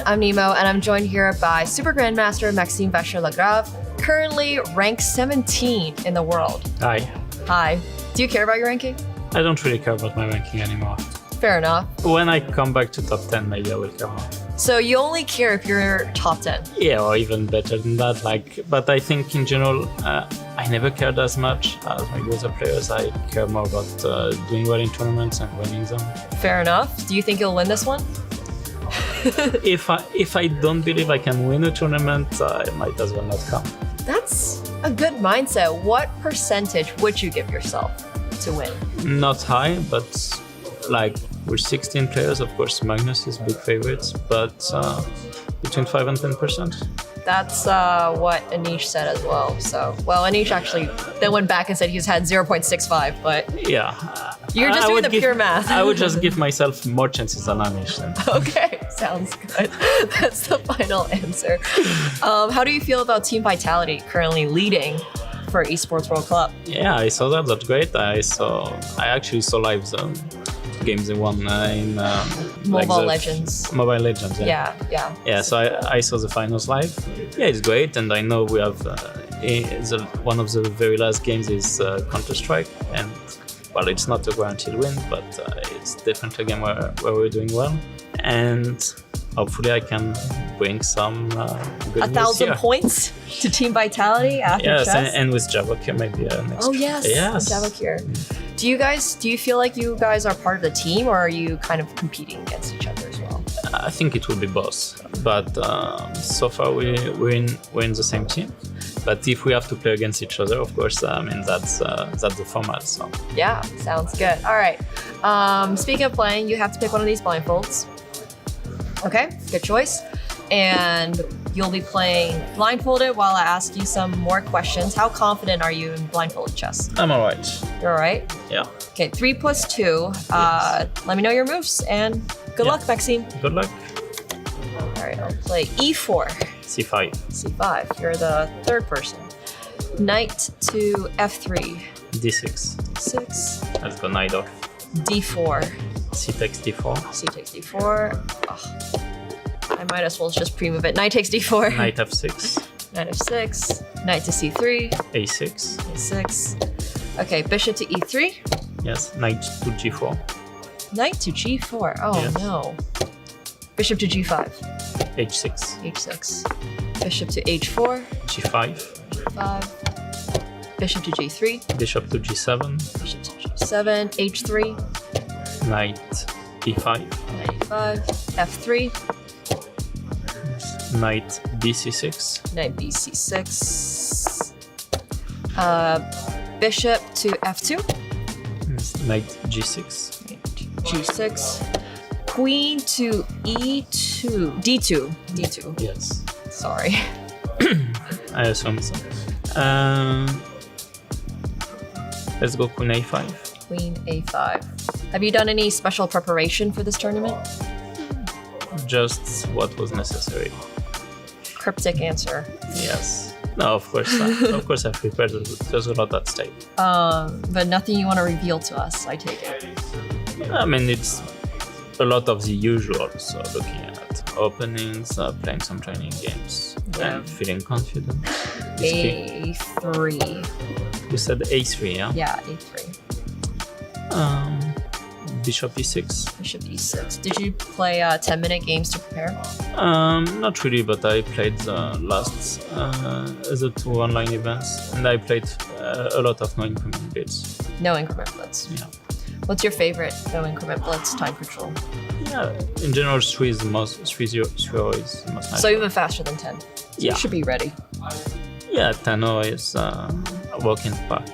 I'm Nemo, and I'm joined here by Super Grandmaster Maxime Vachier-Lagrave, currently ranked 17 in the world. Hi. Hi. Do you care about your ranking? I don't really care about my ranking anymore. Fair enough. When I come back to top 10, maybe I will care more. So you only care if you're top 10? Yeah, or even better than that. But I think in general, I never cared as much as maybe other players. I care more about doing well in tournaments and winning them. Fair enough. Do you think you'll win this one? If I don't believe I can win a tournament, I might as well not come. That's a good mindset. What percentage would you give yourself to win? Not high, but we're 16 players. Of course, Magnus is big favorites, but between 5 and 10%. That's what Anish said as well. So, well, Anish actually then went back and said he's had 0.65, but yeah, you're just doing the pure math. I would just give myself more chances than Anish then. Okay, sounds good. That's the final answer. How do you feel about Team Vitality currently leading for Esports World Cup? Yeah, I saw that. That's great. I actually saw live games they won in Mobile Legends. Mobile Legends, yeah. Yeah, so I saw the finals live. Yeah, it's great, and I know we have one of the very last games is Counter-Strike, and well, it's not a guaranteed win, but it's definitely a game where we're doing well, and hopefully I can bring some good 1,000 points to Team Vitality after Chess. Yes, and with Vachier maybe next. Oh yes, Vachier. Do you feel like you guys are part of the team, or are you kind of competing against each other as well? I think it will be both, but so far we're in the same team. But if we have to play against each other, of course, that's the format. So yeah, sounds good. All right. Speaking of playing, you have to pick one of these blindfolds. Okay, good choice. And you'll be playing blindfolded while I ask you some more questions. How confident are you in blindfolded chess? I'm all right. You're all right? Yeah. Okay, 3 + 2. Yes. Let me know your moves, and good luck, Maxime. Good luck. All right, I'll play E4. C5. C5, you're the third person. Knight to F3. D6. D6. Let's go knight off. D4. C takes D4. C takes D4. Oh. I might as well just pre-move it. Knight takes D4. Knight F6. Knight F6. Knight to C3. A6. A6. Okay, bishop to E3. Yes, knight to G4. Knight to G4. Oh yes. No. Bishop to G5. H6. H6. Bishop to H4. G5. G5. Bishop to G3. Bishop to G7. Bishop to G7. H3. Knight E5. Knight E5. F3. Knight BC6. Knight BC6. Bishop to F2. Yes. Knight G6. G6. Queen to E2. D2. D2. Yes. Sorry. I assume so. Let's go Queen A5. Queen A5. Have you done any special preparation for this tournament? Just what was necessary. Cryptic answer. Yes. No, of course not. Of course I've prepared. There's a lot at stake. But nothing you want to reveal to us, I take it. I mean, it's a lot of the usual. So looking at openings, playing some training games, and feeling confident. A3. You said A3, yeah? Yeah, A3. Bishop E6. Bishop E6. Did you play 10-minute games to prepare? Not really, but I played the the 2 online events, and I played a lot of no-increment blitz. No increment blitz. Yeah. What's your favorite no increment blitz time control? Yeah, in general, 3 is the most. 3-0 is the most nice. So even faster than 10. So yeah. You should be ready. Yeah, 10-0 is a walk in the park.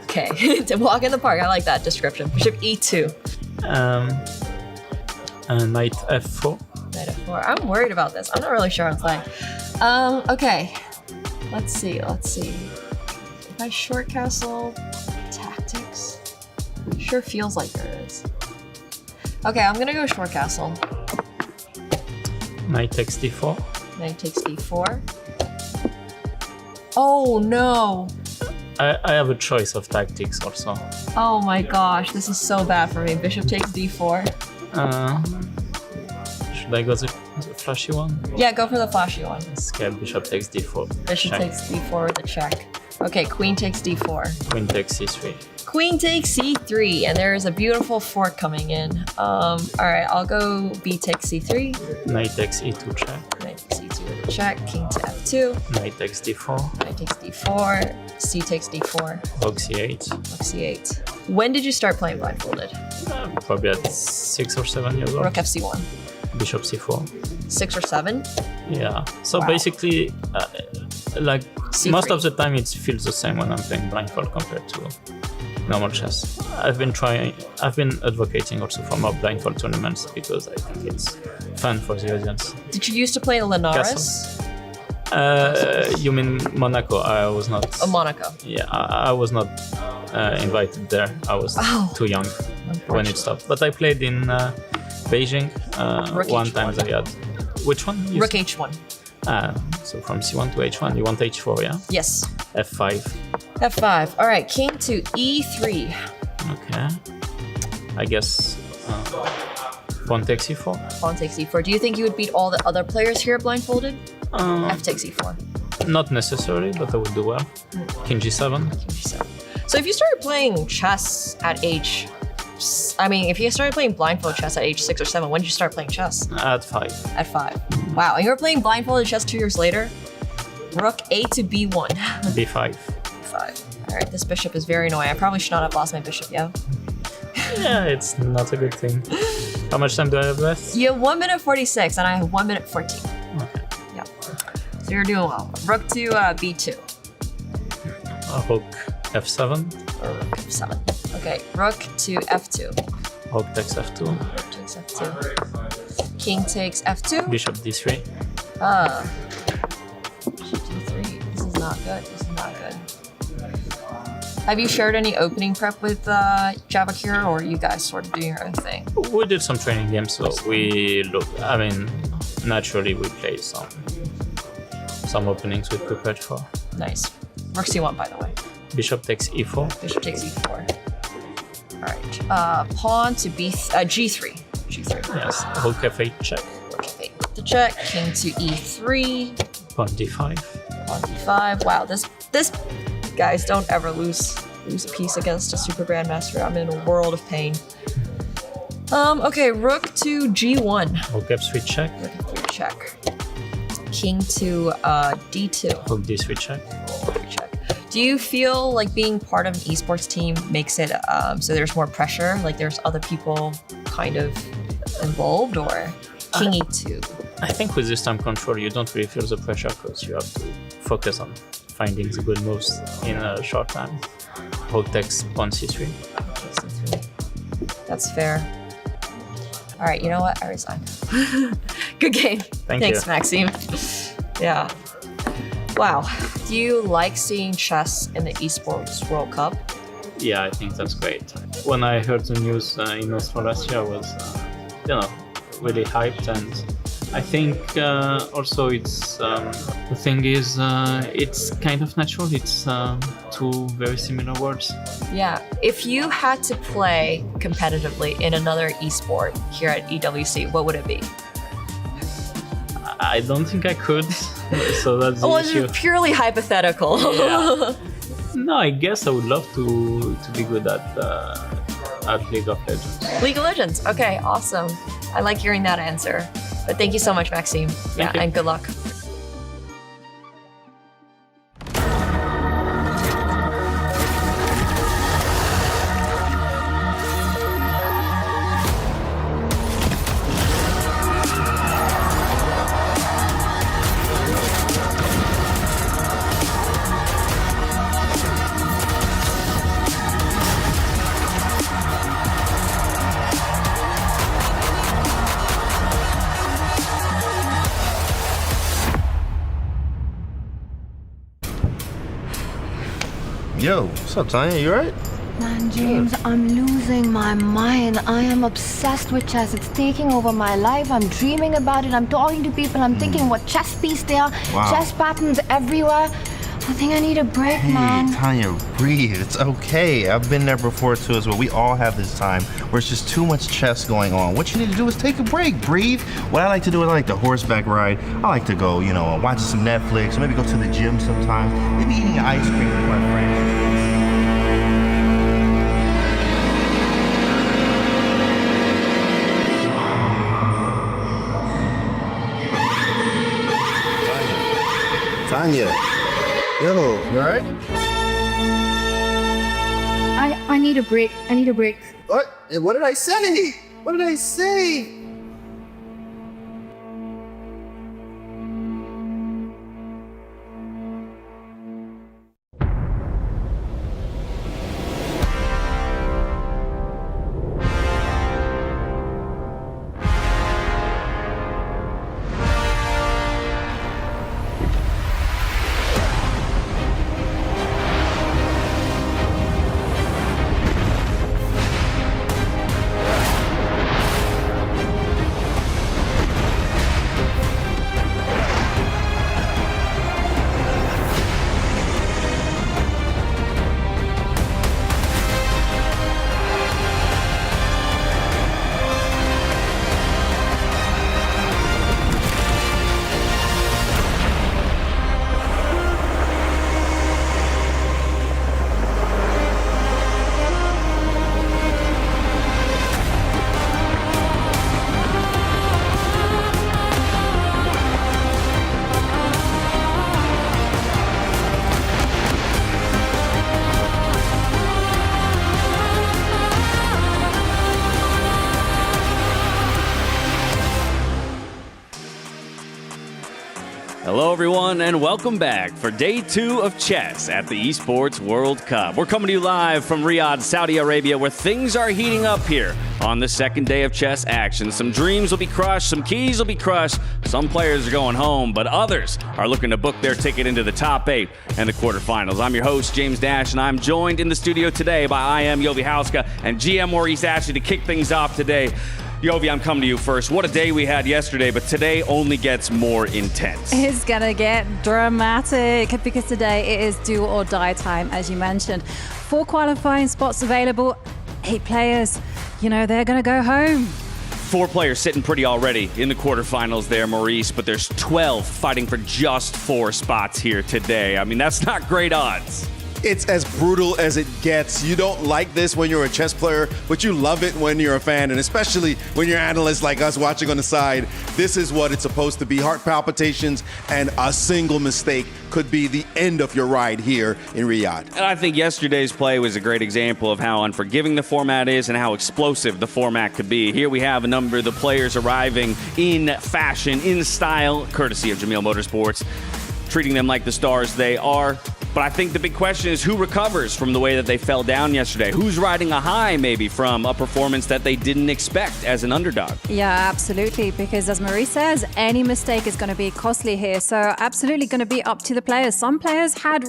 Okay, to walk in the park. I like that description. Bishop E2. Knight F4. Knight F4. I'm worried about this. I'm not really sure I'm playing. Okay. Let's see. If I short castle tactics, sure feels like there is. Okay, I'm gonna go short castle. Knight takes D4. Knight takes D4. Oh no! I have a choice of tactics also. Oh my gosh, this is so bad for me. Bishop takes D4. Should I go the the flashy one. Yeah, go for the flashy one. Scared bishop takes d4. Bishop Check. takes d4 with a check. Okay, queen takes d4. Queen takes c3. Queen takes c3, and there is a beautiful fork coming in. All right, I'll go b takes c3. Knight takes e2 check. Knight takes e2 with a check. King to f2. Knight takes d4. Knight takes d4. C takes d4. Rook c8. Rook c8. When did you start playing blindfolded? Probably at 6 or 7 years old. Rook fc1. Bishop c4. 6 or 7? Yeah. So Wow. basically, like C3. most of the time, it feels the same when I'm playing blindfold compared to normal chess. I've been advocating also for more blindfold tournaments because I think it's fun for the audience. Did you used to play Linares? You mean Monaco? I was not. Monaco. Yeah, I was not invited there. I was too young when it stopped. But I played in Beijing one time. H1. Riyadh. Which one? Rook h1. So from c1 to h1, you want h4, yeah? Yes. f5. f5. All right, king to e3. Okay. I guess pawn takes e4. Pawn takes e4. Do you think you would beat all the other players here at blindfolded? F takes e4. Not necessarily, but I would do well. King g7. King g7. So if you started playing chess at age... if you started playing blindfolded chess at age 6 or 7, when did you start playing chess? At 5. At 5. Wow, and you were playing blindfolded chess 2 years later? Rook a to b1. b5. b5. All right, this bishop is very annoying. I probably should not have lost my bishop, yeah? Yeah, it's not a good thing. How much time do I have left? You have 1 minute 46, and I have 1 minute 14. Okay. Yeah. So you're doing well. Rook to b2. Rook f7. Or rook f7. Okay, rook to f2. Rook takes f2. Rook takes f2. King takes f2. Bishop d3. Bishop d3. This is not good. This is not good. Have you shared any opening prep with Vachier, or are you guys sort of doing your own thing? We did some training games, so naturally we played some openings we prepared for. Nice. Rook c1, by the way. Bishop takes e4. Bishop takes e4. All right. Pawn to g3. G3. Yes. Rook f8 check. Rook f8 with the check. King to e3. Pawn d5. Pawn d5. Wow, this guys, don't ever lose a piece against a super grandmaster. I'm in a world of pain. Okay, rook to g1. Rook f3 check. Rook f3 check. King to d2. Rook d3 check. Rook f3 check. Do you feel like being part of an esports team makes it so there's more pressure? Like there's other people kind of involved, or king e2? I think with this time control, you don't really feel the pressure because you have to focus on finding the good moves in a short time. Rook takes pawn c3. c3. That's fair. All right, you know what? I resign. Good game. Thanks, you. Maxime. Yeah. Wow. Do you like seeing chess in the Esports World Cup? Yeah, I think that's great. When I heard the news in Australia, I was, really hyped, and I think also it's the thing is it's kind of natural. It's two very similar worlds. Yeah. If you had to play competitively in another esport here at EWC, what would it be? I don't think I could. So that's the issue. It's purely hypothetical. Yeah. No, I guess I would love to be good at League of Legends. League of Legends. Okay, awesome. I like hearing that answer. But thank you so much, Maxime. Thank you. And good luck. Yo, what's up, Tanya? You alright? Man, James, I'm losing my mind. I am obsessed with chess. It's taking over my life. I'm dreaming about it. I'm talking to people. I'm thinking what chess piece they are. Wow. Chess patterns everywhere. I think I need a break, Hey, man. Tanya, breathe. It's okay. I've been there before too as well. We all have this time where it's just too much chess going on. What you need to do is take a break, breathe. What I like to do is I like to horseback ride. I like to go, watch some Netflix, or maybe go to the gym sometimes. Maybe eating ice cream with my friends. Tanya, yo, you alright? I need a break. I need a break. What? What did I say? What did I say? Hello, everyone, and welcome back for day 2 of chess at the Esports World Cup. We're coming to you live from Riyadh, Saudi Arabia, where things are heating up here on the second day of chess action. Some dreams will be crushed, some keys will be crushed, some players are going home, but others are looking to book their ticket into the top 8 and the quarterfinals. I'm your host, James Dash, and I'm joined in the studio today by IM Yovi Hauska and GM Maurice Ashley to kick things off today. Yovi, I'm coming to you first. What a day we had yesterday, but today only gets more intense. It's going to get dramatic because today it is do or die time, as you mentioned. 4 qualifying spots available, 8 players, they're going to go home. 4 players sitting pretty already in the quarterfinals there, Maurice, but there's 12 fighting for just 4 spots here today. I mean, that's not great odds. It's as brutal as it gets. You don't like this when you're a chess player, but you love it when you're a fan, and especially when you're analysts like us watching on the side. This is what it's supposed to be. Heart palpitations, and a single mistake could be the end of your ride here in Riyadh. And I think yesterday's play was a great example of how unforgiving the format is and how explosive the format could be. Here we have a number of the players arriving in fashion, in style, courtesy of Jamil Motorsports, treating them like the stars they are. But I think the big question is who recovers from the way that they fell down yesterday? Who's riding a high maybe from a performance that they didn't expect as an underdog? Yeah, absolutely, because as Marie says, any mistake is going to be costly here. So absolutely going to be up to the players. Some players had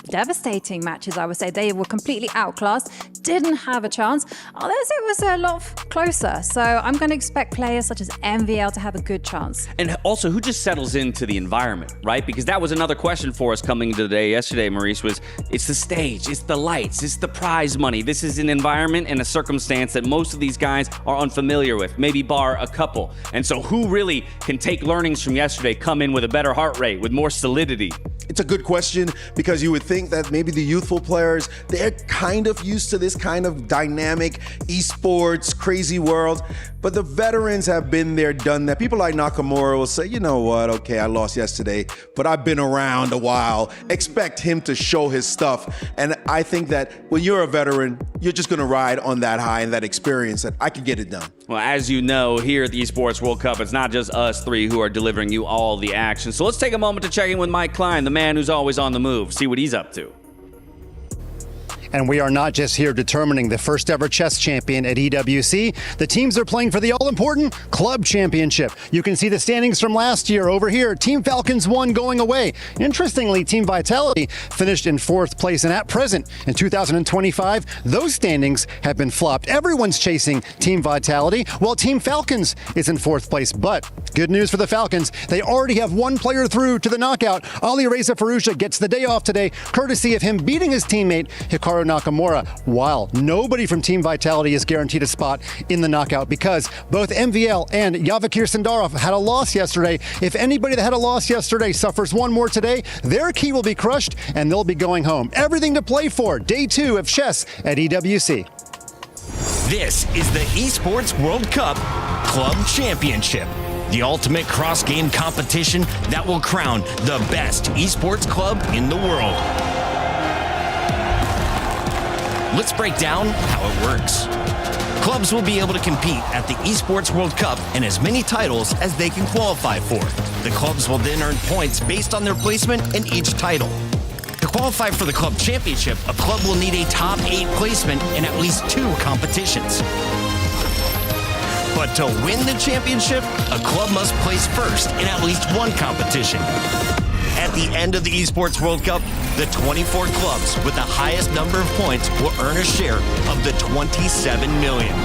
devastating matches, I would say. They were completely outclassed, didn't have a chance. Others, it was a lot closer. So I'm going to expect players such as MVL to have a good chance. And also, who just settles into the environment, right? Because that was another question for us coming into the day yesterday, Maurice, was it's the stage, it's the lights, it's the prize money. This is an environment and a circumstance that most of these guys are unfamiliar with, maybe bar a couple. And so who really can take learnings from yesterday, come in with a better heart rate, with more solidity? It's a good question because you would think that maybe the youthful players, they're kind of used to this kind of dynamic esports, crazy world. But the veterans have been there, done that. People like Nakamura will say, you know what, okay, I lost yesterday, but I've been around a while. Expect him to show his stuff. And I think that when you're a veteran, you're just going to ride on that high and that experience that I can get it done. Well, as you know, here at the Esports World Cup, it's not just us 3 who are delivering you all the action. So let's take a moment to check in with Mike Klein, the man who's always on the move, see what he's up to. And we are not just here determining the first ever chess champion at EWC. The teams are playing for the all-important Club Championship. You can see the standings from last year over here. Team Falcons won going away. Interestingly, Team Vitality finished in 4th place, and at present, in 2025, those standings have been flopped. Everyone's chasing Team Vitality, while Team Falcons is in 4th place. But good news for the Falcons, they already have one player through to the knockout. Alireza Firouzja gets the day off today, courtesy of him beating his teammate Hikaru Nakamura, while nobody from Team Vitality is guaranteed a spot in the knockout because both MVL and Vachier-Lagrave had a loss yesterday. If anybody that had a loss yesterday suffers one more today, their key will be crushed and they'll be going home. Everything to play for. Day 2 of chess at EWC. This is the Esports World Cup Club Championship, the ultimate cross-game competition that will crown the best esports club in the world. Let's break down how it works. Clubs will be able to compete at the Esports World Cup and as many titles as they can qualify for. The clubs will then earn points based on their placement in each title. To qualify for the Club Championship, a club will need a top 8 placement in at least 2 competitions. But to win the championship, a club must place first in at least 1 competition. At the end of the Esports World Cup, the 24 clubs with the highest number of points will earn a share of the $27 million,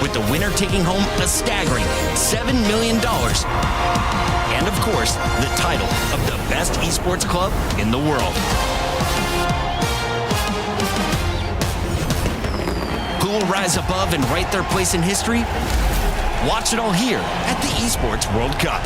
with the winner taking home a staggering $7 million. And of course, the title of the best esports club in the world. Who will rise above and write their place in history? Watch it all here at the Esports World Cup.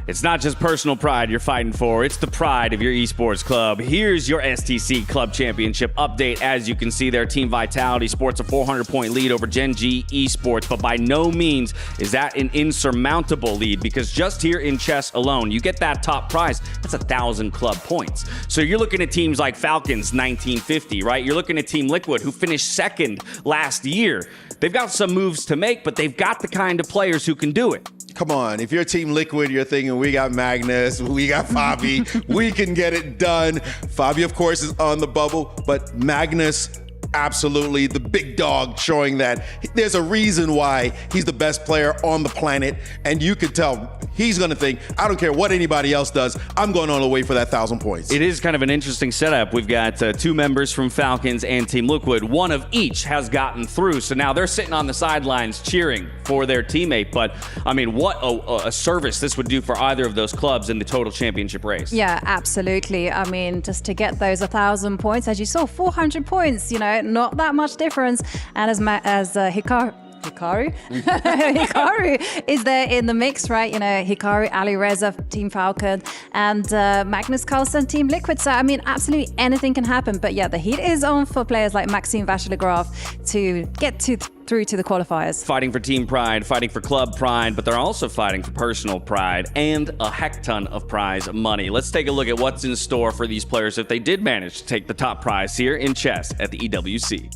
It's not just personal pride you're fighting for, it's the pride of your esports club. Here's your STC Club Championship update. As you can see there, Team Vitality sports a 400-point lead over Gen G Esports, but by no means is that an insurmountable lead, because just here in chess alone, you get that top prize, that's 1,000 club points. So you're looking at teams like Falcons 1950, right? You're looking at Team Liquid, who finished 2nd last year. They've got some moves to make, but they've got the kind of players who can do it. Come on, if you're Team Liquid, you're thinking we got Magnus, we got Fabi, we can get it done. Fabi, of course, is on the bubble, but Magnus, absolutely the big dog, showing that there's a reason why he's the best player on the planet, and you could tell he's gonna think, I don't care what anybody else does, I'm going all the way for that 1,000 points. It is kind of an interesting setup. We've got 2 members from Falcons and Team Liquid. One of each has gotten through, so now they're sitting on the sidelines cheering for their teammate. But I mean, what a service this would do for either of those clubs in the total championship race. Yeah, absolutely. I mean, just to get those 1,000 points, as you saw, 400 points, you know, not that much difference. And as Hikaru is there in the mix, right? You know, Hikaru, Alireza, Team Falcon, and Magnus Carlsen, Team Liquid. So, I mean, absolutely anything can happen. But yeah, the heat is on for players like Maxime Vachier-Lagrave to get through to the qualifiers. Fighting for team pride, fighting for club pride, but they're also fighting for personal pride and a heck ton of prize money. Let's take a look at what's in store for these players if they did manage to take the top prize here in chess at the EWC.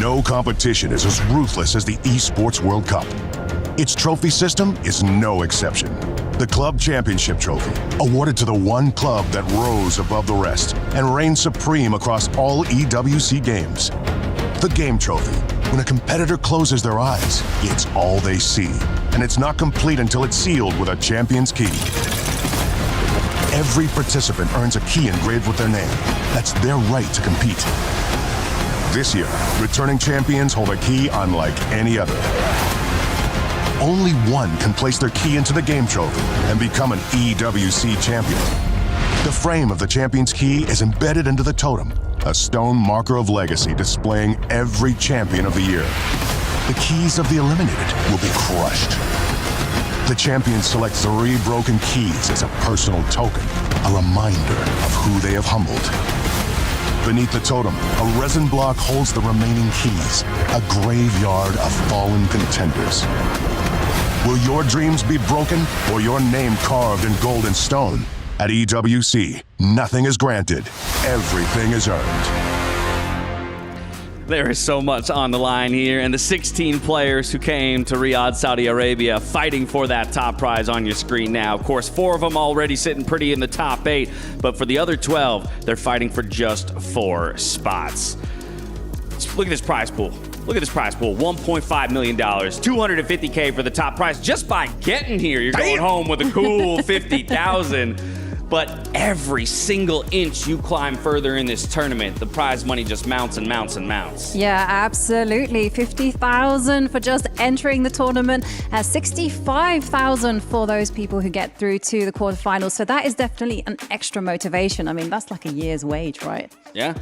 No competition is as ruthless as the Esports World Cup. Its trophy system is no exception. The Club Championship Trophy, awarded to the one club that rose above the rest and reigned supreme across all EWC games. The Game Trophy, when a competitor closes their eyes, it's all they see, and it's not complete until it's sealed with a champion's key. Every participant earns a key engraved with their name. That's their right to compete. This year, returning champions hold a key unlike any other. Only one can place their key into the Game Trophy and become an EWC champion. The frame of the champion's key is embedded into the totem, a stone marker of legacy displaying every champion of the year. The keys of the eliminated will be crushed. The champions select 3 broken keys as a personal token, a reminder of who they have humbled. Beneath the totem, a resin block holds the remaining keys, a graveyard of fallen contenders. Will your dreams be broken or your name carved in gold and stone? At EWC, nothing is granted, everything is earned. There is so much on the line here, and the 16 players who came to Riyadh, Saudi Arabia, fighting for that top prize on your screen now. Of course, 4 of them already sitting pretty in the top 8, but for the other 12, they're fighting for just 4 spots. Look at this prize pool. Look at this prize pool, $1.5 million, $250K for the top prize. Just by getting here, you're going home with a cool $50,000. But every single inch you climb further in this tournament, the prize money just mounts and mounts and mounts. Yeah, absolutely. $50,000 for just entering the tournament, $65,000 for those people who get through to the quarterfinals. So that is definitely an extra motivation. I mean, that's like a year's wage, right? Yeah.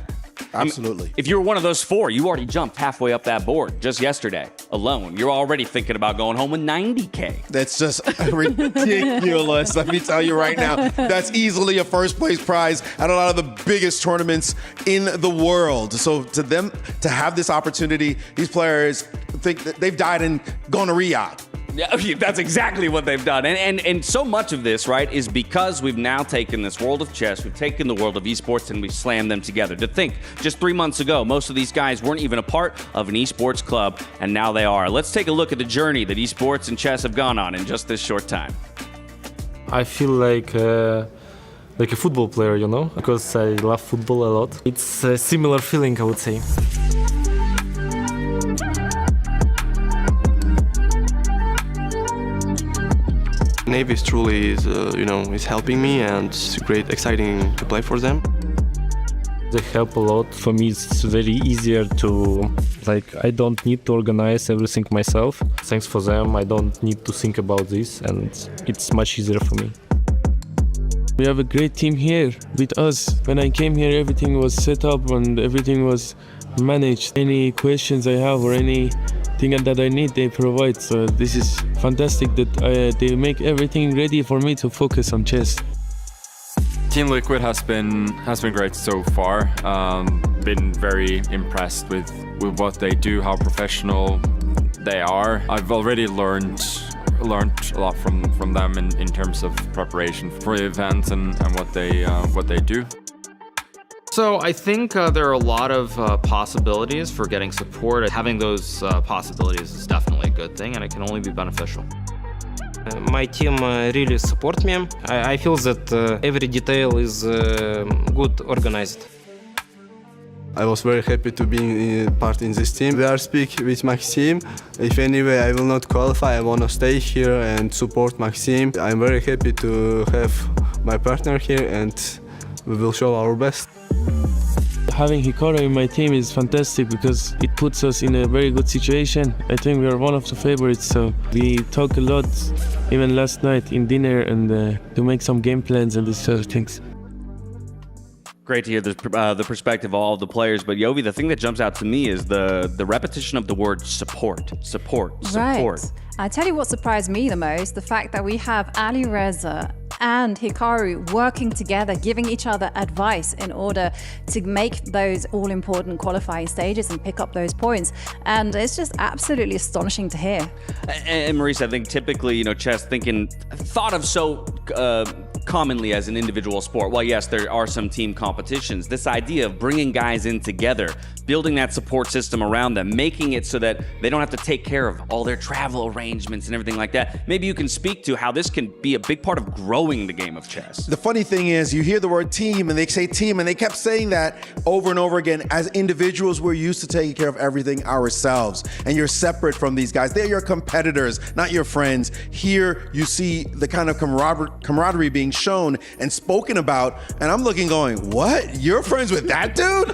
Absolutely. I mean, if you were one of those 4, you already jumped halfway up that board just yesterday alone. You're already thinking about going home with $90K. That's just ridiculous. Let me tell you right now, that's easily a first place prize at a lot of the biggest tournaments in the world. So to them, to have this opportunity, these players think that they've died and gone to Riyadh. Yeah, that's exactly what they've done. And so much of this, right, is because we've now taken this world of chess, we've taken the world of esports, and we've slammed them together. To think, just 3 months ago, most of these guys weren't even a part of an esports club, and now they are. Let's take a look at the journey that esports and chess have gone on in just this short time. I feel like a football player, you know, because I love football a lot. It's a similar feeling, I would say. Navis truly is helping me, and it's great, exciting to play for them. They help a lot. For me, it's very easier to, I don't need to organize everything myself. Thanks for them, I don't need to think about this, and it's much easier for me. We have a great team here with us. When I came here, everything was set up and everything was managed. Any questions I have or anything that I need, they provide. So this is fantastic that they make everything ready for me to focus on chess. Team Liquid has been great so far. Been very impressed with what they do, how professional they are. I've already learned a lot from them in terms of preparation for the events and what they do. So I think there are a lot of possibilities for getting support. Having those possibilities is definitely a good thing, and it can only be beneficial. My team really support me. I feel that every detail is good organized. I was very happy to be part in this team. We are speak with Maxime. If anyway I will not qualify, I want to stay here and support Maxime. I'm very happy to have my partner here, and we will show our best. Having Hikaru in my team is fantastic because it puts us in a very good situation. I think we are one of the favorites, so we talk a lot, even last night in dinner, and to make some game plans and these sort of things. Great to hear the perspective of all of the players, but Yovi, the thing that jumps out to me is the repetition of the word support. Right. I tell you what surprised me the most, the fact that we have Ali Reza and Hikaru working together, giving each other advice in order to make those all-important qualifying stages and pick up those points. And it's just absolutely astonishing to hear. And Maurice, I think typically, chess thought of so commonly as an individual sport. While yes, there are some team competitions, this idea of bringing guys in together, building that support system around them, making it so that they don't have to take care of all their travel arrangements and everything like that. Maybe you can speak to how this can be a big part of growing the game of chess. The funny thing is, you hear the word team and they say team, and they kept saying that over and over again. As individuals, we're used to taking care of everything ourselves, and you're separate from these guys. They're your competitors, not your friends. Here you see the kind of camaraderie being shown and spoken about, and I'm looking going, what? You're friends with that dude?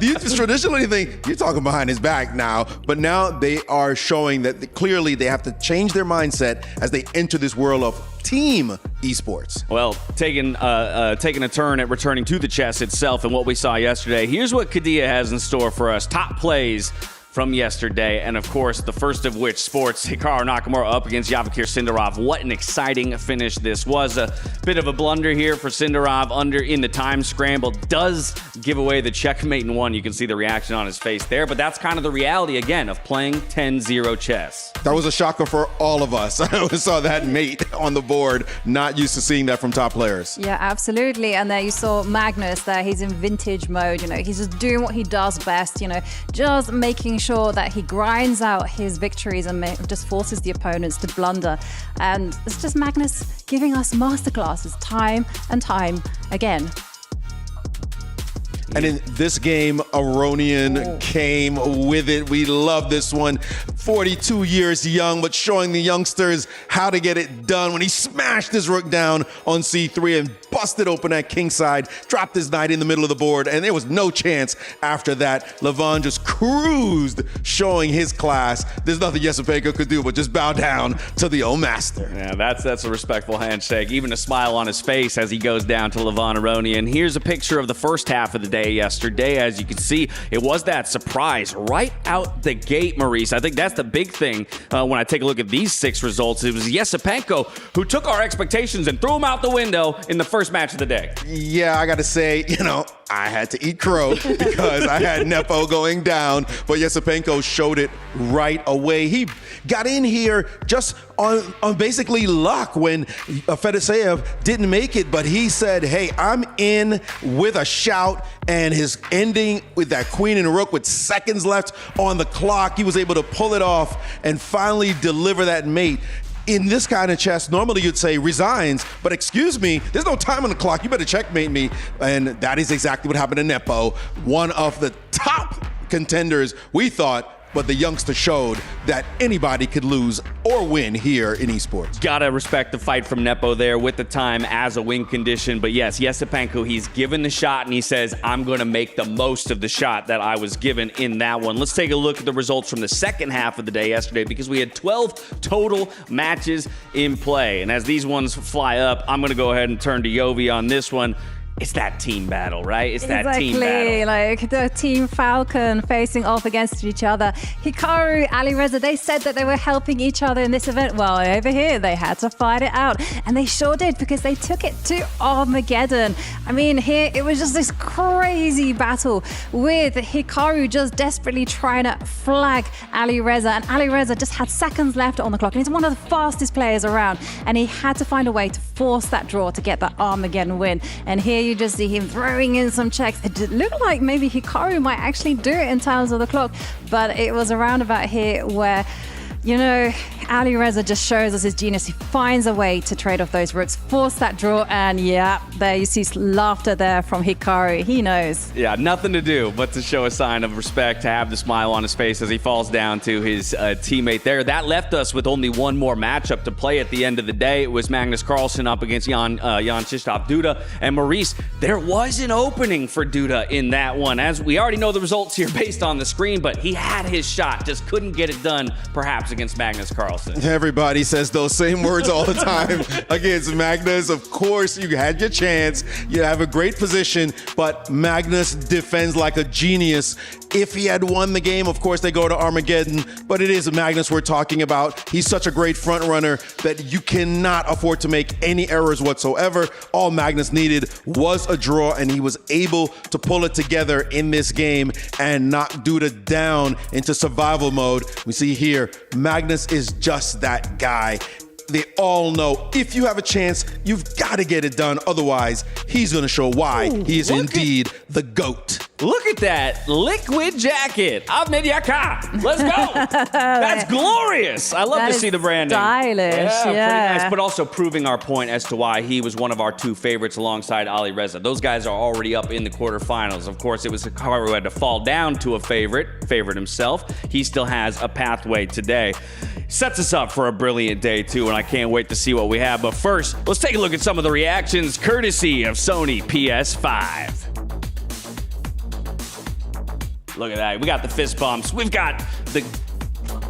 Do you traditionally think you're talking behind his back now? But now they are showing that clearly they have to change their mindset as they enter this world of team esports. Well, taking a turn at returning to the chess itself and what we saw yesterday, here's what Kadia has in store for us. Top plays from yesterday. And of course, the first of which sports Hikaru Nakamura up against Vachier-Lagrave. What an exciting finish this was. A bit of a blunder here for Sindarov under in the time scramble. Does give away the checkmate in one. You can see the reaction on his face there, but that's kind of the reality again of playing 10-0 chess. That was a shocker for all of us. I saw that mate on the board. Not used to seeing that from top players. Yeah, absolutely. And there you saw Magnus there. He's in vintage mode. He's just doing what he does best. Just making sure that he grinds out his victories and just forces the opponents to blunder. And it's just Magnus giving us masterclasses time and time again. And in this game, Aronian came with it. We love this one. 42 years young, but showing the youngsters how to get it done when he smashed his rook down on c3 and busted open that kingside, dropped his knight in the middle of the board, and there was no chance after that. Levon just cruised, showing his class. There's nothing Yesepenko could do but just bow down to the old master. Yeah, that's a respectful handshake. Even a smile on his face as he goes down to Levon Aronian. Here's a picture of the first half of the day yesterday. As you can see, it was that surprise right out the gate, Maurice. I think that's the big thing when I take a look at these 6 results. It was Yesepenko who took our expectations and threw them out the window in the first match of the day. Yeah, I got to say, I had to eat crow because I had Nepo going down, but Yesepenko showed it right away. He got in here just on basically luck when Fedoseev didn't make it, but he said, hey, I'm in with a shout, and his ending with that queen and rook with seconds left on the clock, he was able to pull it off and finally deliver that mate. In this kind of chess, normally you'd say resigns, but excuse me, there's no time on the clock. You better checkmate me. And that is exactly what happened to Nepo, one of the top contenders, we thought, but the youngster showed that anybody could lose or win here in esports. Gotta respect the fight from Nepo there with the time as a win condition. But yes, Yesepenko, he's given the shot and he says, I'm gonna make the most of the shot that I was given in that one. Let's take a look at the results from the second half of the day yesterday, because we had 12 total matches in play. And as these ones fly up, I'm gonna go ahead and turn to Yovi on this one. It's that team battle, right? It's that team battle. Like the Team Falcon facing off against each other. Hikaru, Alireza, they said that they were helping each other in this event. Well, over here, they had to fight it out. And they sure did, because they took it to Armageddon. I mean, here, it was just this crazy battle with Hikaru just desperately trying to flag Alireza. And Alireza just had seconds left on the clock. And he's one of the fastest players around. And he had to find a way to force that draw to get that Armageddon win. And here you just see him throwing in some checks. It looked like maybe Hikaru might actually do it in terms of the clock, but it was around about here where, Alireza just shows us his genius. He finds a way to trade off those rooks, force that draw, and yeah, there you see laughter there from Hikaru. He knows. Yeah, nothing to do but to show a sign of respect, to have the smile on his face as he falls down to his teammate there. That left us with only one more matchup to play at the end of the day. It was Magnus Carlsen up against Jan-Krzysztof Duda. And Maurice, there was an opening for Duda in that one. As we already know the results here based on the screen, but he had his shot, just couldn't get it done, perhaps against Magnus Carlsen. Everybody says those same words all the time against Magnus. Of course, you had your chance. You have a great position, but Magnus defends like a genius. If he had won the game, of course, they go to Armageddon, but it is Magnus we're talking about. He's such a great front runner that you cannot afford to make any errors whatsoever. All Magnus needed was a draw, and he was able to pull it together in this game and knock Duda down into survival mode. We see here, Magnus is just that guy. They all know if you have a chance, you've got to get it done. Otherwise, he's going to show why he is indeed the GOAT. Look at that liquid jacket. Abdusattorov. Let's go. That's glorious. I love to see the branding. Stylish. Yeah. Pretty nice. But also proving our point as to why he was one of our 2 favorites alongside Alireza. Those guys are already up in the quarterfinals. Of course, it was Hikaru who had to fall down to a favorite himself. He still has a pathway today. Sets us up for a brilliant day, too, and I can't wait to see what we have. But first, let's take a look at some of the reactions courtesy of Sony PS5. Look at that. We got the fist bumps. We've got the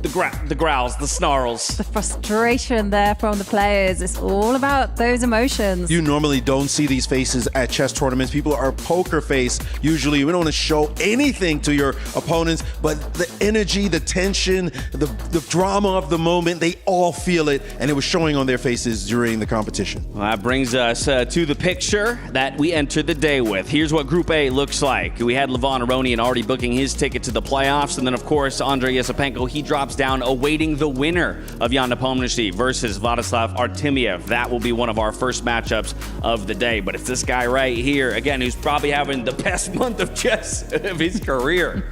the growls, the snarls. The frustration there from the players. It's all about those emotions. You normally don't see these faces at chess tournaments. People are poker face usually. We don't want to show anything to your opponents, but the energy, the tension, the drama of the moment, they all feel it, and it was showing on their faces during the competition. Well, that brings us to the picture that we entered the day with. Here's what Group A looks like. We had Levon Aronian already booking his ticket to the playoffs, and then of course Andrei Yesipenko, he drops down awaiting the winner of Jan Nepomniachtchi versus Vladislav Artemiev. That will be one of our first matchups of the day. But it's this guy right here, again, who's probably having the best month of chess of his career.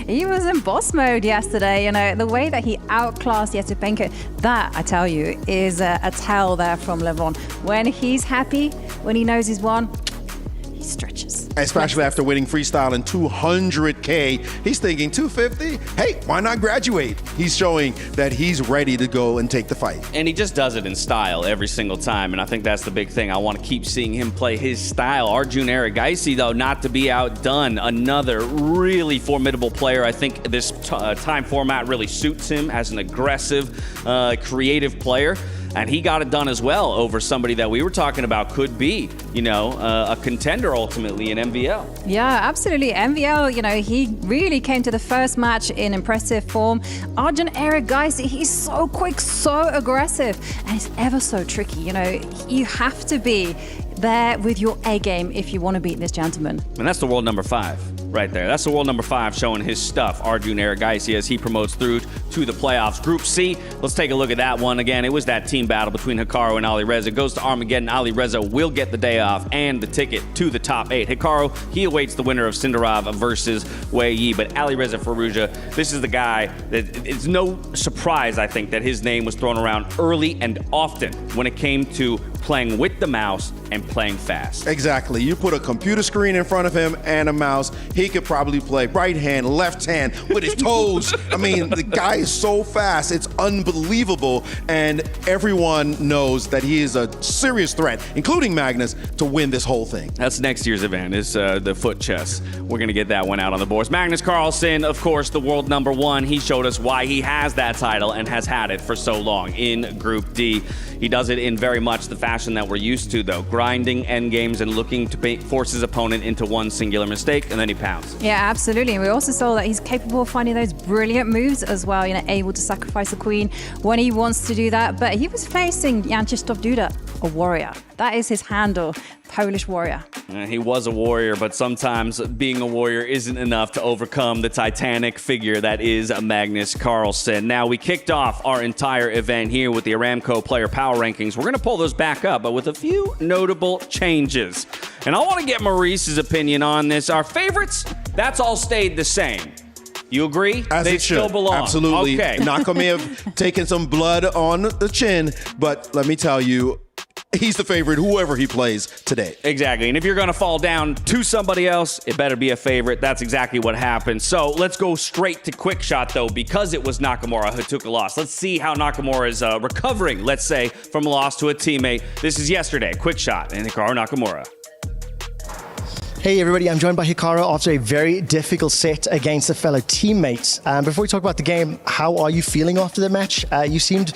He was in boss mode yesterday. You know, the way that he outclassed Yesipenko, that, I tell you, is a tell there from Levon. When he's happy, when he knows he's won, he stretches. Especially after winning freestyle in 200K. He's thinking 250? Hey, why not graduate? He's showing that he's ready to go and take the fight. And he just does it in style every single time, and I think that's the big thing. I want to keep seeing him play his style. Arjun Erigaisi, though, not to be outdone. Another really formidable player. I think this time format really suits him as an aggressive, creative player. And he got it done as well over somebody that we were talking about could be, you know, a contender ultimately in MVL. Yeah, absolutely. MVL, you know, he really came to the first match in impressive form. Arjun Erigaisi, he's so quick, so aggressive, and it's ever so tricky. You know, you have to be there with your A game if you want to beat this gentleman. And that's the world number 5 right there. That's the world number 5 showing his stuff, Arjun Erigaisi, as he promotes through to the playoffs. Group C, let's take a look at that one. Again, it was that team battle between Hikaru and Alireza. Goes to Armageddon. Alireza will get the day off and the ticket to the top 8. Hikaru, he awaits the winner of Sindarov versus Wei Yi. But Alireza Firouzja, this is the guy that it's no surprise, I think, that his name was thrown around early and often when it came to playing with the mouse and playing fast. Exactly. You put a computer screen in front of him and a mouse, he could probably play right hand, left hand with his toes. I mean, the guy is so fast. It's unbelievable. And everyone knows that he is a serious threat, including Magnus, to win this whole thing. That's next year's event, is the foot chess. We're going to get that one out on the boards. Magnus Carlsen, of course, the world number 1. He showed us why he has that title and has had it for so long in Group D. He does it in very much the fashion that we're used to, though. Grinding endgames and looking to force his opponent into one singular mistake, and then he pounds. Yeah, absolutely. And we also saw that he's capable of finding those brilliant moves as well, you know, able to sacrifice the queen when he wants to do that. But he was facing Jan-Krzysztof Duda, a warrior. That is his handle, Polish warrior. He was a warrior, but sometimes being a warrior isn't enough to overcome the titanic figure that is Magnus Carlsen. Now, we kicked off our entire event here with the Aramco player power rankings. We're going to pull those back up, but with a few notable changes. And I want to get Maurice's opinion on this. Our favorites, that's all stayed the same. You agree? As they it should. still belong. Absolutely. Okay. Nakamura taking some blood on the chin, but let me tell you, he's the favorite, whoever he plays today. Exactly. And if you're going to fall down to somebody else, it better be a favorite. That's exactly what happened. So let's go straight to Quickshot, though, because it was Nakamura who took a loss. Let's see how Nakamura is recovering, let's say, from a loss to a teammate. This is yesterday. Quickshot and Hikaru Nakamura. Hey everybody, I'm joined by Hikaru after a very difficult set against a fellow teammate. Before we talk about the game, how are you feeling after the match? You seemed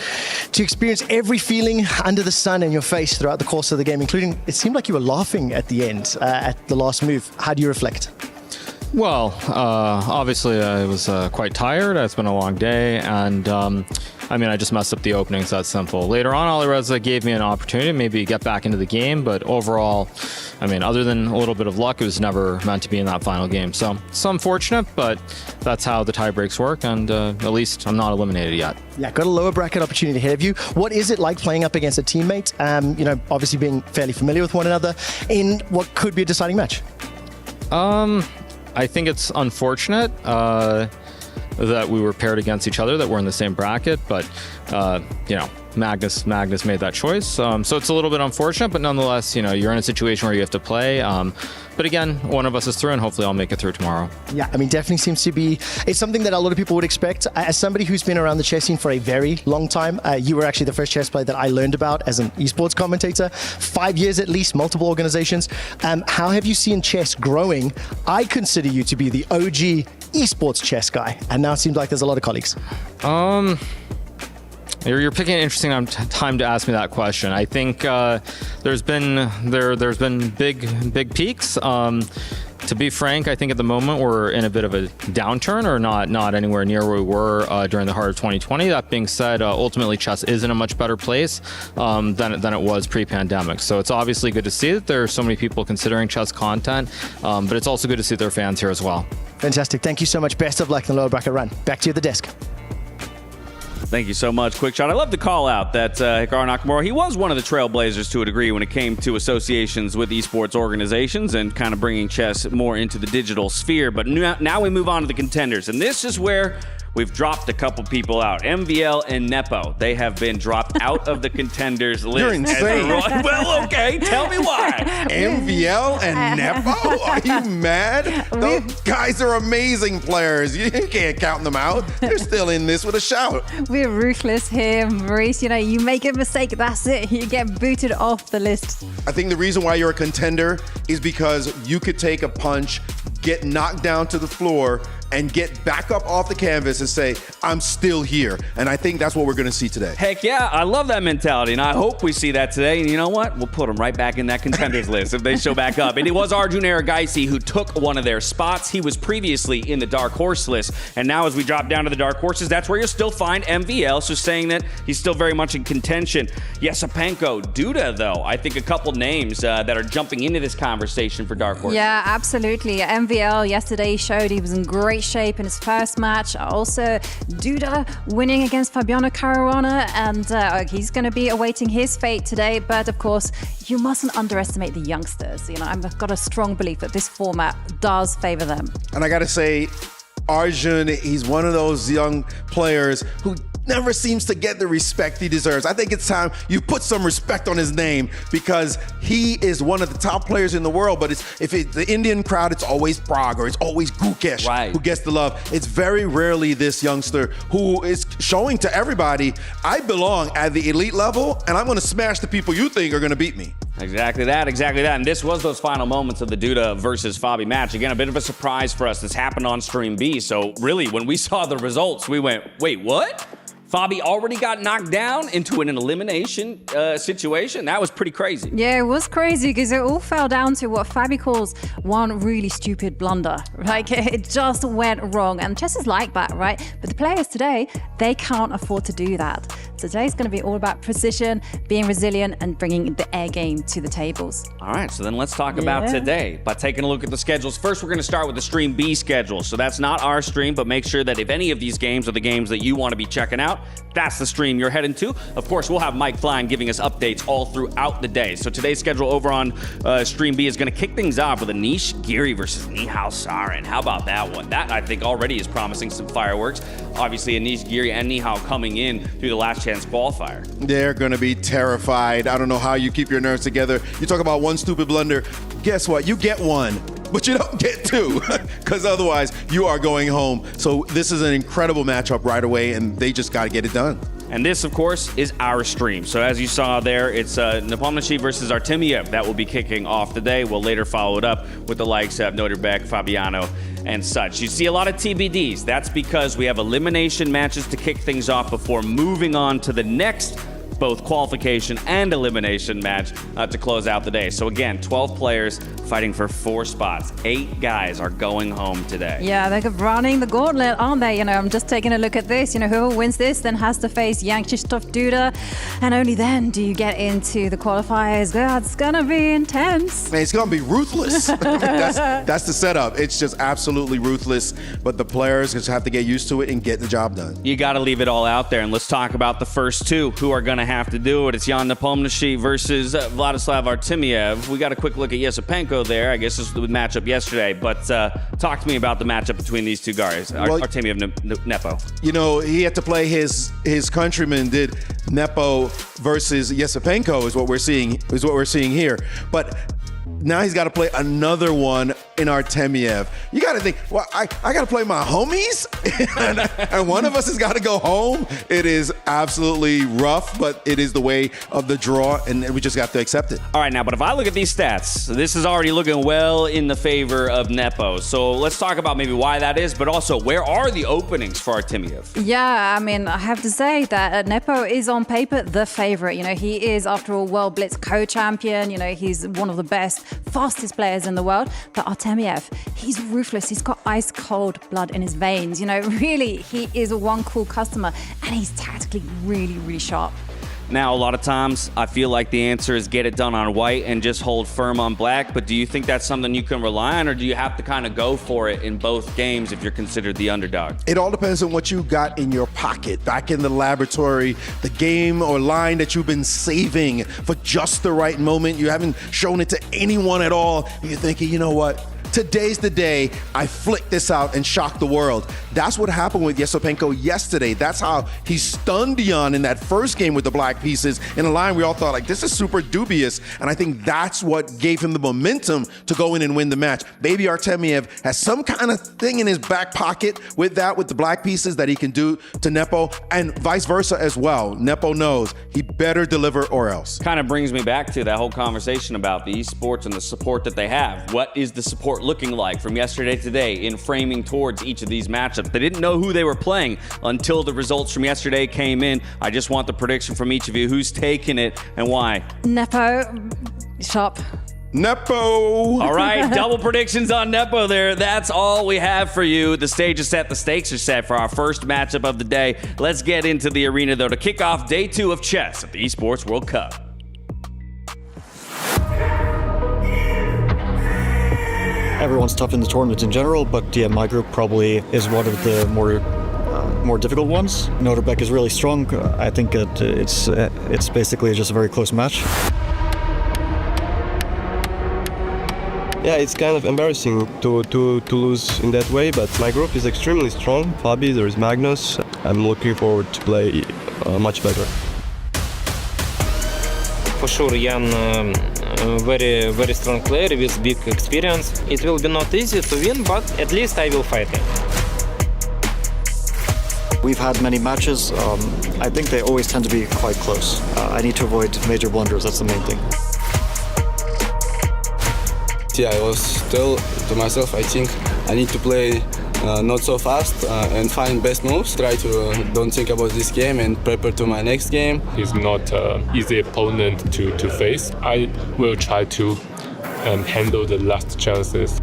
to experience every feeling under the sun in your face throughout the course of the game, including, it seemed like you were laughing at the end, at the last move. How do you reflect? Well, obviously I was quite tired. It's been a long day, and I mean, I just messed up the opening, so that's simple. Later on, Alireza gave me an opportunity to maybe get back into the game, but overall, I mean, other than a little bit of luck, it was never meant to be in that final game. So it's unfortunate, but that's how the tie breaks work, and at least I'm not eliminated yet. Yeah, got a lower bracket opportunity ahead of you. What is it like playing up against a teammate? You know, obviously being fairly familiar with one another in what could be a deciding match. I think it's unfortunate that we were paired against each other, that we're in the same bracket, but you know, Magnus made that choice. So it's a little bit unfortunate, but nonetheless, you're in a situation where you have to play. But again, one of us is through, and hopefully I'll make it through tomorrow. Yeah, I mean, definitely seems to be, it's something that a lot of people would expect. As somebody who's been around the chess scene for a very long time, you were actually the first chess player that I learned about as an esports commentator. 5 years at least, multiple organizations. How have you seen chess growing? I consider you to be the OG esports chess guy, and now it seems like there's a lot of colleagues. You're picking an interesting time to ask me that question. I think there's been big peaks. To be frank, I think at the moment we're in a bit of a downturn, or not anywhere near where we were during the heart of 2020. That being said, ultimately chess is in a much better place than it was pre-pandemic. So it's obviously good to see that there are so many people considering chess content, but it's also good to see their fans here as well. Fantastic. Thank you so much. Best of luck in the lower bracket run. Back to you at the desk. Thank you so much, Quickshot. I love to call out that Hikaru Nakamura, he was one of the trailblazers to a degree when it came to associations with esports organizations and kind of bringing chess more into the digital sphere. But now we move on to the contenders, and this is where we've dropped a couple people out. MVL and Nepo, they have been dropped out of the contenders list. You're insane. Well, okay, tell me why. MVL and Nepo? Are you mad? Those guys are amazing players. You can't count them out. They're still in this with a shout. We're ruthless here, Maurice. You make a mistake, that's it. You get booted off the list. I think the reason why you're a contender is because you could take a punch, get knocked down to the floor, and get back up off the canvas and say, I'm still here. And I think that's what we're going to see today. Heck yeah, I love that mentality, and I hope we see that today. And you know what? We'll put them right back in that contenders list if they show back up. And it was Arjun Erigaisi who took one of their spots. He was previously in the dark horse list, and now as we drop down to the dark horses, that's where you'll still find MVL, so saying that he's still very much in contention. Yesipenko, Duda, though, I think a couple names that are jumping into this conversation for dark horses. Yeah, absolutely. MVL yesterday showed he was in great shape in his first match. Also, Duda winning against Fabiano Caruana, and he's going to be awaiting his fate today. But of course, you mustn't underestimate the youngsters. I've got a strong belief that this format does favor them. And I got to say, Arjun, he's one of those young players who never seems to get the respect he deserves. I think it's time you put some respect on his name, because he is one of the top players in the world. But if it's the Indian crowd, it's always Prague or it's always Gukesh who gets the love. It's very rarely this youngster who is showing to everybody, I belong at the elite level, and I'm going to smash the people you think are going to beat me. Exactly that. And this was those final moments of the Duda versus Fabi match. Again, a bit of a surprise for us. This happened on Stream B. So really, when we saw the results, we went, wait, what? Fabi already got knocked down into an elimination situation. That was pretty crazy. Yeah, it was crazy because it all fell down to what Fabi calls one really stupid blunder. Like, it just went wrong. And chess is like that, right? But the players today, they can't afford to do that. Today's going to be all about precision, being resilient, and bringing the air game to the tables. All right, so then let's talk about today by taking a look at the schedules. First, we're going to start with the Stream B schedule. So that's not our stream, but make sure that if any of these games are the games that you want to be checking out, that's the stream you're heading to. Of course, we'll have Mike Flying giving us updates all throughout the day. So today's schedule over on Stream B is going to kick things off with Anish Giri versus Nihal Sarin. How about that one? That, I think, already is promising some fireworks. Obviously, Anish Giri and Nihal coming in through the last chance qualifier. They're going to be terrified. I don't know how you keep your nerves together. You talk about one stupid blunder. Guess what? You get one, but you don't get two, because otherwise you are going home. So this is an incredible matchup right away, and they just got to get it done. And this, of course, is our stream. So as you saw there, it's Nepomniachtchi versus Artemiev. That will be kicking off the day. We'll later follow it up with the likes of Nodirbek, Fabiano, and such. You see a lot of TBDs. That's because we have elimination matches to kick things off before moving on to the next both qualification and elimination match to close out the day. So again, 12 players fighting for 4 spots. 8 guys are going home today. Yeah, they're running the gauntlet, aren't they? I'm just taking a look at this. Whoever wins this then has to face Jan-Krzysztof Duda, and only then do you get into the qualifiers. That's gonna be intense. Man, it's gonna be ruthless. That's the setup. It's just absolutely ruthless, but the players just have to get used to it and get the job done. You gotta leave it all out there, and let's talk about the first 2 who are gonna have to do it. It's Jan Nepomniachtchi versus Vladislav Artemiev. We got a quick look at Yesepenko there. I guess this was the matchup yesterday, but talk to me about the matchup between these two guys, Artemiev, Nepo. You know, he had to play his countryman, did Nepo versus Yesepenko is what we're seeing here. But now he's got to play another one in Artemiev. You got to think, well, I got to play my homies, and one of us has got to go home. It is absolutely rough, but it is the way of the draw, and we just got to accept it. All right, now, but if I look at these stats, this is already looking well in the favor of Nepo. So let's talk about maybe why that is, but also where are the openings for Artemiev? Yeah, I mean, I have to say that Nepo is on paper the favorite. You know, he is, after all, World Blitz co-champion. You know, he's one of the best, fastest players in the world. But Artemiev, he's ruthless. He's got ice cold blood in his veins. You know, really, he is one cool customer, and he's tactically really, really sharp. Now, a lot of times, I feel like the answer is get it done on white and just hold firm on black. But do you think that's something you can rely on, or do you have to kind of go for it in both games if you're considered the underdog? It all depends on what you got in your pocket, back in the laboratory, the game or line that you've been saving for just the right moment. You haven't shown it to anyone at all. You're thinking, you know what? Today's the day I flick this out and shock the world. That's what happened with Yesepenko yesterday. That's how he stunned Jan in that first game with the black pieces in a line we all thought, like, this is super dubious. And I think that's what gave him the momentum to go in and win the match. Maybe Artemiev has some kind of thing in his back pocket with the black pieces that he can do to Nepo, and vice versa as well. Nepo knows he better deliver or else. Kind of brings me back to that whole conversation about the esports and the support that they have. What is the support looking like from yesterday to today in framing towards each of these matchups? They didn't know who they were playing until the results from yesterday came in. I just want the prediction from each of you. Who's taking it and why? Nepo, sharp. Nepo! All right, double predictions on Nepo there. That's all we have for you. The stage is set, the stakes are set for our first matchup of the day. Let's get into the arena, though, to kick off day 2 of chess at the Esports World Cup. Everyone's tough in the tournament in general, but yeah, my group probably is one of the more difficult ones. Nodirbek is really strong. I think that it's basically just a very close match. Yeah, it's kind of embarrassing to lose in that way, but my group is extremely strong. Fabi, there is Magnus. I'm looking forward to play much better. For sure, Jan, very, very strong player with big experience. It will be not easy to win, but at least I will fight him. We've had many matches. I think they always tend to be quite close. I need to avoid major blunders, that's the main thing. Yeah, I was tell to myself, I think I need to play not so fast and find best moves. Try to don't think about this game and prepare to my next game. He's not an easy opponent to face. I will try to handle the last chances.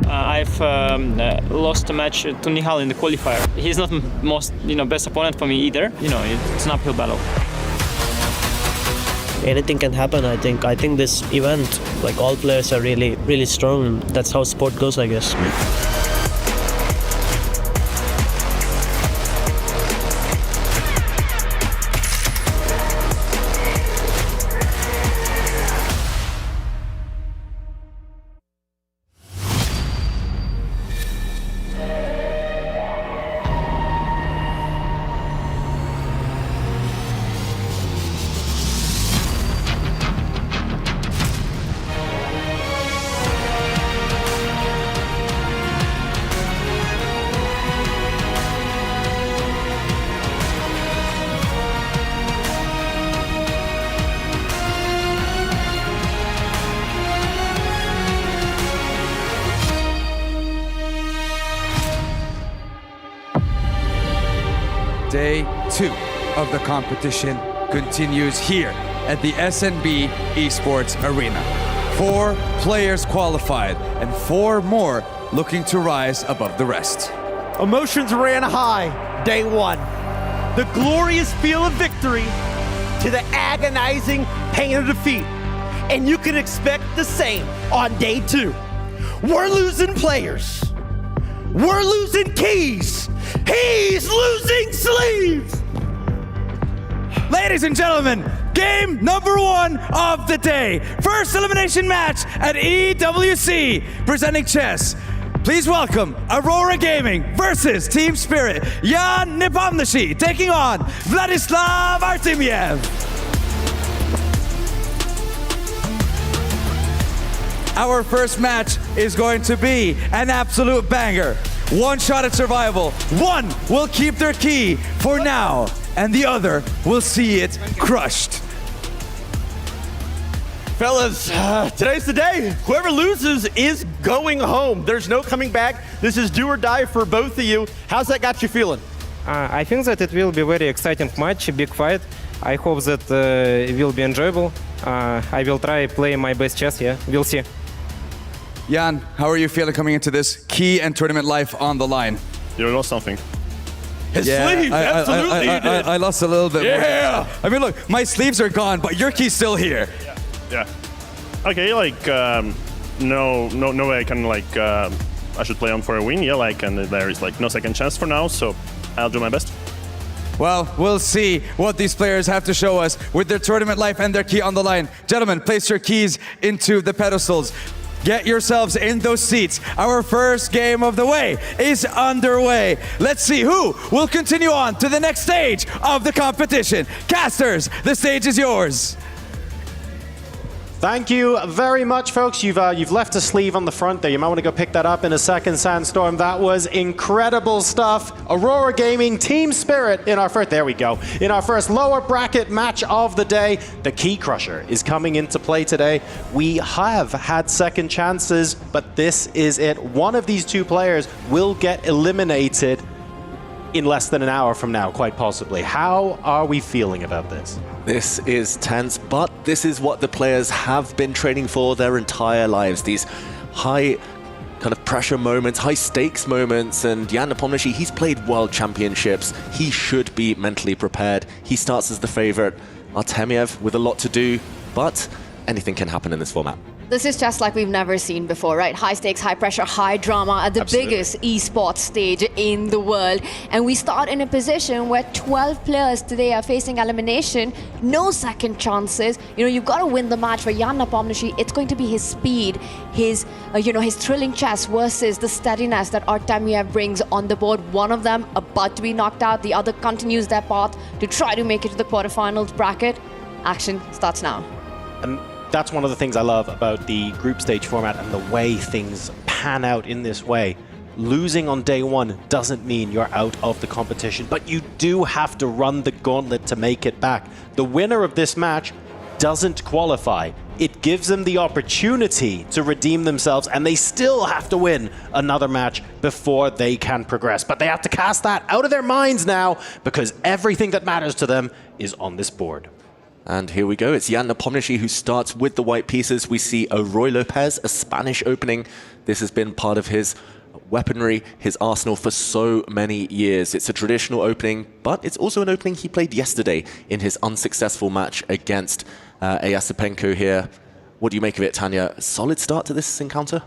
I've lost a match to Nihal in the qualifier. He's not most best opponent for me either. It's an uphill battle. Anything can happen, I think. I think this event, like, all players are really, really strong. That's how sport goes, I guess. Day 2 of the competition continues here at the SNB Esports Arena. 4 players qualified and 4 more looking to rise above the rest. Emotions ran high, day 1. The glorious feel of victory to the agonizing pain of defeat. And you can expect the same on day 2. We're losing players. We're losing keys. He's losing sleeves. Ladies and gentlemen, game number 1 of the day. First elimination match at EWC, presenting chess. Please welcome Aurora Gaming versus Team Spirit. Jan Nepomniachtchi taking on Vladislav Artemiev. Our first match is going to be an absolute banger. One shot at survival. One will keep their key for now, and the other will see it crushed. Fellas, today's the day. Whoever loses is going home. There's no coming back. This is do or die for both of you. How's that got you feeling? I think that it will be a very exciting match, a big fight. I hope that it will be enjoyable. I will try play my best chess, yeah. We'll see. Jan, how are you feeling coming into this key and tournament life on the line? You lost something. His sleeves, absolutely he did. I lost a little bit more. I mean, look, my sleeves are gone, but your key's still here. Yeah. Okay, like, no way I can, like, I should play on for a win, yeah, like, and there is, like, no second chance for now, so I'll do my best. Well, we'll see what these players have to show us with their tournament life and their key on the line. Gentlemen, place your keys into the pedestals. Get yourselves in those seats. Our first game of the way is underway. Let's see who will continue on to the next stage of the competition. Casters, the stage is yours. Thank you very much, folks. You've left a sleeve on the front there. You might want to go pick that up in a second, Sandstorm. That was incredible stuff. Aurora Gaming, Team Spirit in our first, there we go, in our first lower bracket match of the day. The Key Crusher is coming into play today. We have had second chances, but this is it. One of these two players will get eliminated in less than an hour from now, quite possibly. How are we feeling about this? This is tense, but this is what the players have been training for their entire lives. These high kind of pressure moments, high stakes moments, and Jan Nepomniachtchi, he's played world championships. He should be mentally prepared. He starts as the favorite. Artemiev with a lot to do, but anything can happen in this format. This is just like we've never seen before, right? High stakes, high pressure, high drama at the biggest esports stage in the world. And we start in a position where 12 players today are facing elimination, no second chances. You know, you've got to win the match for Jan Nepomniachtchi. It's going to be his speed, his thrilling chess versus the steadiness that Artemiev brings on the board. One of them about to be knocked out, the other continues their path to try to make it to the quarterfinals bracket. Action starts now. That's one of the things I love about the group stage format and the way things pan out in this way. Losing on day one doesn't mean you're out of the competition, but you do have to run the gauntlet to make it back. The winner of this match doesn't qualify. It gives them the opportunity to redeem themselves, and they still have to win another match before they can progress. But they have to cast that out of their minds now, because everything that matters to them is on this board. And here we go. It's Jan Nepomniachtchi who starts with the white pieces. We see a Roy Lopez, a Spanish opening. This has been part of his weaponry, his arsenal for so many years. It's a traditional opening, but it's also an opening he played yesterday in his unsuccessful match against Eyasipenko here. What do you make of it, Tanya? Solid start to this encounter?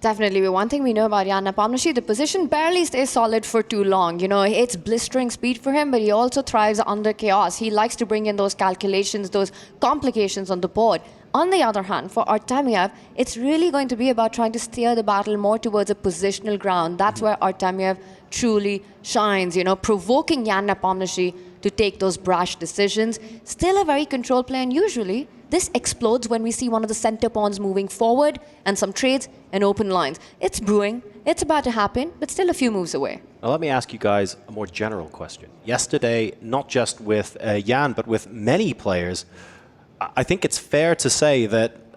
Definitely. One thing we know about Jan Nepomniachtchi, the position barely stays solid for too long. You know, it's blistering speed for him, but he also thrives under chaos. He likes to bring in those calculations, those complications on the board. On the other hand, for Artemiev, it's really going to be about trying to steer the battle more towards a positional ground. That's where Artemiev truly shines, you know, provoking Jan Nepomniachtchi to take those brash decisions. Still a very controlled player, and usually this explodes when we see one of the center pawns moving forward and some trades and open lines. It's brewing, it's about to happen, but still a few moves away. Now let me ask you guys a more general question. Yesterday, not just with Jan, but with many players, I think it's fair to say that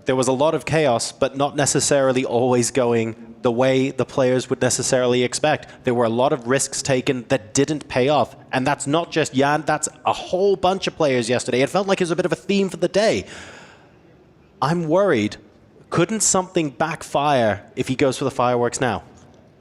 there was a lot of chaos, but not necessarily always going the way the players would necessarily expect. There were a lot of risks taken that didn't pay off. And that's not just Jan, that's a whole bunch of players yesterday. It felt like it was a bit of a theme for the day. I'm worried, couldn't something backfire if he goes for the fireworks now?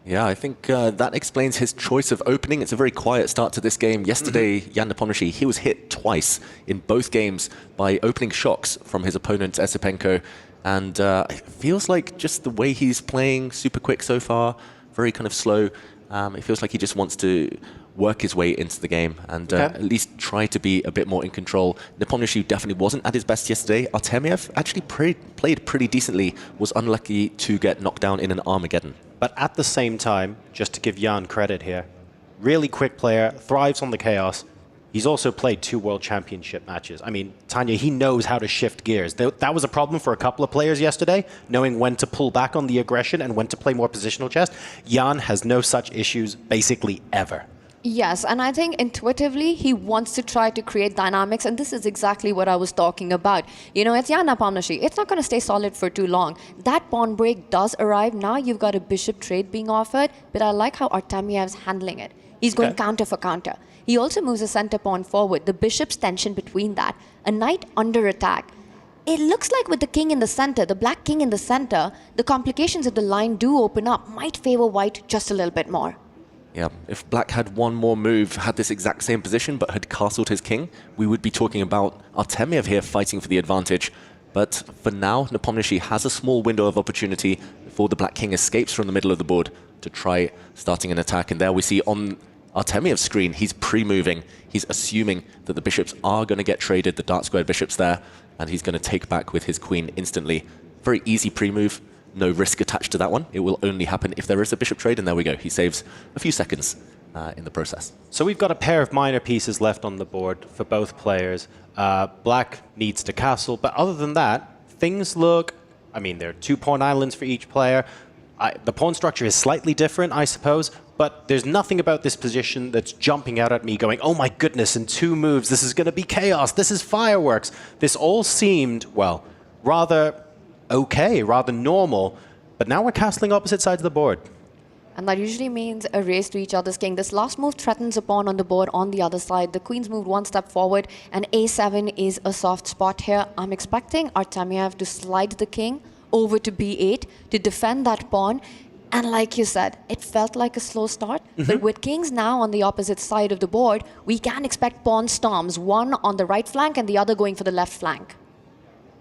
Yeah, I think that explains his choice of opening. It's a very quiet start to this game. Yesterday, Jan Nepomniachtchi, he was hit twice in both games by opening shocks from his opponent, Eyasipenko. And it feels like just the way he's playing, super quick so far, very kind of slow. It feels like he just wants to work his way into the game and at least try to be a bit more in control. Nepomniachtchi definitely wasn't at his best yesterday. Artemiev actually played pretty decently, was unlucky to get knocked down in an Armageddon. But at the same time, just to give Jan credit here, really quick player, thrives on the chaos. He's also played 2 World Championship matches. I mean, Tanya, he knows how to shift gears. That was a problem for a couple of players yesterday, knowing when to pull back on the aggression and when to play more positional chess. Jan has no such issues basically ever. Yes, and I think intuitively he wants to try to create dynamics, and this is exactly what I was talking about. You know, it's Jan Nepomniachtchi. It's not going to stay solid for too long. That pawn break does arrive. Now you've got a bishop trade being offered, but I like how Artemiev's handling it. He's going counter for counter. He also moves a center pawn forward. The bishop's tension between that. A knight under attack. It looks like with the king in the center, the black king in the center, the complications of the line do open up, might favor white just a little bit more. Yeah, if black had one more move, had this exact same position, but had castled his king, we would be talking about Artemiev here fighting for the advantage. But for now, Nepomniachtchi has a small window of opportunity before the black king escapes from the middle of the board to try starting an attack. And there we see on Artemiev's screen, he's pre-moving. He's assuming that the bishops are going to get traded, the dark squared bishops there, and he's going to take back with his queen instantly. Very easy pre-move. No risk attached to that one. It will only happen if there is a bishop trade, and there we go. He saves a few seconds in the process. So we've got a pair of minor pieces left on the board for both players. Black needs to castle, but other than that, things look... I mean, there are 2 pawn islands for each player. The pawn structure is slightly different, I suppose, but there's nothing about this position that's jumping out at me going, oh my goodness, in 2 moves, this is going to be chaos, this is fireworks. This all seemed, well, rather okay, rather normal, but now we're castling opposite sides of the board. And that usually means a race to each other's king. This last move threatens a pawn on the board on the other side. The queen's moved 1 step forward, and a7 is a soft spot here. I'm expecting Artemiev to slide the king over to b8 to defend that pawn. And like you said, it felt like a slow start. But with kings now on the opposite side of the board, we can expect pawn storms, one on the right flank and the other going for the left flank.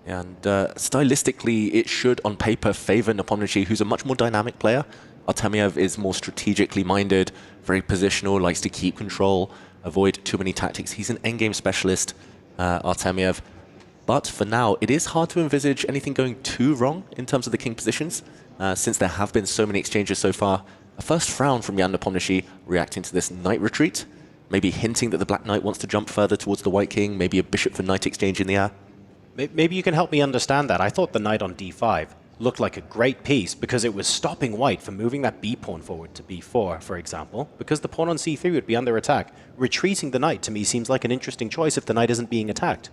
And stylistically, it should, on paper, favor Nepomniachtchi, who's a much more dynamic player. Artemiev is more strategically minded, very positional, likes to keep control, avoid too many tactics. He's an endgame specialist, Artemiev. But for now, it is hard to envisage anything going too wrong in terms of the king positions, since there have been so many exchanges so far. A first frown from Jan Nepomniachtchi reacting to this knight retreat, maybe hinting that the black knight wants to jump further towards the white king, maybe a bishop for knight exchange in the air. Maybe you can help me understand that. I thought the knight on d5 looked like a great piece because it was stopping white from moving that b pawn forward to b4, for example, because the pawn on c3 would be under attack. Retreating the knight to me seems like an interesting choice if the knight isn't being attacked.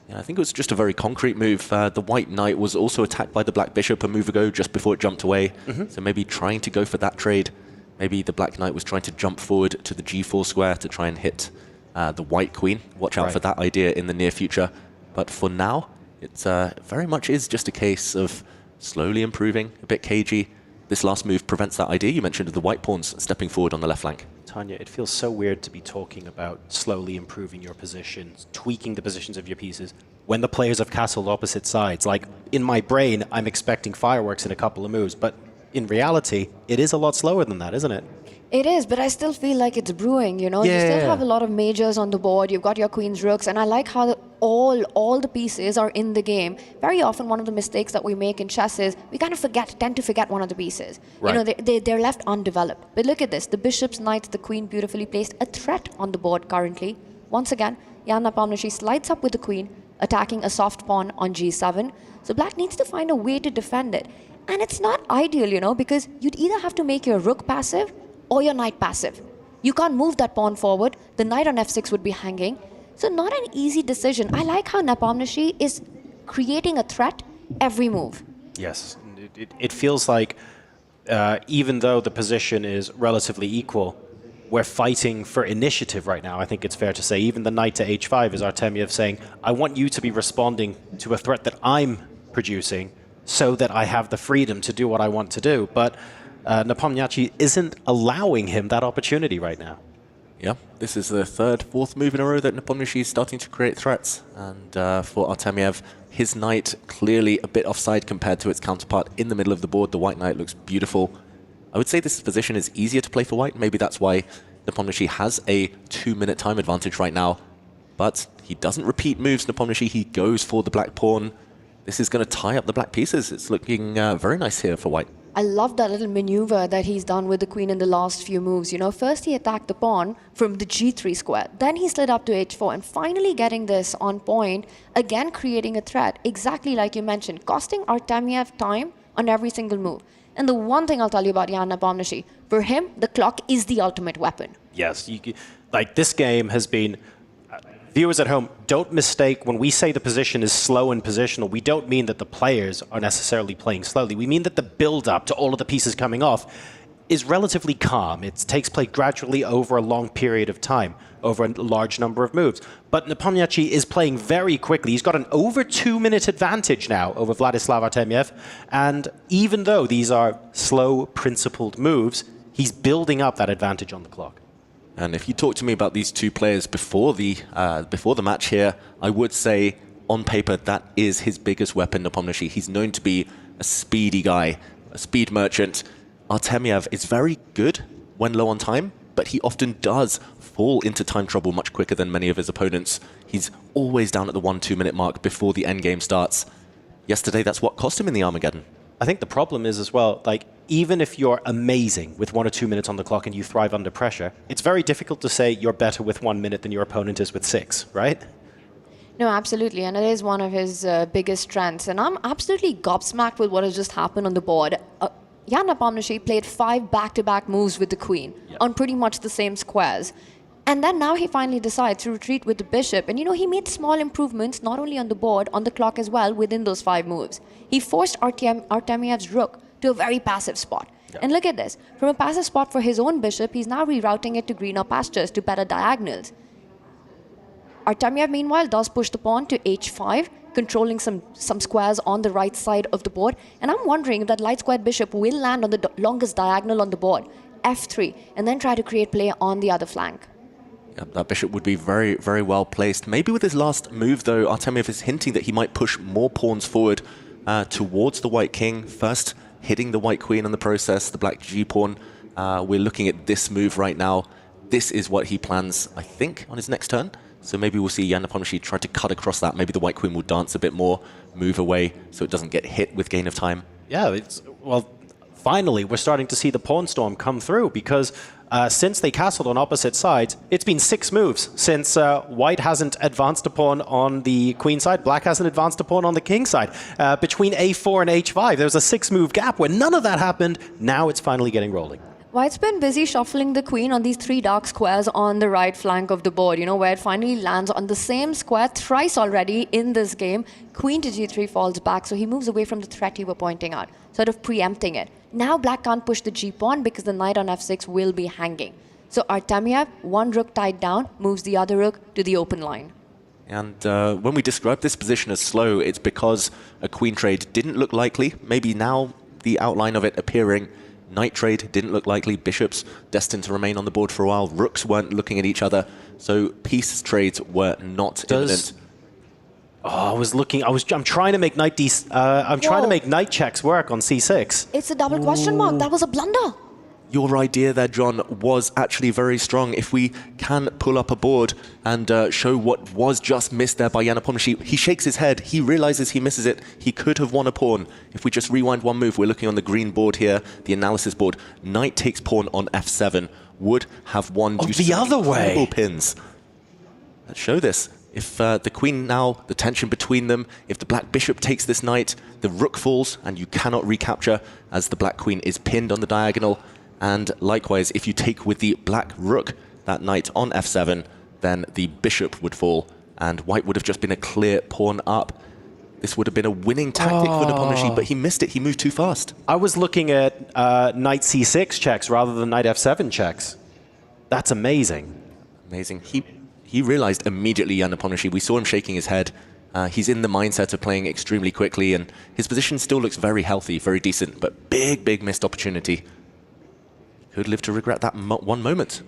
Yeah, I think it was just a very concrete move. The white knight was also attacked by the black bishop a move ago just before it jumped away. So maybe trying to go for that trade. Maybe the black knight was trying to jump forward to the g4 square to try and hit the white queen. Watch out for that idea in the near future. But for now, it very much is just a case of slowly improving, a bit cagey. This last move prevents that idea you mentioned of the white pawns stepping forward on the left flank. Tanya, it feels so weird to be talking about slowly improving your positions, tweaking the positions of your pieces, when the players have castled opposite sides. Like, in my brain, I'm expecting fireworks in a couple of moves, but in reality, it is a lot slower than that, isn't it? It is, but I still feel like it's brewing, you know? You still have a lot of majors on the board. You've got your queens, rooks, and I like how all the pieces are in the game. Very often, one of the mistakes that we make in chess is we kind of tend to forget one of the pieces. Right. You know, they're left undeveloped. But look at this. The bishops, knights, the queen beautifully placed. A threat on the board currently. Once again, Jan Nepomniachtchi slides up with the queen, attacking a soft pawn on g7. So black needs to find a way to defend it. And it's not ideal, you know, because you'd either have to make your rook passive or your knight passive. You can't move that pawn forward. The knight on f6 would be hanging. So not an easy decision. I like how Nepomniachtchi is creating a threat every move. Yes, it feels like even though the position is relatively equal, we're fighting for initiative right now. I think it's fair to say even the knight to h5 is Artemiev saying, I want you to be responding to a threat that I'm producing so that I have the freedom to do what I want to do. But Nepomniachtchi isn't allowing him that opportunity right now. Yeah, this is the third, fourth move in a row that Nepomniachtchi is starting to create threats. And for Artemiev, his knight clearly a bit offside compared to its counterpart in the middle of the board. The white knight looks beautiful. I would say this position is easier to play for white. Maybe that's why Nepomniachtchi has a 2-minute time advantage right now, but he doesn't repeat moves, Nepomniachtchi. He goes for the black pawn. This is going to tie up the black pieces. It's looking very nice here for white. I love that little maneuver that he's done with the queen in the last few moves. You know, first he attacked the pawn from the g3 square. Then he slid up to h4 and finally getting this on point, again creating a threat, exactly like you mentioned, costing Artemiev time on every single move. And the one thing I'll tell you about Jan Nepomniachtchi, for him, the clock is the ultimate weapon. Yes, like this game has been... Viewers at home, don't mistake when we say the position is slow and positional, we don't mean that the players are necessarily playing slowly. We mean that the build-up to all of the pieces coming off is relatively calm. It takes place gradually over a long period of time, over a large number of moves. But Nepomniachtchi is playing very quickly. He's got an over 2-minute advantage now over Vladislav Artemiev. And even though these are slow, principled moves, he's building up that advantage on the clock. And if you talk to me about these two players before the match here, I would say on paper that is his biggest weapon, Nepomniachtchi. He's known to be a speedy guy, a speed merchant. Artemiev is very good when low on time, but he often does fall into time trouble much quicker than many of his opponents. He's always down at the 1-2 minute mark before the endgame starts. Yesterday, that's what cost him in the Armageddon. I think the problem is as well, like, even if you're amazing with 1 or 2 minutes on the clock and you thrive under pressure, it's very difficult to say you're better with 1 minute than your opponent is with 6, right? No, absolutely, and it is one of his biggest strengths. And I'm absolutely gobsmacked with what has just happened on the board. Jan Nepomniachtchi played 5 back-to-back moves with the queen on pretty much the same squares. And then now he finally decides to retreat with the bishop. And, you know, he made small improvements, not only on the board, on the clock as well, within those 5 moves. He forced Artemiev's rook to a very passive spot. Yeah. And look at this. From a passive spot for his own bishop, he's now rerouting it to greener pastures, to better diagonals. Artemiev, meanwhile, does push the pawn to h5, controlling some squares on the right side of the board. And I'm wondering if that light squared bishop will land on the longest diagonal on the board, f3, and then try to create play on the other flank. Yeah, that bishop would be very, very well placed. Maybe with his last move, though, Artemiev is hinting that he might push more pawns forward towards the white king. First, hitting the white queen in the process, the black g-pawn. We're looking at this move right now. This is what he plans, I think, on his next turn. So maybe we'll see Jan Nepomniachtchi try to cut across that. Maybe the white queen will dance a bit more, move away, so it doesn't get hit with gain of time. Yeah, well, finally, we're starting to see the pawn storm come through, because since they castled on opposite sides, it's been 6 moves since white hasn't advanced a pawn on the queen side, black hasn't advanced a pawn on the king side. Between a4 and h5, there was a 6-move gap where none of that happened. Now it's finally getting rolling. White's been busy shuffling the queen on these 3 dark squares on the right flank of the board, you know, where it finally lands on the same square thrice already in this game. Queen to g3 falls back, so he moves away from the threat you were pointing out, sort of preempting it. Now black can't push the g-pawn because the knight on f6 will be hanging. So Artemiev, 1 rook tied down, moves the other rook to the open line. And when we describe this position as slow, it's because a queen trade didn't look likely. Maybe now the outline of it appearing. Knight trade didn't look likely. Bishops destined to remain on the board for a while. Rooks weren't looking at each other. So piece trades were not imminent. Oh, I'm trying to make knight trying to make knight checks work on c6. It's a double question mark. That was a blunder. Your idea there, John, was actually very strong. If we can pull up a board and show what was just missed there by Jan Nepomniachtchi, he shakes his head. He realizes he misses it. He could have won a pawn. If we just rewind 1 move, we're looking on the green board here, the analysis board. Knight takes pawn on f7. Would have won due to the other way. Pins. Let's show this. If the queen now, the tension between them, if the black bishop takes this knight, the rook falls and you cannot recapture as the black queen is pinned on the diagonal. And likewise, if you take with the black rook that knight on f7, then the bishop would fall and white would have just been a clear pawn up. This would have been a winning tactic for Nepomniachtchi, but he missed it. He moved too fast. I was looking at knight c6 checks rather than knight f7 checks. That's amazing. Amazing. He realized immediately, Jan Nepomniachtchi. We saw him shaking his head. He's in the mindset of playing extremely quickly, and his position still looks very healthy, very decent, but big missed opportunity. Could live to regret that 1 moment.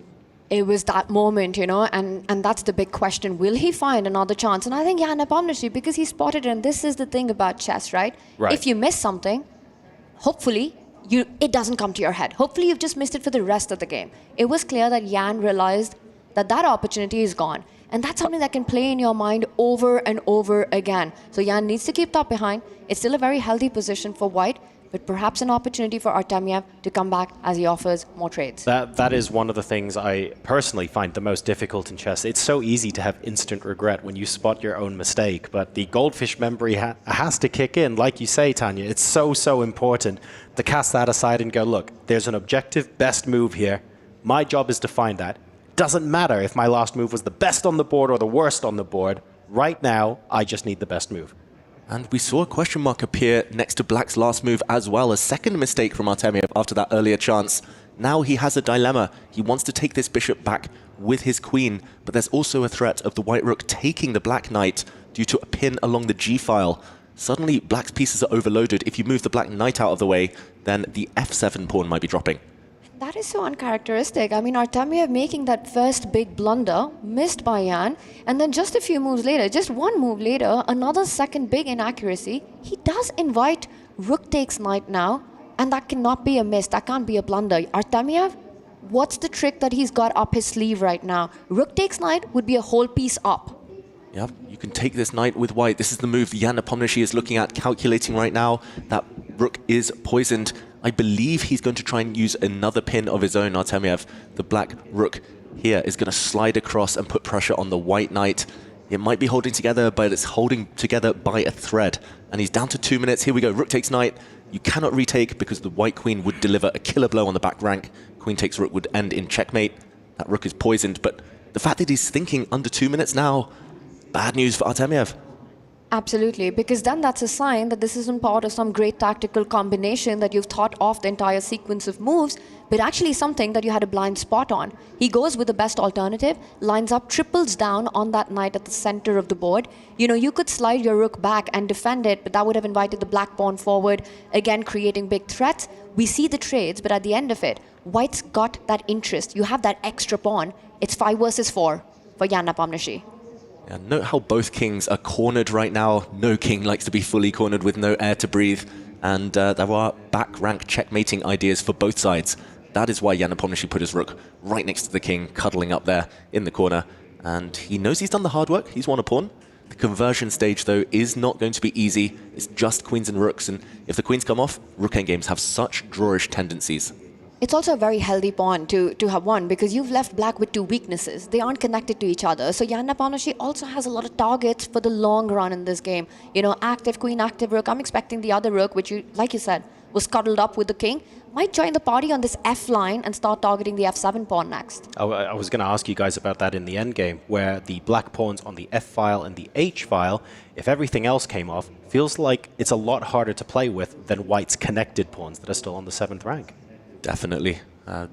It was that moment, you know, and that's the big question. Will he find another chance? And I think Jan Nepomniachtchi, because he spotted it, and this is the thing about chess, right? If you miss something, hopefully it doesn't come to your head. Hopefully you've just missed it for the rest of the game. It was clear that Jan realized that that opportunity is gone. And that's something that can play in your mind over and over again. So Jan needs to keep that behind. It's still a very healthy position for white, but perhaps an opportunity for Artemiev to come back as he offers more trades. That is one of the things I personally find the most difficult in chess. It's so easy to have instant regret when you spot your own mistake, but the goldfish memory has to kick in. Like you say, Tanya, it's so important to cast that aside and go, look, there's an objective best move here. My job is to find that. Doesn't matter if my last move was the best on the board or the worst on the board. Right now, I just need the best move. And we saw a question mark appear next to Black's last move as well. A second mistake from Artemiev after that earlier chance. Now he has a dilemma. He wants to take this bishop back with his queen, but there's also a threat of the white rook taking the black knight due to a pin along the g-file. Suddenly, Black's pieces are overloaded. If you move the black knight out of the way, then the f7 pawn might be dropping. That is so uncharacteristic. I mean, Artemiev making that first big blunder, missed by Jan, and then just a few moves later, just one move later, another second big inaccuracy. He does invite rook takes knight now, and that cannot be a miss. That can't be a blunder. Artemiev, what's the trick that he's got up his sleeve right now? Rook takes knight would be a whole piece up. Yeah, you can take this knight with white. This is the move Jan Nepomniachtchi is looking at, calculating right now. That rook is poisoned. I believe he's going to try and use another pin of his own, Artemiev. The black rook here is going to slide across and put pressure on the white knight. It might be holding together, but it's holding together by a thread. And he's down to 2 minutes. Here we go. Rook takes knight. You cannot retake because the white queen would deliver a killer blow on the back rank. Queen takes rook would end in checkmate. That rook is poisoned. But the fact that he's thinking under 2 minutes now, bad news for Artemiev. Absolutely, because then that's a sign that this isn't part of some great tactical combination that you've thought off the entire sequence of moves, but actually something that you had a blind spot on. He goes with the best alternative, lines up, triples down on that knight at the center of the board. You know, you could slide your rook back and defend it, but that would have invited the black pawn forward, again creating big threats. We see the trades, but at the end of it, white's got that interest. You have that extra pawn. It's 5 versus 4 for Jan Nepomniachtchi. Yeah, note how both kings are cornered right now. No king likes to be fully cornered with no air to breathe. And there are back rank checkmating ideas for both sides. That is why Jan Nepomniachtchi put his rook right next to the king, cuddling up there in the corner. And he knows he's done the hard work. He's won a pawn. The conversion stage, though, is not going to be easy. It's just queens and rooks. And if the queens come off, rook endgames have such drawish tendencies. It's also a very healthy pawn to have won because you've left black with 2 weaknesses. They aren't connected to each other. So Jan Nepomniachtchi also has a lot of targets for the long run in this game. You know, active queen, active rook. I'm expecting the other rook, which, like you said, was cuddled up with the king, might join the party on this F line and start targeting the F7 pawn next. I was going to ask you guys about that in the endgame, where the black pawns on the F file and the H file, if everything else came off, feels like it's a lot harder to play with than white's connected pawns that are still on the 7th rank. Definitely.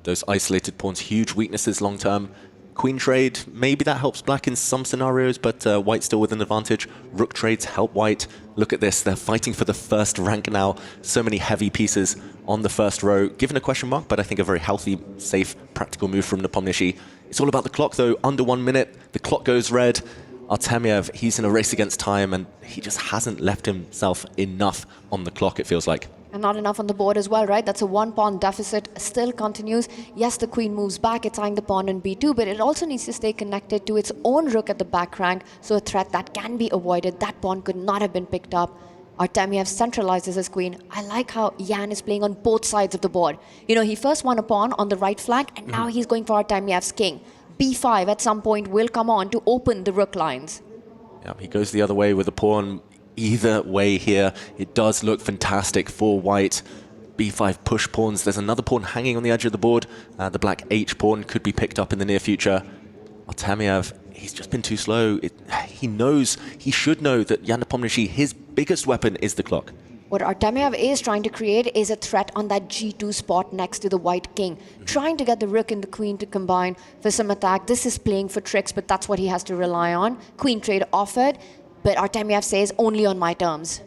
Those isolated pawns, huge weaknesses long term. Queen trade, maybe that helps black in some scenarios, but white still with an advantage. Rook trades help white. Look at this, they're fighting for the first rank now. So many heavy pieces on the first row. Given a question mark, but I think a very healthy, safe, practical move from Nepomniachtchi. It's all about the clock though, under 1 minute, the clock goes red. Artemiev, he's in a race against time and he just hasn't left himself enough on the clock, it feels like. And not enough on the board as well, right? That's a 1 pawn deficit, still continues. Yes, the queen moves back, it's eyeing the pawn in b2, but it also needs to stay connected to its own rook at the back rank, so a threat that can be avoided. That pawn could not have been picked up. Artemiev centralizes his queen. I like how Jan is playing on both sides of the board. You know, he first won a pawn on the right flank, and now he's going for Artemiev's king. b5 at some point will come on to open the rook lines. Yeah, he goes the other way with the pawn. Either way here, it does look fantastic for white. b5 push pawns. There's another pawn hanging on the edge of the board. The black h pawn could be picked up in the near future. Artemiev, he's just been too slow. He knows, he should know that Jan Nepomniachtchi, his biggest weapon is the clock. What Artemiev is trying to create is a threat on that g2 spot next to the white king, trying to get the rook and the queen to combine for some attack. This is playing for tricks, but that's what he has to rely on. Queen trade offered, but Artemiev says only on my terms.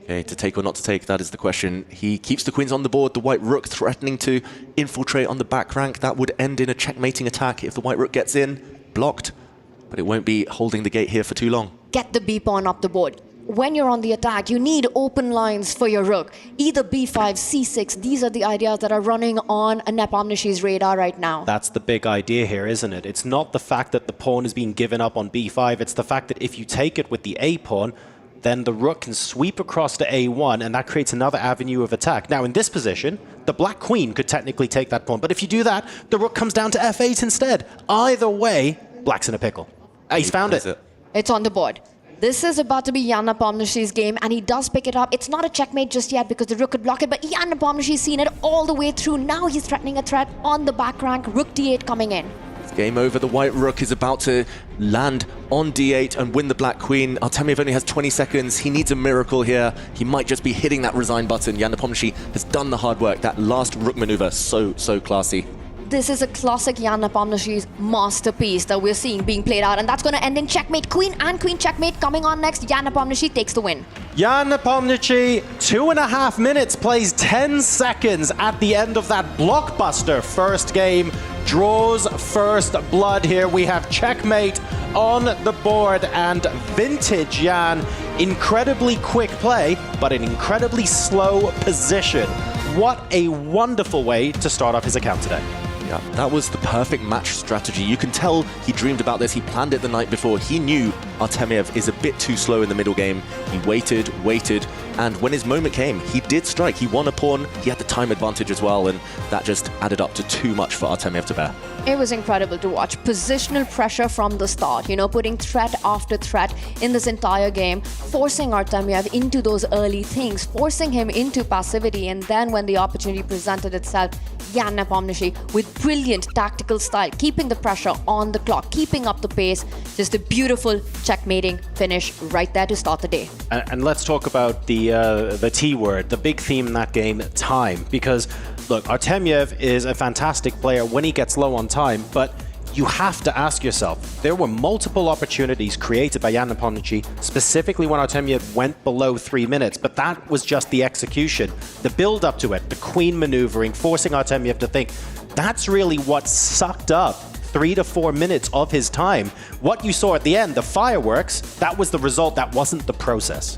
Okay, to take or not to take, that is the question. He keeps the queens on the board, the white rook threatening to infiltrate on the back rank. That would end in a checkmating attack if the white rook gets in, blocked, but it won't be holding the gate here for too long. Get the b pawn up the board. when you're on the attack, you need open lines for your rook. Either b5, c6, these are the ideas that are running on a Nepomniachtchi's radar right now. That's the big idea here, isn't it? It's not the fact that the pawn is being given up on b5, it's the fact that if you take it with the a pawn, then the rook can sweep across to a1, and that creates another avenue of attack. Now, in this position, the black queen could technically take that pawn, but if you do that, the rook comes down to f8 instead. Either way, black's in a pickle. He's found it. It's on the board. This is about to be Jan Nepomniachtchi's game, and he does pick it up. It's not a checkmate just yet because the rook could block it, but Jan Nepomniachtchi's seen it all the way through. Now he's threatening a threat on the back rank. Rook d8 coming in. Game over. The white rook is about to land on d8 and win the black queen. Artemiev only has 20 seconds. He needs a miracle here. He might just be hitting that resign button. Jan Nepomniachtchi has done the hard work. That last rook maneuver, so classy. This is a classic Jan Nepomniachtchi's masterpiece that we're seeing being played out, and that's going to end in checkmate. Queen and queen checkmate coming on next. Jan Nepomniachtchi takes the win. Jan Nepomniachtchi, 2.5 minutes, plays 10 seconds at the end of that blockbuster first game. Draws first blood here. We have checkmate on the board, and vintage Jan. Incredibly quick play, but an incredibly slow position. What a wonderful way to start off his account today. Yeah, that was the perfect match strategy. You can tell he dreamed about this. He planned it the night before. He knew Artemiev is a bit too slow in the middle game. He waited, and when his moment came, he did strike. He won a pawn. He had the time advantage as well, and that just added up to too much for Artemiev to bear. It was incredible to watch. Positional pressure from the start, putting threat after threat in this entire game, forcing Artemiev into those early things, forcing him into passivity, and then when the opportunity presented itself, Jan Nepomniachtchi with brilliant tactical style, keeping the pressure on the clock, keeping up the pace. Just a beautiful checkmating finish right there to start the day. And let's talk about the T word, the big theme in that game, time. Because, look, Artemiev is a fantastic player when he gets low on time, but you have to ask yourself, there were multiple opportunities created by Jan Nepomniachtchi, specifically when Artemiev went below 3 minutes, but that was just the execution. The build up to it, the queen maneuvering, forcing Artemiev to think, that's really what sucked up 3 to 4 minutes of his time. What you saw at the end, the fireworks, that was the result, that wasn't the process.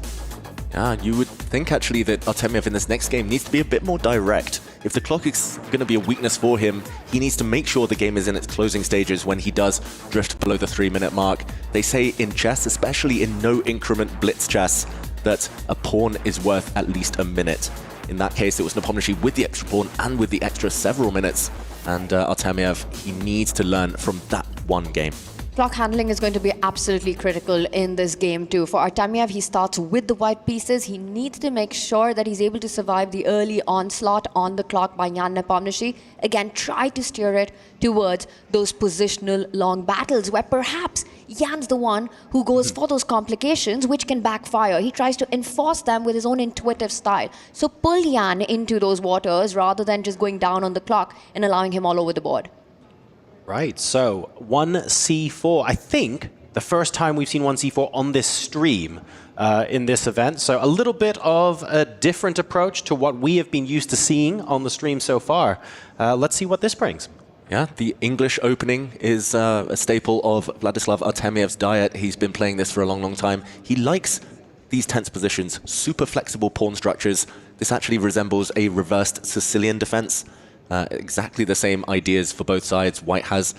Yeah, you would think actually that Artemiev in this next game needs to be a bit more direct. If the clock is going to be a weakness for him, he needs to make sure the game is in its closing stages when he does drift below the 3-minute mark. They say in chess, especially in no-increment blitz chess, that a pawn is worth at least a minute. In that case, it was Nepomniachtchi with the extra pawn and with the extra several minutes. And Artemiev, he needs to learn from that one game. Clock handling is going to be absolutely critical in this game too. For Artemiev, he starts with the white pieces. He needs to make sure that he's able to survive the early onslaught on the clock by Jan Nepomniachtchi. Again, try to steer it towards those positional long battles where perhaps Jan's the one who goes for those complications which can backfire. He tries to enforce them with his own intuitive style. So pull Jan into those waters rather than just going down on the clock and allowing him all over the board. Right, so 1c4. I think the first time we've seen 1c4 on this stream in this event. So a little bit of a different approach to what we have been used to seeing on the stream so far. Let's see what this brings. Yeah, the English opening is a staple of Vladislav Artemiev's diet. He's been playing this for a long time. He likes these tense positions, super flexible pawn structures. This actually resembles a reversed Sicilian defense. Exactly the same ideas for both sides. White has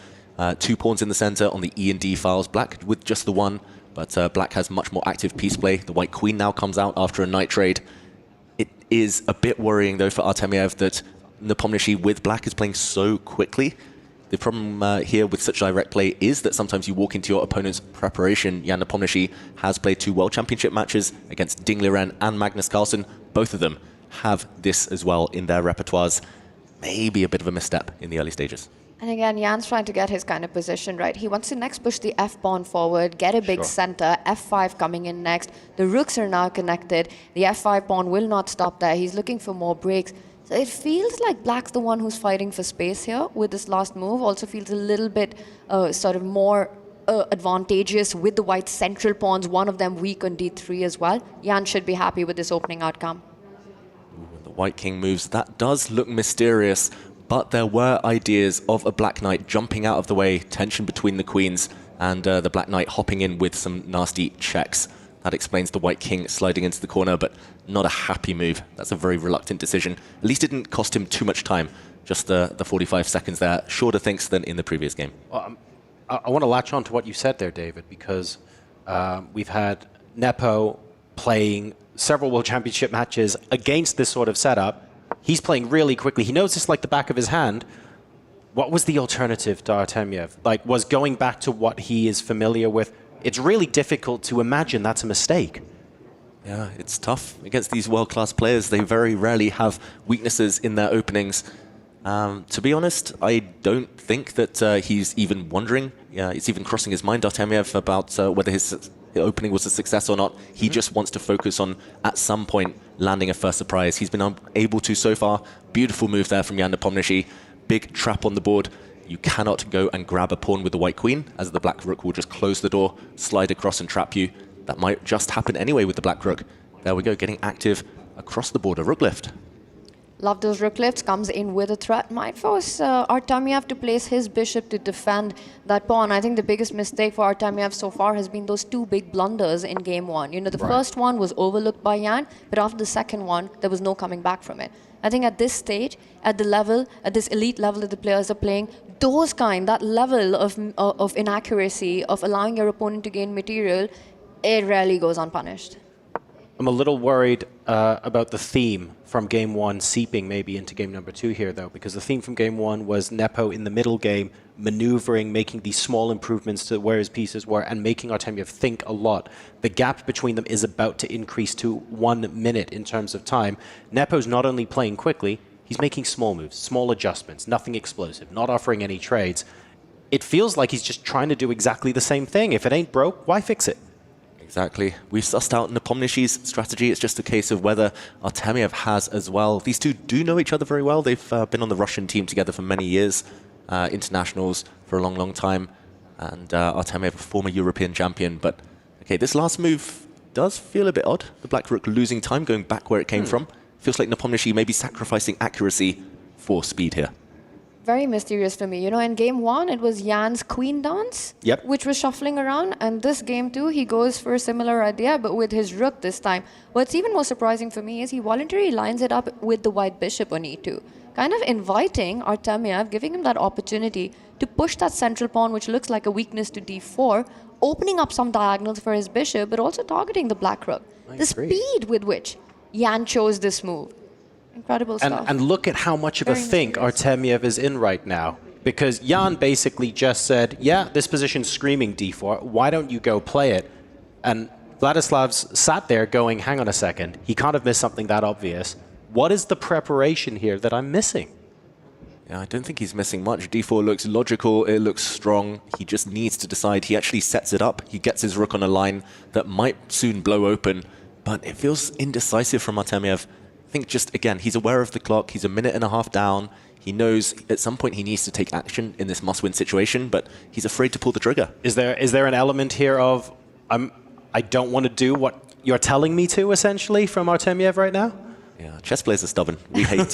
2 pawns in the center on the E and D files. Black with just the 1, but Black has much more active piece play. The white queen now comes out after a knight trade. It is a bit worrying, though, for Artemiev that Nepomniachtchi with Black is playing so quickly. The problem here with such direct play is that sometimes you walk into your opponent's preparation. Jan Nepomniachtchi has played 2 World Championship matches against Ding Liren and Magnus Carlsen. Both of them have this as well in their repertoires. Maybe a bit of a misstep in the early stages. And again, Jan's trying to get his kind of position right. He wants to next push the f-pawn forward, get a big center, f5 coming in next. The rooks are now connected. The f5 pawn will not stop there. He's looking for more breaks. So it feels like Black's the one who's fighting for space here with this last move. Also feels a little bit sort of more advantageous with the white central pawns, one of them weak on d3 as well. Jan should be happy with this opening outcome. The white king moves. That does look mysterious, but there were ideas of a black knight jumping out of the way, tension between the queens, and the black knight hopping in with some nasty checks. That explains the white king sliding into the corner, but not a happy move. That's a very reluctant decision. At least it didn't cost him too much time. Just the 45 seconds there. Shorter thinks than in the previous game. I want to latch on to what you said there, David, because we've had Nepo playing several World Championship matches against this sort of setup. He's playing really quickly. He knows this like the back of his hand. What was the alternative to Artemiev? Like, was going back to what he is familiar with? It's really difficult to imagine that's a mistake. Yeah, it's tough against these world-class players. They very rarely have weaknesses in their openings. To be honest, I don't think that he's even wondering. Yeah, it's even crossing his mind, Artemiev, about whether his opening was a success or not. He just wants to focus on, at some point, landing a first surprise. He's been able to so far. Beautiful move there from Jan Nepomniachtchi. Big trap on the board. You cannot go and grab a pawn with the white queen, as the black rook will just close the door, slide across and trap you. That might just happen anyway with the black rook. There we go, getting active across the board. A rook lift. Love those rook lifts, comes in with a threat. Might force Artemiev to place his bishop to defend that pawn. I think the biggest mistake for Artemiev so far has been those two big blunders in game one. You know, the first one was overlooked by Jan, but after the second one, there was no coming back from it. I think at this stage, at the level, at this elite level that the players are playing, that level of inaccuracy, of allowing your opponent to gain material, it rarely goes unpunished. I'm a little worried about the theme from game one seeping maybe into game number two here, though, because the theme from game one was Nepo in the middle game, maneuvering, making these small improvements to where his pieces were, and making Artemiev think a lot. The gap between them is about to increase to 1 minute in terms of time. Nepo's not only playing quickly, he's making small moves, small adjustments, nothing explosive, not offering any trades. It feels like he's just trying to do exactly the same thing. If it ain't broke, why fix it? Exactly. We've sussed out Nepomniachtchi's strategy. It's just a case of whether Artemiev has as well. These two do know each other very well. They've been on the Russian team together for many years, internationals for a long, long time. And Artemiev, a former European champion. But, okay, this last move does feel a bit odd. The black rook losing time, going back where it came from. Feels like Nepomniachtchi may be sacrificing accuracy for speed here. Very mysterious for me. You know, in game one, it was Jan's queen dance, which was shuffling around. And this game two, he goes for a similar idea, but with his rook this time. What's even more surprising for me is he voluntarily lines it up with the white bishop on e2, kind of inviting Artemiev, giving him that opportunity to push that central pawn, which looks like a weakness, to d4, opening up some diagonals for his bishop, but also targeting the black rook. The speed with which Jan chose this move. Incredible stuff. And look at how much of a think Artemiev is in right now. Because Jan basically just said, yeah, this position's screaming d4. Why don't you go play it? And Vladislav's sat there going, hang on a second. He can't have missed something that obvious. What is the preparation here that I'm missing? Yeah, I don't think he's missing much. d4 looks logical. It looks strong. He just needs to decide. He actually sets it up. He gets his rook on a line that might soon blow open. But it feels indecisive from Artemiev. I think just, again, he's aware of the clock. He's a minute and a half down. He knows at some point he needs to take action in this must-win situation, but he's afraid to pull the trigger. Is there an element here of, I don't want to do what you're telling me to, essentially, from Artemiev right now? Yeah, chess players are stubborn. We hate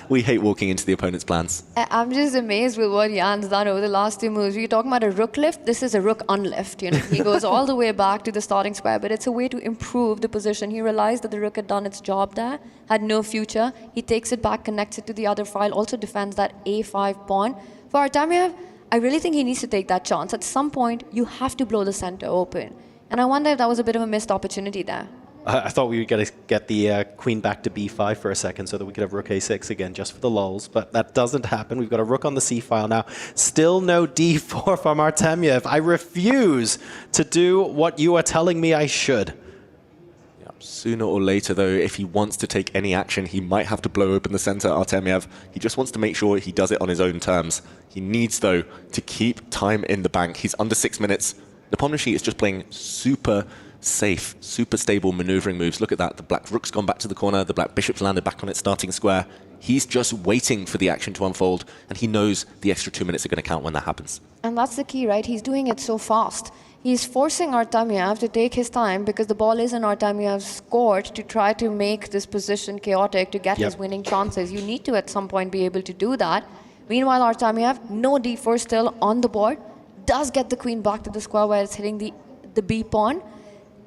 we hate walking into the opponent's plans. I'm just amazed with what Jan's done over the last two moves. We're talking about a rook lift. This is a rook unlift. You know, he goes all the way back to the starting square, but it's a way to improve the position. He realized that the rook had done its job there, had no future. He takes it back, connects it to the other file, also defends that a5 pawn. For Artemiev, I really think he needs to take that chance. At some point, you have to blow the center open. And I wonder if that was a bit of a missed opportunity there. I thought we were going to get the queen back to b5 for a second so that we could have rook a6 again, just for the lulz, but that doesn't happen. We've got a rook on the c file now. Still no d4 from Artemiev. I refuse to do what you are telling me I should. Yeah, sooner or later, though, if he wants to take any action, he might have to blow open the center, Artemiev. He just wants to make sure he does it on his own terms. He needs, though, to keep time in the bank. He's under 6 minutes. Nepomniachtchi is just playing super safe, super stable maneuvering moves. Look at that. The black rook's gone back to the corner. The black bishop's landed back on its starting square. He's just waiting for the action to unfold, and he knows the extra 2 minutes are going to count when that happens. And that's the key, right? He's doing it so fast. He's forcing Artemiev to take his time because the ball is in Artemiev's court to try to make this position chaotic to get his winning chances. You need to, at some point, be able to do that. Meanwhile, Artemiev, no d4 still on the board, does get the queen back to the square where it's hitting the b pawn.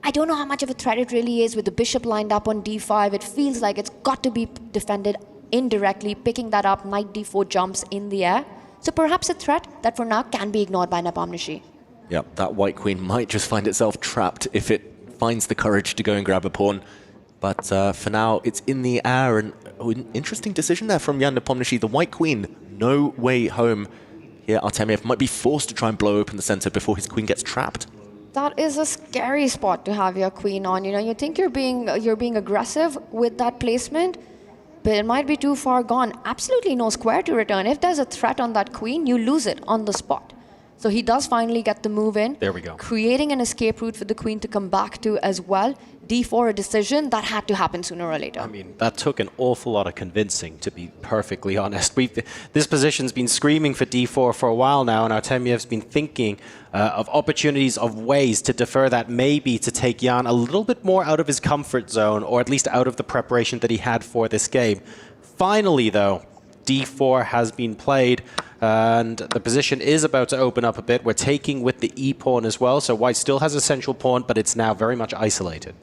I don't know how much of a threat it really is with the bishop lined up on d5. It feels like it's got to be defended indirectly, picking that up, knight d4 jumps in the air. So perhaps a threat that for now can be ignored by Nepomniachtchi. Yeah, that white queen might just find itself trapped if it finds the courage to go and grab a pawn. But for now, it's in the air, and an interesting decision there from Jan Nepomniachtchi. The white queen, no way home. Here, Artemiev might be forced to try and blow open the center before his queen gets trapped. That is a scary spot to have your queen on. You know, you think you're being aggressive with that placement, but it might be too far gone. Absolutely no square to return. If there's a threat on that queen, you lose it on the spot. So he does finally get the move in. There we go. Creating an escape route for the queen to come back to as well. d4, a decision that had to happen sooner or later. I mean, that took an awful lot of convincing, to be perfectly honest. This position's been screaming for d4 for a while now, and Artemiev's been thinking of opportunities, of ways to defer that, maybe to take Jan a little bit more out of his comfort zone, or at least out of the preparation that he had for this game. Finally, though, d4 has been played, and the position is about to open up a bit. We're taking with the e-pawn as well, so white still has a central pawn, but it's now very much isolated.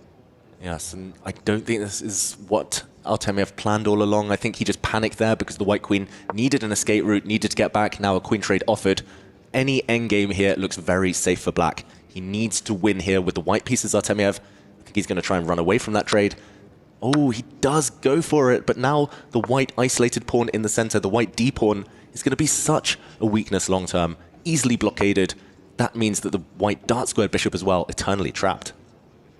Yes, and I don't think this is what Artemiev planned all along. I think he just panicked there because the white queen needed an escape route, needed to get back. Now a queen trade offered. Any endgame here looks very safe for black. He needs to win here with the white pieces, Artemiev. I think he's going to try and run away from that trade. Oh, he does go for it, but now the white isolated pawn in the center, the white d-pawn, is going to be such a weakness long term. Easily blockaded. That means that the white dart squared bishop as well, eternally trapped.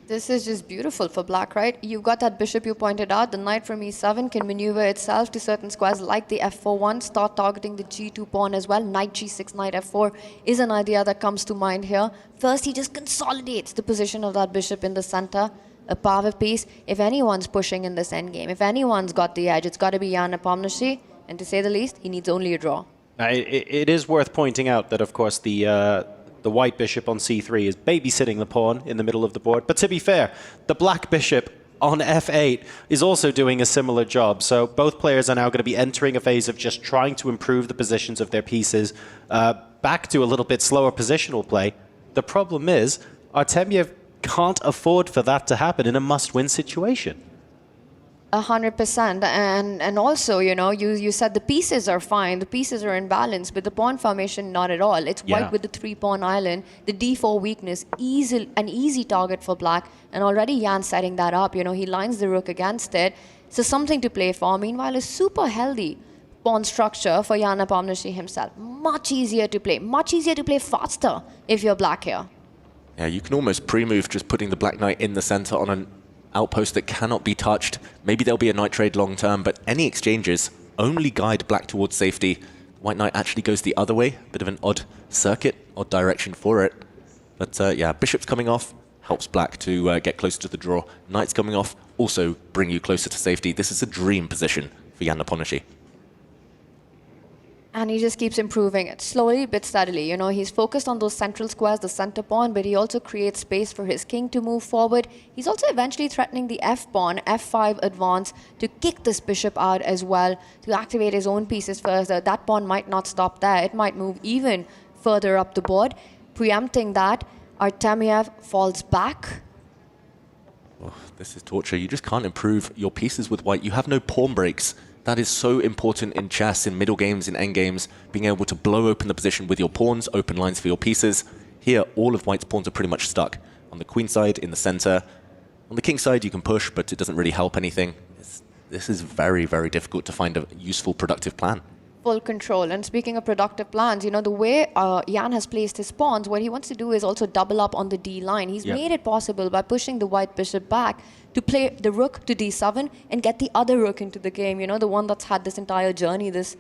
This is just beautiful for black, right? You've got that bishop you pointed out. The knight from e7 can maneuver itself to certain squares like the f4 one, start targeting the g2 pawn as well. Knight g6, knight f4 is an idea that comes to mind here. First, he just consolidates the position of that bishop in the center. A power piece. If anyone's pushing in this endgame, if anyone's got the edge, it's got to be Jan Nepomniachtchi. And to say the least, he needs only a draw. It is worth pointing out that, of course, the white bishop on c3 is babysitting the pawn in the middle of the board. But to be fair, the black bishop on f8 is also doing a similar job. So both players are now going to be entering a phase of just trying to improve the positions of their pieces back to a little bit slower positional play. The problem is Artemiev can't afford for that to happen in a must-win situation. 100%. And also, you know, you said the pieces are fine, the pieces are in balance, but the pawn formation, not at all. It's white with the 3-pawn island, the d4 weakness, an easy target for black, and already Jan setting that up. You know, he lines the rook against it, so something to play for. Meanwhile, a super healthy pawn structure for Jan Nepomniachtchi himself. Much easier to play faster if you're black here. Yeah, you can almost pre-move just putting the black knight in the center on an outpost that cannot be touched. Maybe there'll be a knight trade long term, but any exchanges only guide black towards safety. White knight actually goes the other way. Bit of an odd circuit, odd direction for it. But yeah, bishop's coming off, helps black to get closer to the draw. Knight's coming off, also bring you closer to safety. This is a dream position for Jan Nepomniachtchi. And he just keeps improving it, slowly but steadily. You know, he's focused on those central squares, the center pawn, but he also creates space for his king to move forward. He's also eventually threatening the f-pawn, f5 advance, to kick this bishop out as well, to activate his own pieces further. That pawn might not stop there. It might move even further up the board. Preempting that, Artemiev falls back. Oh, this is torture. You just can't improve your pieces with white. You have no pawn breaks. That is so important in chess, in middle games, in end games, being able to blow open the position with your pawns, open lines for your pieces. Here, all of white's pawns are pretty much stuck. On the queen side, in the center. On the king side, you can push, but it doesn't really help anything. This is very, very difficult to find a useful, productive plan. Full control. And speaking of productive plans, you know, the way Jan has placed his pawns, what he wants to do is also double up on the D line. He's made it possible by pushing the white bishop back to play the rook to d7 and get the other rook into the game, you know, the one that's had this entire journey, this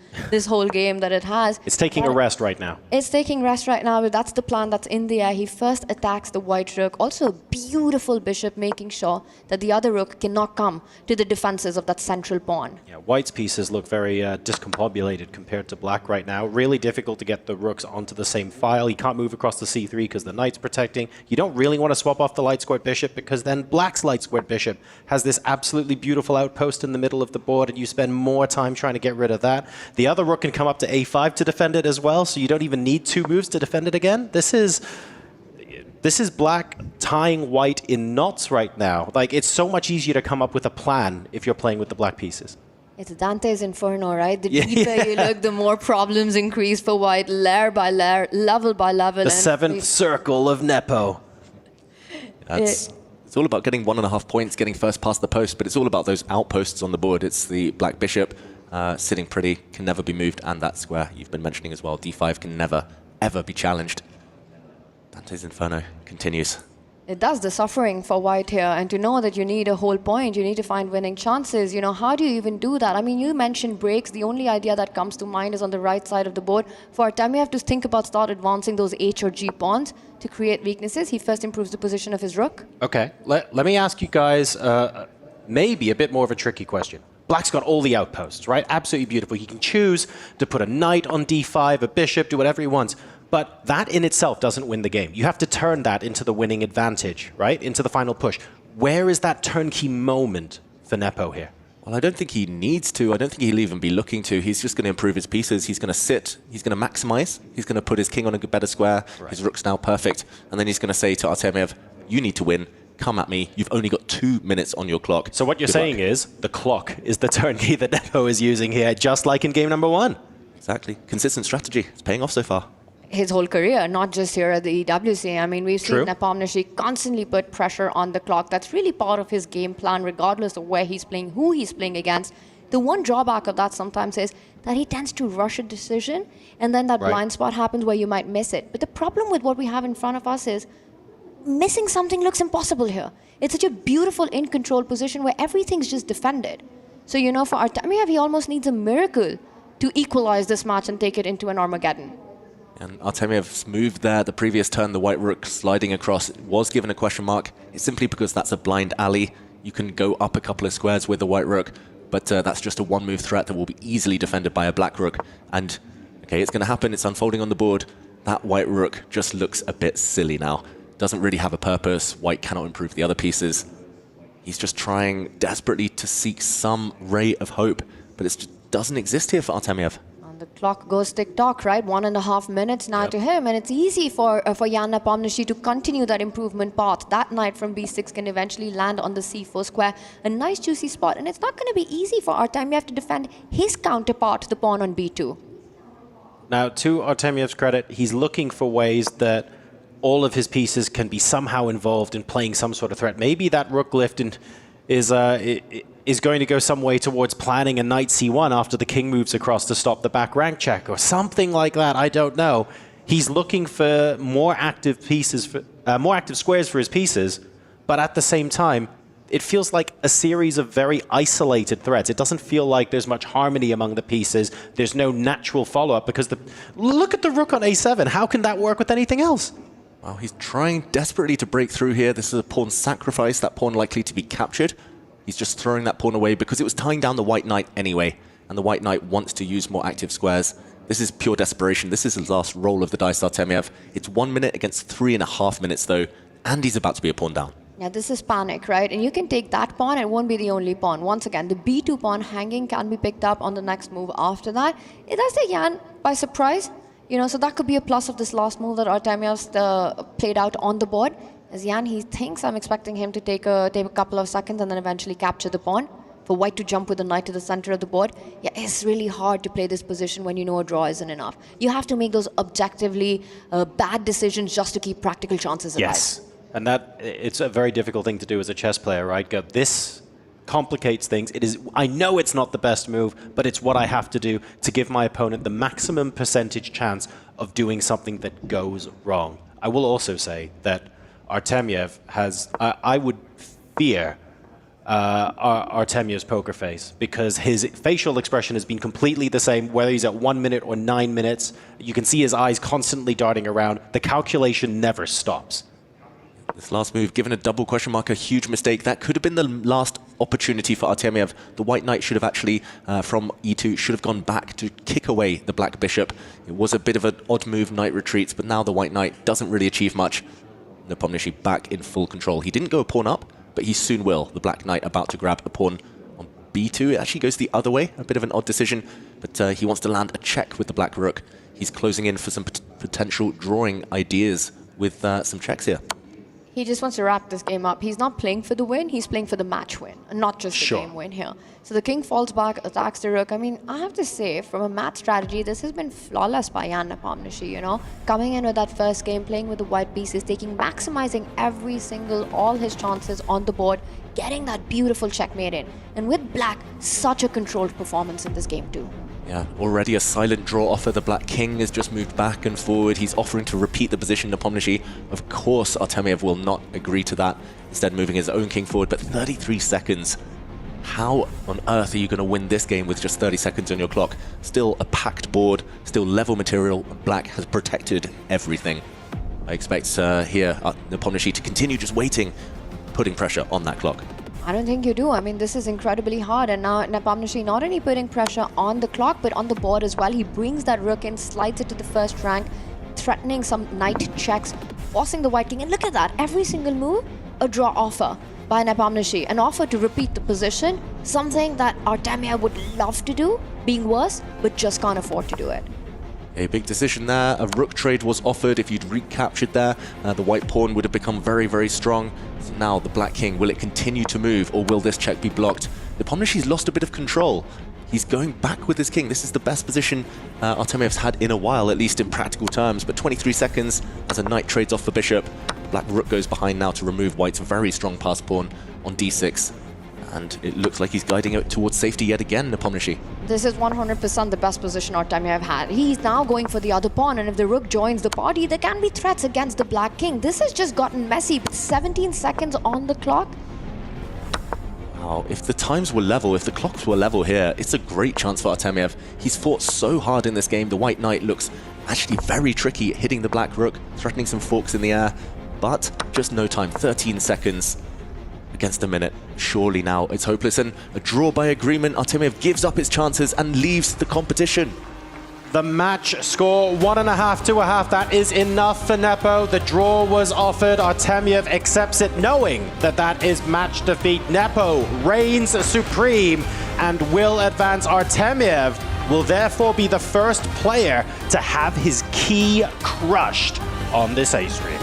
whole game that it has. It's taking a rest right now. It's taking rest right now, but that's the plan that's in the air. He first attacks the white rook. Also a beautiful bishop, making sure that the other rook cannot come to the defenses of that central pawn. Yeah, white's pieces look very discombobulated compared to black right now. Really difficult to get the rooks onto the same file. He can't move across the c3 because the knight's protecting. You don't really want to swap off the light squared bishop because then black's light squared bishop has this absolutely beautiful outpost in the middle of the board, and you spend more time trying to get rid of that. The other rook can come up to a5 to defend it as well, so you don't even need 2 moves to defend it again. This is This is black tying white in knots right now. Like, it's so much easier to come up with a plan if you're playing with the black pieces. It's Dante's Inferno, right? The deeper you look, the more problems increase for white, layer by layer, level by level. The seventh circle of Nepo. It's all about getting 1.5 points, getting first past the post, but it's all about those outposts on the board. It's the black bishop sitting pretty, can never be moved, and that square you've been mentioning as well. D5 can never, ever be challenged. Dante's Inferno continues. It does the suffering for white here, and to know that you need a whole point, you need to find winning chances. You know, how do you even do that? I mean, you mentioned breaks. The only idea that comes to mind is on the right side of the board. For Artemiev, you have to think about start advancing those H or G pawns to create weaknesses. He first improves the position of his rook. Okay, let me ask you guys maybe a bit more of a tricky question. Black's got all the outposts, right? Absolutely beautiful. He can choose to put a knight on d5, a bishop, do whatever he wants. But that in itself doesn't win the game. You have to turn that into the winning advantage, right? Into the final push. Where is that turnkey moment for Nepo here? Well, I don't think he needs to. I don't think he'll even be looking to. He's just going to improve his pieces. He's going to sit. He's going to maximize. He's going to put his king on a better square. Right. His rook's now perfect. And then he's going to say to Artemiev, you need to win. Come at me. You've only got 2 minutes on your clock. So what you're saying is the clock is the turnkey that Nepo is using here, just like in game number 1. Exactly. Consistent strategy. It's paying off so far. His whole career, not just here at the EWC. I mean, we've seen Nepomniachtchi constantly put pressure on the clock. That's really part of his game plan, regardless of where he's playing, who he's playing against. The one drawback of that sometimes is that he tends to rush a decision, and then that blind spot happens where you might miss it. But the problem with what we have in front of us is missing something looks impossible here. It's such a beautiful in-control position where everything's just defended. So, you know, for Artemiev, he almost needs a miracle to equalize this match and take it into an Armageddon. And Artemiev's move there, the previous turn, the white rook sliding across, was given a question mark. It's simply because that's a blind alley. You can go up a couple of squares with the white rook, but that's just a one-move threat that will be easily defended by a black rook. And, okay, it's going to happen. It's unfolding on the board. That white rook just looks a bit silly now. Doesn't really have a purpose. White cannot improve the other pieces. He's just trying desperately to seek some ray of hope, but it just doesn't exist here for Artemiev. The clock goes tick-tock, right? 1.5 minutes now to him, and it's easy for Jan Nepomniachtchi to continue that improvement path. That knight from b6 can eventually land on the c4 square, a nice juicy spot, and it's not going to be easy for Artemiev to defend his counterpart, the pawn on b2. Now, to Artemiev's credit, he's looking for ways that all of his pieces can be somehow involved in playing some sort of threat. Maybe that rook lift is going to go some way towards planning a knight c1 after the king moves across to stop the back rank check or something like that. I don't know. He's looking for more active pieces, more active squares for his pieces, but at the same time, it feels like a series of very isolated threats. It doesn't feel like there's much harmony among the pieces. There's no natural follow-up because look at the rook on a7. How can that work with anything else? Well, he's trying desperately to break through here. This is a pawn sacrifice. That pawn likely to be captured. He's just throwing that pawn away because it was tying down the white knight anyway, and the white knight wants to use more active squares. This is pure desperation. This is the last roll of the dice, Artemiev. It's 1 minute against 3.5 minutes, though, and he's about to be a pawn down. Yeah, this is panic, right? And you can take that pawn, it won't be the only pawn. Once again, the b2 pawn hanging can be picked up on the next move after that. It does take Jan by surprise, you know, so that could be a plus of this last move that Artemiev's played out on the board. As Jan, he thinks I'm expecting him to take a couple of seconds and then eventually capture the pawn. For white to jump with the knight to the center of the board, yeah, it's really hard to play this position when you know a draw isn't enough. You have to make those objectively bad decisions just to keep practical chances alive. Yes, and it's a very difficult thing to do as a chess player, right? This complicates things. I know it's not the best move, but it's what I have to do to give my opponent the maximum percentage chance of doing something that goes wrong. I will also say that Artemiev has, I would fear Artemiev's poker face because his facial expression has been completely the same, whether he's at 1 minute or 9 minutes. You can see his eyes constantly darting around. The calculation never stops. This last move, given a double question mark, a huge mistake. That could have been the last opportunity for Artemiev. The white knight should have actually, from e2, should have gone back to kick away the black bishop. It was a bit of an odd move, knight retreats, but now the white knight doesn't really achieve much. Nepomniachtchi back in full control. He didn't go a pawn up, but he soon will. The black knight about to grab the pawn on b2. It actually goes the other way. A bit of an odd decision, but he wants to land a check with the black rook. He's closing in for some potential drawing ideas with some checks here. He just wants to wrap this game up. He's not playing for the win, he's playing for the match win, and not just the game win here. So the king falls back, attacks the rook. I mean, I have to say, from a match strategy, this has been flawless by Jan Nepomniachtchi, you know? Coming in with that first game, playing with the white pieces, maximizing all his chances on the board, getting that beautiful checkmate in. And with black, such a controlled performance in this game too. Yeah, already a silent draw offer. The black king has just moved back and forward. He's offering to repeat the position. Nepomniachtchi, of course, Artemiev will not agree to that. Instead, moving his own king forward, but 33 seconds. How on earth are you going to win this game with just 30 seconds on your clock? Still a packed board, still level material. Black has protected everything. I expect here Nepomniachtchi to continue just waiting, putting pressure on that clock. I don't think you do. I mean, this is incredibly hard. And now Nepomniachtchi not only putting pressure on the clock, but on the board as well. He brings that rook in, slides it to the first rank, threatening some knight checks, forcing the white king. And look at that. Every single move, a draw offer by Nepomniachtchi. An offer to repeat the position, something that Artemiev would love to do, being worse, but just can't afford to do it. A big decision there. A rook trade was offered. If you'd recaptured there, the white pawn would have become very, very strong. So now the black king, will it continue to move, or will this check be blocked? Nepomniachtchi's lost a bit of control. He's going back with his king. This is the best position Artemiev's had in a while, at least in practical terms. But 23 seconds as a knight trades off for bishop. Black rook goes behind now to remove white's very strong pass pawn on d6. And it looks like he's guiding it towards safety yet again, Nepomniachtchi. This is 100% the best position Artemiev had. He's now going for the other pawn, and if the rook joins the party, there can be threats against the black king. This has just gotten messy. 17 seconds on the clock. Wow, if the times were level, if the clocks were level here, it's a great chance for Artemiev. He's fought so hard in this game. The white knight looks actually very tricky, hitting the black rook, threatening some forks in the air. But just no time, 13 seconds. Against a minute. Surely now it's hopeless, and a draw by agreement. Artemiev gives up his chances and leaves the competition. The match score 1.5 to 1/2. That is enough for Nepo. The draw was offered. Artemiev accepts it, knowing that that is match defeat. Nepo reigns supreme and will advance. Artemiev will therefore be the first player to have his key crushed on this ace ream.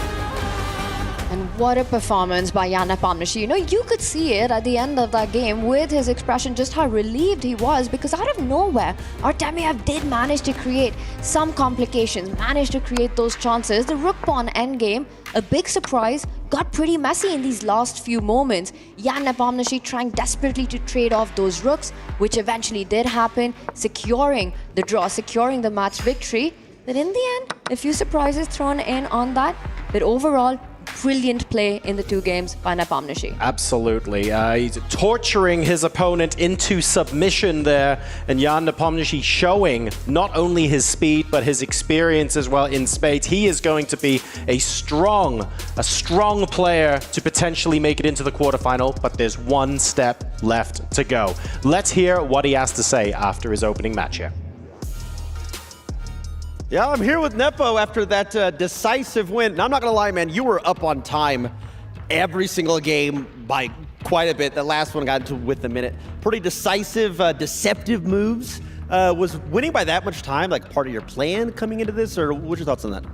And what a performance by Jan Nepomniachtchi. You know, you could see it at the end of that game with his expression, just how relieved he was, because out of nowhere, Artemiev did manage to create some complications, managed to create those chances. The rook pawn endgame, a big surprise, got pretty messy in these last few moments. Jan Nepomniachtchi trying desperately to trade off those rooks, which eventually did happen, securing the draw, securing the match victory. But in the end, a few surprises thrown in on that. But overall, brilliant play in the two games by Nepomniachtchi. Absolutely. He's torturing his opponent into submission there, and Jan Nepomniachtchi showing not only his speed but his experience as well in spades. He is going to be a strong player to potentially make it into the quarterfinal, but there's one step left to go. Let's hear what he has to say after his opening match here. Yeah, I'm here with Nepo after that decisive win. And I'm not going to lie, man, you were up on time every single game by quite a bit. The last one got into with a minute. Pretty decisive, deceptive moves. Was winning by that much time like part of your plan coming into this, or what's your thoughts on that?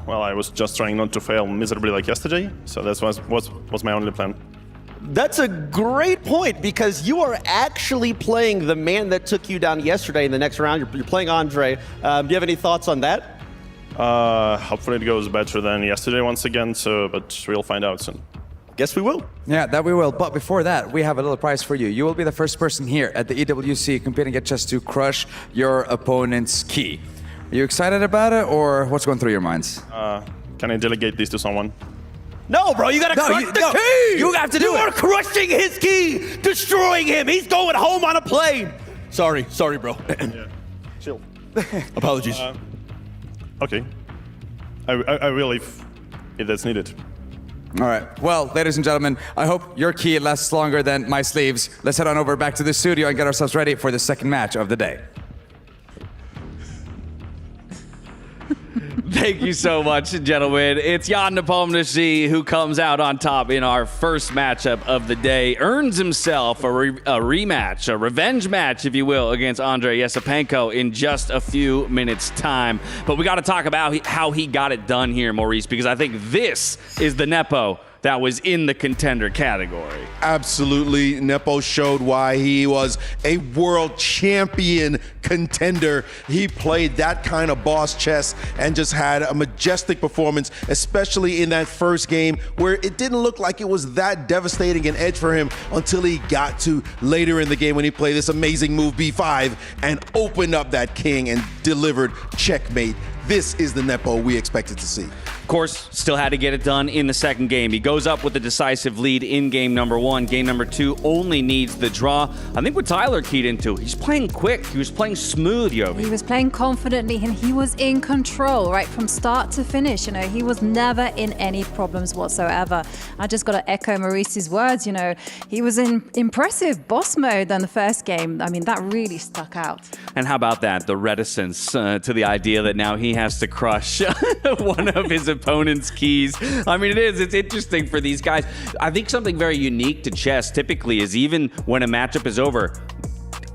Well, I was just trying not to fail miserably like yesterday, so that was my only plan. That's a great point, because you are actually playing the man that took you down yesterday in the next round. You're playing Andre. Do you have any thoughts on that? Hopefully it goes better than yesterday once again, but we'll find out soon. Guess we will. Yeah, that we will. But before that, we have a little prize for you. You will be the first person here at the EWC competing at chess to crush your opponent's key. Are you excited about it, or what's going through your minds? Can I delegate this to someone? No, bro, you gotta crush the key! You have to do it! You are crushing his key! Destroying him! He's going home on a plane! Sorry, bro. Yeah. Chill. Apologies. Okay. I will if that's needed. All right. Well, ladies and gentlemen, I hope your key lasts longer than my sleeves. Let's head on over back to the studio and get ourselves ready for the second match of the day. Thank you so much, gentlemen. It's Jan Nepomniachtchi who comes out on top in our first matchup of the day. Earns himself a rematch, a revenge match, if you will, against Andrei Yesipenko in just a few minutes' time. But we got to talk about how he got it done here, Maurice, because I think this is the Nepo that was in the contender category. Absolutely. Nepo showed why he was a world champion contender. He played that kind of boss chess and just had a majestic performance, especially in that first game where it didn't look like it was that devastating an edge for him until he got to later in the game when he played this amazing move B5 and opened up that king and delivered checkmate. This is the Nepo we expected to see. Of course, still had to get it done in the second game. He goes up with a decisive lead in game number 1. Game number 2 only needs the draw. I think what Tyler keyed into, he's playing quick. He was playing smooth, Yovi. He was playing confidently and he was in control right from start to finish. You know, he was never in any problems whatsoever. I just got to echo Maurice's words. You know, he was in impressive boss mode than the first game. I mean, that really stuck out. And how about that? The reticence to the idea that now he has to crush one of his opponent's keys. I mean, it's interesting for these guys. I think something very unique to chess typically is even when a matchup is over,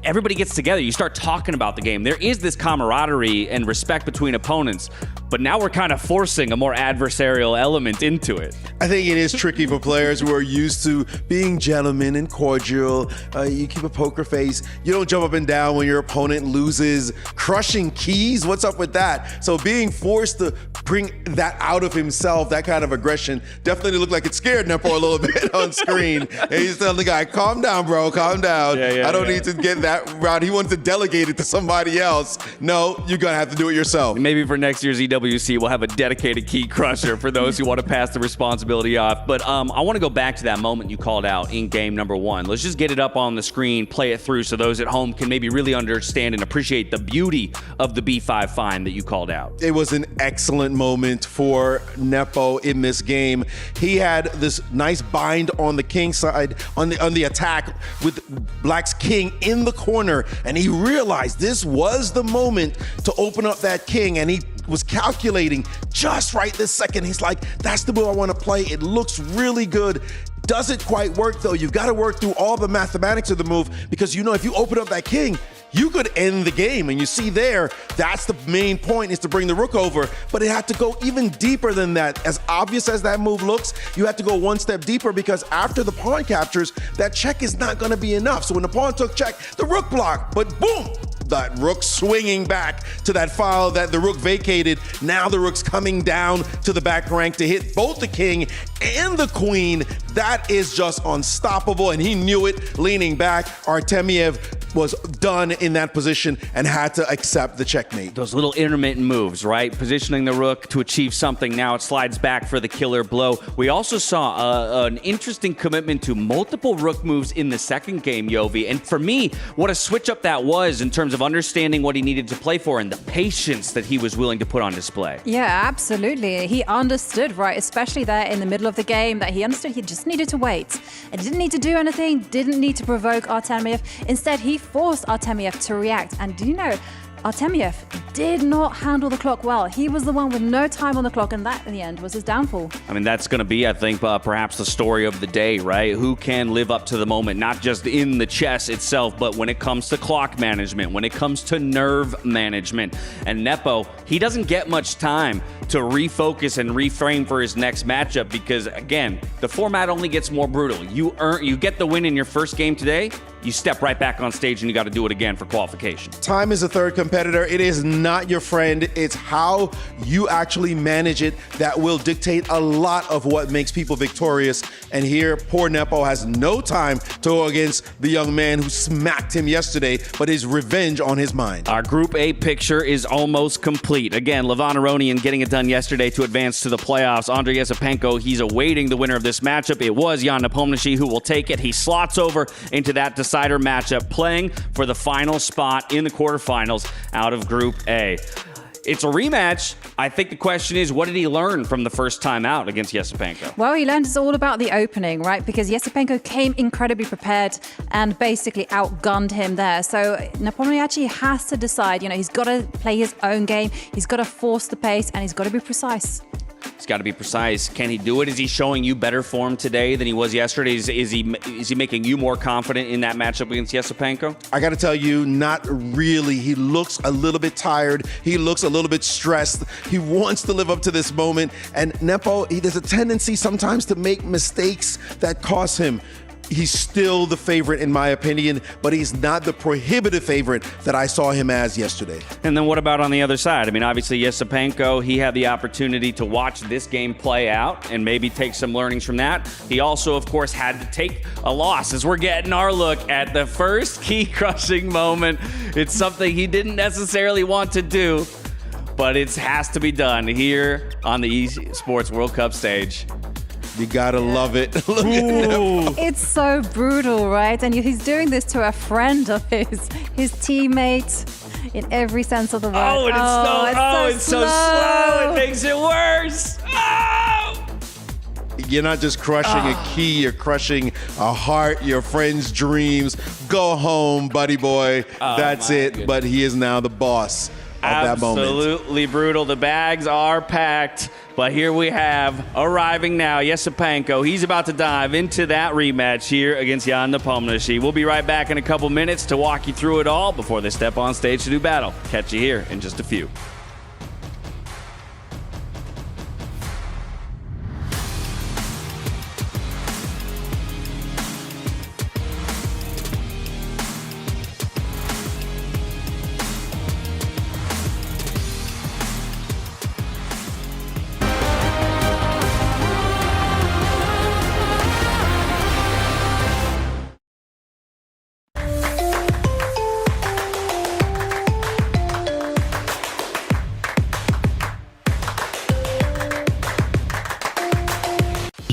everybody gets together. You start talking about the game. There is this camaraderie and respect between opponents, but now we're kind of forcing a more adversarial element into it. I think it is tricky for players who are used to being gentlemen and cordial. You keep a poker face. You don't jump up and down when your opponent loses. Crushing keys, what's up with that? So being forced to bring that out of himself, that kind of aggression, definitely looked like it scared Nepo a little bit on screen. And he's telling the guy, calm down, bro, calm down. I don't need to get that route. He wants to delegate it to somebody else. No, you're going to have to do it yourself. Maybe for next year's EWC, we'll have a dedicated key crusher for those who want to pass the responsibility off. But I want to go back to that moment you called out in game number 1. Let's just get it up on the screen, play it through so those at home can maybe really understand and appreciate the beauty of the B5 find that you called out. It was an excellent moment for Nepo in this game. He had this nice bind on the king side, on the attack with Black's king in the corner, and he realized this was the moment to open up that king, and he was calculating just right this second. He's like, that's the move I want to play. It looks really good. Doesn't quite work though. You've got to work through all the mathematics of the move because you know if you open up that king, you could end the game. And you see there, that's the main point, is to bring the rook over, but it had to go even deeper than that. As obvious as that move looks, you have to go one step deeper because after the pawn captures, that check is not gonna be enough. So when the pawn took check, the rook blocked, but boom, that rook swinging back to that file that the rook vacated. Now the rook's coming down to the back rank to hit both the king and the queen. That is just unstoppable, and he knew it leaning back. Artemiev was done in that position and had to accept the checkmate. Those little intermittent moves, right? Positioning the rook to achieve something. Now it slides back for the killer blow. We also saw an interesting commitment to multiple rook moves in the second game, Yovi. And for me, what a switch up that was in terms of understanding what he needed to play for and the patience that he was willing to put on display. Yeah, absolutely. He understood, right, especially there in the middle of the game, that he understood he just needed to wait. And he didn't need to do anything, didn't need to provoke Artemiev. Instead, he forced Artemiev to react. And do you know, Artemiev did not handle the clock well. He was the one with no time on the clock, and that, in the end, was his downfall. I mean, that's going to be, I think, perhaps the story of the day, right? Who can live up to the moment, not just in the chess itself, but when it comes to clock management, when it comes to nerve management. And Nepo, he doesn't get much time to refocus and reframe for his next matchup because, again, the format only gets more brutal. You get the win in your first game today, you step right back on stage and you got to do it again for qualification. Time is a third competitor. It is not your friend. It's how you actually manage it that will dictate a lot of what makes people victorious. And here, poor Nepo has no time to go against the young man who smacked him yesterday, but his revenge on his mind. Our Group A picture is almost complete. Again, Levon Aronian getting it done yesterday to advance to the playoffs. Andrei Yesipenko, he's awaiting the winner of this matchup. It was Jan Nepomniachtchi who will take it. He slots over into that decider matchup, playing for the final spot in the quarterfinals out of Group A. it's a rematch. I think the question is, what did he learn from the first time out against Yesipenko? Well, he learned it's all about the opening, right? Because Yesipenko came incredibly prepared and basically outgunned him there. So Nepomniachtchi has to decide, he's got to play his own game. He's got to force the pace and he's got to be precise. He's got to be precise. Can he do it? Is he showing you better form today than he was yesterday? Is he making you more confident in that matchup against Yesipenko? I got to tell you, not really. He looks a little bit tired. He looks a little bit stressed. He wants to live up to this moment. And Nepo, there's a tendency sometimes to make mistakes that cost him. He's still the favorite in my opinion, but he's not the prohibitive favorite that I saw him as yesterday. And then what about on the other side? I mean, obviously Yesipenko, he had the opportunity to watch this game play out and maybe take some learnings from that. He also, of course, had to take a loss as we're getting our look at the first key crushing moment. It's something he didn't necessarily want to do, but it has to be done here on the Esports World Cup stage. You gotta love it. Look at him. It's so brutal, right? And he's doing this to a friend of his teammate, in every sense of the word. Oh, and it's so slow. It makes it worse. Oh! You're not just crushing a key, you're crushing a heart, your friend's dreams. Go home, buddy boy. That's it. Goodness. But he is now the boss of that moment. Absolutely brutal. The bags are packed. But here we have, arriving now, Yesipenko. He's about to dive into that rematch here against Jan Nepomniachtchi. We'll be right back in a couple minutes to walk you through it all before they step on stage to do battle. Catch you here in just a few.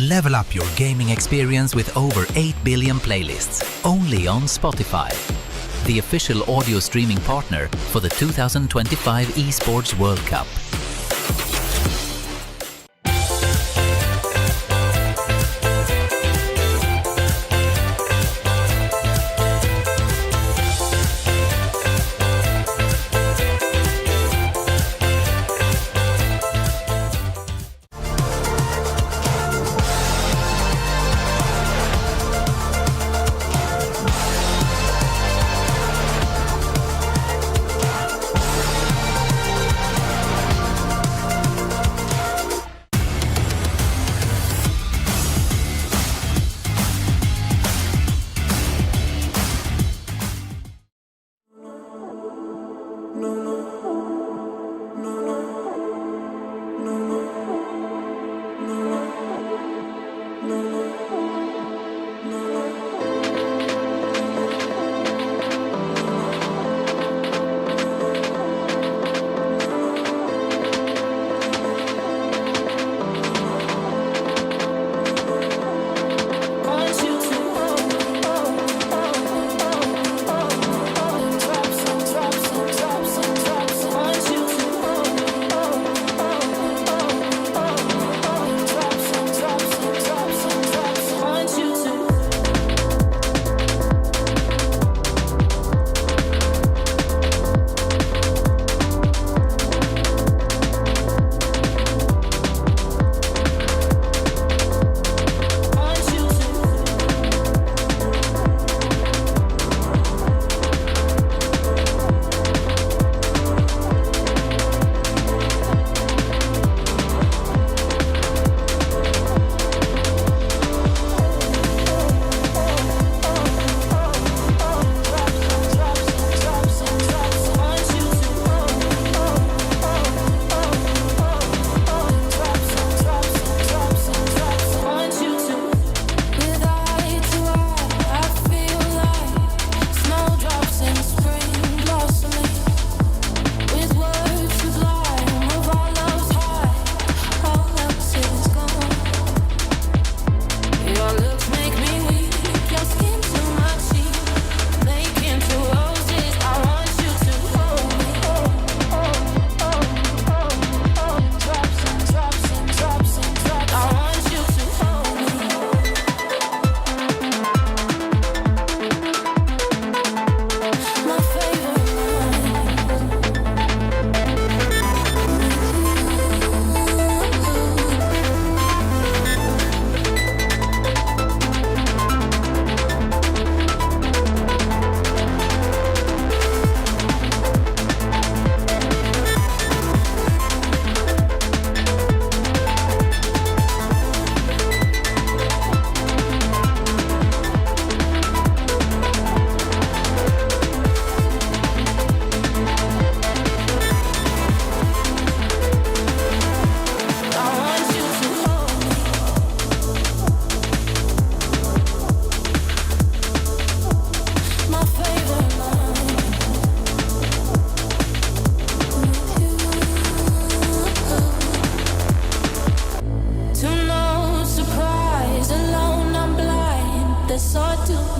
Level up your gaming experience with over 8 billion playlists, only on Spotify, the official audio streaming partner for the 2025 Esports World Cup.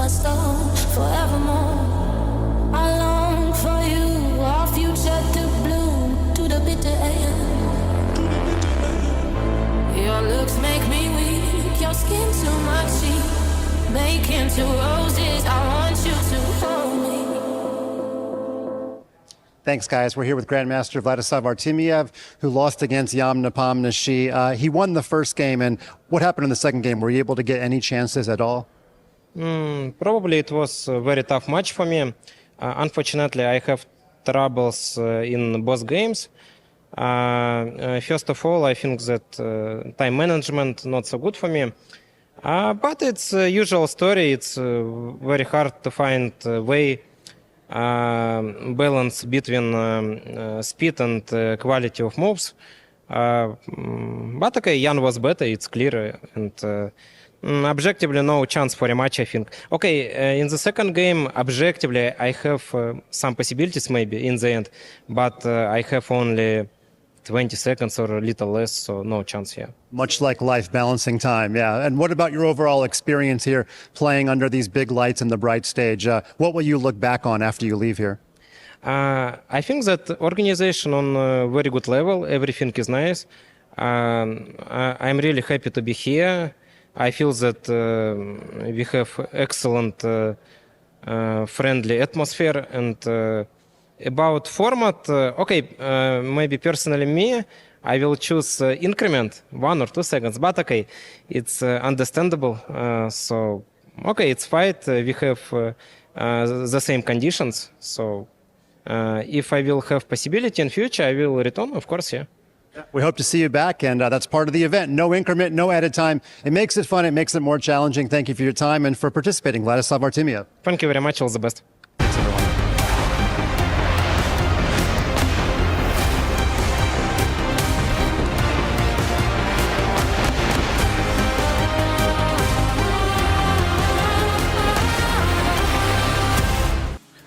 my soul forevermore. I long for you, our future to bloom to the bitter end. Your looks make me weak, your skin to my cheek, making two roses. I want you to hold me. Thanks, guys. We're here with Grandmaster Vladislav Artemiev, who lost against Jan Nepomniachtchi. He won the first game, and what happened in the second game? Were you able to get any chances at all? Probably it was a very tough match for me. Unfortunately, I have troubles in both games. First of all, I think that time management not so good for me. But it's a usual story. It's very hard to find a way balance between speed and quality of moves. But okay, Jan was better, it's clear, and objectively no chance for a match, I think. Okay, in the second game, objectively, I have some possibilities maybe in the end, but I have only 20 seconds or a little less, so no chance here. Much like life, balancing time, yeah. And what about your overall experience here playing under these big lights and the bright stage? What will you look back on after you leave here? I think that organization on a very good level, everything is nice. I'm really happy to be here. I feel that we have excellent friendly atmosphere, and about format, maybe personally me, I will choose increment 1 or 2 seconds, but okay, it's understandable. So, okay, it's fight. We have the same conditions. So, if I will have possibility in future, I will return, of course, yeah. We hope to see you back, and that's part of the event. No increment, no added time. It makes it fun. It makes it more challenging. Thank you for your time and for participating, Vladislav Artemiev. Thank you very much. All the best. Thanks, everyone.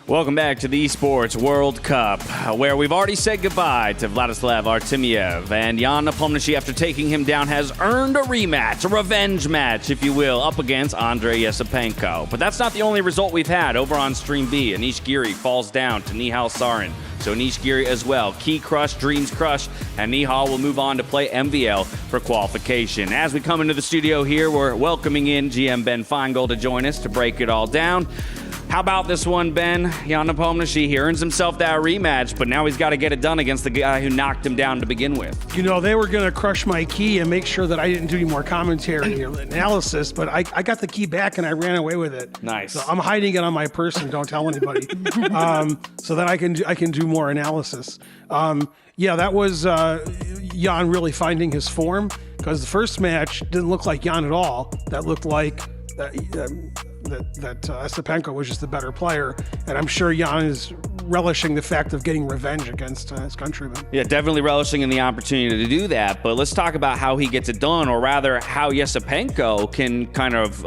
Welcome back to the Esports World Cup, where we've already said goodbye to Vladislav Artemiev, and Jan Nepomniachtchi, after taking him down, has earned a rematch, a revenge match, if you will, up against Andrei Yesipenko. But that's not the only result we've had. Over on Stream B, Anish Giri falls down to Nihal Sarin. So Anish Giri as well. Key crush, dreams crush, and Nihal will move on to play MVL for qualification. As we come into the studio here, we're welcoming in GM Ben Feingold to join us to break it all down. How about this one, Ben? Jan Nepomniachtchi, he earns himself that rematch, but now he's got to get it done against the guy who knocked him down to begin with. You know, they were going to crush my key and make sure that I didn't do any more commentary or analysis, but I got the key back and I ran away with it. Nice. So I'm hiding it on my person. Don't tell anybody. So that I can do more analysis. Yeah, that was Jan really finding his form, because the first match didn't look like Jan at all. That looked like that Yesipenko was just the better player, and I'm sure Jan is relishing the fact of getting revenge against his countrymen. Yeah, definitely relishing in the opportunity to do that, but let's talk about how he gets it done, or rather how Yesipenko can kind of,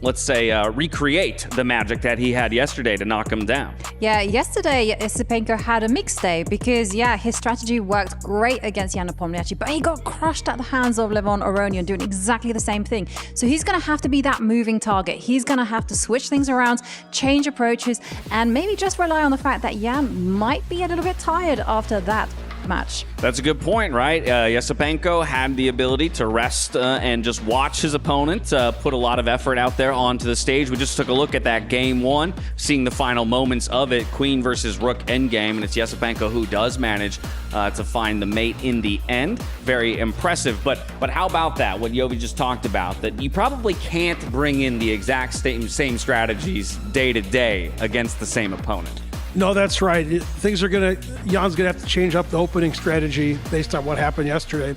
let's say, recreate the magic that he had yesterday to knock him down. Yeah, yesterday Yesipenko had a mixed day because, yeah, his strategy worked great against Jan Nepomniachtchi, but he got crushed at the hands of Levon Aronian doing exactly the same thing. So he's going to have to be that moving target. He's going to have to switch things around, change approaches, and maybe just rely on the fact that Jan might be a little bit tired after that match. That's a good point, right? Yesipenko had the ability to rest and just watch his opponent put a lot of effort out there onto the stage. We just took a look at that game one, seeing the final moments of it, queen versus rook endgame, and it's Yesipenko who does manage to find the mate in the end. Very impressive, but how about that, what Yovi just talked about, that you probably can't bring in the exact same strategies day to day against the same opponent. No, that's right. Jan's going to have to change up the opening strategy based on what happened yesterday.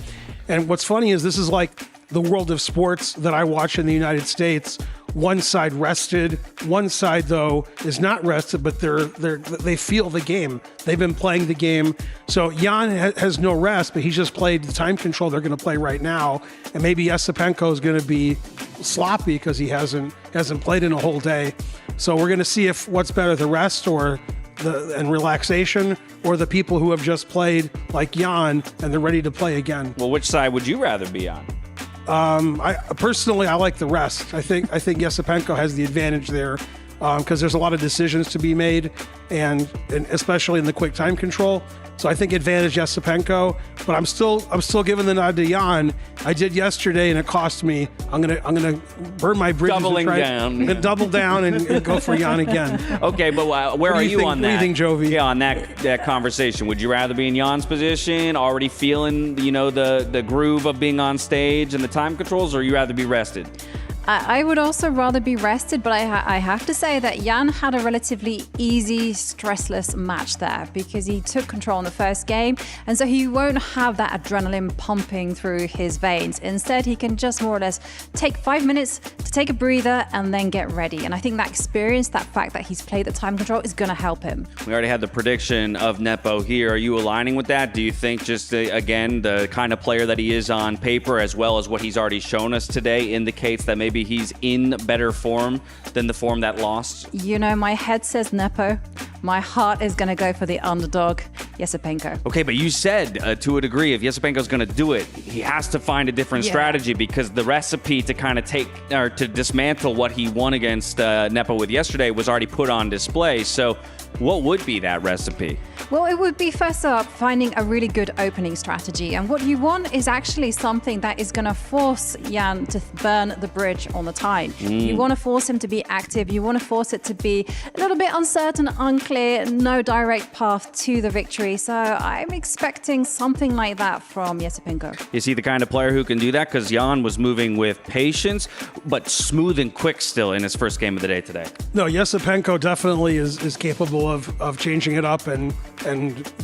And what's funny is this is like the world of sports that I watch in the United States. One side rested, one side though is not rested, but they feel the game. They've been playing the game. So Jan has no rest, but he's just played the time control they're going to play right now. And maybe Yesipenko is going to be sloppy because he hasn't played in a whole day. So we're going to see if what's better, the rest and relaxation, or the people who have just played like Jan and they're ready to play again. Well, which side would you rather be on? I personally, I like the rest. I think Yasipenko has the advantage there because there's a lot of decisions to be made, and especially in the quick time control. So I think advantage Yasipenko, but I'm still giving the nod to Jan. I did yesterday, and it cost me. I'm gonna burn my bridges. Doubling down. And double down and go for Jan again. Okay, but where are you on that? What do you think, Jovi? Yeah, on that conversation. Would you rather be in Jan's position, already feeling the groove of being on stage and the time controls, or you rather be rested? I would also rather be rested, but I have to say that Jan had a relatively easy, stressless match there because he took control in the first game, and so he won't have that adrenaline pumping through his veins. Instead, he can just more or less take 5 minutes to take a breather and then get ready. And I think that experience, that fact that he's played the time control is going to help him. We already had the prediction of Nepo here. Are you aligning with that? Do you think just, again, the kind of player that he is on paper as well as what he's already shown us today indicates that maybe he's in better form than the form that lost? You know, my head says Nepo. My heart is going to go for the underdog, Yasipenko. Okay, but you said to a degree, if Yasipenko's going to do it, he has to find a different strategy because the recipe to kind of take or to dismantle what he won against Nepo with yesterday was already put on display. So what would be that recipe? Well, it would be first up finding a really good opening strategy. And what you want is actually something that is going to force Jan to burn the bridge on the time. You want to force him to be active. You want to force it to be a little bit uncertain, unclear, no direct path to the victory. So I'm expecting something like that from Yasipenko. Is he the kind of player who can do that? Because Jan was moving with patience, but smooth and quick still in his first game of the day today. No, Yasipenko definitely is capable of changing it up and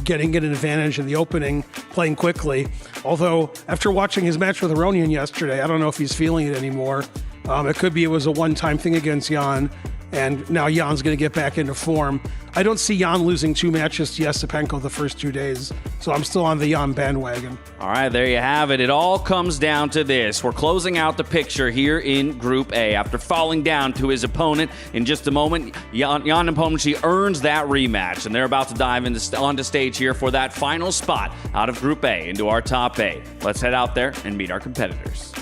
getting an advantage in the opening, playing quickly. Although, after watching his match with Aronian yesterday, I don't know if he's feeling it anymore. It could be it was a one-time thing against Jan, and now Jan's going to get back into form. I don't see Jan losing 2 matches to Yasipenko the first 2 days, so I'm still on the Jan bandwagon. All right, there you have it. It all comes down to this. We're closing out the picture here in Group A. After falling down to his opponent in just a moment, Jan Nepomniachtchi earns that rematch, and they're about to dive onto stage here for that final spot out of Group A into our top 8. Let's head out there and meet our competitors.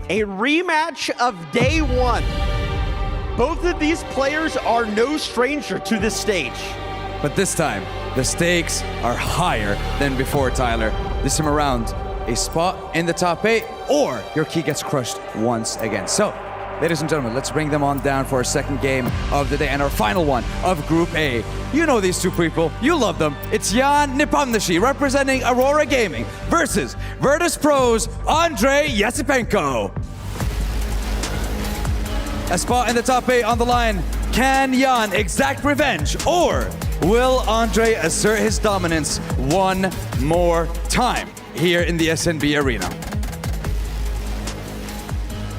A rematch of day 1. Both of these players are no stranger to this stage. But this time, the stakes are higher than before, Tyler. This time around, a spot in the top 8, or your key gets crushed once again. So, ladies and gentlemen, let's bring them on down for our second game of the day and our final one of Group A. You know these two people. You love them. It's Jan Nepomniachtchi representing Aurora Gaming versus Virtus Pro's Andrei Yasipenko. A spot in the top 8 on the line. Can Jan exact revenge, or will Andrei assert his dominance one more time here in the SNB arena?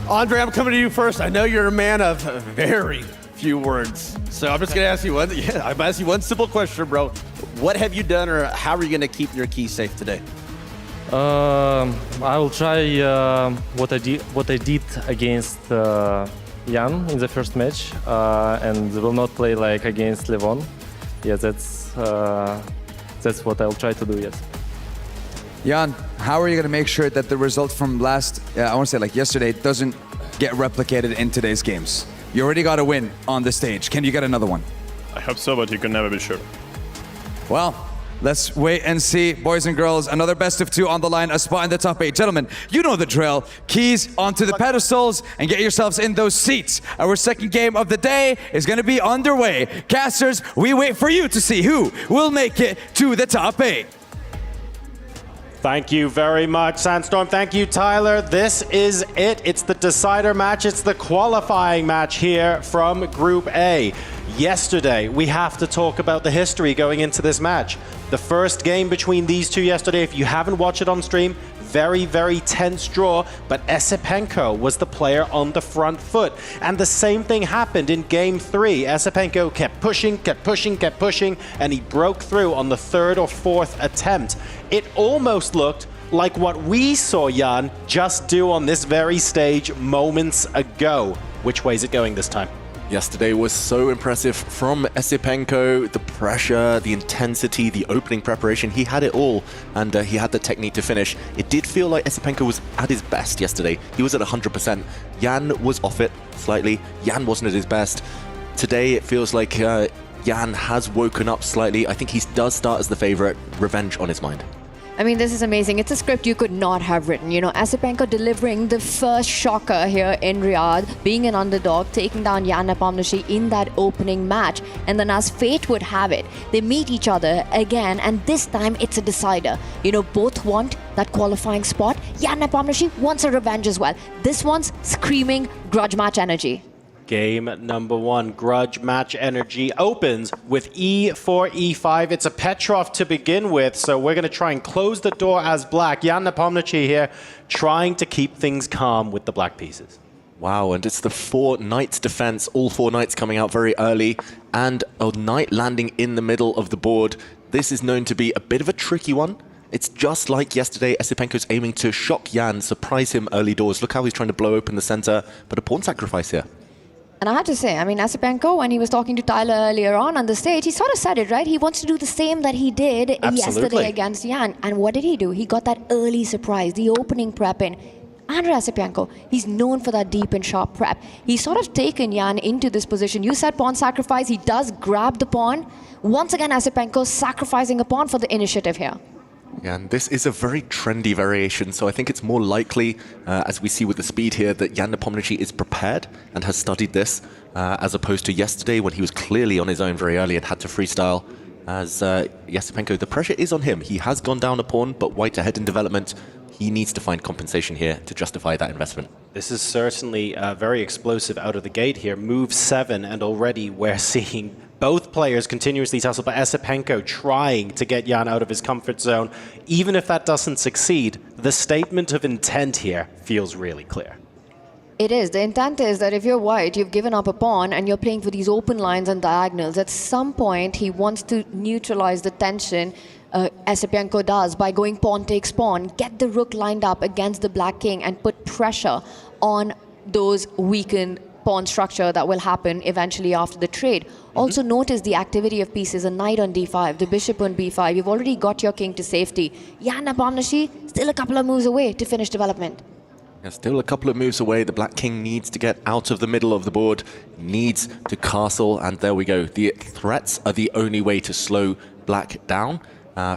Andrei, I'm coming to you first. I know you're a man of very few words. So I'm just going to ask you one. Yeah, I'm asking you one simple question, bro. What have you done, or how are you going to keep your key safe today? I will try what I did against Jan in the first match, and will not play like against Levon. Yeah, that's what I'll try to do. Yes. Jan, how are you going to make sure that the result from yesterday doesn't get replicated in today's games? You already got a win on the stage. Can you get another one? I hope so, but you can never be sure. Well, let's wait and see, boys and girls. Another best of 2 on the line, a spot in the top 8. Gentlemen, you know the drill. Keys onto the pedestals and get yourselves in those seats. Our second game of the day is going to be underway. Casters, we wait for you to see who will make it to the top 8. Thank you very much, Sandstorm. Thank you, Tyler. This is it. It's the decider match. It's the qualifying match here from Group A. Yesterday, we have to talk about the history going into this match. The first game between these two yesterday, if you haven't watched it on stream, very, very tense draw, but Yasipenko was the player on the front foot. And the same thing happened in game 3. Yasipenko kept pushing, and he broke through on the 3rd or 4th attempt. It almost looked like what we saw Jan just do on this very stage moments ago. Which way is it going this time? Yesterday was so impressive from Esipenko. The pressure, the intensity, the opening preparation, he had it all, and he had the technique to finish. It did feel like Esipenko was at his best yesterday. He was at 100%. Jan was off it slightly. Jan wasn't at his best. Today it feels like Jan has woken up slightly. I think he does start as the favorite. Revenge on his mind. I mean, this is amazing. It's a script you could not have written. You know, Esipenko delivering the first shocker here in Riyadh, being an underdog, taking down Jan Nepomniachtchi in that opening match. And then as fate would have it, they meet each other again, and this time it's a decider. You know, both want that qualifying spot. Jan Nepomniachtchi wants a revenge as well. This one's screaming grudge match energy. Game number 1, grudge match energy, opens with e4, e5. It's a Petrov to begin with, so we're going to try and close the door as black. Jan Nepomniachtchi here trying to keep things calm with the black pieces. Wow, and it's the 4 knights defense, all 4 knights coming out very early, and a knight landing in the middle of the board. This is known to be a bit of a tricky one. It's just like yesterday, Esipenko's aiming to shock Jan, surprise him early doors. Look how he's trying to blow open the center, but a pawn sacrifice here. And I have to say, I mean, Esipenko, when he was talking to Tyler earlier on the stage, he sort of said it, right? He wants to do the same that he did yesterday against Jan. And what did he do? He got that early surprise, the opening prep in. Andrei Esipenko, he's known for that deep and sharp prep. He's sort of taken Jan into this position. You said pawn sacrifice. He does grab the pawn. Once again, Esipenko sacrificing a pawn for the initiative here. Yeah, and this is a very trendy variation, so I think it's more likely, as we see with the speed here, that Jan Nepomniachtchi is prepared and has studied this, as opposed to yesterday when he was clearly on his own very early and had to freestyle. As Esipenko, the pressure is on him. He has gone down a pawn, but white ahead in development. He needs to find compensation here to justify that investment. This is certainly very explosive out of the gate here. Move 7, and already we're seeing both players continuously tussle, but Esipenko trying to get Jan out of his comfort zone. Even if that doesn't succeed, the statement of intent here feels really clear. It is. The intent is that if you're white, you've given up a pawn and you're playing for these open lines and diagonals. At some point, he wants to neutralize the tension. Esipenko does by going pawn takes pawn, get the rook lined up against the black king and put pressure on those weakened pawn structure that will happen eventually after the trade. Also notice the activity of pieces, a knight on d5, the bishop on b5. You've already got your king to safety. Jan Nepomniachtchi still a couple of moves away to finish development. Yeah, still a couple of moves away. The black king needs to get out of the middle of the board, needs to castle, and there we go. The threats are the only way to slow black down.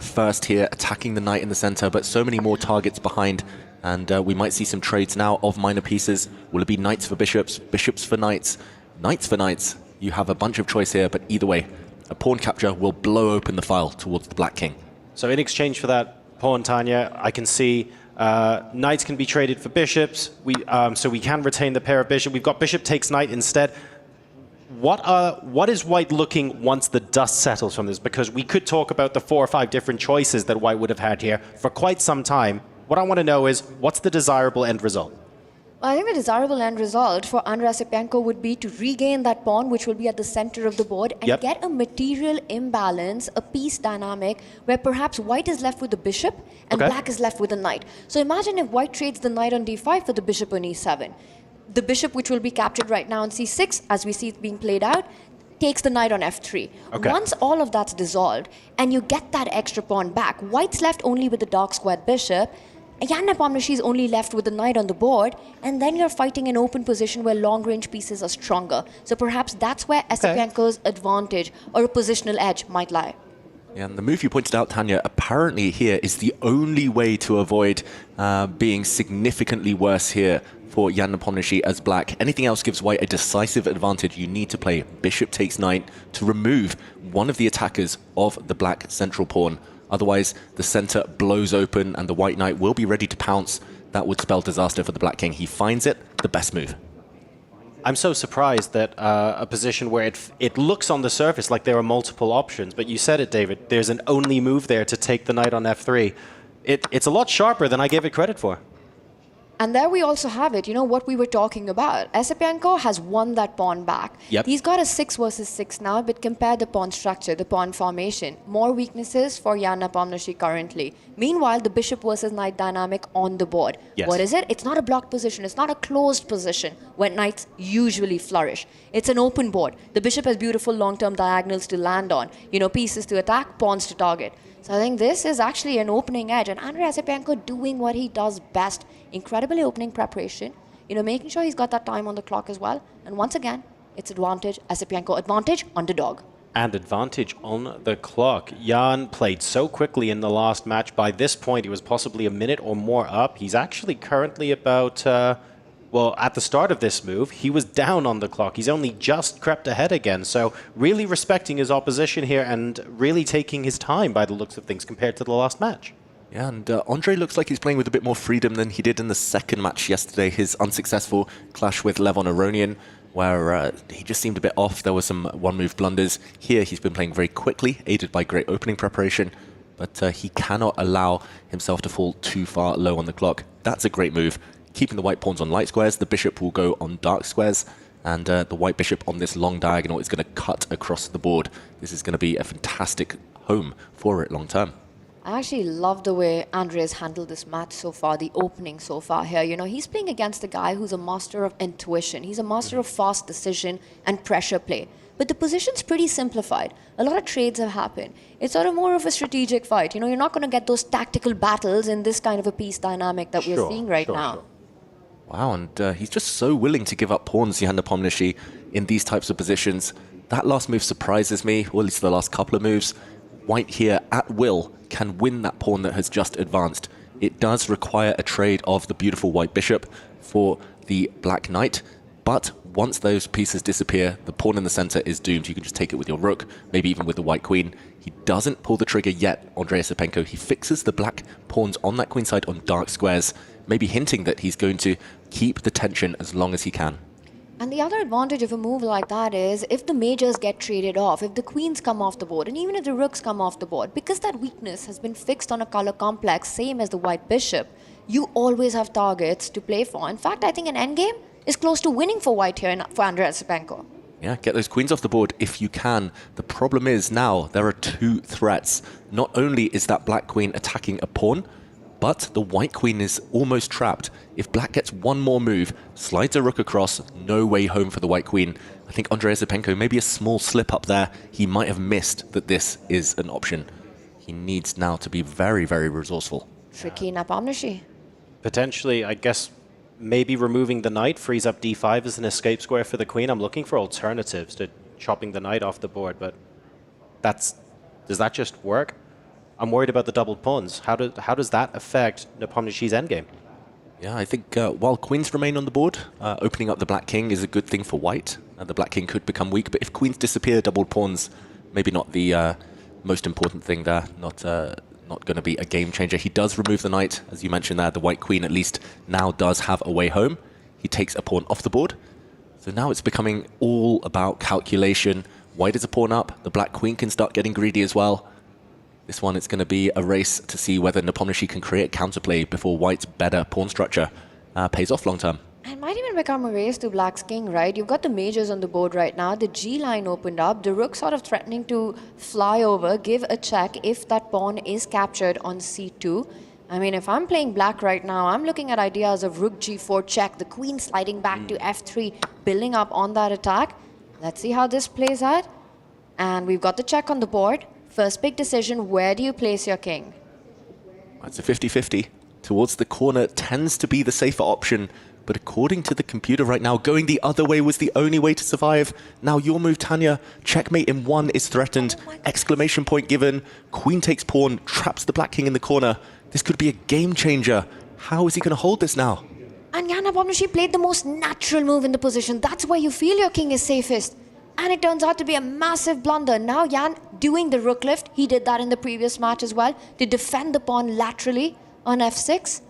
First here, attacking the knight in the center, but so many more targets behind. And we might see some trades now of minor pieces. Will it be knights for bishops, bishops for knights, knights for knights? You have a bunch of choice here, but either way, a pawn capture will blow open the file towards the black king. So in exchange for that pawn, Tanya, I can see knights can be traded for bishops. So we can retain the pair of bishop. We've got bishop takes knight instead. What is white looking once the dust settles from this? Because we could talk about the 4 or 5 different choices that white would have had here for quite some time. What I want to know is, what's the desirable end result? Well, I think the desirable end result for Andrei Esipenko would be to regain that pawn, which will be at the center of the board, and get a material imbalance, a piece dynamic, where perhaps white is left with the bishop and black is left with the knight. So imagine if white trades the knight on d5 for the bishop on e7. The bishop, which will be captured right now on c6, as we see it being played out, takes the knight on f3. Once all of that's dissolved, and you get that extra pawn back, white's left only with the dark squared bishop, Jan Nepomniachtchi is only left with the knight on the board, and then you're fighting an open position where long-range pieces are stronger. So perhaps that's where Esipenko's advantage or a positional edge might lie. Yeah, and the move you pointed out, Tanya, apparently here is the only way to avoid being significantly worse here for Jan Nepomniachtchi as black. Anything else gives white a decisive advantage. You need to play bishop takes knight to remove one of the attackers of the black central pawn. Otherwise, the center blows open and the white knight will be ready to pounce. That would spell disaster for the black king. He finds it, the best move. I'm so surprised that a position where it looks on the surface like there are multiple options, but you said it, David, there's an only move there to take the knight on f3. It's a lot sharper than I gave it credit for. And there we also have it, what we were talking about. Esipenko has won that pawn back. Yep. He's got a 6 versus 6 now, but compare the pawn structure, the pawn formation. More weaknesses for Jan Nepomniachtchi currently. Meanwhile, the bishop versus knight dynamic on the board. Yes. What is it? It's not a blocked position. It's not a closed position where knights usually flourish. It's an open board. The bishop has beautiful long-term diagonals to land on. Pieces to attack, pawns to target. So I think this is actually an opening edge. And Andrei Esipenko doing what he does best. Incredibly opening preparation. Making sure he's got that time on the clock as well. And once again, it's advantage, Esipenko advantage, underdog. And advantage on the clock. Jan played so quickly in the last match. By this point, he was possibly a minute or more up. He's actually currently about... at the start of this move, he was down on the clock. He's only just crept ahead again. So really respecting his opposition here and really taking his time by the looks of things compared to the last match. Yeah, and Andre looks like he's playing with a bit more freedom than he did in the second match yesterday, his unsuccessful clash with Levon Aronian, where he just seemed a bit off. There were some one-move blunders. Here, he's been playing very quickly, aided by great opening preparation, but he cannot allow himself to fall too far low on the clock. That's a great move. Keeping the white pawns on light squares, the bishop will go on dark squares, and the white bishop on this long diagonal is going to cut across the board. This is going to be a fantastic home for it long term. I actually love the way Andrei's handled this match so far, the opening so far here. He's playing against a guy who's a master of intuition. He's a master of fast decision and pressure play. But the position's pretty simplified. A lot of trades have happened. It's sort of more of a strategic fight. You're not going to get those tactical battles in this kind of a piece dynamic that we're seeing right now. Wow, and he's just so willing to give up pawns, Jan Nepomniachtchi, in these types of positions. That last move surprises me, or at least the last couple of moves. White here, at will, can win that pawn that has just advanced. It does require a trade of the beautiful white bishop for the black knight, but once those pieces disappear, the pawn in the center is doomed. You can just take it with your rook, maybe even with the white queen. He doesn't pull the trigger yet, Andrei Esipenko. He fixes the black pawns on that queen side on dark squares, maybe hinting that he's going to keep the tension as long as he can. And the other advantage of a move like that is if the majors get traded off, if the queens come off the board, and even if the rooks come off the board, because that weakness has been fixed on a color complex, same as the white bishop, you always have targets to play for. In fact, I think an endgame is close to winning for white here for Andrei Esipenko. Yeah, get those queens off the board if you can. The problem is now there are two threats. Not only is that black queen attacking a pawn, but the white queen is almost trapped. If black gets one more move, slides a rook across, no way home for the white queen. I think Andrei Esipenko, maybe a small slip up there. He might have missed that this is an option. He needs now to be very, very resourceful. Tricky Nepomniachtchi. Potentially, I guess, maybe removing the knight frees up d5 as an escape square for the queen. I'm looking for alternatives to chopping the knight off the board, but does that just work? I'm worried about the doubled pawns. How does that affect Nepomniachtchi's endgame? Yeah, I think while queens remain on the board, opening up the black king is a good thing for white. The black king could become weak, but if queens disappear, doubled pawns, maybe not the most important thing there. Not going to be a game changer. He does remove the knight, as you mentioned there. The white queen at least now does have a way home. He takes a pawn off the board. So now it's becoming all about calculation. White is a pawn up. The black queen can start getting greedy as well. This one, it's going to be a race to see whether Nepomniachtchi can create counterplay before white's better pawn structure pays off long term. It might even become a race to black's king, right? You've got the majors on the board right now. The G line opened up. The rook sort of threatening to fly over, give a check if that pawn is captured on c2. I mean, if I'm playing black right now, I'm looking at ideas of rook g4 check, the queen sliding back to f3, building up on that attack. Let's see how this plays out. And we've got the check on the board. First big decision, where do you place your king? It's a 50-50. Towards the corner tends to be the safer option, but according to the computer right now, going the other way was the only way to survive. Now your move, Tanya. Checkmate in one is threatened. Exclamation point given. Queen takes pawn, traps the black king in the corner. This could be a game changer. How is he going to hold this now? And Jan Nepomniachtchi played the most natural move in the position. That's where you feel your king is safest. And it turns out to be a massive blunder. Now Jan doing the rook lift. He did that in the previous match as well to defend the pawn laterally on f6.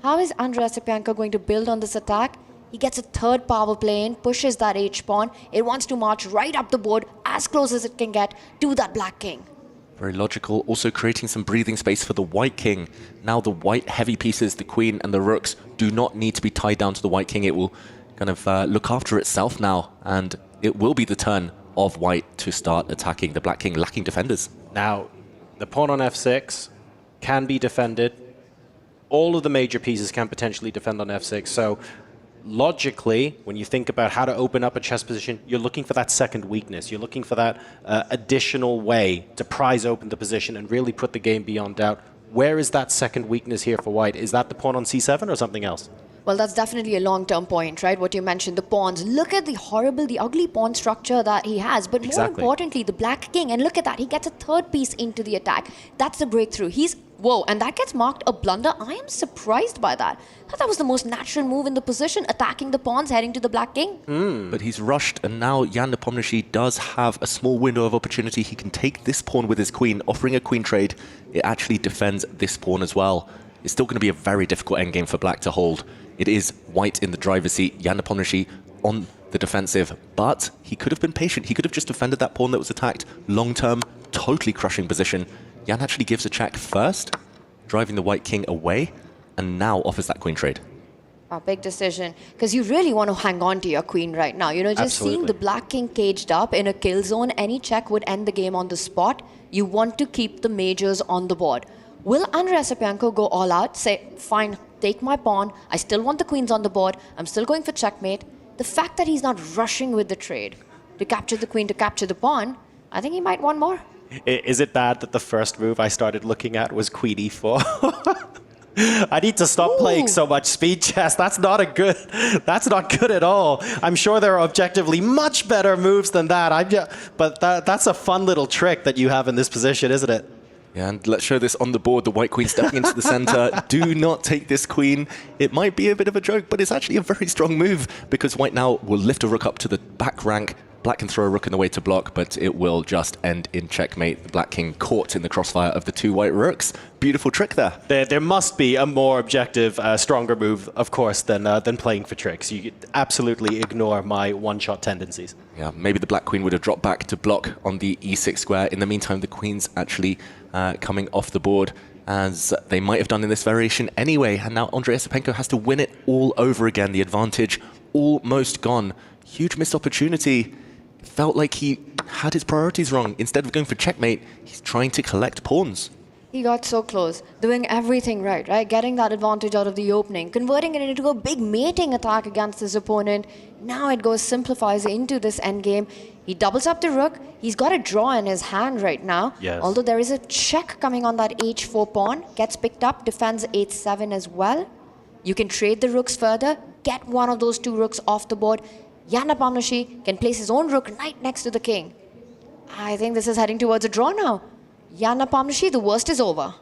How is Andrei Esipenko going to build on this attack? He gets a third power play in, pushes that h pawn. It wants to march right up the board as close as it can get to that black king. Very logical, also creating some breathing space for the white king. Now the white heavy pieces, the queen and the rooks, do not need to be tied down to the white king. It will kind of look after itself now, and it will be the turn of white to start attacking the black king, lacking defenders. Now, the pawn on f6 can be defended. All of the major pieces can potentially defend on f6, so logically, when you think about how to open up a chess position, you're looking for that second weakness. You're looking for that additional way to prise open the position and really put the game beyond doubt. Where is that second weakness here for white? Is that the pawn on c7 or something else? Well, that's definitely a long-term point, right? What you mentioned, the pawns. Look at the horrible, the ugly pawn structure that he has. But more importantly, the black king. And look at that. He gets a third piece into the attack. That's the breakthrough. Whoa, and that gets marked a blunder. I am surprised by that. I thought that was the most natural move in the position, attacking the pawns, heading to the black king. But he's rushed, and now Jan Nepomniachtchi does have a small window of opportunity. He can take this pawn with his queen, offering a queen trade. It actually defends this pawn as well. It's still going to be a very difficult endgame for black to hold. It is white in the driver's seat, Jan Nepomniachtchi on the defensive, but he could have been patient. He could have just defended that pawn that was attacked. Long-term, totally crushing position. Jan actually gives a check first, driving the white king away, and now offers that queen trade. A big decision, because you really want to hang on to your queen right now. You know, just seeing the black king caged up in a kill zone, any check would end the game on the spot. You want to keep the majors on the board. Will Andrei Asipenko go all out, say, fine, take my pawn, I still want the queens on the board, I'm still going for checkmate? The fact that he's not rushing with the trade to capture the queen, to capture the pawn, I think he might want more. Is it bad that the first move I started looking at was queen e4? I need to stop playing so much speed chess. That's not good at all. I'm sure there are objectively much better moves than that. But that's a fun little trick that you have in this position, isn't it? Yeah, and let's show this on the board. The white queen stepping into the center. Do not take this queen. It might be a bit of a joke, but it's actually a very strong move because white now will lift a rook up to the back rank. Black can throw a rook in the way to block, but it will just end in checkmate. The black king caught in the crossfire of the two white rooks. Beautiful trick there. There must be a more objective, stronger move, of course, than playing for tricks. You absolutely ignore my one-shot tendencies. Yeah, maybe the black queen would have dropped back to block on the e6 square. In the meantime, the queen's actually coming off the board, as they might have done in this variation anyway. And now Andrei Asipenko has to win it all over again. The advantage almost gone. Huge missed opportunity. Felt like he had his priorities wrong. Instead of going for checkmate, he's trying to collect pawns. He got so close, doing everything right? Getting that advantage out of the opening, converting it into a big mating attack against his opponent. Now it simplifies into this endgame. He doubles up the rook. He's got a draw in his hand right now. Yes. Although there is a check coming on that h4 pawn. Gets picked up, defends h7 as well. You can trade the rooks further, get one of those two rooks off the board. Jan Nepomniachtchi can place his own rook right next to the king. I think this is heading towards a draw now. Jan Nepomniachtchi, the worst is over.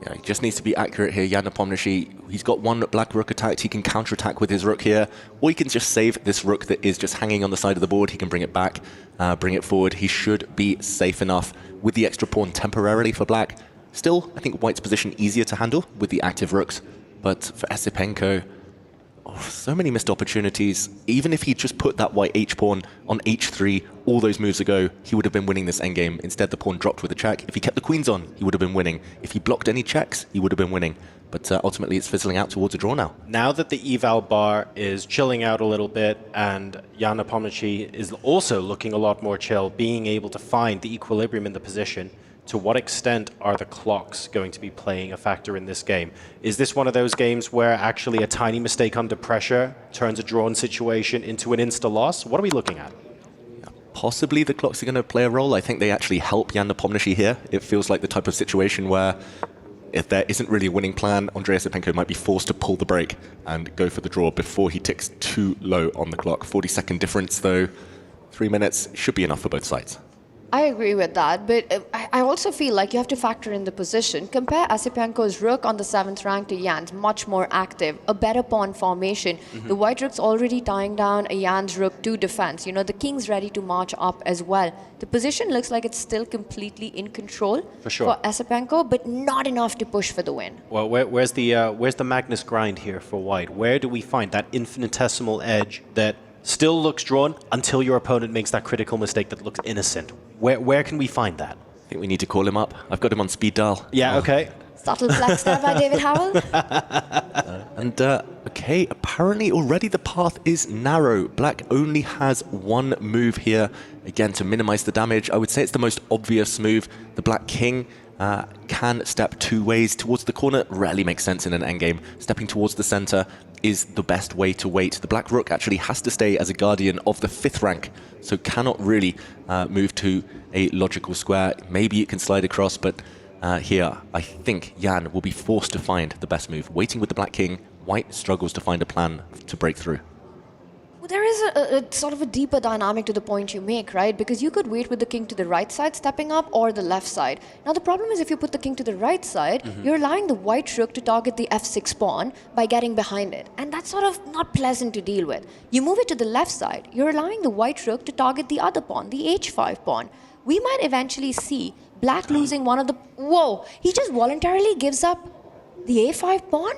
Yeah, he just needs to be accurate here. Jan Nepomniachtchi, he's got one black rook attacked. He can counterattack with his rook here. Or he can just save this rook that is just hanging on the side of the board. He can bring it back, bring it forward. He should be safe enough with the extra pawn temporarily for black. Still, I think white's position easier to handle with the active rooks. But for Asipenko, so many missed opportunities. Even if he just put that white h-pawn on h3 all those moves ago, he would have been winning this endgame. Instead, the pawn dropped with a check. If he kept the queens on, he would have been winning. If he blocked any checks, he would have been winning. But ultimately, it's fizzling out towards a draw now. Now that the eval bar is chilling out a little bit, and Jan Nepomniachtchi is also looking a lot more chill, being able to find the equilibrium in the position, to what extent are the clocks going to be playing a factor in this game? Is this one of those games where actually a tiny mistake under pressure turns a drawn situation into an insta-loss? What are we looking at? Possibly the clocks are going to play a role. I think they actually help Jan Nepomniachtchi here. It feels like the type of situation where if there isn't really a winning plan, Andrei Asipenko might be forced to pull the brake and go for the draw before he ticks too low on the clock. 40-second difference, though. 3 minutes should be enough for both sides. I agree with that, but I also feel like you have to factor in the position. Compare Asipenko's rook on the 7th rank to Jan's, much more active, a better pawn formation. The white rook's already tying down a Jan's rook to defense. You know, the king's ready to march up as well. The position looks like it's still completely in control for Asipenko, but not enough to push for the win. Well, where's the Magnus grind here for white? Where do we find that infinitesimal edge that still looks drawn until your opponent makes that critical mistake that looks innocent? Where can we find that? I think we need to call him up. I've got him on speed dial. Yeah, okay. Subtle flex there by David Howell. Okay, apparently already the path is narrow. Black only has one move here, again, to minimize the damage. I would say it's the most obvious move. The Black King can step two ways towards the corner. Rarely makes sense in an endgame. Stepping towards the center is the best way to wait. The Black Rook actually has to stay as a guardian of the 5th rank, so cannot really move to a logical square. Maybe it can slide across, but here, I think Jan will be forced to find the best move. Waiting with the Black King, White struggles to find a plan to break through. Well, there is a sort of a deeper dynamic to the point you make, right? Because you could wait with the king to the right side stepping up or the left side. Now, the problem is if you put the king to the right side, you're allowing the white rook to target the f6 pawn by getting behind it. And that's sort of not pleasant to deal with. You move it to the left side, you're allowing the white rook to target the other pawn, the h5 pawn. We might eventually see Black losing one of the... Whoa! He just voluntarily gives up the a5 pawn?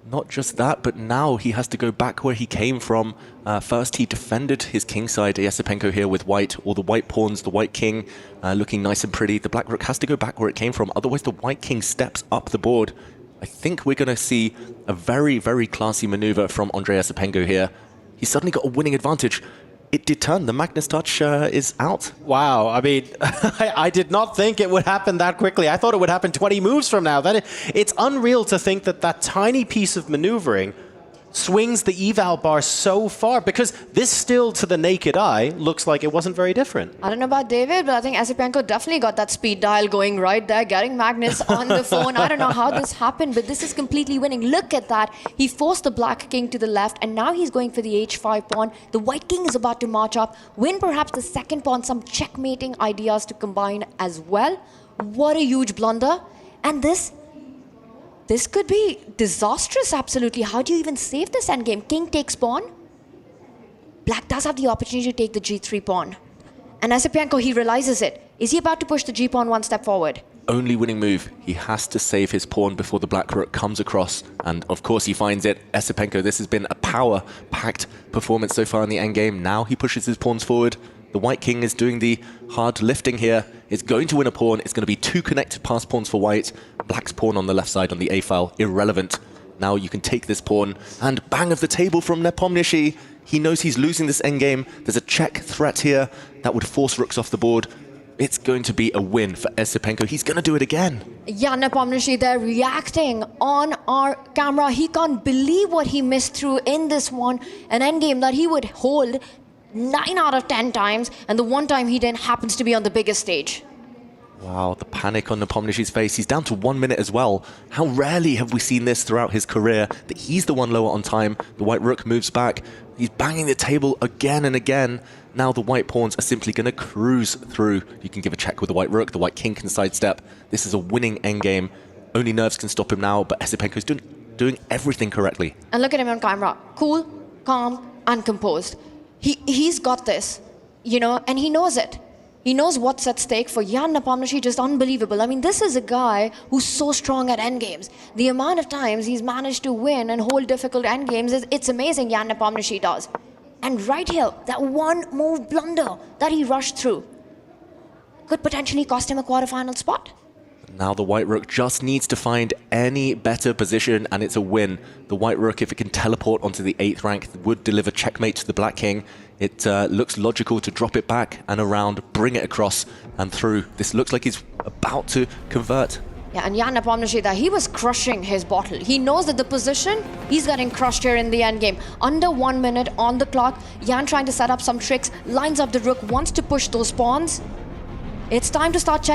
Not just that, but now he has to go back where he came from. First, he defended his kingside, Yasipenko here with white, all the white pawns, the white king looking nice and pretty. The Black Rook has to go back where it came from, otherwise the white king steps up the board. I think we're going to see a very, very classy maneuver from Andrei Yasipenko here. He's suddenly got a winning advantage. It did turn. The Magnus touch is out. Wow. I mean, I did not think it would happen that quickly. I thought it would happen 20 moves from now. It's unreal to think that that tiny piece of maneuvering swings the eval bar so far, because this still, to the naked eye, looks like it wasn't very different. I don't know about David, but I think Yasipenko definitely got that speed dial going right there, getting Magnus on the phone. I don't know how this happened, but this is completely winning. Look at that. He forced the Black King to the left, and now he's going for the h5 pawn. The White King is about to march up, win perhaps the second pawn, some checkmating ideas to combine as well. What a huge blunder. And this could be disastrous, absolutely. How do you even save this endgame? King takes pawn. Black does have the opportunity to take the g3 pawn. And Yasipenko, he realizes it. Is he about to push the g-pawn one step forward? Only winning move. He has to save his pawn before the Black Rook comes across. And of course he finds it. Yasipenko, this has been a power-packed performance so far in the endgame. Now he pushes his pawns forward. The White King is doing the hard lifting here. It's going to win a pawn. It's going to be 2 connected pass pawns for White. Black's pawn on the left side on the A file, irrelevant. Now you can take this pawn, and bang of the table from Nepomniachtchi. He knows he's losing this endgame. There's a check threat here that would force rooks off the board. It's going to be a win for Yasipenko. He's going to do it again. Yeah, Nepomniachtchi there reacting on our camera. He can't believe what he missed through in this one. An endgame that he would hold 9 out of 10 times, and the one time he didn't happens to be on the biggest stage. Wow, the panic on Nepomniachtchi's face. He's down to 1 minute as well. How rarely have we seen this throughout his career, that he's the one lower on time. The White Rook moves back. He's banging the table again and again. Now the White Pawns are simply going to cruise through. You can give a check with the White Rook. The White King can sidestep. This is a winning endgame. Only nerves can stop him now, but Yasipenko's doing everything correctly. And look at him on camera. Cool, calm, and composed. He's got this, you know, and he knows it. He knows what's at stake for Jan Nepomniachtchi, just unbelievable. I mean, this is a guy who's so strong at endgames. The amount of times he's managed to win and hold difficult endgames, it's amazing Jan Nepomniachtchi does. And right here, that one move blunder that he rushed through could potentially cost him a quarterfinal spot. Now the White Rook just needs to find any better position, and it's a win. The White Rook, if it can teleport onto the 8th rank, would deliver checkmate to the Black King. It looks logical to drop it back and around, bring it across and through. This looks like he's about to convert. Yeah, and Jan Nepomniachtchi there, he was crushing his bottle. He knows that the position, he's getting crushed here in the endgame. Under 1 minute on the clock, Jan trying to set up some tricks, lines up the rook, wants to push those pawns. It's time to start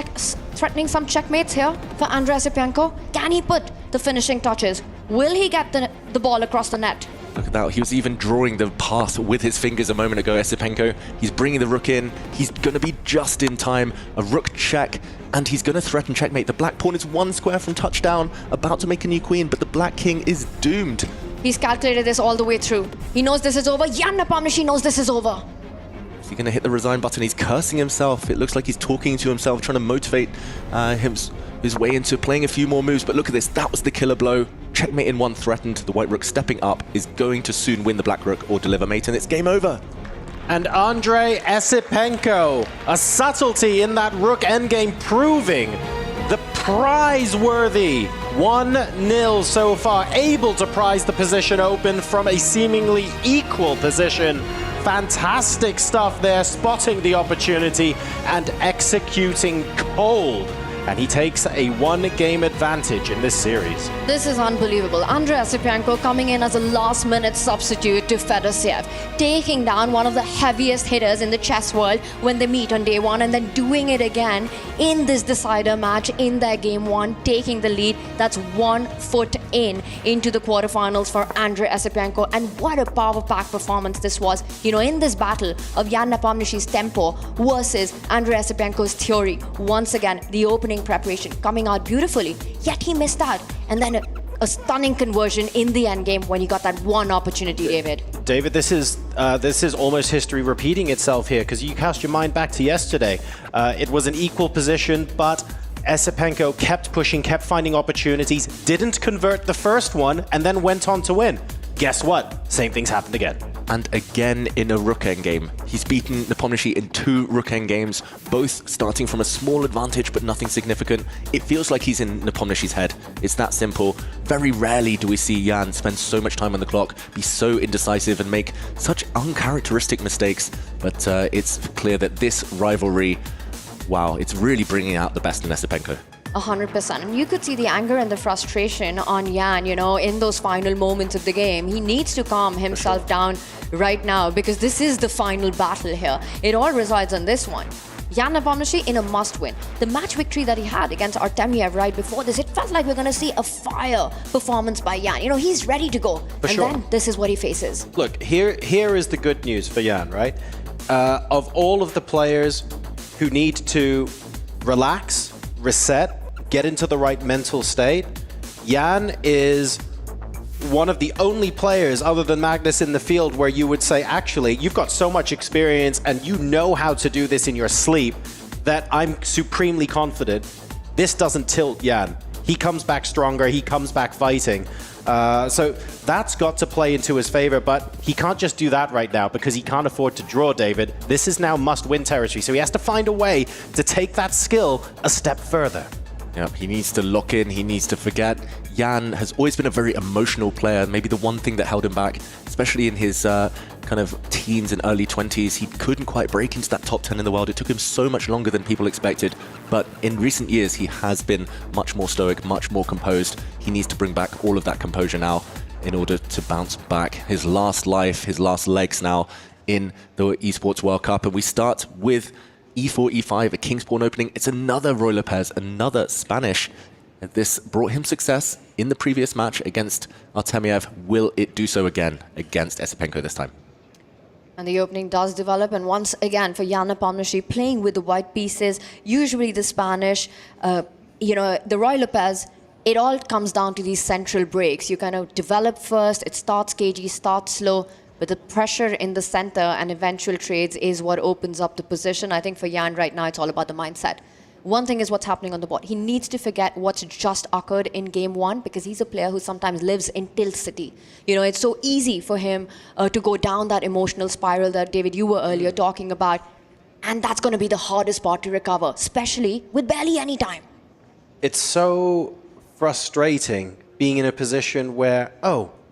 threatening some checkmates here for Andrei Yasipenko. Can he put the finishing touches? Will he get the ball across the net? Look at that. He was even drawing the path with his fingers a moment ago, Yasipenko. He's bringing the rook in. He's going to be just in time. A rook check, and he's going to threaten checkmate. The Black Pawn is 1 square from touchdown, about to make a new queen, but the Black King is doomed. He's calculated this all the way through. He knows this is over. Jan Nepomniachtchi knows this is over. Is he going to hit the resign button? He's cursing himself. It looks like he's talking to himself, trying to motivate his way into playing a few more moves. But look at this. That was the killer blow. Checkmate in 1 threatened. The White Rook stepping up is going to soon win the Black Rook or deliver mate, and it's game over. And Andrei Esipenko, a subtlety in that rook endgame, proving the prize-worthy 1-0 so far, able to prize the position open from a seemingly equal position. Fantastic stuff there, spotting the opportunity and executing cold. And he takes a one-game advantage in this series. This is unbelievable. Andrei Esipenko coming in as a last-minute substitute to Fedosiev, taking down one of the heaviest hitters in the chess world when they meet on day one, and then doing it again in this decider match in their game one, taking the lead. That's 1 foot into the quarterfinals for Andrei Esipenko. And what a power-packed performance this was. You know, in this battle of Jan Nepomniachtchi's tempo versus Andrei Esipenko's theory, once again, the opening preparation coming out beautifully, yet he missed out. And then a stunning conversion in the end game when he got that one opportunity, David. David, this is almost history repeating itself here, because you cast your mind back to yesterday. It was an equal position, but Esipenko kept pushing, kept finding opportunities, didn't convert the first one, and then went on to win. Guess what? Same things happened again. And again in a rook endgame. He's beaten Nepomniachtchi in 2 rook endgames, both starting from a small advantage but nothing significant. It feels like he's in Nepomniachtchi's head. It's that simple. Very rarely do we see Jan spend so much time on the clock, be so indecisive and make such uncharacteristic mistakes. But it's clear that this rivalry, wow, it's really bringing out the best in Esipenko. 100%. And you could see the anger and the frustration on Jan, you know, in those final moments of the game. He needs to calm himself down right now, because this is the final battle here. It all resides on this one. Jan Nepomniachtchi in a must-win. The match victory that he had against Artemiev right before this, it felt like we're going to see a fire performance by Jan. You know, he's ready to go. Then this is what he faces. Look, here is the good news for Jan, right? Of all of the players who need to relax, reset, get into the right mental state, Jan is one of the only players other than Magnus in the field where you would say, actually, you've got so much experience and you know how to do this in your sleep that I'm supremely confident this doesn't tilt Jan. He comes back stronger, he comes back fighting. So that's got to play into his favor, but he can't just do that right now because he can't afford to draw, David. This is now must-win territory, so he has to find a way to take that skill a step further. Yep, he needs to lock in, he needs to forget. Jan has always been a very emotional player. Maybe the one thing that held him back, especially in his kind of teens and early 20s, he couldn't quite break into that top 10 in the world. It took him so much longer than people expected. But in recent years, he has been much more stoic, much more composed. He needs to bring back all of that composure now in order to bounce back. His last life, his last legs now in the Esports World Cup. And we start with E4, E5, a King's Pawn opening. It's another Roy Lopez, another Spanish. This brought him success in the previous match against Artemiev. Will it do so again against Esipenko this time? And the opening does develop, and once again for Jan Nepomniachtchi playing with the white pieces, usually the Spanish, you know, the Roy Lopez, it all comes down to these central breaks. You kind of develop first, it starts cagey, starts slow, but the pressure in the center and eventual trades is what opens up the position. I think for Jan right now, it's all about the mindset. One thing is what's happening on the board. He needs to forget what's just occurred in game one, because he's a player who sometimes lives in Tilt City. You know, it's so easy for him to go down that emotional spiral that, David, you were earlier talking about. And that's going to be the hardest part to recover, especially with barely any time. It's so frustrating being in a position where,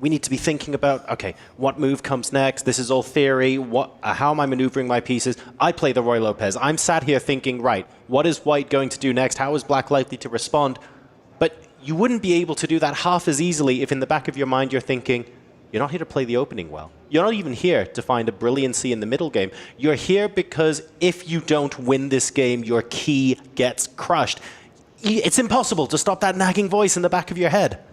we need to be thinking about, okay, what move comes next? This is all theory. How am I maneuvering my pieces? I play the Roy Lopez. I'm sat here thinking, right, what is white going to do next? How is black likely to respond? But you wouldn't be able to do that half as easily if in the back of your mind you're thinking, you're not here to play the opening well. You're not even here to find a brilliancy in the middle game. You're here because if you don't win this game, your key gets crushed. It's impossible to stop that nagging voice in the back of your head.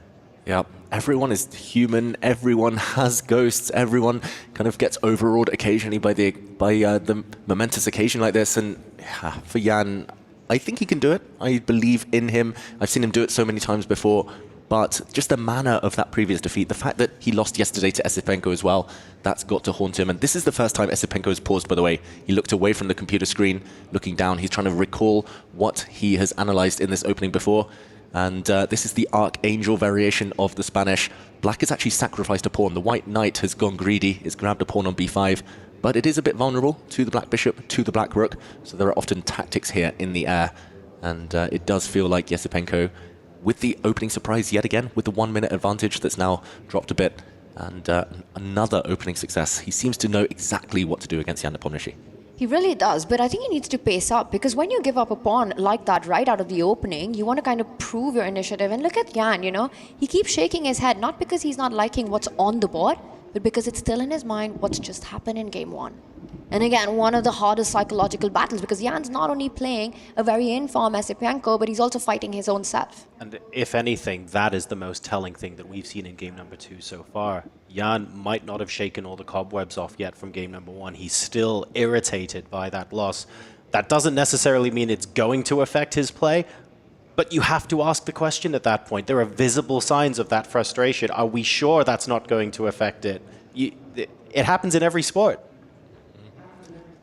Yeah, everyone is human. Everyone has ghosts. Everyone kind of gets overawed occasionally by the momentous occasion like this. And for Jan, I think he can do it. I believe in him. I've seen him do it so many times before. But just the manner of that previous defeat, the fact that he lost yesterday to Esipenko as well, that's got to haunt him. And this is the first time Esipenko has paused, by the way. He looked away from the computer screen, looking down. He's trying to recall what he has analyzed in this opening before. And this is the Archangel variation of the Spanish. Black has actually sacrificed a pawn. The white knight has gone greedy. It's grabbed a pawn on b5. but it is a bit vulnerable to the black bishop, to the black rook, so there are often tactics here in the air, and it does feel like Yesipenko, with the opening surprise yet again, with the 1 minute advantage that's now dropped a bit, and another opening success. He seems to know exactly what to do against Jan Nepomniachtchi. He really does, but I think he needs to pace up, because when you give up a pawn like that right out of the opening, you want to kind of prove your initiative. And look at Jan, you know, he keeps shaking his head, not because he's not liking what's on the board, but because it's still in his mind what's just happened in game one. And again, one of the hardest psychological battles, because Jan's not only playing a very in-form Esipenko, but he's also fighting his own self. And if anything, that is the most telling thing that we've seen in game number 2 so far. Jan might not have shaken all the cobwebs off yet from game number 1. He's still irritated by that loss. That doesn't necessarily mean it's going to affect his play, but you have to ask the question at that point. There are visible signs of that frustration. Are we sure that's not going to affect it? It happens in every sport.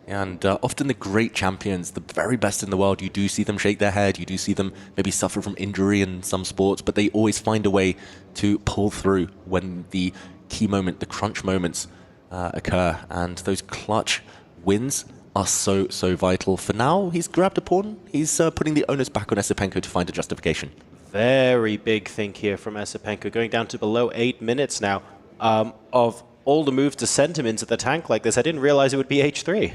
And often the great champions, the very best in the world, you do see them shake their head, you do see them maybe suffer from injury in some sports, but they always find a way to pull through when the key moment, the crunch moments occur. And those clutch wins are so, so vital. For now, he's grabbed a pawn. He's putting the onus back on Esipenko to find a justification. Very big think here from Esipenko, going down to below 8 minutes now. Of all the moves to send him into the tank like this, I didn't realize it would be h3.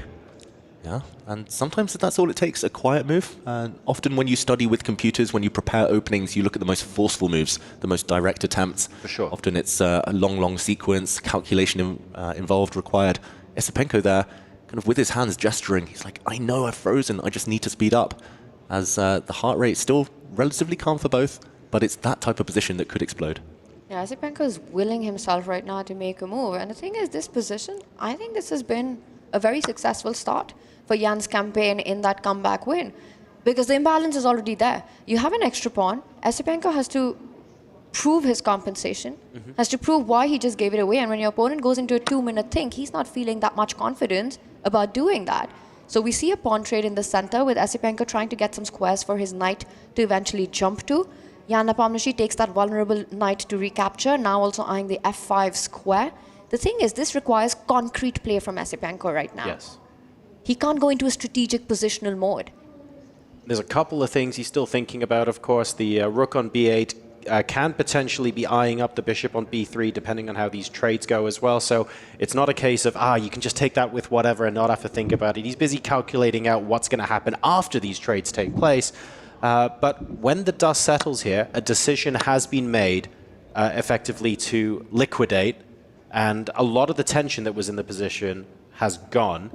Yeah, and sometimes that's all it takes, a quiet move. And often when you study with computers, when you prepare openings, you look at the most forceful moves, the most direct attempts. For sure. Often it's a long sequence, calculation involved, required. Esipenko there, kind of with his hands gesturing, he's like, I know I've frozen, I just need to speed up. As the heart rate is still relatively calm for both, but it's that type of position that could explode. Yeah, Esipenko is willing himself right now to make a move. And the thing is, this position, I think this has been a very successful start for Jan's campaign in that comeback win, because the imbalance is already there. You have an extra pawn. Esipenko has to prove his compensation, has to prove why he just gave it away. And when your opponent goes into a 2-minute think, he's not feeling that much confidence about doing that. So we see a pawn trade in the center with Esipenko trying to get some squares for his knight to eventually jump to. Jan Nepomniachtchi takes that vulnerable knight to recapture, now also eyeing the f5 square. The thing is, this requires concrete play from Esipenko right now. Yes. He can't go into a strategic positional mode. There's a couple of things he's still thinking about, of course. The rook on b8 can potentially be eyeing up the bishop on b3, depending on how these trades go as well. So it's not a case of, you can just take that with whatever and not have to think about it. He's busy calculating out what's going to happen after these trades take place. But when the dust settles here, a decision has been made effectively to liquidate, and a lot of the tension that was in the position has gone.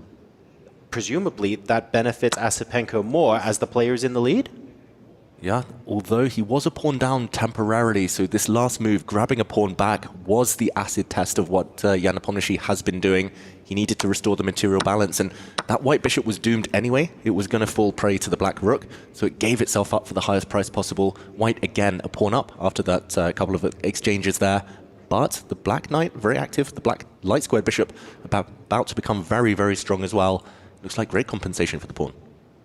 Presumably, that benefits Esipenko more as the player is in the lead? Yeah, although he was a pawn down temporarily, so this last move, grabbing a pawn back, was the acid test of what Jan Nepomniachtchi has been doing. He needed to restore the material balance, and that white bishop was doomed anyway. It was going to fall prey to the black rook, so it gave itself up for the highest price possible. White, again, a pawn up after that couple of exchanges there. But the black knight, very active. The black light squared bishop about to become very, very strong as well. Looks like great compensation for the pawn.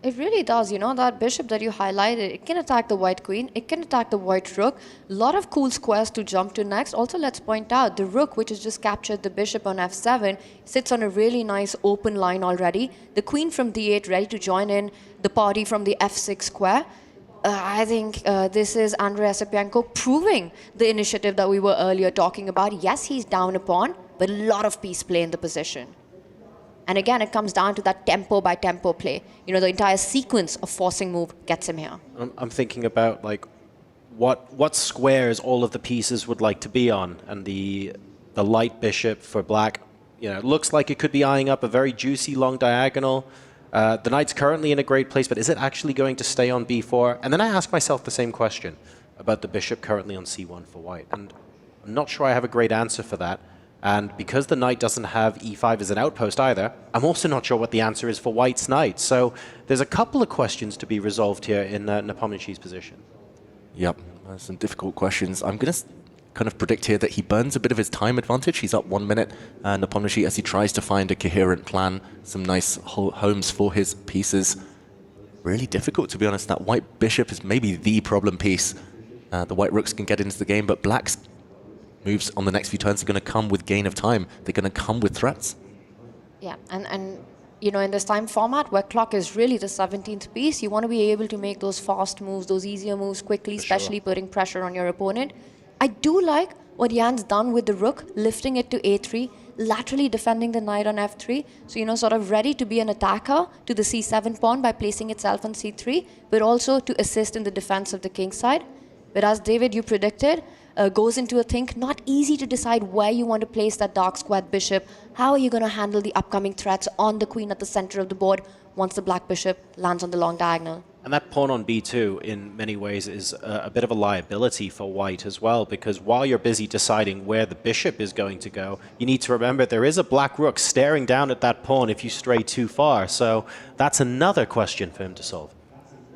It really does. You know, that bishop that you highlighted, it can attack the white queen, it can attack the white rook. A lot of cool squares to jump to next. Also, let's point out, the rook, which has just captured the bishop on f7, sits on a really nice open line already. The queen from d8 ready to join in the party from the f6 square. I think this is Andrei Esipenko proving the initiative that we were earlier talking about. Yes, he's down a pawn, but a lot of piece play in the position. And again, it comes down to that tempo by tempo play. You know, the entire sequence of forcing move gets him here. I'm thinking about like what squares all of the pieces would like to be on, and the light bishop for black, you know, it looks like it could be eyeing up a very juicy long diagonal. The knight's currently in a great place, but is it actually going to stay on b4? And then I ask myself the same question about the bishop currently on c1 for white, and I'm not sure I have a great answer for that. And because the knight doesn't have e5 as an outpost either, I'm also not sure what the answer is for white's knight. So there's a couple of questions to be resolved here in Nepomniachtchi's position. Yep, some difficult questions. I'm going to kind of predict here that he burns a bit of his time advantage. He's up 1 minute, Nepomniachtchi, as he tries to find a coherent plan, some nice homes for his pieces. Really difficult, to be honest. That white bishop is maybe the problem piece. The white rooks can get into the game, but black's moves on the next few turns are going to come with gain of time. They're going to come with threats. Yeah, and you know, in this time format where clock is really the 17th piece, you want to be able to make those fast moves, those easier moves quickly, especially putting pressure on your opponent. I do like what Jan's done with the rook, lifting it to a3, laterally defending the knight on f3. So, you know, sort of ready to be an attacker to the c7 pawn by placing itself on c3, but also to assist in the defense of the king side. But as David, you predicted, goes into a think, not easy to decide where you want to place that dark squared bishop. How are you going to handle the upcoming threats on the queen at the center of the board once the black bishop lands on the long diagonal? And that pawn on b2 in many ways is a bit of a liability for white as well, because while you're busy deciding where the bishop is going to go, you need to remember there is a black rook staring down at that pawn if you stray too far. So that's another question for him to solve.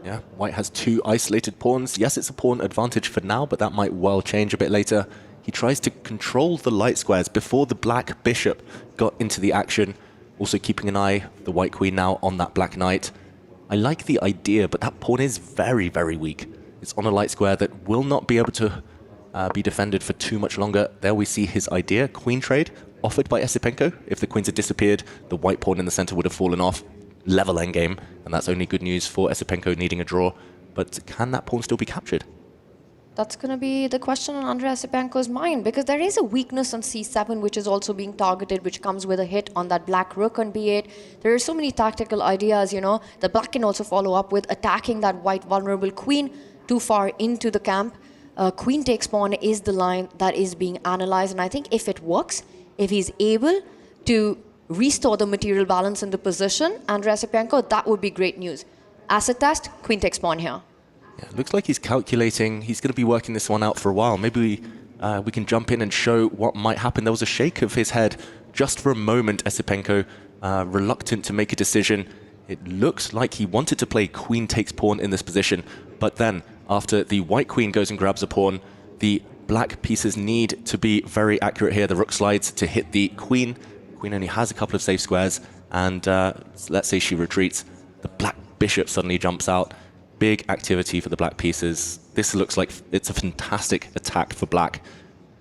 Yeah, white has two isolated pawns. Yes, it's a pawn advantage for now, but that might well change a bit later. He tries to control the light squares before the black bishop got into the action. Also keeping an eye, the white queen now on that black knight. I like the idea, but that pawn is very, very weak. It's on a light square that will not be able to be defended for too much longer. There we see his idea, queen trade, offered by Esipenko. If the queens had disappeared, the white pawn in the center would have fallen off. Level endgame, and that's only good news for Esipenko needing a draw. But can that pawn still be captured? That's going to be the question on Andrei Esipenko's mind, because there is a weakness on c7 which is also being targeted, which comes with a hit on that black rook on b8. There are so many tactical ideas, you know. The black can also follow up with attacking that white vulnerable queen too far into the camp. Queen takes pawn is the line that is being analyzed, and I think if it works, if he's able to restore the material balance in the position, Andrei Esipenko, that would be great news. Acid test, queen takes pawn here. Yeah, looks like he's calculating. He's going to be working this one out for a while. Maybe we can jump in and show what might happen. There was a shake of his head just for a moment, Esipenko, reluctant to make a decision. It looks like he wanted to play queen takes pawn in this position, but then after the white queen goes and grabs a pawn, the black pieces need to be very accurate here. The rook slides to hit the queen. Queen only has a couple of safe squares, and let's say she retreats. The black bishop suddenly jumps out. Big activity for the black pieces. This looks like it's a fantastic attack for black,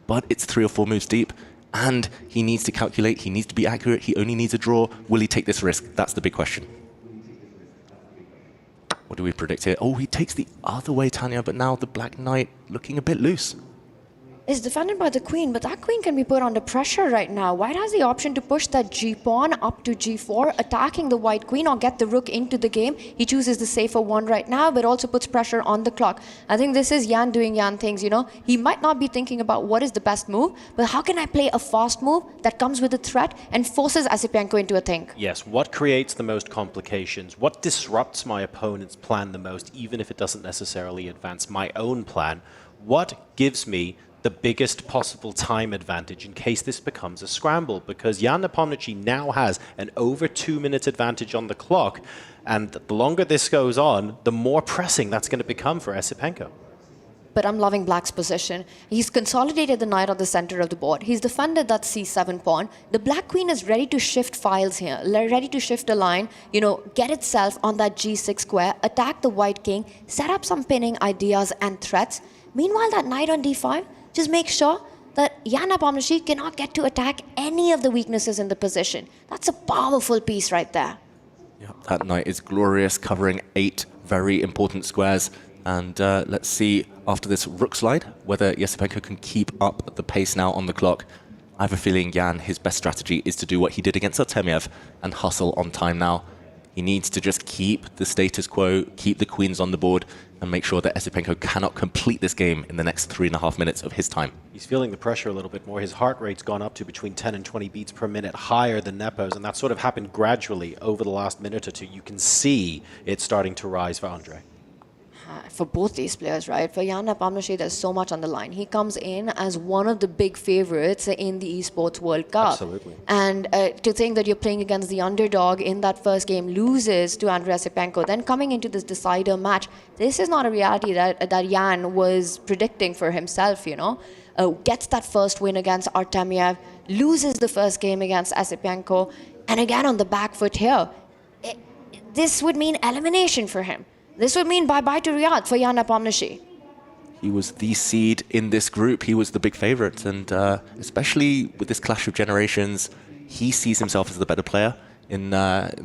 but it's 3 or 4 moves deep, and he needs to calculate, he needs to be accurate, he only needs a draw. Will he take this risk? That's the big question. What do we predict here? Oh, he takes the other way, Tanya, but now the black knight looking a bit loose. Is defended by the queen, but that queen can be put under pressure right now. White has the option to push that g-pawn up to g4, attacking the white queen or get the rook into the game. He chooses the safer one right now, but also puts pressure on the clock. I think this is Jan doing Jan things, you know. He might not be thinking about what is the best move, but how can I play a fast move that comes with a threat and forces Esipenko into a think? Yes, what creates the most complications? What disrupts my opponent's plan the most, even if it doesn't necessarily advance my own plan? What gives me the biggest possible time advantage in case this becomes a scramble? Because Jan Nepomniachtchi now has an over 2-minute advantage on the clock, and the longer this goes on, the more pressing that's going to become for Esipenko. But I'm loving black's position. He's consolidated the knight on the center of the board. He's defended that c7 pawn. The black queen is ready to shift files here, ready to shift a line, you know, get itself on that g6 square, attack the white king, set up some pinning ideas and threats. Meanwhile, that knight on d5, just make sure that Jan Nepomniachtchi cannot get to attack any of the weaknesses in the position. That's a powerful piece right there. Yeah, that knight is glorious, covering 8 very important squares. And let's see, after this rook slide, whether Esipenko can keep up the pace now on the clock. I have a feeling Jan, his best strategy is to do what he did against Artemiev and hustle on time now. He needs to just keep the status quo, keep the queens on the board, and make sure that Esipenko cannot complete this game in the next 3.5 minutes of his time. He's feeling the pressure a little bit more. His heart rate's gone up to between 10 and 20 beats per minute, higher than Nepo's, and that sort of happened gradually over the last minute or two. You can see it starting to rise for Andrei. For both these players, right? For Jan Nepomniachtchi, there's so much on the line. He comes in as one of the big favorites in the Esports World Cup. Absolutely. And to think that you're playing against the underdog in that first game, loses to Andrei Esipenko, then coming into this decider match, this is not a reality that Jan was predicting for himself, you know. Gets that first win against Artemiev, loses the first game against Esipenko, and again on the back foot here. This would mean elimination for him. This would mean bye-bye to Riyadh for Jan Nepomniachtchi. He was the seed in this group. He was the big favorite. And especially with this clash of generations, he sees himself as the better player in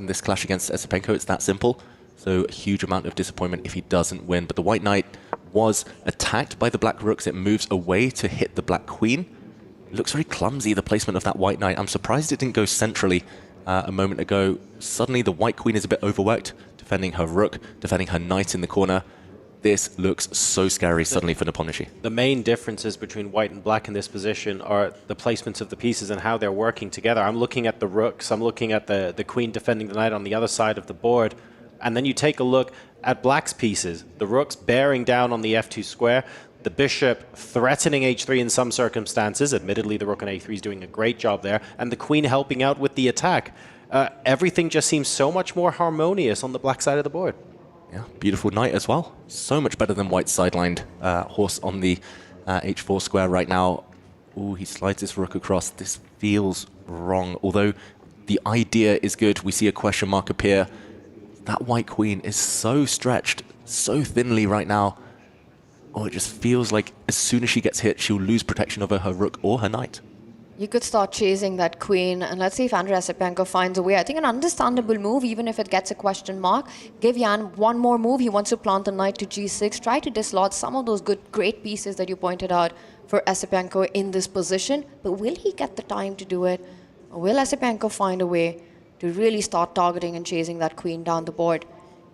this clash against Esipenko. It's that simple. So a huge amount of disappointment if he doesn't win. But the white knight was attacked by the black rooks. It moves away to hit the black queen. It looks very clumsy, the placement of that white knight. I'm surprised it didn't go centrally a moment ago. Suddenly the white queen is a bit overworked, defending her rook, defending her knight in the corner. This looks so scary suddenly for Nepomniachtchi. The main differences between white and black in this position are the placements of the pieces and how they're working together. I'm looking at the rooks, I'm looking at the queen defending the knight on the other side of the board, and then you take a look at black's pieces. The rook's bearing down on the f2 square, the bishop threatening h3 in some circumstances. Admittedly, the rook on a3 is doing a great job there, and the queen helping out with the attack. Everything just seems so much more harmonious on the black side of the board. Yeah, beautiful knight as well. So much better than white's sidelined horse on the h4 square right now. Ooh, he slides his rook across. This feels wrong. Although the idea is good, we see a question mark appear. That white queen is so stretched, so thinly right now. Oh, it just feels like as soon as she gets hit, she'll lose protection over her rook or her knight. You could start chasing that queen, and let's see if Andrei Esipenko finds a way. I think an understandable move, even if it gets a question mark. Give Jan one more move. He wants to plant the knight to g6, try to dislodge some of those great pieces that you pointed out for Esipenko in this position. But will he get the time to do it? Or will Esipenko find a way to really start targeting and chasing that queen down the board?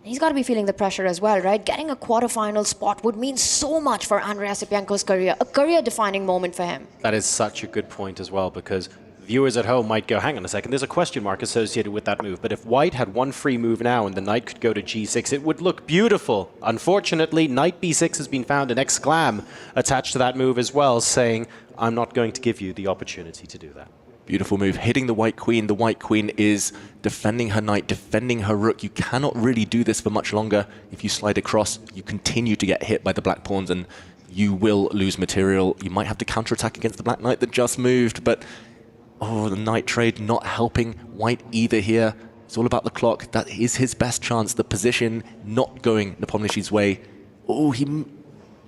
He's got to be feeling the pressure as well, right? Getting a quarterfinal spot would mean so much for Andrei Esipenko's career, a career-defining moment for him. That is such a good point as well, because viewers at home might go, hang on a second, there's a question mark associated with that move. But if white had one free move now and the knight could go to g6, it would look beautiful. Unfortunately, knight b6 has been found, an exclam attached to that move as well, saying, I'm not going to give you the opportunity to do that. Beautiful move, hitting the white queen. The white queen is defending her knight, defending her rook. You cannot really do this for much longer. If you slide across, you continue to get hit by the black pawns and you will lose material. You might have to counterattack against the black knight that just moved, but oh, the knight trade not helping white either here. It's all about the clock. That is his best chance. The position not going Nepomniachtchi's way. Oh, I'm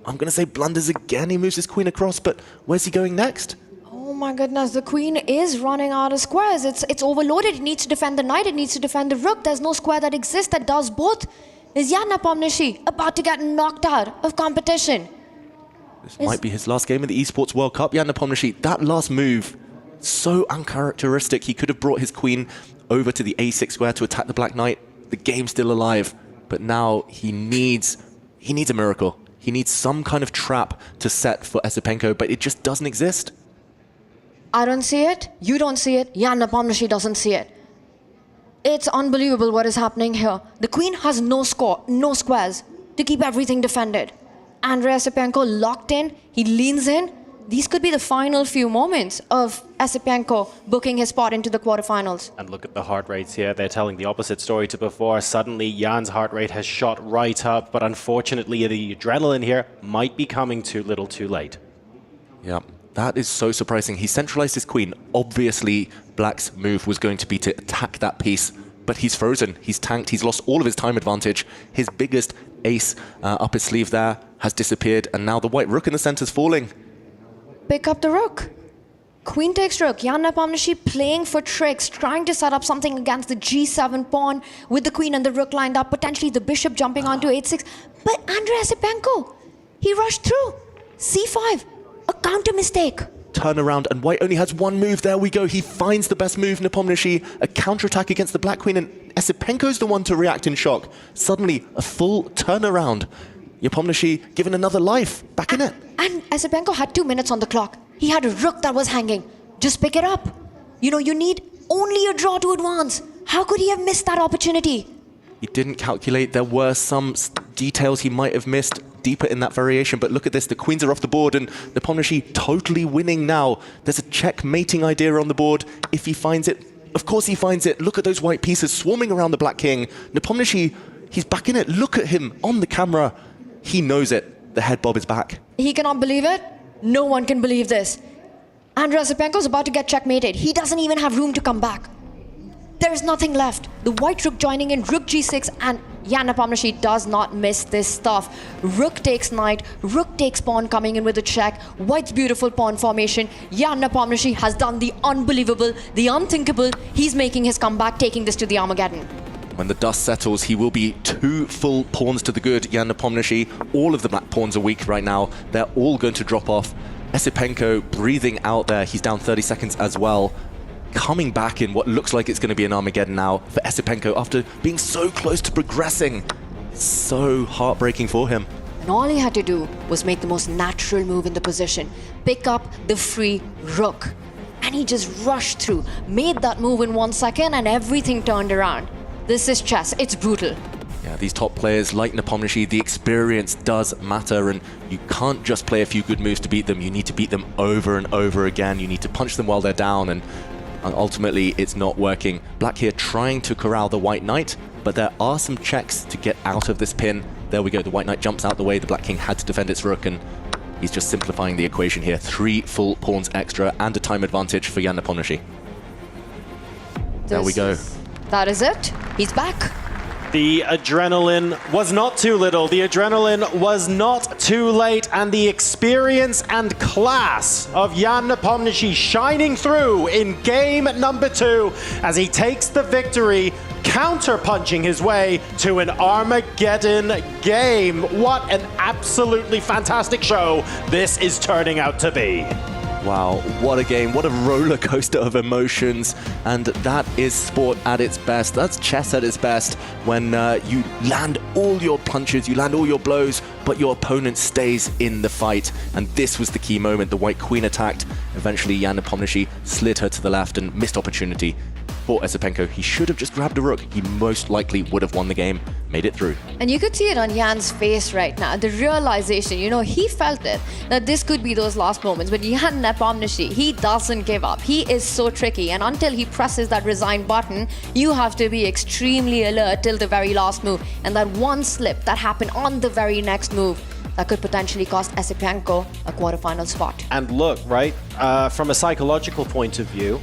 going to say blunders again. He moves his queen across, but where's he going next? Oh my goodness, the queen is running out of squares. It's overloaded. It needs to defend the knight. It needs to defend the rook. There's no square that exists that does both. Is Jan Nepomniachtchi about to get knocked out of competition? This might be his last game in the Esports World Cup. Jan Nepomniachtchi, that last move, so uncharacteristic. He could have brought his queen over to the a6 square to attack the black knight. The game's still alive, but now he needs a miracle. He needs some kind of trap to set for Esipenko, but it just doesn't exist. I don't see it. You don't see it. Jan Nepomniachtchi doesn't see it. It's unbelievable what is happening here. The queen has no squares to keep everything defended. Andrei Esipenko locked in. He leans in. These could be the final few moments of Esipenko booking his spot into the quarterfinals. And look at the heart rates here. They're telling the opposite story to before. Suddenly, Jan's heart rate has shot right up, but unfortunately, the adrenaline here might be coming too little too late. Yeah. That is so surprising. He centralized his queen. Obviously, black's move was going to be to attack that piece, but he's frozen. He's tanked. He's lost all of his time advantage. His biggest ace up his sleeve there has disappeared, and now the white rook in the center is falling. Pick up the rook. Queen takes rook. Jan Nepomniachtchi playing for tricks, trying to set up something against the g7 pawn with the queen and the rook lined up, potentially the bishop jumping onto h6. But Andrei Esipenko, he rushed through. c5. A counter mistake. Turn around, and white only has one move. There we go. He finds the best move, Nepomniachtchi. A counterattack against the black queen, and Esipenko's the one to react in shock. Suddenly, a full turnaround. Nepomniachtchi given another life. Back in it. And Esipenko had 2 minutes on the clock. He had a rook that was hanging. Just pick it up. You know, you need only a draw to advance. How could he have missed that opportunity? He didn't calculate. There were some details he might have missed deeper in that variation, but look at this. The queens are off the board, and Nepomniachtchi totally winning now. There's a checkmating idea on the board. If he finds it, of course he finds it. Look at those white pieces swarming around the black king. Nepomniachtchi, he's back in it. Look at him on the camera. He knows it. The head bob is back. He cannot believe it. No one can believe this. Andrei Esipenko is about to get checkmated. He doesn't even have room to come back. There is nothing left. The white rook joining in, rook g6, and Jan Nepomniachtchi does not miss this stuff. Rook takes knight, rook takes pawn coming in with a check. White's beautiful pawn formation. Jan Nepomniachtchi has done the unbelievable, the unthinkable. He's making his comeback, taking this to the Armageddon. When the dust settles, he will be 2 full pawns to the good, Jan Nepomniachtchi. All of the black pawns are weak right now. They're all going to drop off. Esipenko breathing out there. He's down 30 seconds as well. Coming back in what looks like it's going to be an Armageddon now for Esipenko after being so close to progressing. So heartbreaking for him. And all he had to do was make the most natural move in the position. Pick up the free rook. And he just rushed through, made that move in 1 second, and everything turned around. This is chess. It's brutal. Yeah, these top players like Nepomniachtchi, the experience does matter, and you can't just play a few good moves to beat them. You need to beat them over and over again. You need to punch them while they're down, and ultimately it's not working. Black here trying to corral the white knight, but there are some checks to get out of this pin. There we go. The white knight jumps out the way. The black king had to defend its rook, and he's just simplifying the equation here. 3 full pawns extra and a time advantage for Jan Nepomniachtchi. There we go. That is it. He's back. The adrenaline was not too little, the adrenaline was not too late, and the experience and class of Jan Nepomniachtchi shining through in game number 2 as he takes the victory, counter-punching his way to an Armageddon game. What an absolutely fantastic show this is turning out to be. Wow, what a game, what a roller coaster of emotions, and that is sport at its best. That's chess at its best, when you land all your punches, you land all your blows, but your opponent stays in the fight. And this was the key moment. The white queen attacked. Eventually Jan Nepomniachtchi slid her to the left and missed opportunity for Esipenko. He should have just grabbed a rook. He most likely would have won the game, made it through. And you could see it on Jan's face right now, the realization, you know, he felt it, that this could be those last moments. But Jan Nepomniachtchi, he doesn't give up. He is so tricky, and until he presses that resign button, you have to be extremely alert till the very last move. And that one slip that happened on the very next move, that could potentially cost Esipenko a quarterfinal spot. And look, right, from a psychological point of view,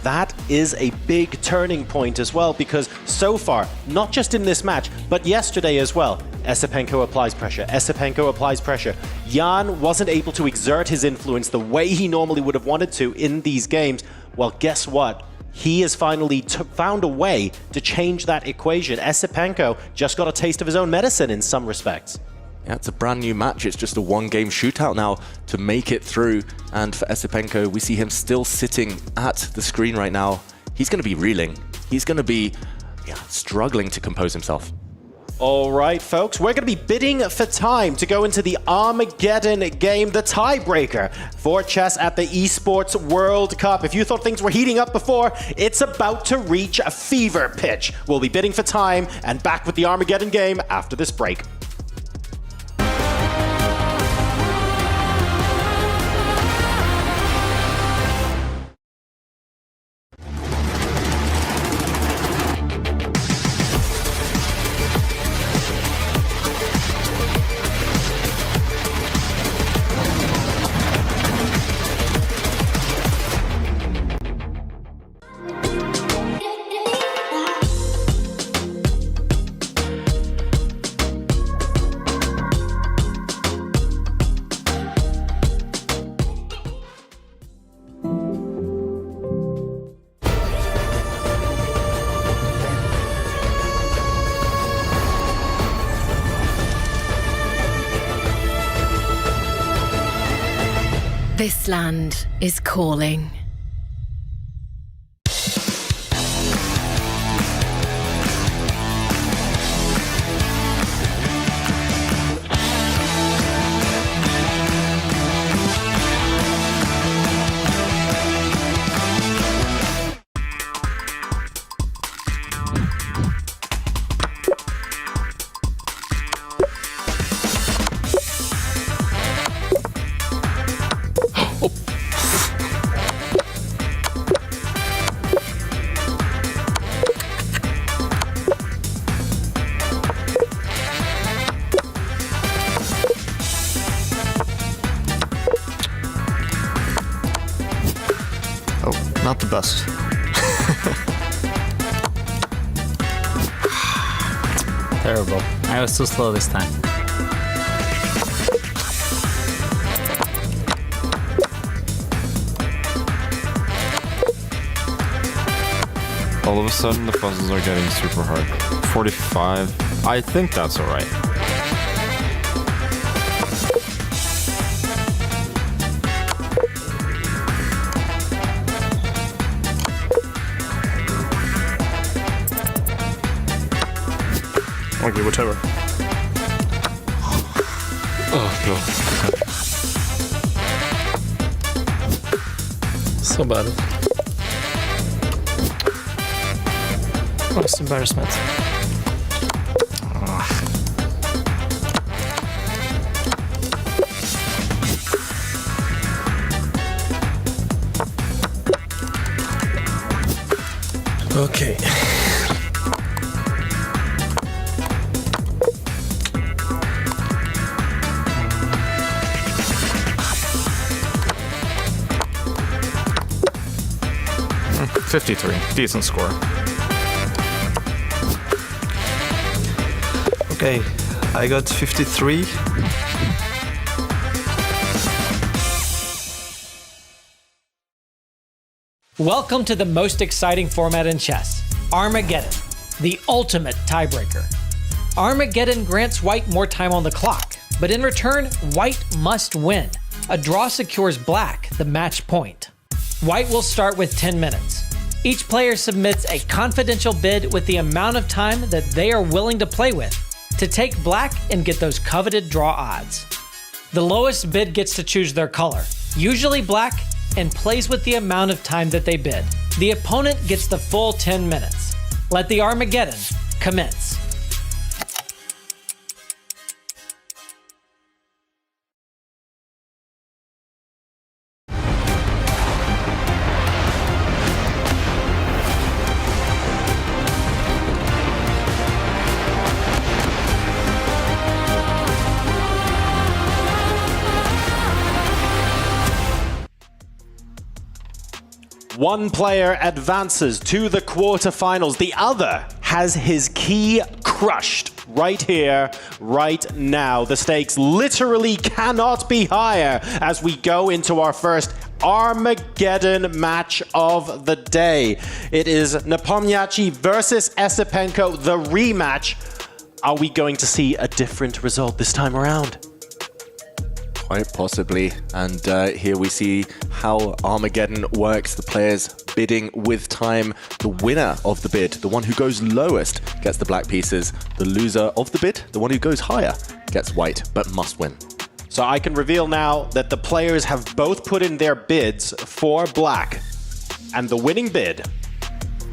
that is a big turning point as well, because so far, not just in this match, but yesterday as well, Esipenko applies pressure, Esipenko applies pressure. Jan wasn't able to exert his influence the way he normally would have wanted to in these games. Well, guess what? He has finally found a way to change that equation. Esipenko just got a taste of his own medicine in some respects. Yeah, it's a brand new match. It's just a 1-game shootout now to make it through. And for Esipenko, we see him still sitting at the screen right now. He's going to be reeling. He's going to be struggling to compose himself. All right, folks, we're going to be bidding for time to go into the Armageddon game, the tiebreaker for chess at the Esports World Cup. If you thought things were heating up before, it's about to reach a fever pitch. We'll be bidding for time and back with the Armageddon game after this break. This land is calling. Not the best. Terrible. I was too slow this time. All of a sudden, the puzzles are getting super hard. 45. I think that's alright. Okay, whatever. Oh, no. So bad. Most embarrassment. Okay. $53. Decent score. Okay, I got 53. Welcome to the most exciting format in chess, Armageddon, the ultimate tiebreaker. Armageddon grants White more time on the clock, but in return, White must win. A draw secures Black the match point. White will start with 10 minutes. Each player submits a confidential bid with the amount of time that they are willing to play with to take Black and get those coveted draw odds. The lowest bid gets to choose their color, usually Black, and plays with the amount of time that they bid. The opponent gets the full 10 minutes. Let the Armageddon commence. One player advances to the quarterfinals. The other has his key crushed right here, right now. The stakes literally cannot be higher as we go into our first Armageddon match of the day. It is Nepomniachtchi versus Esipenko, the rematch. Are we going to see a different result this time around? Quite possibly. And here we see how Armageddon works. The players bidding with time. The winner of the bid, the one who goes lowest, gets the black pieces. The loser of the bid, the one who goes higher, gets white, but must win. So I can reveal now that the players have both put in their bids for black. And the winning bid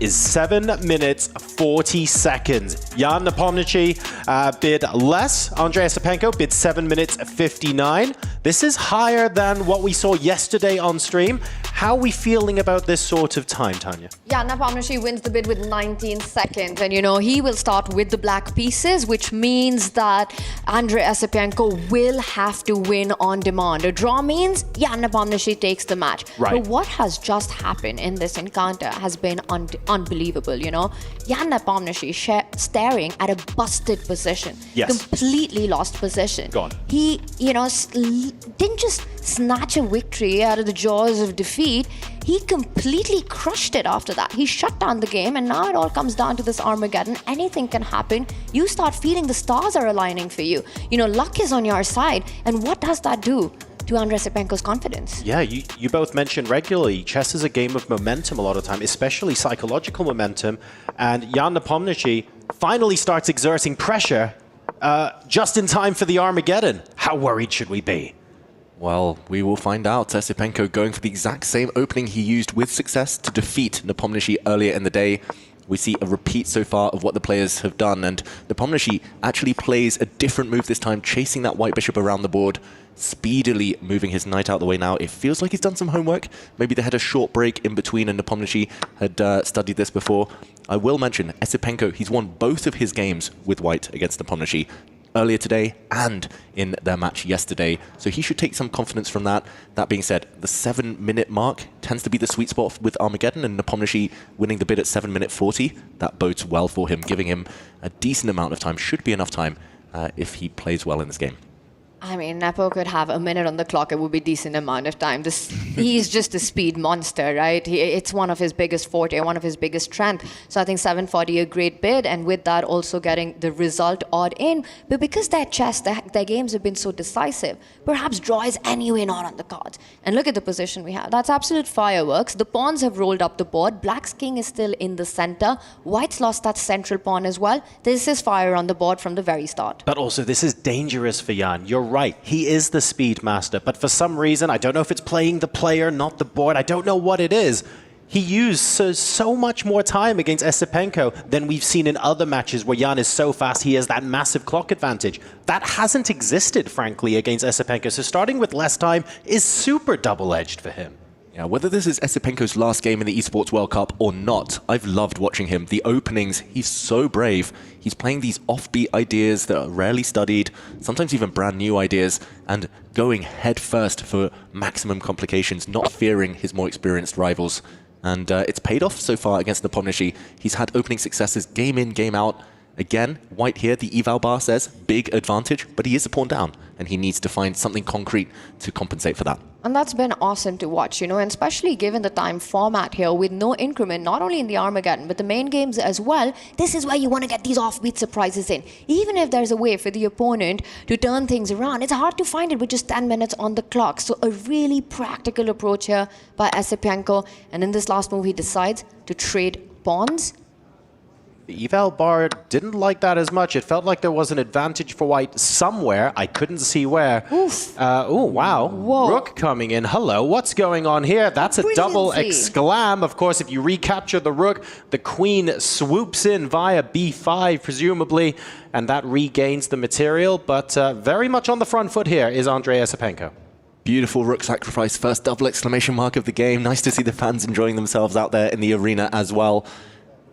is 7 minutes 40 seconds. Jan Nepomniachtchi bid less. Andrei Esipenko bid 7 minutes 59. This is higher than what we saw yesterday on stream. How are we feeling about this sort of time, Tanya? Yeah, Nepomniachtchi wins the bid with 19 seconds. And, you know, he will start with the black pieces, which means that Andrei Esipenko will have to win on demand. A draw means, yeah, Nepomniachtchi takes the match. Right. But what has just happened in this encounter has been unbelievable, you know? Jan Nepomniachtchi staring at a busted position. Yes. Completely lost position. Gone. He, you know, didn't just snatch a victory out of the jaws of defeat. He completely crushed it after that. He shut down the game, and now it all comes down to this Armageddon. Anything can happen. You start feeling the stars are aligning for you. You know, luck is on your side. And what does that do to Andrei Esipenko's confidence? Yeah, you both mentioned regularly, chess is a game of momentum a lot of time, especially psychological momentum. And Jan Nepomniachtchi finally starts exerting pressure just in time for the Armageddon. How worried should we be? Well, we will find out. Esipenko going for the exact same opening he used with success to defeat Nepomniachtchi earlier in the day. We see a repeat so far of what the players have done, and Nepomniachtchi actually plays a different move this time, chasing that white bishop around the board, speedily moving his knight out the way now. It feels like he's done some homework. Maybe they had a short break in between and Nepomniachtchi had studied this before. I will mention, Esipenko, he's won both of his games with white against Nepomniachtchi. earlier today and in their match yesterday. So he should take some confidence from that. That being said, the 7-minute mark tends to be the sweet spot with Armageddon, and Nepomniachtchi winning the bid at 7-minute 40. That bodes well for him, giving him a decent amount of time, should be enough time if he plays well in this game. I mean, Nepo could have a minute on the clock. It would be a decent amount of time. He's just a speed monster, right? It's one of his biggest forte, one of his biggest strengths. So I think 740, a great bid. And with that, also getting the result odd in. But because their chess, their games have been so decisive, perhaps draw is anyway not on the cards. And look at the position we have. That's absolute fireworks. The pawns have rolled up the board. Black's king is still in the center. White's lost that central pawn as well. This is fire on the board from the very start. But also, this is dangerous for Jan. You're right, he is the speed master, but for some reason, I don't know if it's playing the player, not the board, I don't know what it is. He used so much more time against Esipenko than we've seen in other matches where Jan is so fast, he has that massive clock advantage. That hasn't existed, frankly, against Esipenko, so starting with less time is super double-edged for him. Yeah, whether this is Esipenko's last game in the Esports World Cup or not, I've loved watching him. The openings, he's so brave. He's playing these offbeat ideas that are rarely studied, sometimes even brand new ideas, and going head first for maximum complications, not fearing his more experienced rivals. And it's paid off so far against Nepomniachtchi. He's had opening successes game in, game out. Again, White here, the eval bar says, big advantage, but he is a pawn down, and he needs to find something concrete to compensate for that. And that's been awesome to watch, you know, and especially given the time format here with no increment, not only in the Armageddon, but the main games as well. This is where you want to get these offbeat surprises in. Even if there's a way for the opponent to turn things around, it's hard to find it with just 10 minutes on the clock. So a really practical approach here by Esipenko. And in this last move, he decides to trade pawns. The eval bar didn't like that as much. It felt like there was an advantage for White somewhere. I couldn't see where. Oof. Oh, wow. Whoa. Rook coming in. Hello, what's going on here? That's a double exclam. Of course, if you recapture the rook, the queen swoops in via b5, presumably, and that regains the material. But very much on the front foot here is Andrei Esipenko. Beautiful rook sacrifice, first double exclamation mark of the game. Nice to see the fans enjoying themselves out there in the arena as well.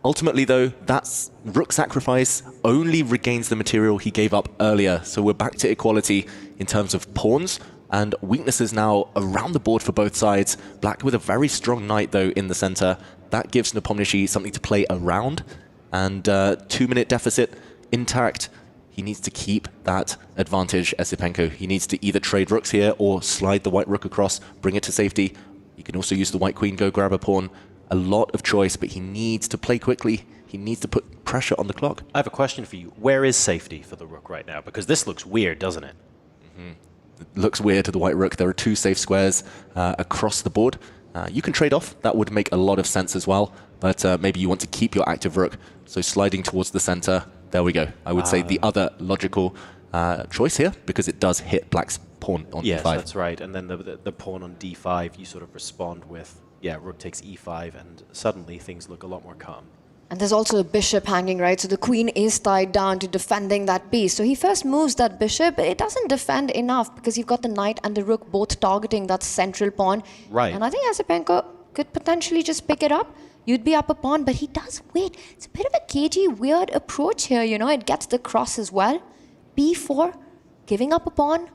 Ultimately, though, that rook sacrifice only regains the material he gave up earlier. So we're back to equality in terms of pawns and weaknesses now around the board for both sides. Black with a very strong knight, though, in the center. That gives Nepomniachtchi something to play around. And 2-minute deficit intact. He needs to keep that advantage, Esipenko. He needs to either trade rooks here or slide the white rook across, bring it to safety. You can also use the white queen, go grab a pawn. A lot of choice, but he needs to play quickly. He needs to put pressure on the clock. I have a question for you. Where is safety for the rook right now? Because this looks weird, doesn't it? It looks weird to the white rook. There are 2 safe squares across the board. You can trade off. That would make a lot of sense as well. But maybe you want to keep your active rook. So sliding towards the center. There we go. I would say the other logical choice here, because it does hit Black's pawn on yes, d5. Yes, that's right. And then the pawn on d5, you sort of respond with, yeah, rook takes e5, and suddenly things look a lot more calm. And there's also a bishop hanging, right? So the queen is tied down to defending that piece. So he first moves that bishop, but it doesn't defend enough because you've got the knight and the rook both targeting that central pawn. Right. And I think Esipenko could potentially just pick it up. You'd be up a pawn, but he does wait. It's a bit of a cagey, weird approach here, you know? It gets the cross as well. b4, giving up a pawn.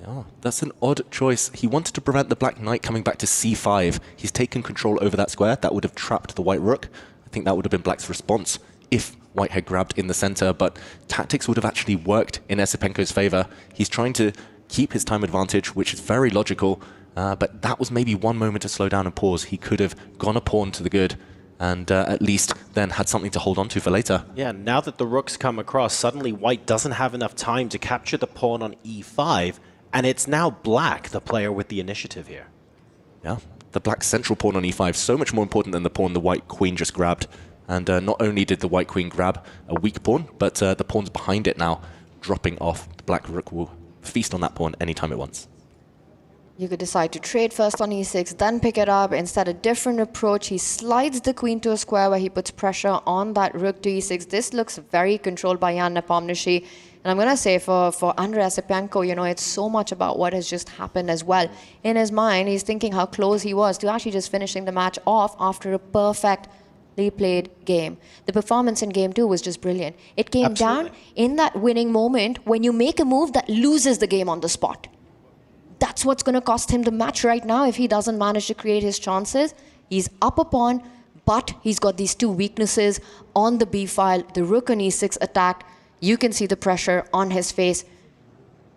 Yeah, that's an odd choice. He wanted to prevent the black knight coming back to c5. He's taken control over that square. That would have trapped the white rook. I think that would have been Black's response if White had grabbed in the center, but tactics would have actually worked in Esipenko's favor. He's trying to keep his time advantage, which is very logical, but that was maybe one moment to slow down and pause. He could have gone a pawn to the good and at least then had something to hold on to for later. Yeah, now that the rooks come across, suddenly White doesn't have enough time to capture the pawn on e5, and it's now Black, the player with the initiative here. Yeah, the Black central pawn on e5, so much more important than the pawn the White queen just grabbed. And not only did the White queen grab a weak pawn, but the pawns behind it now dropping off. The Black rook will feast on that pawn anytime it wants. You could decide to trade first on e6, then pick it up. Instead, a different approach. He slides the queen to a square where he puts pressure on that rook to e6. This looks very controlled by Jan Nepomniachtchi. And I'm going to say for Andrei Esipenko, you know, it's so much about what has just happened as well. In his mind, he's thinking how close he was to actually just finishing the match off after a perfect brilliantly played game. The performance in game 2 was just brilliant. It came down in that winning moment when you make a move that loses the game on the spot. That's what's going to cost him the match right now if he doesn't manage to create his chances. He's up a pawn, but he's got these two weaknesses on the B file. The rook on E6 attacked. You can see the pressure on his face.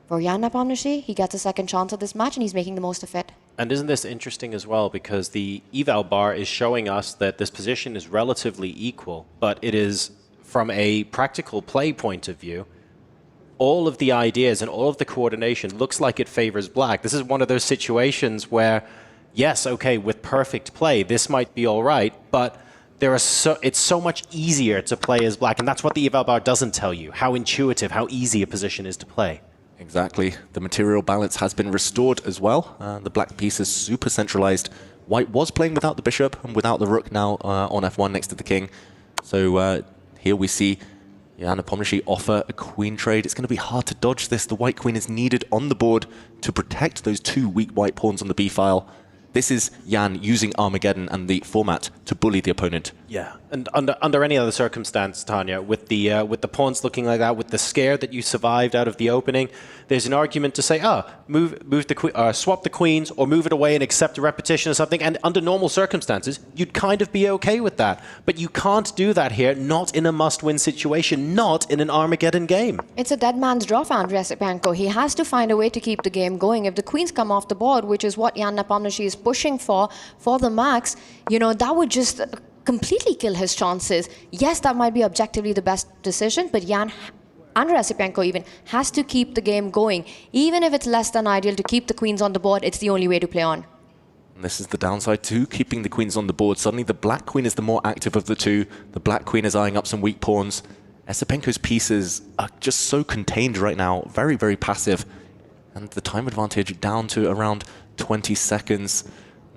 For Jan Nepomniachtchi, he gets a second chance at this match and he's making the most of it. And isn't this interesting as well, because the eval bar is showing us that this position is relatively equal, but it is, from a practical play point of view, all of the ideas and all of the coordination looks like it favors black. This is one of those situations where, yes, okay, with perfect play, this might be all right, but it's so much easier to play as black, and that's what the eval bar doesn't tell you, how intuitive, how easy a position is to play. Exactly. The material balance has been restored as well. The black piece is super centralized. White was playing without the bishop and without the rook now on f1 next to the king. So here we see Jan Nepomniachtchi offer a queen trade. It's going to be hard to dodge this. The white queen is needed on the board to protect those two weak white pawns on the b file. This is Jan using Armageddon and the format to bully the opponent. Yeah, and under any other circumstance, Tanya, with the pawns looking like that, with the scare that you survived out of the opening, there's an argument to say, swap the queens or move it away and accept a repetition or something. And under normal circumstances, you'd kind of be okay with that. But you can't do that here, not in a must-win situation, not in an Armageddon game. It's a dead man's draw for Andrei Esipenko. He has to find a way to keep the game going. If the queens come off the board, which is what Jan Nepomniachtchi is pushing for the max, that would just completely kill his chances. Yes, that might be objectively the best decision, but Andrei Esipenko even has to keep the game going. Even if it's less than ideal to keep the queens on the board, it's the only way to play on. And this is the downside too, keeping the queens on the board. Suddenly the black queen is the more active of the two. The black queen is eyeing up some weak pawns. Esipenko's pieces are just so contained right now, very, very passive. And the time advantage down to around 20 seconds.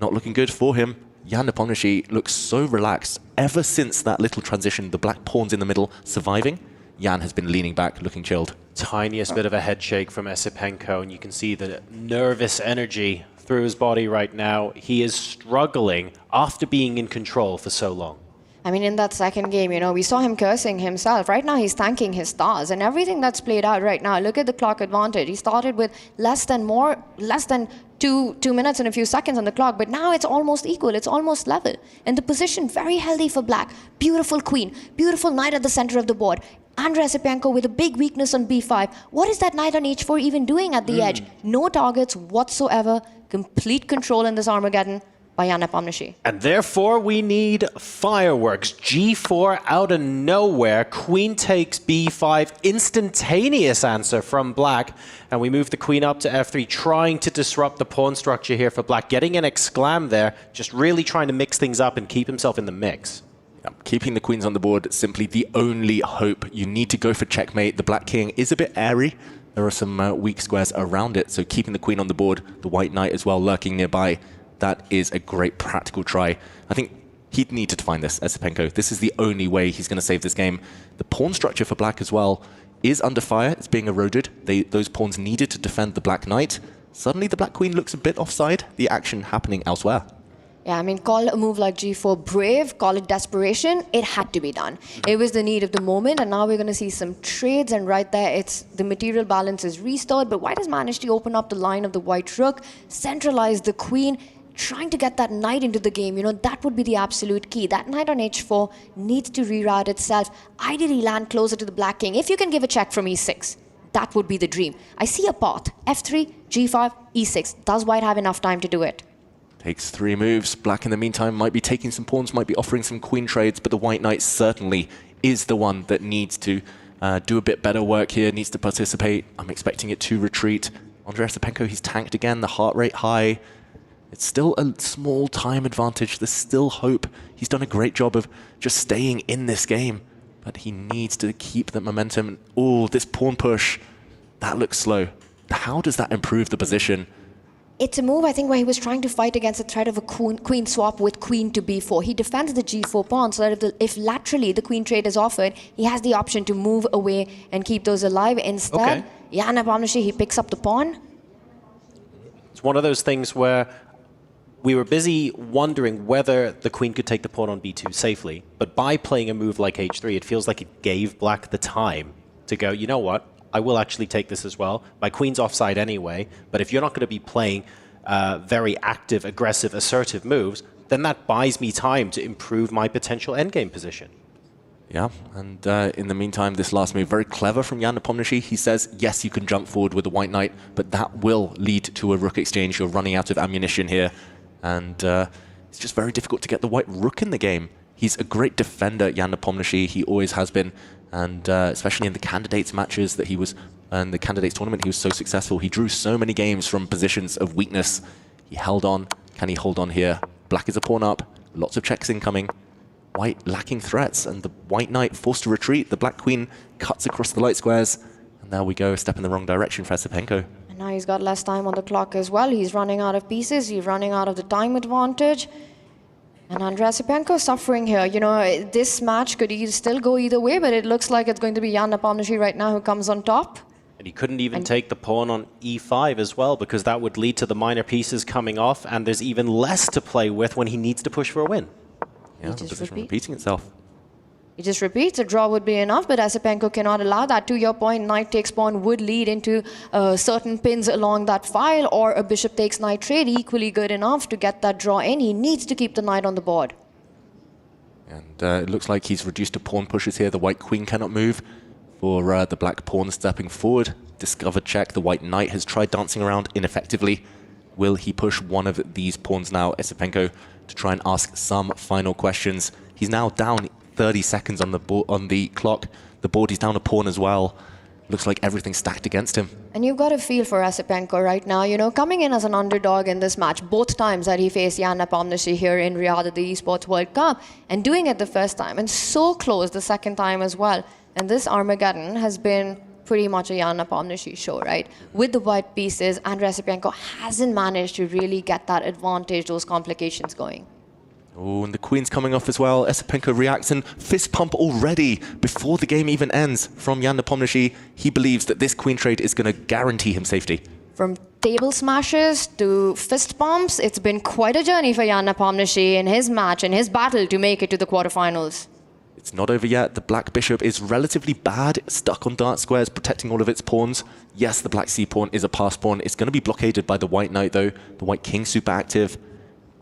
Not looking good for him. Jan Nepomniachtchi looks so relaxed. Ever since that little transition, the black pawns in the middle surviving, Jan has been leaning back, looking chilled. Tiniest bit of a head shake from Esipenko, and you can see the nervous energy through his body right now. He is struggling after being in control for so long. I mean, in that second game, we saw him cursing himself. Right now, he's thanking his stars. And everything that's played out right now, look at the clock advantage. He started with less than 2 minutes and a few seconds on the clock, but now it's almost equal. It's almost level. And the position, very healthy for black. Beautiful queen, beautiful knight at the center of the board. Andrei Esipenko with a big weakness on b5. What is that knight on h4 even doing at the edge? No targets whatsoever. Complete control in this Armageddon by Jan Nepomniachtchi. And therefore we need fireworks. G4 out of nowhere. Queen takes b5. Instantaneous answer from black. And we move the queen up to f3, trying to disrupt the pawn structure here for black. Getting an exclam there, just really trying to mix things up and keep himself in the mix. Keeping the queens on the board, simply the only hope. You need to go for checkmate. The black king is a bit airy. There are some weak squares around it, so keeping the queen on the board, the white knight as well lurking nearby, that is a great practical try. I think he'd need to find this, Esipenko. This is the only way he's going to save this game. The pawn structure for black as well is under fire. It's being eroded. Those pawns needed to defend the black knight. Suddenly the black queen looks a bit offside. The action happening elsewhere. Yeah, I mean, call a move like g4 brave, call it desperation. It had to be done. It was the need of the moment, and now we're going to see some trades, and right there, the material balance is restored, but white has managed to open up the line of the white rook, centralize the queen, trying to get that knight into the game. That would be the absolute key. That knight on h4 needs to reroute itself. Ideally land closer to the black king. If you can give a check from e6, that would be the dream. I see a path. f3, g5, e6. Does white have enough time to do it? Takes 3 moves. Black in the meantime might be taking some pawns, might be offering some queen trades, but the white knight certainly is the one that needs to do a bit better work here, needs to participate. I'm expecting it to retreat. Andrei Esipenko, he's tanked again, the heart rate high. It's still a small time advantage. There's still hope. He's done a great job of just staying in this game, but he needs to keep the momentum. Oh, this pawn push, that looks slow. How does that improve the position? It's a move, I think, where he was trying to fight against the threat of a queen swap with queen to b4. He defends the g4 pawn so that if laterally the queen trade is offered, he has the option to move away and keep those alive. Instead, Jan Nepomniachtchi, he picks up the pawn. It's one of those things where we were busy wondering whether the queen could take the pawn on b2 safely, but by playing a move like h3, it feels like it gave black the time to go, you know what, I will actually take this as well. My queen's offside anyway, but if you're not going to be playing very active, aggressive, assertive moves, then that buys me time to improve my potential endgame position. Yeah, and in the meantime, this last move, very clever from Jan Nepomniachtchi. He says, yes, you can jump forward with the white knight, but that will lead to a rook exchange. You're running out of ammunition here, and it's just very difficult to get the white rook in the game. He's a great defender, Jan Nepomniachtchi. He always has been, and especially in the candidates matches that he was, and the candidates tournament, he was so successful. He drew so many games from positions of weakness. He held on. Can he hold on here? Black is a pawn up. Lots of checks incoming. White lacking threats, and the white knight forced to retreat. The black queen cuts across the light squares, and there we go, a step in the wrong direction for Esipenko. And now he's got less time on the clock as well. He's running out of pieces. He's running out of the time advantage. And Andrei Esipenko suffering here. You know, this match could still go either way, but it looks like it's going to be Jan Nepomniachtchi right now who comes on top. And he couldn't even take the pawn on e5 as well, because that would lead to the minor pieces coming off, and there's even less to play with when he needs to push for a win. Yeah, the position repeating itself. He just repeats, a draw would be enough, but Esipenko cannot allow that. To your point, knight takes pawn would lead into certain pins along that file, or a bishop takes knight trade, equally good enough to get that draw in. He needs to keep the knight on the board. And it looks like he's reduced to pawn pushes here. The white queen cannot move for the black pawn stepping forward. Discovered check. The white knight has tried dancing around ineffectively. Will he push one of these pawns now, Esipenko, to try and ask some final questions? He's now down 30 seconds on the clock. The board, he's down a pawn as well. Looks like everything's stacked against him. And you've got a feel for Esipenko right now. You know, coming in as an underdog in this match, both times that he faced Jan Nepomniachtchi here in Riyadh at the Esports World Cup, and doing it the first time, and so close the second time as well. And this Armageddon has been pretty much a Jan Nepomniachtchi show, right? With the white pieces, Andrei Esipenko hasn't managed to really get that advantage, those complications going. Oh, and the queen's coming off as well. Esipenko reacts and fist pump already before the game even ends from Jan Nepomniachtchi. He believes that this queen trade is going to guarantee him safety. From table smashes to fist pumps, it's been quite a journey for Jan Nepomniachtchi in his match, in his battle to make it to the quarterfinals. It's not over yet. The black bishop is relatively bad, stuck on dark squares, protecting all of its pawns. Yes, the black c-pawn is a pass pawn. It's going to be blockaded by the white knight, though. The white king super active.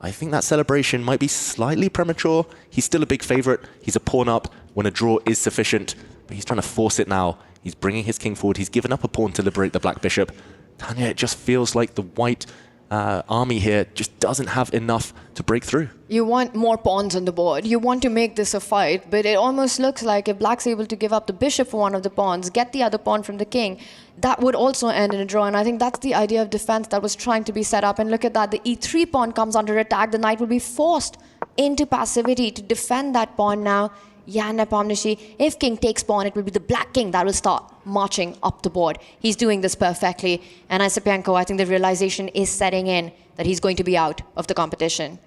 I think that celebration might be slightly premature. He's still a big favorite. He's a pawn up when a draw is sufficient, but he's trying to force it now. He's bringing his king forward. He's given up a pawn to liberate the black bishop. Tanya, it just feels like the white army here just doesn't have enough to break through. You want more pawns on the board. You want to make this a fight, but it almost looks like if black's able to give up the bishop for one of the pawns, get the other pawn from the king, that would also end in a draw. And I think that's the idea of defense that was trying to be set up. And look at that, the e3 pawn comes under attack. The knight will be forced into passivity to defend that pawn now. Jan Nepomniachtchi, if king takes pawn, it will be the black king that will start marching up the board. He's doing this perfectly. And Esipenko, I think the realization is setting in that he's going to be out of the competition.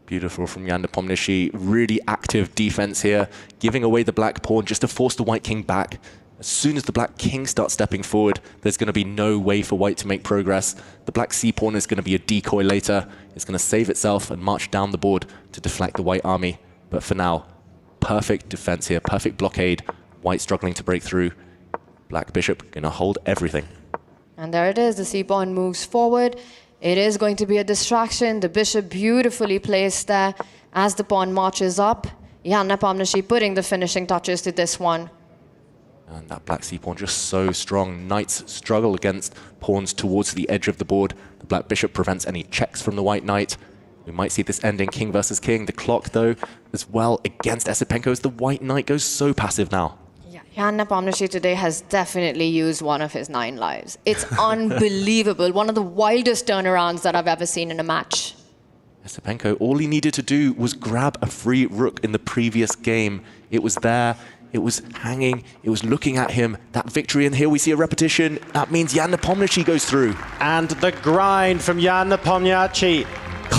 Beautiful from Jan Nepomniachtchi. Really active defense here, giving away the black pawn just to force the white king back. As soon as the black king starts stepping forward, there's going to be no way for white to make progress. The black c-pawn is going to be a decoy later. It's going to save itself and march down the board to deflect the white army. But for now, perfect defense here, perfect blockade. White struggling to break through. Black bishop going to hold everything. And there it is, the c-pawn moves forward. It is going to be a distraction. The bishop beautifully placed there as the pawn marches up. Jan Nepomniachtchi putting the finishing touches to this one. And that black c-pawn just so strong. Knights struggle against pawns towards the edge of the board. The black bishop prevents any checks from the white knight. We might see this ending king versus king. The clock, though, as well against Esipenko as the white knight goes so passive now. Yeah, Jan Nepomniachtchi today has definitely used one of his 9 lives. It's unbelievable. One of the wildest turnarounds that I've ever seen in a match. Esipenko, all he needed to do was grab a free rook in the previous game. It was there. It was hanging. It was looking at him. That victory, and here we see a repetition. That means Jan Nepomniachtchi goes through. And the grind from Jan Nepomniachtchi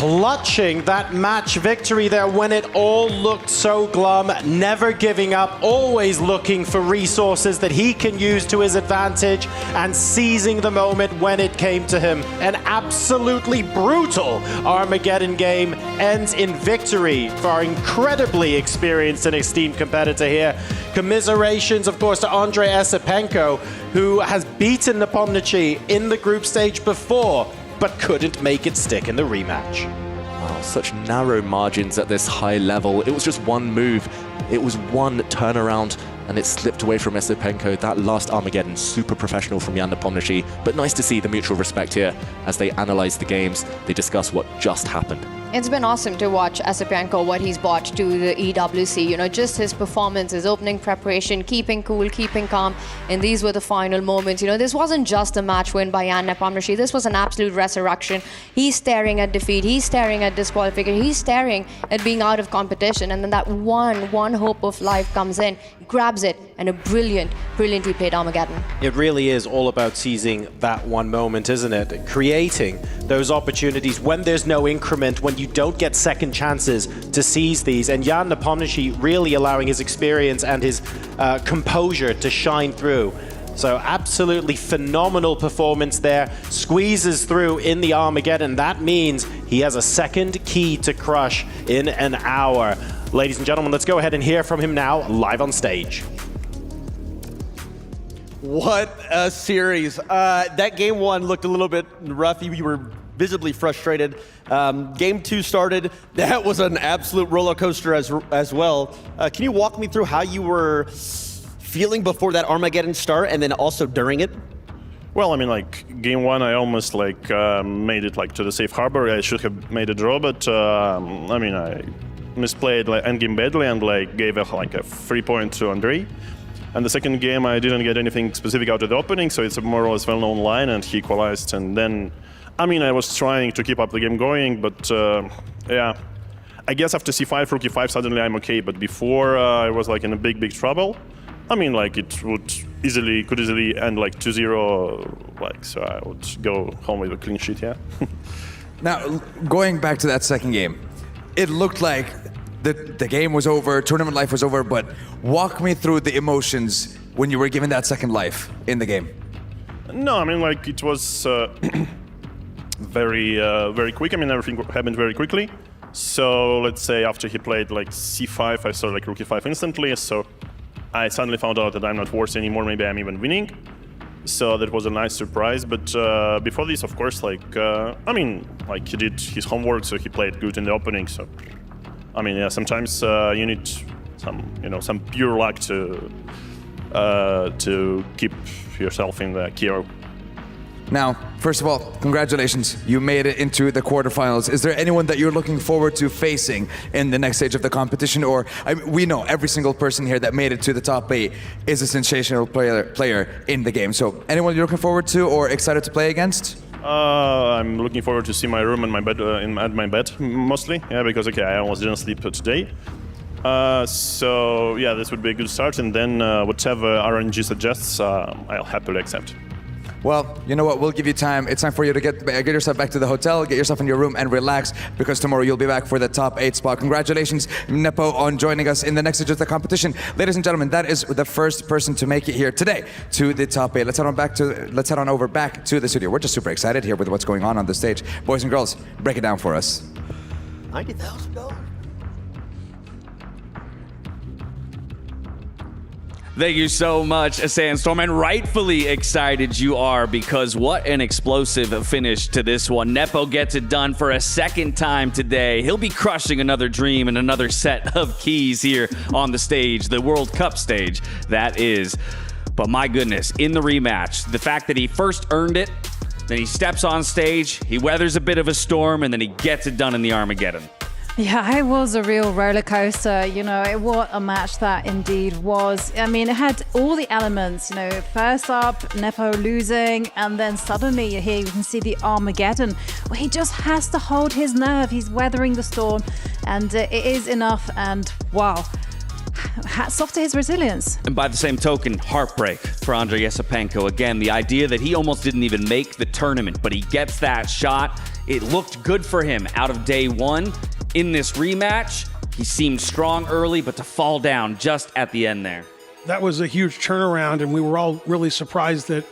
clutching that match victory there when it all looked so glum, never giving up, always looking for resources that he can use to his advantage and seizing the moment when it came to him. An absolutely brutal Armageddon game ends in victory for our incredibly experienced and esteemed competitor here. Commiserations, of course, to Andrei Esipenko, who has beaten Nepomniachtchi in the group stage before, but couldn't make it stick in the rematch. Wow, such narrow margins at this high level. It was just one move. It was one turnaround, and it slipped away from Esipenko. That last Armageddon, super professional from Jan Nepomniachtchi, but nice to see the mutual respect here as they analyze the games, they discuss what just happened. It's been awesome to watch Esipenko, what he's brought to the EWC. You know, just his performance, his opening preparation, keeping cool, keeping calm. And these were the final moments. You know, this wasn't just a match win by Jan Nepomniachtchi. This was an absolute resurrection. He's staring at defeat. He's staring at disqualification. He's staring at being out of competition. And then that one hope of life comes in, grabs it, and a brilliantly played Armageddon. It really is all about seizing that one moment, isn't it? Creating those opportunities when there's no increment, when you don't get second chances to seize these. And Jan Nepomniachtchi really allowing his experience and his composure to shine through. So absolutely phenomenal performance there. Squeezes through in the Armageddon. That means he has a second key to crush in an hour. Ladies and gentlemen, let's go ahead and hear from him now, live on stage. What a series. That game one looked a little bit rough. You were visibly frustrated. Game two started. That was an absolute roller coaster as well. Can you walk me through how you were feeling before that Armageddon start and then also during it? Well, I mean, like, game one, I almost, like, made it, like, to the safe harbor. I should have made a draw, but, I mean, I misplayed, like, endgame badly and, like, gave a 3-point to Andrei. And the second game, I didn't get anything specific out of the opening, so it's a more or less well-known line, and he equalized. And then, I mean, I was trying to keep up the game going, but, yeah. I guess after c5, rook e5, suddenly I'm okay, but before I was, like, in a big trouble. I mean, like, it could easily end, like, 2-0, like, so I would go home with a clean sheet, yeah. Now, going back to that second game, it looked like the game was over, tournament life was over, but walk me through the emotions when you were given that second life in the game. No, I mean, like, it was very quick. I mean, everything happened very quickly. So let's say after he played, like, c5, I saw, like, rook e5 instantly, so I suddenly found out that I'm not worse anymore, maybe I'm even winning. So that was a nice surprise, but before this, of course, like, I mean, like, he did his homework, so he played good in the opening, so, I mean, yeah, sometimes you need some pure luck to keep yourself in the key row. Now, first of all, congratulations. You made it into the quarterfinals. Is there anyone that you're looking forward to facing in the next stage of the competition? Or, I mean, we know every single person here that made it to the top 8 is a sensational player in the game. So anyone you're looking forward to or excited to play against? I'm looking forward to see my room and my bed, at my bed, mostly. Yeah, because, okay, I almost didn't sleep today. So, yeah, this would be a good start. And then whatever RNG suggests, I'll happily accept. Well, you know what? We'll give you time. It's time for you to get yourself back to the hotel, get yourself in your room, and relax, because tomorrow you'll be back for the top 8 spot. Congratulations, Nepo, on joining us in the next stage of the competition. Ladies and gentlemen, that is the first person to make it here today to the top 8. Let's head on over back to the studio. We're just super excited here with what's going on the stage. Boys and girls, break it down for us. $90,000. Thank you so much, Sandstorm, and rightfully excited you are, because what an explosive finish to this one. Nepo gets it done for a second time today. He'll be crushing another dream and another set of keys here on the stage, the World Cup stage, that is. But my goodness, in the rematch, the fact that he first earned it, then he steps on stage, he weathers a bit of a storm, and then he gets it done in the Armageddon. Yeah, it was a real roller coaster. You know, what a match that indeed was. I mean, it had all the elements. You know, first up, Nepo losing, and then suddenly here you can see the Armageddon, where he just has to hold his nerve. He's weathering the storm, and it is enough. And wow, hats off to his resilience. And by the same token, heartbreak for Andrei Esipenko. Again, the idea that he almost didn't even make the tournament, but he gets that shot It looked good for him out of day one. In this rematch, he seemed strong early, but to fall down just at the end there. That was a huge turnaround, and we were all really surprised that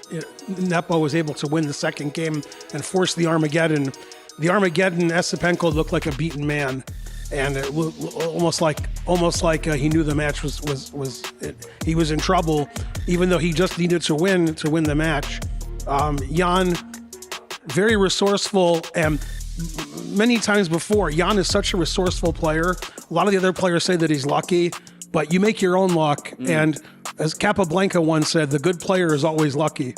Nepo was able to win the second game and force the Armageddon. The Armageddon, Esipenko looked like a beaten man, and it almost like he knew the match he was in trouble, even though he just needed to win the match. Jan, very resourceful, and many times before, Jan is such a resourceful player. A lot of the other players say that he's lucky, but you make your own luck. And as Capablanca once said, the good player is always lucky.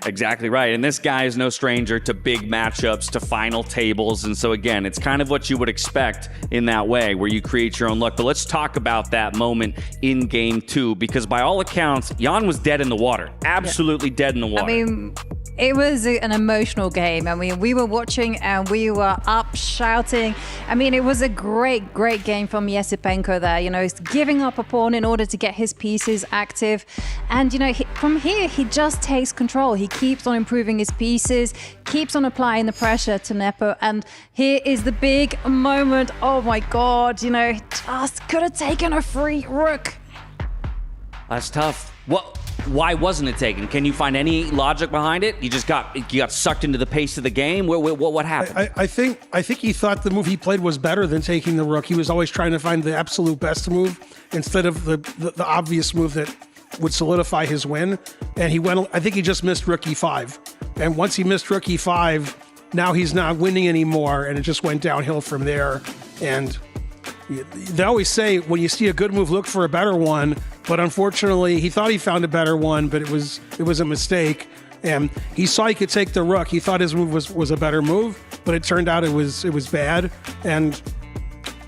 Exactly right. And this guy is no stranger to big matchups, to final tables. And so, again, it's kind of what you would expect in that way, where you create your own luck. But let's talk about that moment in game two, because by all accounts, Jan was dead in the water. Absolutely dead in the water. I mean, it was an emotional game. I mean, we were watching and we were up shouting. I mean, it was a great, great game from Esipenko there. You know, he's giving up a pawn in order to get his pieces active. And, you know, from here, he just takes control. He keeps on improving his pieces, keeps on applying the pressure to Nepo. And here is the big moment. Oh, my God. You know, just could have taken a free rook. That's tough. Why wasn't it taken? Can you find any logic behind it? You got sucked into the pace of the game. What happened? I think he thought the move he played was better than taking the rook. He was always trying to find the absolute best move instead of the obvious move that would solidify his win. And he went. I think he just missed rook e5. And once he missed rook e5, now he's not winning anymore, and it just went downhill from there. And they always say when you see a good move, look for a better one. But unfortunately, he thought he found a better one, but it was a mistake. And he saw he could take the rook. He thought his move was a better move, but it turned out it was bad. And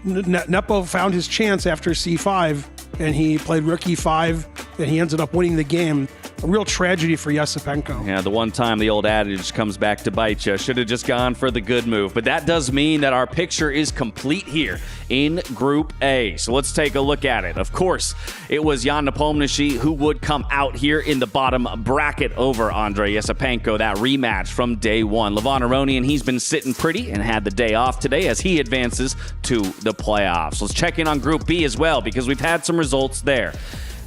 Nepo found his chance after c5, and he played rook e5, and he ended up winning the game. A real tragedy for Esipenko. Yeah, the one time the old adage comes back to bite you. Should have just gone for the good move. But that does mean that our picture is complete here in Group A. So let's take a look at it. Of course, it was Jan Nepomniachtchi who would come out here in the bottom bracket over Andrei Esipenko, that rematch from day one. Levon Aronian, he's been sitting pretty and had the day off today as he advances to the playoffs. Let's check in on Group B as well, because we've had some results there.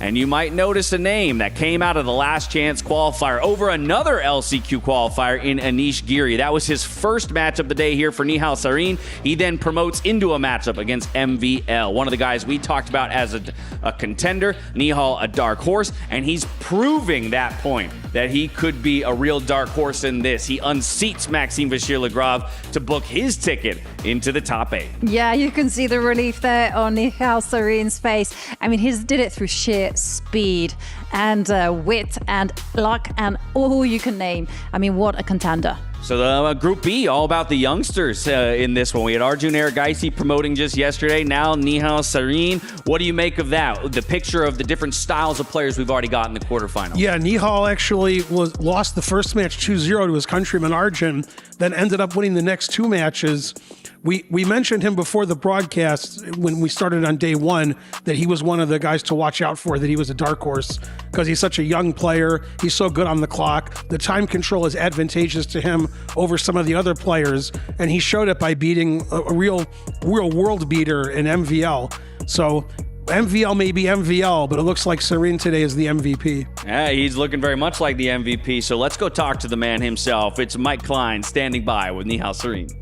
And you might notice a name that came out of the last chance qualifier over another LCQ qualifier in Anish Giri. That was his first match of the day here for Nihal Sarin. He then promotes into a matchup against MVL, one of the guys we talked about as a contender. Nihal, a dark horse, and he's proving that point that he could be a real dark horse in this. He unseats Maxime Vachier-Lagrave to book his ticket into the top 8. Yeah, you can see the relief there on Nihal Sarin's face. I mean, he did it through sheer speed and wit and luck and all you can name. I mean, what a contender. So the Group B, all about the youngsters in this one. We had Arjun Erigaisi promoting just yesterday. Now Nihal Sarin. What do you make of that? The picture of the different styles of players we've already got in the quarterfinals. Yeah, Nihal actually lost the first match 2-0 to his countryman Arjun, then ended up winning the next two matches. We mentioned him before the broadcast when we started on day one that he was one of the guys to watch out for, that he was a dark horse because he's such a young player. He's so good on the clock. The time control is advantageous to him over some of the other players, and he showed it by beating a real world beater in MVL. So MVL may be MVL, but it looks like Sarin today is the MVP. Yeah, he's looking very much like the MVP. So let's go talk to the man himself. It's Mike Klein standing by with Nihal Sarin.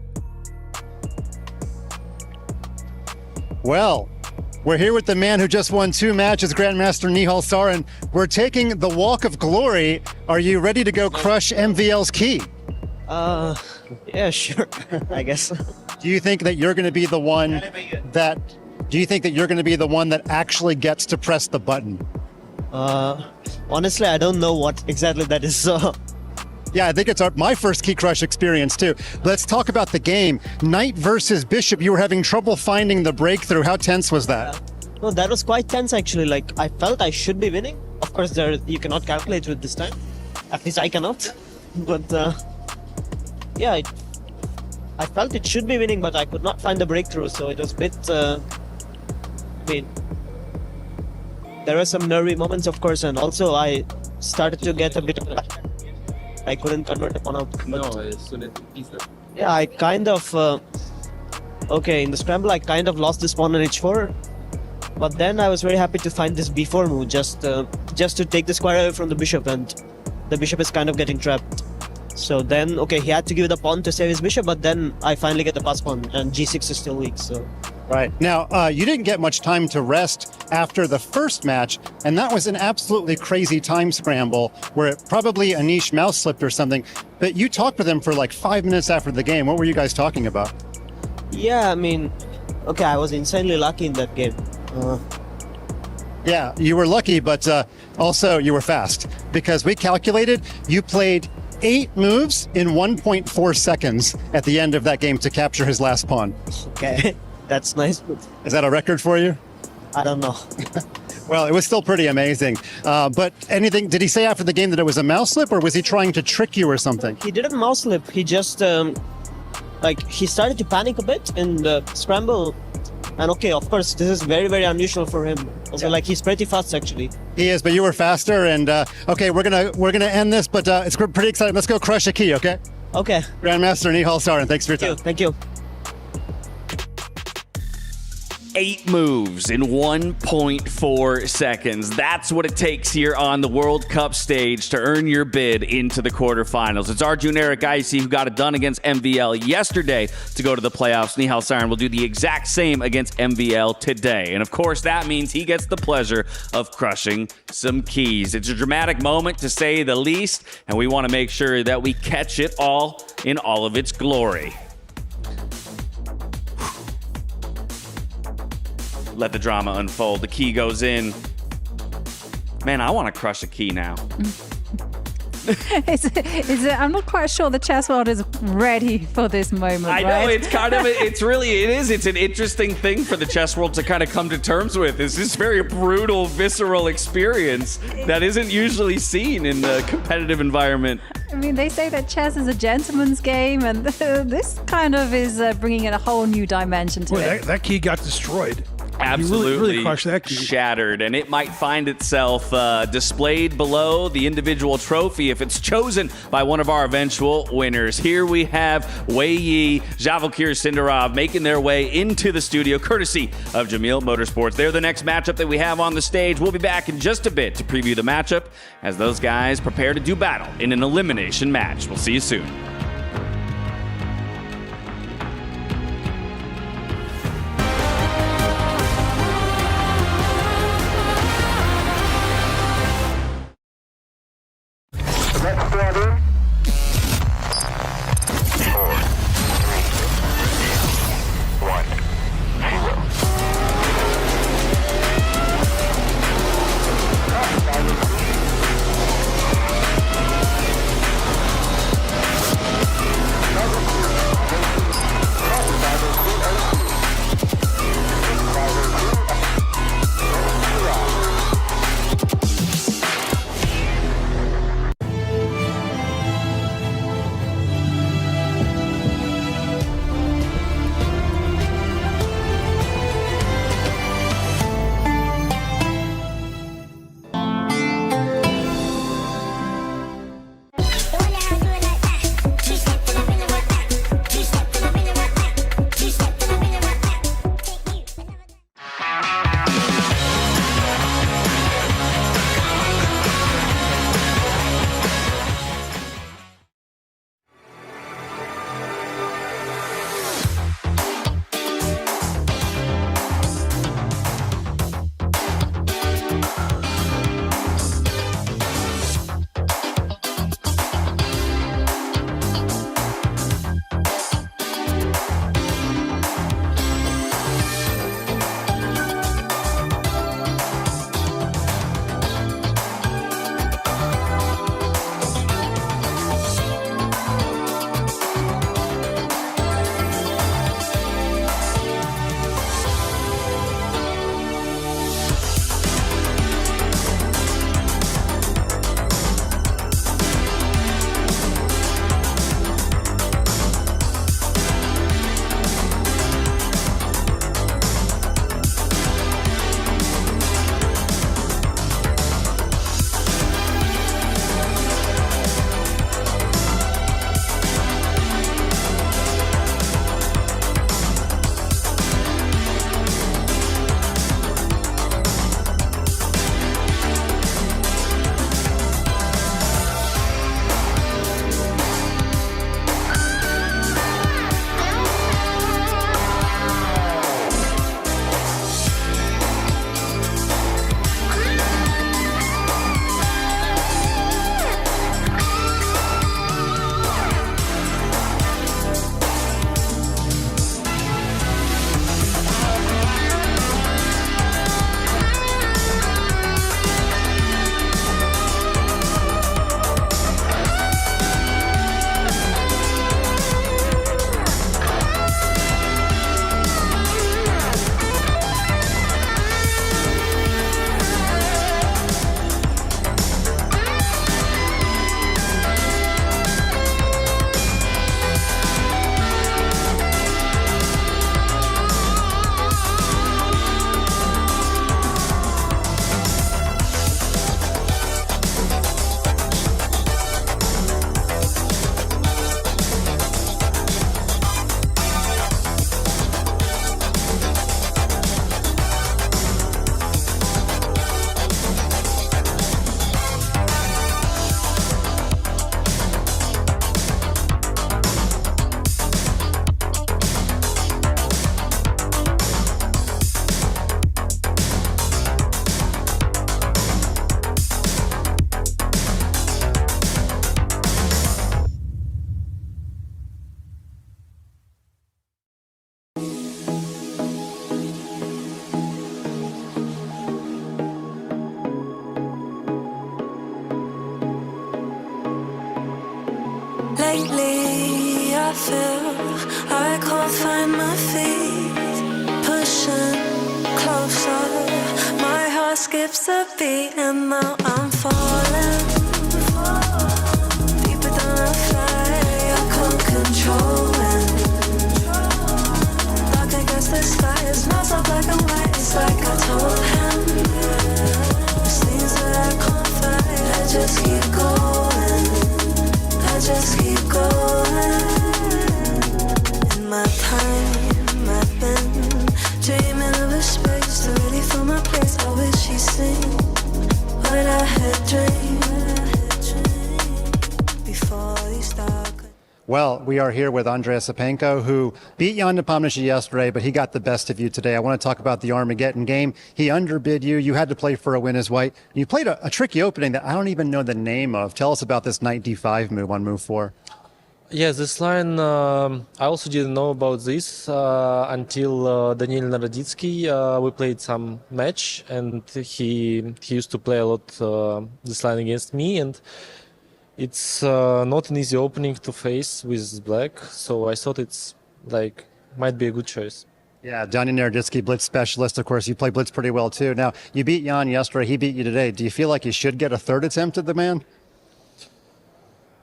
Well, we're here with the man who just won 2 matches, Grandmaster Nihal Sarin. We're taking the Walk of Glory. Are you ready to go crush MVL's key? Yeah, sure. I guess. Do you think that you're going to be the one that actually gets to press the button? Honestly, I don't know what exactly that is. So. Yeah, I think it's my first key crush experience too. Let's talk about the game. Knight versus Bishop, you were having trouble finding the breakthrough. How tense was that? No, that was quite tense actually. Like, I felt I should be winning. Of course, you cannot calculate with this time. At least I cannot. But yeah, I felt it should be winning, but I could not find the breakthrough. So it was a bit, I mean, there were some nervy moments, of course, and also I started to get a bit of I couldn't convert the pawn out. Yeah, I kind of... okay, in the scramble, I kind of lost this pawn on h4. But then I was very happy to find this b4 move, just to take the square away from the bishop, and the bishop is kind of getting trapped. So then, okay, he had to give the pawn to save his bishop, but then I finally get the pass pawn, and g6 is still weak, so... Right. Now, you didn't get much time to rest after the first match, and that was an absolutely crazy time scramble where probably Anish mouse slipped or something, but you talked with him for like 5 minutes after the game. What were you guys talking about? Yeah, I mean, okay, I was insanely lucky in that game. Yeah, you were lucky, but also you were fast, because we calculated you played 8 moves in 1.4 seconds at the end of that game to capture his last pawn. Okay, that's nice. Is that a record for you? I don't know. Well, it was still pretty amazing. But anything, did he say after the game that it was a mouse slip, or was he trying to trick you or something? He didn't mouse slip. He just, he started to panic a bit in the scramble. And okay, of course, this is very, very unusual for him. Also, like, he's pretty fast, actually. He is, but you were faster. And okay, we're gonna end this, but it's pretty exciting. Let's go crush a key, okay? Okay. Grandmaster Nihal Sarin, thanks for your time. Thank you. 8 moves in 1.4 seconds. That's what it takes here on the World Cup stage to earn your bid into the quarterfinals. It's Arjun Erigaisi who got it done against MVL yesterday to go to the playoffs. Nihal Sarin will do the exact same against MVL today. And of course, that means he gets the pleasure of crushing some keys. It's a dramatic moment to say the least, and we want to make sure that we catch it all in all of its glory. Let the drama unfold. The key goes in. Man, I want to crush a key now. I'm not quite sure the chess world is ready for this moment. I know, it's kind of, it's an interesting thing for the chess world to kind of come to terms with. It's this very brutal, visceral experience that isn't usually seen in the competitive environment. I mean, they say that chess is a gentleman's game, and this kind of is bringing in a whole new dimension to it. That key got destroyed. Absolutely really crushed that key. Shattered, and it might find itself displayed below the individual trophy if it's chosen by one of our eventual winners. Here we have Wei Yi, Vachier-Lagrave, Sindarov making their way into the studio, courtesy of Jamil Motorsports. They're the next matchup that we have on the stage. We'll be back in just a bit to preview the matchup as those guys prepare to do battle in an elimination match. We'll see you soon. Lately, I feel I can't find my feet. Pushing closer, my heart skips a beat, and now I'm falling deeper than I fly. I can't control it. Dark against the sky, it's not so black and white. It's like I told him. There's things that I can't fight. I just keep going. I just keep going. In my time, I've been dreaming of a space to really fill my place. I wish he'd seen what I had dreamed before he started. Well, we are here with Andrei Sapenko, who beat Jan Nepomniachtchi yesterday, but he got the best of you today. I want to talk about the Armageddon game. He underbid you. You had to play for a win as white. You played a tricky opening that I don't even know the name of. Tell us about this knight d5 move on move 4. Yeah, this line, I also didn't know about this until Daniel Naroditsky. We played some match, and he used to play a lot this line against me, and it's not an easy opening to face with black, so I thought it's like might be a good choice. Yeah, Daniel Naroditsky, blitz specialist. Of course, you play blitz pretty well too. Now, you beat Jan yesterday. He beat you today. Do you feel like you should get a third attempt at the man?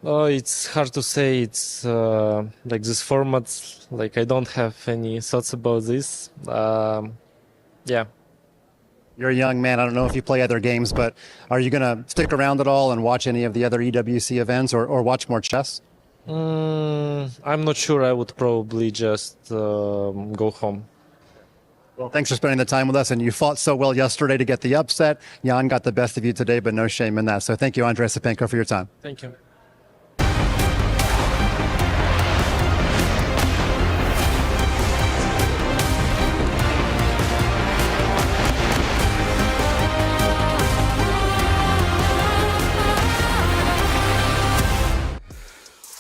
It's hard to say. It's like this format. Like I don't have any thoughts about this. Yeah. You're a young man. I don't know if you play other games, but are you going to stick around at all and watch any of the other EWC events or watch more chess? I'm not sure. I would probably just go home. Well, thanks for spending the time with us. And you fought so well yesterday to get the upset. Jan got the best of you today, but no shame in that. So thank you, Andrei Sapenko, for your time. Thank you.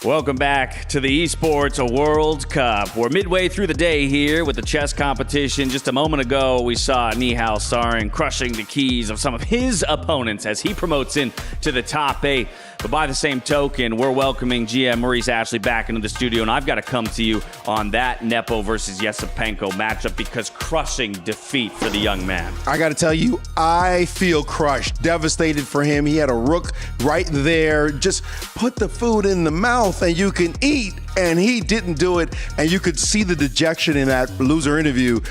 Welcome back to the Esports World Cup. We're midway through the day here with the chess competition. Just a moment ago, we saw Nihal Sarin crushing the keys of some of his opponents as he promotes into the top 8. But by the same token, we're welcoming GM Maurice Ashley back into the studio, and I've got to come to you on that Nepo versus Yesepenko matchup because crushing defeat for the young man. I got to tell you, I feel crushed, devastated for him. He had a rook right there. Just put the food in the mouth and you can eat, and he didn't do it, and you could see the dejection in that loser interview.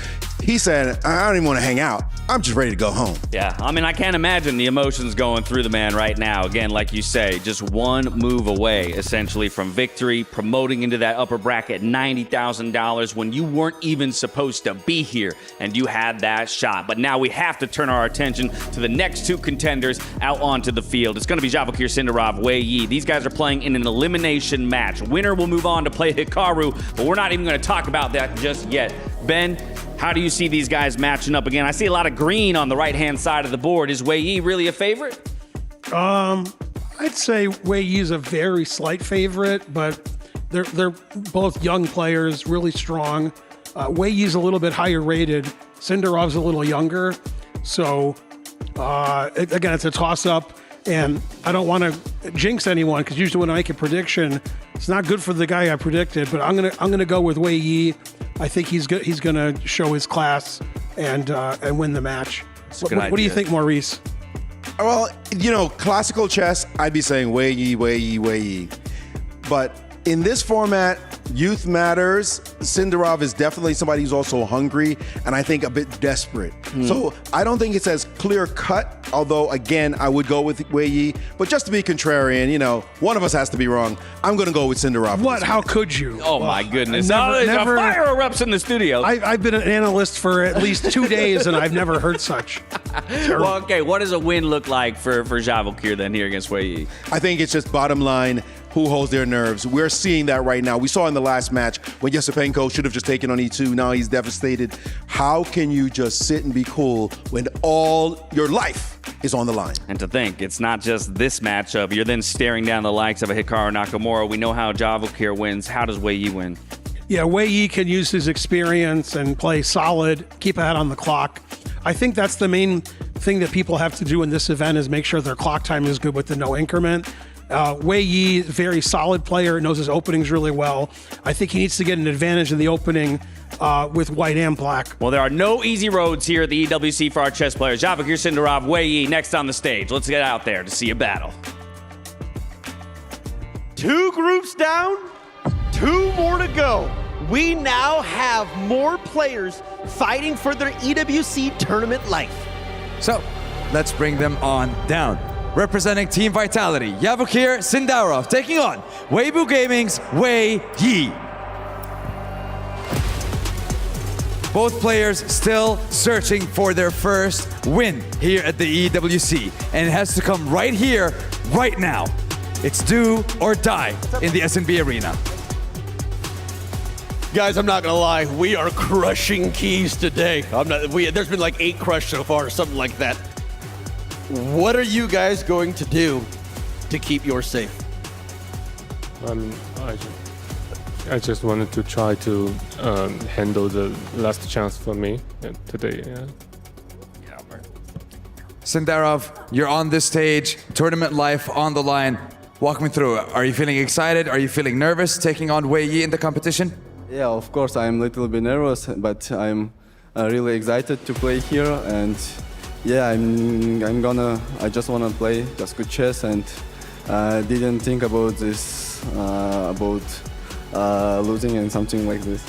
He said, I don't even want to hang out. I'm just ready to go home. Yeah, I mean, I can't imagine the emotions going through the man right now. Again, like you say, just one move away, essentially, from victory, promoting into that upper bracket, $90,000 when you weren't even supposed to be here, and you had that shot. But now we have to turn our attention to the next two contenders out onto the field. It's going to be Vachier-Lagrave, Sindarov, Wei Yi. These guys are playing in an elimination match. Winner will move on to play Hikaru, but we're not even going to talk about that just yet. Ben, how do you see these guys matching up again? I see a lot of green on the right-hand side of the board. Is Wei Yi really a favorite? I'd say Wei Yi is a very slight favorite, but they're both young players, really strong. Wei Yi's a little bit higher rated. Sindarov's a little younger. So, again, it's a toss-up, and I don't want to jinx anyone because usually when I make a prediction, it's not good for the guy I predicted, but I'm gonna go with Wei Yi. I think he's going to show his class and win the match. What do you think, Maurice? Well, you know, classical chess, I'd be saying Wei Yi, Wei Yi, Wei Yi. But in this format, youth matters. Sindarov is definitely somebody who's also hungry and I think a bit desperate. So I don't think it's as clear cut, although again, I would go with Wei Yi. But just to be contrarian, you know, one of us has to be wrong. I'm going to go with Sindarov. What? How could you? Oh my goodness. Never, fire erupts in the studio. I've been an analyst for at least 2 days and I've never heard such. Well, okay, what does a win look like for Vachier then here against Wei Yi? I think it's just bottom line, who holds their nerves. We're seeing that right now. We saw in the last match when Yesepenko should have just taken on E2. Now he's devastated. How can you just sit and be cool when all your life is on the line? And to think, it's not just this matchup. You're then staring down the likes of a Hikaru Nakamura. We know how Vachier wins. How does Wei Yi win? Yeah, Wei Yi can use his experience and play solid, keep a head on the clock. I think that's the main thing that people have to do in this event is make sure their clock time is good with the no increment. Wei Yi, very solid player, knows his openings really well. I think he needs to get an advantage in the opening with white and black. Well, there are no easy roads here at the EWC for our chess players. Vachier, Sindarov, Wei Yi next on the stage. Let's get out there to see a battle. 2 groups down, 2 more to go. We now have more players fighting for their EWC tournament life. So, let's bring them on down. Representing Team Vitality, Vachier-Lagrave taking on Weibo Gaming's Wei Yi. Both players still searching for their first win here at the EWC, and it has to come right here, right now. It's do or die in the SNB arena. Guys, I'm not gonna lie, we are crushing keys today. There's been like 8 crushed so far, or something like that. What are you guys going to do to keep yours safe? I just wanted to try to handle the last chance for me today. Yeah. Sindarov, you're on this stage, tournament life on the line. Walk me through it. Are you feeling excited? Are you feeling nervous taking on Wei Yi in the competition? Yeah, of course, I'm a little bit nervous, but I'm really excited to play here. And yeah, I just wanna play just good chess, and didn't think about this, losing and something like this.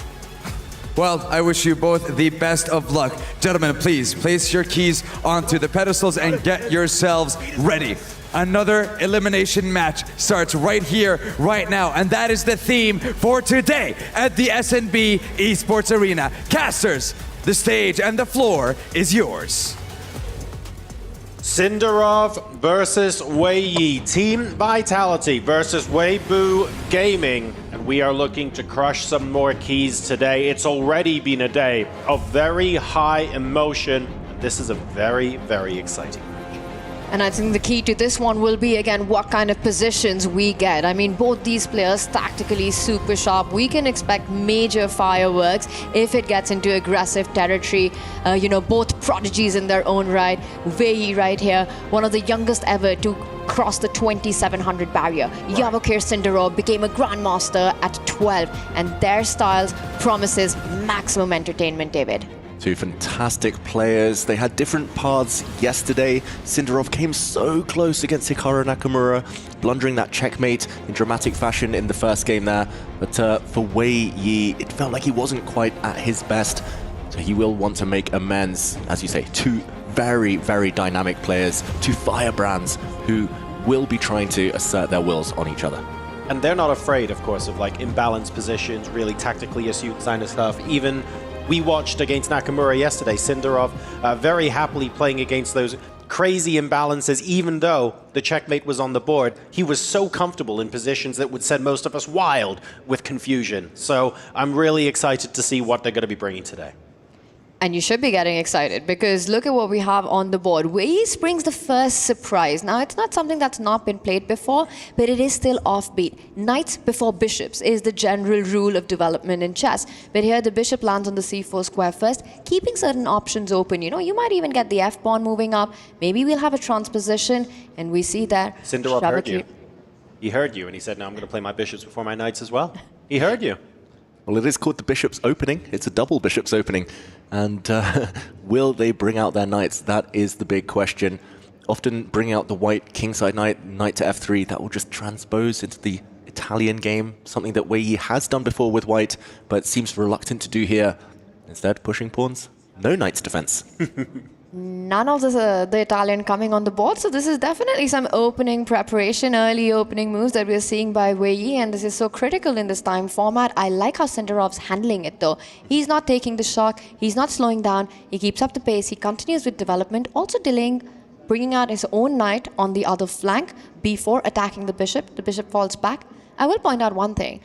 Well, I wish you both the best of luck. Gentlemen, please place your keys onto the pedestals and get yourselves ready. Another elimination match starts right here, right now, and that is the theme for today at the SNB Esports Arena. Casters, the stage and the floor is yours. Sindarov versus Wei Yi. Team Vitality versus Weibo Gaming. And we are looking to crush some more keys today. It's already been a day of very high emotion. This is a very, very exciting match. And I think the key to this one will be, again, what kind of positions we get. I mean, both these players tactically super sharp. We can expect major fireworks if it gets into aggressive territory. Both prodigies in their own right. Wei Yi right here, one of the youngest ever to cross the 2,700 barrier. Vachier-Lagrave became a grandmaster at 12, and their styles promises maximum entertainment, David. 2 fantastic players. They had different paths yesterday. Sindarov came so close against Hikaru Nakamura, blundering that checkmate in dramatic fashion in the first game there. But for Wei Yi, it felt like he wasn't quite at his best. So he will want to make amends, as you say, 2 very, very dynamic players, 2 firebrands who will be trying to assert their wills on each other. And they're not afraid, of course, of like imbalanced positions, really tactically astute kind of stuff. Even we watched against Nakamura yesterday, Sindarov very happily playing against those crazy imbalances, even though the checkmate was on the board. He was so comfortable in positions that would send most of us wild with confusion. So I'm really excited to see what they're going to be bringing today. And you should be getting excited, because look at what we have on the board. Wei Yi brings the first surprise. Now, it's not something that's not been played before, but it is still offbeat. Knights before bishops is the general rule of development in chess. But here, the bishop lands on the c4 square first, keeping certain options open. You might even get the f-pawn moving up. Maybe we'll have a transposition, and we see that. Sindarov heard you. He heard you, and he said, "No, I'm going to play my bishops before my knights as well." He heard you. Well, it is called the Bishop's Opening. It's a double Bishop's Opening. And will they bring out their knights? That is the big question. Often bring out the white kingside knight, knight to f3. That will just transpose into the Italian game, something that Wei Yi has done before with white, but seems reluctant to do here. Instead, pushing pawns, no knight's defense. None of the Italian coming on the board, so this is definitely some opening preparation, early opening moves that we're seeing by Wei Yi, and this is so critical in this time format. I like how Sindarov's handling it though. He's not taking the shock, he's not slowing down, he keeps up the pace, he continues with development, also delaying, bringing out his own knight on the other flank before attacking the bishop falls back. I will point out one thing,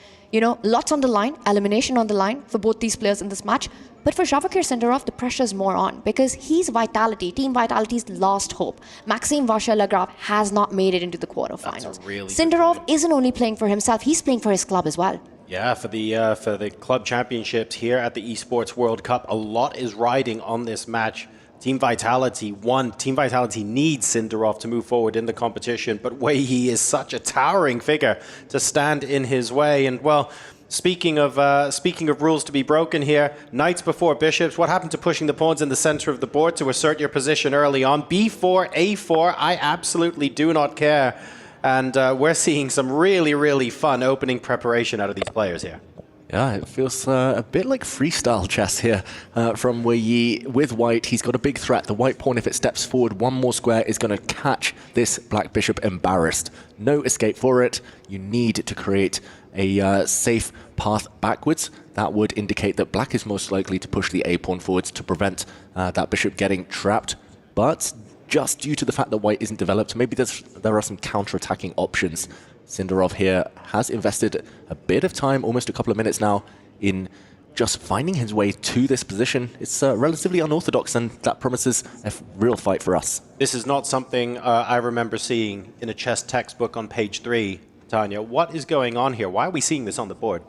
lots on the line, elimination on the line for both these players in this match. But for Vachier-Lagrave, the pressure is more on, because he's Vitality, Team Vitality's last hope. Maxime Vachier-Lagrave has not made it into the quarterfinals. Really Sindarov isn't only playing for himself, he's playing for his club as well. Yeah, for the club championships here at the Esports World Cup, a lot is riding on this match. Team Vitality won. Team Vitality needs Sindarov to move forward in the competition, but Wei Yi is such a towering figure to stand in his way. And well, speaking of rules to be broken here, knights before bishops. What happened to pushing the pawns in the center of the board to assert your position early on? B4, A4. I absolutely do not care. And we're seeing some really, really fun opening preparation out of these players here. Yeah, it feels a bit like freestyle chess here from Wei Yi with white. He's got a big threat. The white pawn, if it steps forward one more square, is going to catch this black bishop embarrassed. No escape for it. You need to create a safe path backwards. That would indicate that black is most likely to push the A pawn forwards to prevent that bishop getting trapped. But just due to the fact that white isn't developed, maybe there are some counter-attacking options. Sindarov here has invested a bit of time, almost a couple of minutes now, in just finding his way to this position. It's relatively unorthodox, and that promises a real fight for us. This is not something I remember seeing in a chess textbook on page 3, Tanya. What is going on here? Why are we seeing this on the board?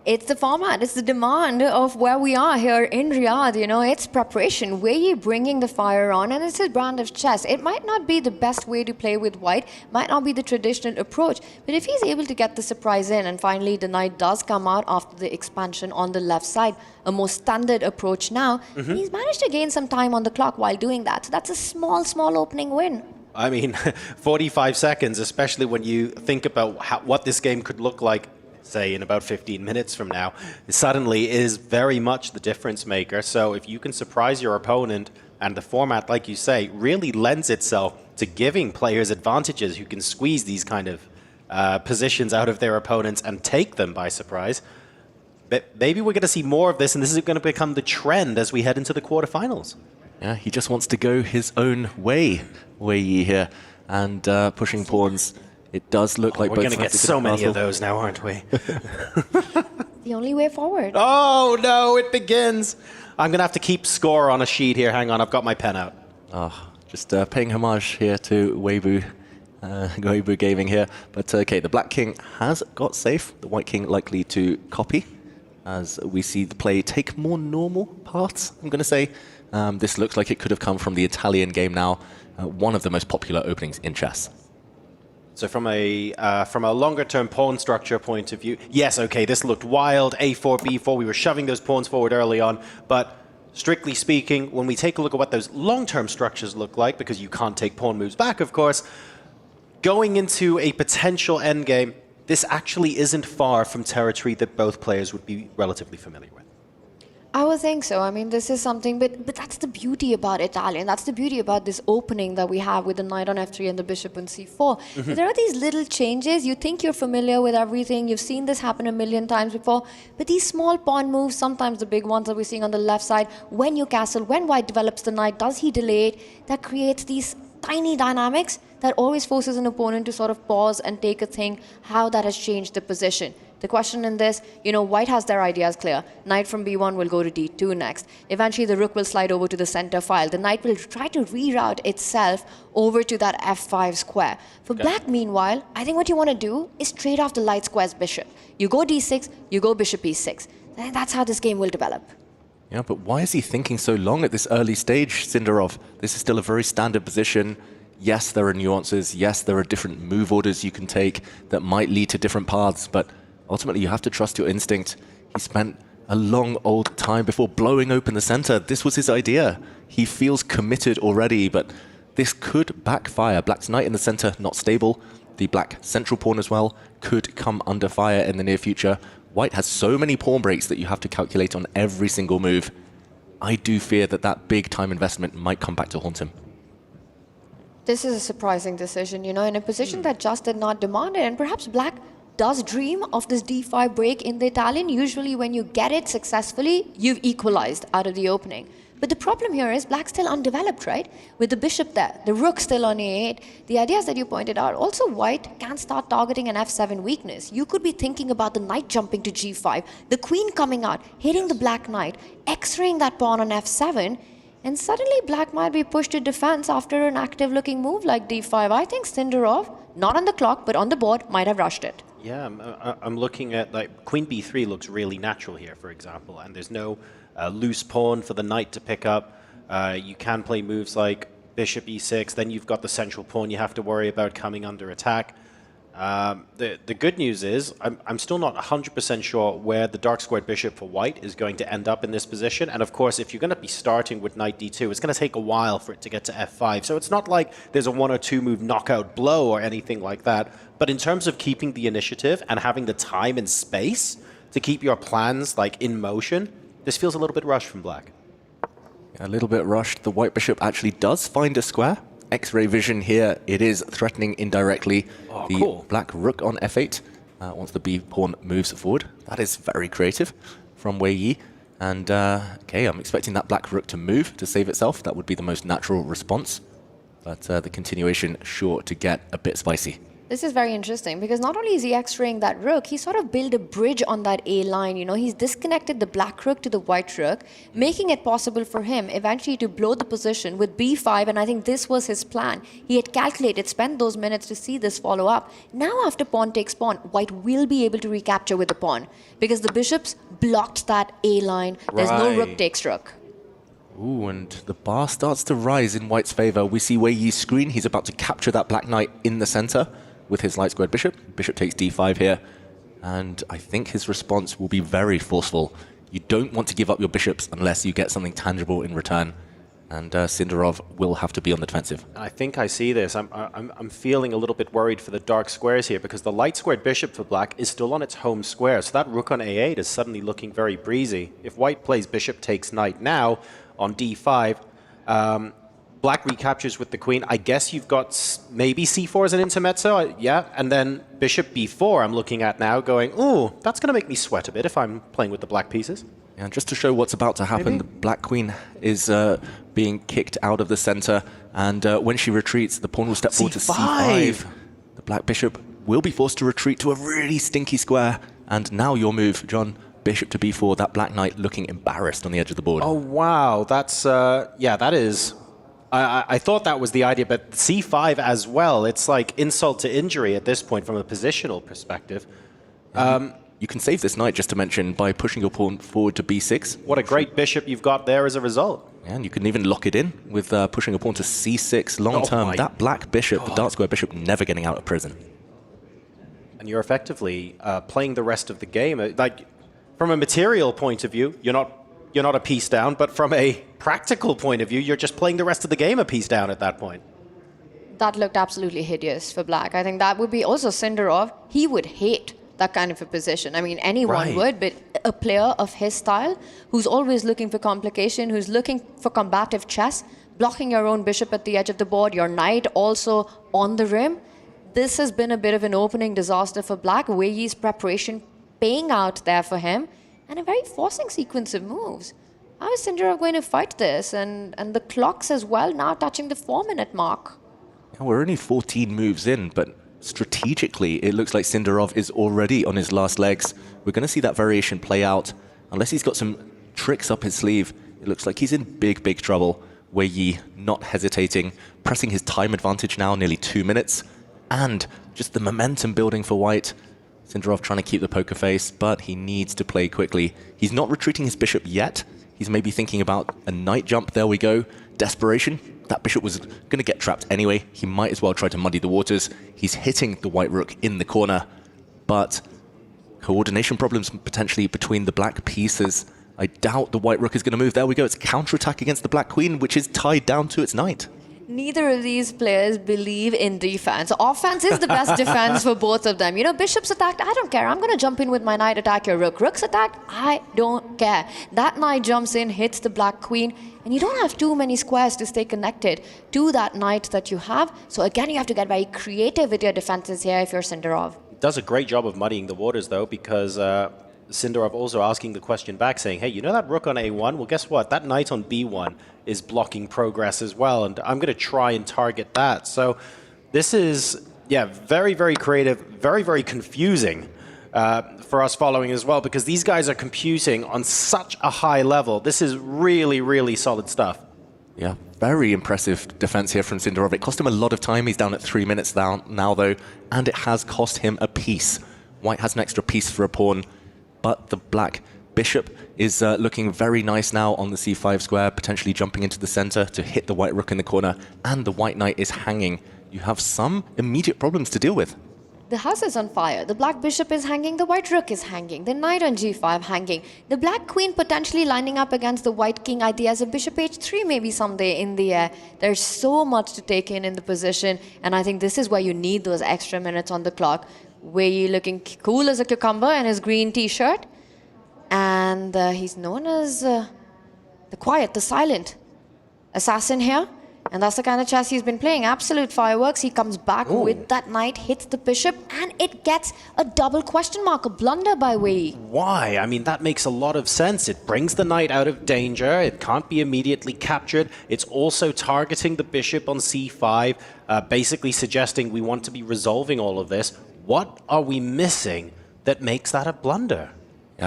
It's the format, it's the demand of where we are here in Riyadh, you know, it's preparation. Wei Yi bringing the fire on, and it's his brand of chess. It might not be the best way to play with white, might not be the traditional approach, but if he's able to get the surprise in, and finally the knight does come out after the expansion on the left side, a more standard approach now, he's managed to gain some time on the clock while doing that. So that's a small opening win. I mean, 45 seconds, especially when you think about what this game could look like, say, in about 15 minutes from now, suddenly is very much the difference maker. So if you can surprise your opponent, and the format, like you say, really lends itself to giving players advantages who can squeeze these kind of positions out of their opponents and take them by surprise, but maybe we're going to see more of this, and this is going to become the trend as we head into the quarterfinals. Yeah, he just wants to go his own way, Wei Yi here, and pushing pawns. It does look like we're going to get so many of those now, aren't we? The only way forward. Oh, no, it begins. I'm going to have to keep score on a sheet here. Hang on, I've got my pen out. Oh, just paying homage here to Weibo Gaming here. But okay, the black king has got safe. The white king likely to copy, as we see the play take more normal paths, I'm going to say. This looks like it could have come from the Italian game now, one of the most popular openings in chess. So from a longer-term pawn structure point of view, yes, okay, this looked wild, A4, B4, we were shoving those pawns forward early on, but strictly speaking, when we take a look at what those long-term structures look like, because you can't take pawn moves back, of course, going into a potential endgame, this actually isn't far from territory that both players would be relatively familiar with. I would think so. I mean, this is something, but that's the beauty about Italian. That's the beauty about this opening that we have with the knight on f3 and the bishop on c4. There are these little changes. You think you're familiar with everything. You've seen this happen a million times before. But these small pawn moves, sometimes the big ones that we're seeing on the left side, when you castle, when white develops the knight, does he delay it? That creates these tiny dynamics that always forces an opponent to sort of pause and take a think how that has changed the position. The question in this, you know, white has their ideas clear. Knight from b1 will go to d2 next. Eventually, the rook will slide over to the center file. The knight will try to reroute itself over to that f5 square. For black, meanwhile, I think what you want to do is trade off the light square's bishop. You go d6, you go bishop e6. That's how this game will develop. Yeah, but why is he thinking so long at this early stage, Sindarov? This is still a very standard position. Yes, there are nuances. Yes, there are different move orders you can take that might lead to different paths, but ultimately, you have to trust your instinct. He spent a long old time before blowing open the center. This was his idea. He feels committed already, but this could backfire. Black's knight in the center, not stable. The black central pawn as well could come under fire in the near future. White has so many pawn breaks that you have to calculate on every single move. I do fear that that big time investment might come back to haunt him. This is a surprising decision, you know, in a position that just did not demand it, and perhaps black does dream of this d5 break in the Italian. Usually when you get it successfully, you've equalized out of the opening. But the problem here is black's still undeveloped, right? With the bishop there, the rook still on a8. The ideas that you pointed out, also white can start targeting an f7 weakness. You could be thinking about the knight jumping to g5, the queen coming out, hitting the black knight, x-raying that pawn on f7, and suddenly black might be pushed to defense after an active looking move like d5. I think Sindarov, not on the clock, but on the board, might have rushed it. Yeah, I'm looking at, like, queen b3 looks really natural here, for example, and there's no loose pawn for the knight to pick up. You can play moves like bishop e6, then you've got the central pawn you have to worry about coming under attack. The good news is I'm still not 100% sure where the dark squared bishop for white is going to end up in this position. And of course, if you're going to be starting with knight d2, it's going to take a while for it to get to f5. So it's not like there's a 1 or 2 move knockout blow or anything like that. But in terms of keeping the initiative and having the time and space to keep your plans like in motion, this feels a little bit rushed from black. A little bit rushed. The white bishop actually does find a square. X-ray vision here. It is threatening indirectly the black rook on f8 once the b pawn moves forward. That is very creative from Wei Yi. And okay, I'm expecting that black rook to move to save itself. That would be the most natural response. But the continuation sure to get a bit spicy. This is very interesting because not only is he X-raying that rook, he sort of built a bridge on that A line. You know, he's disconnected the black rook to the white rook, making it possible for him eventually to blow the position with b5. And I think this was his plan. He had calculated, spent those minutes to see this follow up. Now after pawn takes pawn, white will be able to recapture with the pawn because the bishops blocked that A line. There's no rook takes rook. Ooh, and the bar starts to rise in white's favor. We see Wei Yi's screen. He's about to capture that black knight in the center with his light squared bishop. Bishop takes d5 here. And I think his response will be very forceful. You don't want to give up your bishops unless you get something tangible in return. And Sindarov will have to be on the defensive. I think I see this. I'm feeling a little bit worried for the dark squares here because the light squared bishop for black is still on its home square. So that rook on a8 is suddenly looking very breezy. If white plays bishop takes knight now on d5, black recaptures with the queen. I guess you've got maybe c4 as an intermezzo, yeah. And then bishop b4 I'm looking at now going, ooh, that's going to make me sweat a bit if I'm playing with the black pieces. Yeah, just to show what's about to happen, the black queen is being kicked out of the center. And when she retreats, the pawn will step forward to c5. The black bishop will be forced to retreat to a really stinky square. And now your move, John. Bishop to b4, that black knight looking embarrassed on the edge of the board. Oh, wow. That's, yeah, that is... I thought that was the idea, but c5 as well. It's like insult to injury at this point from a positional perspective. You can save this knight, just to mention, by pushing your pawn forward to b6. What a great bishop you've got there as a result. And you can even lock it in with pushing a pawn to c6 long term. That black bishop, the dark square bishop, never getting out of prison. And you're effectively playing the rest of the game. Like, from a material point of view, you're not a piece down, but from a practical point of view, you're just playing the rest of the game a piece down at that point. That looked absolutely hideous for black. I think that would be also Sindarov. He would hate that kind of a position. I mean, anyone would, but a player of his style, who's always looking for complication, who's looking for combative chess, blocking your own bishop at the edge of the board, your knight also on the rim. This has been a bit of an opening disaster for black. Wei Yi's preparation paying out there for him, and a very forcing sequence of moves. How is Sindarov going to fight this? And the clocks as well, now touching the 4-minute mark. Yeah, we're only 14 moves in, but strategically, it looks like Sindarov is already on his last legs. We're going to see that variation play out. Unless he's got some tricks up his sleeve, it looks like he's in big, big trouble. Wei Yi not hesitating, pressing his time advantage now, nearly 2 minutes. And just the momentum building for white. Sindarov trying to keep the poker face, but he needs to play quickly. He's not retreating his bishop yet. He's maybe thinking about a knight jump. There we go. Desperation. That bishop was going to get trapped anyway. He might as well try to muddy the waters. He's hitting the white rook in the corner, but coordination problems potentially between the black pieces. I doubt the white rook is going to move. There we go. It's counterattack against the black queen, which is tied down to its knight. Neither of these players believe in defense. Offense is the best defense for both of them. You know, bishops attacked, I don't care. I'm going to jump in with my knight, attack your rook. Rook's attacked, I don't care. That knight jumps in, hits the black queen, and you don't have too many squares to stay connected to that knight that you have. So again, you have to get very creative with your defenses here if you're Sindarov. Does a great job of muddying the waters, though, because Sindarov also asking the question back, saying, hey, you know that rook on a1? Well, guess what? That knight on b1 is blocking progress as well, and I'm going to try and target that. So this is, yeah, very, very creative, very, very confusing for us following as well, because these guys are computing on such a high level. This is really, really solid stuff. Yeah, very impressive defense here from Sindarov. It cost him a lot of time. He's down at 3 minutes now, though, and it has cost him a piece. White has an extra piece for a pawn, but the black bishop is looking very nice now on the c5 square, potentially jumping into the center to hit the white rook in the corner, and the white knight is hanging. You have some immediate problems to deal with. The house is on fire. The black bishop is hanging. The white rook is hanging. The knight on g5 hanging. The black queen potentially lining up against the white king idea as a bishop h3 maybe someday in the air. There's so much to take in the position, and I think this is where you need those extra minutes on the clock. Wei Yi looking cool as a cucumber in his green t-shirt, and he's known as the quiet, the silent assassin here. And that's the kind of chess he's been playing. Absolute fireworks. He comes back with that knight, hits the bishop, and it gets a double question mark, a blunder by Wei Yi. Why? I mean, that makes a lot of sense. It brings the knight out of danger. It can't be immediately captured. It's also targeting the bishop on c5, basically suggesting we want to be resolving all of this. What are we missing that makes that a blunder?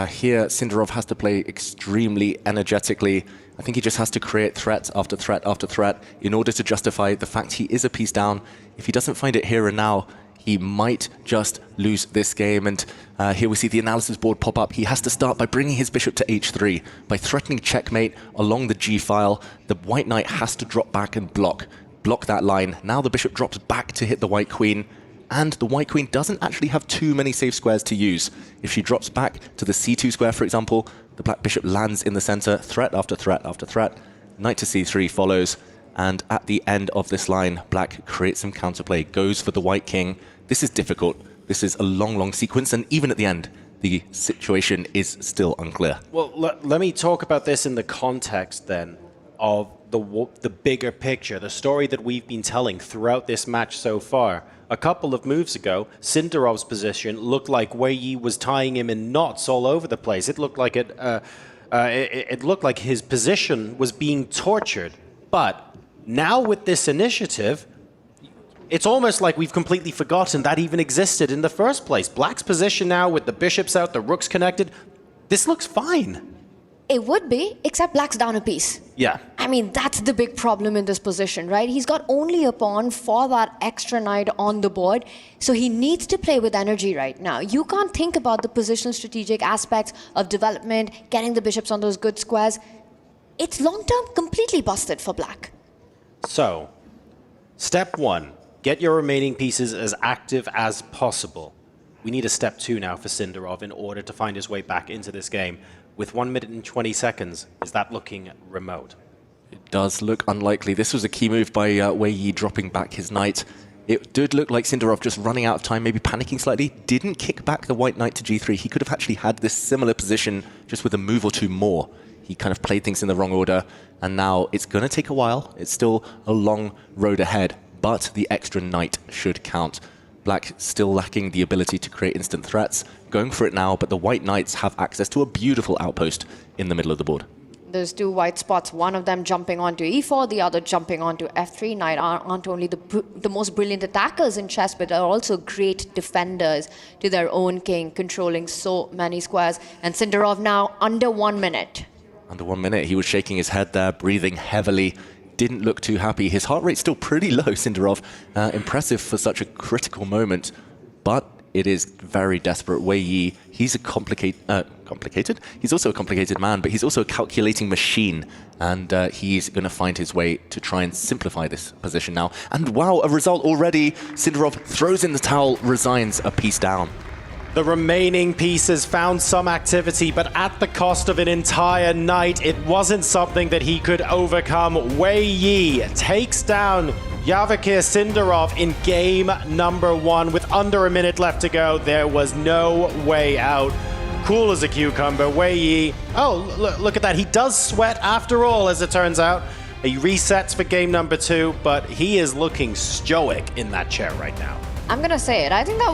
Here, Sindarov has to play extremely energetically. I think he just has to create threat after threat after threat in order to justify the fact he is a piece down. If he doesn't find it here and now, he might just lose this game. And here we see the analysis board pop up. He has to start by bringing his bishop to h3, by threatening checkmate along the g-file. The white knight has to drop back and block that line. Now the bishop drops back to hit the white queen. And the white queen doesn't actually have too many safe squares to use. If she drops back to the c2 square, for example, the black bishop lands in the center, threat after threat after threat. Knight to c3 follows, and at the end of this line, black creates some counterplay, goes for the white king. This is difficult. This is a long, long sequence, and even at the end, the situation is still unclear. Well, let me talk about this in the context, then, of the bigger picture, the story that we've been telling throughout this match so far. A couple of moves ago, Sindarov's position looked like Wei Yi was tying him in knots all over the place. It looked like it looked like his position was being tortured. But now with this initiative, it's almost like we've completely forgotten that even existed in the first place. Black's position now with the bishops out, the rooks connected, this looks fine. It would be, except black's down a piece. Yeah. I mean, that's the big problem in this position, right? He's got only a pawn for that extra knight on the board, so he needs to play with energy right now. You can't think about the positional strategic aspects of development, getting the bishops on those good squares. It's long-term completely busted for black. So, step one, get your remaining pieces as active as possible. We need a step two now for Sindarov in order to find his way back into this game. With 1 minute and 20 seconds, is that looking remote? It does look unlikely. This was a key move by Wei Yi dropping back his knight. It did look like Sindarov just running out of time, maybe panicking slightly. Didn't kick back the white knight to g3. He could have actually had this similar position just with a move or two more. He kind of played things in the wrong order, and now it's going to take a while. It's still a long road ahead, but the extra knight should count. Black still lacking the ability to create instant threats. Going for it now, but the white knights have access to a beautiful outpost in the middle of the board. There's two white spots, one of them jumping onto e4, the other jumping onto f3. Knight aren't only the most brilliant attackers in chess, but are also great defenders to their own king, controlling so many squares. And Sindarov now under 1 minute. Under 1 minute, he was shaking his head there, breathing heavily. Didn't look too happy. His heart rate's still pretty low, Sindarov. Impressive for such a critical moment, but it is very desperate. Wei Yi, he's a complicated? He's also a complicated man, but he's also a calculating machine, and he's going to find his way to try and simplify this position now. And wow, a result already. Sindarov throws in the towel, resigns, a piece down. The remaining pieces found some activity, but at the cost of an entire knight. It wasn't something that he could overcome. Wei Yi takes down Vachier Sindarov in game number 1 with under a minute left to go. There was no way out. Cool as a cucumber. Wei Yi, oh, look at that. He does sweat after all, as it turns out. He resets for game number 2, but he is looking stoic in that chair right now. I'm gonna say it. I think that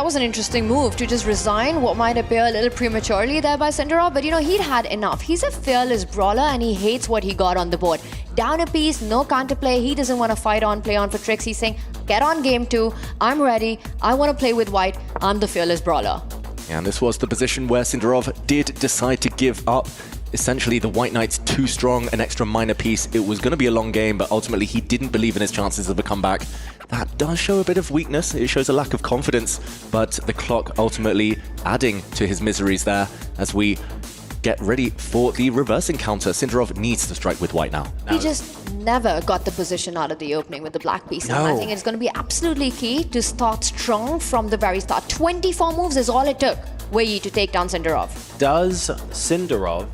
was an interesting move to just resign what might appear a little prematurely there by Sindarov, but you know, he'd had enough. He's a fearless brawler and he hates what he got on the board. Down a piece, no counterplay. He doesn't want to fight on, play on for tricks. He's saying, get on game 2. I'm ready. I want to play with white. I'm the fearless brawler. And this was the position where Sindarov did decide to give up. essentially the white knight's too strong, an extra minor piece. It was going to be a long game, but ultimately he didn't believe in his chances of a comeback. That does show a bit of weakness. It shows a lack of confidence, but the clock ultimately adding to his miseries there as we get ready for the reverse encounter. Sindarov needs to strike with white now. He just never got the position out of the opening with the black piece. And I think it's going to be absolutely key to start strong from the very start. 24 moves is all it took, Wei Yi, to take down Sindarov. Does Sindarov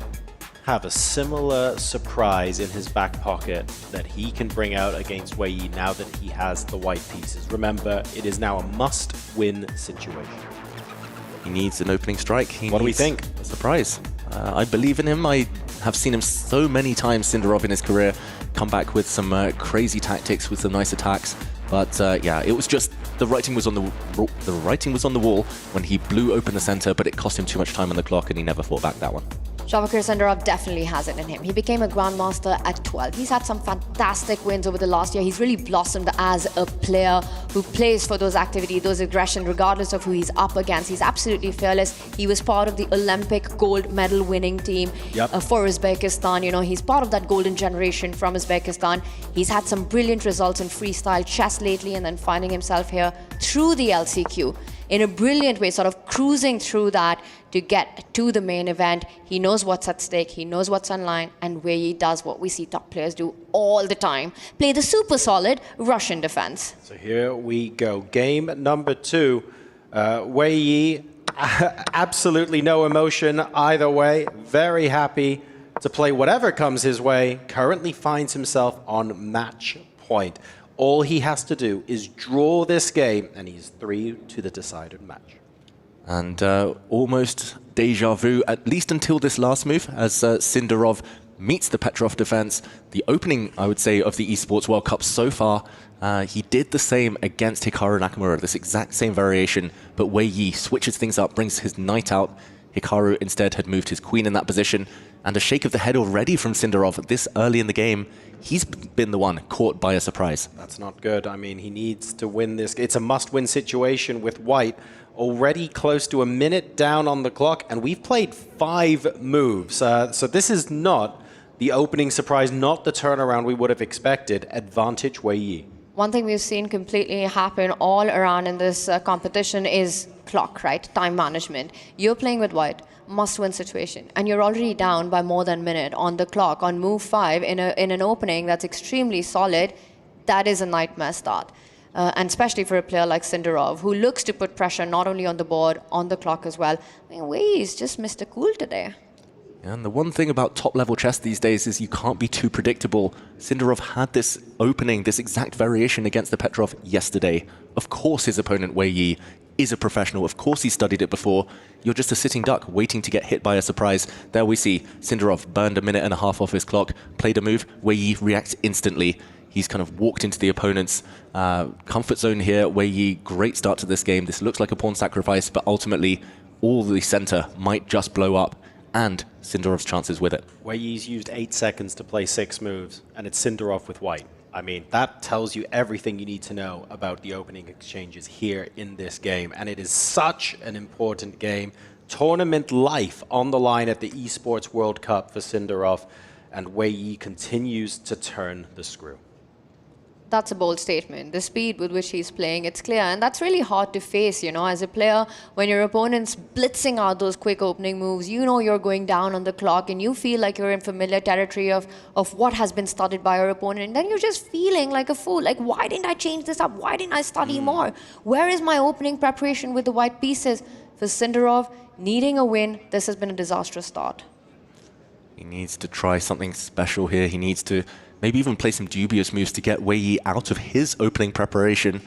have a similar surprise in his back pocket that he can bring out against Wei Yi now that he has the white pieces? Remember, it is now a must-win situation. He needs an opening strike. What do we think? A surprise. I believe in him. I have seen him so many times, Sindarov, in his career, come back with some crazy tactics, with some nice attacks. But yeah, it was just the writing was on the wall when he blew open the center, but it cost him too much time on the clock, and he never fought back that one. Shavakir Sindarov definitely has it in him. He became a grandmaster at 12. He's had some fantastic wins over the last year. He's really blossomed as a player who plays for those activities, those aggression, regardless of who he's up against. He's absolutely fearless. He was part of the Olympic gold medal winning team for Uzbekistan. You know, he's part of that golden generation from Uzbekistan. He's had some brilliant results in freestyle chess lately, and then finding himself here through the LCQ in a brilliant way, sort of cruising through that to get to the main event. He knows what's at stake, he knows what's on line, and Wei Yi does what we see top players do all the time: play the super solid Russian defense. So here we go. Game number 2. Wei Yi, absolutely no emotion either way. Very happy to play whatever comes his way. Currently finds himself on match point. All he has to do is draw this game, and he's 3 to the decided match. And almost deja vu, at least until this last move, as Sindarov meets the Petrov defense. The opening, I would say, of the Esports World Cup so far, he did the same against Hikaru Nakamura, this exact same variation, but Wei Yi switches things up, brings his knight out. Hikaru instead had moved his queen in that position, and a shake of the head already from Sindarov this early in the game. He's been the one caught by a surprise. That's not good. I mean, he needs to win this. It's a must-win situation with white. Already close to a minute down on the clock, and we've played 5 moves. So this is not the opening surprise, not the turnaround we would have expected. Advantage Wei Yi. One thing we've seen completely happen all around in this competition is clock, right? Time management. You're playing with white, must-win situation, and you're already down by more than a minute on the clock on move 5 in an opening that's extremely solid. That is a nightmare start. And especially for a player like Sindarov, who looks to put pressure not only on the board, on the clock as well. I mean, Wei Yi's just Mr. Cool today. And the one thing about top-level chess these days is you can't be too predictable. Sindarov had this opening, this exact variation against the Petrov yesterday. Of course his opponent, Wei Yi, is a professional. Of course he studied it before. You're just a sitting duck waiting to get hit by a surprise. There we see Sindarov burned a minute and a half off his clock, played a move. Wei Yi reacts instantly. He's kind of walked into the opponent's comfort zone here. Wei Yi, great start to this game. This looks like a pawn sacrifice, but ultimately all the center might just blow up, and Sindarov's chances with it. Wei Yi's used 8 seconds to play 6 moves, and it's Sindarov with white. I mean, that tells you everything you need to know about the opening exchanges here in this game, and it is such an important game. Tournament life on the line at the Esports World Cup for Sindarov, and Wei Yi continues to turn the screw. That's a bold statement. The speed with which he's playing, it's clear. And that's really hard to face, you know, as a player. When your opponent's blitzing out those quick opening moves, you know you're going down on the clock and you feel like you're in familiar territory of what has been studied by your opponent. And then you're just feeling like a fool. Like, why didn't I change this up? Why didn't I study more? Where is my opening preparation with the white pieces? For Sindarov, needing a win, this has been a disastrous start. He needs to try something special here. He needs to maybe even play some dubious moves to get Wei Yi out of his opening preparation.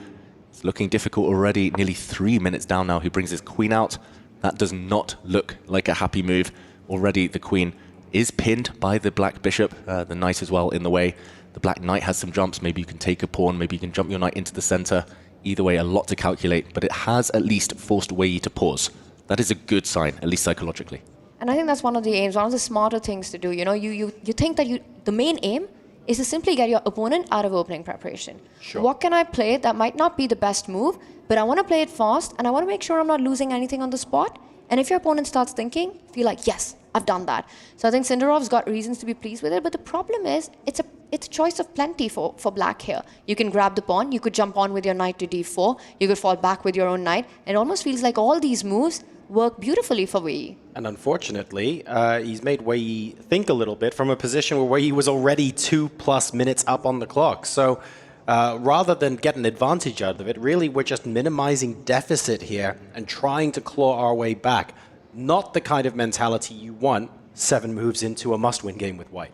It's looking difficult already. Nearly 3 minutes down now. He brings his queen out. That does not look like a happy move. Already the queen is pinned by the black bishop, the knight as well in the way. The black knight has some jumps. Maybe you can take a pawn. Maybe you can jump your knight into the center. Either way, a lot to calculate, but it has at least forced Wei Yi to pause. That is a good sign, at least psychologically. And I think that's one of the aims, one of the smarter things to do. You know, you think that the main aim is to simply get your opponent out of opening preparation. Sure. What can I play that might not be the best move, but I want to play it fast and I want to make sure I'm not losing anything on the spot? And if your opponent starts thinking, feel like, yes, I've done that. So I think Sindarov's got reasons to be pleased with it, but the problem is it's a choice of plenty for black here. You can grab the pawn, you could jump on with your knight to d4, you could fall back with your own knight. It almost feels like all these moves work beautifully for Wei Yi. And unfortunately, he's made Wei Yi think a little bit from a position where Wei Yi was already 2+ minutes up on the clock. So rather than get an advantage out of it, really we're just minimizing deficit here and trying to claw our way back. Not the kind of mentality you want 7 moves into a must-win game with white.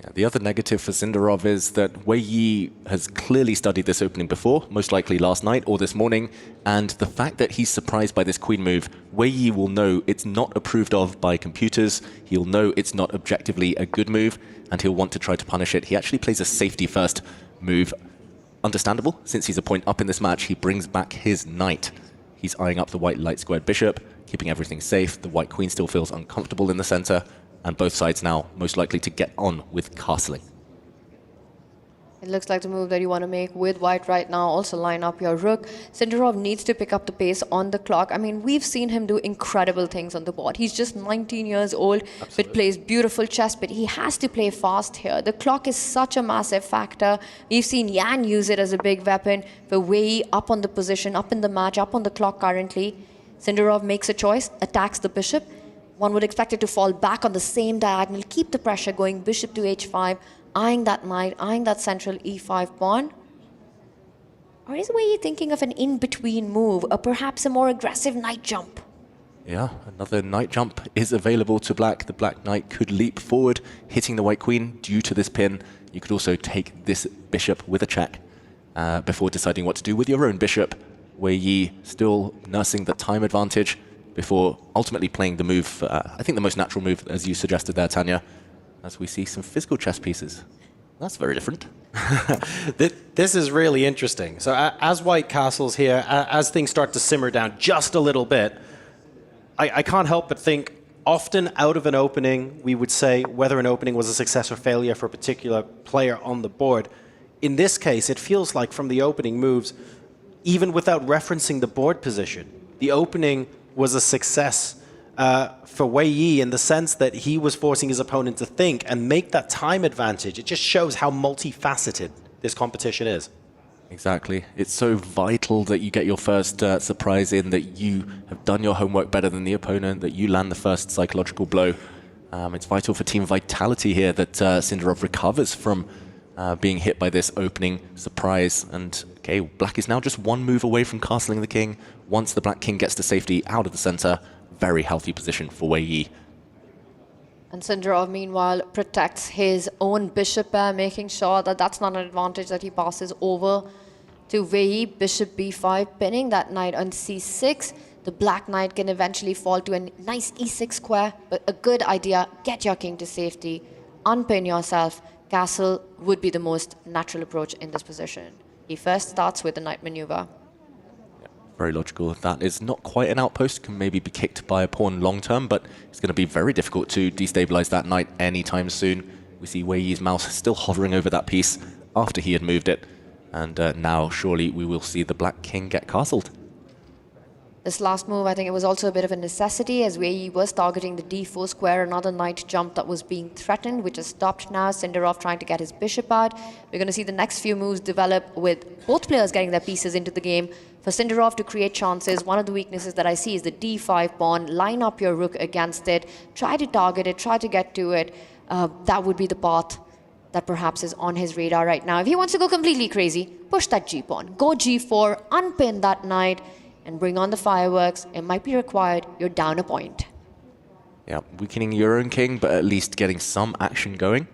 Yeah, the other negative for Sindarov is that Wei Yi has clearly studied this opening before, most likely last night or this morning, and the fact that he's surprised by this queen move, Wei Yi will know it's not approved of by computers, he'll know it's not objectively a good move, and he'll want to try to punish it. He actually plays a safety-first move. Understandable, since he's a point up in this match, he brings back his knight. He's eyeing up the white light-squared bishop, keeping everything safe. The white queen still feels uncomfortable in the center, and both sides now most likely to get on with castling. It looks like the move that you want to make with white right now. Also line up your rook. Sindarov needs to pick up the pace on the clock. I mean, we've seen him do incredible things on the board. He's just 19 years old, but plays beautiful chess, but he has to play fast here. The clock is such a massive factor. We've seen Jan use it as a big weapon for Wei Yi up on the position, up in the match, up on the clock currently. Sindarov makes a choice, attacks the bishop. One would expect it to fall back on the same diagonal, keep the pressure going, bishop to h5, eyeing that knight, eyeing that central e5 pawn. Or is Wei Yi thinking of an in-between move, or perhaps a more aggressive knight jump? Yeah, another knight jump is available to black. The black knight could leap forward, hitting the white queen due to this pin. You could also take this bishop with a check before deciding what to do with your own bishop. Wei Yi still nursing the time advantage before ultimately playing the move, I think the most natural move, as you suggested there, Tanya, as we see some physical chess pieces. That's very different. This is really interesting. So as white castles here, as things start to simmer down just a little bit, I can't help but think often out of an opening, we would say whether an opening was a success or failure for a particular player on the board. In this case, it feels like from the opening moves, even without referencing the board position, the opening was a success for Wei Yi in the sense that he was forcing his opponent to think and make that time advantage. It just shows how multifaceted this competition is. Exactly. It's so vital that you get your first surprise in, that you have done your homework better than the opponent, that you land the first psychological blow. It's vital for team vitality here that Sindarov recovers from being hit by this opening surprise. And okay, black is now just 1 move away from castling the king. Once the black king gets to safety out of the center, very healthy position for Wei Yi. And Sindarov, meanwhile, protects his own bishop pair, making sure that that's not an advantage that he passes over to Wei Yi. Bishop b5, pinning that knight on c6. The black knight can eventually fall to a nice e6 square, but a good idea, get your king to safety, unpin yourself. Castle would be the most natural approach in this position. He first starts with the knight maneuver. Very logical. That is not quite an outpost, can maybe be kicked by a pawn long term, but it's going to be very difficult to destabilize that knight anytime soon. We see Wei Yi's mouse still hovering over that piece after he had moved it. And now surely we will see the black king get castled. This last move, I think it was also a bit of a necessity, as Wei Yi was targeting the d4 square, another knight jump that was being threatened, which is stopped now. Sindarov trying to get his bishop out. We're going to see the next few moves develop with both players getting their pieces into the game. For Sindarov to create chances, one of the weaknesses that I see is the d5 pawn. Line up your rook against it. Try to target it. Try to get to it. That would be the path that perhaps is on his radar right now. If he wants to go completely crazy, push that g-pawn. Go g4, unpin that knight, and bring on the fireworks. It might be required. You're down a point. Yeah, weakening your own king, but at least getting some action going.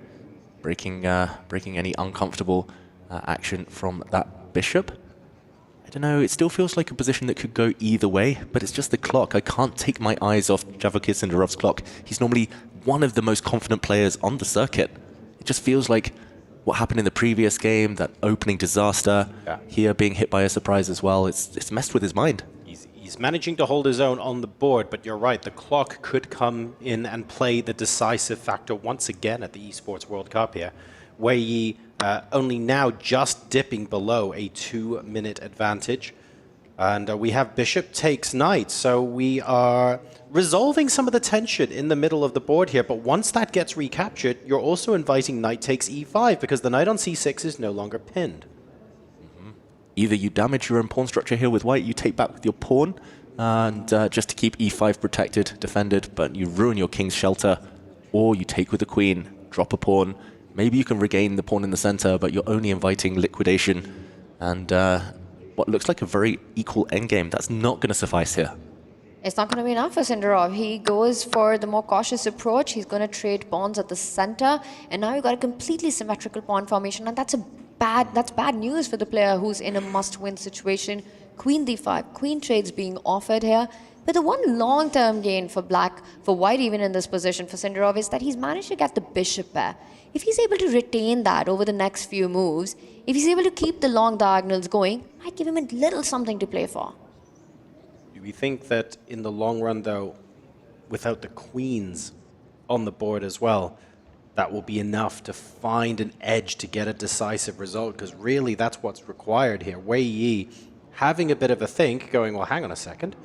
Breaking any uncomfortable action from that bishop. I don't know, it still feels like a position that could go either way, but it's just the clock. I can't take my eyes off Javokir Sindarov's clock. He's normally one of the most confident players on the circuit. It just feels like what happened in the previous game, that opening disaster, here being hit by a surprise as well, it's messed with his mind. He's managing to hold his own on the board, but you're right, the clock could come in and play the decisive factor once again at the Esports World Cup here. Wei Yi only now just dipping below a 2-minute advantage. And we have bishop takes knight, so we are resolving some of the tension in the middle of the board here, but once that gets recaptured, you're also inviting knight takes e5, because the knight on c6 is no longer pinned. Either you damage your own pawn structure here with white, you take back with your pawn, and just to keep e5 protected, defended, but you ruin your king's shelter, or you take with the queen, drop a pawn. Maybe you can regain the pawn in the center, but you're only inviting liquidation, and what looks like a very equal endgame. That's not going to suffice here. It's not going to be enough for Sindarov. He goes for the more cautious approach. He's going to trade pawns at the center, and now you've got a completely symmetrical pawn formation, and that's bad news for the player who's in a must-win situation. Queen d5, queen trades being offered here. But the one long-term gain for white even in this position for Sindarov is that he's managed to get the bishop pair. If he's able to retain that over the next few moves, if he's able to keep the long diagonals going, might give him a little something to play for. Do we think that in the long run, though, without the queens on the board as well, that will be enough to find an edge to get a decisive result? Because really, that's what's required here. Wei Yi having a bit of a think, going, well, hang on a second.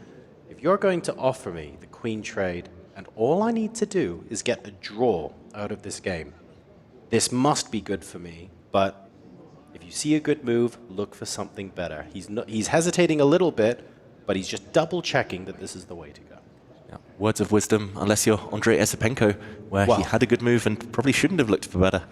If you're going to offer me the queen trade, and all I need to do is get a draw out of this game, this must be good for me, but if you see a good move, look for something better. He's hesitating a little bit, but he's just double-checking that this is the way to go. Yeah. Words of wisdom, unless you're Andrei Esipenko, where he had a good move and probably shouldn't have looked for better.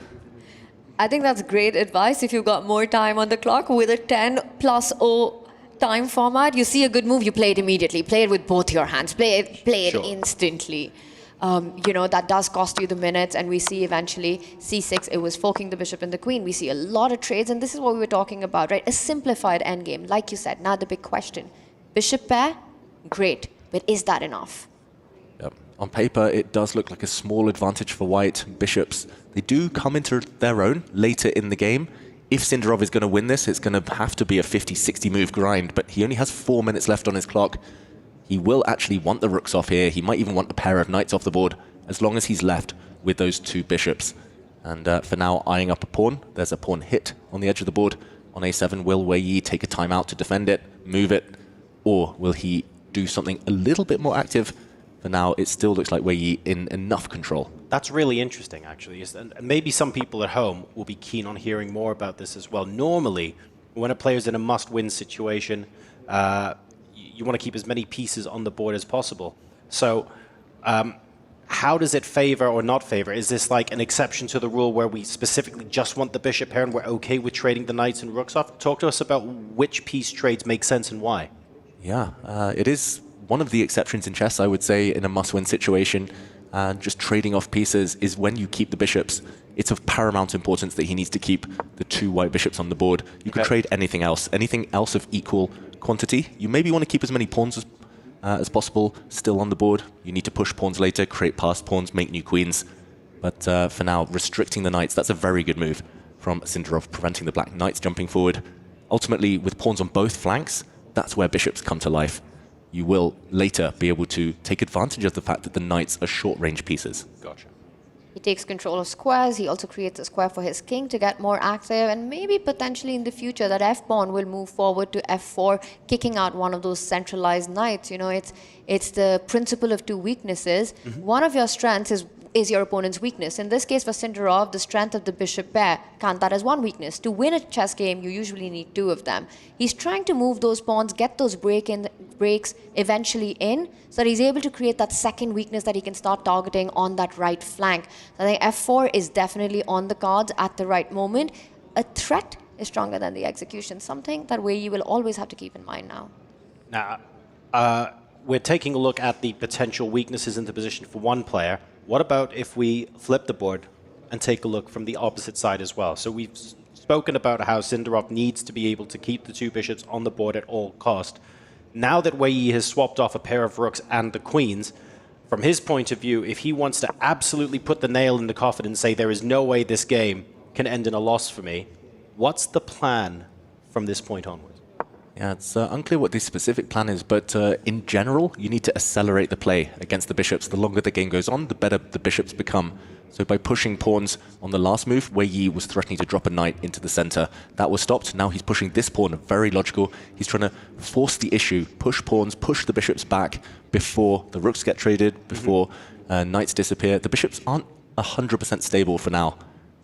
I think that's great advice if you've got more time on the clock. With a 10+0 time format, you see a good move, you play it immediately. Play it with both your hands. Play it instantly. That does cost you the minutes, and we see eventually c6, it was forking the bishop and the queen. We see a lot of trades, and this is what we were talking about, right? A simplified endgame, like you said. Now the big question. Bishop pair, great, but is that enough? Yep. On paper, it does look like a small advantage for white. Bishops, they do come into their own later in the game. If Sindarov is going to win this, it's going to have to be a 50-60 move grind, but he only has 4 minutes left on his clock. He will actually want the rooks off here. He might even want a pair of knights off the board, as long as he's left with those 2 bishops. And for now, eyeing up a pawn. There's a pawn hit on the edge of the board. On a7, will Wei Yi take a timeout to defend it, move it, or will he do something a little bit more active? For now, it still looks like Wei Yi in enough control. That's really interesting, actually. And maybe some people at home will be keen on hearing more about this as well. Normally, when a player's in a must-win situation, you want to keep as many pieces on the board as possible. So how does it favor or not favor? Is this like an exception to the rule where we specifically just want the bishop pair and we're okay with trading the knights and rooks off? Talk to us about which piece trades make sense and why. Yeah, it is one of the exceptions in chess, I would say, in a must-win situation. Just trading off pieces is when you keep the bishops. It's of paramount importance that he needs to keep the 2 white bishops on the board. You could trade anything else of equal quantity. You maybe want to keep as many pawns as possible still on the board. You need to push pawns later, create passed pawns, make new queens. But for now, restricting the knights, that's a very good move from Sindarov, preventing the black knights jumping forward. Ultimately, with pawns on both flanks, that's where bishops come to life. You will later be able to take advantage of the fact that the knights are short-range pieces. Gotcha. He takes control of squares. He also creates a square for his king to get more active, and maybe potentially in the future that f-pawn will move forward to f4, kicking out one of those centralized knights. It's the principle of 2 weaknesses. One of your strengths is your opponent's weakness. In this case, for Sindarov, the strength of the bishop pair, count that as one weakness. To win a chess game, you usually need 2 of them. He's trying to move those pawns, get those breaks eventually in, so that he's able to create that second weakness that he can start targeting on that right flank. So I think f4 is definitely on the cards at the right moment. A threat is stronger than the execution, something that Wei Yi will always have to keep in mind now. Now, we're taking a look at the potential weaknesses in the position for one player. What about if we flip the board and take a look from the opposite side as well? So we've spoken about how Sindarov needs to be able to keep the 2 bishops on the board at all cost. Now that Wei Yi has swapped off a pair of rooks and the queens, from his point of view, if he wants to absolutely put the nail in the coffin and say there is no way this game can end in a loss for me, what's the plan from this point onwards? Yeah, it's unclear what the specific plan is, but in general, you need to accelerate the play against the bishops. The longer the game goes on, the better the bishops become. So by pushing pawns on the last move, Wei Yi was threatening to drop a knight into the center. That was stopped. Now he's pushing this pawn, very logical. He's trying to force the issue, push pawns, push the bishops back before the rooks get traded, before knights disappear. The bishops aren't 100% stable for now.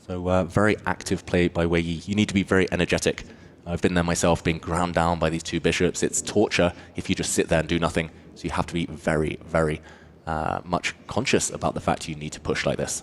So very active play by Wei Yi. You need to be very energetic. I've been there myself, being ground down by these two bishops. It's torture if you just sit there and do nothing. So you have to be very, very much conscious about the fact you need to push like this.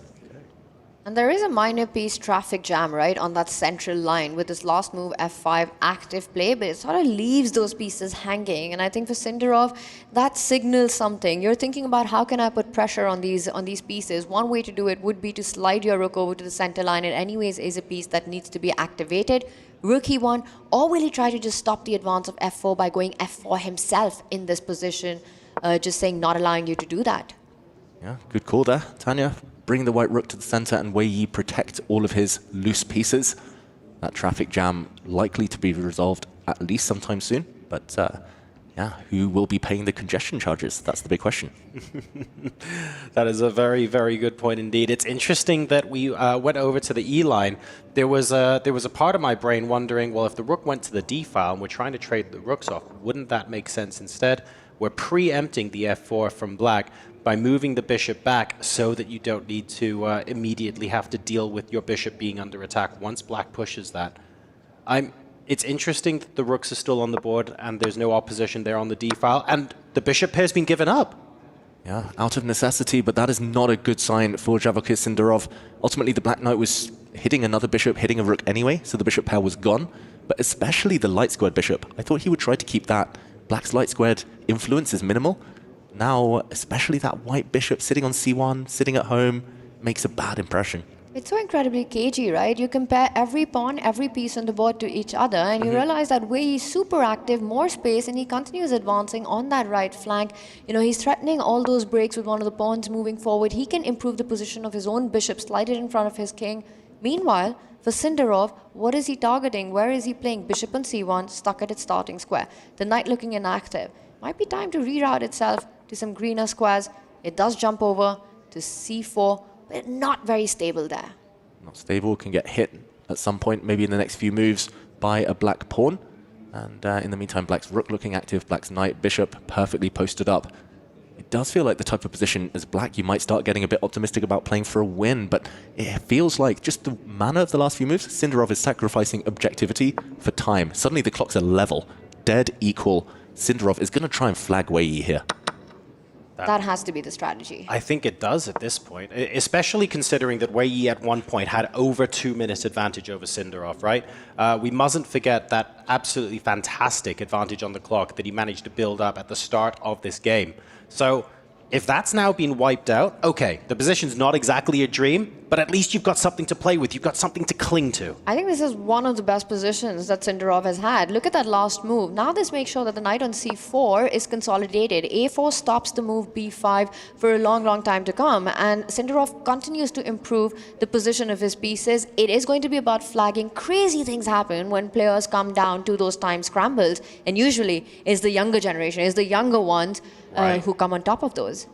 And there is a minor piece traffic jam, right, on that central line with this last move, f5, active play, but it sort of leaves those pieces hanging. And I think for Sindarov, that signals something. You're thinking about how can I put pressure on these pieces. One way to do it would be to slide your rook over to the center line. It anyways is a piece that needs to be activated. Rook e1, or will he try to just stop the advance of f4 by going f4 himself in this position, just saying not allowing you to do that? Yeah, good call there, Tanya. Bring the white rook to the center and Wei Yi protect all of his loose pieces. That traffic jam likely to be resolved at least sometime soon. But yeah, who will be paying the congestion charges? That's the big question. That is a very, very good point indeed. It's interesting that we went over to the E line. There was a part of my brain wondering, well, if the rook went to the D file and we're trying to trade the rooks off, wouldn't that make sense instead? We're preempting the f4 from black by moving the bishop back so that you don't need to immediately have to deal with your bishop being under attack once black pushes that. It's interesting that the rooks are still on the board and there's no opposition there on the D file, and the bishop pair's been given up. Yeah, out of necessity, but that is not a good sign for Vachier Sindarov. Ultimately, the black knight was hitting another bishop, hitting a rook anyway, so the bishop pair was gone, but especially the light squared bishop. I thought he would try to keep that. Black's light squared influence is minimal. Now, especially that white bishop sitting on c1, sitting at home, makes a bad impression. It's so incredibly cagey, right? You compare every pawn, every piece on the board to each other, and you realize that Wei is super active, more space, and he continues advancing on that right flank. You know, he's threatening all those breaks with one of the pawns moving forward. He can improve the position of his own bishop, slide it in front of his king. Meanwhile, for Sindarov, what is he targeting? Where is he playing? Bishop on c1, stuck at its starting square. The knight looking inactive. Might be time to reroute itself to some greener squares. It does jump over to c4, but not very stable there. Not stable, can get hit at some point, maybe in the next few moves, by a black pawn. And in the meantime, black's rook looking active, black's knight, bishop perfectly posted up. It does feel like the type of position as black you might start getting a bit optimistic about playing for a win, but it feels like just the manner of the last few moves, Sindarov is sacrificing objectivity for time. Suddenly the clocks are level, dead equal. Sindarov is going to try and flag Wei Yi here. That has to be the strategy. I think it does at this point, especially considering that Wei Yi at one point had over 2 minutes advantage over Sindarov, right? We mustn't forget that absolutely fantastic advantage on the clock that he managed to build up at the start of this game. So if that's now been wiped out, okay, the position's not exactly a dream, but at least you've got something to play with. You've got something to cling to. I think this is one of the best positions that Sindarov has had. Look at that last move. Now this makes sure that the knight on c4 is consolidated. a4 stops the move b5 for a long, long time to come. And Sindarov continues to improve the position of his pieces. It is going to be about flagging. Crazy things happen when players come down to those time scrambles. And usually it's the younger generation, it's the younger ones who come on top of those.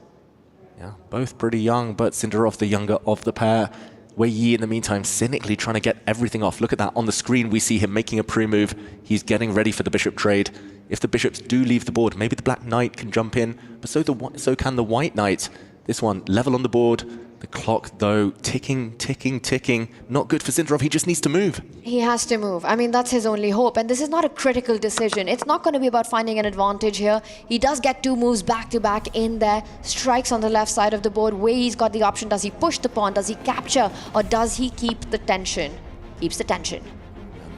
Yeah, both pretty young, but Sindarov the younger of the pair. Wei Yi, in the meantime, cynically trying to get everything off. Look at that. On the screen, we see him making a pre-move. He's getting ready for the bishop trade. If the bishops do leave the board, maybe the black knight can jump in, but so can the white knight. This one, level on the board. The clock, though, ticking, ticking, ticking. Not good for Sindarov. He just needs to move. He has to move. I mean, that's his only hope. And this is not a critical decision. It's not going to be about finding an advantage here. He does get 2 moves back to back in there. Strikes on the left side of the board. Wei Yi's got the option. Does he push the pawn? Does he capture? Or does he keep the tension? Keeps the tension.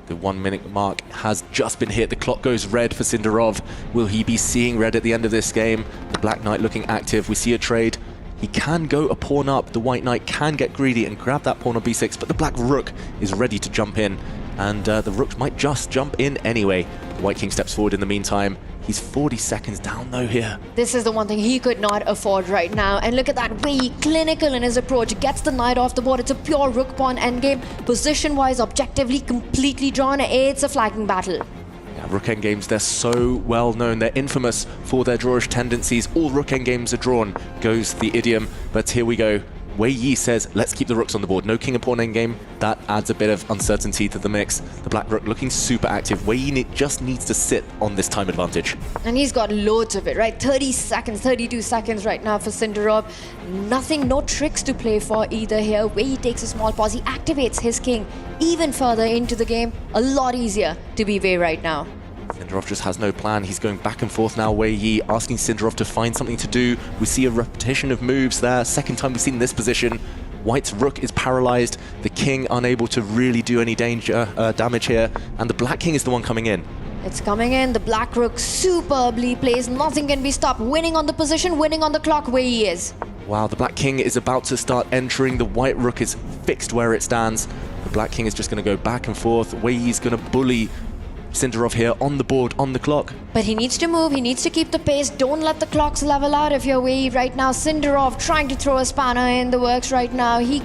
The 1 minute mark has just been hit. The clock goes red for Sindarov. Will he be seeing red at the end of this game? The black knight looking active. We see a trade. He can go a pawn up. The white knight can get greedy and grab that pawn on b6, but the black rook is ready to jump in, and the rook might just jump in anyway. The white king steps forward in the meantime. He's 40 seconds down though here. This is the one thing he could not afford right now. And look at that, Wei Yi, clinical in his approach, gets the knight off the board. It's a pure rook pawn endgame. Position-wise, objectively, completely drawn. It's a flagging battle. Rook endgames, they're so well known. They're infamous for their drawish tendencies. All rook endgames are drawn, goes the idiom. But here we go. Wei Yi says, let's keep the rooks on the board. No king and pawn endgame. That adds a bit of uncertainty to the mix. The black rook looking super active. Wei Yi just needs to sit on this time advantage. And he's got loads of it, right? 30 seconds, 32 seconds right now for Sindarov. Nothing, no tricks to play for either here. Wei Yi takes a small pause. He activates his king even further into the game. A lot easier to be Wei right now. Sindarov just has no plan. He's going back and forth now. Wei Yi asking Sindarov to find something to do. We see a repetition of moves there. Second time we've seen this position. White's rook is paralyzed. The king unable to really do any damage here. And the black king is the one coming in. It's coming in. The black rook superbly plays. Nothing can be stopped. Winning on the position, winning on the clock. Wei Yi is. Wow, the black king is about to start entering. The white rook is fixed where it stands. The black king is just going to go back and forth. Wei Yi's going to bully Sindarov here on the board, on the clock. But he needs to move, he needs to keep the pace. Don't let the clocks level out if you're Wei Yi right now. Sindarov trying to throw a spanner in the works right now. He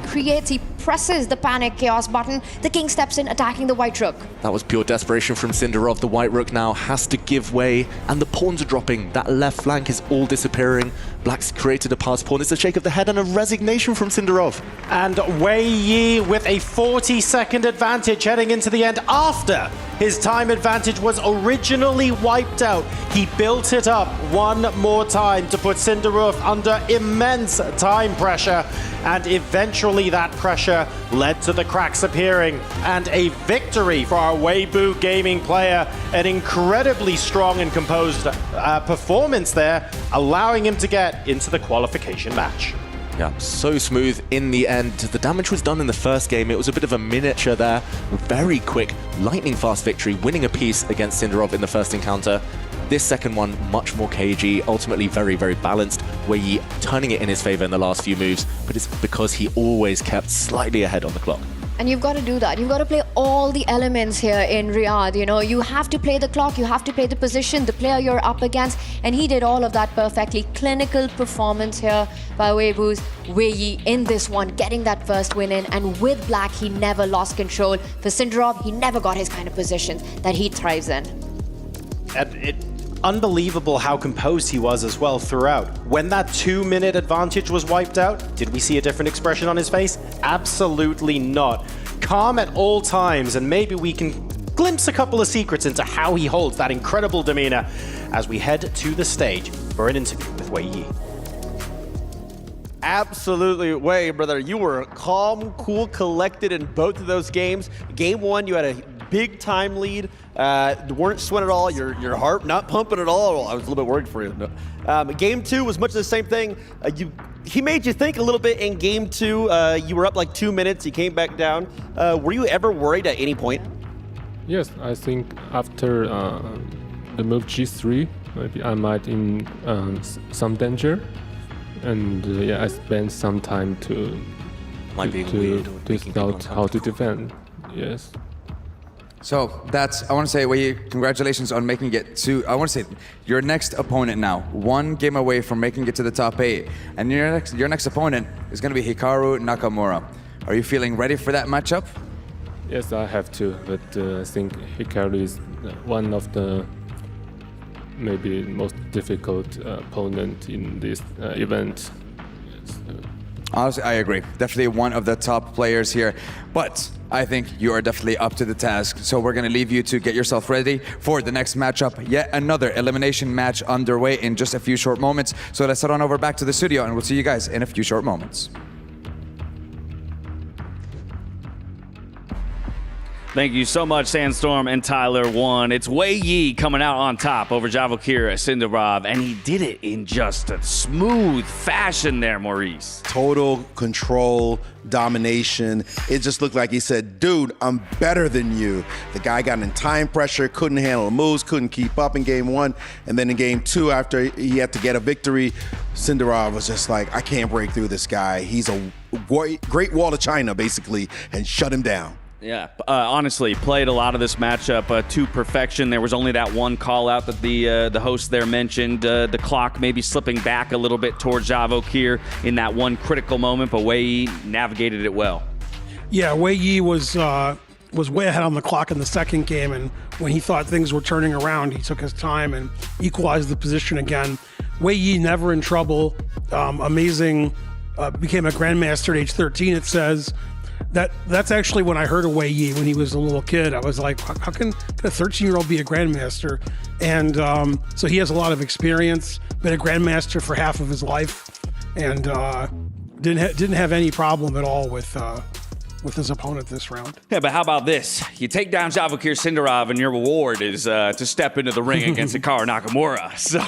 presses the panic chaos button. The king steps in, attacking the white rook. That was pure desperation from Sindarov. The white rook now has to give way, and the pawns are dropping. That left flank is all disappearing. Black's created a pass pawn. It's a shake of the head and a resignation from Sindarov. And Wei Yi with a 40-second advantage heading into the end after his time advantage was originally wiped out. He built it up one more time to put Sindarov under immense time pressure, and eventually that pressure led to the cracks appearing and a victory for our Weibo gaming player. An incredibly strong and composed performance there, allowing him to get into the qualification match. Yeah, so smooth in the end. The damage was done in the first game. It was a bit of a miniature there. Very quick, lightning fast victory, winning a piece against Sindarov in the first encounter. This second one, much more cagey, ultimately very, very balanced. Wei Yi turning it in his favor in the last few moves, but it's because he always kept slightly ahead on the clock. And you've got to do that. You've got to play all the elements here in Riyadh. You know, you have to play the clock, you have to play the position, the player you're up against, and he did all of that perfectly. Clinical performance here by Weibo's Wei Yi in this one, getting that first win in, and with black, he never lost control. For Sindarov, he never got his kind of positions that he thrives in. Unbelievable how composed he was as well throughout. When that 2-minute advantage was wiped out, did we see a different expression on his face? Absolutely not. Calm at all times, and maybe we can glimpse a couple of secrets into how he holds that incredible demeanor as we head to the stage for an interview with Wei Yi. Absolutely, Wei, brother. You were calm, cool, collected in both of those games. Game one, you had a big time lead. Weren't sweating at all. Your heart not pumping at all. I was a little bit worried for you. Game two was much the same thing. He made you think a little bit in game two. You were up like 2 minutes. You came back down. Were you ever worried at any point? Yes, I think after the move G3, maybe I might in some danger. And yeah, I spent some time to scout how to defend. Yes. So I want to say, Wei Yi, congratulations on making it to, I want to say, your next opponent now. 1 game away from making it to the top 8. And your next opponent is going to be Hikaru Nakamura. Are you feeling ready for that matchup? Yes, I have to, but I think Hikaru is one of the maybe most difficult opponent in this event. Yes. Honestly, I agree. Definitely one of the top players here. But I think you are definitely up to the task. So we're going to leave you to get yourself ready for the next matchup. Yet another elimination match underway in just a few short moments. So let's head on over back to the studio and we'll see you guys in a few short moments. Thank you so much, Sandstorm and Tyler 1. It's Wei Yi coming out on top over Vachier-Lagrave, and he did it in just a smooth fashion there, Maurice. Total control, domination. It just looked like he said, dude, I'm better than you. The guy got in time pressure, couldn't handle the moves, couldn't keep up in game one. And then in game two, after he had to get a victory, Sindarov was just like, I can't break through this guy. He's a great wall of China, basically, and shut him down. Yeah, honestly, played a lot of this matchup to perfection. There was only that one call out that the host there mentioned. The clock maybe slipping back a little bit towards Vachier in that one critical moment, but Wei Yi navigated it well. Yeah, Wei Yi was was way ahead on the clock in the second game, and when he thought things were turning around, he took his time and equalized the position again. Wei Yi never in trouble. Amazing. Became a grandmaster at age 13. It says that's actually when I heard of Wei Yi when he was a little kid. I was like, how can a 13-year-old be a grandmaster? And so he has a lot of experience. Been a grandmaster for half of his life, and didn't have any problem at all with his opponent this round. Yeah, but how about this? You take down Vachier-Lagrave and your reward is to step into the ring against Hikaru Nakamura. So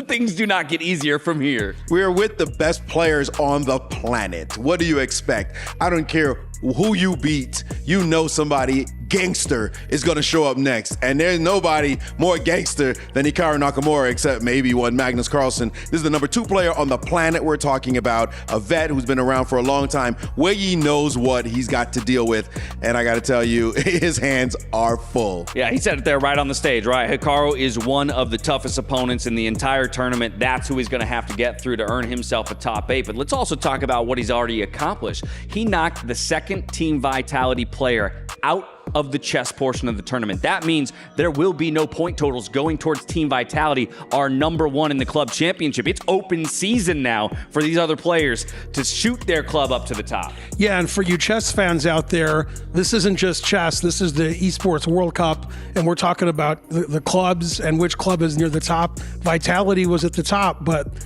things do not get easier from here. We're with the best players on the planet. What do you expect? I don't care who you beat. You know somebody gangster is going to show up next. And there's nobody more gangster than Hikaru Nakamura, except maybe one Magnus Carlsen. This is the number 2 player on the planet we're talking about, a vet who's been around for a long time. Wei Yi knows what he's got to deal with. And I got to tell you, his hands are full. Yeah, he said it there right on the stage, right? Hikaru is one of the toughest opponents in the entire tournament. That's who he's going to have to get through to earn himself a top 8. But let's also talk about what he's already accomplished. He knocked the second Team Vitality player out of the chess portion of the tournament. That means there will be no point totals going towards Team Vitality, our number 1 in the club championship. It's open season now for these other players to shoot their club up to the top. Yeah, and for you chess fans out there, this isn't just chess. This is the Esports World Cup, and we're talking about the clubs and which club is near the top. Vitality was at the top, but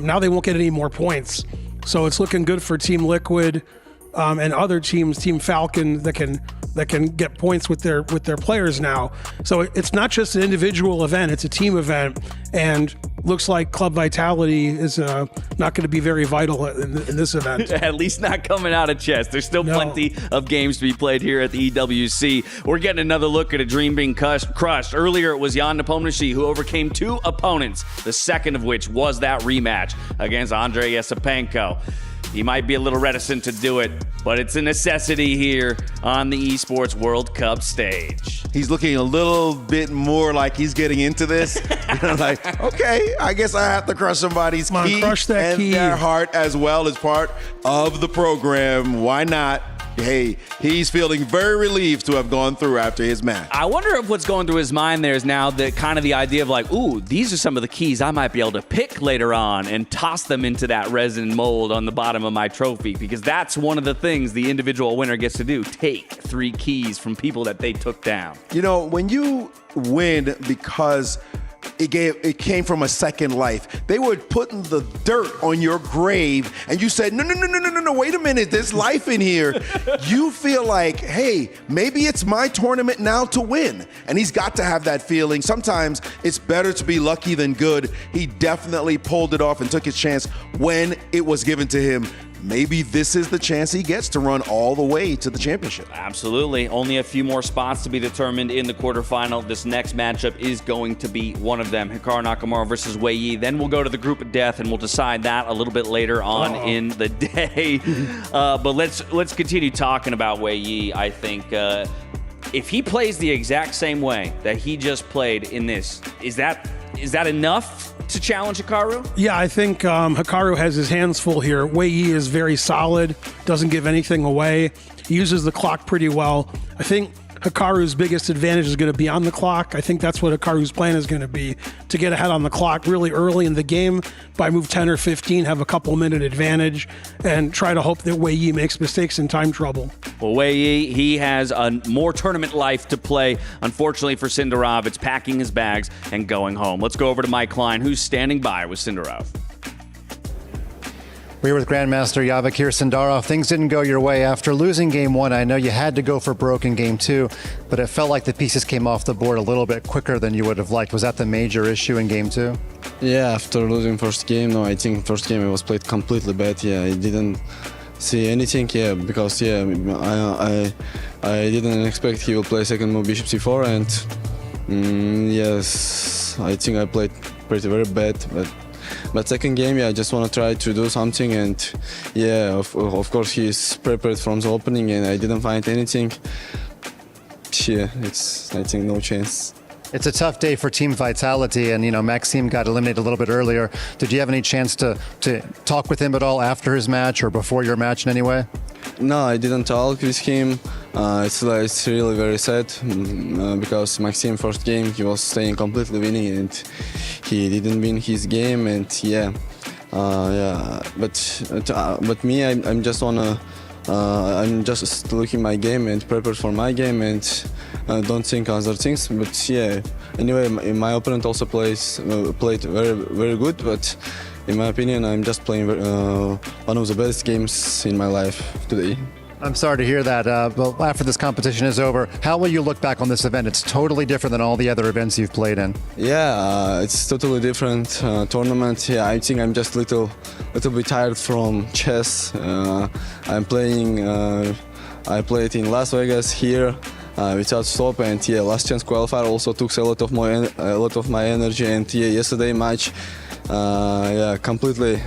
now they won't get any more points. So it's looking good for Team Liquid and other teams, Team Falcon, that can get points with their players now. So it's not just an individual event; it's a team event, and looks like Club Vitality is not going to be very vital in this event. At least not coming out of chess. There's still plenty of games to be played here at the EWC. We're getting another look at a dream being crushed. Earlier, it was Jan Nepomniachtchi who overcame 2 opponents, the second of which was that rematch against Andrei Yesipenko. He might be a little reticent to do it, but it's a necessity here on the Esports World Cup stage. He's looking a little bit more like he's getting into this. Like, okay, I guess I have to crush somebody's key and their heart as well as part of the program. Why not? Hey, he's feeling very relieved to have gone through after his match. I wonder if what's going through his mind there is now the kind of the idea of like, ooh, these are some of the keys I might be able to pick later on and toss them into that resin mold on the bottom of my trophy, because that's one of the things the individual winner gets to do, take 3 keys from people that they took down. You know, when you win because it came from a second life, they were putting the dirt on your grave, and you said, no, wait a minute, there's life in here. You feel like, hey, maybe it's my tournament now to win. And he's got to have that feeling. Sometimes it's better to be lucky than good. He definitely pulled it off and took his chance when it was given to him. Maybe this is the chance he gets to run all the way to the championship. Absolutely. Only a few more spots to be determined in the quarterfinal. This next matchup is going to be one of them. Hikaru Nakamura versus Wei Yi. Then we'll go to the group of death, and we'll decide that a little bit later on in the day. But let's continue talking about Wei Yi. I think if he plays the exact same way that he just played in this, is that enough to challenge Hikaru? Yeah, I think Hikaru has his hands full here. Wei Yi is very solid, doesn't give anything away. He uses the clock pretty well. I think Hikaru's biggest advantage is going to be on the clock. I think that's what Hikaru's plan is going to be, to get ahead on the clock really early in the game by move 10 or 15, have a couple minute advantage, and try to hope that Wei Yi makes mistakes in time trouble. Well, Wei Yi, he has more tournament life to play. Unfortunately for Sindarov, it's packing his bags and going home. Let's go over to Mike Klein, who's standing by with Sindarov. We're with Grandmaster Vachier-Lagrave. Things didn't go your way after losing game 1. I know you had to go for broke in game 2, but it felt like the pieces came off the board a little bit quicker than you would have liked. Was that the major issue in game 2? Yeah, after losing first game, no, I think first game it was played completely bad. Yeah, I didn't see anything. Yeah, because I didn't expect he will play second move bishop c4, and yes, I think I played very bad, but second game, yeah, I just want to try to do something, and yeah, of course he's prepared from the opening, and I didn't find anything. Yeah, it's, I think, no chance. It's a tough day for Team Vitality, and Maxime got eliminated a little bit earlier. Did you have any chance to talk with him at all after his match or before your match in any way? No, I didn't talk with him. It's really very sad because Maxim first game he was staying completely winning and he didn't win his game, and but me I'm just I'm just looking my game and prepare for my game and don't think other things. But yeah, anyway, my opponent also played very good, but in my opinion, I'm just playing one of the best games in my life today. I'm sorry to hear that. But after this competition is over, how will you look back on this event? It's totally different than all the other events you've played in. Yeah, it's totally different tournament. Yeah, I think I'm just little bit tired from chess. I'm playing. I played in Las Vegas here without stop, and yeah, last chance qualifier also took a lot of my energy, and yeah, yesterday match. Completely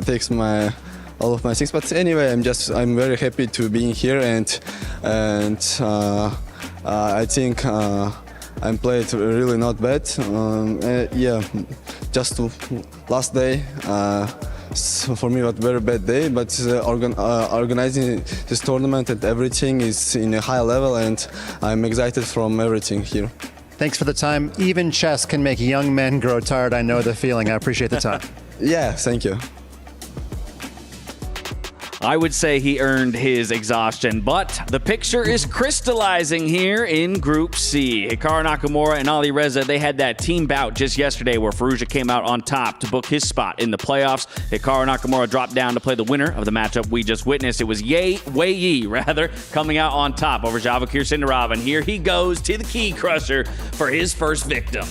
takes all of my things. But anyway, I'm very happy to be here, and I think I'm played really not bad. Just last day. For me, it was a very bad day, but organizing this tournament and everything is in a high level, and I'm excited from everything here. Thanks for the time. Even chess can make young men grow tired. I know the feeling. I appreciate the time. Yeah, thank you. I would say he earned his exhaustion, but the picture is crystallizing here in Group C. Hikaru Nakamura and Ali Reza, they had that team bout just yesterday where Firouzja came out on top to book his spot in the playoffs. Hikaru Nakamura dropped down to play the winner of the matchup we just witnessed. It was Wei Yi, coming out on top over Vachier-Lagrave, and here he goes to the key crusher for his first victim.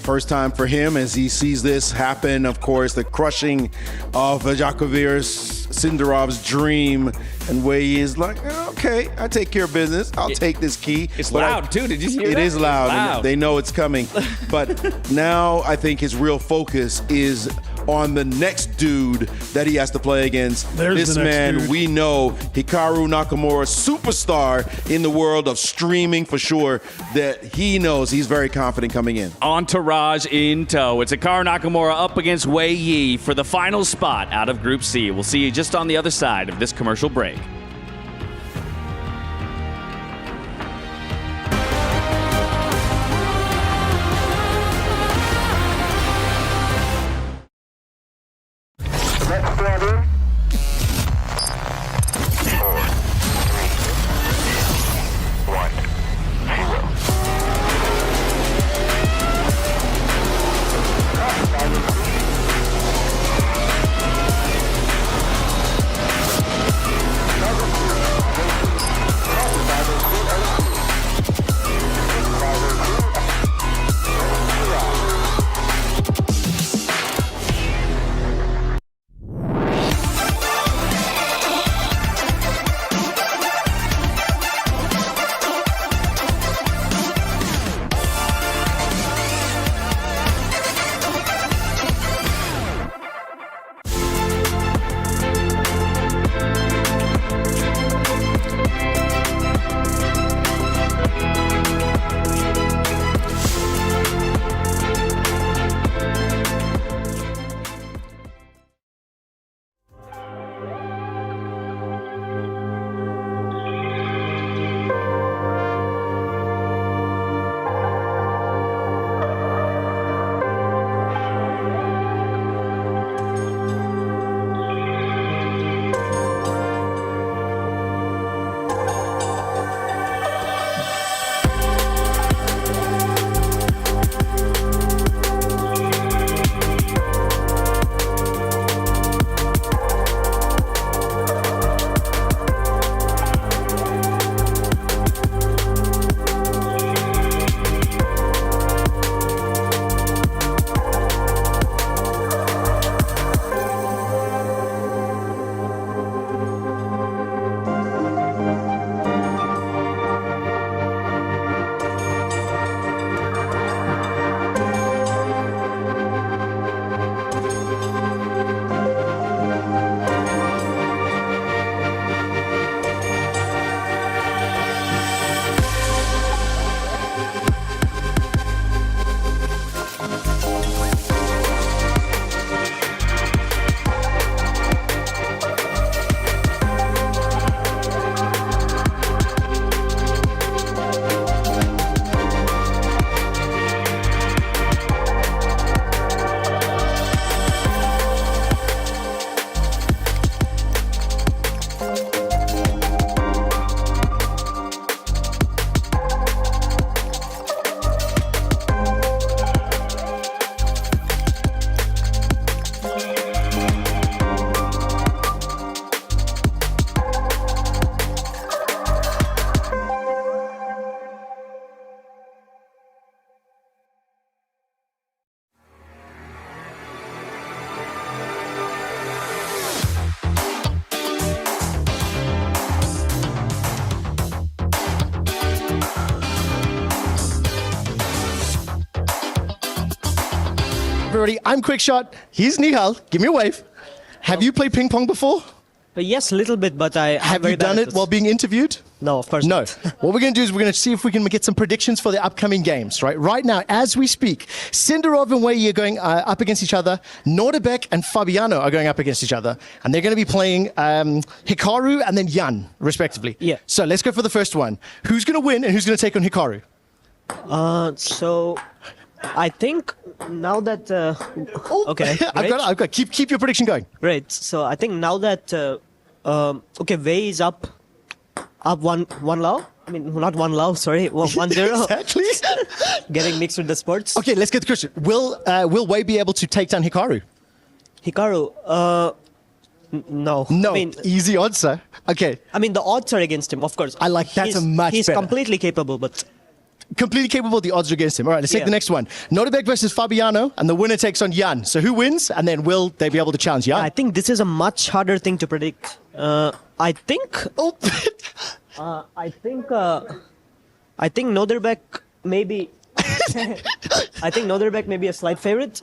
First time for him as he sees this happen. Of course, the crushing of Sindarov's dream. And Wei Yi is like, okay, I take care of business. I'll take this key. It's loud, too. Did you hear that? It is loud. It's loud. And they know it's coming. But now I think his real focus is on the next dude that he has to play against. This man, dude. We know, Hikaru Nakamura, superstar in the world of streaming for sure, that he knows he's very confident coming in. Entourage in tow. It's Hikaru Nakamura up against Wei Yi for the final spot out of Group C. We'll see you just on the other side of this commercial break. everybody? I'm Quickshot. He's Nihal. Give me a wave. Have you played ping pong before? Yes, a little bit, but I have you done it while being interviewed? No, of course not. What we're going to do is we're going to see if we can get some predictions for the upcoming games. Right now, as we speak, Sindarov and Wei Yi are going up against each other. Nodirbek and Fabiano are going up against each other, and they're going to be playing Hikaru and then Jan, respectively. Yeah. So let's go for the first one. Who's going to win and who's going to take on Hikaru? So I think now that okay, I've got keep your prediction going. Great. So I think now that okay, Wei is up one love. I mean, not 1-0, sorry, 1-0. Exactly. Getting mixed with the sports. Okay, let's get the question. Will Wei be able to take down Hikaru? Hikaru, no. No, I mean, easy answer. Okay. I mean, the odds are against him, of course. I like that's He's better. completely capable, but... Completely capable, the odds are against him. All right, let's take the next one. Nodirbek versus Fabiano, and the winner takes on Jan. So who wins, and then will they be able to challenge Jan? I think this is a much harder thing to predict. I think... Oh. I think Nodirbek maybe... I think Nodirbek may be a slight favorite.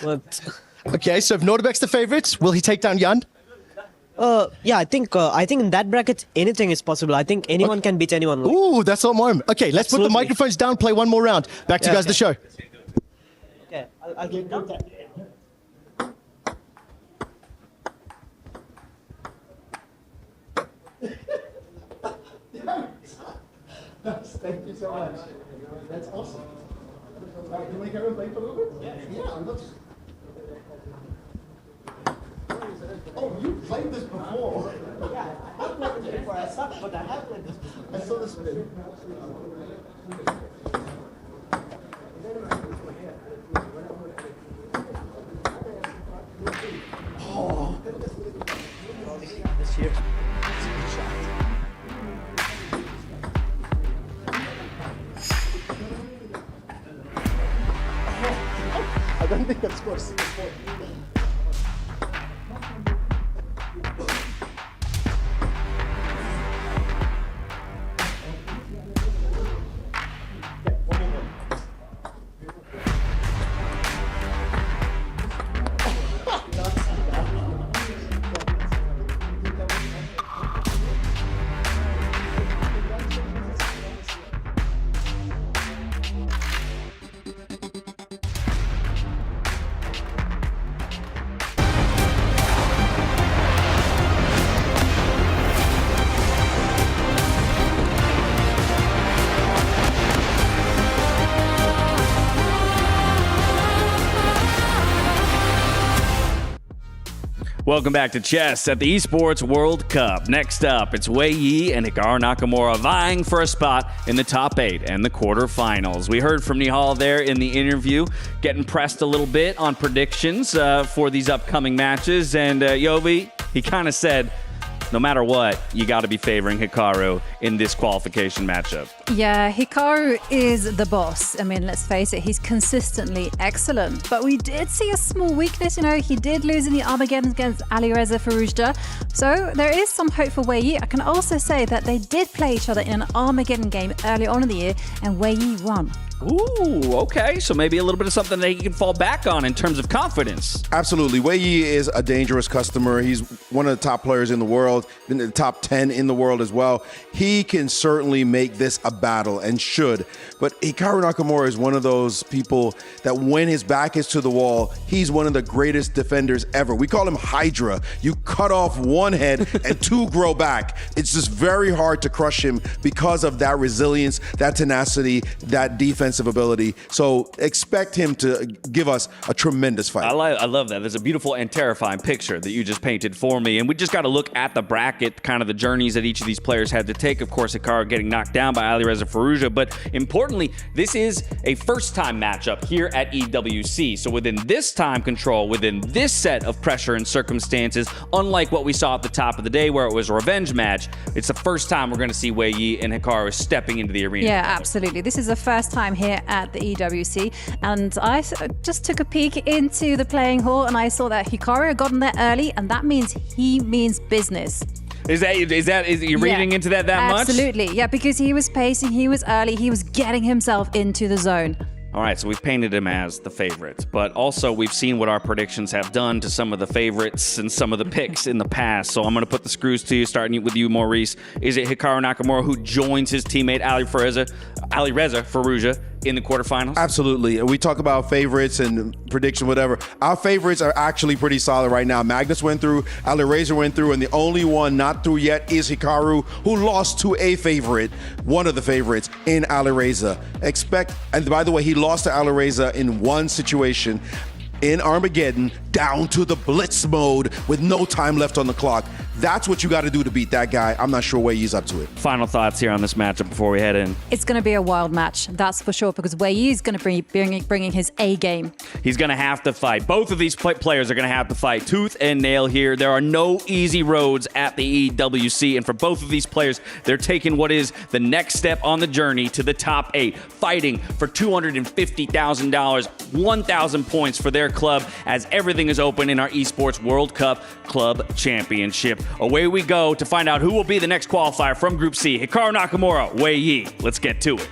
But... Okay, so if Nodirbek's the favorite, will he take down Jan? Yeah, I think in that bracket anything is possible. I think anyone can beat anyone. Like. Ooh, that's all mine. Okay, let's put the microphones down, play one more round. Back to you guys, the show. Okay, I'll give you that. Thank you so much. That's awesome. All right, can we carry on playing for a little bit? Yeah, I'd love to. Oh, you played this before? Yeah, I have played this before. I suck, but I have played this before. I saw this spin. Oh. This year. I don't think that's scored a single point. Welcome back to Chess at the Esports World Cup. Next up, it's Wei Yi and Hikaru Nakamura vying for a spot in the top 8 and the quarterfinals. We heard from Nihal there in the interview, getting pressed a little bit on predictions for these upcoming matches. And Yovi, he kind of said, no matter what, you got to be favoring Hikaru in this qualification matchup. Yeah, Hikaru is the boss. I mean, let's face it, he's consistently excellent. But we did see a small weakness. He did lose in the Armageddon against Alireza Firouzja. So there is some hope for Wei Yi. I can also say that they did play each other in an Armageddon game early on in the year, and Wei Yi won. Ooh, okay. So maybe a little bit of something that he can fall back on in terms of confidence. Absolutely. Wei Yi is a dangerous customer. He's one of the top players in the world, in the top 10 in the world as well. He can certainly make this a battle and should. But Hikaru Nakamura is one of those people that when his back is to the wall, he's one of the greatest defenders ever. We call him Hydra. You cut off one head and 2 grow back. It's just very hard to crush him because of that resilience, that tenacity, that defensive ability. So expect him to give us a tremendous fight. I love that. There's a beautiful and terrifying picture that you just painted for me. And we just got to look at the bracket, kind of the journeys that each of these players had to take. Of course, Hikaru getting knocked down by Alireza Firouzja. But importantly, this is a first-time matchup here at EWC. So within this time control, within this set of pressure and circumstances, unlike what we saw at the top of the day where it was a revenge match, it's the first time we're going to see Wei Yi and Hikaru stepping into the arena. Yeah, absolutely. This is the first time here at the EWC. And I just took a peek into the playing hall and I saw that Hikaru had gotten there early, and that means he means business. Is you reading into that much? Absolutely, yeah, because he was pacing, he was early, he was getting himself into the zone. All right, so we've painted him as the favorite, but also we've seen what our predictions have done to some of the favorites and some of the picks in the past. So I'm going to put the screws to you, starting with you, Maurice. Is it Hikaru Nakamura who joins his teammate Alireza Firouzja in the quarterfinals? Absolutely. We talk about favorites and prediction, whatever. Our favorites are actually pretty solid right now. Magnus went through, Alireza went through, and the only one not through yet is Hikaru, who lost to a favorite, one of the favorites in Alireza. And by the way, he lost to Alireza in one situation in Armageddon, down to the blitz mode with no time left on the clock. That's what you got to do to beat that guy. I'm not sure Wei Yi's up to it. Final thoughts here on this matchup before we head in. It's going to be a wild match, that's for sure, because Wei Yi is going to be bringing his A game. He's going to have to fight. Both of these players are going to have to fight tooth and nail here. There are no easy roads at the EWC, and for both of these players, they're taking what is the next step on the journey to the top 8, fighting for $250,000, 1,000 points for their club, as everything is open in our Esports World Cup Club Championship. Away we go to find out who will be the next qualifier from Group C. Hikaru Nakamura, Wei Yi. Let's get to it.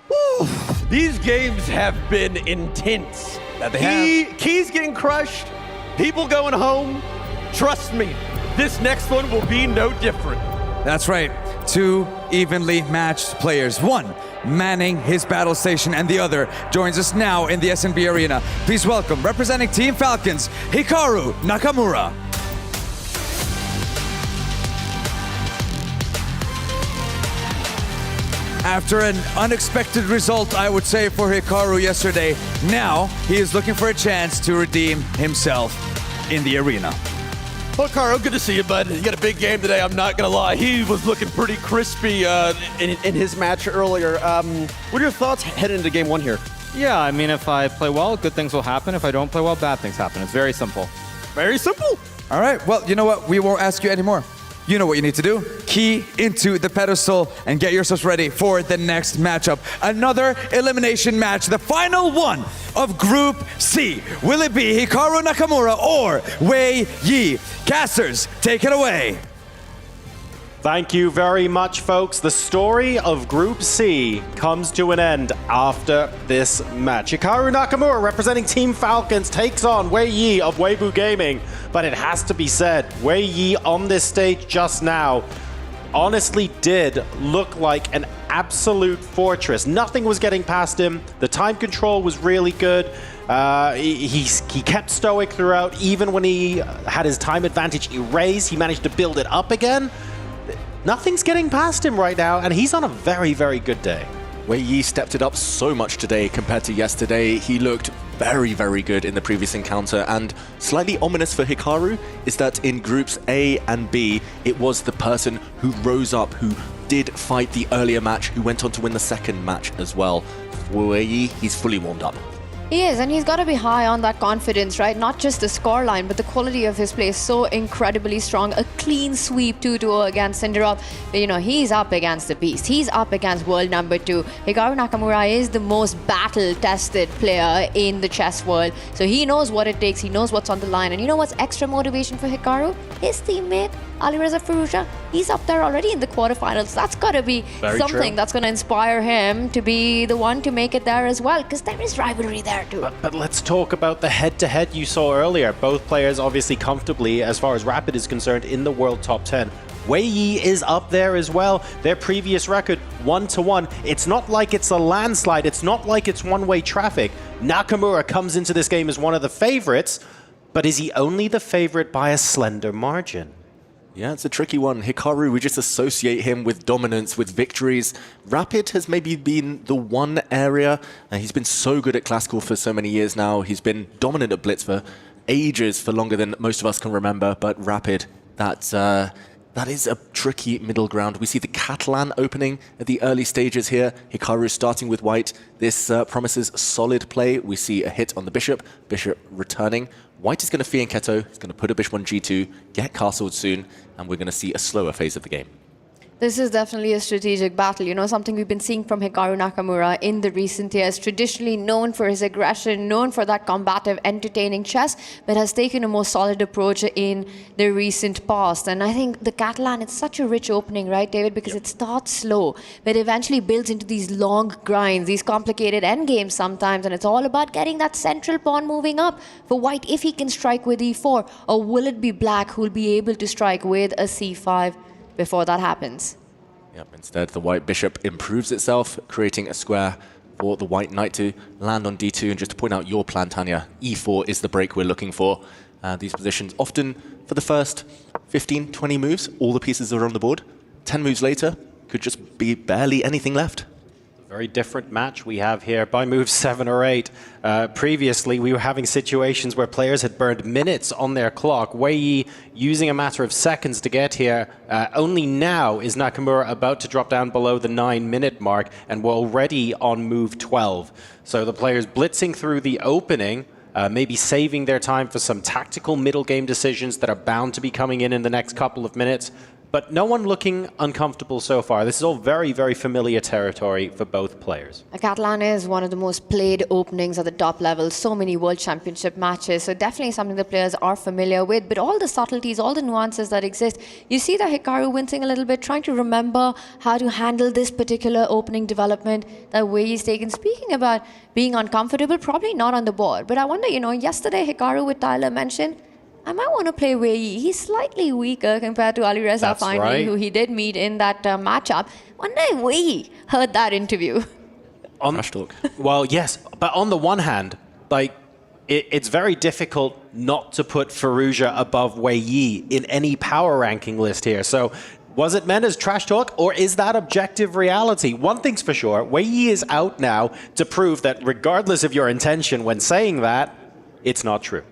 Woo. These games have been intense. Keys getting crushed, people going home. Trust me, this next one will be no different. That's right. 2 evenly matched players. One manning his battle station, and the other joins us now in the SNB arena. Please welcome, representing Team Falcons, Hikaru Nakamura. After an unexpected result, I would say, for Hikaru yesterday, now he is looking for a chance to redeem himself in the arena. Well, Hikaru, good to see you, bud. You got a big game today, I'm not going to lie. He was looking pretty crispy in his match earlier. What are your thoughts heading into game 1 here? Yeah, I mean, if I play well, good things will happen. If I don't play well, bad things happen. It's very simple. Very simple. All right, well, you know what? We won't ask you anymore. You know what you need to do. Key into the pedestal and get yourselves ready for the next matchup. Another elimination match, the final one of Group C. Will it be Hikaru Nakamura or Wei Yi? Casters, take it away. Thank you very much, folks. The story of Group C comes to an end after this match. Hikaru Nakamura, representing Team Falcons, takes on Wei Yi of Weibo Gaming. But it has to be said, Wei Yi on this stage just now honestly did look like an absolute fortress. Nothing was getting past him. The time control was really good. He kept stoic throughout. Even when he had his time advantage erased, he managed to build it up again. Nothing's getting past him right now, and he's on a very, very good day. Wei Yi stepped it up so much today compared to yesterday. He looked very, very good in the previous encounter, and slightly ominous for Hikaru is that in groups A and B, it was the person who rose up, who did fight the earlier match, who went on to win the second match as well. For Wei Yi, he's fully warmed up. He is, and he's got to be high on that confidence, right? Not just the scoreline, but the quality of his play is so incredibly strong. A clean sweep 2-2 against Sindarov. But, you know, he's up against the beast. He's up against world number 2. Hikaru Nakamura is the most battle-tested player in the chess world. So he knows what it takes. He knows what's on the line. And you know what's extra motivation for Hikaru? His teammate, Alireza Firouzja. He's up there already in the quarterfinals. That's got to be something that's going to inspire him to be the one to make it there as well, because there is rivalry there too. But let's talk about the head-to-head you saw earlier. Both players obviously comfortably, as far as Rapid is concerned, in the world top 10. Wei Yi is up there as well. Their previous record, 1-1. It's not like it's a landslide. It's not like it's one-way traffic. Nakamura comes into this game as one of the favorites, but is he only the favorite by a slender margin? Yeah, it's a tricky one. Hikaru, we just associate him with dominance, with victories. Rapid has maybe been the one area, and he's been so good at Classical for so many years now. He's been dominant at Blitz for ages, for longer than most of us can remember. But Rapid, that is a tricky middle ground. We see the Catalan opening at the early stages here. Hikaru starting with white. This promises solid play. We see a hit on the bishop, bishop returning. White is going to Fianchetto, he's going to put a bishop on g2, get castled soon, and we're going to see a slower phase of the game. This is definitely a strategic battle, you know, something we've been seeing from Hikaru Nakamura in the recent years. Traditionally known for his aggression, known for that combative, entertaining chess, but has taken a more solid approach in the recent past. And I think the Catalan, it's such a rich opening, right, David? Because it starts slow, but eventually builds into these long grinds, these complicated endgames sometimes, and it's all about getting that central pawn moving up for white if he can strike with e4, or will it be black who'll be able to strike with a c5 before that happens? Yep, instead the white bishop improves itself, creating a square for the white knight to land on d2. And just to point out your plan, Tanya, e4 is the break we're looking for. These positions often for the first 15, 20 moves, all the pieces are on the board. 10 moves later, could just be barely anything left. Very different match we have here by moves 7 or 8. Previously, we were having situations where players had burned minutes on their clock. Wei Yi using a matter of seconds to get here. Only now is Nakamura about to drop down below the 9-minute mark, and we're already on move 12. So the players blitzing through the opening, maybe saving their time for some tactical middle game decisions that are bound to be coming in the next couple of minutes. But no one looking uncomfortable so far. This is all very, very familiar territory for both players. Catalan is one of the most played openings at the top level. So many World Championship matches. So definitely something the players are familiar with. But all the subtleties, all the nuances that exist, you see that Hikaru wincing a little bit, trying to remember how to handle this particular opening development that Wei is taken. Speaking about being uncomfortable, probably not on the board. But I wonder, you know, yesterday Hikaru with Tyler mentioned, I might want to play Wei Yi. He's slightly weaker compared to Alireza Finally, who he did meet in that matchup. One day Wei Yi heard that interview. Well, yes, but on the one hand, like, it's very difficult not to put Firouzja above Wei Yi in any power ranking list here. So was it meant as trash talk, or is that objective reality? One thing's for sure, Wei Yi is out now to prove that regardless of your intention when saying that, it's not true.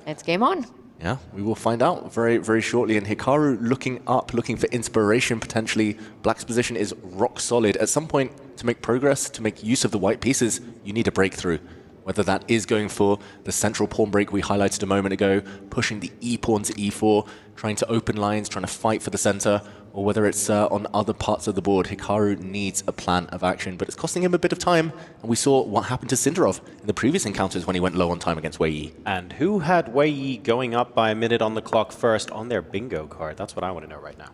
It's game on. Yeah, we will find out very, very shortly. And Hikaru looking up, looking for inspiration potentially. Black's position is rock solid. At some point, to make progress, to make use of the white pieces, you need a breakthrough. Whether that is going for the central pawn break we highlighted a moment ago, pushing the e-pawn to e4, trying to open lines, trying to fight for the center, or whether it's on other parts of the board, Hikaru needs a plan of action, but it's costing him a bit of time. And we saw what happened to Sindarov in the previous encounters when he went low on time against Wei Yi. And who had Wei Yi going up by a minute on the clock first on their bingo card? That's what I want to know right now.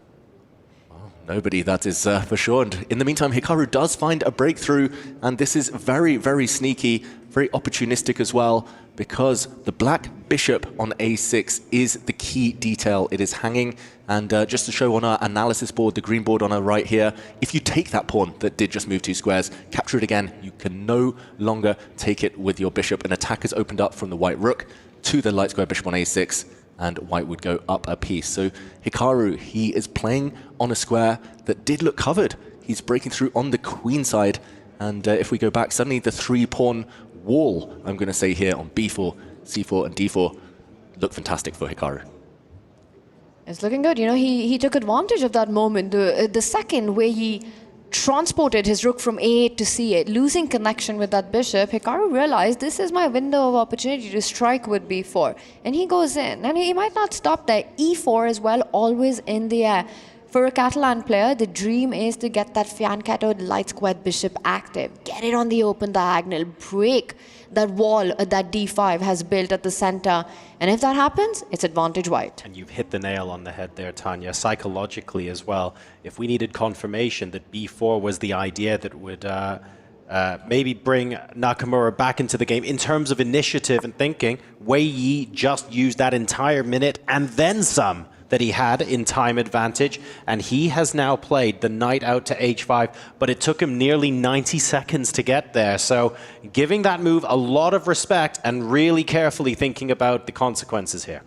Nobody, that is for sure. And in the meantime, Hikaru does find a breakthrough, and this is very, very sneaky, very opportunistic as well, because the black bishop on a6 is the key detail. It is hanging, and just to show on our analysis board, the green board on our right here, if you take that pawn that did just move 2 squares, capture it again, you can no longer take it with your bishop. An attack has opened up from the white rook to the light square bishop on a6, and white would go up a piece. So Hikaru, he is playing on a square that did look covered. He's breaking through on the queen side, and if we go back, suddenly the 3-pawn wall, I'm going to say here, on b4, c4, and d4, look fantastic for Hikaru. It's looking good. You know, he took advantage of that moment. The second where he transported his rook from a8 to c8, losing connection with that bishop, Hikaru realized this is my window of opportunity to strike with b4. And he goes in, and he might not stop there. e4 as well, always in the air. For a Catalan player, the dream is to get that fianchettoed light squared bishop active, get it on the open diagonal, break that wall that d5 has built at the center. And if that happens, it's advantage white. And you've hit the nail on the head there, Tanya, psychologically as well. If we needed confirmation that b4 was the idea that would maybe bring Nakamura back into the game in terms of initiative and thinking, Wei Yi just used that entire minute and then some that he had in time advantage, and he has now played the knight out to h5, but it took him nearly 90 seconds to get there. So giving that move a lot of respect and really carefully thinking about the consequences here.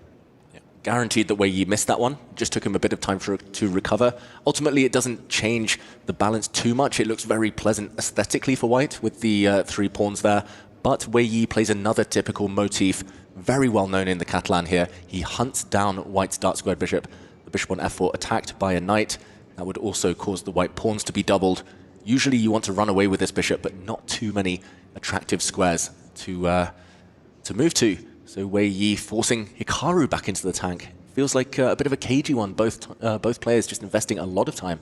Guaranteed that Wei Yi missed that one. Just took him a bit of time to recover. Ultimately, it doesn't change the balance too much. It looks very pleasant aesthetically for white with the 3 pawns there. But Wei Yi plays another typical motif, very well known in the Catalan here. He hunts down white's dark squared bishop. The bishop on f4 attacked by a knight. That would also cause the white pawns to be doubled. Usually you want to run away with this bishop, but not too many attractive squares to move to. So Wei Yi forcing Hikaru back into the tank. Feels like a bit of a cagey one, both players just investing a lot of time.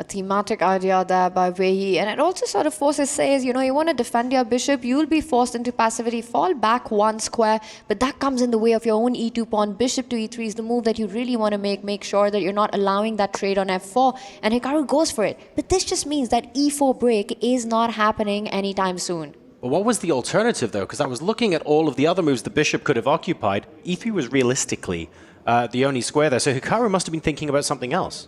A thematic idea there by Wei Yi. And it also sort of says, you want to defend your bishop, you'll be forced into passivity, fall back one square, but that comes in the way of your own e2 pawn. Bishop to e3 is the move that you really want to make sure that you're not allowing that trade on f4. And Hikaru goes for it. But this just means that e4 break is not happening anytime soon. But what was the alternative, though? Because I was looking at all of the other moves the bishop could have occupied. e3 was realistically the only square there. So Hikaru must have been thinking about something else.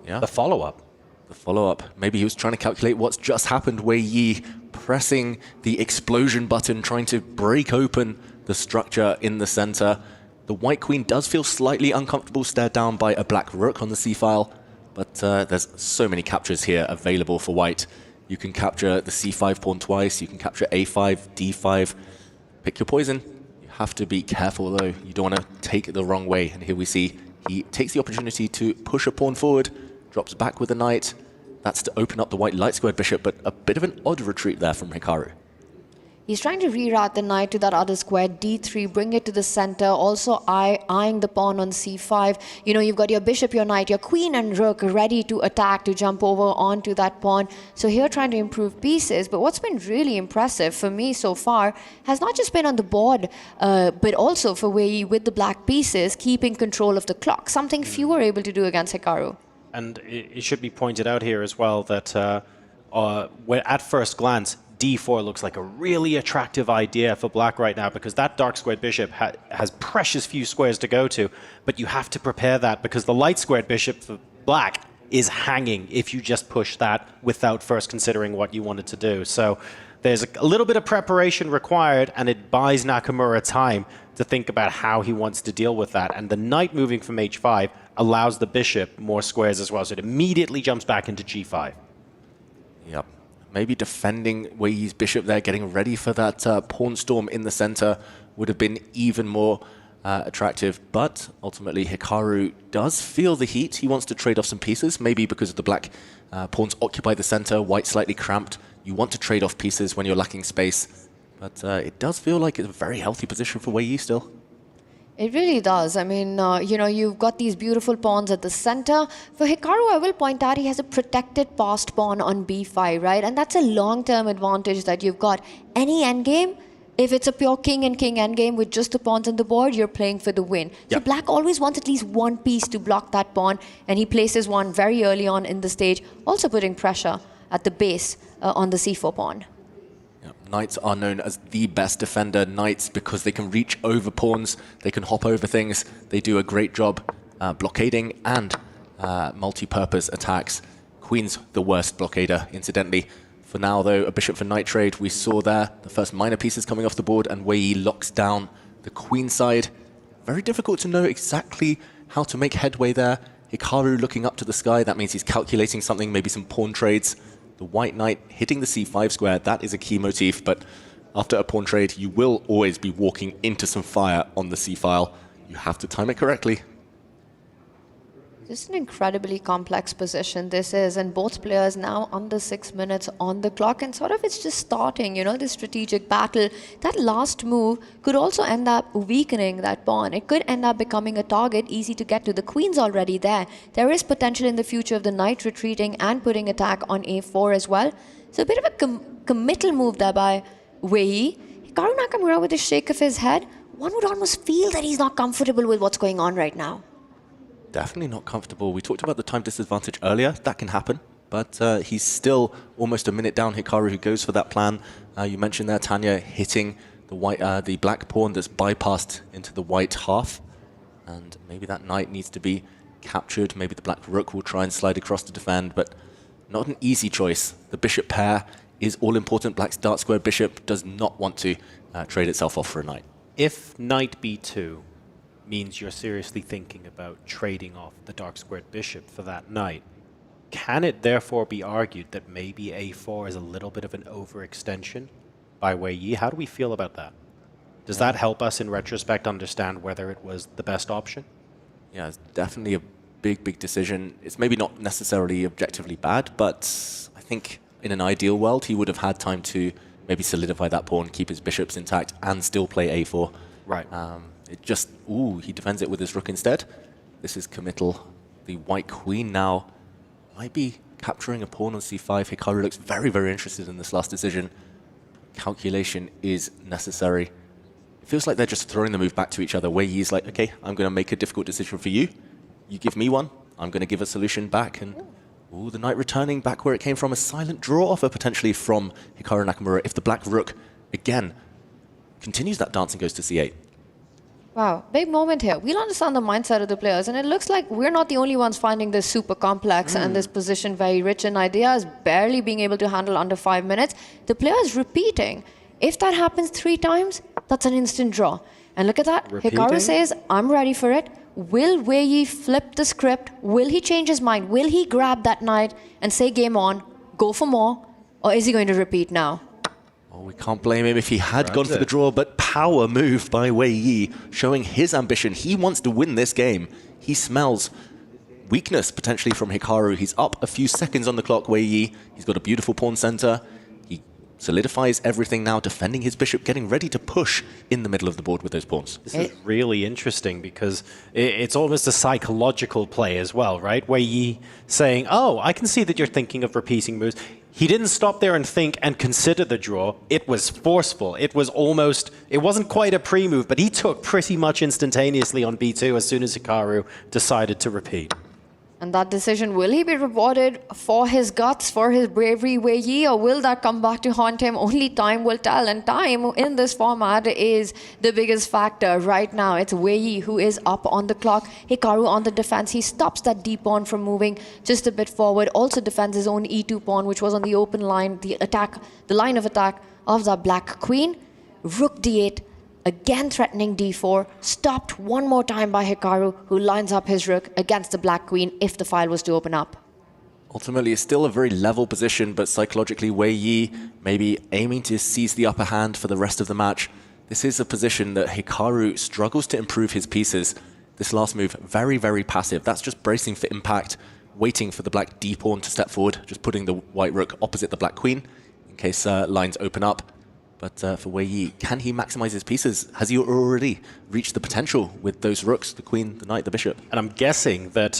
Yeah. The follow-up. The follow-up. Maybe he was trying to calculate what's just happened. Wei Yi pressing the explosion button, trying to break open the structure in the center. The white queen does feel slightly uncomfortable, stared down by a black rook on the c-file, but there's so many captures here available for white. You can capture the c5 pawn twice, you can capture a5, d5. Pick your poison. You have to be careful, though. You don't want to take it the wrong way. And here we see he takes the opportunity to push a pawn forward, drops back with a knight. That's to open up the white light-squared bishop, but a bit of an odd retreat there from Hikaru. He's trying to reroute the knight to that other square, d3, bring it to the center, also eyeing the pawn on c5. You've got your bishop, your knight, your queen and rook ready to attack, to jump over onto that pawn. So here trying to improve pieces. But what's been really impressive for me so far has not just been on the board, but also for Wei Yi with the black pieces, keeping control of the clock, something few were able to do against Hikaru. And it should be pointed out here as well that at first glance, d4 looks like a really attractive idea for black right now, because that dark squared bishop has precious few squares to go to, but you have to prepare that because the light squared bishop for black is hanging if you just push that without first considering what you wanted to do. So there's a little bit of preparation required, and it buys Nakamura time to think about how he wants to deal with that. And the knight moving from h5 allows the bishop more squares as well, so it immediately jumps back into g5. Yep. Maybe defending Wei Yi's bishop there, getting ready for that pawn storm in the center would have been even more attractive. But ultimately, Hikaru does feel the heat. He wants to trade off some pieces, maybe because of the black pawns occupy the center, white slightly cramped. You want to trade off pieces when you're lacking space. But it does feel like it's a very healthy position for Wei Yi still. It really does. I mean, you've got these beautiful pawns at the center. For Hikaru, I will point out he has a protected passed pawn on b5, right? And that's a long-term advantage that you've got. Any endgame, if it's a pure king and king endgame with just the pawns on the board, you're playing for the win. So black always wants at least one piece to block that pawn, and he places one very early on in the stage, also putting pressure at the base on the c4 pawn. Knights are known as the best defender knights because they can reach over pawns, they can hop over things, they do a great job blockading and multi-purpose attacks. Queen's the worst blockader, incidentally. For now, though, a bishop for knight trade, we saw there the first minor pieces coming off the board, and Wei Yi locks down the queen side. Very difficult to know exactly how to make headway there. Hikaru looking up to the sky, that means he's calculating something, maybe some pawn trades. The white knight hitting the c5 square, that is a key motif, but after a pawn trade, you will always be walking into some fire on the c-file. You have to time it correctly. This is an incredibly complex position, this is, and both players now under 6 minutes on the clock, and sort of it's just starting, this strategic battle. That last move could also end up weakening that pawn. It could end up becoming a target easy to get to. The queen's already there. There is potential in the future of the knight retreating and putting attack on a4 as well. So a bit of a committal move there by Wei Yi. Hikaru Nakamura with a shake of his head. One would almost feel that he's not comfortable with what's going on right now. Definitely not comfortable. We talked about the time disadvantage earlier. That can happen. But he's still almost a minute down. Hikaru, who goes for that plan. You mentioned there, Tanya, hitting the black pawn that's bypassed into the white half. And maybe that knight needs to be captured. Maybe the black rook will try and slide across to defend, but not an easy choice. The bishop pair is all important. Black's dark square bishop does not want to trade itself off for a knight. If knight b2 means you're seriously thinking about trading off the dark squared bishop for that knight, can it therefore be argued that maybe a4 is a little bit of an overextension by Wei Yi? How do we feel about that? Does that help us in retrospect understand whether it was the best option? Yeah, it's definitely a big decision. It's maybe not necessarily objectively bad, but I think in an ideal world, he would have had time to maybe solidify that pawn, keep his bishops intact, and still play a4. Right. It just, he defends it with his rook instead. This is committal. The white queen now might be capturing a pawn on c5. Hikaru looks very, very interested in this last decision. Calculation is necessary. It feels like they're just throwing the move back to each other. Wei Yi's like, okay, I'm going to make a difficult decision for you. You give me one. I'm going to give a solution back. And ooh, the knight returning back where it came from. A silent draw offer potentially from Hikaru Nakamura if the black rook, again, continues that dance and goes to c8. Wow, big moment here. We'll understand the mindset of the players, and it looks like we're not the only ones finding this super complex and this position very rich in ideas, barely being able to handle under 5 minutes. The players repeating. If that happens 3 times, that's an instant draw. And look at that. Repeating? Hikaru says, I'm ready for it. Will Wei Yi flip the script? Will he change his mind? Will he grab that knight and say game on, go for more? Or is he going to repeat now? Oh, we can't blame him if he had gone for the draw, but power move by Wei Yi, showing his ambition. He wants to win this game. He smells weakness potentially from Hikaru. He's up a few seconds on the clock, Wei Yi. He's got a beautiful pawn center. He solidifies everything now, defending his bishop, getting ready to push in the middle of the board with those pawns. This is really interesting because it's almost a psychological play as well, right? Wei Yi saying, oh, I can see that you're thinking of repeating moves. He didn't stop there and think and consider the draw. It was forceful. It was almost, it wasn't quite a pre-move, but he took pretty much instantaneously on b2 as soon as Hikaru decided to repeat. And that decision, will he be rewarded for his guts, for his bravery, Wei Yi, or will that come back to haunt him? Only time will tell. And time in this format is the biggest factor right now. It's Wei Yi who is up on the clock. Hikaru on the defense. He stops that d pawn from moving just a bit forward. Also defends his own e2 pawn, which was on the open line, the line of attack of the black queen. Rook d8. Again threatening d4, stopped one more time by Hikaru, who lines up his rook against the black queen if the file was to open up. Ultimately, it's still a very level position, but psychologically, Wei Yi maybe aiming to seize the upper hand for the rest of the match. This is a position that Hikaru struggles to improve his pieces. This last move, very, very passive. That's just bracing for impact, waiting for the black d-pawn to step forward, just putting the white rook opposite the black queen in case lines open up. But for Wei Yi, can he maximize his pieces? Has he already reached the potential with those rooks, the queen, the knight, the bishop? And I'm guessing that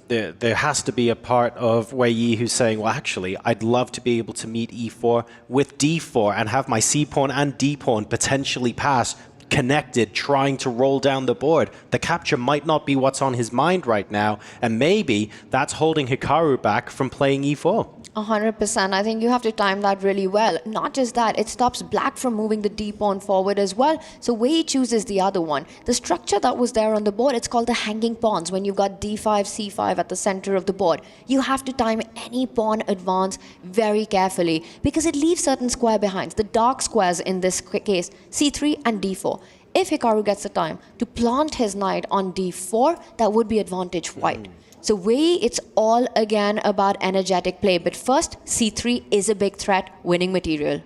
there has to be a part of Wei Yi who's saying, well, actually, I'd love to be able to meet e4 with d4 and have my c-pawn and d-pawn potentially pass connected, trying to roll down the board. The capture might not be what's on his mind right now, and maybe that's holding Hikaru back from playing e4. 100%. I think you have to time that really well. Not just that, it stops black from moving the d-pawn forward as well. So Wei Yi chooses the other one. The structure that was there on the board, it's called the hanging pawns. When you've got d5, c5 at the center of the board, you have to time any pawn advance very carefully because it leaves certain square behinds. The dark squares in this case, c3 and d4. If Hikaru gets the time to plant his knight on d4, that would be advantage white. So Wei Yi, it's all again about energetic play. But first, c3 is a big threat, winning material.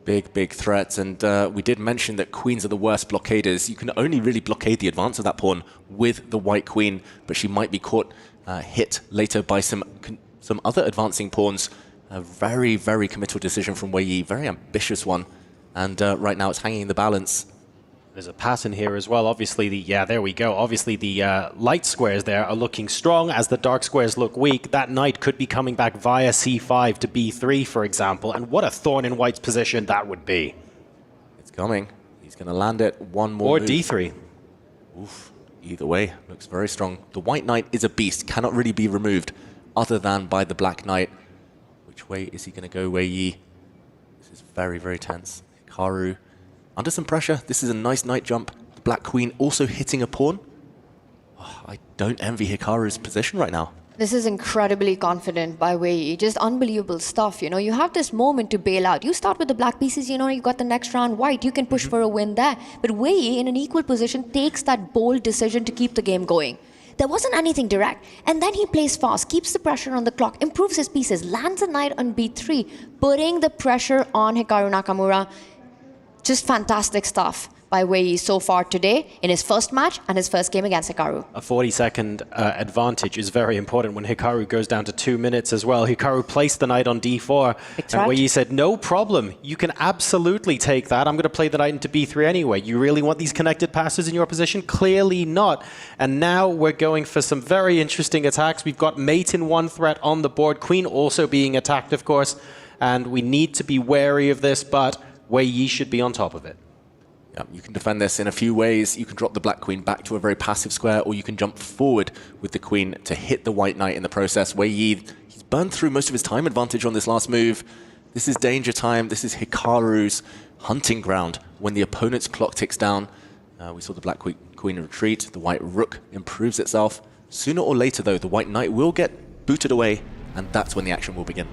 Big, big threats. And we did mention that queens are the worst blockaders. You can only really blockade the advance of that pawn with the white queen, but she might be caught, hit later by some other advancing pawns. A very, very committal decision from Wei Yi, very ambitious one. And right now it's hanging in the balance. There's a pass in here as well. Obviously, there we go. Obviously, the light squares there are looking strong as the dark squares look weak. That knight could be coming back via c5 to b3, for example. And what a thorn in white's position that would be. It's coming. He's going to land it. One more Or move. d3. Oof. Either way, looks very strong. The white knight is a beast. Cannot really be removed other than by the black knight. Which way is he going to go, Wei Yi? This is very, very tense. Hikaru under some pressure. This is a nice knight jump. The black queen also hitting a pawn. Oh, I don't envy Hikaru's position right now. This is incredibly confident by Wei Yi. Just unbelievable stuff. You know, you have this moment to bail out. You start with the black pieces, you know, you've got the next round white. You can push for a win there. But Wei Yi, in an equal position, takes that bold decision to keep the game going. There wasn't anything direct. And then he plays fast, keeps the pressure on the clock, improves his pieces, lands a knight on b3, putting the pressure on Hikaru Nakamura. Just fantastic stuff by Wei Yi so far today in his first match and his first game against Hikaru. A 40-second advantage is very important when Hikaru goes down to 2 minutes as well. Hikaru placed the knight on d4, and Wei Yi said, no problem, you can absolutely take that. I'm going to play the knight into b3 anyway. You really want these connected passes in your position? Clearly not. And now we're going for some very interesting attacks. We've got mate in one threat on the board, queen also being attacked, of course, and we need to be wary of this, but Wei Yi should be on top of it. Yeah, you can defend this in a few ways. You can drop the black queen back to a very passive square, or you can jump forward with the queen to hit the white knight in the process. Wei Yi, he's burned through most of his time advantage on this last move. This is danger time. This is Hikaru's hunting ground when the opponent's clock ticks down. We saw the black queen retreat. The white rook improves itself. Sooner or later, though, the white knight will get booted away, and that's when the action will begin.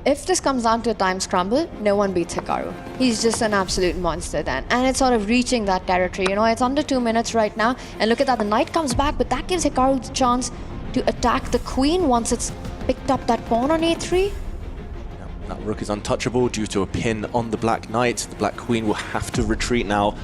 If this comes down to a time scramble, no one beats Hikaru. He's just an absolute monster then. And it's sort of reaching that territory. You know, it's under 2 minutes right now. And look at that, the knight comes back, but that gives Hikaru the chance to attack the queen once it's picked up that pawn on a3. That rook is untouchable due to a pin on the black knight. The black queen will have to retreat now.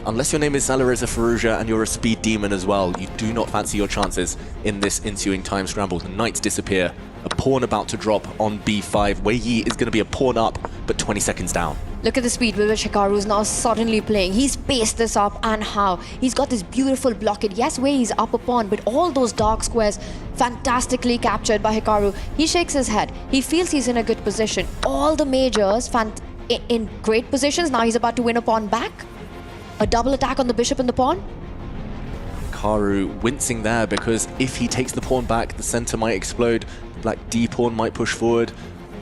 Unless your name is Zalireza Firouzja and you're a speed demon as well, you do not fancy your chances in this ensuing time scramble. The knights disappear. A pawn about to drop on b5. Wei Yi is going to be a pawn up, but 20 seconds down. Look at the speed with which Hikaru is now suddenly playing. He's paced this up, and how? He's got this beautiful blockade. Yes, Wei Yi's up a pawn, but all those dark squares fantastically captured by Hikaru. He shakes his head. He feels he's in a good position. All the majors in great positions. Now he's about to win a pawn back. A double attack on the bishop and the pawn. Hikaru wincing there because if he takes the pawn back, the center might explode. The black d pawn might push forward.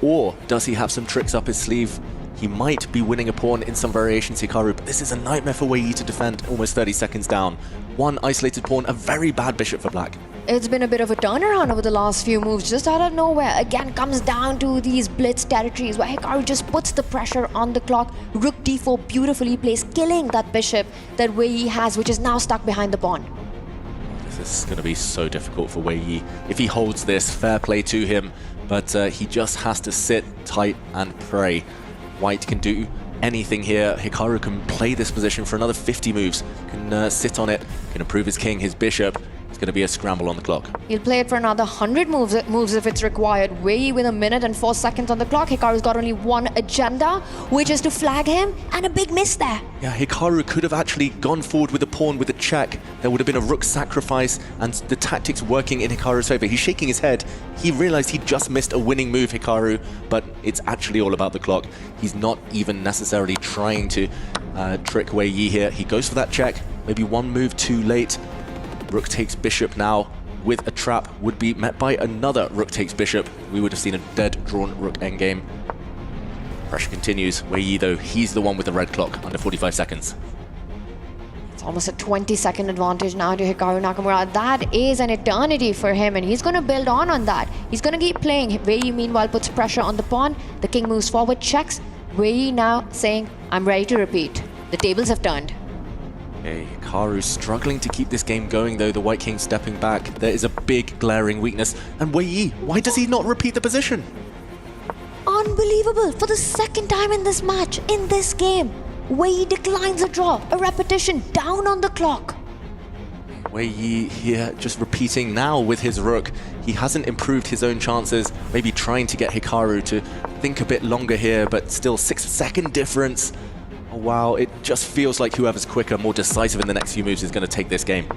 Or does he have some tricks up his sleeve? He might be winning a pawn in some variations, Hikaru, but this is a nightmare for Wei Yi to defend almost 30 seconds down. One isolated pawn, a very bad bishop for black. It's been a bit of a turnaround over the last few moves, just out of nowhere. Again, comes down to these blitz territories where Hikaru just puts the pressure on the clock. Rook d4 beautifully placed, killing that bishop that Wei Yi has, which is now stuck behind the pawn. This is going to be so difficult for Wei Yi. If he holds this, fair play to him, but he just has to sit tight and pray. White can do anything here. Hikaru can play this position for another 50 moves, can sit on it, can improve his king, his bishop. It's going to be a scramble on the clock. He'll play it for another 100 moves if it's required. Wei Yi with 1 minute and 4 seconds on the clock. Hikaru's got only one agenda, which is to flag him, and a big miss there. Yeah, Hikaru could have actually gone forward with a pawn with a check. There would have been a rook sacrifice, and the tactics working in Hikaru's favor. He's shaking his head. He realized he just missed a winning move, Hikaru, but it's actually all about the clock. He's not even necessarily trying to trick Wei Yi here. He goes for that check, maybe one move too late. Rook takes bishop now with a trap would be met by another rook takes bishop. We would have seen a dead drawn rook endgame. Pressure continues. Wei Yi though, he's the one with the red clock under 45 seconds. It's almost a 20-second advantage now to Hikaru Nakamura. That is an eternity for him, and he's going to build on that. He's going to keep playing. Wei Yi meanwhile puts pressure on the pawn. The king moves forward, checks. Wei Yi now saying, I'm ready to repeat. The tables have turned. Okay, Hikaru struggling to keep this game going though, the white king stepping back. There is a big glaring weakness. And Wei Yi, why does he not repeat the position? Unbelievable! For the second time in this match, in this game, Wei Yi declines a draw, a repetition, down on the clock. Wei Yi here just repeating now with his rook. He hasn't improved his own chances, maybe trying to get Hikaru to think a bit longer here, but still 6-second difference. Oh, wow, it just feels like whoever's quicker, more decisive in the next few moves is going to take this game.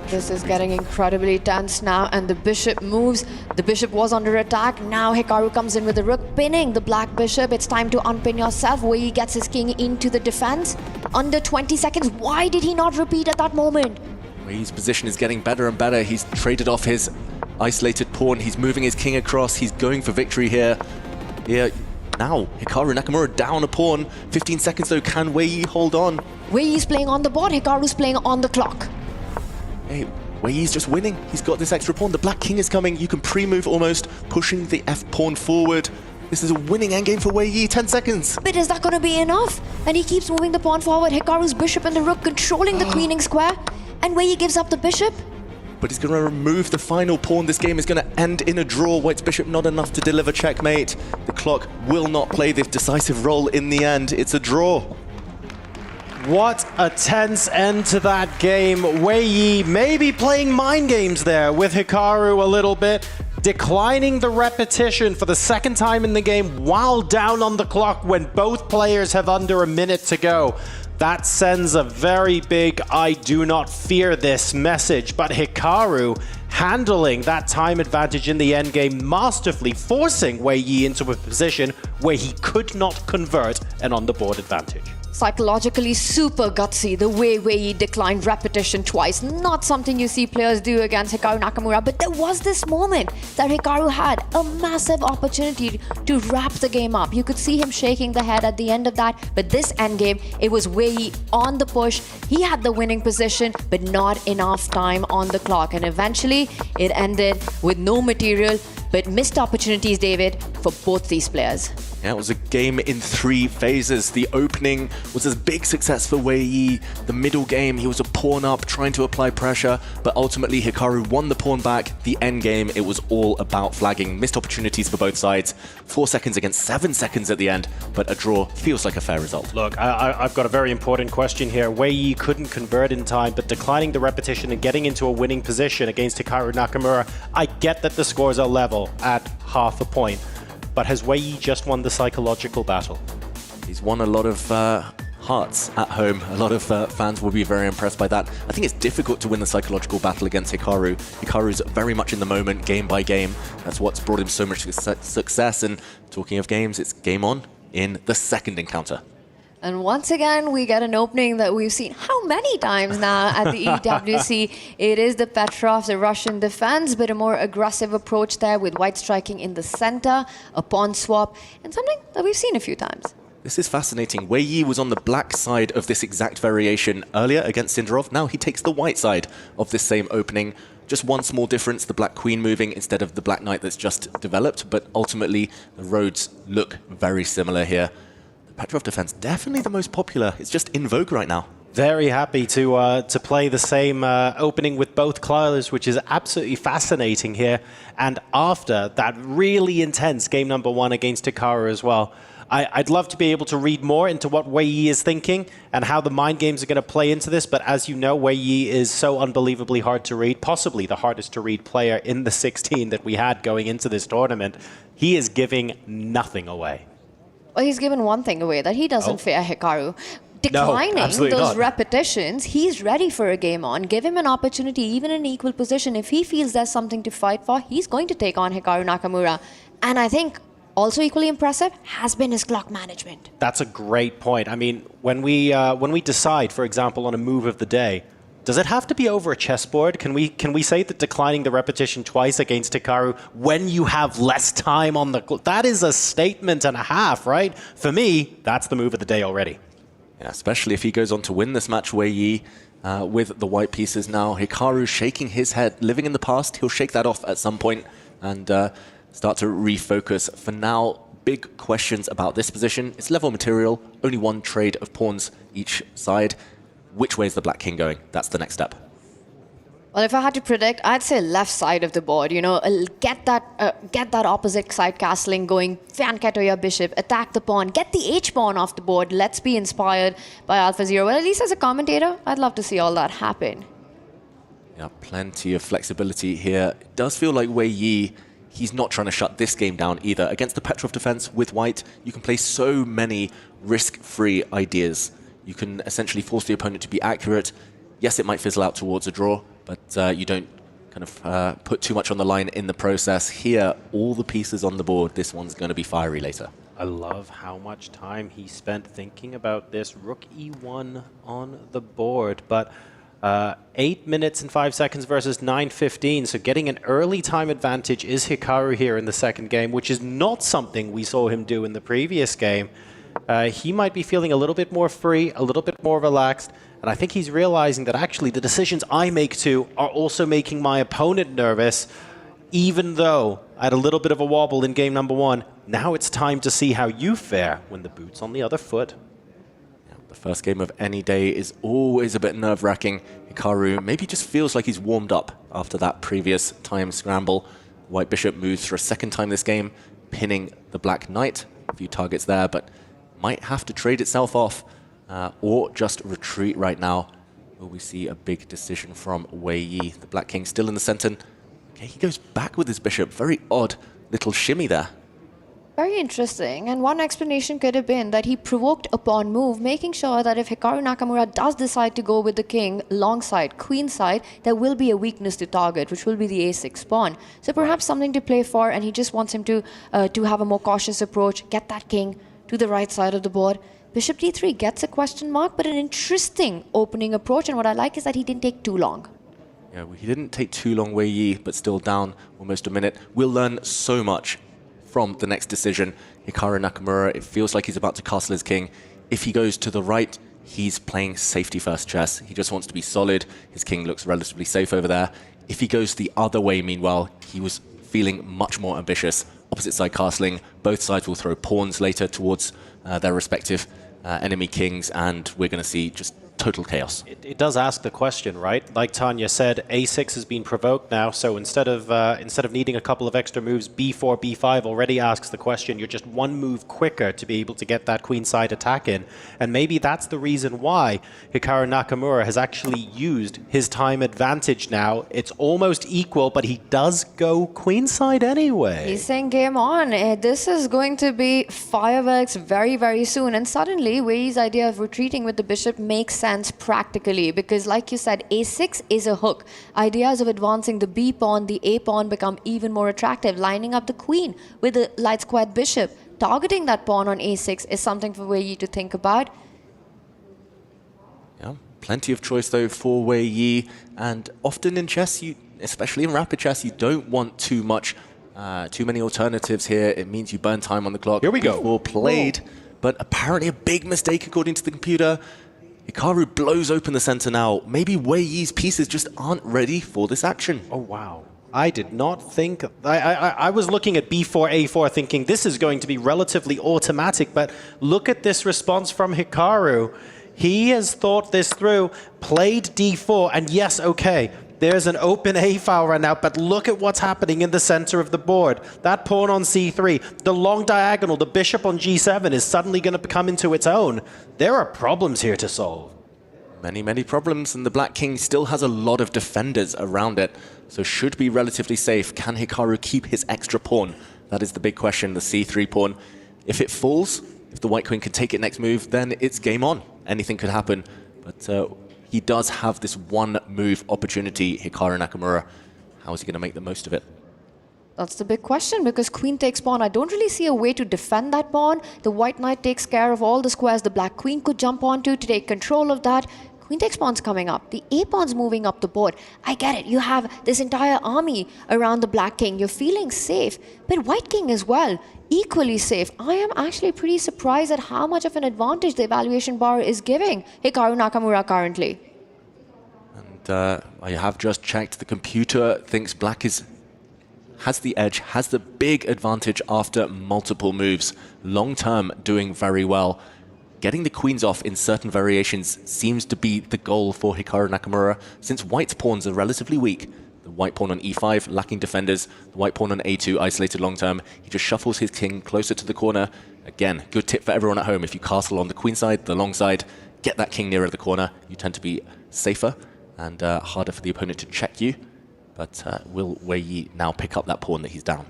This is getting incredibly tense now, and the bishop moves. The bishop was under attack. Now Hikaru comes in with the rook, pinning the black bishop. It's time to unpin yourself. Wei Yi gets his king into the defense. Under 20 seconds. Why did he not repeat at that moment? Wei Yi's position is getting better and better. He's traded off his isolated pawn. He's moving his king across. He's going for victory here. Now, Hikaru Nakamura down a pawn. 15 seconds though, can Wei Yi hold on? Wei Yi's playing on the board, Hikaru's playing on the clock. Hey, Wei Yi's just winning. He's got this extra pawn. The black king is coming. You can pre-move almost, pushing the f pawn forward. This is a winning endgame for Wei Yi, 10 seconds. But is that going to be enough? And he keeps moving the pawn forward. Hikaru's bishop and the rook controlling the queening square. And Wei Yi gives up the bishop. but he's going to remove the final pawn. This game is going to end in a draw. White's bishop not enough to deliver checkmate. The clock will not play this decisive role in the end. It's a draw. What a tense end to that game. Wei Yi maybe playing mind games there with Hikaru a little bit, declining the repetition for the second time in the game while down on the clock when both players have under a minute to go. That sends a very big "I do not fear this" message, but Hikaru handling that time advantage in the endgame masterfully, forcing Wei Yi into a position where he could not convert an on-the-board advantage. Psychologically super gutsy, the way Wei Yi declined repetition twice. Not something you see players do against Hikaru Nakamura, but there was this moment that Hikaru had a massive opportunity to wrap the game up. You could see him shaking the head at the end of that, but this endgame, it was Wei Yi on the push. He had the winning position, but not enough time on the clock. And eventually, it ended with no material, but missed opportunities, David, for both these players. Yeah, it was a game in 3 phases. The opening was a big success for Wei Yi. The middle game, he was a pawn up, trying to apply pressure, but ultimately Hikaru won the pawn back. The end game, it was all about flagging. Missed opportunities for both sides. 4 seconds against 7 seconds at the end, but a draw feels like a fair result. Look, I've got a very important question here. Wei Yi couldn't convert in time, but declining the repetition and getting into a winning position against Hikaru Nakamura, I get that the scores are level at half a point. But has Wei Yi just won the psychological battle? He's won a lot of hearts at home. A lot of fans will be very impressed by that. I think it's difficult to win the psychological battle against Hikaru. Hikaru's very much in the moment, game by game. That's what's brought him so much success. And talking of games, it's game on in the second encounter. And once again, we get an opening that we've seen how many times now at the EWC. It is the Petrov, the Russian defense, but a more aggressive approach there with white striking in the center, a pawn swap, and something that we've seen a few times. This is fascinating. Wei Yi was on the black side of this exact variation earlier against Sindarov. Now he takes the white side of this same opening. Just one small difference, the black queen moving instead of the black knight that's just developed, but ultimately the roads look very similar here. Petrov defense, definitely the most popular. It's just in vogue right now. Very happy to play the same opening with both players, which is absolutely fascinating here. And after that really intense game number 1 against Hikaru as well, I'd love to be able to read more into what Wei Yi is thinking and how the mind games are going to play into this. But as you know, Wei Yi is so unbelievably hard to read, possibly the hardest to read player in the 16 that we had going into this tournament. He is giving nothing away. Well, he's given one thing away, that he doesn't fear Hikaru. Declining those repetitions, he's ready for a game on. Give him an opportunity, even in equal position. If he feels there's something to fight for, he's going to take on Hikaru Nakamura. And I think also equally impressive has been his clock management. That's a great point. I mean, when we decide, for example, on a move of the day, does it have to be over a chessboard? Can we say that declining the repetition twice against Hikaru when you have less time on the clock, that is a statement and a half, right? For me, that's the move of the day already. Yeah, especially if he goes on to win this match, Wei Yi, with the white pieces now. Hikaru shaking his head, living in the past. He'll shake that off at some point and start to refocus. For now, big questions about this position. It's level material, only one trade of pawns each side. Which way is the black king going? That's the next step. Well, if I had to predict, I'd say left side of the board. You know, get that opposite side castling going. Flank your bishop, attack the pawn, get the H pawn off the board. Let's be inspired by Alpha Zero. Well, at least as a commentator, I'd love to see all that happen. Yeah, plenty of flexibility here. It does feel like Wei Yi, he's not trying to shut this game down either. Against the Petrov defense with white, you can play so many risk-free ideas. You can essentially force the opponent to be accurate. Yes, it might fizzle out towards a draw, but you don't kind of put too much on the line in the process. Here, all the pieces on the board. This one's going to be fiery later. I love how much time he spent thinking about this. Rook E1 on the board, but 8 minutes and 5 seconds versus 9:15. So getting an early time advantage is Hikaru here in the second game, which is not something we saw him do in the previous game. He might be feeling a little bit more free, a little bit more relaxed, and I think he's realizing that actually the decisions I make too are also making my opponent nervous, even though I had a little bit of a wobble in game number 1. Now it's time to see how you fare when the boot's on the other foot. Yeah, the first game of any day is always a bit nerve-wracking. Hikaru maybe just feels like he's warmed up after that previous time scramble. White bishop moves for a second time this game, pinning the black knight. A few targets there, but might have to trade itself off or just retreat right now. Will we see a big decision from Wei Yi? The black king still in the center. Okay, he goes back with his bishop. Very odd little shimmy there. Very interesting, and one explanation could have been that he provoked a pawn move, making sure that if Hikaru Nakamura does decide to go with the king long side, queen side, there will be a weakness to target, which will be the a6 pawn. So perhaps something to play for, and he just wants him to have a more cautious approach, get that king to the right side of the board. Bishop d3 gets a question mark, but an interesting opening approach, and what I like is that he didn't take too long. Yeah, well, he didn't take too long, Wei Yi, but still down almost a minute. We'll learn so much from the next decision. Hikaru Nakamura, it feels like he's about to castle his king. If he goes to the right, he's playing safety first chess. He just wants to be solid. His king looks relatively safe over there. If he goes the other way, meanwhile, he was feeling much more ambitious. Opposite side castling, both sides will throw pawns later towards their respective enemy kings, and we're going to see just total chaos. It does ask the question, right? Like Tanya said, a6 has been provoked now, so instead of needing a couple of extra moves, b4, b5 already asks the question. You're just one move quicker to be able to get that queenside attack in, and maybe that's the reason why Hikaru Nakamura has actually used his time advantage now. It's almost equal, but he does go queenside anyway. He's saying game on. This is going to be fireworks very, very soon, and suddenly Wei Yi's idea of retreating with the bishop makes sense practically, because like you said, a6 is a hook. Ideas of advancing the b pawn, the a pawn become even more attractive. Lining up the queen with the light squared bishop, targeting that pawn on a6 is something for Wei Yi to think about. Yeah, plenty of choice though for Wei Yi, and often in chess, especially in rapid chess, you don't want too many alternatives here. It means you burn time on the clock. Here we go. Before played, but apparently a big mistake according to the computer. Hikaru blows open the center now. Maybe Wei Yi's pieces just aren't ready for this action. Oh, wow. I did not think... I was looking at b4, a4, thinking this is going to be relatively automatic, but look at this response from Hikaru. He has thought this through, played d4, and yes, okay, there's an open a file right now, but look at what's happening in the center of the board. That pawn on c3, the long diagonal, the bishop on g7 is suddenly going to come into its own. There are problems here to solve. Many, many problems, and the black king still has a lot of defenders around it, so should be relatively safe. Can Hikaru keep his extra pawn? That is the big question, the c3 pawn. If it falls, if the white queen can take it next move, then it's game on. Anything could happen, but he does have this one move opportunity, Hikaru Nakamura. How is he going to make the most of it? That's the big question, because queen takes pawn. I don't really see a way to defend that pawn. The white knight takes care of all the squares the black queen could jump onto to take control of that. Queen takes pawn's coming up. The a pawn's moving up the board. I get it. You have this entire army around the black king. You're feeling safe. But white king as well, equally safe. I am actually pretty surprised at how much of an advantage the evaluation bar is giving Hikaru Nakamura currently. And I have just checked. The computer thinks black has the edge, has the big advantage after multiple moves. Long term, doing very well. Getting the queens off in certain variations seems to be the goal for Hikaru Nakamura, since white's pawns are relatively weak. The white pawn on e5, lacking defenders. The white pawn on a2, isolated long term. He just shuffles his king closer to the corner. Again, good tip for everyone at home. If you castle on the queen side, the long side, get that king nearer the corner. You tend to be safer and harder for the opponent to check you. But will Wei Yi now pick up that pawn that he's down?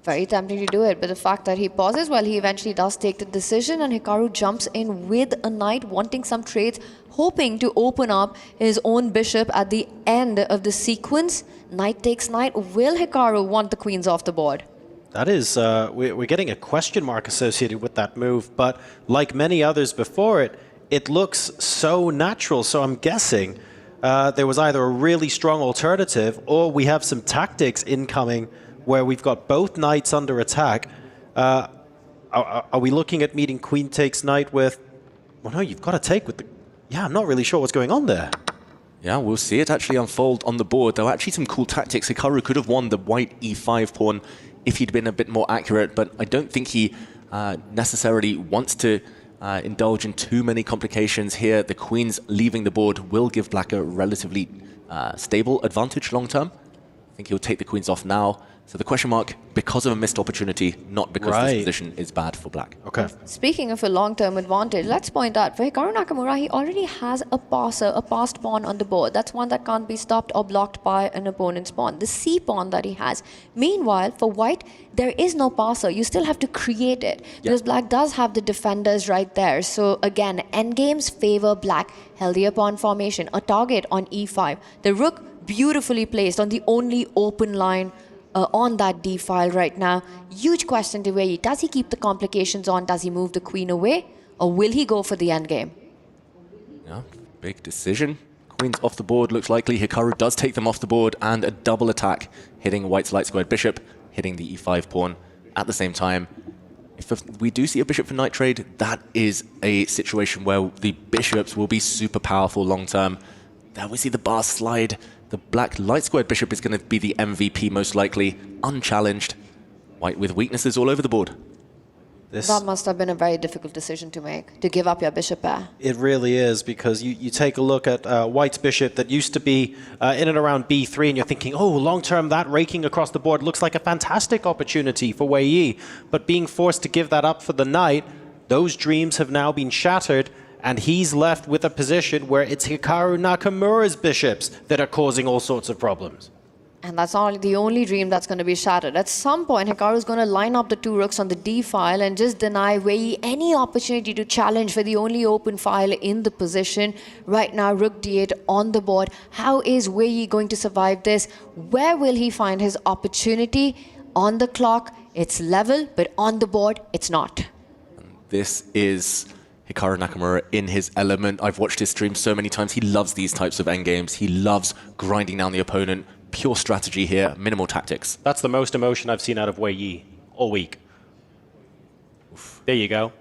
Very tempting to do it, but the fact that he pauses, well, he eventually does take the decision, and Hikaru jumps in with a knight, wanting some trades, hoping to open up his own bishop at the end of the sequence. Knight takes knight. Will Hikaru want the queens off the board? That is, we're getting a question mark associated with that move, but like many others before it, it looks so natural, so I'm guessing there was either a really strong alternative, or we have some tactics incoming where we've got both knights under attack. Are we looking at meeting queen takes knight with... Well, no, you've got to take with the... Yeah, I'm not really sure what's going on there. Yeah, we'll see it actually unfold on the board. There were actually some cool tactics. Hikaru could have won the white e5 pawn if he'd been a bit more accurate, but I don't think he necessarily wants to indulge in too many complications here. The queens leaving the board will give black a relatively stable advantage long term. I think he'll take the queens off now. So the question mark, because of a missed opportunity, not because this position is bad for black. Okay. Speaking of a long-term advantage, let's point out for Hikaru Nakamura, he already has a passer, a passed pawn on the board. That's one that can't be stopped or blocked by an opponent's pawn. The C pawn that he has. Meanwhile, for white, there is no passer. You still have to create it because black does have the defenders right there. So again, endgames favor black. Healthier pawn formation, a target on E5. The rook beautifully placed on the only open line on that D file right now. Huge question to Wei Yi. Does he keep the complications on? Does he move the queen away? Or will he go for the endgame? Yeah, big decision. Queens off the board looks likely. Hikaru does take them off the board, and a double attack, hitting white's light squared bishop, hitting the E5 pawn at the same time. If we do see a bishop for knight trade, that is a situation where the bishops will be super powerful long term. There we see the bar slide. The black light squared bishop is going to be the MVP most likely, unchallenged. White with weaknesses all over the board. That must have been a very difficult decision to make, to give up your bishop pair. It really is, because you take a look at white's bishop that used to be in and around B3, and you're thinking, oh, long-term, that raking across the board looks like a fantastic opportunity for Wei Yi. But being forced to give that up for the knight, those dreams have now been shattered, and he's left with a position where it's Hikaru Nakamura's bishops that are causing all sorts of problems. And that's not the only dream that's going to be shattered. At some point, Hikaru is going to line up the two rooks on the D file and just deny Wei Yi any opportunity to challenge for the only open file in the position. Right now, rook D8 on the board. How is Wei Yi going to survive this? Where will he find his opportunity? On the clock, it's level, but on the board, it's not. This is Hikaru Nakamura in his element. I've watched his stream so many times. He loves these types of endgames. He loves grinding down the opponent. Pure strategy here, minimal tactics. That's the most emotion I've seen out of Wei Yi all week. Oof. There you go.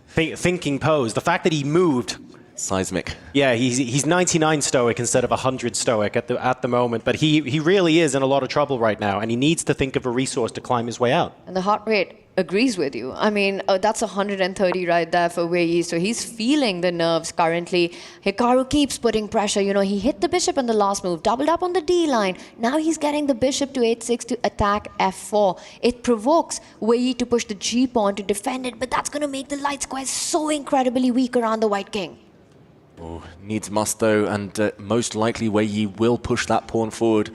Thinking pose. The fact that he moved. Seismic. Yeah, he's 99 stoic instead of 100 stoic at the moment. But he really is in a lot of trouble right now, and he needs to think of a resource to climb his way out. And the heart rate agrees with you. I mean, that's 130 right there for Wei Yi. So he's feeling the nerves currently. Hikaru keeps putting pressure. You know, he hit the bishop in the last move, doubled up on the D line. Now he's getting the bishop to h6 to attack f4. It provokes Wei Yi to push the G pawn to defend it, but that's going to make the light square so incredibly weak around the white king. Oh, needs must though, and most likely Wei Yi will push that pawn forward.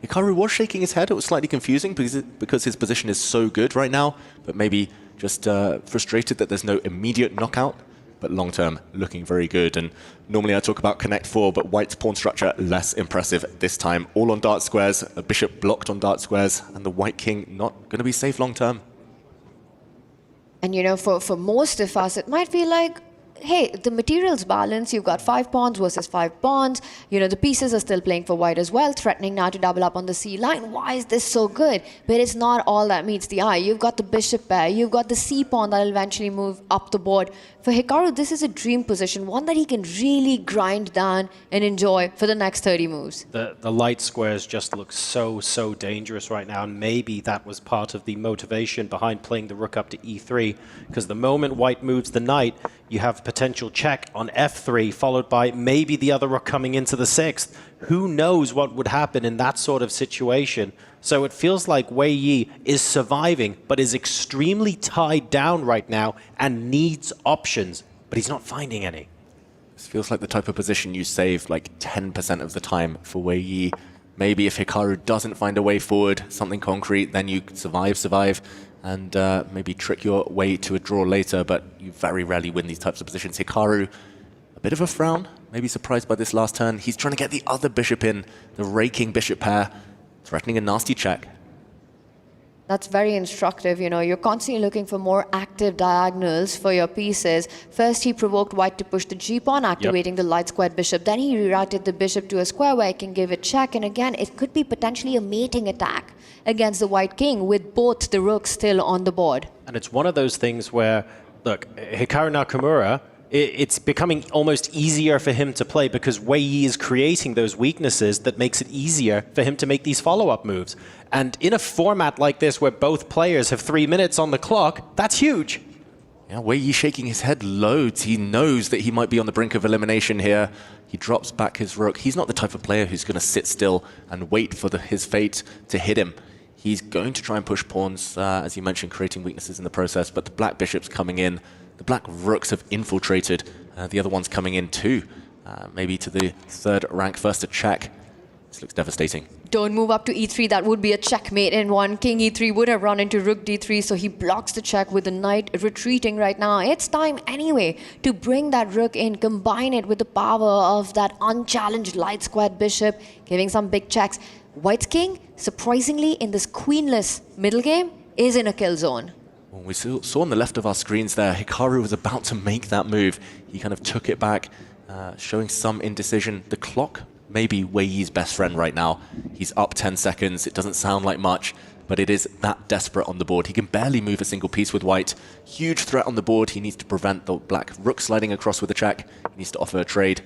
Hikaru was shaking his head. It was slightly confusing because his position is so good right now, but maybe just frustrated that there's no immediate knockout, but long term looking very good. And normally I talk about connect 4, but white's pawn structure less impressive this time. All on dart squares, a bishop blocked on dart squares, and the white king not going to be safe long term. And you know, for most of us, it might feel like, hey, the material's balanced. You've got 5 pawns versus 5 pawns. You know, the pieces are still playing for white as well, threatening now to double up on the C line. Why is this so good? But it's not all that meets the eye. You've got the bishop pair. You've got the C pawn that will eventually move up the board. For Hikaru, this is a dream position, one that he can really grind down and enjoy for the next 30 moves. The light squares just look so dangerous right now, and maybe that was part of the motivation behind playing the rook up to E3, because the moment white moves the knight, you have potential check on F3, followed by maybe the other rook coming into the 6th. Who knows what would happen in that sort of situation? So it feels like Wei Yi is surviving, but is extremely tied down right now and needs options, but he's not finding any. This feels like the type of position you save like 10% of the time for Wei Yi. Maybe if Hikaru doesn't find a way forward, something concrete, then you survive, and maybe trick your way to a draw later, but you very rarely win these types of positions. Hikaru, a bit of a frown, maybe surprised by this last turn. He's trying to get the other bishop in, the raking bishop pair, threatening a nasty check. That's very instructive. You know, you're constantly looking for more active diagonals for your pieces. First, he provoked white to push the G pawn, activating the light squared bishop. Then he rerouted the bishop to a square where he can give it check. And again, it could be potentially a mating attack against the white king with both the rooks still on the board. And it's one of those things where, look, Hikaru Nakamura, it's becoming almost easier for him to play because Wei Yi is creating those weaknesses that makes it easier for him to make these follow-up moves. And in a format like this where both players have 3 minutes on the clock, that's huge. Yeah, Wei Yi shaking his head loads. He knows that he might be on the brink of elimination here. He drops back his rook. He's not the type of player who's going to sit still and wait for his fate to hit him. He's going to try and push pawns, as you mentioned, creating weaknesses in the process, but the black bishop's coming in. The black rooks have infiltrated. The other one's coming in too. Maybe to the third rank, first to check. This looks devastating. Don't move up to e3. That would be a checkmate in one. King e3 would have run into rook d3, so he blocks the check with the knight retreating right now. It's time anyway to bring that rook in, combine it with the power of that unchallenged light squared bishop, giving some big checks. White's king, surprisingly, in this queenless middle game, is in a kill zone. Well, we saw on the left of our screens there, Hikaru was about to make that move. He kind of took it back, showing some indecision. The clock may be Wei Yi's best friend right now. He's up 10 seconds. It doesn't sound like much, but it is that desperate on the board. He can barely move a single piece with white. Huge threat on the board. He needs to prevent the black rook sliding across with a check. He needs to offer a trade.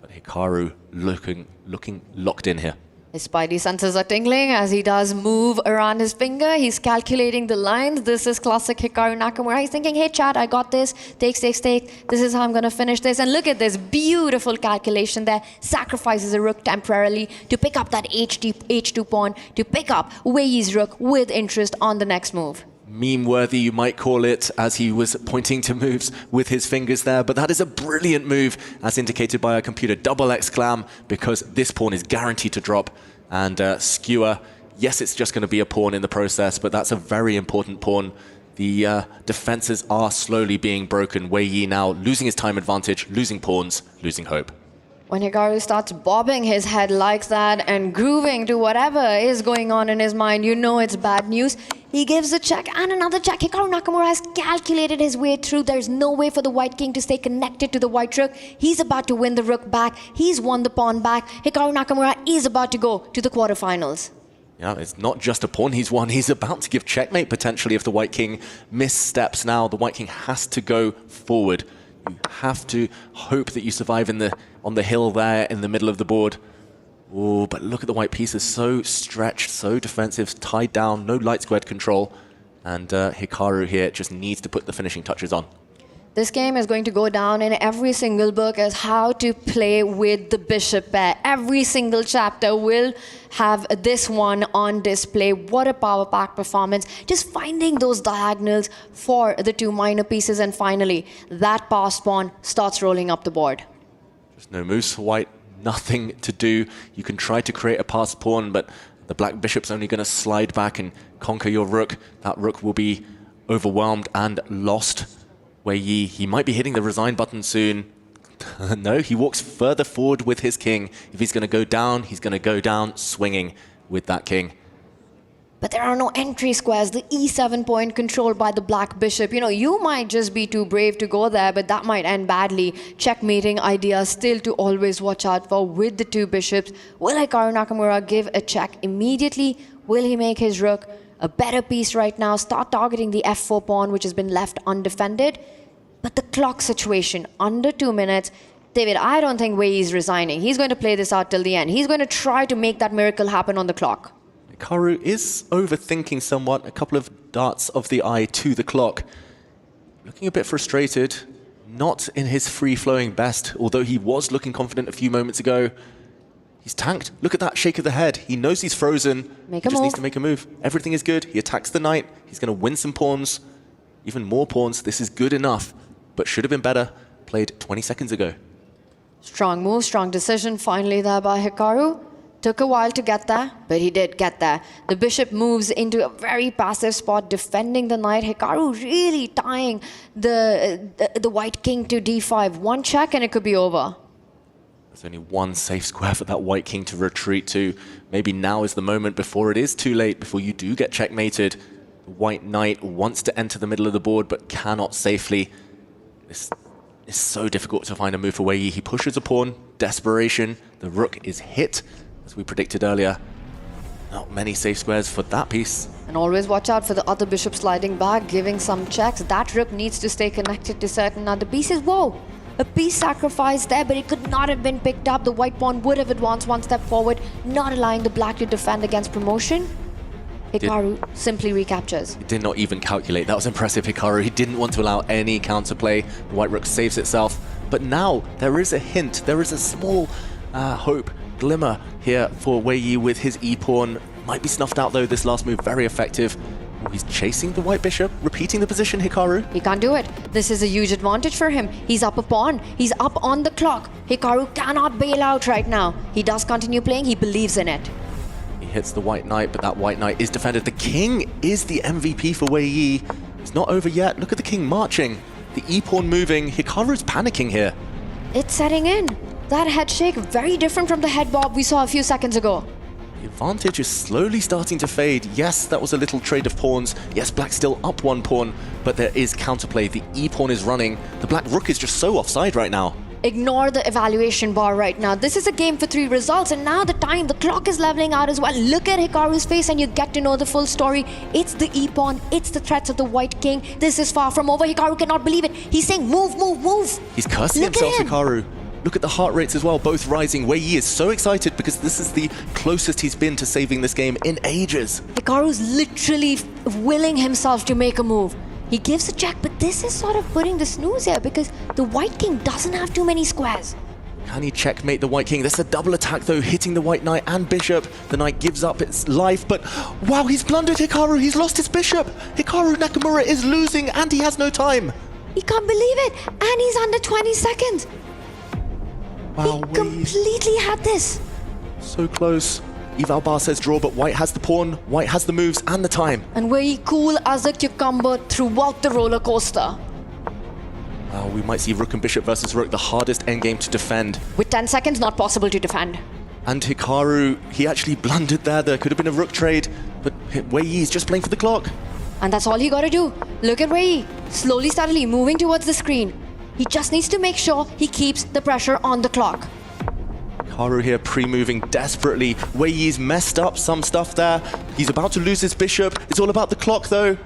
But Hikaru looking locked in here. His spidey senses are tingling as he does move around his finger. He's calculating the lines. This is classic Hikaru Nakamura. He's thinking, hey, Chad, I got this. Take. This is how I'm going to finish this. And look at this beautiful calculation there. Sacrifices a rook temporarily to pick up that H2 pawn, to pick up Wei Yi's rook with interest on the next move. Meme-worthy, you might call it, as he was pointing to moves with his fingers there. But that is a brilliant move, as indicated by our computer. Double exclam, because this pawn is guaranteed to drop. And skewer, yes, it's just going to be a pawn in the process, but that's a very important pawn. The defenses are slowly being broken. Wei Yi now losing his time advantage, losing pawns, losing hope. When Hikaru starts bobbing his head like that and grooving to whatever is going on in his mind, you know it's bad news. He gives a check and another check. Hikaru Nakamura has calculated his way through. There's no way for the white king to stay connected to the white rook. He's about to win the rook back. He's won the pawn back. Hikaru Nakamura is about to go to the quarterfinals. Yeah, it's not just a pawn he's won. He's about to give checkmate potentially if the white king missteps now. The white king has to go forward. You have to hope that you survive on the hill there in the middle of the board. Oh, but look at the white pieces, so stretched, so defensive, tied down, no light squared control. And Hikaru here just needs to put the finishing touches on. This game is going to go down in every single book as how to play with the bishop pair. Every single chapter will have this one on display. What a power-packed performance. Just finding those diagonals for the two minor pieces. And finally, that passed pawn starts rolling up the board. There's no moves for white, nothing to do. You can try to create a passed pawn, but the black bishop's only going to slide back and conquer your rook. That rook will be overwhelmed and lost. Wei Yi, he might be hitting the resign button soon. No, he walks further forward with his king. If he's going to go down, he's going to go down swinging with that king. But there are no entry squares. The e7 point controlled by the black bishop. You know, you might just be too brave to go there, but that might end badly. Checkmating idea still to always watch out for with the two bishops. Will Hikaru Nakamura give a check immediately? Will he make his rook a better piece right now? Start targeting the f4 pawn, which has been left undefended. But the clock situation, under 2 minutes. David, I don't think Wei is resigning. He's going to play this out till the end. He's going to try to make that miracle happen on the clock. Hikaru is overthinking somewhat. A couple of darts of the eye to the clock. Looking a bit frustrated. Not in his free-flowing best, although he was looking confident a few moments ago. He's tanked. Look at that shake of the head. He knows he's frozen. He just needs to make a move. Everything is good. He attacks the knight. He's going to win some pawns. Even more pawns. This is good enough, but should have been better. Played 20 seconds ago. Strong move, strong decision finally there by Hikaru. Took a while to get there, but he did get there. The bishop moves into a very passive spot, defending the knight. Hikaru really tying the white king to d5. One check and it could be over. There's only one safe square for that white king to retreat to. Maybe now is the moment before it is too late, before you do get checkmated. The white knight wants to enter the middle of the board, but cannot safely. This is so difficult to find a move for Wei Yi. He pushes a pawn, desperation. The rook is hit, as we predicted earlier. Not many safe squares for that piece. And always watch out for the other bishop sliding back, giving some checks. That rook needs to stay connected to certain other pieces. Whoa! A piece sacrificed there, but it could not have been picked up. The white pawn would have advanced one step forward, not allowing the black to defend against promotion. Hikaru simply recaptures. He did not even calculate. That was impressive, Hikaru. He didn't want to allow any counterplay. The white rook saves itself. But now there is a hint. There is a small hope, glimmer here for Wei Yi with his e-pawn. Might be snuffed out though, this last move, very effective. Oh, he's chasing the white bishop, repeating the position, Hikaru. He can't do it. This is a huge advantage for him. He's up a pawn. He's up on the clock. Hikaru cannot bail out right now. He does continue playing. He believes in it. He hits the white knight, but that white knight is defended. The king is the MVP for Wei Yi. It's not over yet. Look at the king marching. The e-pawn moving. Hikaru's panicking here. It's setting in. That head shake, very different from the head bob we saw a few seconds ago. The advantage is slowly starting to fade. Yes, that was a little trade of pawns. Yes, black's still up one pawn, but there is counterplay. The e-pawn is running. The black rook is just so offside right now. Ignore the evaluation bar right now. This is a game for 3 results, and now the clock is leveling out as well. Look at Hikaru's face and you get to know the full story. It's the e-pawn, it's the threats of the white king. This is far from over. Hikaru cannot believe it. He's saying, move, move, move. He's cursing Look himself, at him. Hikaru. Look at the heart rates as well, both rising. Wei Yi is so excited because this is the closest he's been to saving this game in ages. Hikaru's literally willing himself to make a move. He gives a check, but this is sort of putting the snooze here because the white king doesn't have too many squares. Can he checkmate the white king? There's a double attack though, hitting the white knight and bishop. The knight gives up its life, but wow, he's blundered Hikaru. He's lost his bishop. Hikaru Nakamura is losing and he has no time. He can't believe it, and he's under 20 seconds. Wow, he completely had this. So close. Eval Bar says draw, but white has the pawn, white has the moves and the time. And very cool as a cucumber throughout the roller coaster. We might see rook and bishop versus rook, the hardest endgame to defend. With 10 seconds, not possible to defend. And Hikaru, he actually blundered there. There could have been a rook trade, but Wei Yi is just playing for the clock. And that's all he got to do. Look at Wei Yi, slowly, steadily moving towards the screen. He just needs to make sure he keeps the pressure on the clock. Hikaru here pre-moving desperately. Wei Yi's messed up some stuff there. He's about to lose his bishop. It's all about the clock though.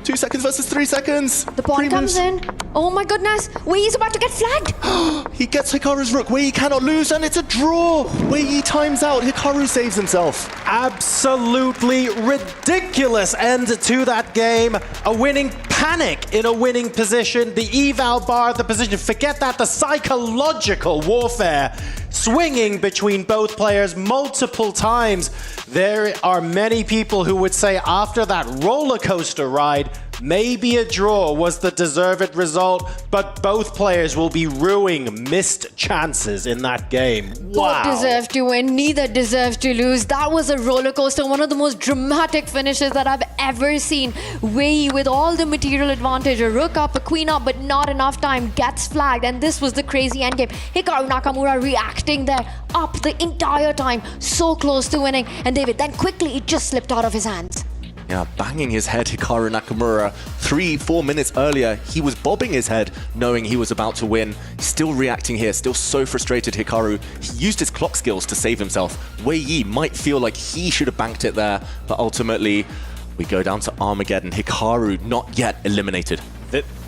2 seconds versus 3 seconds. The pawn comes in. Oh my goodness. Wei Yi's about to get flagged. He gets Hikaru's rook. Wei Yi cannot lose and it's a draw. Wei Yi times out. Hikaru saves himself. Absolutely ridiculous end to that game. A winning panic in a winning position. The eval bar, the position. Forget that. The psychological warfare swinging between both players multiple times. There are many people who would say after that roller coaster ride, maybe a draw was the deserved result, but both players will be ruining missed chances in that game. Wow. Both deserve to win, neither deserve to lose. That was a roller coaster, one of the most dramatic finishes that I've ever seen. Wei Yi with all the material advantage, a rook up, a queen up, but not enough time, gets flagged, and this was the crazy endgame. Hikaru Nakamura reacting there, up the entire time, so close to winning, and David, then quickly it just slipped out of his hands. Yeah, banging his head, Hikaru Nakamura. 3-4 minutes earlier, he was bobbing his head, knowing he was about to win. Still reacting here, still so frustrated, Hikaru. He used his clock skills to save himself. Wei Yi might feel like he should have banked it there, but ultimately, we go down to Armageddon. Hikaru not yet eliminated.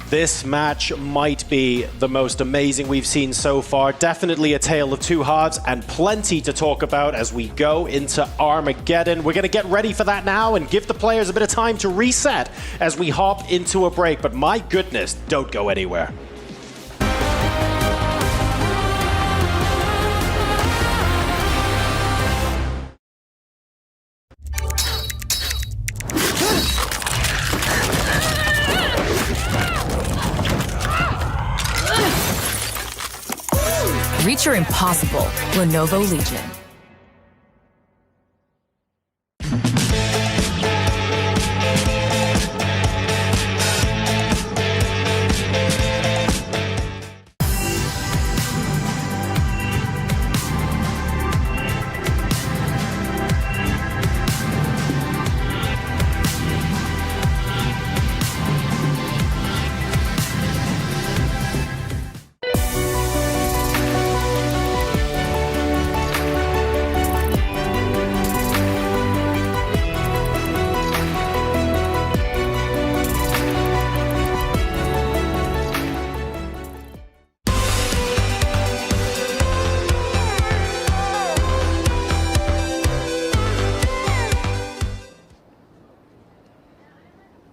This match might be the most amazing we've seen so far. Definitely a tale of two halves and plenty to talk about as we go into Armageddon. We're going to get ready for that now and give the players a bit of time to reset as we hop into a break. But my goodness, don't go anywhere. Reach your impossible, Lenovo Legion.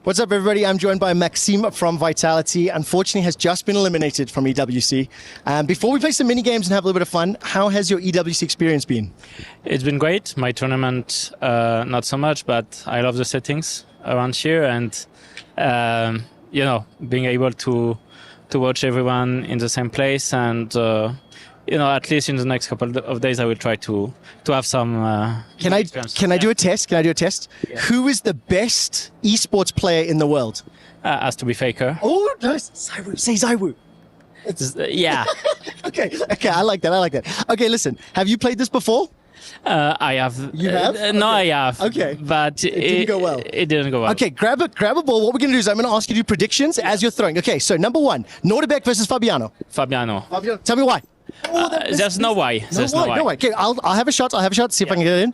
What's up, everybody? I'm joined by Maxime from Vitality. Unfortunately, has just been eliminated from EWC. Before we play some mini games and have a little bit of fun, how has your EWC experience been? It's been great. My tournament, not so much, but I love the settings around here, and being able to watch everyone in the same place, and at least in the next couple of days, I will try to have some. Can I do a test? Can I do a test? Yeah. Who is the best esports player in the world? Has to be Faker. Oh, nice. Zaiwu. Say Zaiwu. Yeah. Okay, I like that. Okay, listen. Have you played this before? I have. You have? No, I have. Okay. But it didn't go well. It didn't go well. Okay, grab a ball. What we're going to do is I'm going to ask you to do predictions as you're throwing. Okay, so number 1, Nodirbek versus Fabiano. Fabiano. Tell me why. There's no why. There's no why. Okay, I'll have a shot. See if I can get it in.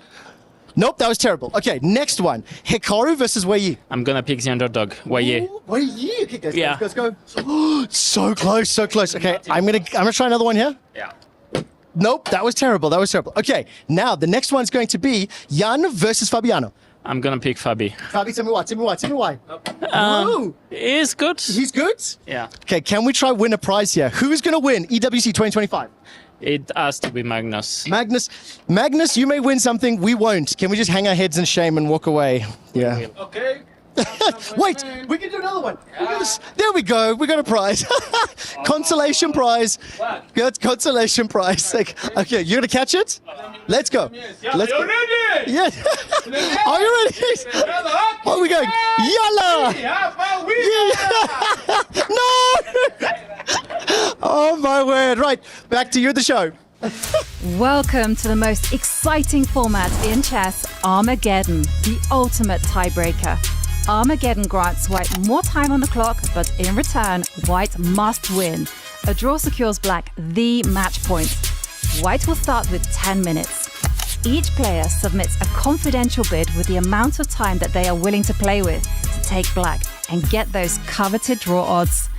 Nope, that was terrible. Okay, next one. Hikaru versus Wei Yi. I'm going to pick the underdog, Wei Yi. Wei Yi? Okay, guys, yeah. Let's go. So close. Okay, I'm gonna try another one here. Yeah. Nope, that was terrible. Okay, now the next one's going to be Jan versus Fabiano. I'm going to pick Fabi. Fabi, tell me why. He's good. He's good? Yeah. Okay, can we try win a prize here? Who's going to win EWC 2025? It has to be Magnus. Magnus, you may win something, we won't. Can we just hang our heads in shame and walk away? Yeah. Okay. Wait, we can do another one. There we go. We got a prize. Consolation prize. Good consolation prize. Okay, you're gonna catch it? Let's go. Let's go. Yeah. Are you ready? Are we going? Yalla! No! Oh my word! Right, back to you at the show. Welcome to the most exciting format in chess, Armageddon, the ultimate tiebreaker. Armageddon grants White more time on the clock, but in return, White must win. A draw secures Black the match point. White will start with 10 minutes. Each player submits a confidential bid with the amount of time that they are willing to play with to take Black and get those coveted draw odds.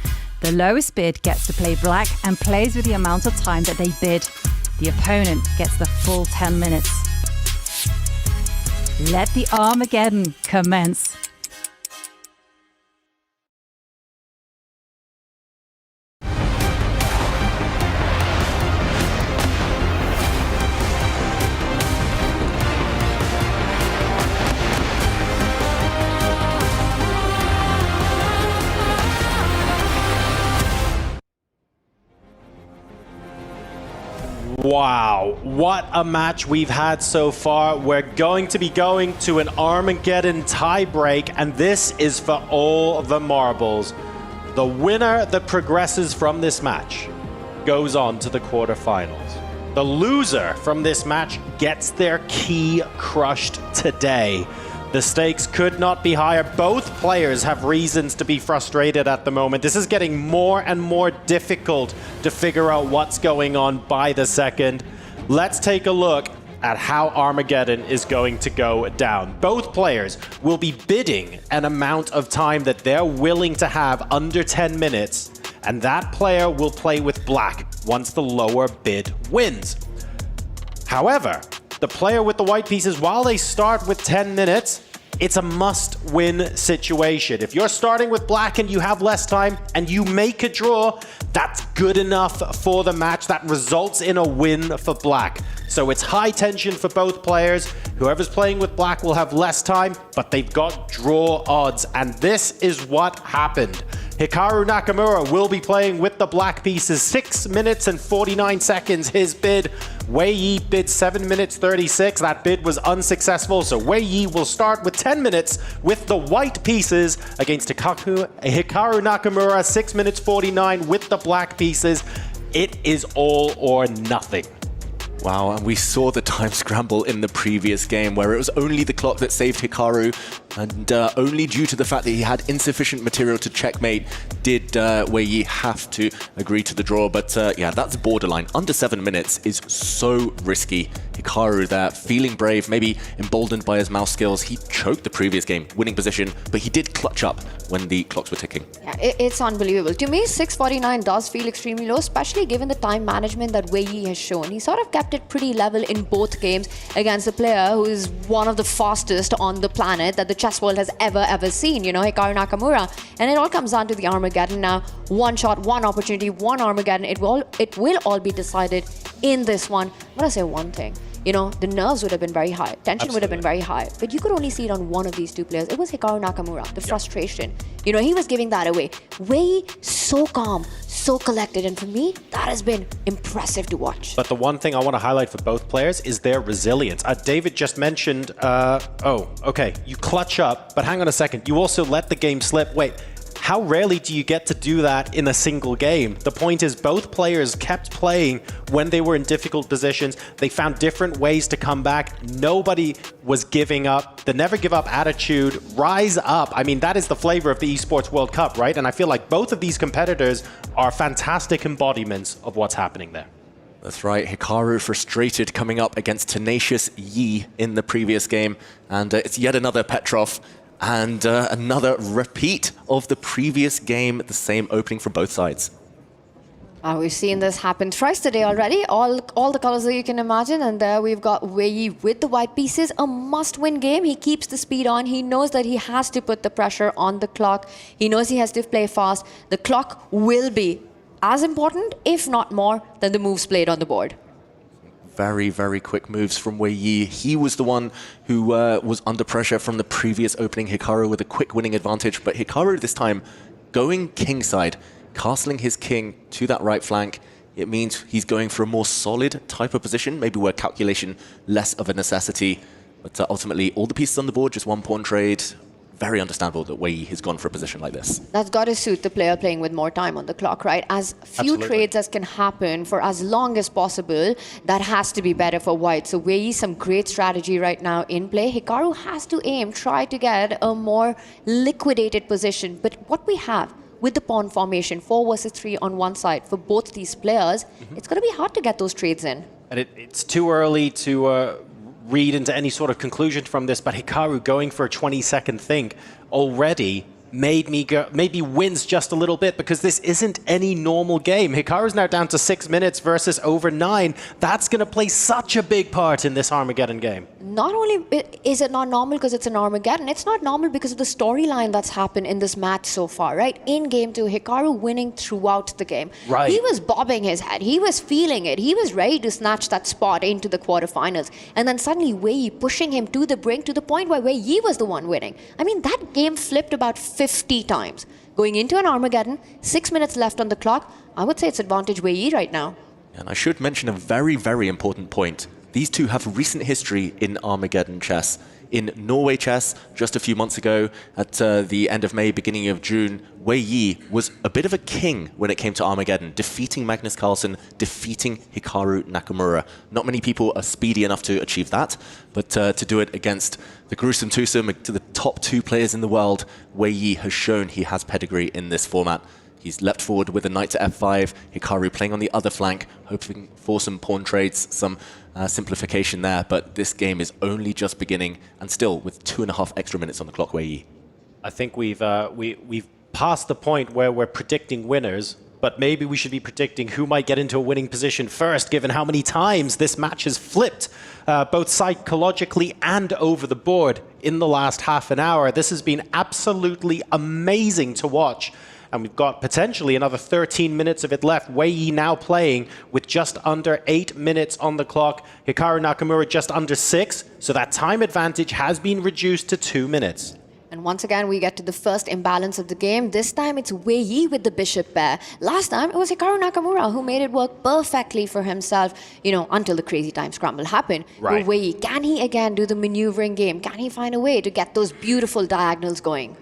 The lowest bid gets to play Black and plays with the amount of time that they bid. The opponent gets the full 10 minutes. Let the Armageddon commence. Wow, what a match we've had so far. We're going to be going to an Armageddon tiebreak, and this is for all the marbles. The winner that progresses from this match goes on to the quarterfinals. The loser from this match gets their key crushed today. The stakes could not be higher. Both players have reasons to be frustrated at the moment. This is getting more and more difficult to figure out what's going on by the second. Let's take a look at how Armageddon is going to go down. Both players will be bidding an amount of time that they're willing to have under 10 minutes, and that player will play with Black once the lower bid wins. However, the player with the white pieces, while they start with 10 minutes, it's a must-win situation. If you're starting with Black and you have less time and you make a draw, that's good enough for the match. That results in a win for Black. So it's high tension for both players. Whoever's playing with Black will have less time, but they've got draw odds. And this is what happened. Hikaru Nakamura will be playing with the Black pieces. 6 minutes and 49 seconds his bid. Wei Yi bid 7 minutes 36. That bid was unsuccessful, so Wei Yi will start with 10 minutes with the white pieces against Hikaru Nakamura. 6 minutes 49 with the Black pieces. It is all or nothing. Wow, and we saw the time scramble in the previous game where it was only the clock that saved Hikaru, and only due to the fact that he had insufficient material to checkmate did Wei Yi have to agree to the draw. But yeah, that's borderline. Under 7 minutes is so risky Hikaru there, feeling brave, maybe emboldened by his mouse skills. He choked the previous game, winning position, but he did clutch up when the clocks were ticking. Yeah, it's unbelievable. To me, 6:49 does feel extremely low, especially given the time management that Wei Yi has shown. He sort of kept it pretty level in both games against a player who is one of the fastest on the planet that the chess world has ever seen, you know, Hikaru Nakamura. And it all comes down to the Armageddon now. One shot, one opportunity, one Armageddon. It will all be decided in this one. I'm gonna say one thing. You know, the nerves would have been very high. Tension would have been very high. But you could only see it on one of these two players. It was Hikaru Nakamura, the frustration. You know, he was giving that away. Wei, so calm, so collected. And for me, that has been impressive to watch. But the one thing I want to highlight for both players is their resilience. David just mentioned, you clutch up, but hang on a second. You also let the game slip. Wait. How rarely do you get to do that in a single game? The point is both players kept playing when they were in difficult positions. They found different ways to come back. Nobody was giving up. The never give up attitude, rise up. I mean, that is the flavor of the Esports World Cup, right? And I feel like both of these competitors are fantastic embodiments of what's happening there. That's right, Hikaru frustrated coming up against tenacious Yi in the previous game. And it's yet another Petrov. And another repeat of the previous game, the same opening from both sides. We've seen this happen twice today already, all the colors that you can imagine, and there we've got Wei Yi with the white pieces, a must-win game. He keeps the speed on. He knows that he has to put the pressure on the clock. He knows he has to play fast. The clock will be as important, if not more, than the moves played on the board. Very, very quick moves from Wei Yi. He was the one who was under pressure from the previous opening. Hikaru with a quick winning advantage, but Hikaru this time going kingside, castling his king to that right flank. It means he's going for a more solid type of position, maybe where calculation less of a necessity. But ultimately, all the pieces on the board, just one pawn trade. Very understandable that Wei Yi has gone for a position like this. That's got to suit the player playing with more time on the clock, right? As few trades as can happen for as long as possible, that has to be better for white. So Wei Yi, some great strategy right now in play. Hikaru has to try to get a more liquidated position. But what we have with the pawn formation, 4 versus 3 on one side for both these players, it's going to be hard to get those trades in. And it's too early to read into any sort of conclusion from this, but Hikaru going for a 20-second think already maybe wins just a little bit, because this isn't any normal game. Hikaru's now down to 6 minutes versus over 9. That's going to play such a big part in this Armageddon game. Not only is it not normal because it's an Armageddon, it's not normal because of the storyline that's happened in this match so far, right? In game 2, Hikaru winning throughout the game. Right. He was bobbing his head. He was feeling it. He was ready to snatch that spot into the quarterfinals. And then suddenly Wei Yi pushing him to the brink, to the point where Wei Yi was the one winning. I mean, that game flipped about 50 times. Going into an Armageddon, 6 minutes left on the clock, I would say it's advantage Wei Yi right now. And I should mention a very, very important point. These two have recent history in Armageddon chess. In Norway chess, just a few months ago, at the end of May, beginning of June, Wei Yi was a bit of a king when it came to Armageddon, defeating Magnus Carlsen, defeating Hikaru Nakamura. Not many people are speedy enough to achieve that, but to do it against the gruesome twosome, to the top 2 players in the world, Wei Yi has shown he has pedigree in this format. He's leapt forward with a knight to f5, Hikaru playing on the other flank, hoping for some pawn trades, some simplification there, but this game is only just beginning, and still with 2.5 extra minutes on the clock, Wei Yi. I think we've passed the point where we're predicting winners, but maybe we should be predicting who might get into a winning position first, given how many times this match has flipped, both psychologically and over the board in the last half an hour. This has been absolutely amazing to watch. And we've got potentially another 13 minutes of it left. Wei Yi now playing with just under 8 minutes on the clock. Hikaru Nakamura just under 6. So that time advantage has been reduced to 2 minutes. And once again, we get to the first imbalance of the game. This time, it's Wei Yi with the bishop pair. Last time, it was Hikaru Nakamura who made it work perfectly for himself, you know, until the crazy time scramble happened. Right. But Wei Yi, can he again do the maneuvering game? Can he find a way to get those beautiful diagonals going?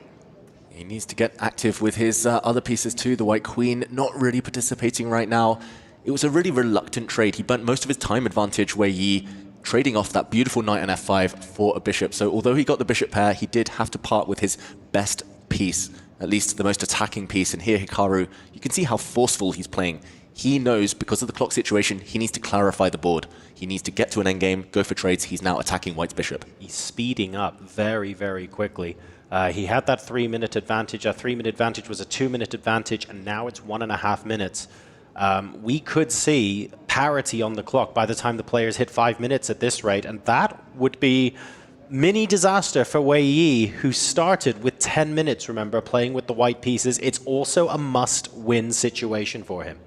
He needs to get active with his other pieces too. The white queen not really participating right now. It was a really reluctant trade. He burnt most of his time advantage, Wei Yi, trading off that beautiful knight on f5 for a bishop. So although he got the bishop pair, he did have to part with his best piece, at least the most attacking piece. And here Hikaru, you can see how forceful he's playing. He knows, because of the clock situation, he needs to clarify the board. He needs to get to an endgame, go for trades. He's now attacking White's bishop. He's speeding up very, very quickly. He had that 3-minute advantage. That 3-minute advantage was a 2-minute advantage, and now it's 1.5 minutes. We could see parity on the clock by the time the players hit 5 minutes at this rate, and that would be mini disaster for Wei Yi, who started with 10 minutes, remember, playing with the white pieces. It's also a must-win situation for him.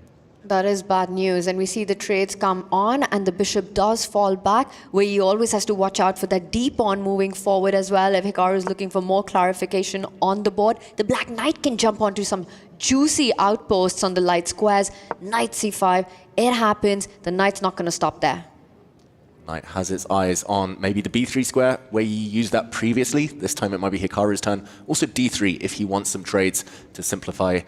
That is bad news, and we see the trades come on and the bishop does fall back, where he always has to watch out for that d pawn moving forward as well. If Hikaru is looking for more clarification on the board, the black knight can jump onto some juicy outposts on the light squares. Knight c5, it happens, the knight's not going to stop there. Knight has its eyes on maybe the b3 square, where you used that previously. This time it might be Hikaru's turn. Also d3 if he wants some trades to simplify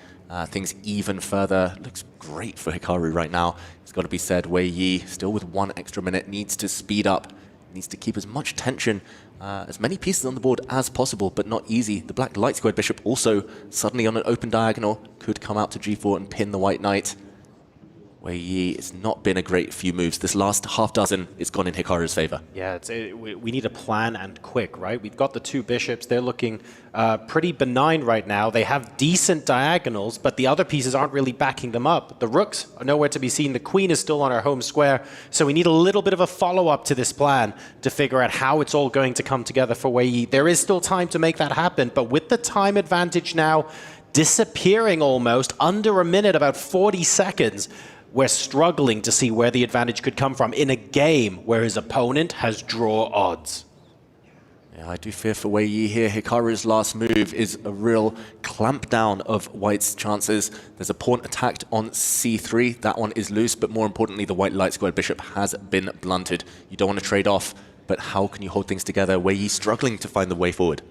things even further. Looks great for Hikaru right now. It's got to be said, Wei Yi, still with 1 extra minute, needs to speed up, needs to keep as much tension, as many pieces on the board as possible, but not easy. The black light squared bishop also suddenly on an open diagonal, could come out to g4 and pin the white knight. Wei Yi, it's not been a great few moves. This last half dozen, it's gone in Hikaru's favor. Yeah, we need a plan and quick, right? We've got the 2 bishops. They're looking pretty benign right now. They have decent diagonals, but the other pieces aren't really backing them up. The rooks are nowhere to be seen. The queen is still on her home square. So we need a little bit of a follow-up to this plan to figure out how it's all going to come together for Wei Yi. There is still time to make that happen, but with the time advantage now disappearing almost, under a minute, about 40 seconds, we're struggling to see where the advantage could come from in a game where his opponent has draw odds. Yeah, I do fear for Wei Yi here. Hikaru's last move is a real clamp down of White's chances. There's a pawn attacked on c3. That one is loose, but more importantly, the white light squared bishop has been blunted. You don't want to trade off, but how can you hold things together? Wei Yi struggling to find the way forward.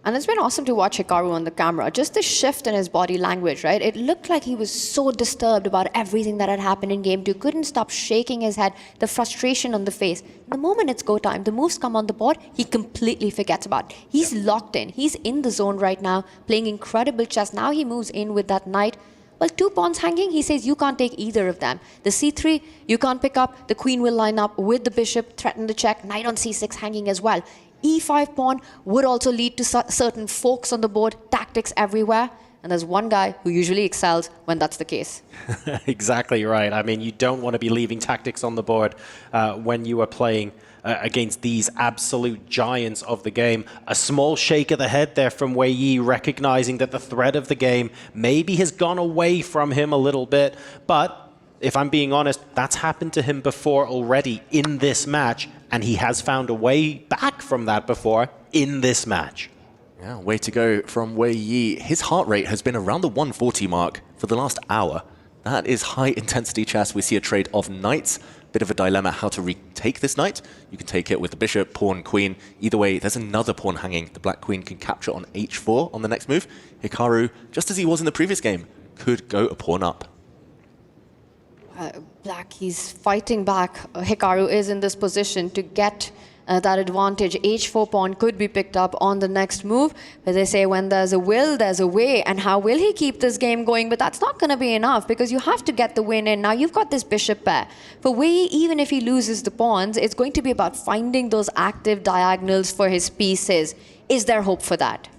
And it's been awesome to watch Hikaru on the camera. Just the shift in his body language, right? It looked like he was so disturbed about everything that had happened in game 2. Couldn't stop shaking his head, the frustration on the face. The moment it's go time, the moves come on the board, he completely forgets about it. He's locked in. He's in the zone right now, playing incredible chess. Now he moves in with that knight. Well, 2 pawns hanging, he says you can't take either of them. The c3, you can't pick up. The queen will line up with the bishop, threaten the check. Knight on c6 hanging as well. E5 pawn would also lead to certain forks on the board, tactics everywhere. And there's one guy who usually excels when that's the case. Exactly right. I mean, you don't want to be leaving tactics on the board when you are playing against these absolute giants of the game. A small shake of the head there from Wei Yi, recognizing that the thread of the game maybe has gone away from him a little bit. But if I'm being honest, that's happened to him before already in this match, and he has found a way back from that before in this match. Yeah, way to go from Wei Yi. His heart rate has been around the 140 mark for the last hour. That is high-intensity chess. We see a trade of knights. Bit of a dilemma how to retake this knight. You can take it with the bishop, pawn, queen. Either way, there's another pawn hanging. The black queen can capture on h4 on the next move. Hikaru, just as he was in the previous game, could go a pawn up. Black, he's fighting back. Hikaru is in this position to get that advantage. H4 pawn could be picked up on the next move. But they say when there's a will, there's a way. And how will he keep this game going? But that's not going to be enough because you have to get the win in. Now you've got this bishop pair. For Wei, even if he loses the pawns, it's going to be about finding those active diagonals for his pieces. Is there hope for that?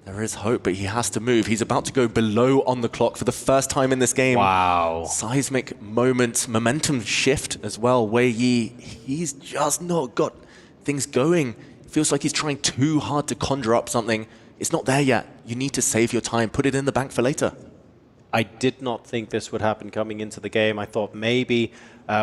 There is hope, but he has to move. He's about to go below on the clock for the first time in this game. Wow. Seismic moment, momentum shift as well. Wei Yi, he's just not got things going. It feels like he's trying too hard to conjure up something. It's not there yet. You need to save your time. Put it in the bank for later. I did not think this would happen coming into the game. I thought maybe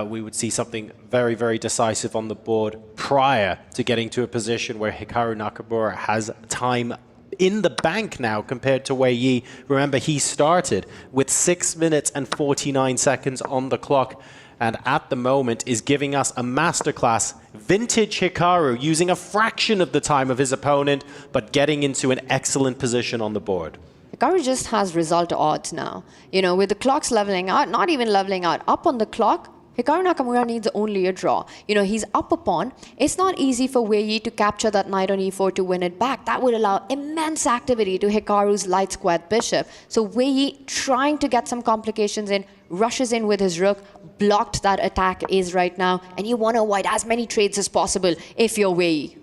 we would see something very, very decisive on the board prior to getting to a position where Hikaru Nakamura has time in the bank now compared to Wei Yi. Remember, he started with 6 minutes and 49 seconds on the clock, and at the moment is giving us a masterclass. Vintage Hikaru using a fraction of the time of his opponent, but getting into an excellent position on the board. Hikaru just has result odds now. You know, with the clocks leveling out, not even leveling out, up on the clock, Hikaru Nakamura needs only a draw. You know, he's up a pawn. It's not easy for Wei Yi to capture that knight on e4 to win it back. That would allow immense activity to Hikaru's light squared bishop. So Wei Yi, trying to get some complications in, rushes in with his rook, blocked that attack is right now, and you want to avoid as many trades as possible if you're Wei Yi.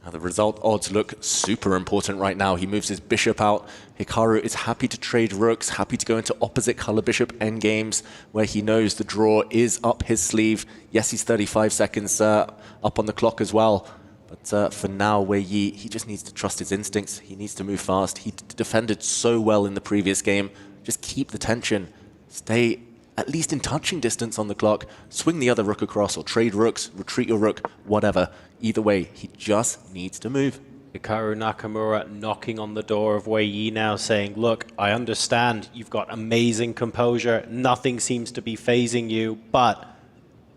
Now the result odds look super important right now. He moves his bishop out. Hikaru is happy to trade rooks, happy to go into opposite color bishop endgames where he knows the draw is up his sleeve. Yes, he's 35 seconds up on the clock as well. But for now, Wei Yi, he just needs to trust his instincts. He needs to move fast. He defended so well in the previous game. Just keep the tension. Stay at least in touching distance on the clock. Swing the other rook across or trade rooks, retreat your rook, whatever. Either way, he just needs to move. Hikaru Nakamura knocking on the door of Wei Yi now, saying, look, I understand you've got amazing composure. Nothing seems to be phasing you, but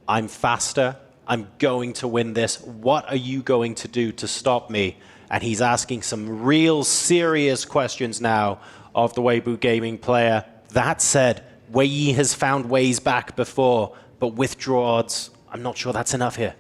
I'm faster. I'm going to win this. What are you going to do to stop me? And he's asking some real serious questions now of the Weibo Gaming player. That said, Wei Yi has found ways back before, but with draw odds, I'm not sure that's enough here.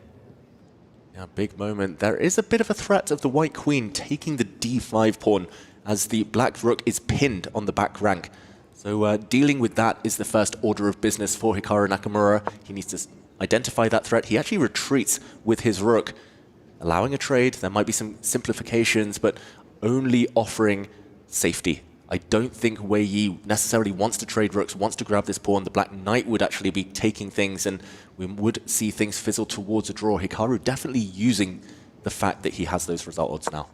Yeah, big moment. There is a bit of a threat of the white queen taking the d5 pawn as the black rook is pinned on the back rank. So dealing with that is the first order of business for Hikaru Nakamura. He needs to identify that threat. He actually retreats with his rook, allowing a trade. There might be some simplifications, but only offering safety. I don't think Wei Yi necessarily wants to trade rooks, wants to grab this pawn. The black knight would actually be taking things, and we would see things fizzle towards a draw. Hikaru definitely using the fact that he has those result odds now.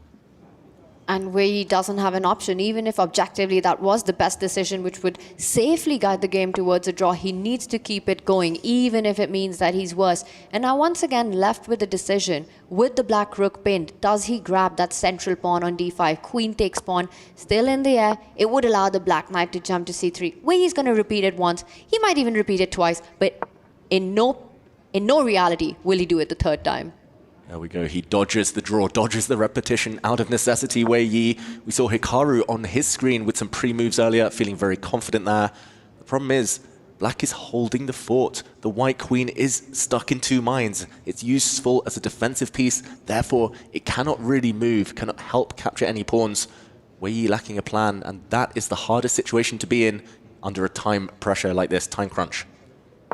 And Wei Yi doesn't have an option, even if objectively that was the best decision, which would safely guide the game towards a draw. He needs to keep it going, even if it means that he's worse. And now once again left with the decision, with the black rook pinned, does he grab that central pawn on d5? Queen takes pawn, still in the air. It would allow the black knight to jump to c3. Wei Yi's going to repeat it once. He might even repeat it twice, but in no reality will he do it the third time. There we go. He dodges the draw, dodges the repetition out of necessity. Wei Yi. We saw Hikaru on his screen with some pre-moves earlier, feeling very confident there. The problem is, black is holding the fort. The white queen is stuck in two minds. It's useful as a defensive piece, therefore it cannot really move, cannot help capture any pawns. Wei Yi lacking a plan, and that is the hardest situation to be in under a time pressure like this, time crunch.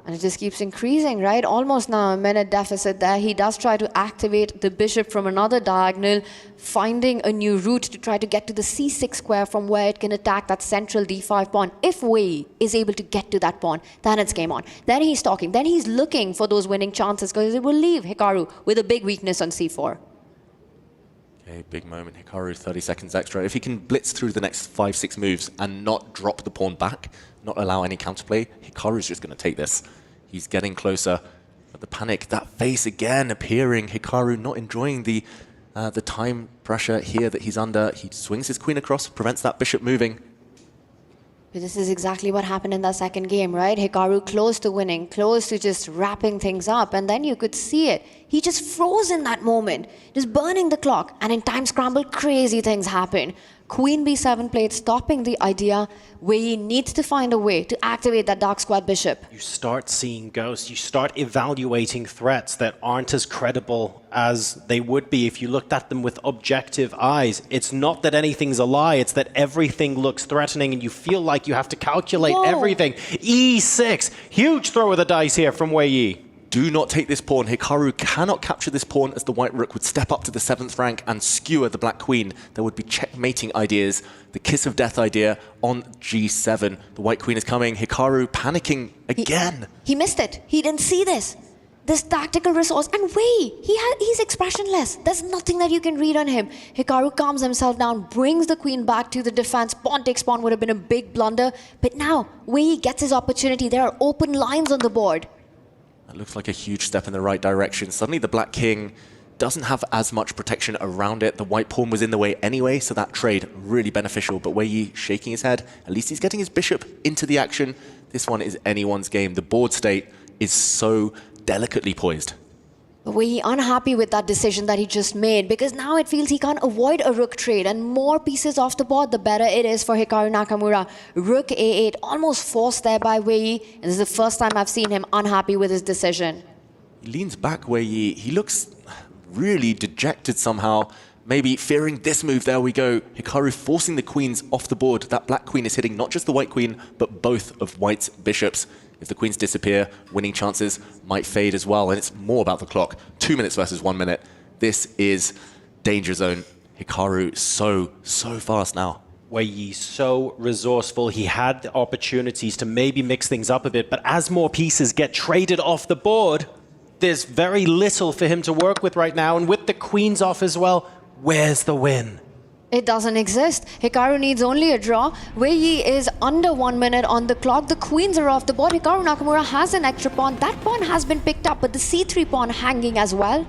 And it just keeps increasing, right? Almost now a minute deficit there. He does try to activate the bishop from another diagonal, finding a new route to try to get to the c6 square from where it can attack that central d5 pawn. If Wei is able to get to that pawn, then it's game on. Then he's talking. Then he's looking for those winning chances because it will leave Hikaru with a big weakness on c4. Okay, big moment. Hikaru, 30 seconds extra. If he can blitz through the next 5-6 moves and not drop the pawn back, not allow any counterplay, Hikaru's just going to take this. He's getting closer. But the panic, that face again appearing. Hikaru not enjoying the time pressure here that he's under. He swings his queen across, prevents that bishop moving. But this is exactly what happened in that second game, right? Hikaru close to winning, close to just wrapping things up. And then you could see it. He just froze in that moment, just burning the clock. And in time scramble, crazy things happen. Queen b7 played, stopping the idea. Wei Yi needs to find a way to activate that dark squad bishop. You start seeing ghosts. You start evaluating threats that aren't as credible as they would be if you looked at them with objective eyes. It's not that anything's a lie. It's that everything looks threatening and you feel like you have to calculate everything. E6. Huge throw of the dice here from Wei Yi. Do not take this pawn. Hikaru cannot capture this pawn as the white rook would step up to the 7th rank and skewer the black queen. There would be checkmating ideas. The kiss of death idea on g7. The white queen is coming. Hikaru panicking again. He missed it. He didn't see this. This tactical resource. And Wei, he's expressionless. There's nothing that you can read on him. Hikaru calms himself down, brings the queen back to the defense. Pawn takes pawn would have been a big blunder. But now, Wei gets his opportunity. There are open lines on the board. That looks like a huge step in the right direction. Suddenly the black king doesn't have as much protection around it. The white pawn was in the way anyway, so that trade really beneficial. But Wei Yi shaking his head. At least he's getting his bishop into the action. This one is anyone's game. The board state is so delicately poised. Wei Yi unhappy with that decision that he just made, because now it feels he can't avoid a rook trade, and more pieces off the board, the better it is for Hikaru Nakamura. Rook A8, almost forced there by Wei Yi, and this is the first time I've seen him unhappy with his decision. He leans back, Wei Yi. He looks really dejected somehow. Maybe fearing this move. There we go. Hikaru forcing the queens off the board. That black queen is hitting not just the white queen, but both of white's bishops. If the queens disappear, winning chances might fade as well. And it's more about the clock. 2 minutes versus 1 minute. This is danger zone. Hikaru so fast now. Wei Yi so resourceful. He had the opportunities to maybe mix things up a bit, but as more pieces get traded off the board, there's very little for him to work with right now. And with the queens off as well, where's the win? It doesn't exist. Hikaru needs only a draw. Wei Yi is under 1 minute on the clock. The queens are off the board. Hikaru Nakamura has an extra pawn. That pawn has been picked up, but the c3 pawn hanging as well.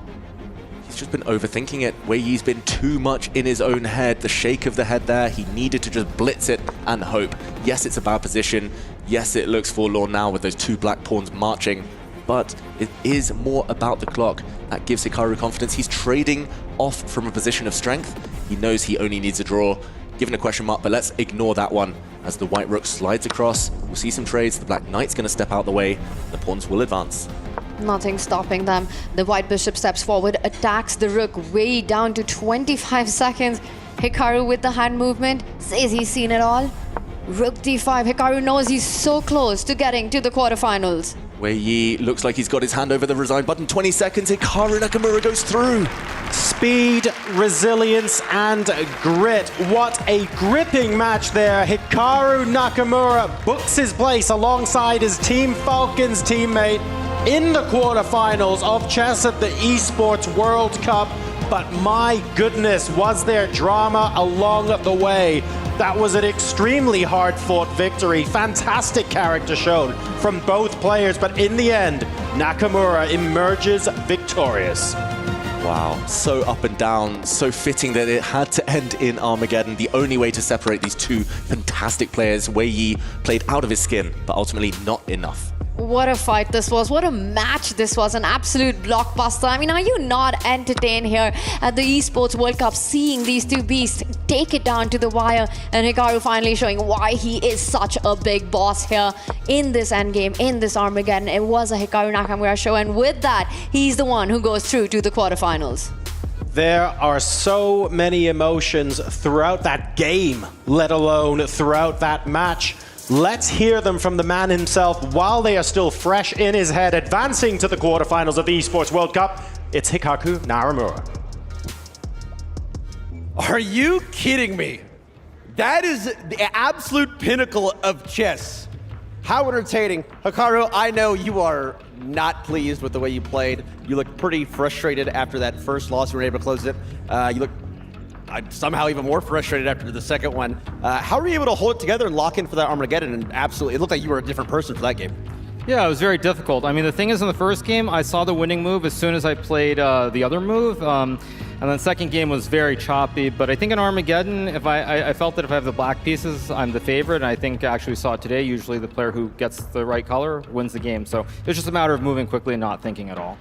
He's just been overthinking it. Wei Yi's been too much in his own head. The shake of the head there, he needed to just blitz it and hope. Yes, it's a bad position. Yes, it looks forlorn now with those two black pawns marching, but it is more about the clock. That gives Hikaru confidence. He's trading off from a position of strength. He knows he only needs a draw. Given a question mark, but let's ignore that one. As the white rook slides across, we'll see some trades. The black knight's going to step out the way. The pawns will advance. Nothing stopping them. The white bishop steps forward, attacks the rook way down to 25 seconds. Hikaru with the hand movement, says he's seen it all. Rook d5. Hikaru knows he's so close to getting to the quarterfinals. Wei Yi looks like he's got his hand over the resign button. 20 seconds, Hikaru Nakamura goes through. Speed, resilience, and grit. What a gripping match there. Hikaru Nakamura books his place alongside his Team Falcons teammate in the quarterfinals of chess at the Esports World Cup. But my goodness, was there drama along the way. That was an extremely hard-fought victory. Fantastic character shown from both players, but in the end, Nakamura emerges victorious. Wow, so up and down, so fitting that it had to end in Armageddon. The only way to separate these two fantastic players. Wei Yi played out of his skin, but ultimately not enough. What a fight this was. What a match this was. An absolute blockbuster. I mean, are you not entertained here at the Esports World Cup, seeing these two beasts take it down to the wire, and Hikaru finally showing why he is such a big boss here in this endgame, in this Armageddon. It was a Hikaru Nakamura show, and with that, he's the one who goes through to the quarterfinals. There are so many emotions throughout that game, let alone throughout that match. Let's hear them from the man himself while they are still fresh in his head. Advancing to the quarterfinals of the Esports World Cup, it's Hikaru Nakamura. Are you kidding me? That is the absolute pinnacle of chess. How entertaining. Hikaru, I know you are not pleased with the way you played. You looked pretty frustrated after that first loss. You were able to close it. You look somehow even more frustrated after the second one. How were you able to hold it together and lock in for that Armageddon? And absolutely, it looked like you were a different person for that game. Yeah, it was very difficult. I mean, the thing is, in the first game, I saw the winning move as soon as I played the other move. And then the second game was very choppy. But I think in Armageddon, if I felt that if I have the black pieces, I'm the favorite. And I think actually we saw it today, usually the player who gets the right color wins the game. So it's just a matter of moving quickly and not thinking at all.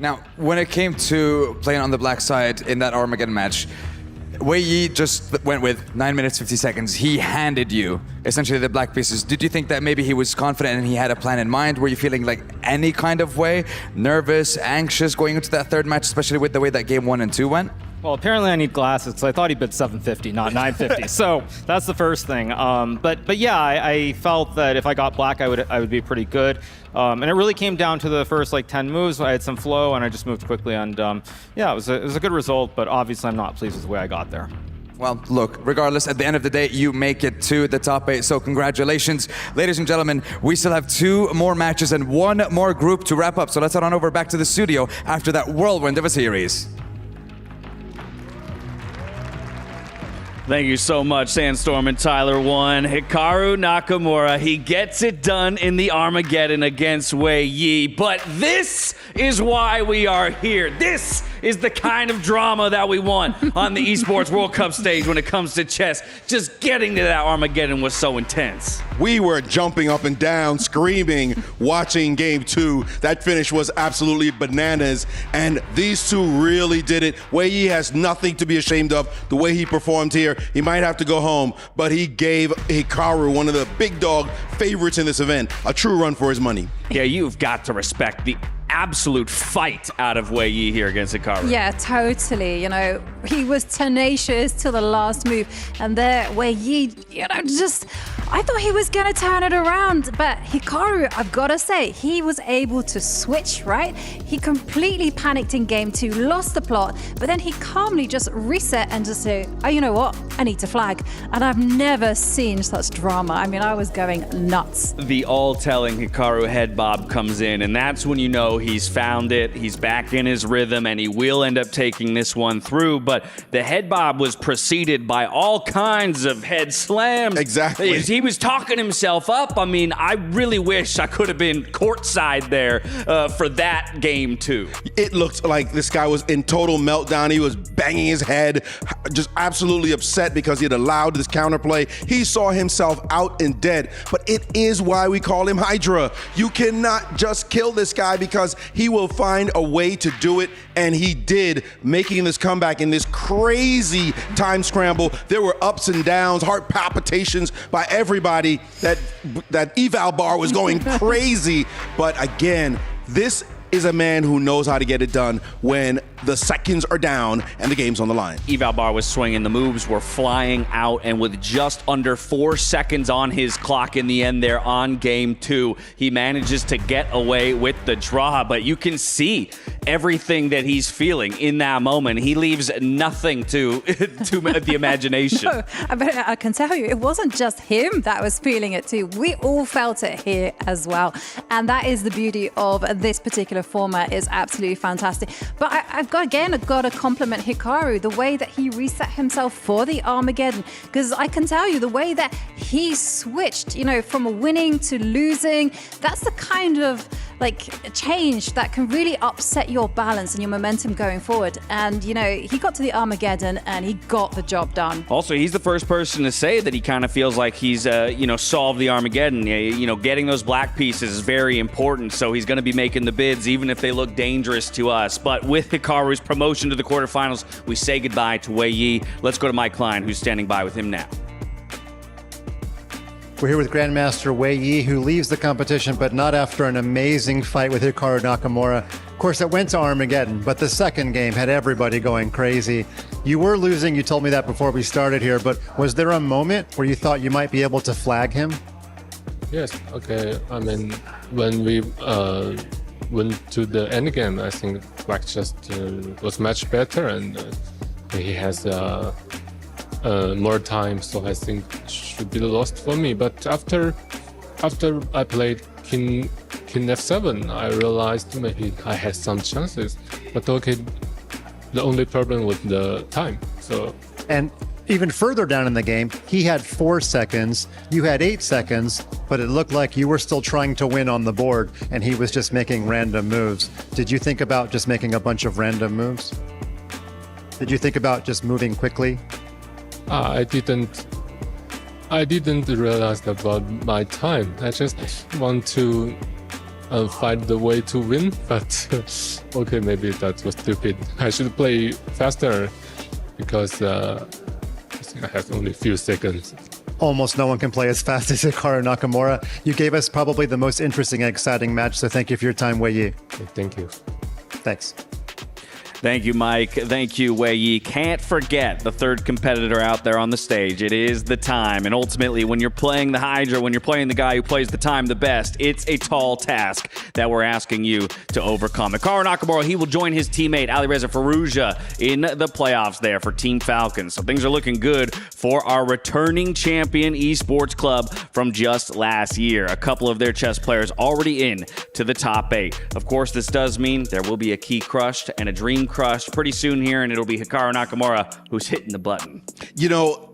Now, when it came to playing on the black side in that Armageddon match, Wei Yi just went with 9 minutes, 50 seconds. He handed you essentially the black pieces. Did you think that maybe he was confident and he had a plan in mind? Were you feeling like any kind of way? Nervous, anxious going into that third match, especially with the way that game 1 and 2 went? Well, apparently I need glasses because I thought he bid 750, not 950. So that's the first thing. But yeah, I felt that if I got black, I would be pretty good. And it really came down to the first 10 moves. I had some flow and I just moved quickly. And yeah, it was a good result. But obviously, I'm not pleased with the way I got there. Well, look, regardless, at the end of the day, you make it to the top 8, so congratulations. Ladies and gentlemen, we still have 2 more matches and 1 more group to wrap up. So let's head on over back to the studio after that whirlwind of a series. Thank you so much, Sandstorm and Tyler 1. Hikaru Nakamura, he gets it done in the Armageddon against Wei Yi. But this is why we are here. This is the kind of drama that we want on the Esports World Cup stage when it comes to chess. Just getting to that Armageddon was so intense. We were jumping up and down, screaming, watching game 2. That finish was absolutely bananas, and these two really did it. Wei Yi has nothing to be ashamed of. The way he performed here, he might have to go home, but he gave Hikaru, one of the big dog favorites in this event, a true run for his money. Yeah, you've got to respect the absolute fight out of Wei Yi here against Hikaru. Yeah, totally. You know, he was tenacious till the last move. And there, Wei Yi, you know, just, I thought he was going to turn it around. But Hikaru, I've got to say, he was able to switch, right? He completely panicked in game 2, lost the plot, but then he calmly just reset and just say, oh, you know what? I need to flag. And I've never seen such drama. I mean, I was going nuts. The all-telling Hikaru head bob comes in, and that's when you know he's found it, he's back in his rhythm, and he will end up taking this one through. But the head bob was preceded by all kinds of head slams. Exactly. He was talking himself up. I mean, I really wish I could have been courtside there for that game too. It looked like this guy was in total meltdown. He was banging his head, just absolutely upset because he had allowed this counterplay. He saw himself out and dead, but it is why we call him Hydra. You cannot just kill this guy because he will find a way to do it, and he did, making this comeback in this crazy time scramble. There were ups and downs, heart palpitations by everybody. That eval bar was going crazy, but again, this is a man who knows how to get it done when the seconds are down and the game's on the line. Eval bar was swinging, the moves were flying out, and with just under 4 seconds on his clock in the end there on game 2, he manages to get away with the draw. But you can see everything that he's feeling in that moment. He leaves nothing to the imagination. No, but I can tell you, it wasn't just him that was feeling it too. We all felt it here as well. And that is the beauty of this particular format. Is absolutely fantastic. But I've got to compliment Hikaru, the way that he reset himself for the Armageddon, because I can tell you the way that he switched, you know, from winning to losing, that's the kind of like change that can really upset your balance and your momentum going forward. And, you know, he got to the Armageddon and he got the job done. Also, he's the first person to say that he kind of feels like he's, solved the Armageddon. You know, getting those black pieces is very important, so he's going to be making the bids even if they look dangerous to us. But with Hikaru's promotion to the quarterfinals, we say goodbye to Wei Yi. Let's go to Mike Klein, who's standing by with him now. We're here with Grandmaster Wei Yi, who leaves the competition, but not after an amazing fight with Hikaru Nakamura. Of course, it went to Armageddon, but the second game had everybody going crazy. You were losing, you told me that before we started here, but was there a moment where you thought you might be able to flag him? Yes, okay. I mean, when we went to the end game, I think Black just was much better, and he has more time, so I think it should be lost for me. But after I played King F7, I realized maybe I had some chances. But okay, the only problem was the time. So and even further down in the game, he had 4 seconds, you had 8 seconds, but it looked like you were still trying to win on the board, and he was just making random moves. Did you think about just making a bunch of random moves? Did you think about just moving quickly? I didn't realize about my time. I just want to find the way to win, but okay, maybe that was stupid. I should play faster because I think I have only a few seconds. Almost no one can play as fast as Hikaru Nakamura. You gave us probably the most interesting and exciting match, so thank you for your time, Wei Yi. Thank you. Thanks. Thank you, Mike. Thank you, Wei Yi. Can't forget the third competitor out there on the stage. It is the time. And ultimately, when you're playing the Hydra, when you're playing the guy who plays the time the best, it's a tall task that we're asking you to overcome. Hikaru Nakamura, he will join his teammate Alireza Firouzja in the playoffs there for Team Falcons. So things are looking good for our returning champion esports club from just last year. A couple of their chess players already in to the top 8. Of course, this does mean there will be a key crushed and a dream crushed pretty soon here, and it'll be Hikaru Nakamura who's hitting the button. You know,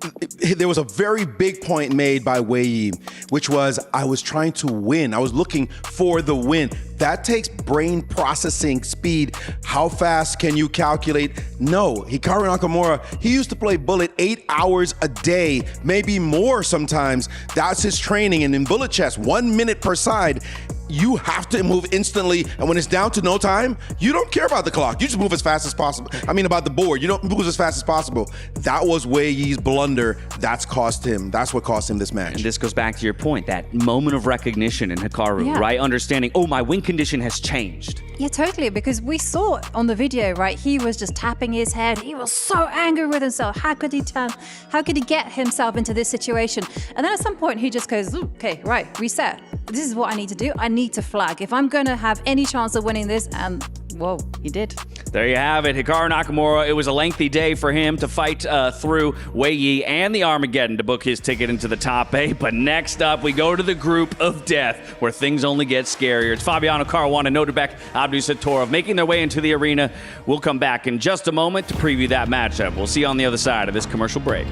there was a very big point made by Wei Yi, which was I was trying to win. I was looking for the win. That takes brain processing speed. How fast can you calculate? No, Hikaru Nakamura, he used to play Bullet 8 hours a day, maybe more sometimes. That's his training. And in Bullet chess, 1 minute per side. You have to move instantly, and when it's down to no time, you don't care about the clock. You just move as fast as possible. I mean, about the board. You don't move as fast as possible. That was Wei Yi's blunder. That's what cost him this match. And this goes back to your point, that moment of recognition in Hikaru, Yeah. right? Understanding, oh, my win condition has changed. Yeah, totally, because we saw on the video, right, he was just tapping his head. He was so angry with himself. How could he get himself into this situation? And then at some point, he just goes, okay, right, reset. This is what I need to do. I need to flag. If I'm going to have any chance of winning this, and whoa, he did. There you have it, Hikaru Nakamura. It was a lengthy day for him to fight through Wei Yi and the Armageddon to book his ticket into the top 8. But next up, we go to the group of death, where things only get scarier. It's Fabiano, Caruana, Nodirbek, Abdusattorov making their way into the arena. We'll come back in just a moment to preview that matchup. We'll see you on the other side of this commercial break.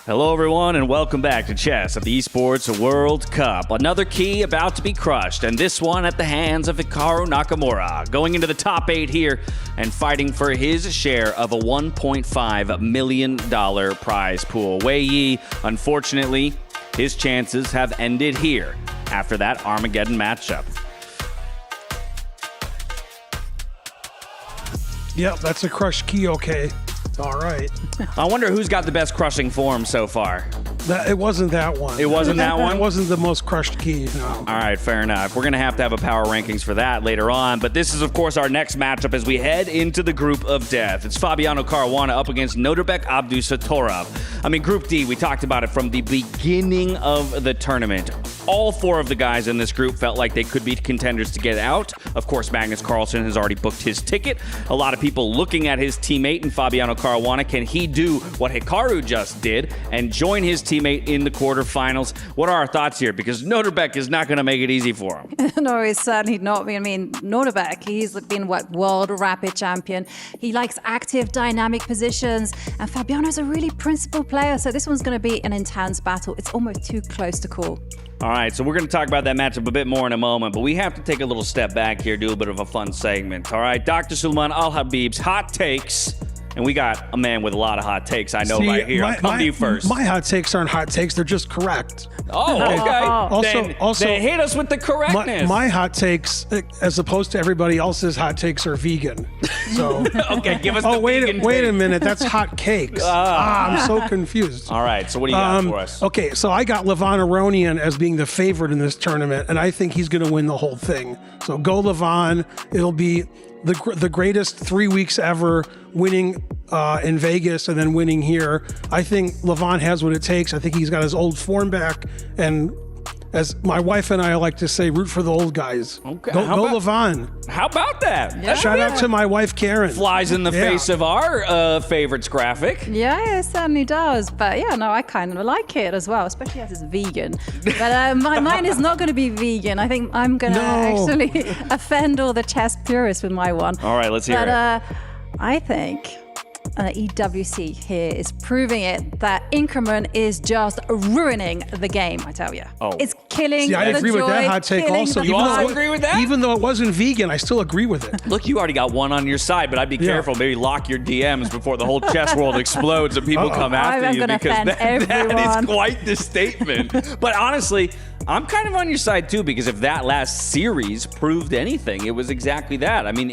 Hello, everyone, and welcome back to Chess at the Esports World Cup. Another key about to be crushed, and this one at the hands of Hikaru Nakamura. Going into the top 8 here and fighting for his share of a $1.5 million prize pool. Wei Yi, unfortunately, his chances have ended here after that Armageddon matchup. Yep, that's a crushed key, okay. All right. I wonder who's got the best crushing form so far. It wasn't that one. It wasn't that one? It wasn't the most crushed key, no. All right, fair enough. We're going to have a power rankings for that later on. But this is, of course, our next matchup as we head into the group of death. It's Fabiano Caruana up against Nodirbek Abdusattorov. I mean, Group D, we talked about it from the beginning of the tournament. All 4 of the guys in this group felt like they could be contenders to get out. Of course, Magnus Carlsen has already booked his ticket. A lot of people looking at his teammate in Fabiano Caruana. Can he do what Hikaru just did and join his teammate in the quarterfinals? What are our thoughts here? Because Nodirbek is not going to make it easy for him. No, he's certainly not. I mean, Nodirbek, he's been world rapid champion. He likes active, dynamic positions, and Fabiano's a really principled player, so this one's going to be an intense battle. It's almost too close to call. All right, so we're going to talk about that matchup a bit more in a moment, but we have to take a little step back here, do a bit of a fun segment. All right, Dr. Sulman Al-Habib's hot takes. And we got a man with a lot of hot takes, I know, right here. I'll come to you first. My hot takes aren't hot takes, they're just correct. Oh, okay. Then hit us with the correctness. My hot takes, as opposed to everybody else's hot takes, are vegan. So okay, give us the vegan wait a take. minute, that's hot cakes. I'm so confused. All right, so what do you got for us? Okay, so I got Levan Aronian as being the favorite in this tournament, and I think he's going to win the whole thing. So go Levan. It'll be the greatest 3 weeks ever, winning in Vegas and then winning here. I think Levan has what it takes. I think he's got his old form back, and as my wife and I like to say, root for the old guys. Okay. Go Levan. How about that? Yeah. Shout out to my wife, Karen. Flies in the face of our favorites graphic. Yeah, it certainly does. But yeah, no, I kind of like it as well, especially as it's vegan. But mine is not going to be vegan. I think I'm going to actually offend all the chess purists with my one. All right, let's hear it. I think EWC here is proving it that increment is just ruining the game, I tell you. Oh. It's killing I agree the joy, with that hot take killing also. the You fun. also agree with that? Even though it wasn't vegan, I still agree with it. Look, you already got one on your side, but I'd be careful. Maybe lock your DMs before the whole chess world explodes and people come after I'm you, gonna because offend that everyone. is quite the statement. But honestly, I'm kind of on your side too, because if that last series proved anything, it was exactly that. I mean,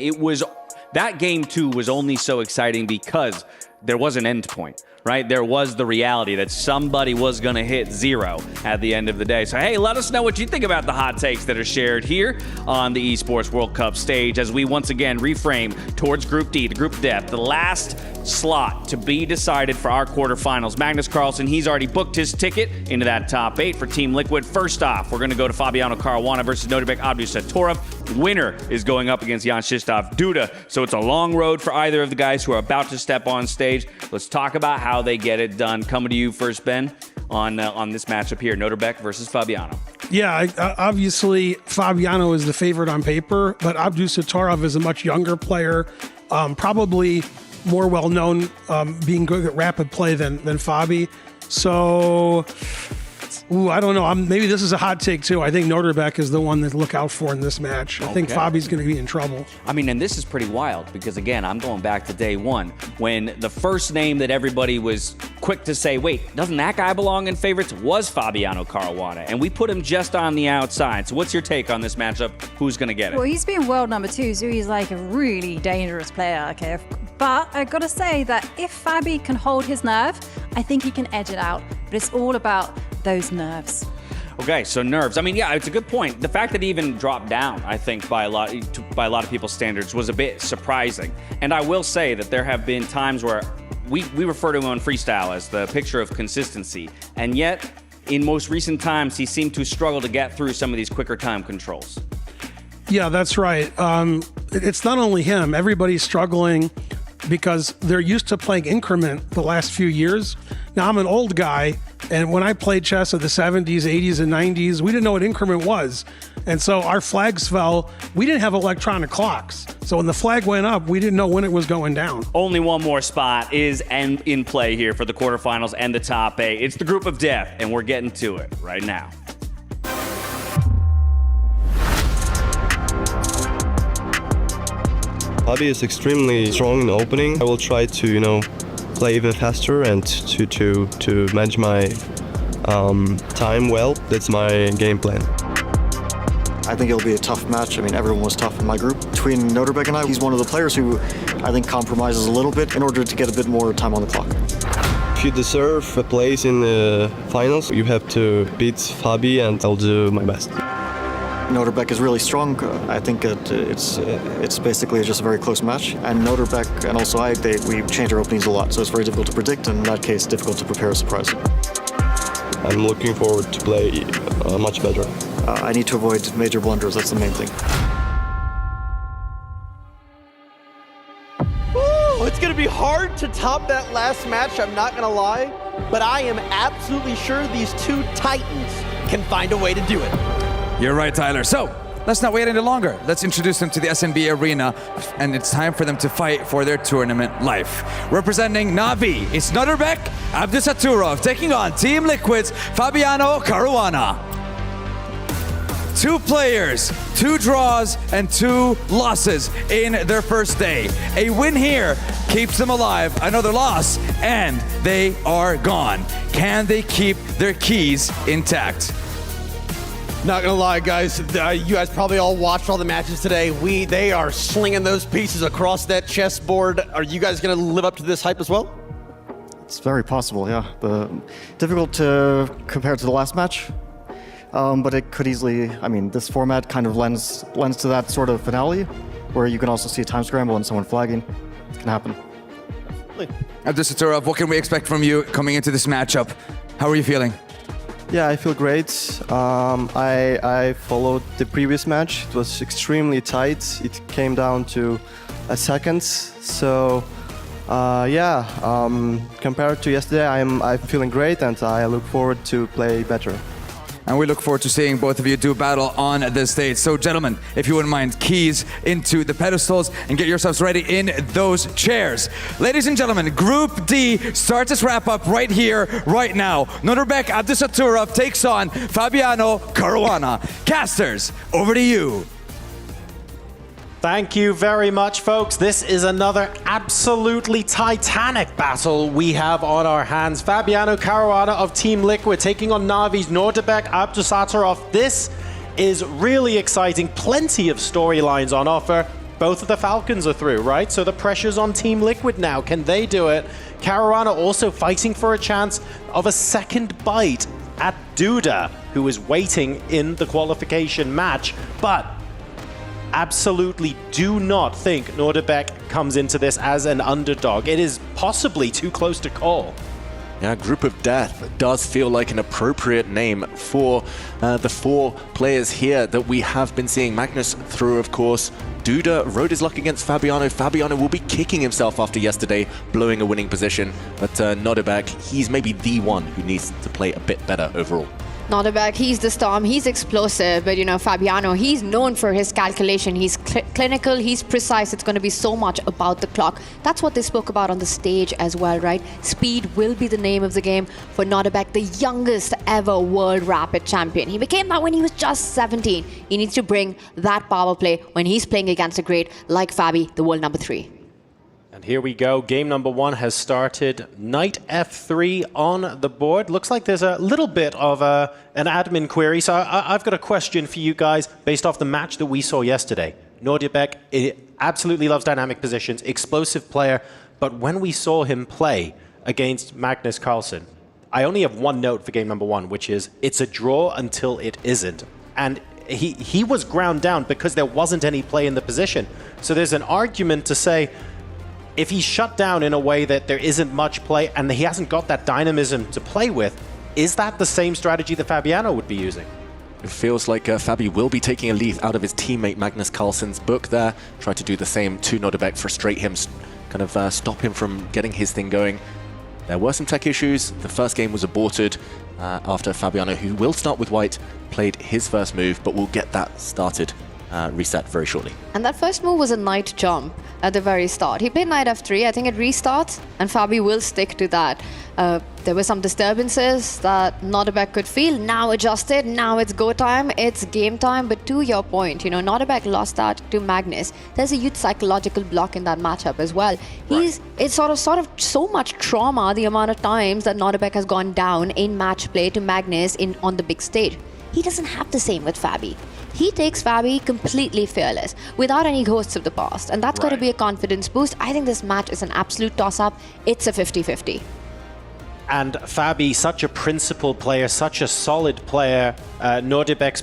that game 2 was only so exciting because there was an end point, right? There was the reality that somebody was going to hit 0 at the end of the day. So, hey, let us know what you think about the hot takes that are shared here on the Esports World Cup stage as we once again reframe towards Group D, the group of death, the last slot to be decided for our quarterfinals. Magnus Carlsen, he's already booked his ticket into that top 8 for Team Liquid. First off, we're going to go to Fabiano Caruana versus Nodirbek Abdusattorov. Winner is going up against Jan-Krzysztof Duda. So it's a long road for either of the guys who are about to step on stage. Let's talk about how they get it done. Coming to you first, Ben, on this matchup here, Nodirbek versus Fabiano. Yeah, obviously Fabiano is the favorite on paper, but Abdusattorov is a much younger player, probably more well-known, being good at rapid play than Fabi. So, I don't know. Maybe this is a hot take too. I think Nodirbek is the one to look out for in this match. I think Fabi's going to be in trouble. I mean, and this is pretty wild because, again, I'm going back to day 1 when the first name that everybody was quick to say, wait, doesn't that guy belong in favorites, was Fabiano Caruana, and we put him just on the outside. So what's your take on this matchup? Who's going to get it? Well, he's been world number 2, so he's like a really dangerous player, okay? But I gotta say that if Fabi can hold his nerve, I think he can edge it out. But it's all about those nerves. Okay, so nerves. I mean, yeah, it's a good point. The fact that he even dropped down, I think, by a lot of people's standards was a bit surprising. And I will say that there have been times where we refer to him on freestyle as the picture of consistency. And yet, in most recent times, he seemed to struggle to get through some of these quicker time controls. Yeah, that's right. It's not only him. Everybody's struggling because they're used to playing increment the last few years. Now, I'm an old guy, and when I played chess in the 70s, 80s, and 90s, we didn't know what increment was. And so our flags fell. We didn't have electronic clocks. So when the flag went up, we didn't know when it was going down. Only one more spot is in play here for the quarterfinals and the top 8. It's the group of death, and we're getting to it right now. Fabi is extremely strong in the opening. I will try to, play even faster and to manage my time well. That's my game plan. I think it'll be a tough match. I mean, everyone was tough in my group. Between Nodirbek and I, he's one of the players who I think compromises a little bit in order to get a bit more time on the clock. If you deserve a place in the finals, you have to beat Fabi, and I'll do my best. Nodirbek is really strong. I think that it's basically just a very close match. And Nodirbek and also we change our openings a lot, so it's very difficult to predict, and in that case, difficult to prepare a surprise. I'm looking forward to play much better. I need to avoid major blunders, that's the main thing. Ooh, it's gonna be hard to top that last match, I'm not gonna lie. But I am absolutely sure these two titans can find a way to do it. You're right, Tyler. So, let's not wait any longer. Let's introduce them to the SNB arena, and it's time for them to fight for their tournament life. Representing Navi, it's Nodirbek, Abdusattorov, taking on Team Liquid's Fabiano Caruana. 2 players, 2 draws, and 2 losses in their first day. A win here keeps them alive, another loss, and they are gone. Can they keep their keys intact? Not gonna lie, guys. You guys probably all watched all the matches today. They are slinging those pieces across that chessboard. Are you guys gonna live up to this hype as well? It's very possible, yeah. Difficult to compare to the last match, but it could easily. I mean, this format kind of lends to that sort of finale, where you can also see a time scramble and someone flagging. It can happen. Abdusattorov, what can we expect from you coming into this matchup? How are you feeling? Yeah, I feel great. I followed the previous match. It was extremely tight. It came down to a second. So, compared to yesterday, I'm feeling great, and I look forward to play better. And we look forward to seeing both of you do battle on the stage. So, gentlemen, if you wouldn't mind, keys into the pedestals and get yourselves ready in those chairs. Ladies and gentlemen, Group D starts its wrap-up right here, right now. Nodirbek Abdusattorov takes on Fabiano Caruana. Casters, over to you. Thank you very much, folks. This is another absolutely titanic battle we have on our hands. Fabiano Caruana of Team Liquid taking on Navi's Nodirbek Abdusattorov. This is really exciting. Plenty of storylines on offer. Both of the Falcons are through, right? So the pressure's on Team Liquid now. Can they do it? Caruana also fighting for a chance of a second bite at Duda, who is waiting in the qualification match. But absolutely do not think Nodirbek comes into this as an underdog. It is possibly too close to call. Yeah, Group of Death does feel like an appropriate name for the 4 players here that we have been seeing. Magnus through, of course. Duda rode his luck against Fabiano. Fabiano will be kicking himself after yesterday, blowing a winning position. But Nodirbek, he's maybe the one who needs to play a bit better overall. Nodirbek, he's the storm, he's explosive, but Fabiano, he's known for his calculation. He's clinical, he's precise. It's going to be so much about the clock. That's what they spoke about on the stage as well, right? Speed will be the name of the game for Nodirbek, the youngest ever world rapid champion. He became that when he was just 17. He needs to bring that power play when he's playing against a great like Fabi, the world number 3. And here we go. Game number 1 has started. Knight F3 on the board. Looks like there's a little bit of an admin query. So I've got a question for you guys based off the match that we saw yesterday. Nodirbek absolutely loves dynamic positions, explosive player. But when we saw him play against Magnus Carlsen, I only have one note for game number 1, which is it's a draw until it isn't. And he was ground down because there wasn't any play in the position. So there's an argument to say, if he's shut down in a way that there isn't much play and he hasn't got that dynamism to play with, is that the same strategy that Fabiano would be using? It feels like Fabi will be taking a leaf out of his teammate Magnus Carlsen's book there. Try to do the same to Nodirbek, frustrate him, kind of stop him from getting his thing going. There were some tech issues. The first game was aborted. after Fabiano, who will start with white, played his first move, but we'll get that started, reset very shortly. And that first move was a knight jump at the very start. He played knight f3. I think it restarts, and Fabi will stick to that. There were some disturbances that Nodirbek could feel. Now adjusted. Now it's go time. It's game time. But to your point, Nodirbek lost that to Magnus. There's a huge psychological block in that matchup as well. It's sort of so much trauma, the amount of times that Nodirbek has gone down in match play to Magnus on the big stage. He doesn't have the same with Fabi. He takes Fabi completely fearless, without any ghosts of the past. And that's got to be a confidence boost. I think this match is an absolute toss-up. It's a 50-50. And Fabi, such a principled player, such a solid player, Nodirbek's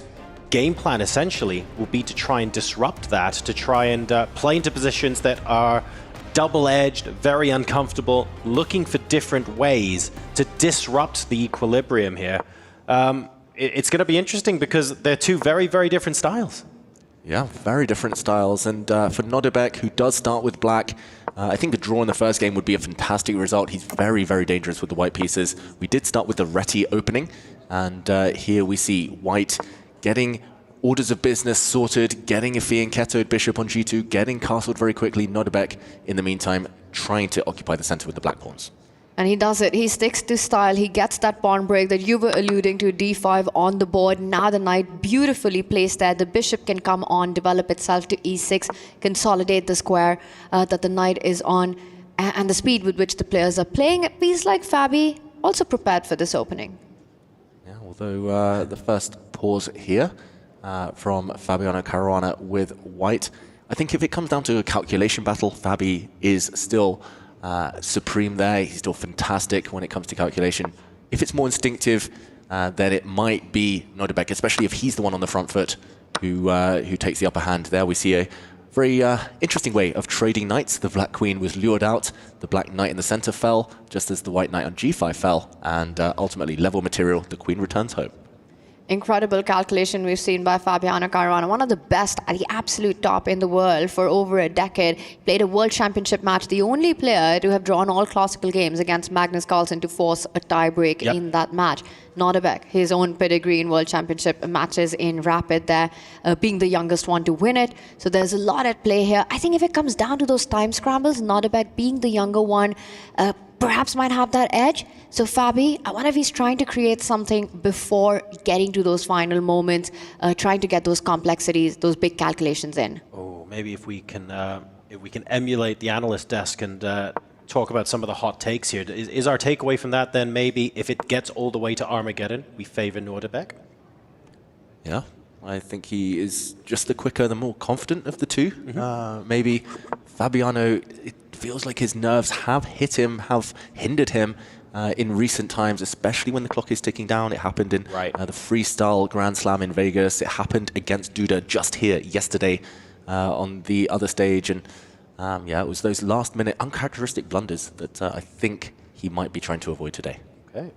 game plan essentially will be to try and disrupt that, to try and play into positions that are double-edged, very uncomfortable, looking for different ways to disrupt the equilibrium here. It's going to be interesting because they're two very, very different styles. Yeah, very different styles. And for Nodirbek, who does start with black, I think a draw in the first game would be a fantastic result. He's very, very dangerous with the white pieces. We did start with the Reti opening, and here we see white getting orders of business sorted, getting a fianchettoed bishop on g2, getting castled very quickly. Nodirbek, in the meantime, trying to occupy the center with the black pawns. And he does it. He sticks to style. He gets that pawn break that you were alluding to, d5 on the board. Now the knight beautifully placed there. The bishop can come on, develop itself to e6, consolidate the square that the knight is on, and the speed with which the players are playing. A piece like Fabi also prepared for this opening. Yeah, although the first pause here from Fabiano Caruana with white. I think if it comes down to a calculation battle, Fabi is still supreme there. He's still fantastic when it comes to calculation. If it's more instinctive, then it might be Nodirbek, especially if he's the one on the front foot who takes the upper hand. There we see a very interesting way of trading knights. The black queen was lured out. The black knight in the center fell, just as the white knight on g5 fell. And ultimately, level material, the queen returns home. Incredible calculation we've seen by Fabiano Caruana, one of the best at the absolute top in the world for over a decade. Played a world championship match, the only player to have drawn all classical games against Magnus Carlsen to force a tiebreak in that match. Nodirbek, his own pedigree in world championship matches in rapid there, being the youngest one to win it. So there's a lot at play here. I think if it comes down to those time scrambles, Nodirbek being the younger one, perhaps might have that edge. So Fabi, I wonder if he's trying to create something before getting to those final moments, trying to get those complexities, those big calculations in. Oh, maybe if we can emulate the analyst desk and talk about some of the hot takes here. Is our takeaway from that then maybe if it gets all the way to Armageddon, we favor Nodirbek? Yeah, I think he is just the quicker, the more confident of the two. Maybe Fabiano, it feels like his nerves have hit him, have hindered him in recent times, especially when the clock is ticking down. It happened in the freestyle Grand Slam in Vegas. It happened against Duda just here yesterday on the other stage. And yeah, it was those last-minute uncharacteristic blunders that I think he might be trying to avoid today. Okay.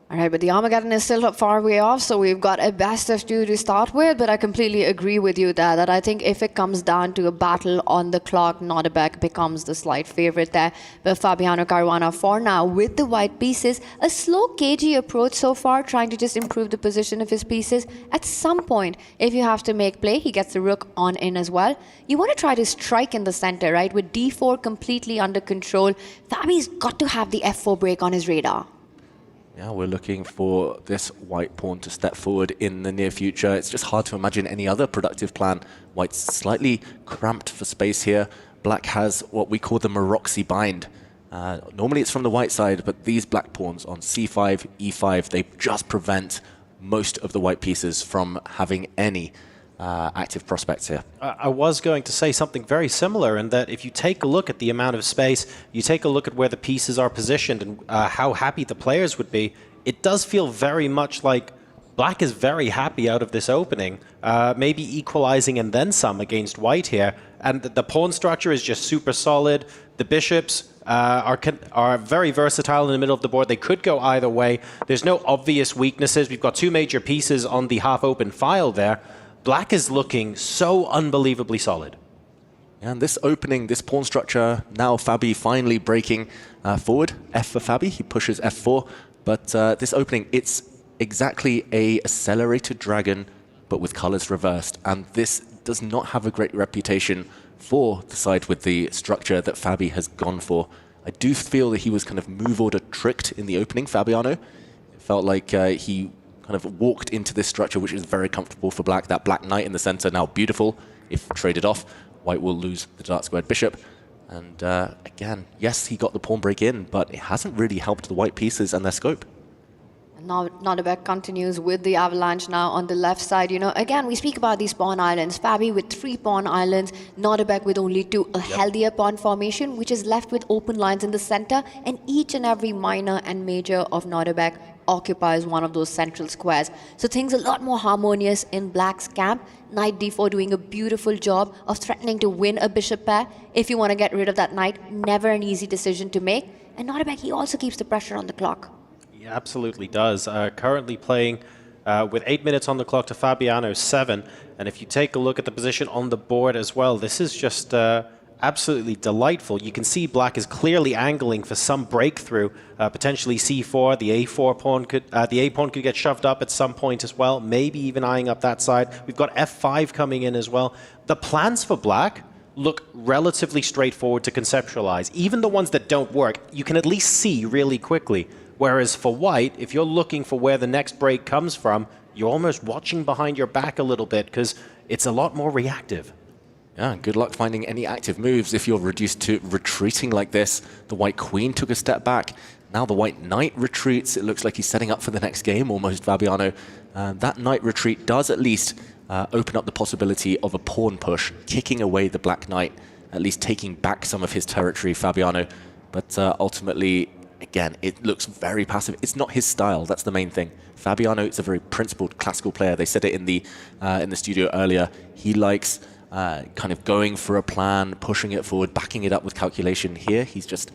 All right, but the Armageddon is still far way off, so we've got a best of two to start with, but I completely agree with you there that I think if it comes down to a battle on the clock, Nodirbek becomes the slight favorite there. But Fabiano Caruana, for now, with the white pieces, a slow, cagey approach so far, trying to just improve the position of his pieces. At some point, if you have to make play, he gets the rook on in as well. You want to try to strike in the center, right? With d4 completely under control, Fabi's got to have the f4 break on his radar. Yeah, we're looking for this white pawn to step forward in the near future. It's just hard to imagine any other productive plan. White's slightly cramped for space here. Black has what we call the Maroxy bind. Normally it's from the white side, but these black pawns on c5, e5, they just prevent most of the white pieces from having any active prospects here. I was going to say something very similar in that if you take a look at the amount of space, you take a look at where the pieces are positioned and how happy the players would be, it does feel very much like Black is very happy out of this opening, maybe equalizing and then some against White here. And the pawn structure is just super solid. The bishops are very versatile in the middle of the board. They could go either way. There's no obvious weaknesses. We've got two major pieces on the half-open file there. Black is looking so unbelievably solid. And this opening, this pawn structure, now Fabi finally breaking forward. F for Fabi, he pushes f4. But this opening, it's exactly a accelerated dragon, but with colors reversed. And this does not have a great reputation for the side with the structure that Fabi has gone for. I do feel that he was kind of move order tricked in the opening, Fabiano. It felt like he kind of walked into this structure, which is very comfortable for black. That black knight in the center, now beautiful. If traded off, white will lose the dark squared bishop. And again, yes, he got the pawn break in, but it hasn't really helped the white pieces and their scope. Now Nodirbek continues with the avalanche now on the left side. You know, again, we speak about these pawn islands. Fabi with 3 pawn islands, Nodirbek with only 2, a healthier pawn formation, which is left with open lines in the center, and each and every minor and major of Nodirbek occupies one of those central squares. So things a lot more harmonious in black's camp. Knight d4 doing a beautiful job of threatening to win a bishop pair. If you want to get rid of that knight, never an easy decision to make. And Nodirbek, he also keeps the pressure on the clock. He absolutely does. Currently playing with 8 minutes on the clock to Fabiano's 7. And if you take a look at the position on the board as well, this is just absolutely delightful. You can see black is clearly angling for some breakthrough, potentially c4. The a4 pawn could, the a pawn could get shoved up at some point as well, maybe even eyeing up that side. We've got f5 coming in as well. The plans for black look relatively straightforward to conceptualize. Even the ones that don't work, you can at least see really quickly. Whereas for white, if you're looking for where the next break comes from, you're almost watching behind your back a little bit because it's a lot more reactive. Yeah, good luck finding any active moves if you're reduced to retreating like this. The white queen took a step back. Now the white knight retreats. It looks like he's setting up for the next game, almost, Fabiano. That knight retreat does at least open up the possibility of a pawn push, kicking away the black knight, at least taking back some of his territory, Fabiano. But ultimately, again, it looks very passive. It's not his style. That's the main thing. Fabiano is a very principled classical player. They said it in the studio earlier. He likes kind of going for a plan, pushing it forward, backing it up with calculation. Here, he's just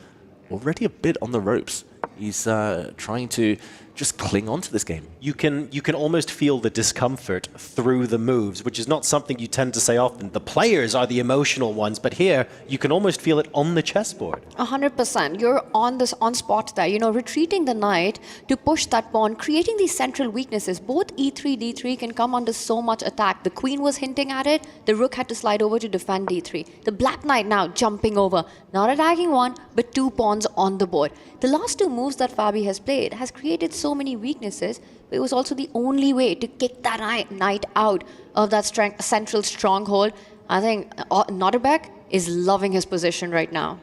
already a bit on the ropes. He's trying to just cling on to this game. You can almost feel the discomfort through the moves, which is not something you tend to say often. The players are the emotional ones, but here you can almost feel it on the chessboard. 100%. You're on spot there. You know, retreating the knight to push that pawn, creating these central weaknesses. Both e3, d3 can come under so much attack. The queen was hinting at it. The rook had to slide over to defend d3. The black knight now jumping over, not attacking one, but 2 pawns on the board. The last 2 moves that Fabi has played has created so many weaknesses, but it was also the only way to kick that knight out of that central stronghold. I think Nodirbek is loving his position right now.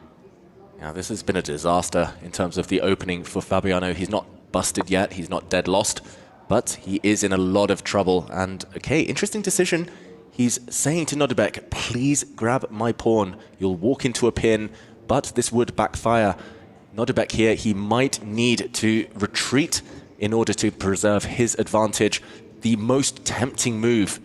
Yeah, this has been a disaster in terms of the opening for Fabiano. He's not busted yet, he's not dead lost, but he is in a lot of trouble. And okay, interesting decision. He's saying to Nodirbek, please grab my pawn. You'll walk into a pin, but this would backfire. Nodirbek here, he might need to retreat in order to preserve his advantage. The most tempting move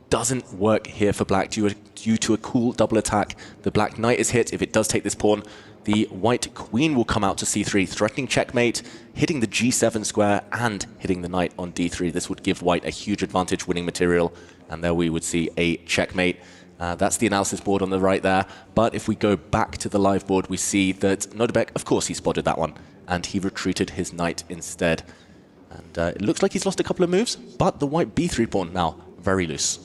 doesn't work here for black due to a cool double attack. The black knight is hit. If it does take this pawn, the white queen will come out to c3, threatening checkmate, hitting the g7 square and hitting the knight on d3. This would give white a huge advantage, winning material, and there we would see a checkmate. That's the analysis board on the right there. But if we go back to the live board, we see that Nodirbek, of course, he spotted that one, and he retreated his knight instead. And it looks like he's lost a couple of moves, but the white b3 pawn now very loose.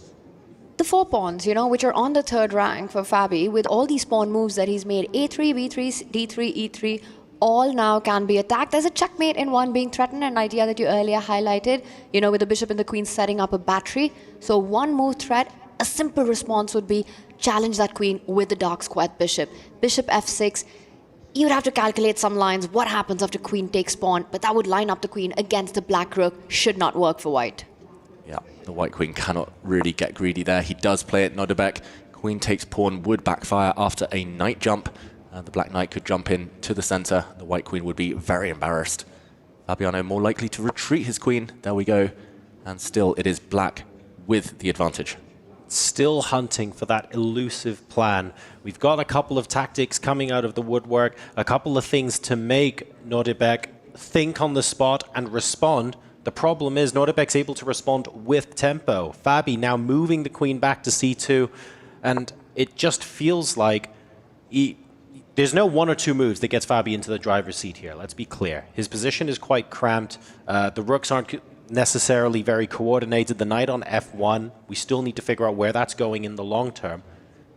The 4 pawns, you know, which are on the 3rd rank for Fabi, with all these pawn moves that he's made, a3, b3, d3, e3, all now can be attacked. There's a checkmate in one being threatened, an idea that you earlier highlighted, you know, with the bishop and the queen setting up a battery. So 1 move threat, a simple response would be challenge that queen with the dark squared bishop. Bishop f6. You'd have to calculate some lines. What happens after queen takes pawn? But that would line up the queen against the black rook. Should not work for white. Yeah, the white queen cannot really get greedy there. He does play it, Nodirbek. Queen takes pawn would backfire after a knight jump. The black knight could jump in to the center. The white queen would be very embarrassed. Fabiano more likely to retreat his queen. There we go. And still it is black with the advantage. Still hunting for that elusive plan. We've got a couple of tactics coming out of the woodwork, a couple of things to make Nodirbek think on the spot and respond. The problem is Nodirbek's able to respond with tempo. Fabi now moving the queen back to c2, and it just feels like there's no one or two moves that gets Fabi into the driver's seat here. Let's be clear. His position is quite cramped. The rooks aren't necessarily very coordinated. The knight on f1, we still need to figure out where that's going in the long term.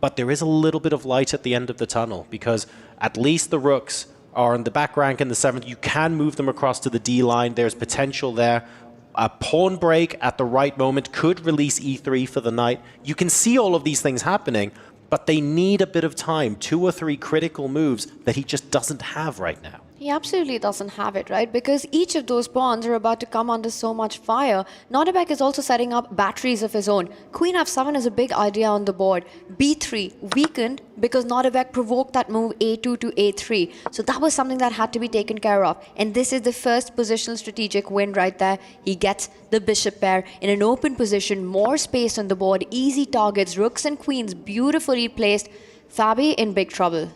But there is a little bit of light at the end of the tunnel because at least the rooks are in the back rank in the 7th. You can move them across to the D line. There's potential there. A pawn break at the right moment could release e3 for the knight. You can see all of these things happening, but they need a bit of time, 2 or 3 critical moves that he just doesn't have right now. He absolutely doesn't have it, right? Because each of those pawns are about to come under so much fire. Nodirbek is also setting up batteries of his own. Queen f7 is a big idea on the board. b3 weakened because Nodirbek provoked that move a2 to a3. So that was something that had to be taken care of. And this is the first positional strategic win right there. He gets the bishop pair in an open position, more space on the board, easy targets, rooks and queens beautifully placed. Fabi in big trouble.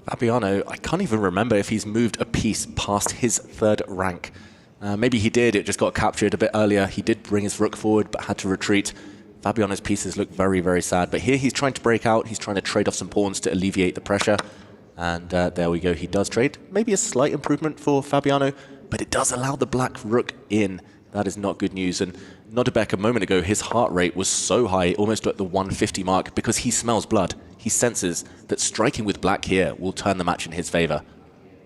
Fabiano, I can't even remember if he's moved a piece past his 3rd rank. Maybe he did, it just got captured a bit earlier. He did bring his rook forward, but had to retreat. Fabiano's pieces look very, very sad. But here he's trying to break out. He's trying to trade off some pawns to alleviate the pressure. And there we go, he does trade. Maybe a slight improvement for Fabiano, but it does allow the black rook in. That is not good news. And Nodirbek, a moment ago, his heart rate was so high, almost at the 150 mark, because he smells blood. He senses that striking with black here will turn the match in his favor.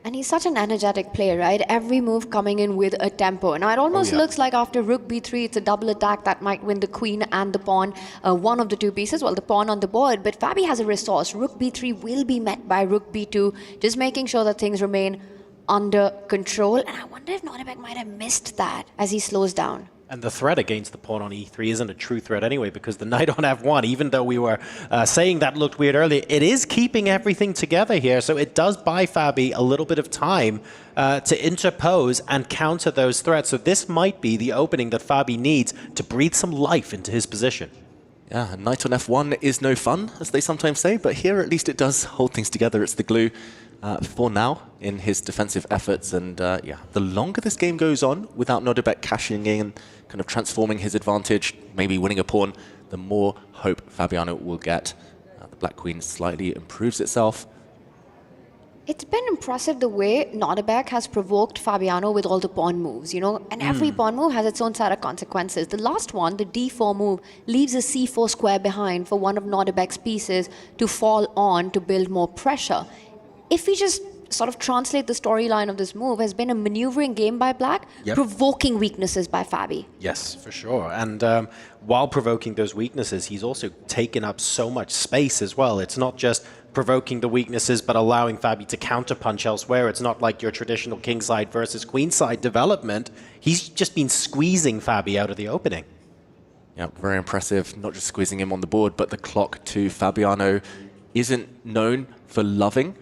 And he's such an energetic player, right? Every move coming in with a tempo. Now, it almost looks like after rook b3, it's a double attack that might win the queen and the pawn, one of the two pieces, well, the pawn on the board. But Fabi has a resource. Rook b3 will be met by rook b2, just making sure that things remain under control. And I wonder if Nodirbek might have missed that as he slows down. And the threat against the pawn on e3 isn't a true threat anyway, because the knight on f1, even though we were saying that looked weird earlier, it is keeping everything together here. So it does buy Fabi a little bit of time to interpose and counter those threats. So this might be the opening that Fabi needs to breathe some life into his position. Yeah, knight on f1 is no fun, as they sometimes say, but here at least it does hold things together. It's the glue for now in his defensive efforts. And yeah, the longer this game goes on without Nodirbek cashing in, kind of transforming his advantage, maybe winning a pawn, the more hope Fabiano will get. The black queen slightly improves itself. It's been impressive the way Nodirbek has provoked Fabiano with all the pawn moves, you know, and every pawn move has its own set of consequences. The last one, the d4 move, leaves a c4 square behind for one of Nodirbek's pieces to fall on to build more pressure. If we just sort of translate the storyline of this move, has been a maneuvering game by black, provoking weaknesses by Fabi. Yes, for sure. And while provoking those weaknesses, he's also taken up so much space as well. It's not just provoking the weaknesses, but allowing Fabi to counterpunch elsewhere. It's not like your traditional kingside versus queenside development. He's just been squeezing Fabi out of the opening. Yeah, very impressive. Not just squeezing him on the board, but the clock too. Fabiano isn't known for loving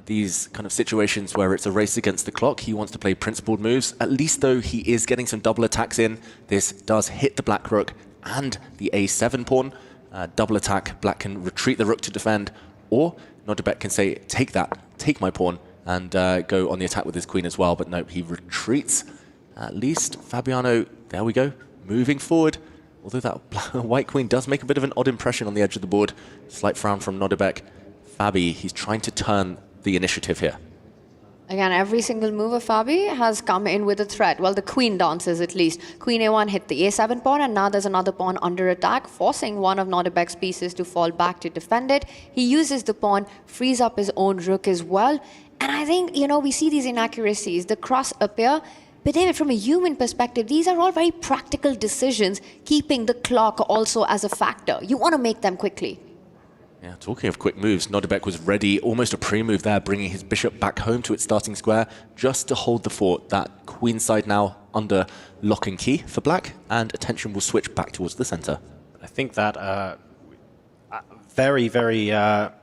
these kind of situations where it's a race against the clock. He wants to play principled moves. At least, though, he is getting some double attacks in. This does hit the black rook and the a7 pawn. Double attack, black can retreat the rook to defend, or Nodirbek can say, take that, take my pawn, and go on the attack with his queen as well. But no, he retreats. At least Fabiano, there we go, moving forward. Although that white queen does make a bit of an odd impression on the edge of the board. Slight frown from Nodirbek. Fabi, he's trying to turn the initiative here. Again, every single move of Fabi has come in with a threat. Well, the queen dances at least. Queen a1 hit the a7 pawn, and now there's another pawn under attack, forcing one of Nodirbek's pieces to fall back to defend it. He uses the pawn, frees up his own rook as well. And I think, you know, we see these inaccuracies. The cross appear. But David, from a human perspective, these are all very practical decisions, keeping the clock also as a factor. You want to make them quickly. Yeah, talking of quick moves, Nodirbek was ready, almost a pre-move there, bringing his bishop back home to its starting square, just to hold the fort. That queenside now under lock and key for black, and attention will switch back towards the center. I think that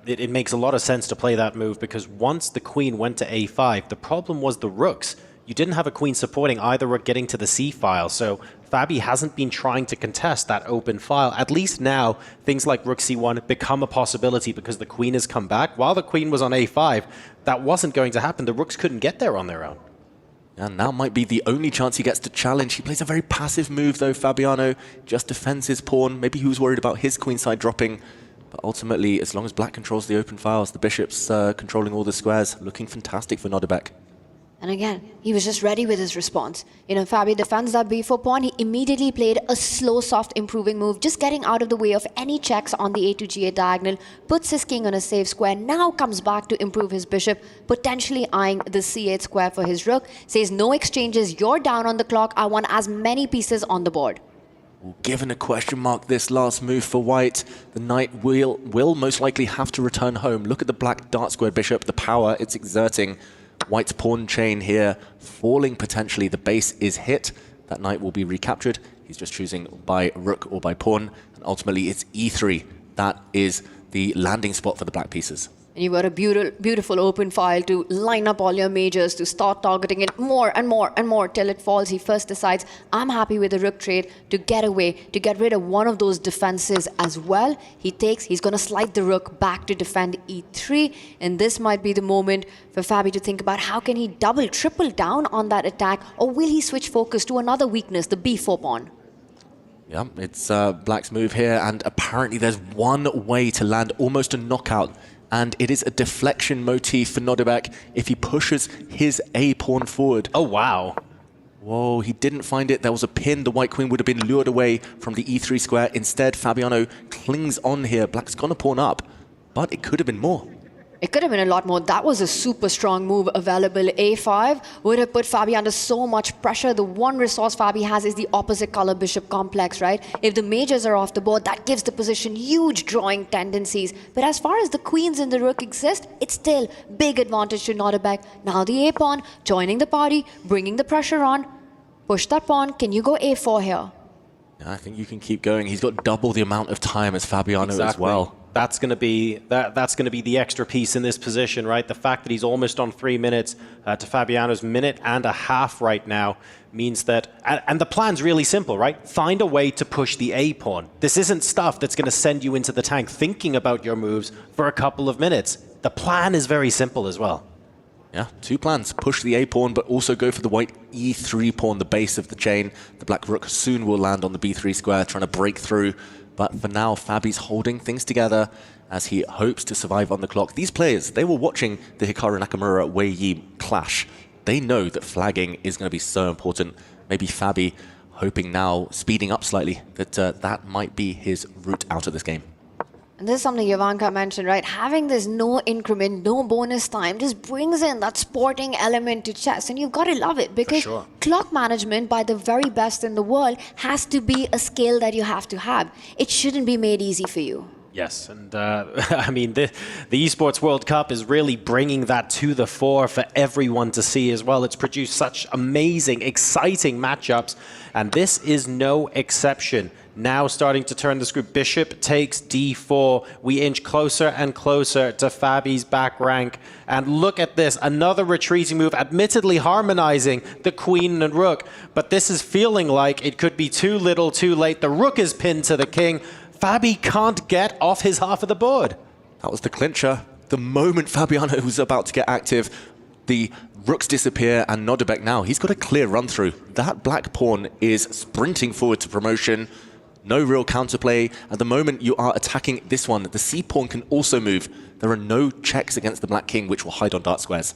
it makes a lot of sense to play that move, because once the queen went to a5, the problem was the rooks. You didn't have a queen supporting either rook getting to the c file, so Fabi hasn't been trying to contest that open file. At least now, things like rook c1 become a possibility because the queen has come back. While the queen was on a5, that wasn't going to happen. The rooks couldn't get there on their own. And now might be the only chance he gets to challenge. He plays a very passive move, though, Fabiano. Just defends his pawn. Maybe he was worried about his queenside dropping. But ultimately, as long as black controls the open files, the bishop's controlling all the squares, looking fantastic for Nodirbek. And again, he was just ready with his response. You know, Fabi defends that b4 pawn. He immediately played a slow, soft improving move, just getting out of the way of any checks on the a to g8 diagonal, puts his king on a safe square, now comes back to improve his bishop, potentially eyeing the c8 square for his rook, says no exchanges, you're down on the clock, I want as many pieces on the board. Well, given a question mark this last move for white, the knight will most likely have to return home. Look at the black dart squared bishop, the power it's exerting. White's pawn chain here falling potentially. The base is hit. That knight will be recaptured. He's just choosing by rook or by pawn. And ultimately, it's e3. That is the landing spot for the black pieces. And you've got a beautiful open file to line up all your majors, to start targeting it more and more and more till it falls. He first decides, I'm happy with the rook trade to get away, to get rid of one of those defenses as well. He's going to slide the rook back to defend e3. And this might be the moment for Fabi to think about how can he double, triple down on that attack, or will he switch focus to another weakness, the b4 pawn? Yeah, it's black's move here, and apparently there's one way to land almost a knockout. And it is a deflection motif for Nodirbek if he pushes his a-pawn forward. Oh, wow. Whoa, he didn't find it. There was a pin. The white queen would have been lured away from the e3 square. Instead, Fabiano clings on here. Black's gone to pawn up, but it could have been more. It could have been a lot more. That was a super strong move available. A5 would have put Fabi under so much pressure. The one resource Fabi has is the opposite color bishop complex, right? If the majors are off the board, that gives the position huge drawing tendencies. But as far as the queens and the rook exist, it's still big advantage to Nodirbek. Now the a-pawn joining the party, bringing the pressure on. Push that pawn. Can you go a4 here? I think you can keep going. He's got double the amount of time as Fabiano as well. That's going to be the extra piece in this position, right? The fact that he's almost on 3 minutes to Fabiano's minute and a half right now means that, and the plan's really simple, right? Find a way to push the a-pawn. This isn't stuff that's going to send you into the tank thinking about your moves for a couple of minutes. The plan is very simple as well. Yeah, two plans. Push the a-pawn, but also go for the white e3 pawn, the base of the chain. The black rook soon will land on the b3 square, trying to break through. But for now, Fabi's holding things together as he hopes to survive on the clock. These players, they were watching the Hikaru Nakamura Wei Yi clash. They know that flagging is going to be so important. Maybe Fabi hoping now, speeding up slightly, that that might be his route out of this game. And this is something Jovanka mentioned, right? Having this no increment, no bonus time just brings in that sporting element to chess. And you've got to love it because clock management by the very best in the world has to be a skill that you have to have. It shouldn't be made easy for you. Yes, and I mean, the Esports World Cup is really bringing that to the fore for everyone to see as well. It's produced such amazing, exciting matchups, and this is no exception. Now starting to turn the screw. Bishop takes d4. We inch closer and closer to Fabi's back rank. And look at this, another retreating move, admittedly harmonizing the queen and rook. But this is feeling like it could be too little, too late. The rook is pinned to the king. Fabi can't get off his half of the board. That was the clincher. The moment Fabiano was about to get active, the rooks disappear, and Nodirbek now, he's got a clear run through. That black pawn is sprinting forward to promotion. No real counterplay. At the moment you are attacking this one, the c-pawn can also move. There are no checks against the black king, which will hide on dart squares.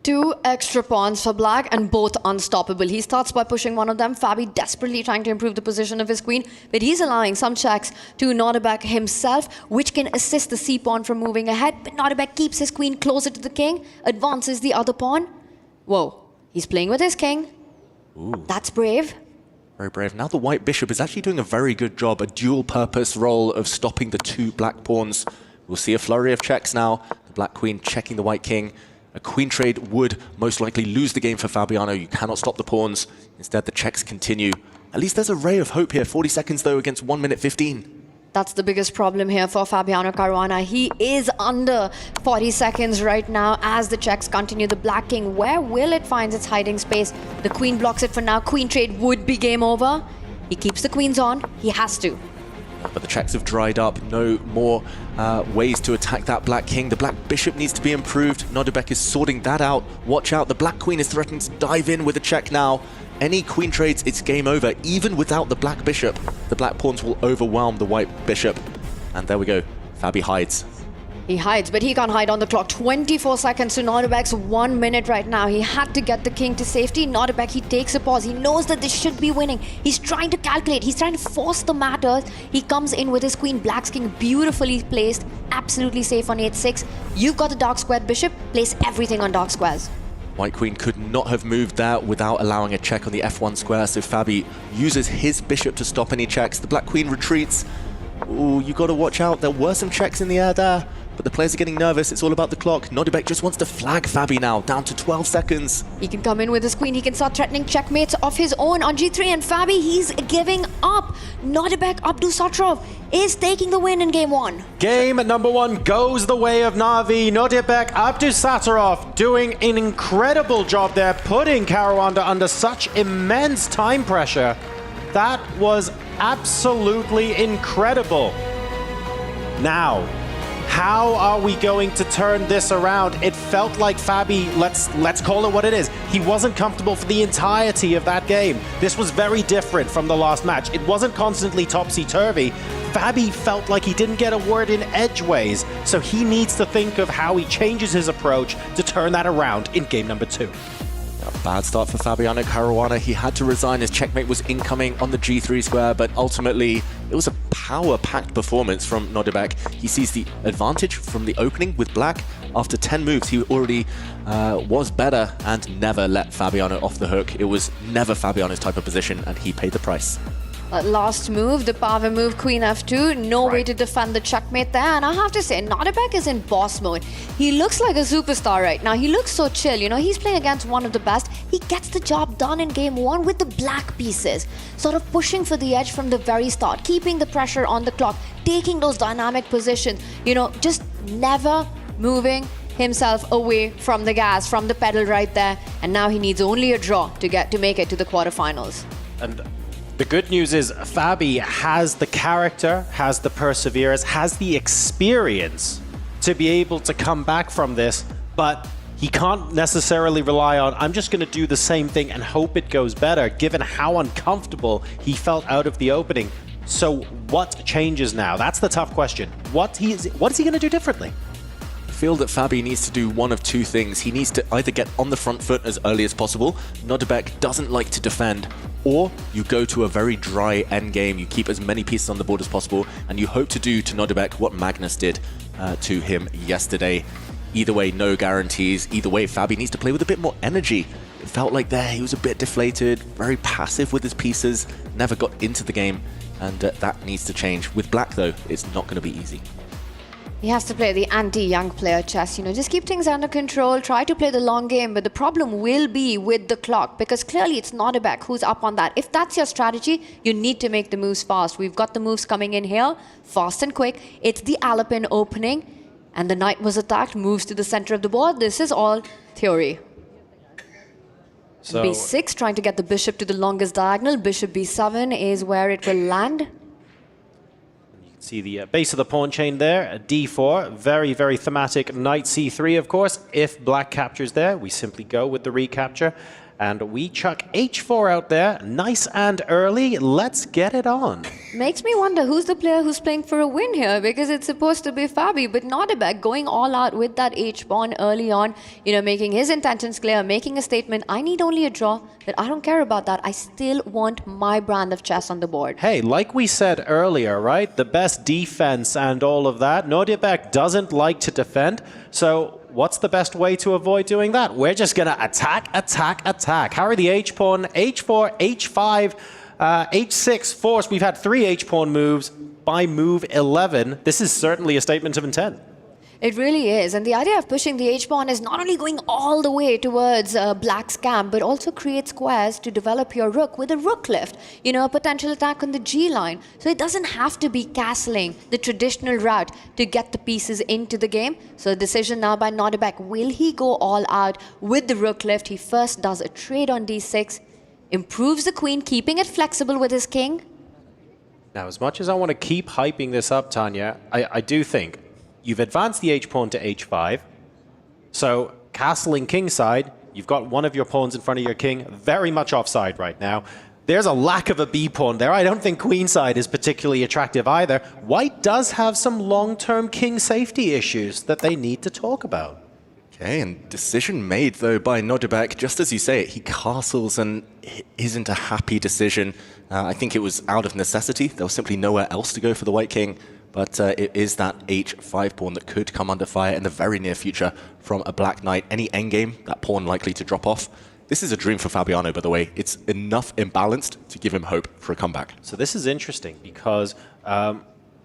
2 extra pawns for black and both unstoppable. He starts by pushing one of them. Fabi desperately trying to improve the position of his queen, but he's allowing some checks to Nodirbek himself, which can assist the c-pawn from moving ahead. But Nodirbek keeps his queen closer to the king, advances the other pawn. Whoa, he's playing with his king. Ooh. That's brave. Very brave. Now the white bishop is actually doing a very good job, a dual-purpose role of stopping the 2 black pawns. We'll see a flurry of checks now. The black queen checking the white king. A queen trade would most likely lose the game for Fabiano. You cannot stop the pawns. Instead, the checks continue. At least there's a ray of hope here. 40 seconds, though, against 1 minute 15. That's the biggest problem here for Fabiano Caruana. He is under 40 seconds right now as the checks continue. The black king, where will it find its hiding space? The queen blocks it for now. Queen trade would be game over. He keeps the queens on. He has to. But the checks have dried up. No more ways to attack that black king. The black bishop needs to be improved. Nodirbek is sorting that out. Watch out. The black queen is threatening to dive in with a check now. Any queen trades, it's game over. Even without the black bishop, the black pawns will overwhelm the white bishop. And there we go. Fabi hides. He hides, but he can't hide on the clock. 24 seconds to Nodirbek's 1 minute right now. He had to get the king to safety. Nodirbek, he takes a pause. He knows that this should be winning. He's trying to calculate. He's trying to force the matters. He comes in with his queen. Black's king beautifully placed. Absolutely safe on 8-6. You've got the dark squared bishop. Place everything on dark squares. White queen could not have moved that without allowing a check on the f1 square, so Fabi uses his bishop to stop any checks. The black queen retreats. Ooh, you got to watch out. There were some checks in the air there, but the players are getting nervous. It's all about the clock. Nodirbek just wants to flag Fabi now, down to 12 seconds. He can come in with his queen. He can start threatening checkmates of his own on G3. And Fabi, he's giving up. Nodirbek, Abdusattorov is taking the win in game 1. Game number 1 goes the way of Na'Vi. Nodirbek, Abdusattorov doing an incredible job there, putting Caruana under such immense time pressure. That was absolutely incredible. Now, how are we going to turn this around? It felt like Fabi, let's call it what it is. He wasn't comfortable for the entirety of that game. This was very different from the last match. It wasn't constantly topsy-turvy. Fabi felt like he didn't get a word in edgeways, so he needs to think of how he changes his approach to turn that around in game number 2. A bad start for Fabiano Caruana. He had to resign. His checkmate was incoming on the G3 square, but ultimately it was a power-packed performance from Nodirbek. He sees the advantage from the opening with black. After 10 moves, he already was better and never let Fabiano off the hook. It was never Fabiano's type of position, and he paid the price. Last move, the power move, queen f2. No way to defend the checkmate there. And I have to say, Nodirbek is in boss mode. He looks like a superstar right now. He looks so chill. You know, he's playing against one of the best. He gets the job done in game 1 with the black pieces. Sort of pushing for the edge from the very start. Keeping the pressure on the clock. Taking those dynamic positions. You know, just never moving himself away from the gas, from the pedal right there. And now he needs only a draw to make it to the quarterfinals. And the good news is Fabi has the character, has the perseverance, has the experience to be able to come back from this, but he can't necessarily rely on, I'm just going to do the same thing and hope it goes better, given how uncomfortable he felt out of the opening. So what changes now? That's the tough question. What is he going to do differently? I feel that Fabi needs to do one of two things. He needs to either get on the front foot as early as possible. Nodirbek doesn't like to defend. Or you go to a very dry endgame, you keep as many pieces on the board as possible, and you hope to do to Nodirbek what Magnus did to him yesterday. Either way, no guarantees. Either way, Fabi needs to play with a bit more energy. It felt like there he was a bit deflated, very passive with his pieces, never got into the game, and that needs to change. With black, though, it's not going to be easy. He has to play the anti-young player chess, you know, just keep things under control, try to play the long game, but the problem will be with the clock, because clearly it's Nodirbek who's up on that. If that's your strategy, you need to make the moves fast. We've got the moves coming in here, fast and quick. It's the Alapin opening, and the knight was attacked, moves to the center of the board. This is all theory. So B6, trying to get the bishop to the longest diagonal. Bishop B7 is where it will land. See the base of the pawn chain there, d4, very, very thematic. Knight c3, of course. If black captures there, we simply go with the recapture. And we chuck h4 out there, nice and early. Let's get it on. Makes me wonder who's the player who's playing for a win here, because it's supposed to be Fabi, but Nodirbek going all out with that h-pawn early on, you know, making his intentions clear, making a statement, I need only a draw, but I don't care about that. I still want my brand of chess on the board. Hey, like we said earlier, right? The best defense and all of that. Nodirbek doesn't like to defend, so what's the best way to avoid doing that? We're just going to attack, attack, attack. Harry the h-pawn, h4, h5, h6, force. We've had 3 h-pawn moves by move 11. This is certainly a statement of intent. It really is. And the idea of pushing the h-pawn is not only going all the way towards black's camp, but also create squares to develop your rook with a rook lift. You know, a potential attack on the g-line. So it doesn't have to be castling the traditional route to get the pieces into the game. So a decision now by Nodirbek. Will he go all out with the rook lift? He first does a trade on d6, improves the queen, keeping it flexible with his king. Now, as much as I want to keep hyping this up, Tanya, I do think you've advanced the h-pawn to h5. So castling kingside, you've got one of your pawns in front of your king, very much offside right now. there's a lack of a B pawn there. I don't think queenside is particularly attractive either. White does have some long-term king safety issues that they need to talk about. Okay, and decision made, though, by Nodirbek. Just as you say it, he castles, and it isn't a happy decision. I think it was out of necessity. There was simply nowhere else to go for the white king, but it is that h5 pawn that could come under fire in the very near future from a black knight. Any endgame, that pawn likely to drop off. This is a dream for Fabiano, by the way. It's enough imbalanced to give him hope for a comeback. So this is interesting because,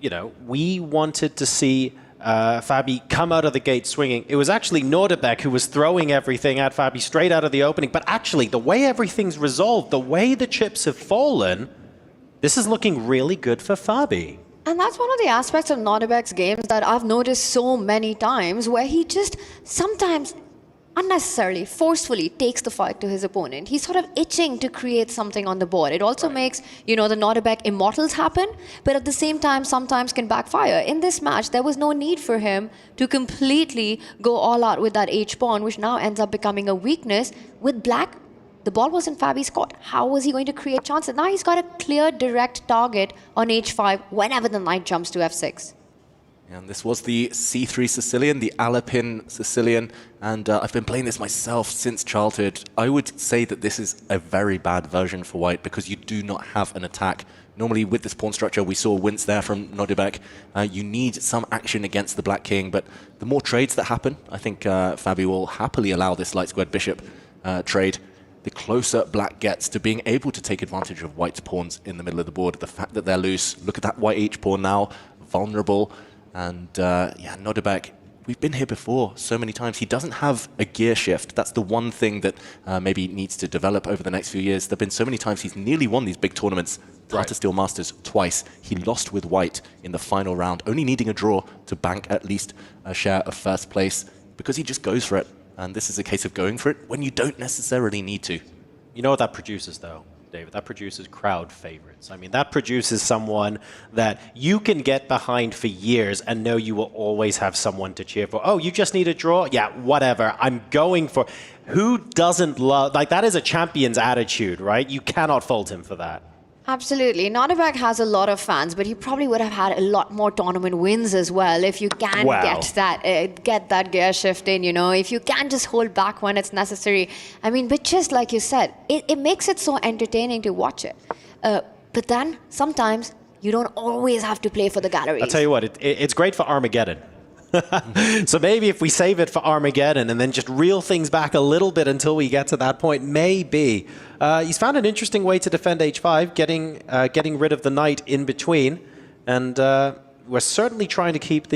you know, we wanted to see Fabi come out of the gate swinging. It was actually Nodirbek who was throwing everything at Fabi straight out of the opening. But actually, the way everything's resolved, the way the chips have fallen, this is looking really good for Fabi. And that's one of the aspects of Nodirbek's games that I've noticed so many times, where he just sometimes unnecessarily, forcefully takes the fight to his opponent. He's sort of itching to create something on the board. It also makes, you know, the Nodirbek immortals happen, but at the same time, sometimes can backfire. In this match, there was no need for him to completely go all out with that H-pawn, which now ends up becoming a weakness. With black, the ball was in Fabi's court. How was he going to create chances? Now he's got a clear, direct target on H5 whenever the knight jumps to F6. And this was the C3 Sicilian, the Alapin Sicilian, and I've been playing this myself since childhood. I would say that this is a very bad version for white because you do not have an attack. Normally with this pawn structure, we saw wince there from Nodirbek. You need some action against the black king, but the more trades that happen, I think Fabi will happily allow this light squared bishop trade. The closer black gets to being able to take advantage of white's pawns in the middle of the board, the fact that they're loose. Look at that white H pawn now, vulnerable. And yeah, Nodirbek, we've been here before so many times. He doesn't have a gear shift. That's the one thing that maybe needs to develop over the next few years. There have been so many times he's nearly won these big tournaments. Tata Steel Masters twice. He lost with white in the final round, only needing a draw to bank at least a share of first place because he just goes for it. And this is a case of going for it when you don't necessarily need to. You know what that produces, though, David? That produces crowd favorites. I mean, that produces someone that you can get behind for years and know you will always have someone to cheer for. Oh, you just need a draw? Yeah, whatever. I'm going for... Who doesn't love... Like, that is a champion's attitude, right? You cannot fault him for that. Absolutely. Nodirbek has a lot of fans, but he probably would have had a lot more tournament wins as well if you can get that gear shift in, you know, if you can just hold back when it's necessary. I mean, but just like you said, it makes it so entertaining to watch it. But then sometimes you don't always have to play for the galleries. I'll tell you what, it's great for Armageddon. So maybe if we save it for Armageddon and then just reel things back a little bit until we get to that point, maybe. He's found an interesting way to defend H5, getting rid of the knight in between. And we're certainly trying to keep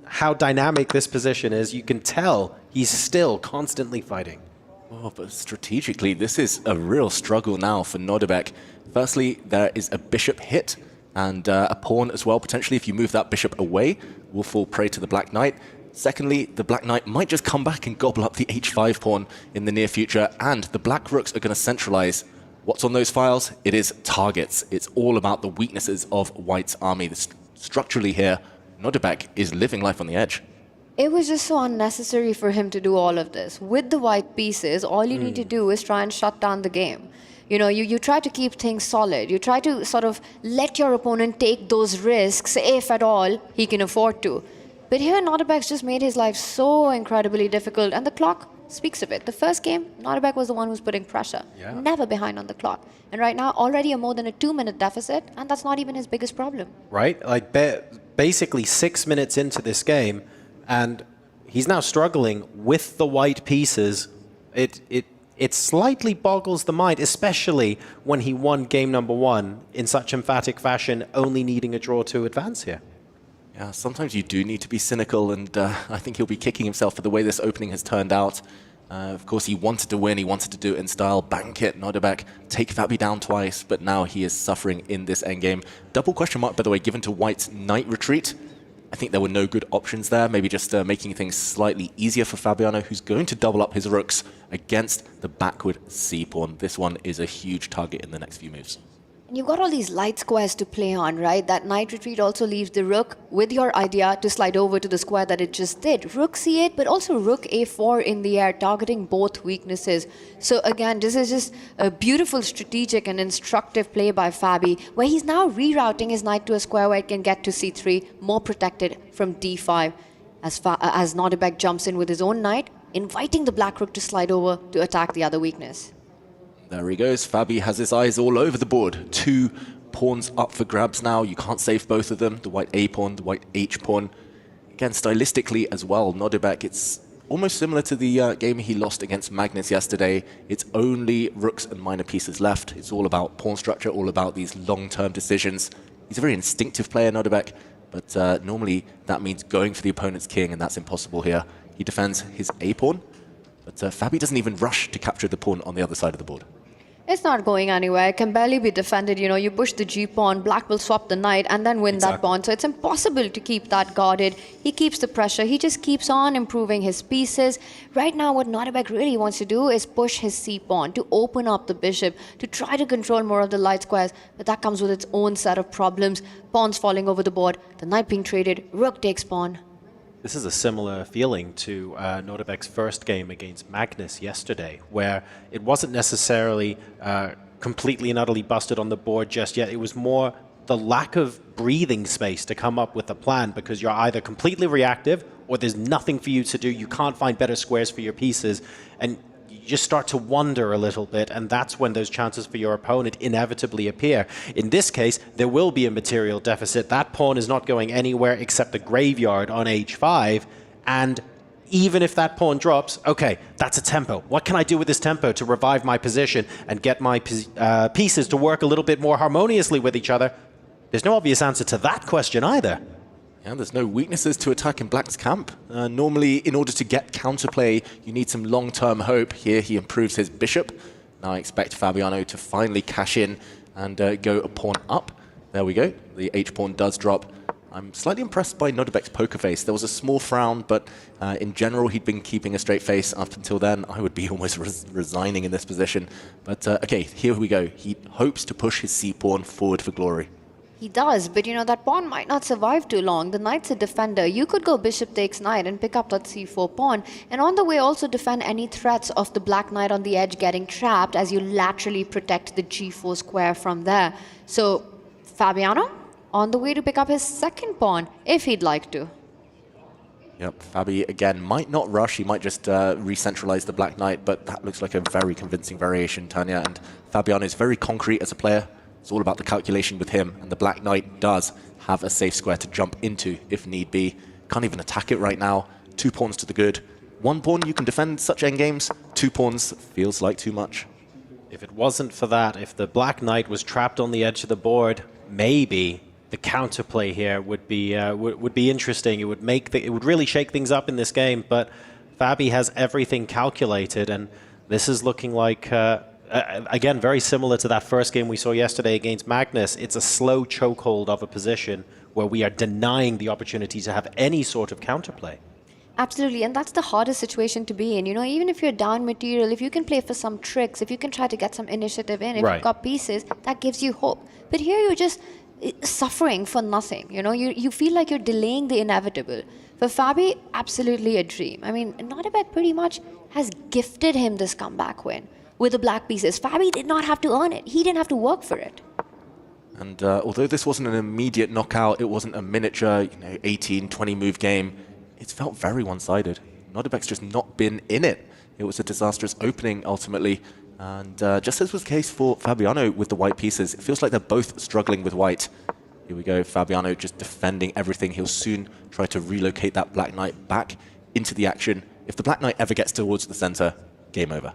how dynamic this position is. You can tell he's still constantly fighting. Oh, but strategically, this is a real struggle now for Nodirbek. Firstly, there is a bishop hit and a pawn as well. Potentially, if you move that bishop away, will fall prey to the black knight. Secondly, the black knight might just come back and gobble up the h5 pawn in the near future, and the black rooks are going to centralize. What's on those files? It is targets. It's all about the weaknesses of white's army. Structurally here, Nodirbek is living life on the edge. It was just so unnecessary for him to do all of this. With the white pieces, all you need to do is try and shut down the game. You know, you try to keep things solid. You try to sort of let your opponent take those risks, if at all he can afford to. But here, Nodirbek's just made his life so incredibly difficult, and the clock speaks of it. The first game, Nodirbek was the one who's putting pressure, never behind on the clock. And right now, already more than a 2-minute deficit, and that's not even his biggest problem. Right? Like, basically 6 minutes into this game, and he's now struggling with the white pieces. It slightly boggles the mind, especially when he won game number 1 in such emphatic fashion, only needing a draw to advance here. Yeah, sometimes you do need to be cynical, and I think he'll be kicking himself for the way this opening has turned out. Of course, he wanted to win, he wanted to do it in style, bank it, Nodirbek, take Fabi down twice, but now he is suffering in this endgame. Double question mark, by the way, given to white's knight retreat. I think there were no good options there, maybe just making things slightly easier for Fabiano, who's going to double up his rooks against the backward c-pawn. This one is a huge target in the next few moves. And you've got all these light squares to play on, right? That knight retreat also leaves the rook with your idea to slide over to the square that it just did. Rook c8, but also rook a4 in the air, targeting both weaknesses. So again, this is just a beautiful strategic and instructive play by Fabi, where he's now rerouting his knight to a square where it can get to c3, more protected from d5. As Nodirbek jumps in with his own knight, inviting the black rook to slide over to attack the other weakness. There he goes. Fabi has his eyes all over the board. 2 pawns up for grabs now. You can't save both of them. The white A pawn, the white H pawn. Again, stylistically as well, Nodirbek, it's almost similar to the game he lost against Magnus yesterday. It's only rooks and minor pieces left. It's all about pawn structure, all about these long-term decisions. He's a very instinctive player, Nodirbek, but normally that means going for the opponent's king, and that's impossible here. He defends his A pawn, but Fabi doesn't even rush to capture the pawn on the other side of the board. It's not going anywhere. It can barely be defended. You know, you push the G pawn, black will swap the knight and then win that pawn. So it's impossible to keep that guarded. He keeps the pressure. He just keeps on improving his pieces. Right now, what Nodirbek really wants to do is push his C pawn to open up the bishop, to try to control more of the light squares. But that comes with its own set of problems. Pawns falling over the board, the knight being traded, rook takes pawn. This is a similar feeling to Nodirbek's first game against Magnus yesterday, where it wasn't necessarily completely and utterly busted on the board just yet. It was more the lack of breathing space to come up with a plan, because you're either completely reactive or there's nothing for you to do. You can't find better squares for your pieces, and you just start to wonder a little bit, and that's when those chances for your opponent inevitably appear. In this case, there will be a material deficit. That pawn is not going anywhere except the graveyard on h5, and even if that pawn drops, okay, that's a tempo. What can I do with this tempo to revive my position and get my pieces to work a little bit more harmoniously with each other? There's no obvious answer to that question either. Yeah, there's no weaknesses to attack in Black's camp. Normally, in order to get counterplay, you need some long-term hope. Here, he improves his bishop. Now I expect Fabiano to finally cash in and go a pawn up. There we go. The H-pawn does drop. I'm slightly impressed by Nodirbek's poker face. There was a small frown, but in general, he'd been keeping a straight face up until then. I would be almost resigning in this position. But okay, here we go. He hopes to push his C-pawn forward for glory. He does, but you know, that pawn might not survive too long. The knight's a defender. You could go bishop takes knight and pick up that c4 pawn, and on the way also defend any threats of the black knight on the edge getting trapped as you laterally protect the g4 square from there. So, Fabiano, on the way to pick up his second pawn, if he'd like to. Yep, Fabi, again, might not rush. He might just re-centralize the black knight, but that looks like a very convincing variation, Tanya. And Fabiano is very concrete as a player. It's all about the calculation with him, and the black knight does have a safe square to jump into if need be. Can't even attack it right now. 2 pawns to the good. 1 pawn, you can defend such endgames. 2 pawns feels like too much. If it wasn't for that, if the black knight was trapped on the edge of the board, maybe the counterplay here would be interesting. It would it would really shake things up in this game. But Fabi has everything calculated, and this is looking like. Again, very similar to that first game we saw yesterday against Magnus. It's a slow chokehold of a position where we are denying the opportunity to have any sort of counterplay. Absolutely, and that's the hardest situation to be in. You know, even if you're down material, if you can play for some tricks, if you can try to get some initiative in, if you've got pieces, that gives you hope. But here you're just suffering for nothing. You know, you feel like you're delaying the inevitable. For Fabi, absolutely a dream. I mean, Nodirbek pretty much has gifted him this comeback win with the black pieces. Fabi did not have to earn it. He didn't have to work for it. And although this wasn't an immediate knockout, it wasn't a miniature, 18, 20 move game, it's felt very one-sided. Nodirbek's just not been in it. It was a disastrous opening, ultimately. And just as was the case for Fabiano with the white pieces, it feels like they're both struggling with white. Here we go, Fabiano just defending everything. He'll soon try to relocate that black knight back into the action. If the black knight ever gets towards the center, game over.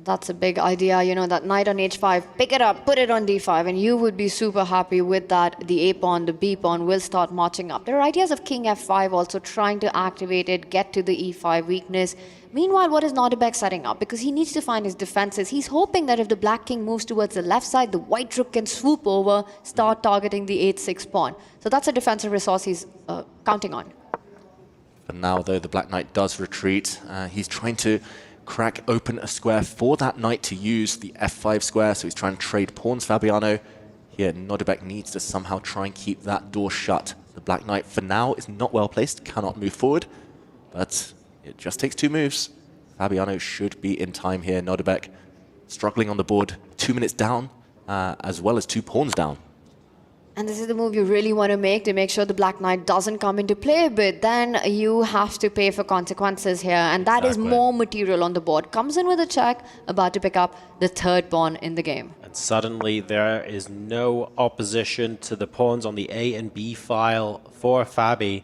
That's a big idea, you know, that knight on h5, pick it up, put it on d5, and you would be super happy with that. The a pawn, the b pawn will start marching up. There are ideas of king f5 also trying to activate it, get to the e5 weakness. Meanwhile, what is Nodirbek setting up? Because he needs to find his defenses. He's hoping that if the black king moves towards the left side, the white rook can swoop over, start targeting the h6 pawn. So that's a defensive resource he's counting on. For now, though, the black knight does retreat. He's trying to crack open a square for that knight to use the f5 square, so he's trying to trade pawns, Fabiano. Here, Nodirbek needs to somehow try and keep that door shut. The black knight, for now, is not well placed, cannot move forward, but it just takes 2 moves. Fabiano should be in time here. Nodirbek struggling on the board, 2 minutes down, as well as 2 pawns down. And this is the move you really want to make sure the black knight doesn't come into play, but then you have to pay for consequences here, and that is more material on the board. Comes in with a check, about to pick up the 3rd pawn in the game. And suddenly there is no opposition to the pawns on the A and B file for Fabi.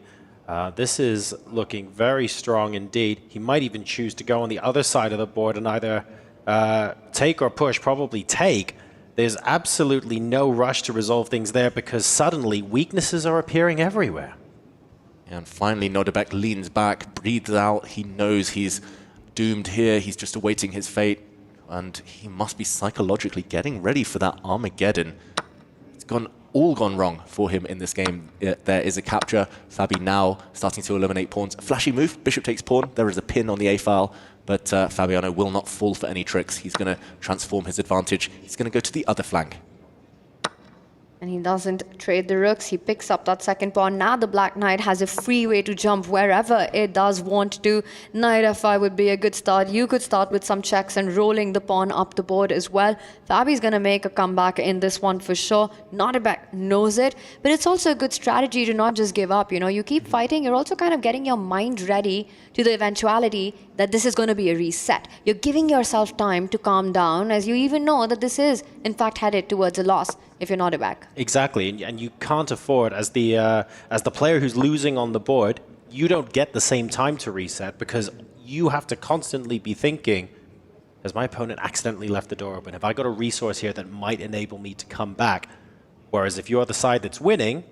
This is looking very strong indeed. He might even choose to go on the other side of the board and either take or push, probably take. There's absolutely no rush to resolve things there because suddenly weaknesses are appearing everywhere. And finally, Nodirbek leans back, breathes out. He knows he's doomed here. He's just awaiting his fate. And he must be psychologically getting ready for that Armageddon. It's all gone wrong for him in this game. There is a capture. Fabi now starting to eliminate pawns. Flashy move. Bishop takes pawn. There is a pin on the A file. But Fabiano will not fall for any tricks. He's going to transform his advantage. He's going to go to the other flank. And he doesn't trade the rooks. He picks up that 2nd pawn. Now the black knight has a free way to jump wherever it does want to. Knight f5 would be a good start. You could start with some checks and rolling the pawn up the board as well. Fabi's going to make a comeback in this one for sure. Nodirbek knows it, but it's also a good strategy to not just give up. You know, you keep fighting. You're also kind of getting your mind ready to the eventuality that this is going to be a reset. You're giving yourself time to calm down, as you even know that this is, in fact, headed towards a loss if you're Nodirbek. Exactly, and you can't afford, as the player who's losing on the board, you don't get the same time to reset because you have to constantly be thinking, has my opponent accidentally left the door open? Have I got a resource here that might enable me to come back? Whereas if you're the side that's winning,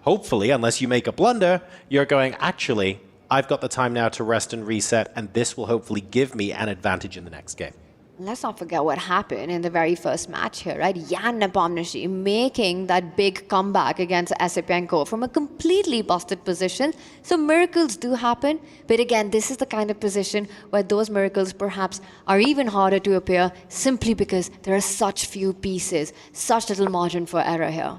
hopefully, unless you make a blunder, you're going, actually, I've got the time now to rest and reset, and this will hopefully give me an advantage in the next game. Let's not forget what happened in the very first match here, right? Jan Nepomniachtchi making that big comeback against Esipenko from a completely busted position. So miracles do happen. But again, this is the kind of position where those miracles perhaps are even harder to appear simply because there are such few pieces, such little margin for error here.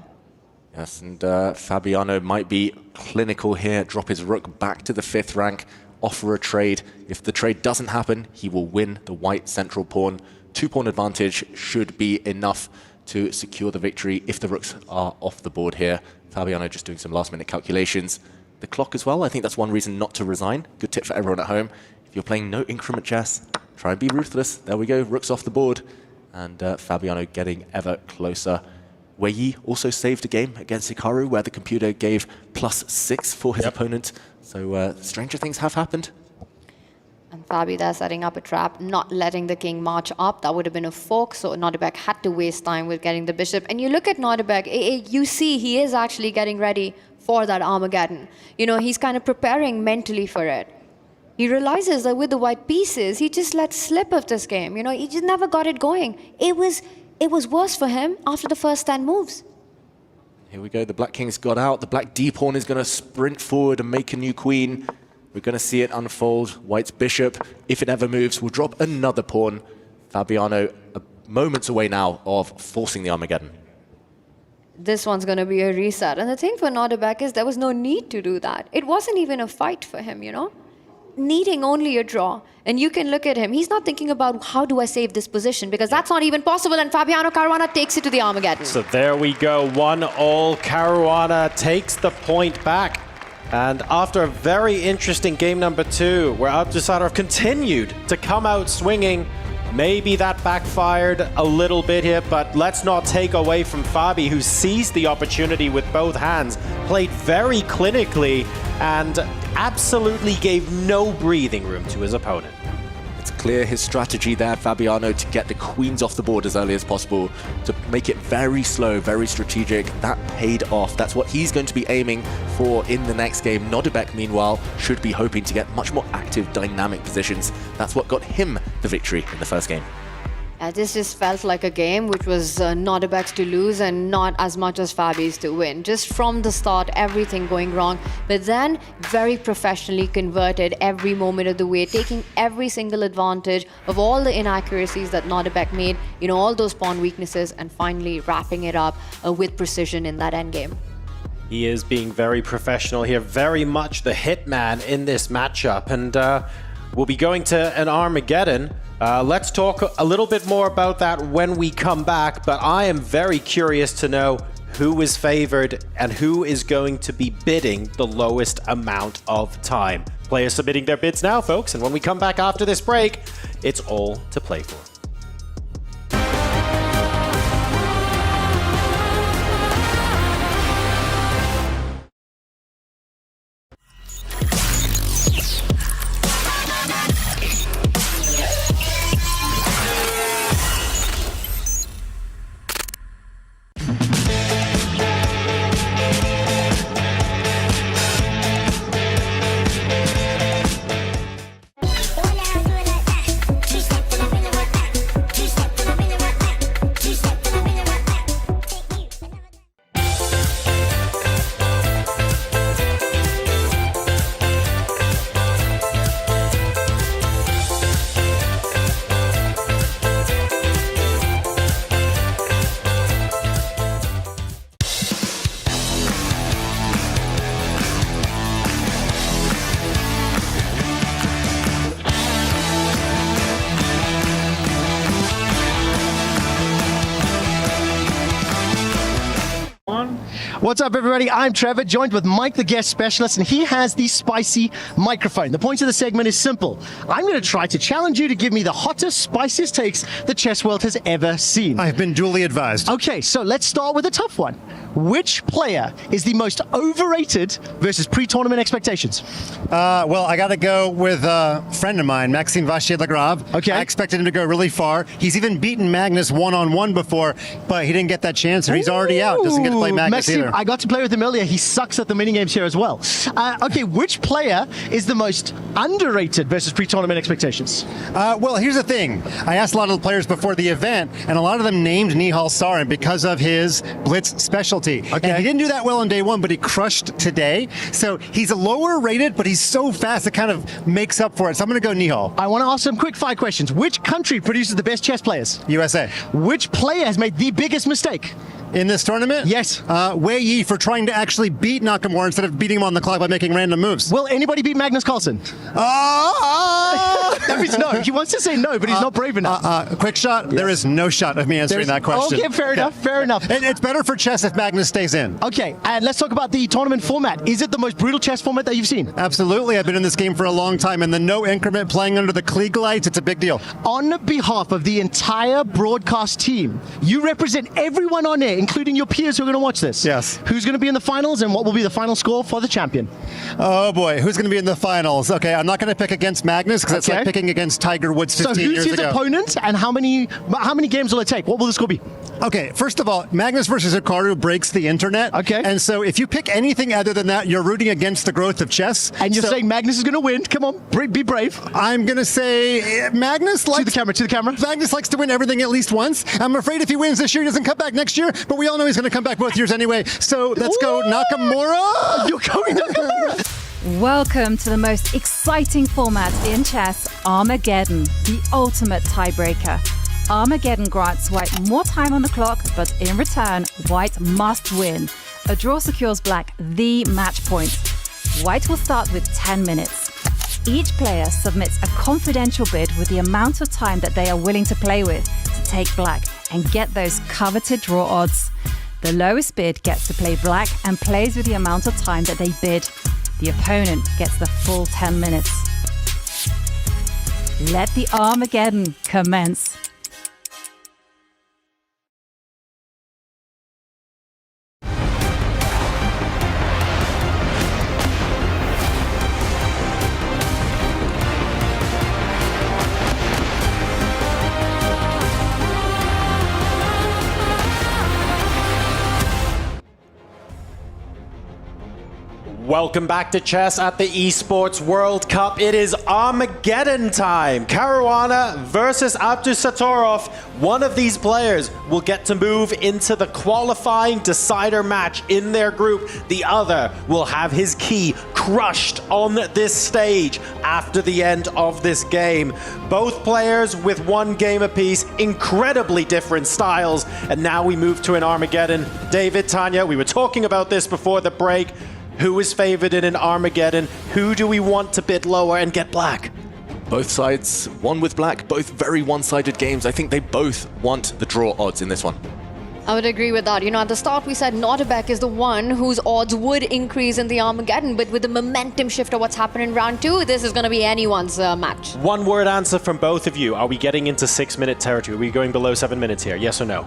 Yes, and Fabiano might be clinical here, drop his rook back to the 5th rank, offer a trade. If the trade doesn't happen, he will win the white central pawn. 2-pawn advantage should be enough to secure the victory if the rooks are off the board here. Fabiano just doing some last-minute calculations. The clock as well, I think that's one reason not to resign. Good tip for everyone at home. If you're playing no increment chess, try and be ruthless. There we go, rooks off the board. And Fabiano getting ever closer. Wei Yi also saved a game against Hikaru where the computer gave +6 for his opponent. So stranger things have happened. And Fabi there setting up a trap, not letting the king march up. That would have been a fork, so Nodirbek had to waste time with getting the bishop. And you look at Nodirbek, you see he is actually getting ready for that Armageddon. You know, he's kind of preparing mentally for it. He realizes that with the white pieces, he just let slip of this game. You know, he just never got it going. It was worse for him after the first 10 moves. Here we go, the black king's got out. The black d-pawn is going to sprint forward and make a new queen. We're going to see it unfold. White's bishop, if it ever moves, will drop another pawn. Fabiano moments away now of forcing the Armageddon. This one's going to be a reset. And the thing for Nodirbek is there was no need to do that. It wasn't even a fight for him, you know? Needing only a draw. And you can look at him. He's not thinking about how do I save this position because that's not even possible. And Fabiano Caruana takes it to the Armageddon. So there we go. 1-1. Caruana takes the point back. And after a very interesting game number 2, where Abdusattorov continued to come out swinging, maybe that backfired a little bit here, but let's not take away from Fabi, who seized the opportunity with both hands, played very clinically, and absolutely gave no breathing room to his opponent. It's clear his strategy there, Fabiano, to get the queens off the board as early as possible, to make it very slow, very strategic. That paid off. That's what he's going to be aiming for in the next game. Nodirbek, meanwhile, should be hoping to get much more active, dynamic positions. That's what got him the victory in the first game. This just felt like a game which was Nodirbek's to lose and not as much as Fabi's to win. Just from the start, everything going wrong. But then, very professionally converted every moment of the way, taking every single advantage of all the inaccuracies that Nodirbek made, all those pawn weaknesses, and finally wrapping it up with precision in that endgame. He is being very professional here, very much the hitman in this matchup. And we'll be going to an Armageddon. Let's talk a little bit more about that when we come back, but I am very curious to know who is favored and who is going to be bidding the lowest amount of time. Players submitting their bids now, folks, and when we come back after this break, it's all to play for. What's up, everybody? I'm Trevor, joined with Mike, the guest specialist, and he has the spicy microphone. The point of the segment is simple. I'm going to try to challenge you to give me the hottest, spiciest takes the chess world has ever seen. I've been duly advised. Okay, so let's start with a tough one. Which player is the most overrated versus pre-tournament expectations? Well, I got to go with a friend of mine, Maxime Vachier-Lagrave. Okay. I expected him to go really far. He's even beaten Magnus one-on-one before, but he didn't get that chance, or he's already out. Doesn't get to play Magnus Maxime, either. I got to play with him earlier. He sucks at the minigames here as well. Okay, which player is the most underrated versus pre-tournament expectations? Well, here's the thing. I asked a lot of the players before the event, and a lot of them named Nihal Sarin because of his blitz specialty. Okay. And he didn't do that well on day one, but he crushed today. So he's a lower rated, but he's so fast it kind of makes up for it. So I'm going to go Nihal. I want to ask some quick fire questions. Which country produces the best chess players? USA. Which player has made the biggest mistake? In this tournament? Yes. Wei Yi for trying to actually beat Nakamura instead of beating him on the clock by making random moves. Will anybody beat Magnus Carlsen? That means no. He wants to say no, but he's not brave enough. Quickshot, yes. There is no shot of me answering that question. Okay, fair enough, fair enough. And it's better for chess if Magnus stays in. Okay, and let's talk about the tournament format. Is it the most brutal chess format that you've seen? Absolutely. I've been in this game for a long time, and the no increment playing under the Klieg lights, it's a big deal. On behalf of the entire broadcast team, you represent everyone on air, including your peers who are going to watch this. Yes. Who's going to be in the finals, and what will be the final score for the champion? Oh boy, who's going to be in the finals? Okay, I'm not going to pick against Magnus because it's like picking against Tiger Woods 15 years ago. So who's his opponent, and how many games will it take? What will the score be? Okay, first of all, Magnus versus Hikaru breaks the internet. Okay. And so if you pick anything other than that, you're rooting against the growth of chess. And you're saying Magnus is going to win. Come on, be brave. I'm going to say Magnus likes... To the camera. Magnus likes to win everything at least once. I'm afraid if he wins this year, he doesn't come back next year, but we all know he's going to come back both years anyway. So let's go Nakamura. You're going Nakamura. Welcome to the most exciting format in chess, Armageddon, the ultimate tiebreaker. Armageddon grants White more time on the clock, but in return, White must win. A draw secures Black the match point. White will start with 10 minutes. Each player submits a confidential bid with the amount of time that they are willing to play with to take Black and get those coveted draw odds. The lowest bid gets to play Black and plays with the amount of time that they bid. The opponent gets the full 10 minutes. Let the Armageddon commence. Welcome back to Chess at the Esports World Cup. It is Armageddon time. Caruana versus Abdusattorov. One of these players will get to move into the qualifying decider match in their group. The other will have his key crushed on this stage after the end of this game. Both players with one game apiece, incredibly different styles. And now we move to an Armageddon. David, Tanya, we were talking about this before the break. Who is favored in an Armageddon? Who do we want to bid lower and get black? Both sides, one with black, both very one-sided games. I think they both want the draw odds in this one. I would agree with that. You know, at the start we said Nodirbek is the one whose odds would increase in the Armageddon, but with the momentum shift of what's happened in round 2, this is going to be anyone's match. One word answer from both of you. Are we getting into 6-minute territory? Are we going below 7 minutes here? Yes or no?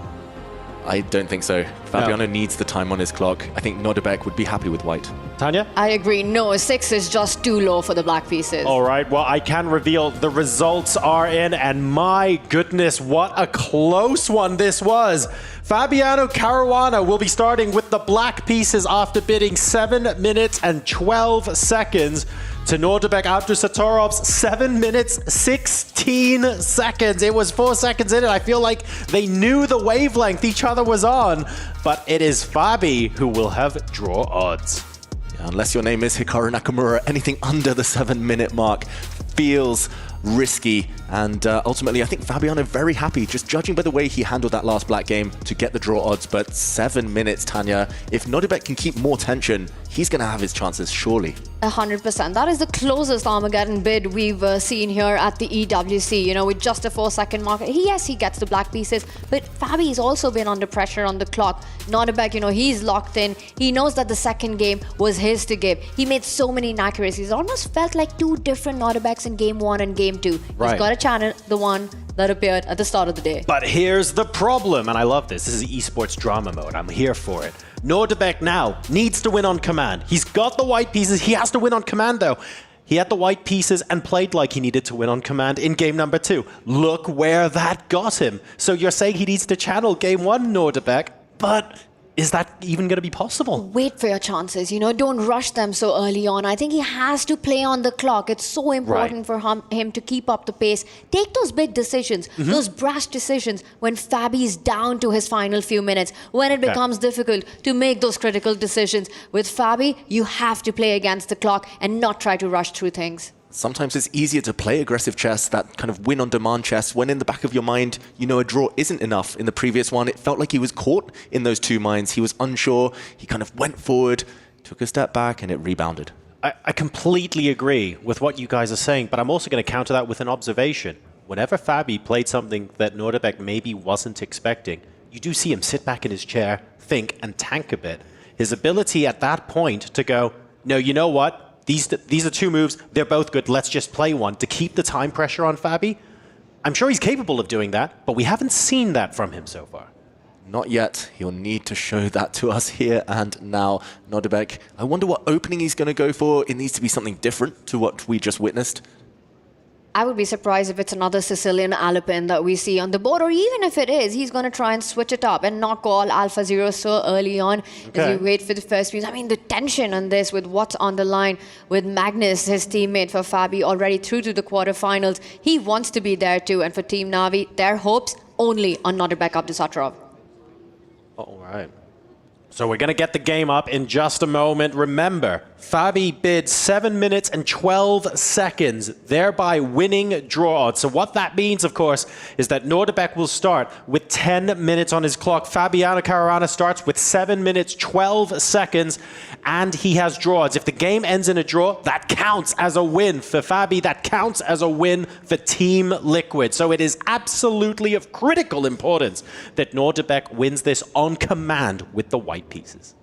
I don't think so. Fabiano needs the time on his clock. I think Nodirbek would be happy with white. Tanya? I agree. No, 6 is just too low for the black pieces. All right, well, I can reveal the results are in, and my goodness, what a close one this was. Fabiano Caruana will be starting with the black pieces after bidding 7 minutes and 12 seconds to Nodirbek Abdusattorov's 7 minutes 16 seconds. It was 4 seconds in it. I feel like they knew the wavelength each other was on, but it is Fabi who will have draw odds. Yeah, unless your name is Hikaru Nakamura, anything under the 7-minute mark feels risky, and ultimately I think Fabiano very happy, just judging by the way he handled that last black game, to get the draw odds. But 7 minutes, Tanya, if Nodirbek can keep more tension, he's going to have his chances, surely. 100%. That is the closest Armageddon bid we've seen here at the EWC, you know, with just a 4-second mark. Yes, he gets the black pieces, but Fabi's also been under pressure on the clock. Nodirbek, you know, he's locked in. He knows that the second game was his to give. He made so many inaccuracies. It almost felt like two different Nodirbeks in game 1 and game 2. Right. He's got to channel the one that appeared at the start of the day. But here's the problem, and I love this. This is esports drama mode. I'm here for it. Nodirbek now needs to win on command. He's got the white pieces. He has to win on command, though. He had the white pieces and played like he needed to win on command in game number 2. Look where that got him. So you're saying he needs to channel game 1, Nodirbek, but is that even going to be possible? Wait for your chances, you know, don't rush them so early on. I think he has to play on the clock. It's so important for him to keep up the pace. Take those big decisions, those brash decisions when Fabi's down to his final few minutes, when it becomes difficult to make those critical decisions. With Fabi, you have to play against the clock and not try to rush through things. Sometimes it's easier to play aggressive chess, that kind of win-on-demand chess, when in the back of your mind, you know a draw isn't enough. In the previous one, it felt like he was caught in those two minds. He was unsure. He kind of went forward, took a step back, and it rebounded. I completely agree with what you guys are saying, but I'm also going to counter that with an observation. Whenever Fabi played something that Nodirbek maybe wasn't expecting, you do see him sit back in his chair, think, and tank a bit. His ability at that point to go, no, you know what? These are two moves. They're both good. Let's just play one to keep the time pressure on Fabi. I'm sure he's capable of doing that, but we haven't seen that from him so far. Not yet. He'll need to show that to us here and now. Nodirbek, I wonder what opening he's going to go for. It needs to be something different to what we just witnessed. I would be surprised if it's another Sicilian Alpin that we see on the board, or even if it is, he's going to try and switch it up and not go all Alpha Zero so early on as you wait for the first moves. I mean, the tension on this with what's on the line with Magnus, his teammate for Fabi, already through to the quarterfinals. He wants to be there too, and for Team Navi, their hopes only on Nodirbek Abdusattorov. All right. So we're going to get the game up in just a moment. Remember, Fabi bid 7 minutes and 12 seconds, thereby winning draw odds. So what that means, of course, is that Nodirbek will start with 10 minutes on his clock. Fabiano Caruana starts with 7 minutes, 12 seconds, and he has draw odds. If the game ends in a draw, that counts as a win for Fabi. That counts as a win for Team Liquid. So it is absolutely of critical importance that Nodirbek wins this on command with the white pieces.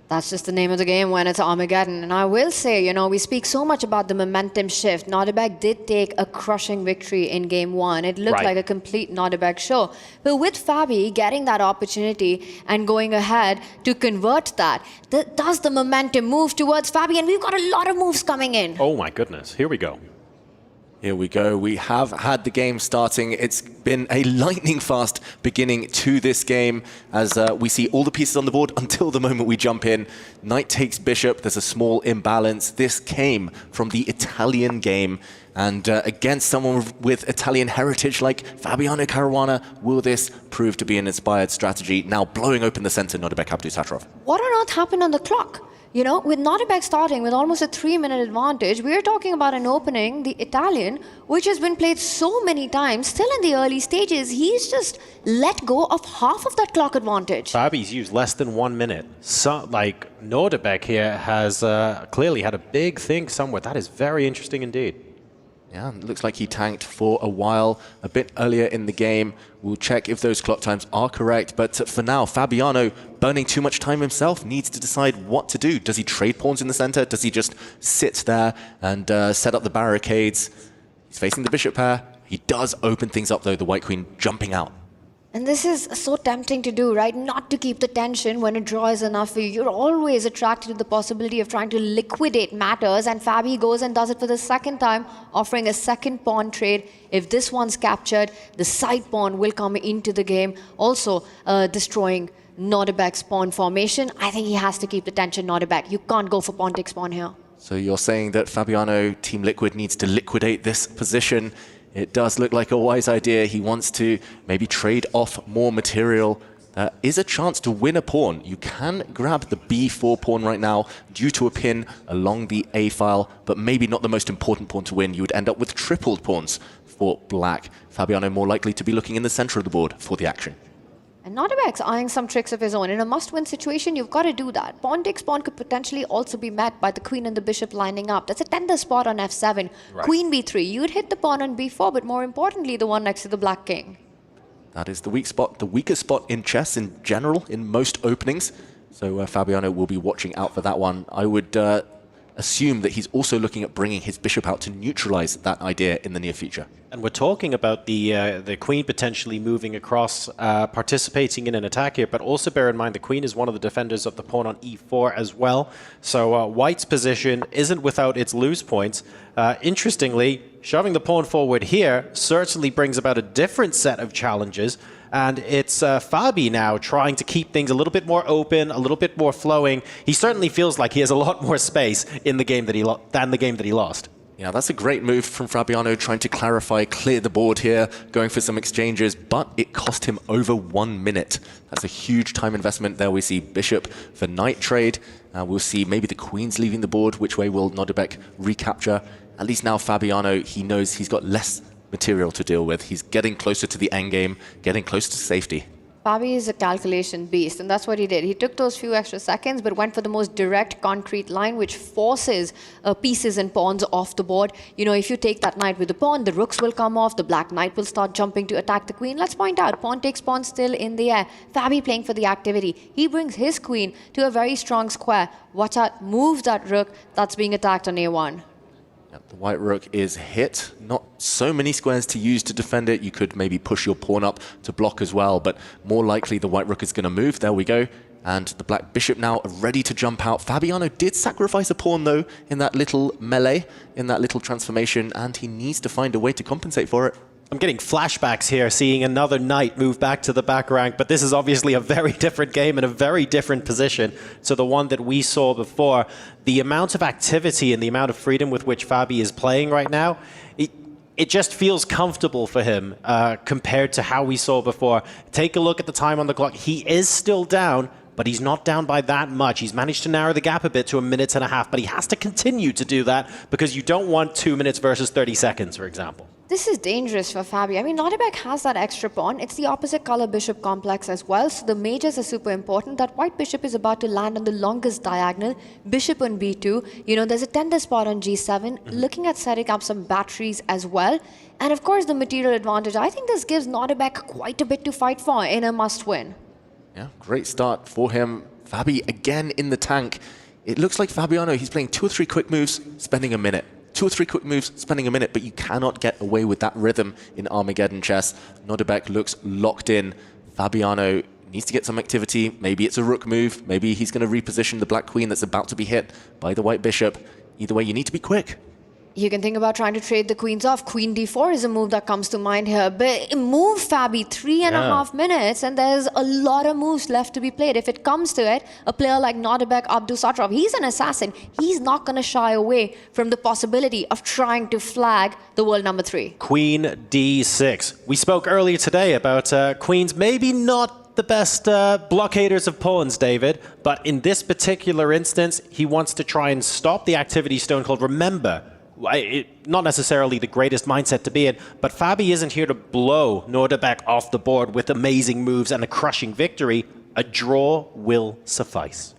That's just the name of the game when it's Armageddon. And I will say, you know, we speak so much about the momentum shift. Nodirbek did take a crushing victory in game 1. It looked like a complete Nodirbek show. But with Fabi getting that opportunity and going ahead to convert that, does the momentum move towards Fabi? And we've got a lot of moves coming in. Oh my goodness, here we go. Here we go. We have had the game starting. It's been a lightning fast beginning to this game as we see all the pieces on the board until the moment we jump in. Knight takes bishop. There's a small imbalance. This came from the Italian game. And against someone with Italian heritage like Fabiano Caruana, will this prove to be an inspired strategy? Now blowing open the center, Nodirbek Abdusattorov. What on earth happened on the clock? You know, with Nodirbek starting with almost a 3-minute advantage, we're talking about an opening, the Italian, which has been played so many times, still in the early stages. He's just let go of half of that clock advantage. Fabi's used less than 1 minute. So, like, Nodirbek here has clearly had a big thing somewhere. That is very interesting indeed. Yeah, it looks like he tanked for a while, a bit earlier in the game. We'll check if those clock times are correct. But for now, Fabiano, burning too much time himself, needs to decide what to do. Does he trade pawns in the center? Does he just sit there and set up the barricades? He's facing the bishop pair. He does open things up, though, the white queen jumping out. And this is so tempting to do, right? Not to keep the tension when a draw is enough for you. You're always attracted to the possibility of trying to liquidate matters, and Fabi goes and does it for the second time, offering a second pawn trade. If this one's captured, the side pawn will come into the game, also destroying Nodirbek's pawn formation. I think he has to keep the tension, Nodirbek. You can't go for pawn takes pawn here. So you're saying that Fabiano, Team Liquid, needs to liquidate this position. It does look like a wise idea. He wants to maybe trade off more material. There is a chance to win a pawn. You can grab the b4 pawn right now due to a pin along the a file, but maybe not the most important pawn to win. You would end up with tripled pawns for black. Fabiano more likely to be looking in the center of the board for the action. And Nodirbek's eyeing some tricks of his own. In a must-win situation, you've got to do that. Pawn takes pawn could potentially also be met by the queen and the bishop lining up. That's a tender spot on f7. Right. Queen b3. You'd hit the pawn on b4, but more importantly, the one next to the black king. That is the weak spot, the weakest spot in chess in general, in most openings. So Fabiano will be watching out for that one. I would assume that he's also looking at bringing his bishop out to neutralize that idea in the near future. And we're talking about the queen potentially moving across, participating in an attack here, but also bear in mind the queen is one of the defenders of the pawn on e4 as well. So white's position isn't without its lose points. Interestingly, shoving the pawn forward here certainly brings about a different set of challenges. And it's Fabi now trying to keep things a little bit more open, a little bit more flowing. He certainly feels like he has a lot more space in the game than the game that he lost. Yeah, that's a great move from Fabiano, trying to clarify, clear the board here, going for some exchanges, but it cost him over 1 minute. That's a huge time investment. There we see bishop for knight trade. We'll see maybe the queen's leaving the board. Which way will Nodirbek recapture? At least now Fabiano, he knows he's got less material to deal with. He's getting closer to the endgame, getting closer to safety. Fabi is a calculation beast, and that's what he did. He took those few extra seconds, but went for the most direct, concrete line, which forces pieces and pawns off the board. You know, if you take that knight with the pawn, the rooks will come off, the black knight will start jumping to attack the queen. Let's point out, pawn takes pawn still in the air. Fabi playing for the activity. He brings his queen to a very strong square. Watch out, moves that rook that's being attacked on a1. Yep, the white rook is hit. Not so many squares to use to defend it. You could maybe push your pawn up to block as well, but more likely the white rook is going to move. There we go. And the black bishop now ready to jump out. Fabiano did sacrifice a pawn, though, in that little melee, in that little transformation, and he needs to find a way to compensate for it. I'm getting flashbacks here, seeing another knight move back to the back rank, but this is obviously a very different game and a very different position to the one that we saw before. The amount of activity and the amount of freedom with which Fabi is playing right now, it just feels comfortable for him compared to how we saw before. Take a look at the time on the clock. He is still down, but he's not down by that much. He's managed to narrow the gap a bit to 1.5 minutes, but he has to continue to do that because you don't want 2 minutes versus 30 seconds, for example. This is dangerous for Fabi. I mean, Nodirbek has that extra pawn. It's the opposite color bishop complex as well, so the majors are super important. That white bishop is about to land on the longest diagonal. Bishop on b2. You know, there's a tender spot on g7. Looking at setting up some batteries as well. And of course, the material advantage. I think this gives Nodirbek quite a bit to fight for in a must-win. Yeah, great start for him. Fabi again in the tank. It looks like Fabiano, he's playing 2 or 3 quick moves, spending a minute. 2 or 3 quick moves, spending a minute, but you cannot get away with that rhythm in Armageddon chess. Nodirbek looks locked in. Fabiano needs to get some activity. Maybe it's a rook move. Maybe he's going to reposition the black queen that's about to be hit by the white bishop. Either way, you need to be quick. You can think about trying to trade the queens off. Queen d4 is a move that comes to mind here. But move, Fabi, 3.5 minutes, and there's a lot of moves left to be played. If it comes to it, a player like Nodirbek, Abdusattorov, he's an assassin. He's not going to shy away from the possibility of trying to flag the world number 3. Queen d6. We spoke earlier today about queens maybe not the best blockaders of pawns, David, but in this particular instance, he wants to try and stop the activity Stone Cold. Remember, not necessarily the greatest mindset to be in, but Fabi isn't here to blow Nodirbek off the board with amazing moves and a crushing victory. A draw will suffice.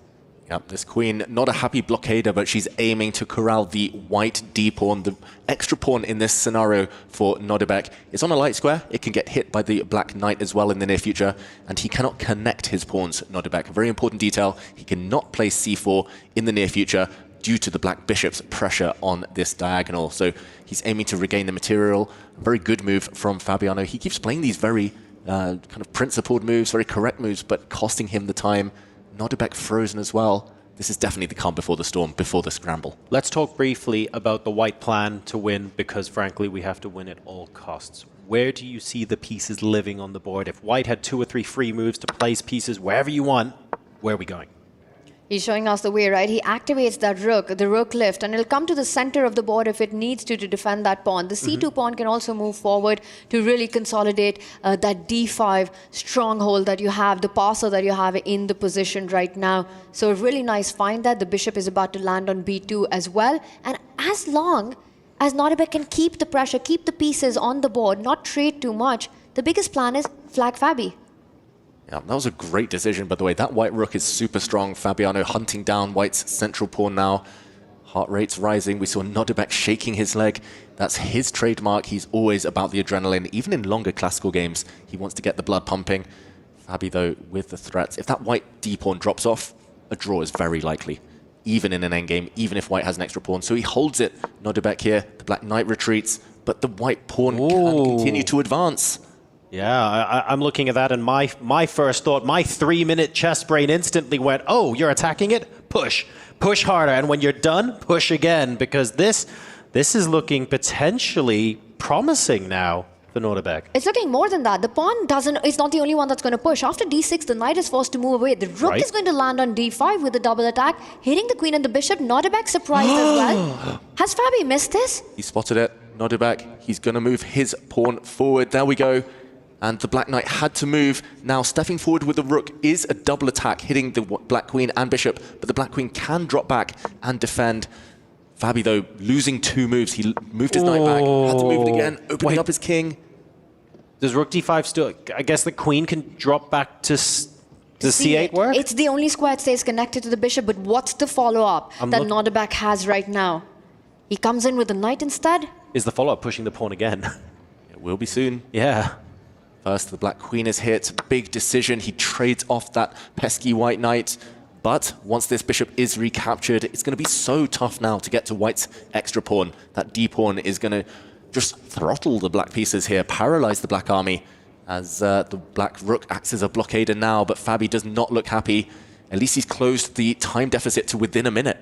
Yep, this queen, not a happy blockader, but she's aiming to corral the white d-pawn, the extra pawn in this scenario for Nodirbek. It's on a light square. It can get hit by the black knight as well in the near future, and he cannot connect his pawns, Nodirbek. A very important detail, he cannot play c4 in the near future due to the black bishop's pressure on this diagonal. So he's aiming to regain the material. A very good move from Fabiano. He keeps playing these very kind of principled moves, very correct moves, but costing him the time. Nodirbek frozen as well. This is definitely the calm before the storm, before the scramble. Let's talk briefly about the white plan to win, because frankly, we have to win at all costs. Where do you see the pieces living on the board? If white had 2 or 3 free moves to place pieces wherever you want, where are we going? He's showing us the way, right? He activates that rook, the rook lift, and it'll come to the center of the board if it needs to defend that pawn. The c2 pawn can also move forward to really consolidate that d5 stronghold that you have, the passer that you have in the position right now. So a really nice find that the bishop is about to land on b2 as well. And as long as Nodirbek can keep the pressure, keep the pieces on the board, not trade too much, the biggest plan is flag Fabi. Yeah, that was a great decision, by the way. That white rook is super strong. Fabiano hunting down white's central pawn now. Heart rate's rising. We saw Nodirbek shaking his leg. That's his trademark. He's always about the adrenaline. Even in longer classical games, he wants to get the blood pumping. Fabi, though, with the threats. If that white d-pawn drops off, a draw is very likely, even in an endgame, even if white has an extra pawn. So he holds it. Nodirbek here. The black knight retreats, but the white pawn can continue to advance. Yeah, I'm looking at that, and my first thought, my 3-minute chess brain instantly went, oh, you're attacking it? Push. Push harder. And when you're done, push again, because this is looking potentially promising now for Nodirbek. It's looking more than that. The pawn it's not the only one that's going to push. After d6, the knight is forced to move away. The rook is going to land on d5 with a double attack, hitting the queen and the bishop. Nodirbek surprised as well. Has Fabi missed this? He spotted it. Nodirbek, he's going to move his pawn forward. There we go. And the black knight had to move. Now, stepping forward with the rook is a double attack, hitting the black queen and bishop, but the black queen can drop back and defend. Fabi, though, losing 2 moves. He moved his knight back, had to move it again, opening up his king. Does rook d5 still... I guess the queen can drop back to... Does c8 work? It's the only square that stays connected to the bishop, but what's the follow-up that Nodirbek has right now? He comes in with the knight instead? Is the follow-up pushing the pawn again? It will be soon. Yeah. First, the black queen is hit. Big decision. He trades off that pesky white knight. But once this bishop is recaptured, it's going to be so tough now to get to white's extra pawn. That d-pawn is going to just throttle the black pieces here, paralyze the black army, as the black rook acts as a blockader now. But Fabi does not look happy. At least he's closed the time deficit to within a minute.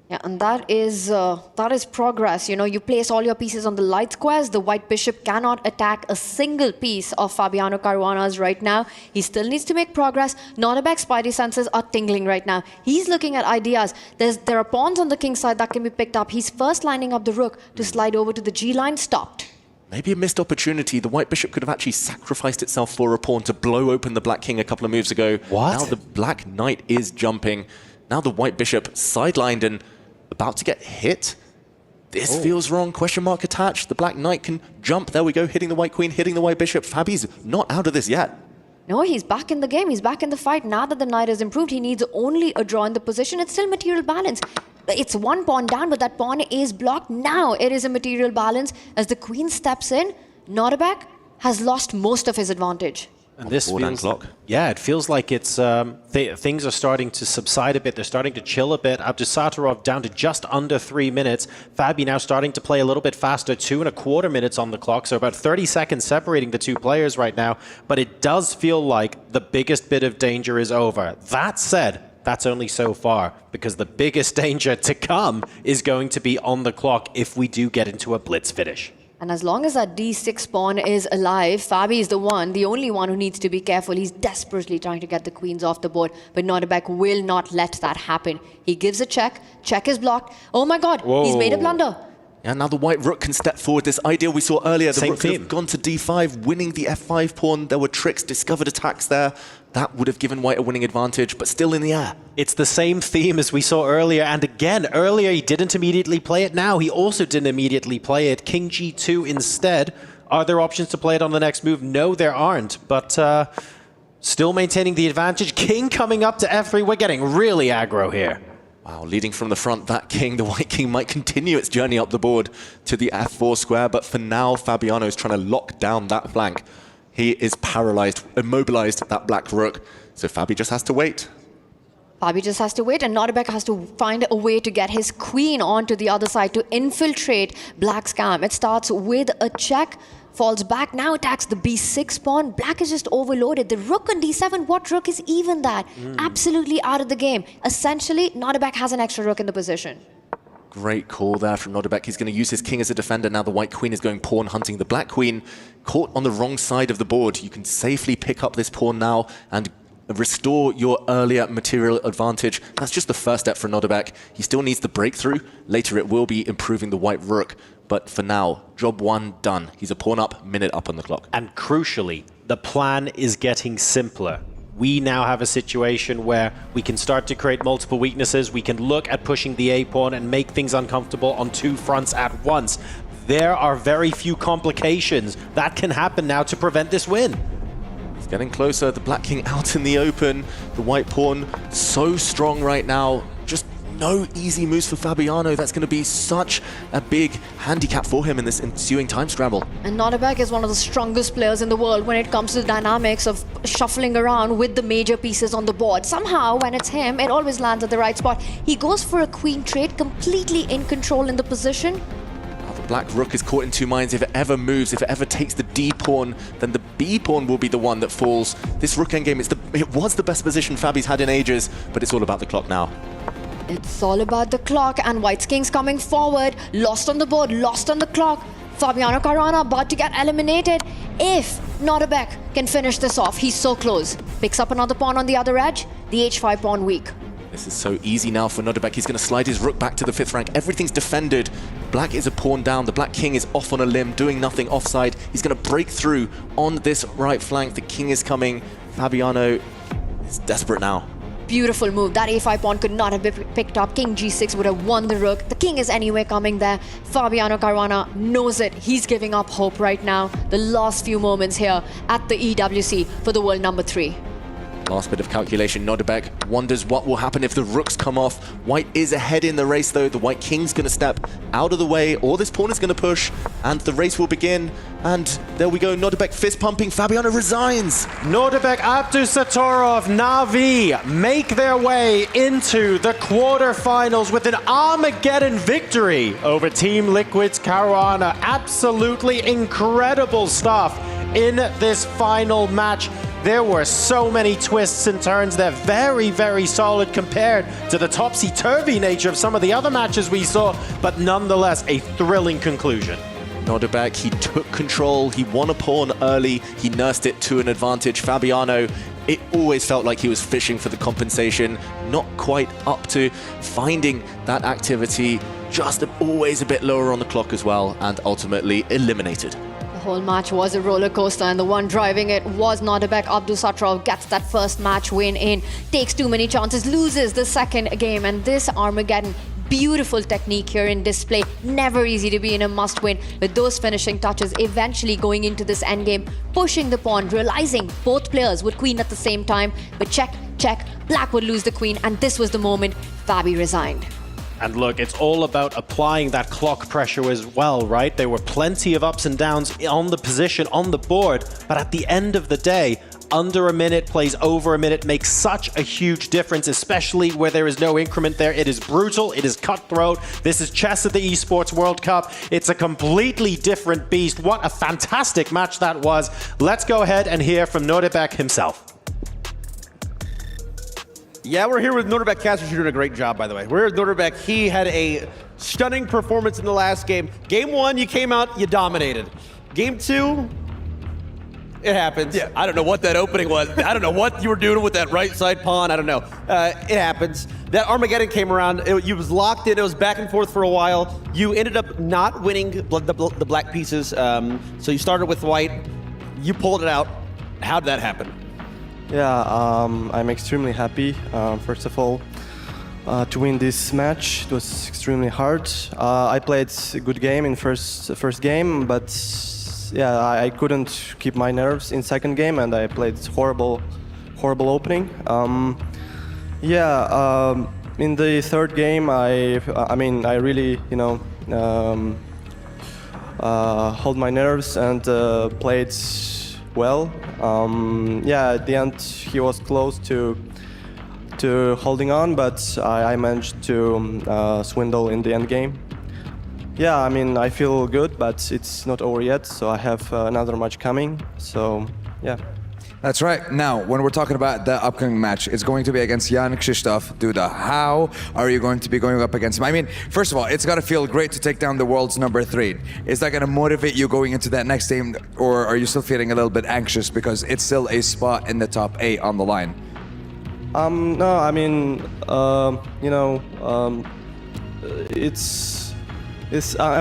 Yeah, and that is progress. You know, you place all your pieces on the light squares. The white bishop cannot attack a single piece of Fabiano Caruana's right now. He still needs to make progress. Nodirbek's spidey senses are tingling right now. He's looking at ideas. There are pawns on the king side that can be picked up. He's first lining up the rook to slide over to the G line. Stopped. Maybe a missed opportunity. The white bishop could have actually sacrificed itself for a pawn to blow open the black king a couple of moves ago. What? Now the black knight is jumping. Now the white bishop sidelined and about to get hit. This feels wrong. Question mark attached. The black knight can jump. There we go. Hitting the white queen, hitting the white bishop. Fabi's not out of this yet. No, he's back in the game. He's back in the fight. Now that the knight has improved, he needs only a draw in the position. It's still material balance. It's 1 pawn down, but that pawn is blocked. Now it is a material balance. As the queen steps in, Nodirbek has lost most of his advantage. And this feels, yeah, it feels like it's things are starting to subside a bit. They're starting to chill a bit. Abdusattorov down to just under 3 minutes. Fabi now starting to play a little bit faster, 2.25 minutes on the clock. So about 30 seconds separating the 2 players right now. But it does feel like the biggest bit of danger is over. That said, that's only so far, because the biggest danger to come is going to be on the clock if we do get into a blitz finish. And as long as that d6 pawn is alive, Fabi is the only one who needs to be careful. He's desperately trying to get the queens off the board, but Nodirbek will not let that happen. He gives a check is blocked. Oh my god, he's made a blunder. Yeah, now the white rook can step forward. This idea we saw earlier, the rook could have gone to d5, winning the f5 pawn. There were tricks, discovered attacks there. That would have given white a winning advantage, but still in the air. It's the same theme as we saw earlier. And again, earlier he didn't immediately play it. Now he also didn't immediately play it. King g2 instead. Are there options to play it on the next move? No, there aren't. But still maintaining the advantage. King coming up to f3. We're getting really aggro here. Wow, leading from the front, that king, the white king, might continue its journey up the board to the f4 square, but for now, Fabiano is trying to lock down that flank. He is paralyzed, immobilized that black rook, so Fabi just has to wait. Fabi just has to wait, and Nodirbek has to find a way to get his queen onto the other side to infiltrate black's camp. It starts with a check, falls back, now attacks the b6 pawn. Black is just overloaded. The rook on d7, what rook is even that? Absolutely out of the game. Essentially, Nodirbek has an extra rook in the position. Great call there from Nodirbek. He's going to use his king as a defender. Now the white queen is going pawn hunting the black queen. Caught on the wrong side of the board. You can safely pick up this pawn now and restore your earlier material advantage. That's just the first step for Nodirbek. He still needs the breakthrough. Later it will be improving the white rook. But for now, job one done. He's a pawn up, minute up on the clock. And crucially, the plan is getting simpler. We now have a situation where we can start to create multiple weaknesses. We can look at pushing the A-pawn and make things uncomfortable on two fronts at once. There are very few complications that can happen now to prevent this win. It's getting closer. The black king out in the open. The white pawn so strong right now. Just no easy moves for Fabiano. That's going to be such a big handicap for him in this ensuing time scramble. And Nodirbek is one of the strongest players in the world when it comes to the dynamics of shuffling around with the major pieces on the board. Somehow, when it's him, it always lands at the right spot. He goes for a queen trade, completely in control in the position. Now the black rook is caught in two minds. If it ever moves, if it ever takes the D pawn, then the B pawn will be the one that falls. This rook endgame, it was the best position Fabi's had in ages, but it's all about the clock now. It's all about the clock, and white's king's coming forward. Lost on the board, lost on the clock. Fabiano Caruana about to get eliminated. If Nodirbek can finish this off, he's so close. Picks up another pawn on the other edge. The h5 pawn weak. This is so easy now for Nodirbek. He's going to slide his rook back to the 5th rank. Everything's defended. Black is a pawn down. The black king is off on a limb, doing nothing offside. He's going to break through on this right flank. The king is coming. Fabiano is desperate now. Beautiful move. That a5 pawn could not have been picked up. King g6 would have won the rook. The king is anyway coming there. Fabiano Caruana knows it. He's giving up hope right now. The last few moments here at the EWC for the world number 3. Last bit of calculation. Nodirbek wonders what will happen if the rooks come off. White is ahead in the race though. The white king's going to step out of the way, or this pawn is going to push, and the race will begin. And there we go. Nodirbek fist pumping. Fabiano resigns. Nodirbek, Abdusattorov, Navi make their way into the quarterfinals with an Armageddon victory over Team Liquid's Caruana. Absolutely incredible stuff in this final match. There were so many twists and turns. They're very, very solid compared to the topsy-turvy nature of some of the other matches we saw, but nonetheless, a thrilling conclusion. Nodirbek, he took control. He won a pawn early. He nursed it to an advantage. Fabiano, it always felt like he was fishing for the compensation, not quite up to finding that activity, just always a bit lower on the clock as well, and ultimately eliminated. The whole match was a roller coaster, and the one driving it was Nodirbek. Abdusattorov gets that first match win in, takes too many chances, loses the second game, and this Armageddon, beautiful technique here in display. Never easy to be in a must-win, with those finishing touches eventually going into this endgame, pushing the pawn, realizing both players would queen at the same time, but check, black would lose the queen, and this was the moment Fabi resigned. And look, it's all about applying that clock pressure as well, right? There were plenty of ups and downs on the position, on the board, but at the end of the day, under a minute plays over a minute makes such a huge difference, especially where there is no increment there. It is brutal, it is cutthroat. This is chess at the Esports World Cup. It's a completely different beast. What a fantastic match that was. Let's go ahead and hear from Nodirbek himself. Yeah, we're here with Nodirbek Casters, who's doing a great job, by the way. We're here with Nodirbek. He had a stunning performance in the last game. Game 1, you came out, you dominated. Game 2, it happens. Yeah, I don't know what that opening was. I don't know what you were doing with that right side pawn. I don't know. It happens. That Armageddon came around. You was locked in. It was back and forth for a while. You ended up not winning the black pieces. So you started with white. You pulled it out. How'd that happen? Yeah, I'm extremely happy. First of all, to win this match. It was extremely hard. I played a good game in first game, but yeah, I couldn't keep my nerves in second game, and I played horrible opening. In the third game, I really, hold my nerves and played well. At the end, he was close to holding on, but I managed to swindle in the end game. Yeah, I feel good, but it's not over yet, so I have another match coming, so yeah. That's right. Now, when we're talking about the upcoming match, it's going to be against Jan-Krzysztof Duda. How are you going to be going up against him? First of all, it's got to feel great to take down the world's number 3. Is that going to motivate you going into that next game, or are you still feeling a little bit anxious because it's still a spot in the top 8 on the line? I'm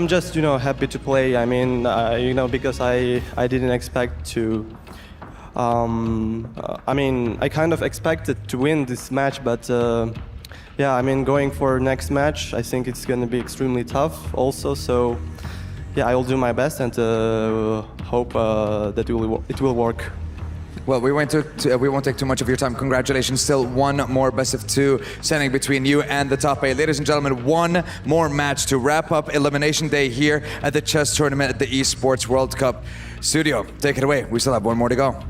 just, happy to play. Because I didn't expect to. I kind of expected to win this match, but going for next match, I think it's going to be extremely tough also. So, yeah, I will do my best and hope that it will work. Well, we won't take too much of your time. Congratulations. Still one more best of 2 standing between you and the top 8. Ladies and gentlemen, one more match to wrap up Elimination Day here at the chess tournament at the Esports World Cup. Studio, take it away. We still have one more to go.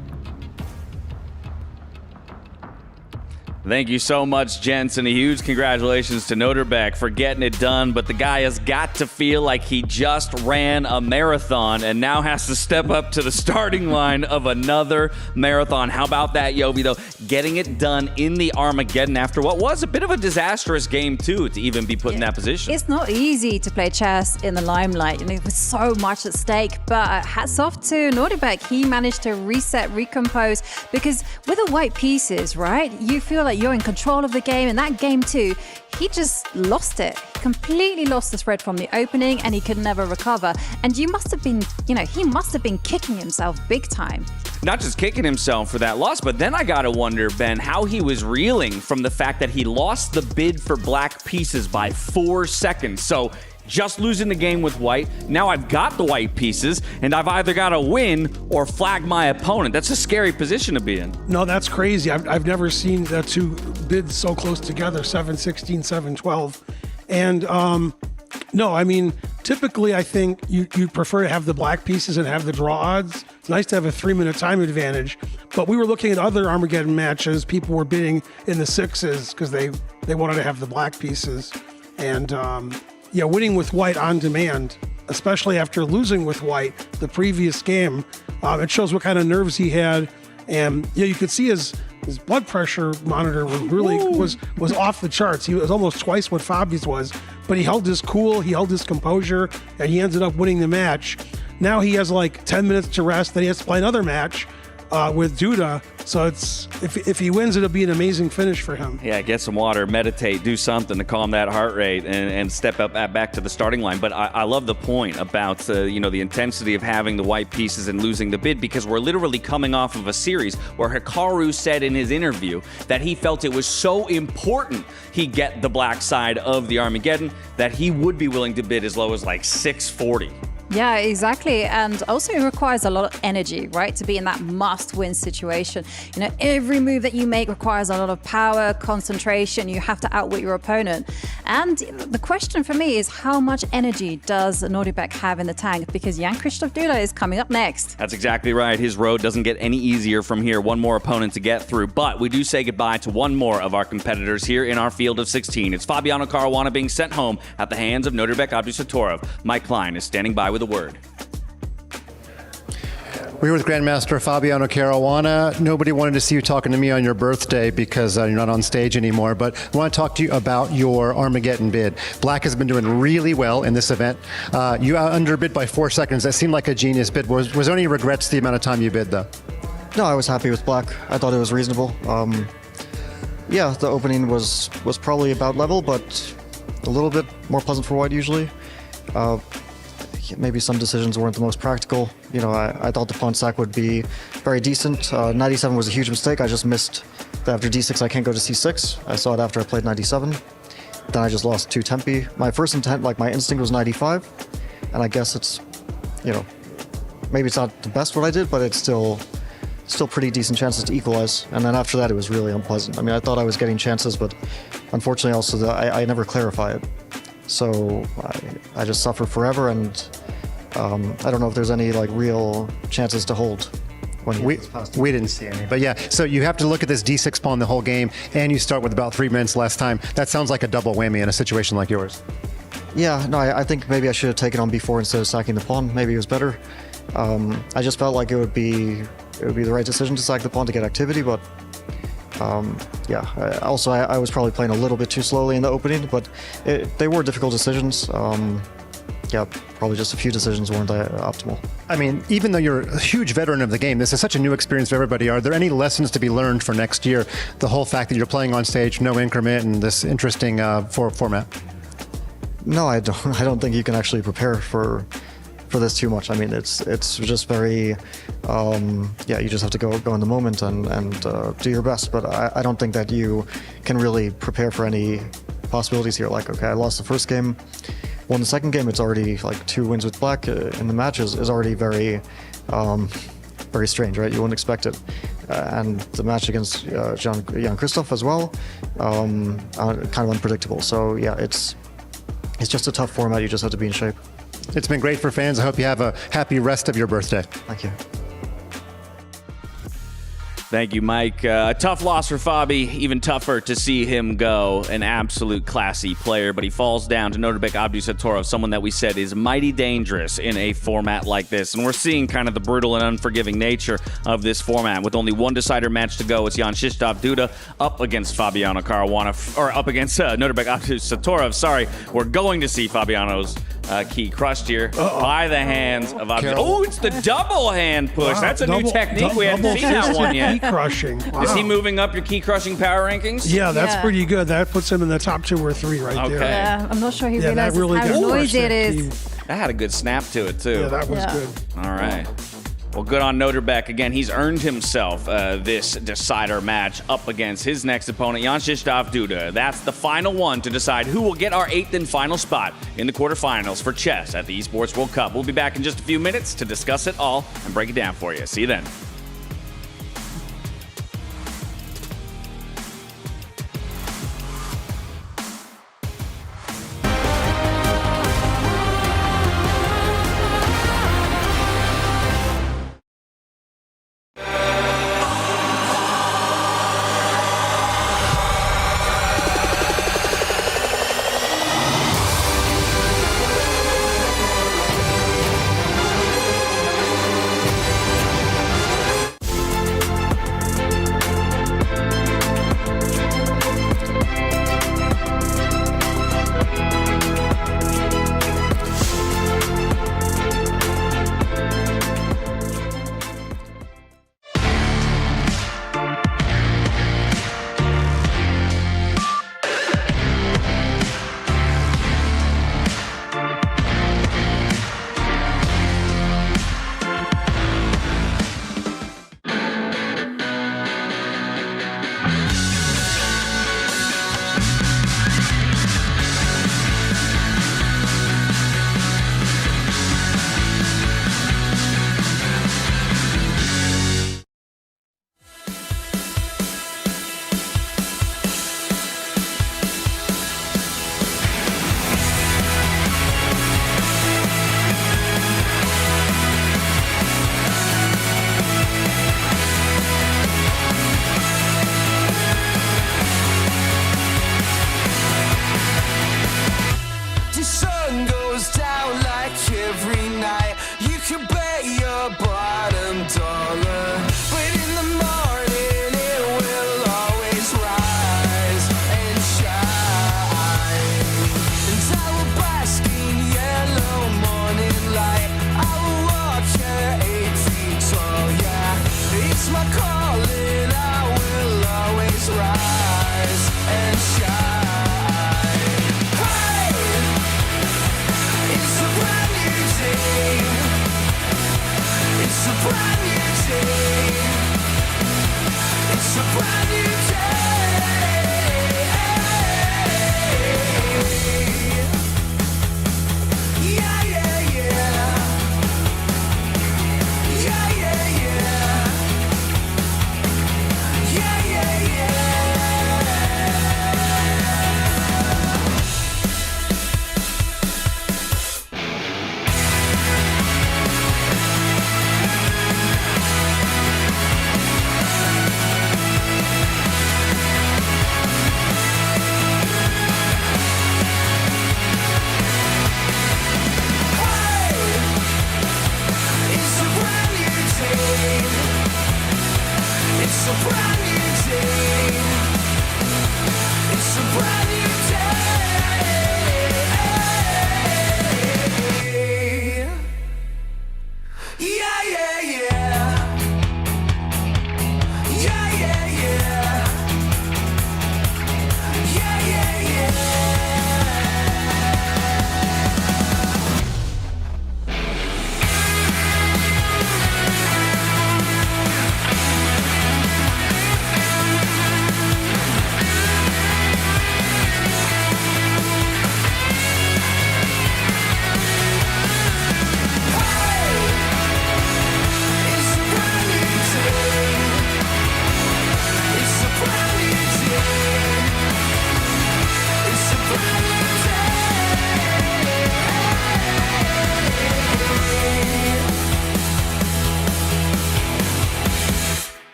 Thank you so much, gents, and a huge congratulations to Nodirbek for getting it done. But the guy has got to feel like he just ran a marathon and now has to step up to the starting line of another marathon. How about that, Yovi, though? Getting it done in the Armageddon after what was a bit of a disastrous game, too, to even be put in that position. It's not easy to play chess in the limelight, with so much at stake. But hats off to Nodirbek. He managed to reset, recompose, because with the white pieces, right, you feel like you're in control of the game. In that game too, he just lost it. Completely lost the spread from the opening, and he could never recover. And you must have been, he must have been kicking himself big time. Not just kicking himself for that loss, but then I gotta wonder, Ben, how he was reeling from the fact that he lost the bid for black pieces by 4 seconds. So just losing the game with white. Now I've got the white pieces, and I've either got to win or flag my opponent. That's a scary position to be in. No, that's crazy. I've never seen the 2 bids so close together, 7-16, 7-12. And typically I think you prefer to have the black pieces and have the draw odds. It's nice to have a 3-minute time advantage. But we were looking at other Armageddon matches. People were bidding in the 6s because they wanted to have the black pieces. And winning with white on demand, especially after losing with white the previous game, it shows what kind of nerves he had. And you could see his blood pressure monitor was off the charts. He was almost twice what Fabi's was, but he held his cool, he held his composure, and he ended up winning the match. Now he has like 10 minutes to rest, then he has to play another match with Duda. So if he wins, it'll be an amazing finish for him. Yeah, get some water, meditate, do something to calm that heart rate and step up back to the starting line. But I love the point about the intensity of having the white pieces and losing the bid, because we're literally coming off of a series where Hikaru said in his interview that he felt it was so important he get the black side of the Armageddon that he would be willing to bid as low as like 640. Yeah, exactly. And also it requires a lot of energy, right? To be in that must-win situation. Every move that you make requires a lot of power, concentration. You have to outwit your opponent. And the question for me is, how much energy does Nodirbek have in the tank? Because Jan-Krzysztof Duda is coming up next. That's exactly right. His road doesn't get any easier from here. One more opponent to get through. But we do say goodbye to one more of our competitors here in our field of 16. It's Fabiano Caruana being sent home at the hands of Nodirbek Abdusattorov. Mike Klein is standing by with a word. We're here with Grandmaster Fabiano Caruana. Nobody wanted to see you talking to me on your birthday because you're not on stage anymore, but I want to talk to you about your Armageddon bid. Black has been doing really well in this event. You underbid by 4 seconds. That seemed like a genius bid. Was there any regrets to the amount of time you bid, though? No, I was happy with Black. I thought it was reasonable. Yeah, the opening was probably about level, but a little bit more pleasant for White usually. Maybe some decisions weren't the most practical. You know, I thought the pawn sack would be very decent. 97 was a huge mistake. I just missed that after d6 I can't go to c6. I saw it after I played 97. Then I just lost 2 tempi. My first intent, like my instinct, was 95, and I guess it's, you know, maybe it's not the best what I did, but it's still pretty decent chances to equalize. And then after that, it was really unpleasant. I mean, I thought I was getting chances, but unfortunately also I never clarify it. So I just suffer forever, and I don't know if there's any like real chances to hold. When we didn't see any, but yeah. So you have to look at this d6 pawn the whole game, and you start with about 3 minutes less time. That sounds like a double whammy in a situation like yours. Yeah, no, I think maybe I should have taken on b4 instead of sacking the pawn. Maybe it was better. I just felt like it would be the right decision to sack the pawn to get activity, but yeah. Also, I was probably playing a little bit too slowly in the opening, but they were difficult decisions. Yeah, probably just a few decisions weren't optimal. I mean, even though you're a huge veteran of the game, this is such a new experience for everybody. Are there any lessons to be learned for next year? The whole fact that you're playing on stage, no increment, and this interesting format. No, I don't think you can actually prepare for this too much. I mean, it's just very, yeah, you just have to go in the moment and do your best. But I don't think that you can really prepare for any possibilities here. Like, okay, I lost the first game, won the second game. It's already like 2 wins with Black in the match is already very, very strange, right? You wouldn't expect it. And the match against Jan-Krzysztof as well, kind of unpredictable. So yeah, it's just a tough format. You just have to be in shape. It's been great for fans. I hope you have a happy rest of your birthday. Thank you. Thank you, Mike. A tough loss for Fabi. Even tougher to see him go. An absolute classy player, but he falls down to Nodirbek Abdusattorov, someone that we said is mighty dangerous in a format like this. And we're seeing kind of the brutal and unforgiving nature of this format. With only one decider match to go, it's Jan-Krzysztof Duda up against Fabiano Caruana, or up against Nodirbek Abdusattorov. Sorry, we're going to see Fabiano's key crushed here by the hands of Abdusattorov. Oh, it's the double hand push. Wow, that's a new technique. We haven't seen that one yet. Key crushing. Wow. Is he moving up your key crushing power rankings? Yeah, that's pretty good. That puts him in the top 2 or 3 right there. Yeah, I'm not sure he realizes how noisy it is. That had a good snap to it, too. Yeah, that was good. All right. Well, good on Nodirbek. Again, he's earned himself this decider match up against his next opponent, Jan-Krzysztof Duda. That's the final one to decide who will get our 8th and final spot in the quarterfinals for chess at the Esports World Cup. We'll be back in just a few minutes to discuss it all and break it down for you. See you then.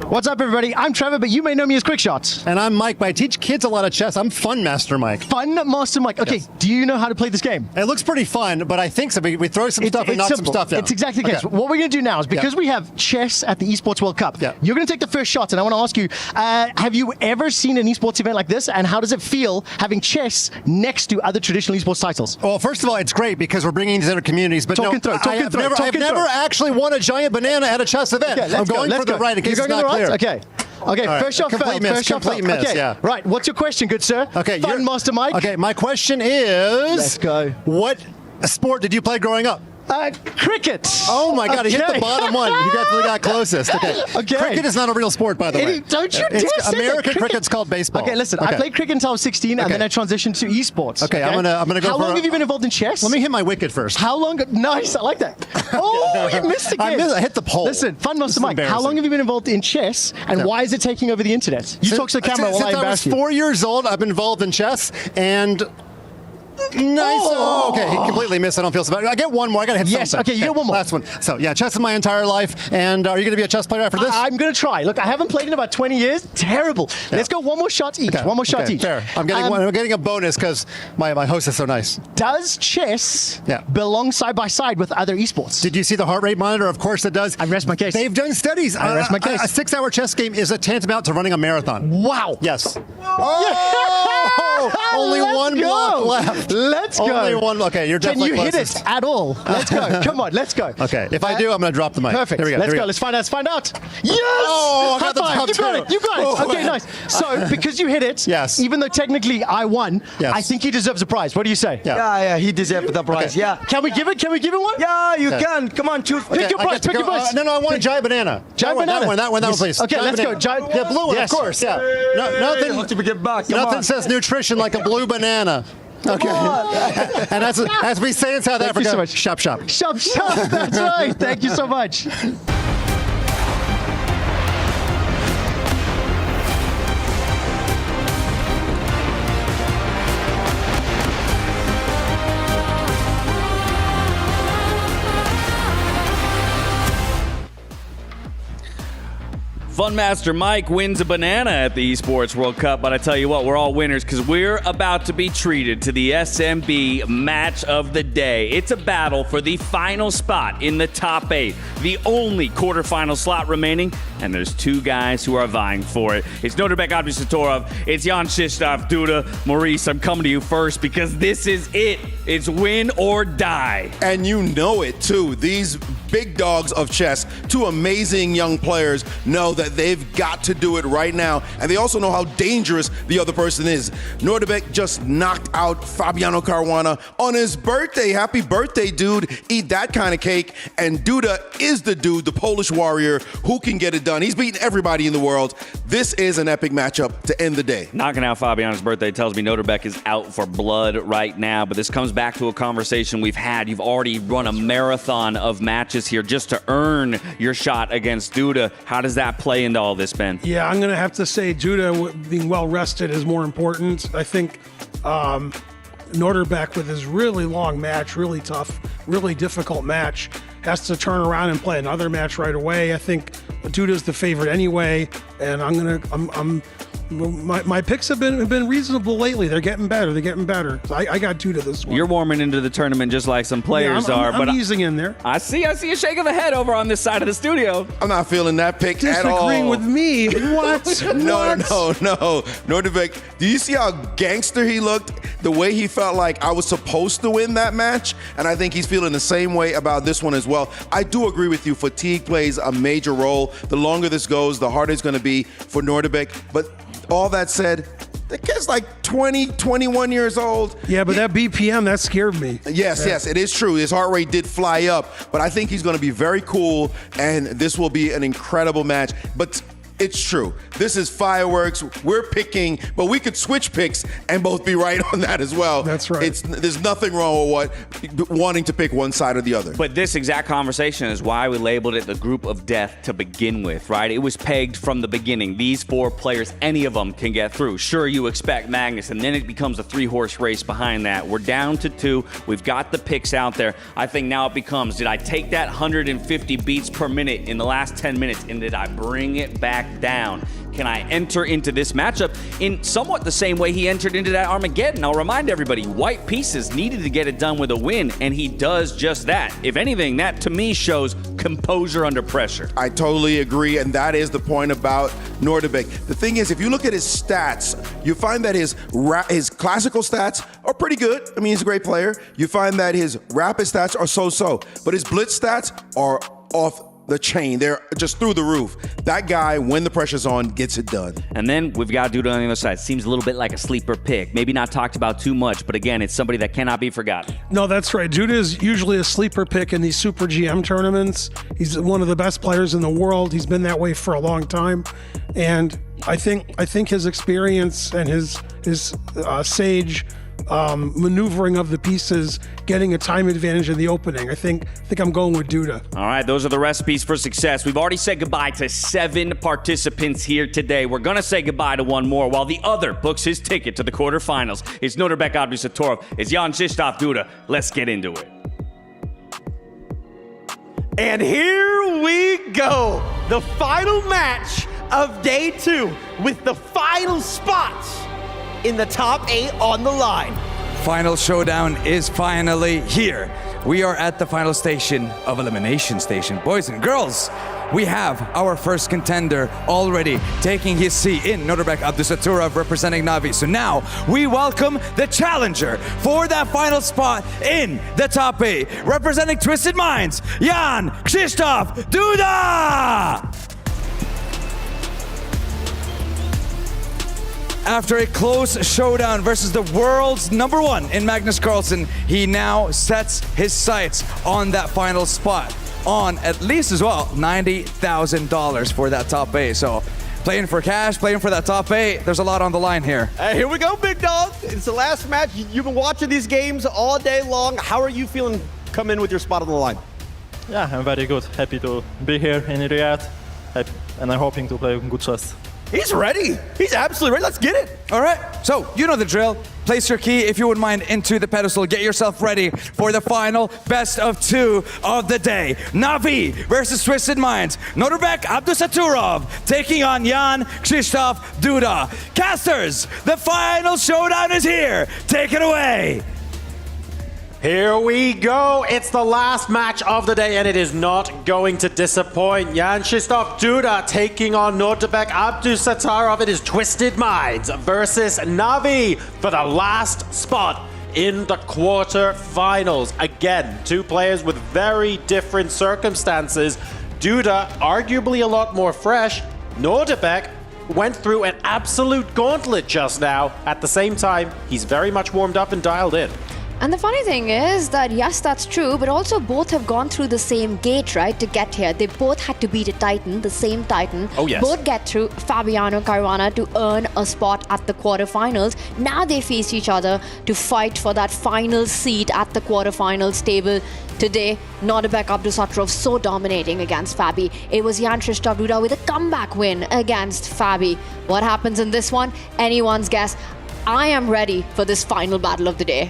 What's up, everybody? I'm Trevor, but you may know me as Quickshot. And I'm Mike, but I teach kids a lot of chess. I'm Fun Master Mike. Fun Master Mike. Okay, Yes. do you know how to play this game? It looks pretty fun, but I think so. We throw some stuff and knock some stuff down. It's exactly the case. Okay. What we're going to do now is, because we have chess at the Esports World Cup, you're going to take the first shot, and I want to ask you, have you ever seen an esports event like this, and how does it feel having chess next to other traditional esports titles? Well, first of all, it's great because we're bringing these other communities, but Talk and throw, talk and I've throw, never, talk I've and never throw. actually won a giant banana at a chess event. Okay, I'm going for the right in case You're it's going not to the clear. right? Okay, All right, first shot complete failed. miss, First shot complete failed. miss, Okay, yeah. right. What's your question, good sir? Okay, Fun Master Mike. Okay, my question is... Let's go. What sport did you play growing up? Cricket. Oh my God, he hit the Okay. bottom one. You definitely got closest. Okay. Okay. Cricket is not a real sport, by the way. Don't you dare say that. American cricket's called baseball. Okay, listen, I played cricket until I was 16, and then I transitioned to esports. Okay, I'm gonna go How for long a- have you been involved in chess? Let me hit my wicket first. How long? Nice, I like that. Oh, you missed again. I hit the pole. Listen, Fun This Master is Mike, how long have you been involved in chess, and why is it taking over the internet? You talk to the camera while I Since embarrass I was you. 4 years old, I've been involved in chess, and... Nice. Oh. Okay, he completely missed. I don't feel so bad. I get one more. I got to hit Yes, something. okay, you get one more. Last one. So, yeah, chess is my entire life. And are you going to be a chess player after this? I'm going to try. Look, I haven't played in about 20 years. Terrible. Let's go one more shot each. Okay, One more shot okay, each. Fair. I'm getting a bonus because my host is so nice. Does chess belong side by side with other esports? Did you see the heart rate monitor? Of course it does. I rest my case. They've done studies. I rest my case. A 6-hour chess game is a tantamount to running a marathon. Wow. Yes. Oh! Only Let's one go. block left. Let's go. Only one. Okay, you're Can definitely you hit closest. it at all? Let's go. Come on, let's go. Okay, if I do, I'm going to drop the mic. Perfect. Here we go. Let's Here we go. Let's find out. Let's find out. Yes! Oh, I got the High five. top You got two. it. You got it. Oh, Okay, man. nice. So, because you hit it, Yes. even though technically I won, Yes. I think he deserves a prize. What do you say? Yeah, he deserves the prize. Okay. Yeah. Can we give it? Can we give him one? Yeah, you Okay. can. Come on, choose. Pick your I prize. get to Pick your go- prize. no, I want a giant banana. Giant banana. That one, Yes. please. Okay, Giant let's go. banana. Giant. Yeah, blue one, Yes. of course. Yeah. Nothing. Have to get back. Come Nothing on. says nutrition like a blue banana. Okay. And as we say in South Thank you Africa, so much. shop shop. Shop, shop. That's right. Thank you so much. Fun Master Mike wins a banana at the Esports World Cup, but I tell you what, we're all winners because we're about to be treated to the SMB match of the day. It's a battle for the final spot in the top 8, the only quarterfinal slot remaining, and there's 2 guys who are vying for it. It's Nodirbek, Abdusattorov, it's Jan-Krzysztof, Duda, Maurice. I'm coming to you first because this is it. It's win or die. And you know it too. These big dogs of chess, two amazing young players, know that they've got to do it right now, and they also know how dangerous the other person is. Nodirbek just knocked out Fabiano Caruana on his birthday. Happy birthday, dude. Eat that kind of cake. And Duda is the dude, the Polish warrior, who can get it done. He's beaten everybody in the world. This is an epic matchup to end the day. Knocking out Fabiano's birthday tells me Nodirbek is out for blood right now, but this comes back to a conversation we've had. You've already run a marathon of matches here just to earn your shot against Duda. How does that play into all this, Ben? Yeah, I'm going to have to say Duda being well rested is more important. I think Nodirbek with his really long match, really tough, really difficult match, has to turn around and play another match right away. I think Duda's the favorite anyway, and my picks have been reasonable lately. They're getting better. So I got Duda this one. You're warming into the tournament just like some players are. I'm easing in there. I see a shake of the head over on this side of the studio. I'm not feeling that pick at all. Disagreeing with me? What? No. Nodirbek, do you see how gangster he looked? The way he felt like I was supposed to win that match? And I think he's feeling the same way about this one as well. I do agree with you. Fatigue plays a major role. The longer this goes, the harder it's going to be for Nodirbek. But all that said, the kid's like 20, 21 years old. Yeah, but that BPM, that scared me. Yes, it is true. His heart rate did fly up, but I think he's going to be very cool, and this will be an incredible match. But it's true. This is fireworks. We're picking, but we could switch picks and both be right on that as well. That's right. There's nothing wrong with wanting to pick one side or the other. But this exact conversation is why we labeled it the group of death to begin with, right? It was pegged from the beginning. These four players, any of them can get through. Sure, you expect Magnus, and then it becomes a three-horse race behind that. We're down to two. We've got the picks out there. I think now it becomes, did I take that 150 beats per minute in the last 10 minutes, and did I bring it back down? Can I enter into this matchup in somewhat the same way he entered into that Armageddon? I'll remind everybody, white pieces needed to get it done with a win, and he does just that. If anything, that to me shows composure under pressure. I totally agree, and that is the point about Nodirbek. The thing is, if you look at his stats, you find that his classical stats are pretty good. I mean, he's a great player. You find that his rapid stats are so-so, but his blitz stats are off the chain. They're just through the roof. That guy, when the pressure's on, gets it done. And then we've got Duda on the other side. Seems a little bit like a sleeper pick. Maybe not talked about too much, but again, it's somebody that cannot be forgotten. No, that's right. Duda is usually a sleeper pick in these Super GM tournaments. He's one of the best players in the world. He's been that way for a long time. And I think his experience and his sage maneuvering of the pieces, getting a time advantage in the opening. I think I'm going with Duda. All right, those are the recipes for success. We've already said goodbye to 7 participants here today. We're going to say goodbye to one more while the other books his ticket to the quarterfinals. It's Nodirbek Abdusattorov. It's Jan-Krzysztof Duda. Let's get into it. And here we go. The final match of day 2 with the final spots in the top 8 on the line. Final showdown is finally here. We are at the final station of Elimination Station. Boys and girls, we have our first contender already taking his seat in Nodirbek Abdusattorov representing Navi. So now we welcome the challenger for that final spot in the top 8, representing Twisted Minds, Jan-Krzysztof Duda! After a close showdown versus the world's #1 in Magnus Carlsen, he now sets his sights on that final spot, on at least as well $90,000 for that top 8. So playing for cash, playing for that top 8, there's a lot on the line here. Here we go, big dog. It's the last match. You've been watching these games all day long. How are you feeling come in with your spot on the line? Yeah, I'm very good. Happy to be here in Riyadh, and I'm hoping to play good chess. He's ready. He's absolutely ready. Let's get it. All right, so you know the drill. Place your key, if you wouldn't mind, into the pedestal. Get yourself ready for the final best of 2 of the day. Navi versus Twisted Minds. Nodirbek Abdusattorov taking on Jan-Krzysztof Duda. Casters, the final showdown is here. Take it away. Here we go. It's the last match of the day, and it is not going to disappoint. Jan-Krzysztof Duda taking on Nodirbek Abdusattorov. It is Twisted Minds versus Navi for the last spot in the quarter-finals. Again, two players with very different circumstances. Duda, arguably a lot more fresh. Nodirbek went through an absolute gauntlet just now. At the same time, he's very much warmed up and dialed in. And the funny thing is that, yes, that's true, but also both have gone through the same gate, right, to get here. They both had to beat a Titan, the same Titan. Oh, yes. Both get through Fabiano, Caruana to earn a spot at the quarterfinals. Now they face each other to fight for that final seat at the quarterfinals table. Today, Nodirbek, Abdusattorov so dominating against Fabi. It was Jan-Krzysztof Duda with a comeback win against Fabi. What happens in this one? Anyone's guess. I am ready for this final battle of the day.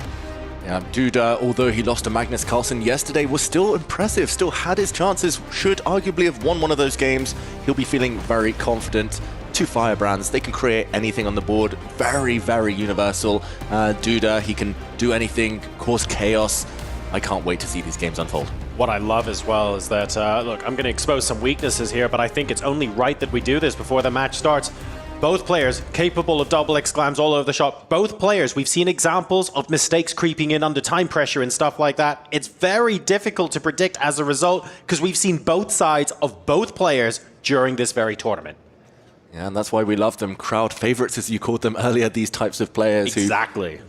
Yeah, Duda, although he lost to Magnus Carlsen yesterday, was still impressive, still had his chances, should arguably have won one of those games. He'll be feeling very confident. Two firebrands, they can create anything on the board. Very, very universal. Duda, he can do anything, cause chaos. I can't wait to see these games unfold. What I love as well is that, look, I'm going to expose some weaknesses here, but I think it's only right that we do this before the match starts. Both players capable of double exclams all over the shop. Both players, we've seen examples of mistakes creeping in under time pressure and stuff like that. It's very difficult to predict as a result because we've seen both sides of both players during this very tournament. Yeah, and that's why we love them. Crowd favorites, as you called them earlier, these types of players who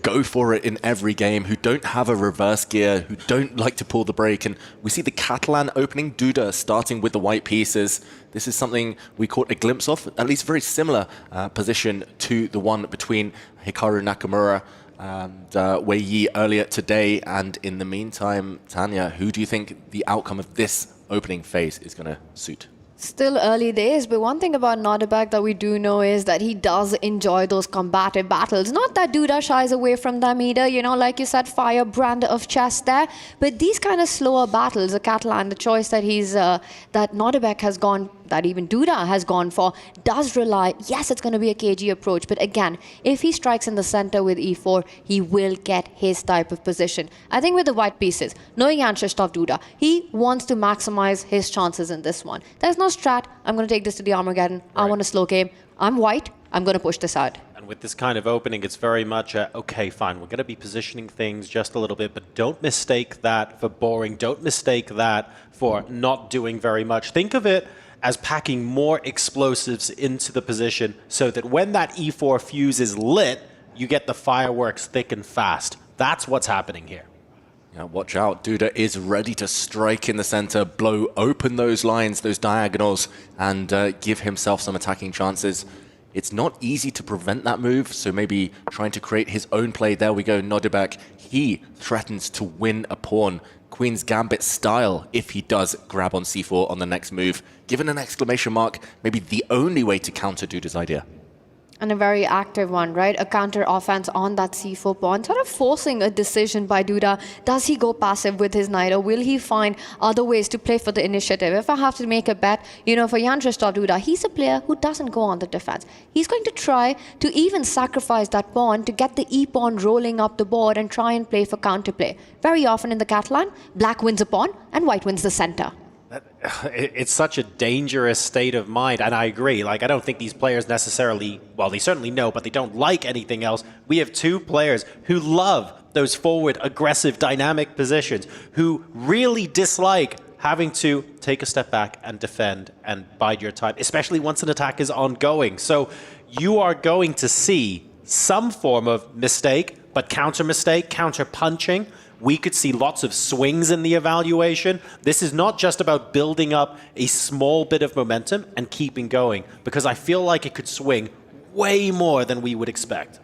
go for it in every game, who don't have a reverse gear, who don't like to pull the brake. And we see the Catalan opening, Duda starting with the white pieces. This is something we caught a glimpse of, at least very similar position to the one between Hikaru Nakamura and Wei Yi earlier today. And in the meantime, Tanya, who do you think the outcome of this opening phase is going to suit? Still early days, but one thing about Nodirbek that we do know is that he does enjoy those combative battles. Not that Duda shies away from them either, you know, like you said, firebrand of chess there. But these kind of slower battles, the Catalan, the choice that that Nodirbek has gone, that even Duda has gone for, does rely, yes, it's going to be a cagey approach, but again, if he strikes in the center with e4, he will get his type of position. I think with the white pieces, knowing Jan-Krzysztof Duda, he wants to maximize his chances in this one. There's no strat, I'm going to take this to the Armageddon, I want a slow game, I'm white, I'm going to push this out. And with this kind of opening, it's very much, okay, fine, we're going to be positioning things just a little bit, but don't mistake that for boring, don't mistake that for not doing very much. Think of it as packing more explosives into the position so that when that E4 fuse is lit, you get the fireworks thick and fast. That's what's happening here. Yeah, watch out. Duda is ready to strike in the center, blow open those lines, those diagonals, and give himself some attacking chances. It's not easy to prevent that move, so maybe trying to create his own play. There we go, Nodirbek. He threatens to win a pawn. Queen's Gambit style if he does grab on c4 on the next move. Given an exclamation mark, maybe the only way to counter Duda's idea. And a very active one, right? A counter offense on that c4 pawn, sort of forcing a decision by Duda. Does he go passive with his knight, or will he find other ways to play for the initiative? If I have to make a bet, you know, for Jan-Krzysztof Duda, he's a player who doesn't go on the defense. He's going to try to even sacrifice that pawn to get the e-pawn rolling up the board and try and play for counterplay. Very often in the Catalan, black wins a pawn and white wins the center. It's such a dangerous state of mind, and I agree. Like, I don't think these players necessarily, well, they certainly know, but they don't like anything else. We have two players who love those forward, aggressive, dynamic positions, who really dislike having to take a step back and defend and bide your time, especially once an attack is ongoing. So you are going to see some form of mistake, but counter mistake, counter punching. We could see lots of swings in the evaluation. This is not just about building up a small bit of momentum and keeping going, because I feel like it could swing way more than we would expect.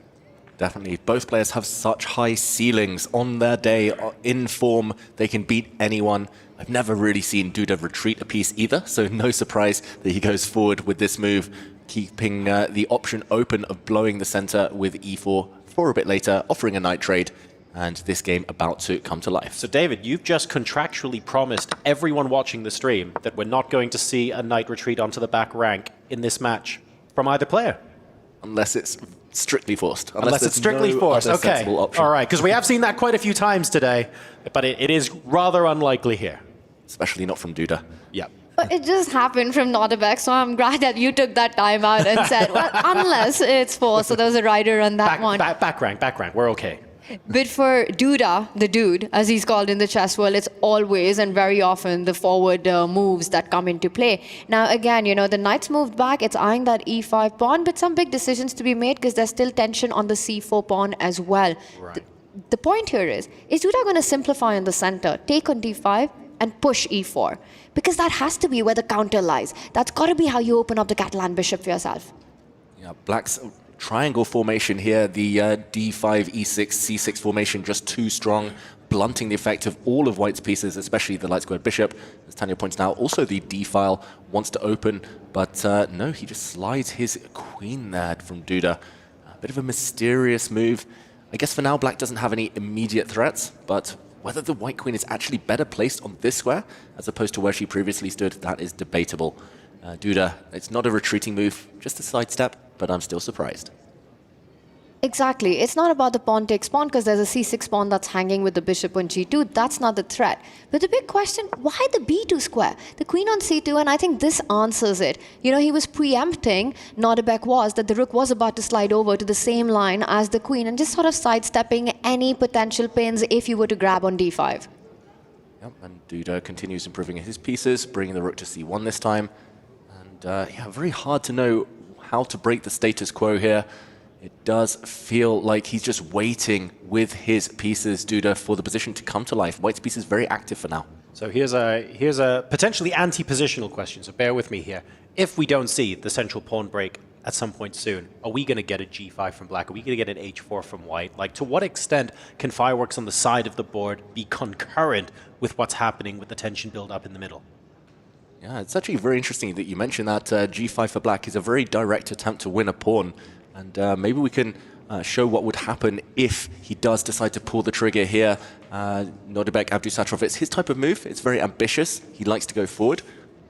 Definitely. Both players have such high ceilings on their day. In form, they can beat anyone. I've never really seen Duda retreat a piece either, so no surprise that he goes forward with this move, keeping the option open of blowing the center with e4 for a bit later, offering a knight trade. And this game about to come to life. So David, you've just contractually promised everyone watching the stream that we're not going to see a knight retreat onto the back rank in this match from either player. Unless it's strictly forced. Unless it's strictly forced, okay. All right, because we have seen that quite a few times today, but it is rather unlikely here. Especially not from Duda. Yeah. But it just happened from Nodirbek, so I'm glad that you took that time out and said, well, unless it's forced. So there was a rider on that one. Back rank, we're okay. But for Duda, the dude, as he's called in the chess world, it's always and very often the forward moves that come into play. Now, again, the knight's moved back. It's eyeing that e5 pawn, but some big decisions to be made because there's still tension on the c4 pawn as well. Right. The point here is Duda going to simplify on the center, take on d5, and push e4? Because that has to be where the counter lies. That's got to be how you open up the Catalan bishop for yourself. Yeah, Black's triangle formation here, the d5, e6, c6 formation, just too strong, blunting the effect of all of White's pieces, especially the light squared bishop. As Tanya points out, also the d-file wants to open, but no, he just slides his queen there from Duda. A bit of a mysterious move. I guess for now, Black doesn't have any immediate threats, but whether the white queen is actually better placed on this square as opposed to where she previously stood, that is debatable. Duda, it's not a retreating move, just a sidestep, but I'm still surprised. Exactly. It's not about the pawn takes pawn because there's a c6 pawn that's hanging with the bishop on g2. That's not the threat. But the big question, why the b2 square? The queen on c2, and I think this answers it. He was preempting, Nodirbek was, that the rook was about to slide over to the same line as the queen and just sort of sidestepping any potential pins if you were to grab on d5. Yep, and Duda continues improving his pieces, bringing the rook to c1 this time. And yeah, very hard to know how to break the status quo here. It does feel like he's just waiting with his pieces, Duda, for the position to come to life. White's piece is very active for now. So here's a potentially anti-positional question, so bear with me here. If we don't see the central pawn break at some point soon, are we going to get a g5 from Black? Are we going to get an h4 from White? Like, to what extent can fireworks on the side of the board be concurrent with what's happening with the tension build up in the middle? Yeah, it's actually very interesting that you mentioned that g5 for Black is a very direct attempt to win a pawn. And maybe we can show what would happen if he does decide to pull the trigger here. Nodirbek, Abdusattorov, it's his type of move. It's very ambitious. He likes to go forward.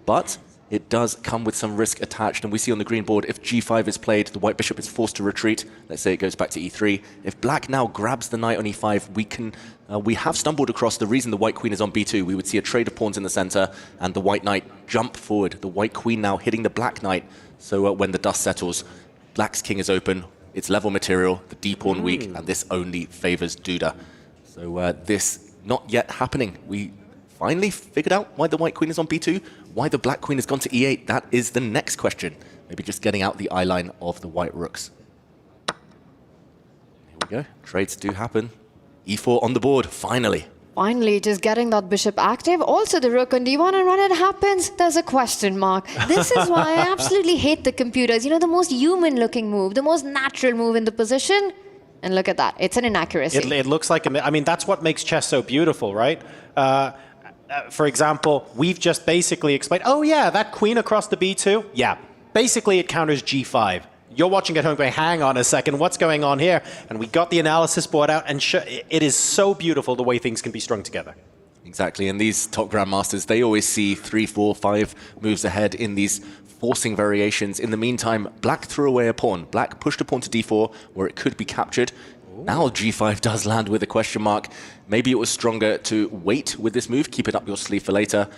But it does come with some risk attached. And we see on the green board, if g5 is played, the white bishop is forced to retreat. Let's say it goes back to e3. If Black now grabs the knight on e5, we have stumbled across the reason the white queen is on b2. We would see a trade of pawns in the center and the white knight jump forward. The white queen now hitting the black knight. So when the dust settles, Black's king is open, it's level material, the d-pawn weak, and this only favors Duda. So this not yet happening. We finally figured out why the white queen is on b2, why the black queen has gone to e8. That is the next question. Maybe just getting out the eye line of the white rooks. Here we go, trades do happen. e4 on the board, finally. Finally, just getting that bishop active. Also, the rook on d1, and when it happens, there's a question mark. This is why I absolutely hate the computers. The most human-looking move, the most natural move in the position. And look at that. It's an inaccuracy. It looks like, that's what makes chess so beautiful, right? For example, we've just basically explained, oh yeah, that queen across the b2, yeah. Basically, it counters g5. You're watching at home going, hang on a second, what's going on here? And we got the analysis board out, and it is so beautiful the way things can be strung together. Exactly, and these top grandmasters, they always see 3, 4, 5 moves ahead in these forcing variations. In the meantime, Black threw away a pawn. Black pushed a pawn to d4, where it could be captured. Now g5 does land with a question mark. Maybe it was stronger to wait with this move, keep it up your sleeve for later.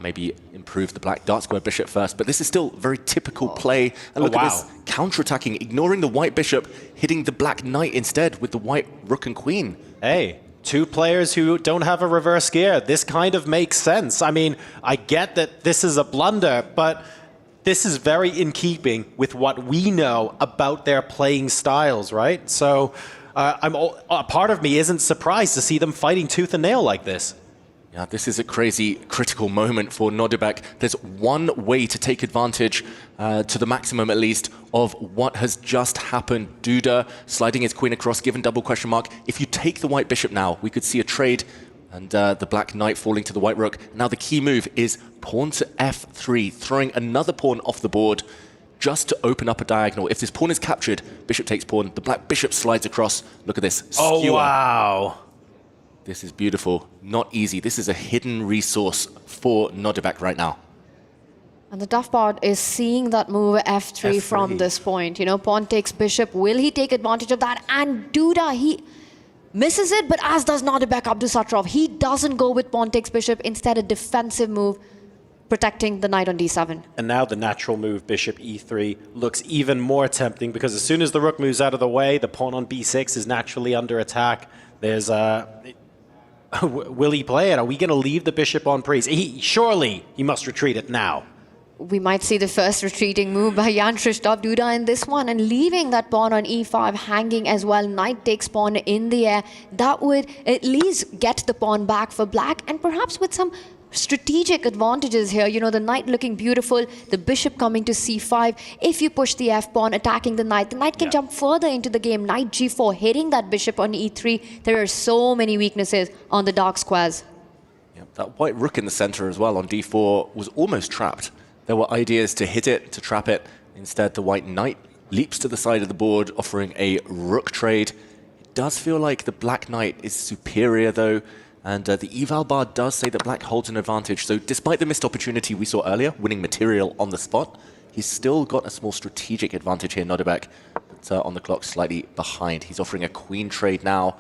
Maybe improve the black dark square bishop first. But this is still very typical play. And look at this, counterattacking, ignoring the white bishop, hitting the black knight instead with the white rook and queen. Hey, two players who don't have a reverse gear. This kind of makes sense. I get that this is a blunder, but this is very in keeping with what we know about their playing styles, right? So a part of me isn't surprised to see them fighting tooth and nail like this. Yeah, this is a crazy critical moment for Nodirbek. There's one way to take advantage, to the maximum at least, of what has just happened. Duda sliding his queen across, given double question mark. If you take the white bishop now, we could see a trade and the black knight falling to the white rook. Now the key move is pawn to f3, throwing another pawn off the board just to open up a diagonal. If this pawn is captured, bishop takes pawn, the black bishop slides across. Look at this. Oh, skewer. wow. This is beautiful. Not easy. This is a hidden resource for Nodirbek right now. And the tough part is seeing that move f3 from this point. Pawn takes bishop. Will he take advantage of that? And Duda, he misses it, but as does Nodirbek Abdusattorov. He doesn't go with pawn takes bishop. Instead, a defensive move. protecting the knight on d7. And now the natural move, bishop e3, looks even more tempting because as soon as the rook moves out of the way, the pawn on b6 is naturally under attack. There's will he play it? Are we going to leave the bishop on pre? Surely he must retreat it now. We might see the first retreating move by Jan-Krzysztof Duda in this one, and leaving that pawn on e5 hanging as well. Knight takes pawn in the air. That would at least get the pawn back for black, and perhaps with some strategic advantages here. You know, the knight looking beautiful, the bishop coming to c5. If you push the f-pawn, attacking the knight can jump further into the game. Knight g4, hitting that bishop on e3. There are so many weaknesses on the dark squares. Yep, that white rook in the center as well on d4 was almost trapped. There were ideas to hit it, to trap it. Instead, the white knight leaps to the side of the board, offering a rook trade. It does feel like the black knight is superior, though, and the eval bar does say that black holds an advantage. So despite the missed opportunity we saw earlier, winning material on the spot, he's still got a small strategic advantage here, Nodirbek, but on the clock slightly behind. He's offering a queen trade now.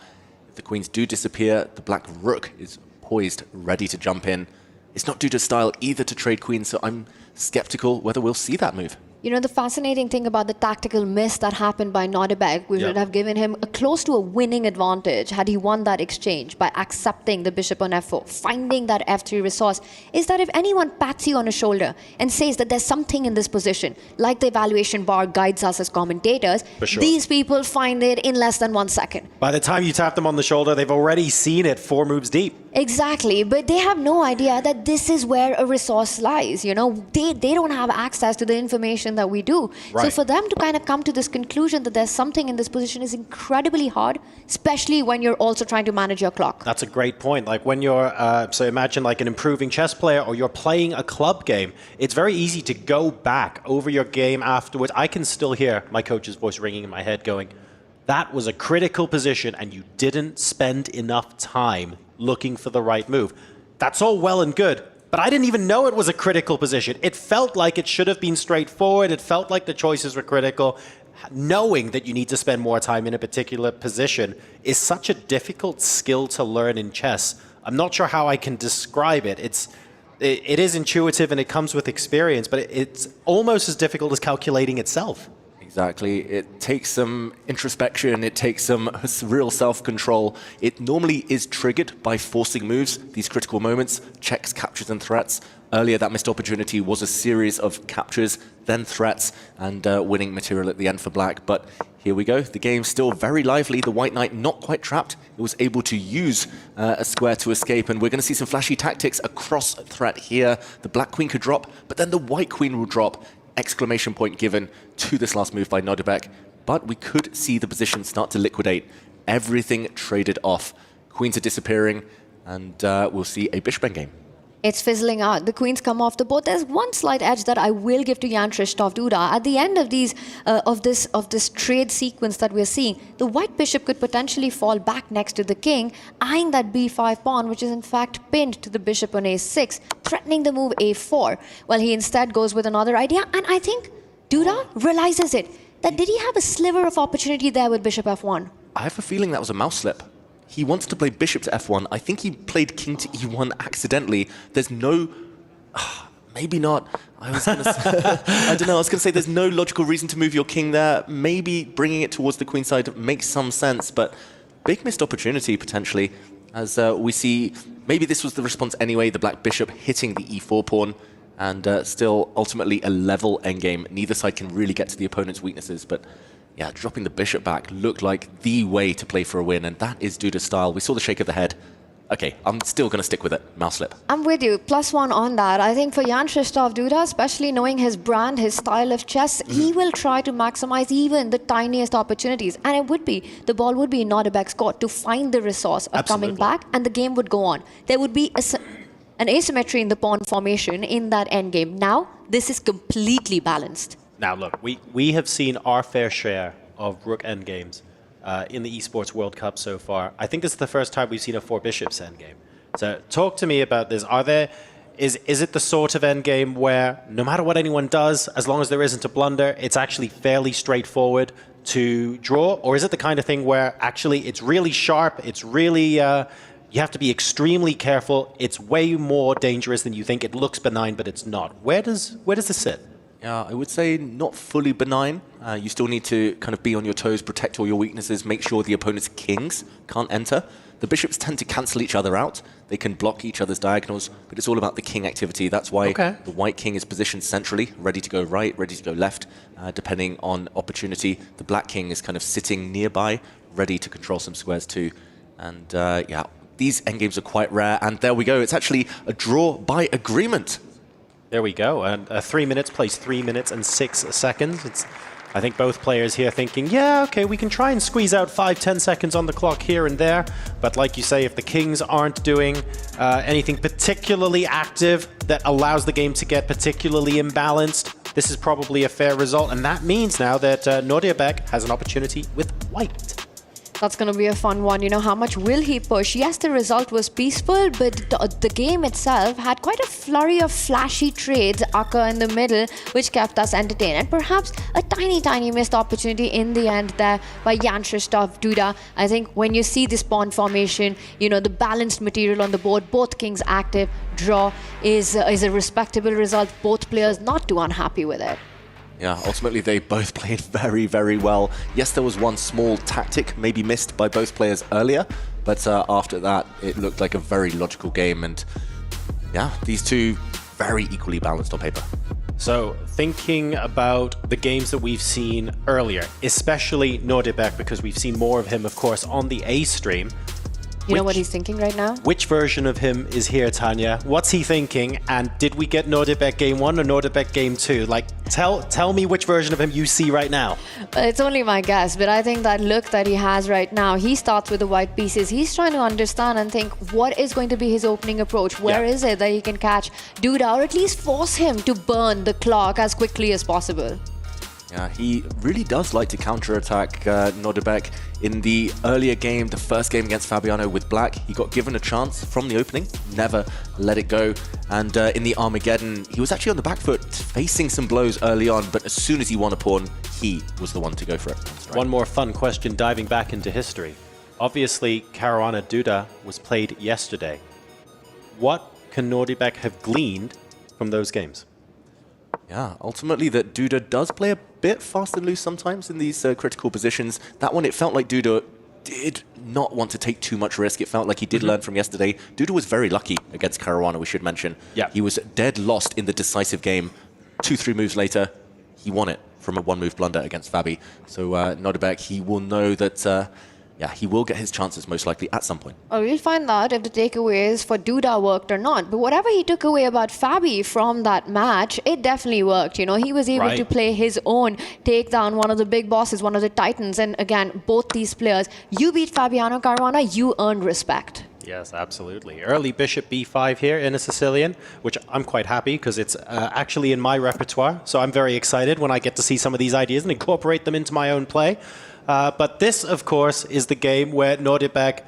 If the queens do disappear, the black rook is poised, ready to jump in. It's not Duda's style either to trade queens, so I'm skeptical whether we'll see that move. You know, the fascinating thing about the tactical miss that happened by Nodirbek, we would have given him close to a winning advantage had he won that exchange by accepting the bishop on f4, finding that f3 resource, is that if anyone pats you on the shoulder and says that there's something in this position, like the evaluation bar guides us as commentators, these people find it in less than 1 second. By the time you tap them on the shoulder, they've already seen it 4 moves deep. Exactly, but they have no idea that this is where a resource lies. You know, they don't have access to the information that we do. Right. So for them to kind of come to this conclusion that there's something in this position is incredibly hard, especially when you're also trying to manage your clock. That's a great point. Like when you're, so imagine like an improving chess player or you're playing a club game, it's very easy to go back over your game afterwards. I can still hear my coach's voice ringing in my head going, that was a critical position and you didn't spend enough time looking for the right move. That's all well and good, but I didn't even know it was a critical position. It felt like it should have been straightforward. It felt like the choices were critical. Knowing that you need to spend more time in a particular position is such a difficult skill to learn in chess. I'm not sure how I can describe it. It is intuitive and it comes with experience, but it's almost as difficult as calculating itself. Exactly. It takes some introspection, it takes some real self-control. It normally is triggered by forcing moves, these critical moments, checks, captures, and threats. Earlier, that missed opportunity was a series of captures, then threats, and winning material at the end for black. But here we go. The game's still very lively. The white knight not quite trapped. It was able to use a square to escape, and we're going to see some flashy tactics across threat here. The black queen could drop, but then the white queen will drop. Exclamation point given to this last move by Nodirbek, but we could see the position start to liquidate. Everything traded off. Queens are disappearing, and we'll see a bishop endgame. It's fizzling out. The queens come off the board. There's one slight edge that I will give to Jan-Krzysztof Duda. At the end of these of this trade sequence that we're seeing, the white bishop could potentially fall back next to the king, eyeing that b5 pawn, which is in fact pinned to the bishop on a6, threatening the move a4. Well, he instead goes with another idea, and I think Duda realizes it. That did he have a sliver of opportunity there with bishop f1? I have a feeling that was a mouse slip. He wanted to play bishop to f1. I think he played king to e1 accidentally. There's no... maybe not. I was going to I don't know. I was going to say there's no logical reason to move your king there. Maybe bringing it towards the queen side makes some sense, but big missed opportunity potentially. As we see, maybe this was the response anyway, the black bishop hitting the e4 pawn, and still ultimately a level endgame. Neither side can really get to the opponent's weaknesses, but yeah, dropping the bishop back looked like the way to play for a win, and that is Duda's style. We saw the shake of the head. Okay, I'm still going to stick with it. Mouse slip. I'm with you. +1 on that. I think for Jan-Krzysztof Duda, especially knowing his brand, his style of chess, he will try to maximize even the tiniest opportunities. And it would be, the ball would be in Nodirbek's court to find the resource of coming back, and the game would go on. There would be an asymmetry in the pawn formation in that endgame. Now, this is completely balanced. Now, look, we have seen our fair share of rook endgames in the Esports World Cup so far. I think this is the first time we've seen a 4 bishops endgame. So talk to me about this. Is it the sort of endgame where no matter what anyone does, as long as there isn't a blunder, it's actually fairly straightforward to draw? Or is it the kind of thing where actually it's really sharp, it's really You have to be extremely careful. It's way more dangerous than you think. It looks benign, but it's not. Where does this sit? Yeah, I would say not fully benign. You still need to kind of be on your toes, protect all your weaknesses, make sure the opponent's kings can't enter. The bishops tend to cancel each other out. They can block each other's diagonals, but it's all about the king activity. That's why the white king is positioned centrally, ready to go right, ready to go left, depending on opportunity. The black king is kind of sitting nearby, ready to control some squares too. And yeah, these endgames are quite rare. And there we go. It's actually a draw by agreement. There we go. And 3 minutes plays 3 minutes and 6 seconds. I think both players here thinking, yeah, okay, we can try and squeeze out 5-10 seconds on the clock here and there. But like you say, if the kings aren't doing anything particularly active that allows the game to get particularly imbalanced, this is probably a fair result. And that means now that Nodirbek has an opportunity with white. That's going to be a fun one. You know, how much will he push? Yes, the result was peaceful, but the game itself had quite a flurry of flashy trades occur in the middle, which kept us entertained. And perhaps a tiny missed opportunity in the end there by Jan-Krzysztof Duda. I think when you see this pawn formation, you know, the balanced material on the board, both kings active, draw is a respectable result. Both players not too unhappy with it. Yeah, ultimately they both played very, very well. Yes, there was one small tactic maybe missed by both players earlier, but after that it looked like a very logical game, and yeah, these two very equally balanced on paper. So thinking about the games that we've seen earlier, especially Nodirbek, because we've seen more of him, of course, on the A stream. You know what he's thinking right now? Which version of him is here, Tanya? What's he thinking? And did we get Nodirbek game 1 or Nodirbek game 2? Like, tell me which version of him you see right now. It's only my guess, but I think that look that he has right now, he starts with the white pieces. He's trying to understand and think what is going to be his opening approach. Where is it that he can catch Duda, or at least force him to burn the clock as quickly as possible? Yeah, he really does like to counterattack Nodirbek. In the earlier game, the first game against Fabiano with black, he got given a chance from the opening, never let it go. And in the Armageddon, he was actually on the back foot, facing some blows early on, but as soon as he won a pawn, he was the one to go for it. One more fun question diving back into history. Obviously, Caruana Duda was played yesterday. What can Nodirbek have gleaned from those games? Yeah, ultimately that Duda does play a bit fast and loose sometimes in these critical positions. That one, it felt like Duda did not want to take too much risk. It felt like he did learn from yesterday. Duda was very lucky against Caruana, we should mention. Yeah. He was dead lost in the decisive game. 2-3 moves later, he won it from a 1-move blunder against Fabi. So Nodirbek, he will know that yeah, he will get his chances most likely at some point. Well, we'll find out if the takeaways for Duda worked or not. But whatever he took away about Fabi from that match, it definitely worked. You know, he was able to play his own, take down one of the big bosses, one of the titans. And again, both these players, you beat Fabiano Caruana, you earned respect. Yes, absolutely. Early bishop b5 here in a Sicilian, which I'm quite happy because it's actually in my repertoire. So I'm very excited when I get to see some of these ideas and incorporate them into my own play. But this, of course, is the game where Nodirbek,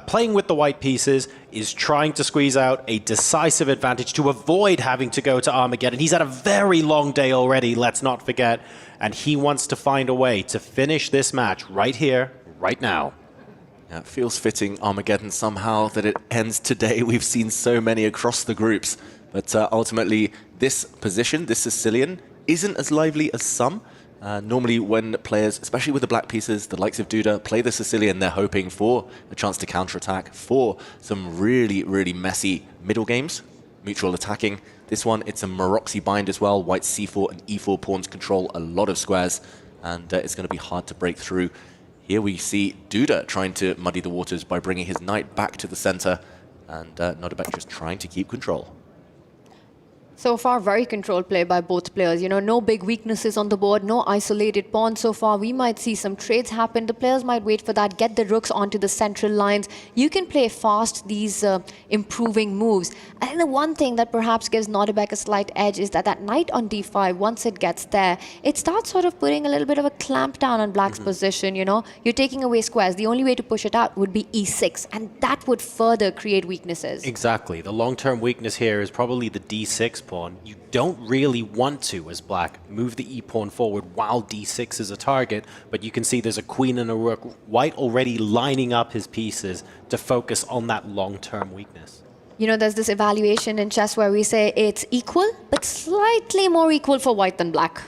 playing with the white pieces, is trying to squeeze out a decisive advantage to avoid having to go to Armageddon. He's had a very long day already, let's not forget, and he wants to find a way to finish this match right here, right now. Yeah, it feels fitting, Armageddon, somehow, that it ends today. We've seen so many across the groups. But ultimately, this position, this Sicilian, isn't as lively as some. Normally when players, especially with the black pieces, the likes of Duda, play the Sicilian, they're hoping for a chance to counterattack, for some really, really messy middle games, mutual attacking. This one, it's a Maroczy bind as well. White c4 and e4 pawns control a lot of squares, and it's going to be hard to break through. Here we see Duda trying to muddy the waters by bringing his knight back to the center, and Nodirbek just trying to keep control. So far, very controlled play by both players. You know, no big weaknesses on the board, no isolated pawns so far. We might see some trades happen. The players might wait for that, get the rooks onto the central lines. You can play fast these improving moves. And the one thing that perhaps gives Nodirbek a slight edge is that knight on d5, once it gets there, it starts sort of putting a little bit of a clamp down on black's position, you know. You're taking away squares. The only way to push it out would be e6, and that would further create weaknesses. Exactly. The long-term weakness here is probably the d6 pawn. pawn. You don't really want to, as black, move the e-pawn forward while d6 is a target, but you can see there's a queen and a rook. White already lining up his pieces to focus on that long-term weakness. You know, there's this evaluation in chess where we say it's equal, but slightly more equal for white than black.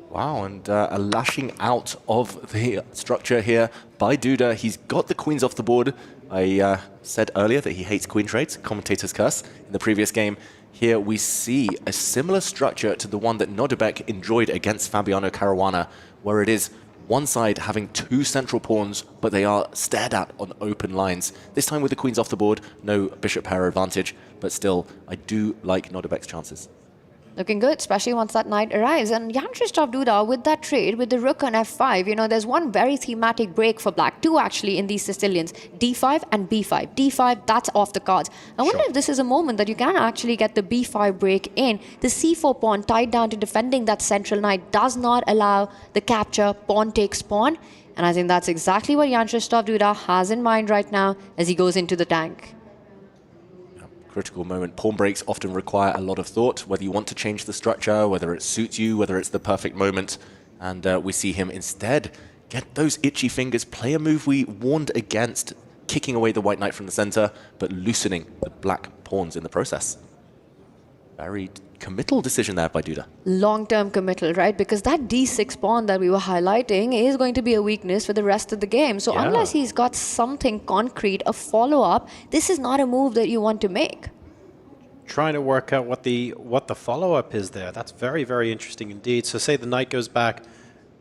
Wow, and a lashing out of the structure here by Duda. He's got the queens off the board. I said earlier that he hates queen trades, commentator's curse, in the previous game. Here we see a similar structure to the one that Nodirbek enjoyed against Fabiano Caruana, where it is one side having two central pawns, but they are stared at on open lines. This time with the queens off the board, no bishop pair advantage, but still, I do like Nodirbek's chances. Looking good, especially once that knight arrives. And Jan-Krzysztof Duda, with that trade, with the rook on f5, you know, there's one very thematic break for black, two actually in these Sicilians, d5 and b5. d5, that's off the cards. I wonder if this is a moment that you can actually get the b5 break in. The c4 pawn tied down to defending that central knight does not allow the capture, pawn takes pawn. And I think that's exactly what Jan-Krzysztof Duda has in mind right now as he goes into the tank. Critical moment. Pawn breaks often require a lot of thought, whether you want to change the structure, whether it suits you, whether it's the perfect moment. And we see him instead get those itchy fingers, play a move we warned against, kicking away the white knight from the center, but loosening the black pawns in the process. Very committal decision there by Duda. Long-term committal, right? Because that d6 pawn that we were highlighting is going to be a weakness for the rest of the game. So unless he's got something concrete, a follow-up, this is not a move that you want to make. Trying to work out what the follow-up is there. That's very, very interesting indeed. So say the knight goes back,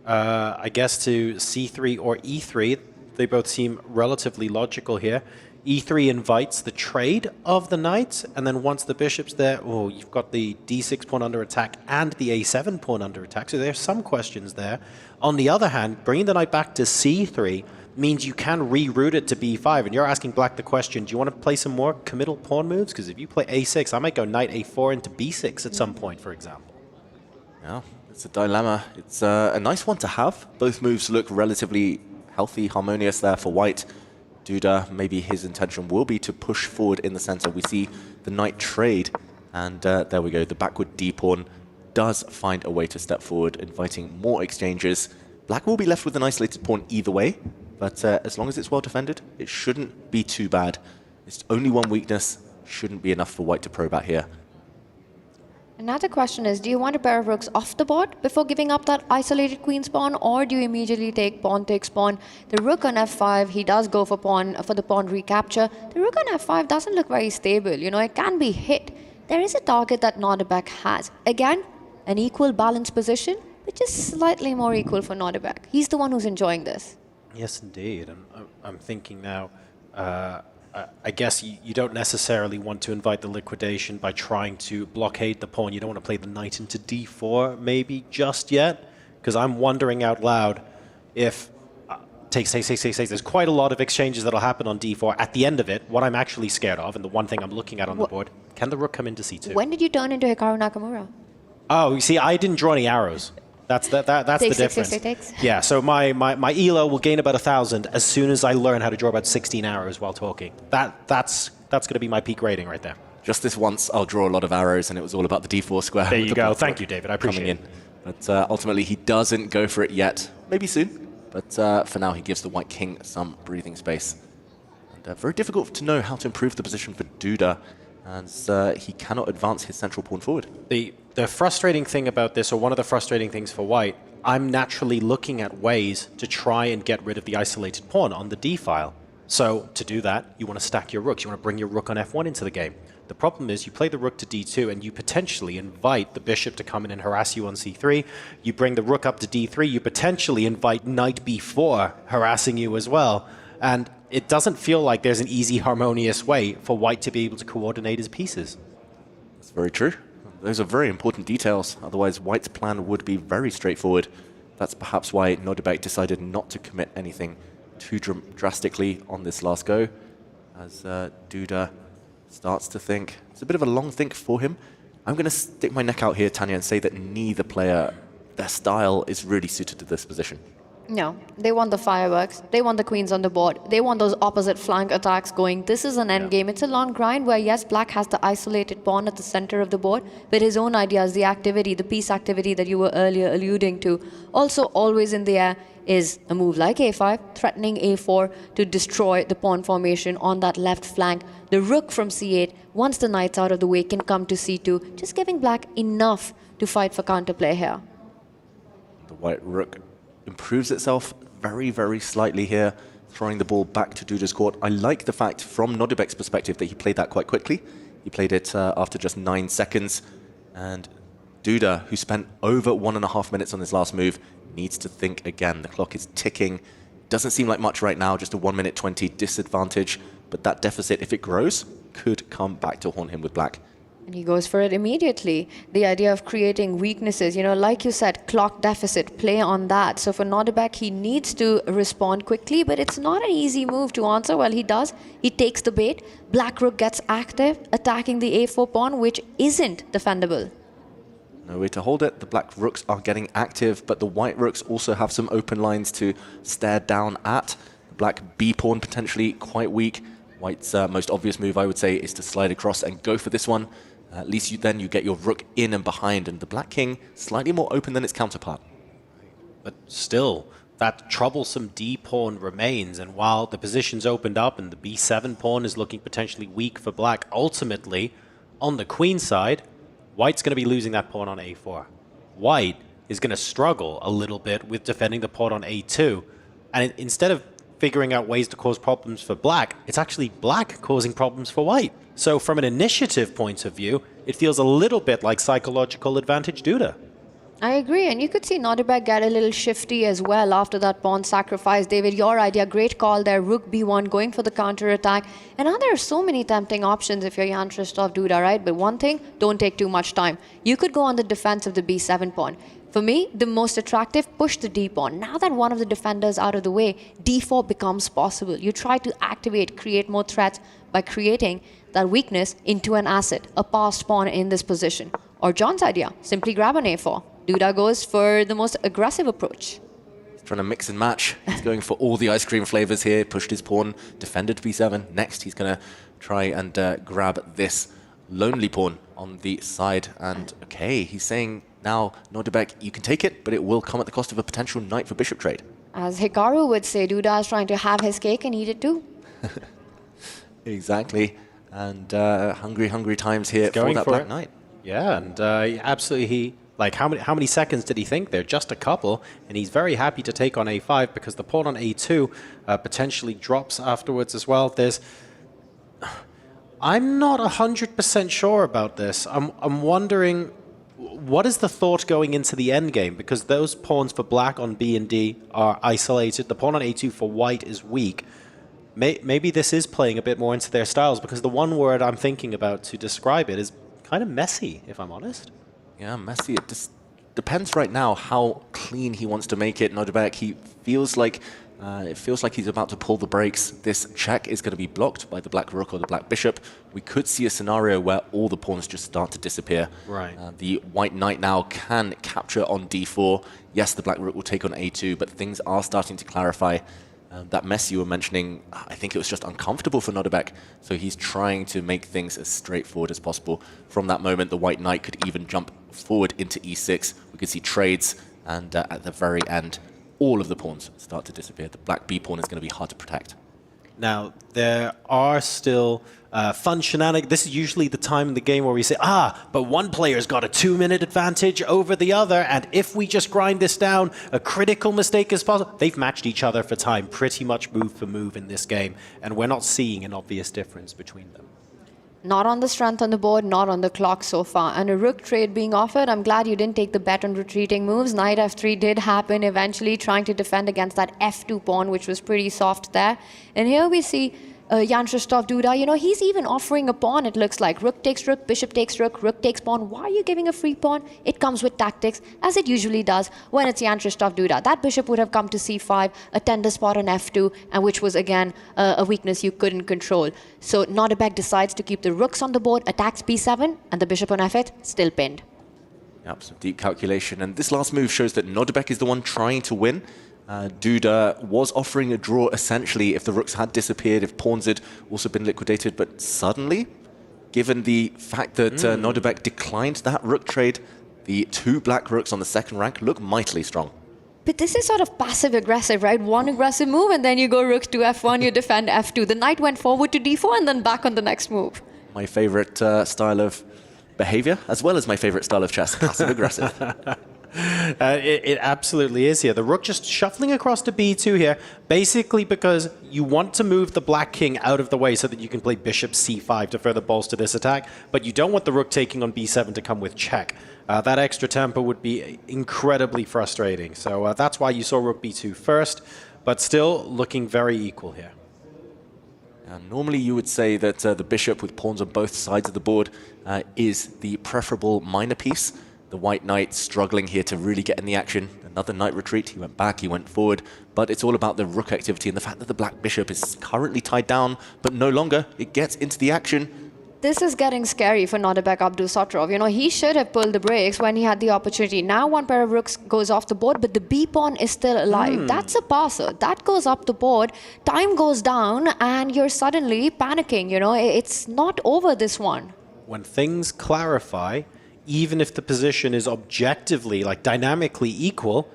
I guess, to c3 or e3. They both seem relatively logical here. e3 invites the trade of the knight, and then once the bishop's there, oh, you've got the d6 pawn under attack and the a7 pawn under attack, so there's some questions there. On the other hand, bringing the knight back to c3 means you can reroute it to b5, and you're asking black the question, do you want to play some more committal pawn moves? Because if you play a6, I might go knight a4 into b6 at some point, for example. Yeah, it's a dilemma. It's a nice one to have. Both moves look relatively healthy, harmonious there for white. Duda, maybe his intention will be to push forward in the center. We see the knight trade, and there we go. The backward d-pawn does find a way to step forward, inviting more exchanges. Black will be left with an isolated pawn either way, but as long as it's well defended, it shouldn't be too bad. It's only one weakness, shouldn't be enough for white to probe at here. Another question is, do you want a pair of rooks off the board before giving up that isolated queen's pawn, or do you immediately take pawn takes pawn? The rook on f5, he does go for the pawn recapture. The rook on f5 doesn't look very stable. You know, it can be hit. There is a target that Nodirbek has. Again, an equal balanced position, which is slightly more equal for Nodirbek. He's the one who's enjoying this. Yes, indeed. I'm thinking now, I guess you don't necessarily want to invite the liquidation by trying to blockade the pawn. You don't want to play the knight into d4 maybe just yet, because I'm wondering out loud if takes. There's quite a lot of exchanges that'll happen on d4. At the end of it, what I'm actually scared of, and the one thing I'm looking at on the board, can the rook come into c2? When did you turn into Hikaru Nakamura? Oh, you see, I didn't draw any arrows. That's the difference. Takes. Yeah, so my elo will gain about 1,000 as soon as I learn how to draw about 16 arrows while talking. That's going to be my peak rating right there. Just this once, I'll draw a lot of arrows, and it was all about the d4 square. There you go. Thank you, David. I appreciate it. But ultimately, he doesn't go for it yet. Maybe soon. But for now, he gives the white king some breathing space. And very difficult to know how to improve the position for Duda, as he cannot advance his central pawn forward. The frustrating thing about this, or one of the frustrating things for white, I'm naturally looking at ways to try and get rid of the isolated pawn on the d file. So to do that, you want to stack your rooks. You want to bring your rook on f1 into the game. The problem is you play the rook to d2 and you potentially invite the bishop to come in and harass you on c3. You bring the rook up to d3, you potentially invite knight b4 harassing you as well. And it doesn't feel like there's an easy, harmonious way for white to be able to coordinate his pieces. That's very true. Those are very important details. Otherwise, white's plan would be very straightforward. That's perhaps why Nodirbek decided not to commit anything too drastically on this last go, as Duda starts to think. It's a bit of a long think for him. I'm going to stick my neck out here, Tanya, and say that neither player, their style is really suited to this position. No, they want the fireworks. They want the queens on the board. They want those opposite flank attacks going. This is an endgame. It's a long grind where, yes, Black has the isolated pawn at the center of the board, but his own ideas, the activity, the piece activity that you were earlier alluding to, also always in the air is a move like a5, threatening a4 to destroy the pawn formation on that left flank. The rook from c8, once the knight's out of the way, can come to c2, just giving Black enough to fight for counterplay here. The white rook improves itself very, very slightly here, throwing the ball back to Duda's court. I like the fact, from Nodirbek's perspective, that he played that quite quickly. He played it after just 9 seconds. And Duda, who spent over 1.5 minutes on his last move, needs to think again. The clock is ticking. Doesn't seem like much right now, just a 1 minute 20 disadvantage. But that deficit, if it grows, could come back to haunt him with Black. And he goes for it immediately. The idea of creating weaknesses, you know, like you said, clock deficit, play on that. So for Nodirbek, he needs to respond quickly, but it's not an easy move to answer. Well, he does. He takes the bait. Black rook gets active, attacking the a4 pawn, which isn't defendable. No way to hold it. The black rooks are getting active, but the white rooks also have some open lines to stare down at. The black b pawn potentially quite weak. White's most obvious move, I would say, is to slide across and go for this one. At least then you get your rook in and behind, and the black king slightly more open than its counterpart. But still, that troublesome d pawn remains, and while the position's opened up and the b7 pawn is looking potentially weak for black, ultimately, on the queen side, white's going to be losing that pawn on a4. White is going to struggle a little bit with defending the pawn on a2, and instead of figuring out ways to cause problems for black, it's actually black causing problems for white. So from an initiative point of view, it feels a little bit like psychological advantage Duda. I agree, and you could see Nodirbek get a little shifty as well after that pawn sacrifice. David, your idea, great call there. Rook b1 going for the counter attack. And now there are so many tempting options if you're Jan-Krzysztof Duda, right? But one thing, don't take too much time. You could go on the defense of the b7 pawn. For me, the most attractive, push the d pawn. Now that one of the defenders out of the way, d4 becomes possible. You try to activate, create more threats by creating that weakness into an asset, a passed pawn in this position. Or John's idea, simply grab an a4. Duda goes for the most aggressive approach. He's trying to mix and match. He's going for all the ice cream flavors here. Pushed his pawn, defended b7. Next, he's going to try and grab this lonely pawn on the side. And okay, he's saying now, Nodirbek, you can take it, but it will come at the cost of a potential knight for bishop trade. As Hikaru would say, Duda is trying to have his cake and eat it too. Exactly. And hungry, hungry times here for that black knight. Yeah, and absolutely like how many seconds did he think there? Just a couple, and he's very happy to take on a5 because the pawn on a2 potentially drops afterwards as well. I'm not 100% sure about this. I'm wondering, what is the thought going into the endgame? Because those pawns for black on b and d are isolated. The pawn on a2 for white is weak. Maybe this is playing a bit more into their styles, because the one word I'm thinking about to describe it is kind of messy, if I'm honest. Yeah, messy. It just depends right now how clean he wants to make it. Nodirbek, he feels like he's about to pull the brakes. This check is going to be blocked by the black rook or the black bishop. We could see a scenario where all the pawns just start to disappear. Right. The white knight now can capture on d4. Yes, the black rook will take on a2, but things are starting to clarify. That mess you were mentioning, I think it was just uncomfortable for Nodirbek, so he's trying to make things as straightforward as possible. From that moment, the white knight could even jump forward into e6. We could see trades, and at the very end, all of the pawns start to disappear. The black b pawn is going to be hard to protect. Now, there are still fun shenanigans. This is usually the time in the game where we say, but one player's got a 2-minute advantage over the other, and if we just grind this down, a critical mistake is possible. They've matched each other for time, pretty much move for move in this game, and we're not seeing an obvious difference between them. Not on the strength on the board, not on the clock so far. And a rook trade being offered. I'm glad you didn't take the bet on retreating moves. Knight f3 did happen eventually, trying to defend against that f2 pawn, which was pretty soft there. And here we see Jan-Krzysztof Duda, you know, he's even offering a pawn, it looks like. Rook takes rook, bishop takes rook takes pawn. Why are you giving a free pawn? It comes with tactics, as it usually does when it's Jan-Krzysztof Duda. That bishop would have come to c5, a tender spot on f2, and which was, again, a weakness you couldn't control. So Nodirbek decides to keep the rooks on the board, attacks b7, and the bishop on f8, still pinned. Yep, some deep calculation. And this last move shows that Nodirbek is the one trying to win. Duda was offering a draw essentially if the rooks had disappeared, if pawns had also been liquidated, but suddenly, given the fact that Nodirbek declined that rook trade, the 2 black rooks on the second rank look mightily strong. But this is sort of passive-aggressive, right? One aggressive move, and then you go rook to f1, you defend f2. The knight went forward to d4, and then back on the next move. My favorite style of behavior, as well as my favorite style of chess, passive-aggressive. It absolutely is here. The rook just shuffling across to b2 here, basically because you want to move the black king out of the way so that you can play bishop c5 to further bolster this attack, but you don't want the rook taking on b7 to come with check. That extra tempo would be incredibly frustrating. So that's why you saw rook b2 first, but still looking very equal here. Normally you would say that the bishop with pawns on both sides of the board is the preferable minor piece. The white knight struggling here to really get in the action. Another knight retreat, he went back, he went forward, but it's all about the rook activity and the fact that the black bishop is currently tied down, but no longer. It gets into the action. This is getting scary for Nodirbek Abdusattorov. You know, he should have pulled the brakes when he had the opportunity. Now one pair of rooks goes off the board, but the b pawn is still alive. That's a passer. That goes up the board, time goes down, and you're suddenly panicking. You know, it's not over, this one. When things clarify, even if the position is objectively, like dynamically equal,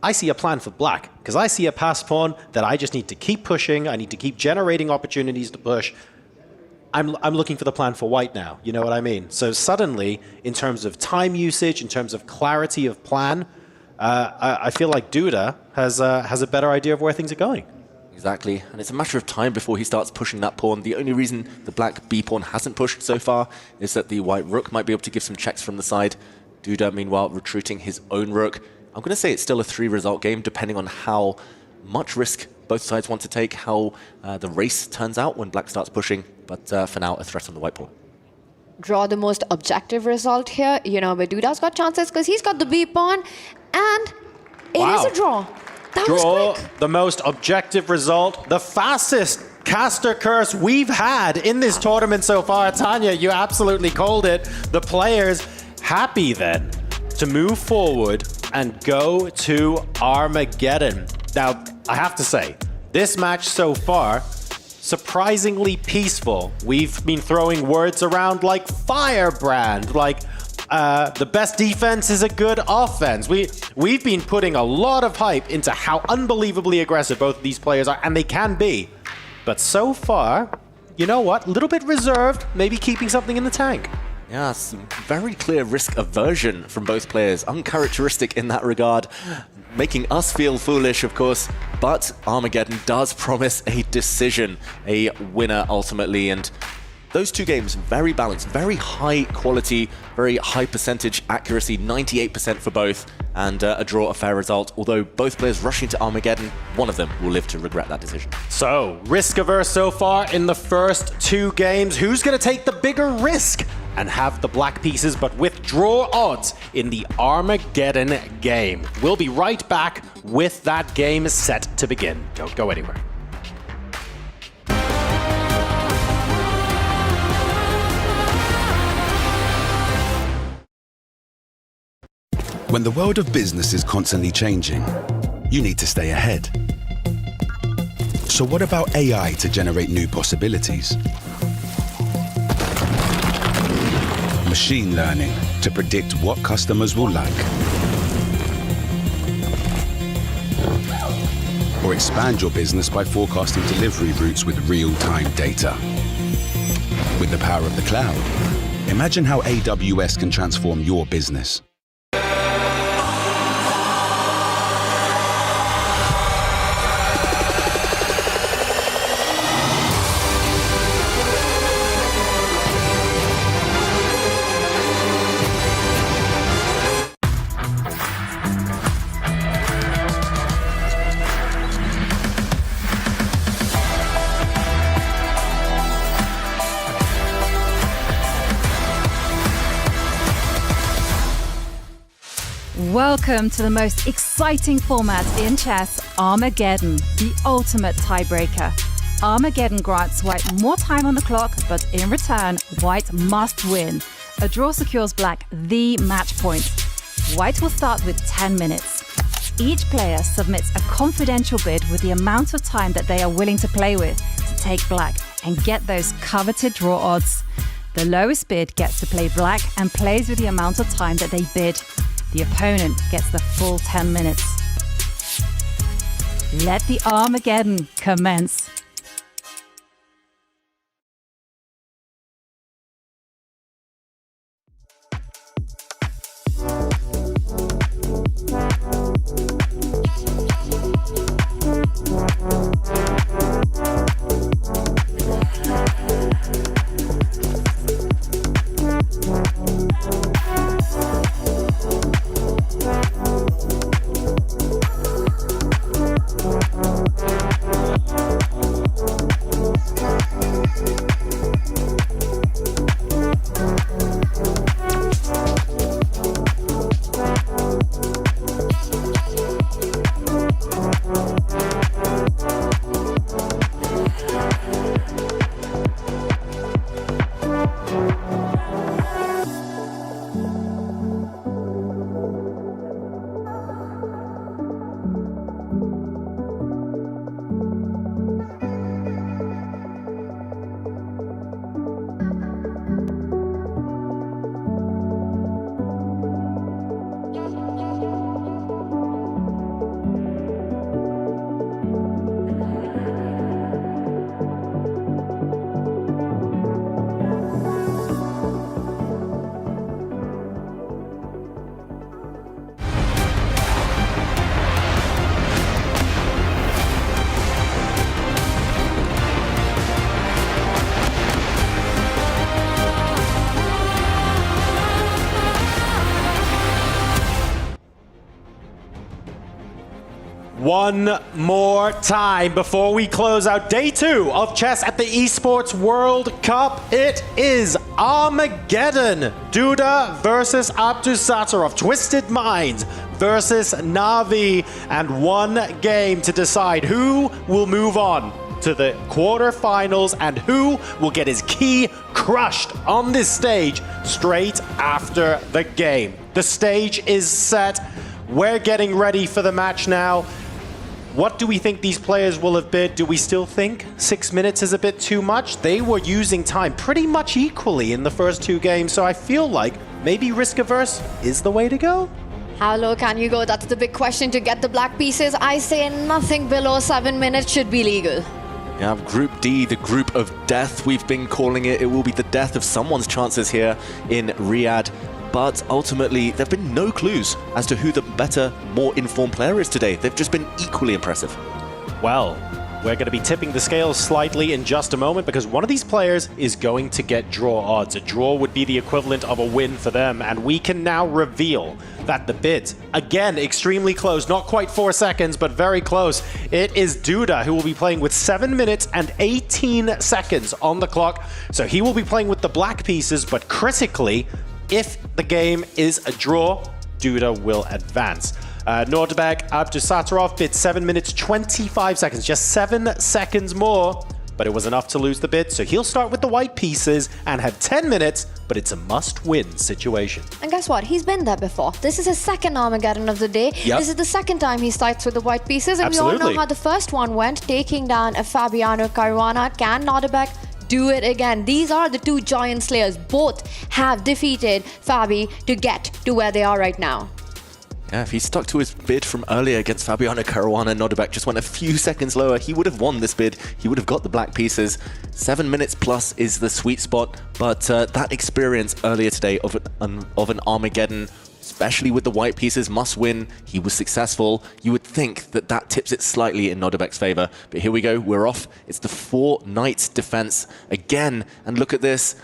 I see a plan for black, because I see a pass pawn that I just need to keep pushing. I need to keep generating opportunities to push. I'm looking for the plan for white now, you know what I mean? So suddenly, in terms of time usage, in terms of clarity of plan, I feel like Duda has a better idea of where things are going. Exactly, and it's a matter of time before he starts pushing that pawn. The only reason the black b pawn hasn't pushed so far is that the white rook might be able to give some checks from the side. Duda, meanwhile, retreating his own rook. I'm going to say it's still a 3-result game, depending on how much risk both sides want to take, how the race turns out when black starts pushing. But for now, a threat on the white pawn. Draw the most objective result here. You know, but Duda's got chances because he's got the b pawn, and it is a draw. That was quick. The most objective result, the fastest caster curse we've had in this tournament so far. Tanya, you absolutely called it. The players happy then to move forward and go to Armageddon. Now, I have to say, this match so far, surprisingly peaceful. We've been throwing words around like firebrand, like the best defense is a good offense. We've been putting a lot of hype into how unbelievably aggressive both of these players are, and they can be. But so far, you know what? A little bit reserved, maybe keeping something in the tank. Yeah, some very clear risk aversion from both players. Uncharacteristic in that regard. Making us feel foolish, of course, but Armageddon does promise a decision, a winner ultimately, and those two games, very balanced, very high quality, very high percentage accuracy, 98% for both, and a draw, a fair result. Although both players rushing to Armageddon, one of them will live to regret that decision. So, risk-averse so far in the first 2 games. Who's going to take the bigger risk and have the black pieces but with draw odds in the Armageddon game? We'll be right back with that game set to begin. Don't go anywhere. When the world of business is constantly changing, you need to stay ahead. So what about AI to generate new possibilities? Machine learning to predict what customers will like. Or expand your business by forecasting delivery routes with real-time data. With the power of the cloud, imagine how AWS can transform your business. Welcome to the most exciting format in chess, Armageddon, the ultimate tiebreaker. Armageddon grants White more time on the clock, but in return, White must win. A draw secures Black the match point. White will start with 10 minutes. Each player submits a confidential bid with the amount of time that they are willing to play with to take black and get those coveted draw odds. The lowest bid gets to play black and plays with the amount of time that they bid. The opponent gets the full 10 minutes. Let the Armageddon commence. One more time before we close out day 2 of chess at the Esports World Cup. It is Armageddon. Duda versus Abdusattorov. Twisted Minds versus Navi. And one game to decide who will move on to the quarterfinals and who will get his key crushed on this stage straight after the game. The stage is set. We're getting ready for the match now. What do we think these players will have bid? Do we still think 6 minutes is a bit too much? They were using time pretty much equally in the first 2 games, so I feel like maybe risk averse is the way to go. How low can you go? That's the big question to get the black pieces. I say nothing below 7 minutes should be legal. Yeah, Group D, the group of death, we've been calling it. It will be the death of someone's chances here in Riyadh. But ultimately, there have been no clues as to who the better, more informed player is today. They've just been equally impressive. Well, we're going to be tipping the scales slightly in just a moment because one of these players is going to get draw odds. A draw would be the equivalent of a win for them, and we can now reveal that the bids, again, extremely close, not quite 4 seconds, but very close. It is Duda who will be playing with 7 minutes and 18 seconds on the clock. So he will be playing with the black pieces, but critically, if the game is a draw, Duda will advance. Nodirbek, Abdusattorov bid 7 minutes, 25 seconds, just 7 seconds more, but it was enough to lose the bid. So he'll start with the white pieces and have 10 minutes, but it's a must-win situation. And guess what? He's been there before. This is his second Armageddon of the day. Yep. This is the second time he starts with the white pieces, and Absolutely. we all know how the first one went, taking down a Fabiano Caruana. Can Nodirbek do it again? These are the 2 giant slayers. Both have defeated Fabi to get to where they are right now. Yeah, if he stuck to his bid from earlier against Fabiano Caruana, Nodirbek just went a few seconds lower, he would have won this bid. He would have got the black pieces. 7 minutes plus is the sweet spot, but that experience earlier today of an Armageddon, especially with the white pieces, must win. He was successful. You would think that that tips it slightly in Nodirbek's favor. But here we go. We're off. It's the 4 knights defense again. And look at this.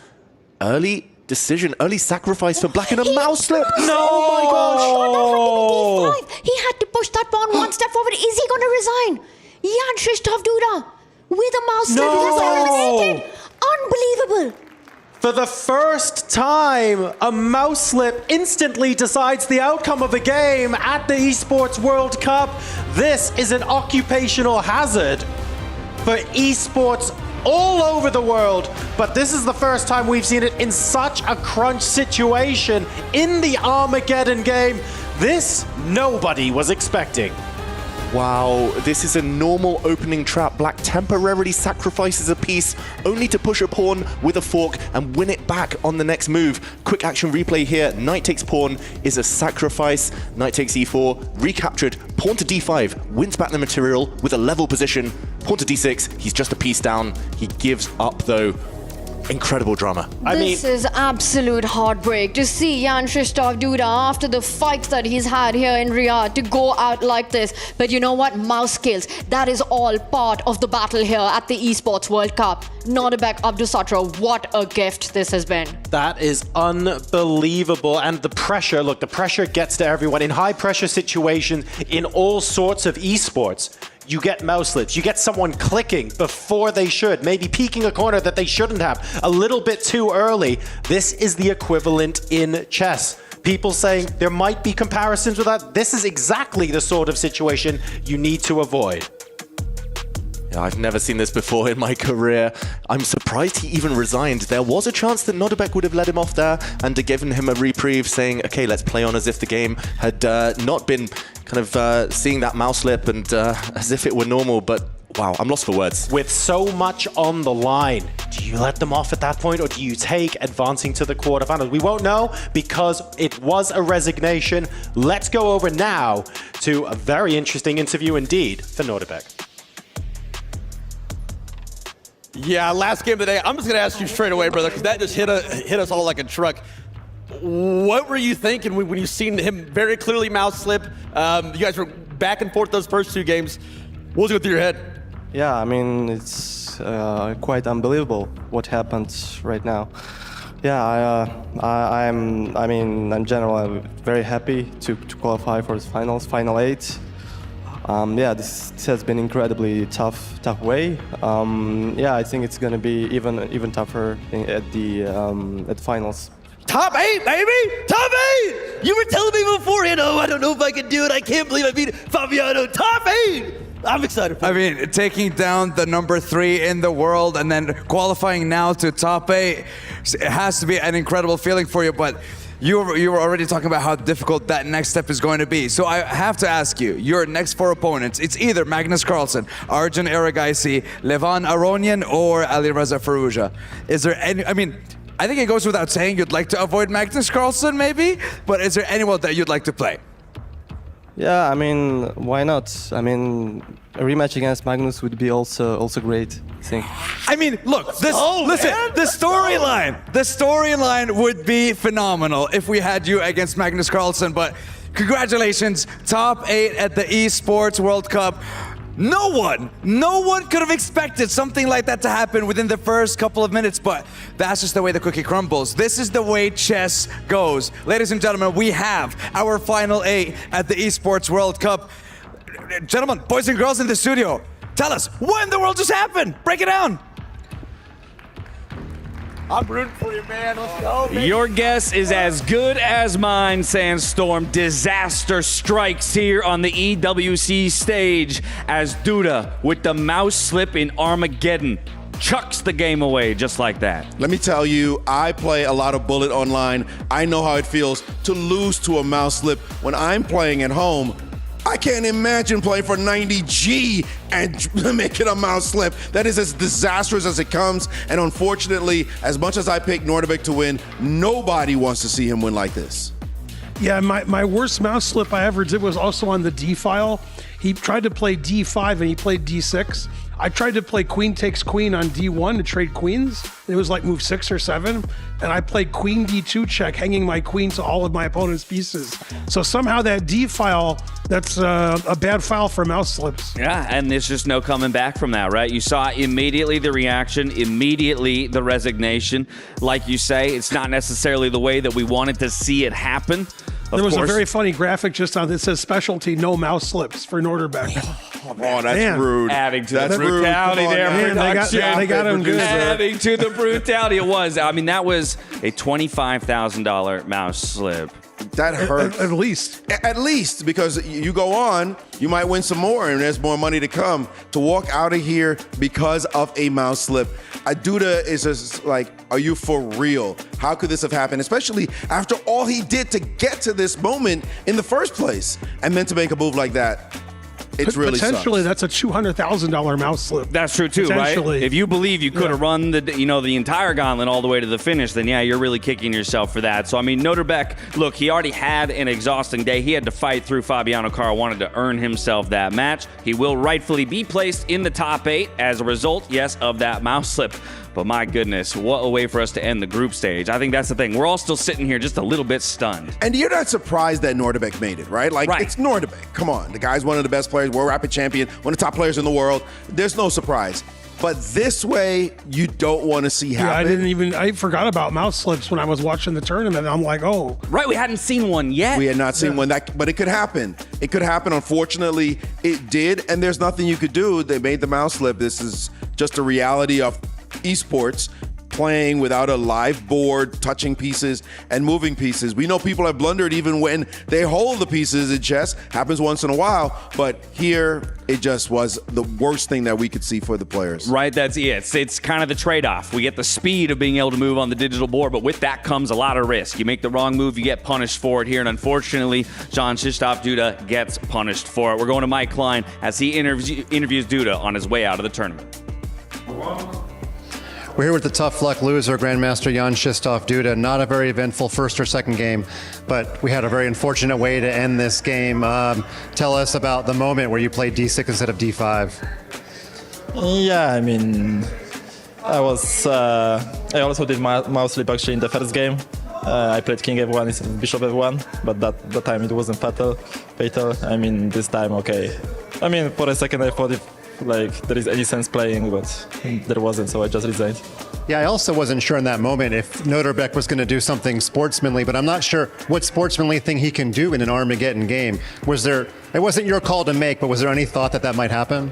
Early decision, early sacrifice for black and a mouse slip. No! Oh my gosh! He had to push that pawn 1 step forward. Is he going to resign? Jan-Krzysztof Duda with a mouse slip. He has eliminated. Unbelievable. For the first time, a mouse slip instantly decides the outcome of a game at the Esports World Cup. This is an occupational hazard for esports all over the world, but this is the first time we've seen it in such a crunch situation in the Armageddon game. This nobody was expecting. Wow, this is a normal opening trap. Black temporarily sacrifices a piece only to push a pawn with a fork and win it back on the next move. Quick action replay here. Knight takes pawn is a sacrifice. Knight takes e4, recaptured. Pawn to d5, wins back the material with a level position. Pawn to d6, he's just a piece down. He gives up though. Incredible drama. This is absolute heartbreak to see Jan-Krzysztof do that after the fights that he's had here in Riyadh, to go out like this. But you know what? Mouse skills. That is all part of the battle here at the Esports World Cup. Nodirbek, Abdusattorov, what a gift this has been. That is unbelievable. And the pressure, look, the pressure gets to everyone. In high pressure situations, in all sorts of esports, you get mouse slips, you get someone clicking before they should, maybe peeking a corner that they shouldn't have, a little bit too early. This is the equivalent in chess. People saying there might be comparisons with that. This is exactly the sort of situation you need to avoid. Yeah, I've never seen this before in my career. I'm surprised he even resigned. There was a chance that Nodirbek would have let him off there and given him a reprieve, saying, okay, let's play on as if the game had not been kind of seeing that mouse slip and as if it were normal. But wow, I'm lost for words. With so much on the line, do you let them off at that point or do you take advancing to the quarterfinals? We won't know because it was a resignation. Let's go over now to a very interesting interview indeed for Nodirbek. Yeah, last game of the day. I'm just going to ask you straight away, brother, because that just hit us all like a truck. What were you thinking when you seen him very clearly mouse slip? You guys were back and forth those first two games. What was going through your head? Yeah, I mean, it's quite unbelievable what happened right now. Yeah, in general, I'm very happy to qualify for the finals, final 8. Yeah, this has been incredibly tough way. Yeah, I think it's gonna be even tougher at the finals. Top 8, baby! Top 8! You were telling me beforehand, oh, I don't know if I can do it. I can't believe I beat Fabiano. Top 8! I'm excited for I mean, taking down the number 3 in the world and then qualifying now to top 8, it has to be an incredible feeling for you, but you were already talking about how difficult that next step is going to be. So I have to ask you, your next 4 opponents, it's either Magnus Carlsen, Arjun Erigaisi, Levan Aronian, or Alireza Firouzja. Is there any, I mean, I think it goes without saying you'd like to avoid Magnus Carlsen maybe, but is there anyone that you'd like to play? Yeah, I mean, why not? I mean, a rematch against Magnus would be also great, I think. I mean, look, the storyline would be phenomenal if we had you against Magnus Carlsen, but congratulations, top 8 at the Esports World Cup. No one could have expected something like that to happen within the first couple of minutes, but that's just the way the cookie crumbles. This is the way chess goes. Ladies and gentlemen, we have our final 8 at the Esports World Cup. Gentlemen, boys and girls in the studio, tell us, what in the world just happened? Break it down. I'm rooting for you, man. Let's go, baby. Your guess is as good as mine, Sandstorm. Disaster strikes here on the EWC stage as Duda, with the mouse slip in Armageddon, chucks the game away just like that. Let me tell you, I play a lot of Bullet online. I know how it feels to lose to a mouse slip. When I'm playing at home, I can't imagine playing for 90G and making a mouse slip. That is as disastrous as it comes. And unfortunately, as much as I picked Nodirbek to win, nobody wants to see him win like this. Yeah, my worst mouse slip I ever did was also on the D file. He tried to play D5 and he played D6. I tried to play queen takes queen on D1 to trade queens. It was like move 6 or 7. And I played queen D2 check, hanging my queen to all of my opponent's pieces. So somehow that D file, that's a bad file for mouse slips. Yeah, and there's just no coming back from that, right? You saw immediately the reaction, immediately the resignation. Like you say, it's not necessarily the way that we wanted to see it happen. There was a very funny graphic just on that says specialty, no mouse slips for Nodirbek. Oh, that's rude. Adding to That's the brutality rude. there. Man, they got him good. Adding to the brutality. It was. I mean, that was a $25,000 mouse slip. That hurts. At least. At least, because you go on, you might win some more, and there's more money to come. To walk out of here because of a mouse slip, Duda is just like, are you for real? How could this have happened? Especially after all he did to get to this moment in the first place. And then to make a move like that, it's really potentially sucks. that's a $200,000 mouse slip. That's true too, right? If you believe you could have run the entire gauntlet all the way to the finish, then yeah, you're really kicking yourself for that. So I mean, Nodirbek, look, he already had an exhausting day. He had to fight through Fabiano Caruana to earn himself that match. He will rightfully be placed in the top 8 as a result, yes, of that mouse slip. But my goodness, what a way for us to end the group stage. I think that's the thing. We're all still sitting here just a little bit stunned. And you're not surprised that Nodirbek made it, right? Like, it's Nodirbek. Come on. The guy's one of the best players, world rapid champion, one of the top players in the world. There's no surprise. But this way, you don't want to see happen. I forgot about mouse slips when I was watching the tournament. I'm like, oh. Right, we hadn't seen one yet. We had not seen one, but it could happen. It could happen. Unfortunately, it did, and there's nothing you could do. They made the mouse slip. This is just a reality of esports, playing without a live board, touching pieces and moving pieces. We know people have blundered even when they hold the pieces in chess. Happens once in a while, but here it just was the worst thing that we could see for the players. Right, that's it. It's kind of the trade-off. We get the speed of being able to move on the digital board, but with that comes a lot of risk. You make the wrong move, you get punished for it here, and unfortunately, Jan-Krzysztof Duda gets punished for it. We're going to Mike Klein as he interviews Duda on his way out of the tournament. We're here with the tough luck loser, Grandmaster Jan-Krzysztof Duda. Not a very eventful first or second game, but we had a very unfortunate way to end this game. Tell us about the moment where you played D6 instead of D5. Yeah, I mean, I also did mouse slip actually in the first game. I played King F1 instead of Bishop F1, but that time it wasn't fatal. I mean, this time, okay. I mean, for a second I thought if there is any sense playing, but there wasn't, so I just resigned. Yeah, I also wasn't sure in that moment if Nodirbek was going to do something sportsmanly, but I'm not sure what sportsmanly thing he can do in an Armageddon game. It wasn't your call to make, but was there any thought that might happen?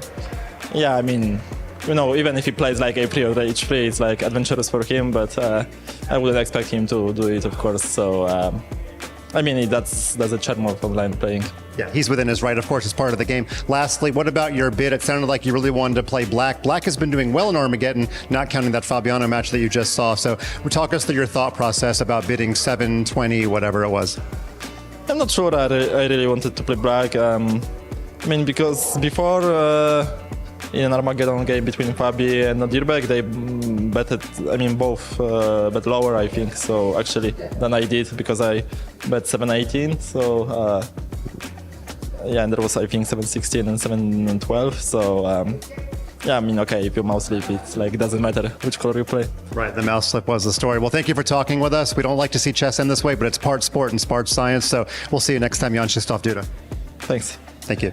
Yeah, I mean, even if he plays like A3 or H3, it's like adventurous for him, but I wouldn't expect him to do it, of course, so I mean, that's a charm of online playing. Yeah, he's within his right, of course, as part of the game. Lastly, what about your bid? It sounded like you really wanted to play Black. Black has been doing well in Armageddon, not counting that Fabiano match that you just saw. So talk us through your thought process about bidding 720, whatever it was. I'm not sure I really wanted to play Black. I mean, because before in an Armageddon game between Fabi and Nodirbek, they betted, both bet lower, I think, so actually, than I did, because I bet 718, so yeah, and there was, I think, 716 and 712, so yeah, I mean, okay, if you mouse slip, it's like, it doesn't matter which color you play. Right, the mouse slip was the story. Well, thank you for talking with us. We don't like to see chess end this way, but it's part sport and part science, so we'll see you next time, Jan-Krzysztof Duda. Thanks. Thank you.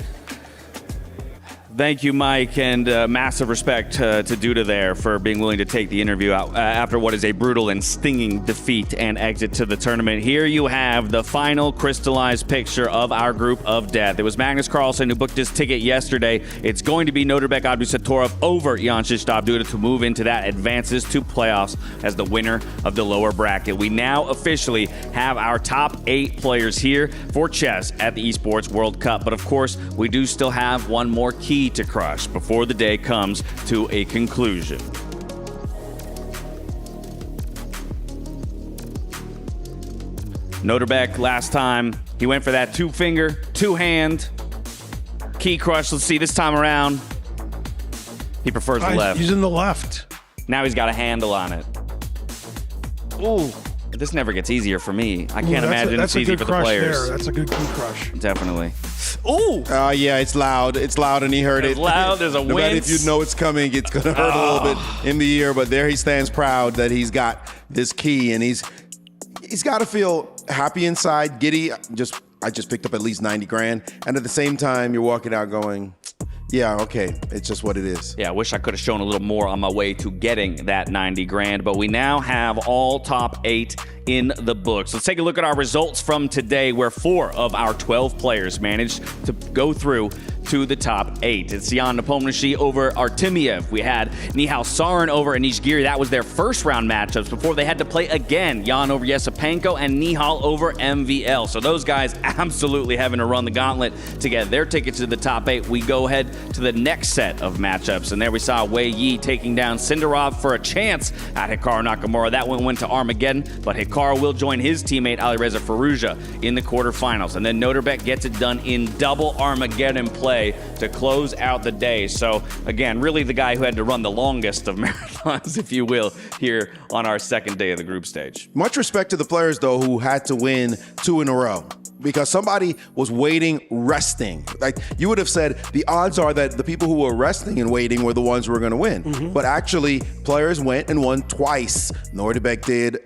Thank you, Mike, and massive respect to Duda there for being willing to take the interview out after what is a brutal and stinging defeat and exit to the tournament. Here you have the final crystallized picture of our group of death. It was Magnus Carlsen who booked his ticket yesterday. It's going to be Nodirbek Abdusattorov over Jan-Krzysztof Duda to move into that advances to playoffs as the winner of the lower bracket. We now officially have our top 8 players here for chess at the Esports World Cup. But of course, we do still have one more key to crush before the day comes to a conclusion. Nodirbek last time, he went for that 2-finger, 2-hand key crush. Let's see, this time around, he prefers the left. He's in the left. Now he's got a handle on it. Ooh, this never gets easier for me. I can't imagine it's easy for the players. That's a good key crush. Definitely. Ooh! Yeah, it's loud. It's loud, and he heard it. It's loud. There's a no matter wince. if you know it's coming, it's going to hurt a little bit in the ear, but there he stands proud that he's got this key, and he's got to feel happy inside, giddy. I just picked up at least 90 grand, and at the same time, you're walking out going, yeah, okay, it's just what it is. Yeah, I wish I could have shown a little more on my way to getting that 90 grand, but we now have all top 8 in the books. Let's take a look at our results from today, where 4 of our 12 players managed to go through to the top 8. It's Jan Nepomniachtchi over Artemiev. We had Nihal Sarin over Anish Giri. That was their first round matchups before they had to play again. Jan over Yesipenko and Nihal over MVL. So those guys absolutely having to run the gauntlet to get their tickets to the top 8. We go ahead to the next set of matchups, and there we saw Wei Yi taking down Sindarov for a chance at Hikaru Nakamura. That one went to Armageddon, but Hikaru will join his teammate Alireza Firouzja in the quarterfinals. And then Nodirbek gets it done in double Armageddon play to close out the day. So again, really the guy who had to run the longest of marathons, if you will, here on our second day of the group stage. Much respect to the players, though, who had to win 2 in a row, because somebody was waiting, resting. Like you would have said, the odds are that the people who were resting and waiting were the ones who were going to win. But actually, players went and won twice. Nodirbek did,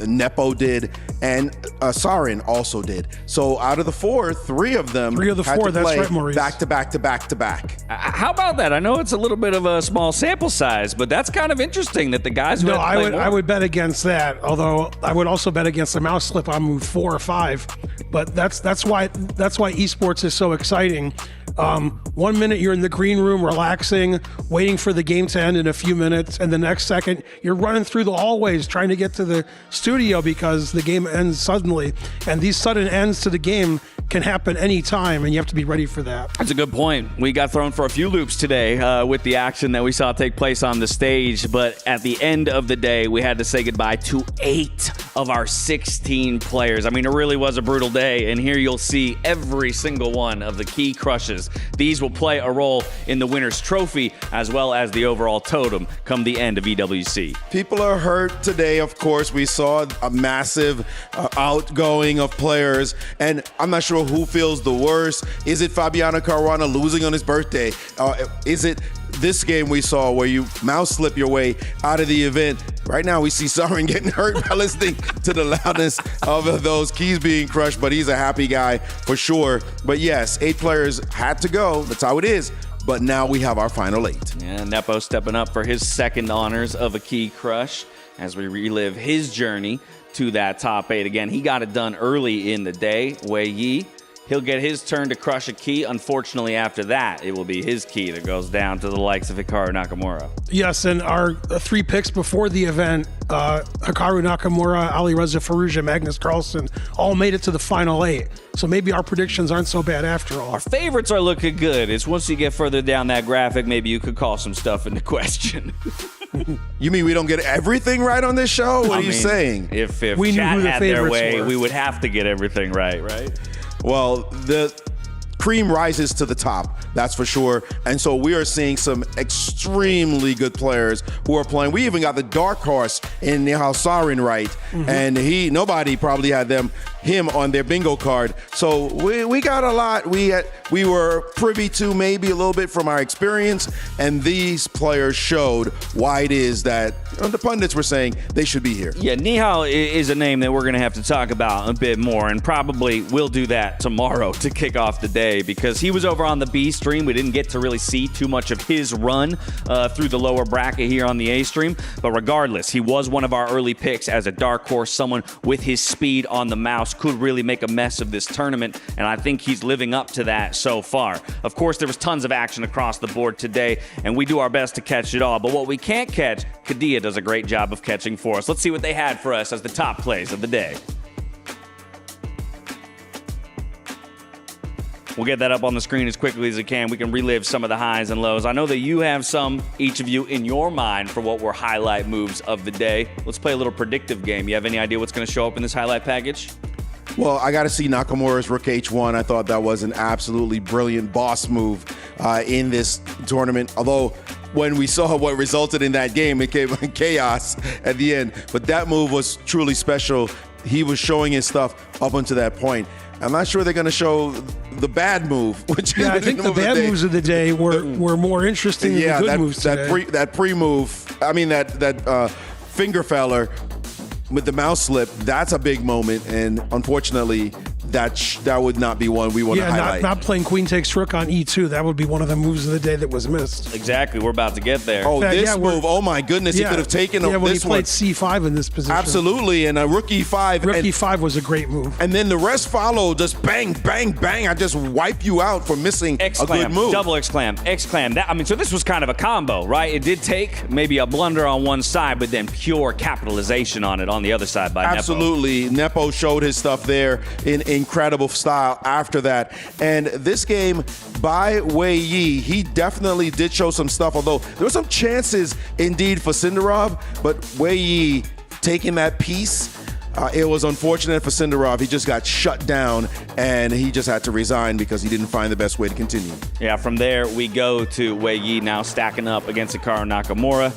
Nepo did, and Sarin also did. So out of the 4, 3 of them had to play back to back to back to back. How about that? I know it's a little bit of a small sample size, but that's kind of interesting that the guys who had to play more. I would bet against that. Although I would also bet against the mouse slip on move 4 or 5. But that's why esports is so exciting. 1 minute you're in the green room relaxing, waiting for the game to end in a few minutes, and the next second you're running through the hallways trying to get to the studio because the game ends suddenly. And these sudden ends to the game can happen anytime, and you have to be ready for that. That's a good point. We got thrown for a few loops today with the action that we saw take place on the stage, but at the end of the day, we had to say goodbye to 8 of our 16 players. I mean, it really was a brutal day, and here you'll see every single one of the key crushes. These will play a role in the winner's trophy as well as the overall totem come the end of EWC. People are hurt today, of course. We saw a massive outgoing of players, and I'm not sure who feels the worst. Is it Fabiano Caruana losing on his birthday? Is it this game we saw where you mouse slip your way out of the event? Right now we see Sarin getting hurt by listening to the loudness of those keys being crushed, but he's a happy guy for sure. But yes, 8 players had to go. That's how it is. But now we have our final 8. And Nepo stepping up for his second honors of a key crush as we relive his journey to that top 8. Again, he got it done early in the day. Wei Yi, he'll get his turn to crush a key. Unfortunately, after that, it will be his key that goes down to the likes of Hikaru Nakamura. Yes, and our 3 picks before the event, Hikaru Nakamura, Alireza Firouzja, Magnus Carlsen, all made it to the final 8. So maybe our predictions aren't so bad after all. Our favorites are looking good. It's once you get further down that graphic, maybe you could call some stuff into question. You mean we don't get everything right on this show? What are you saying? If we chat had their way, we would have to get everything right? Well, the cream rises to the top, that's for sure. And so we are seeing some extremely good players who are playing. We even got the dark horse in Nihal Sarin, right? And nobody probably had him on their bingo card. So we got a lot. We were privy to maybe a little bit from our experience, and these players showed why it is that the pundits were saying they should be here. Yeah, Nihal is a name that we're going to have to talk about a bit more, and probably we'll do that tomorrow to kick off the day, because he was over on the B stream. We didn't get to really see too much of his run through the lower bracket here on the A stream, but regardless, he was one of our early picks as a dark horse, someone with his speed on the mouse could really make a mess of this tournament, and I think he's living up to that so far. Of course, there was tons of action across the board today, and we do our best to catch it all, but what we can't catch, Kadia does a great job of catching for us. Let's see what they had for us as the top plays of the day. We'll get that up on the screen as quickly as we can. We can relive some of the highs and lows. I know that you have some, each of you, in your mind for what were highlight moves of the day. Let's play a little predictive game. You have any idea what's going to show up in this highlight package? Well, I got to see Nakamura's Rook H1. I thought that was an absolutely brilliant boss move in this tournament. Although when we saw what resulted in that game, it came chaos at the end. But that move was truly special. He was showing his stuff up until that point. I'm not sure they're going to show the bad move. Which I think the bad moves of the day were more interesting than the good moves today. That pre-move, I mean that finger feller with the mouse slip, that's a big moment. And unfortunately, that would not be one we want to highlight. Not playing queen takes rook on e2. That would be one of the moves of the day that was missed. Exactly. We're about to get there. Oh, this move. Oh, my goodness. He could have taken when this he played one. c5 in this position. Absolutely. And a rook e5. Rook e5 was a great move. And then the rest followed. Just bang, bang, bang. I just wipe you out for missing a good move. Double exclam. So this was kind of a combo, right? It did take maybe a blunder on one side, but then pure capitalization on it on the other side by Nepo. Absolutely. Nepo showed his stuff there in incredible style after that. And this game by Wei Yi, he definitely did show some stuff, although there were some chances indeed for Sindarov, but Wei Yi taking that piece, it was unfortunate for Sindarov. He just got shut down, and he just had to resign because he didn't find the best way to continue. Yeah, from there we go to Wei Yi now stacking up against Hikaru Nakamura.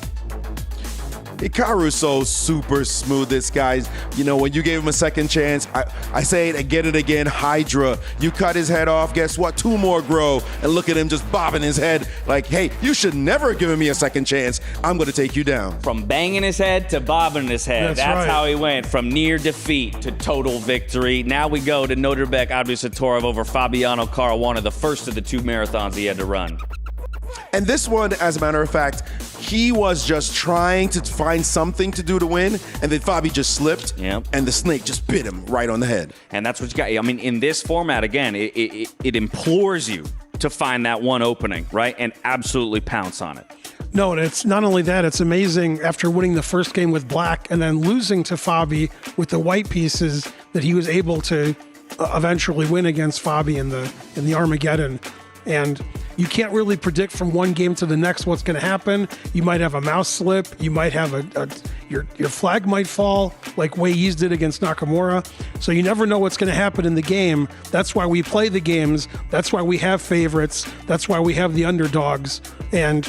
Hikaru is so super smooth, this guy's, when you gave him a second chance, I say it again, Hydra. You cut his head off, guess what? 2 more grow. And look at him just bobbing his head like, hey, you should never have given me a second chance. I'm going to take you down. From banging his head to bobbing his head. That's right. how he went from near defeat to total victory. Now we go to Nodirbek Abdusattorov over Fabiano Caruana, the first of the 2 marathons he had to run. And this one, as a matter of fact, he was just trying to find something to do to win, and then Fabi just slipped, and the snake just bit him right on the head. And that's what you got. I mean, in this format, again, it implores you to find that one opening, right, and absolutely pounce on it. No, and it's not only that, it's amazing after winning the first game with black and then losing to Fabi with the white pieces that he was able to eventually win against Fabi in the Armageddon. And you can't really predict from one game to the next what's going to happen. You might have a mouse slip. You might have your flag might fall like Wei Yi's did against Nakamura. So you never know what's going to happen in the game. That's why we play the games. That's why we have favorites. That's why we have the underdogs. And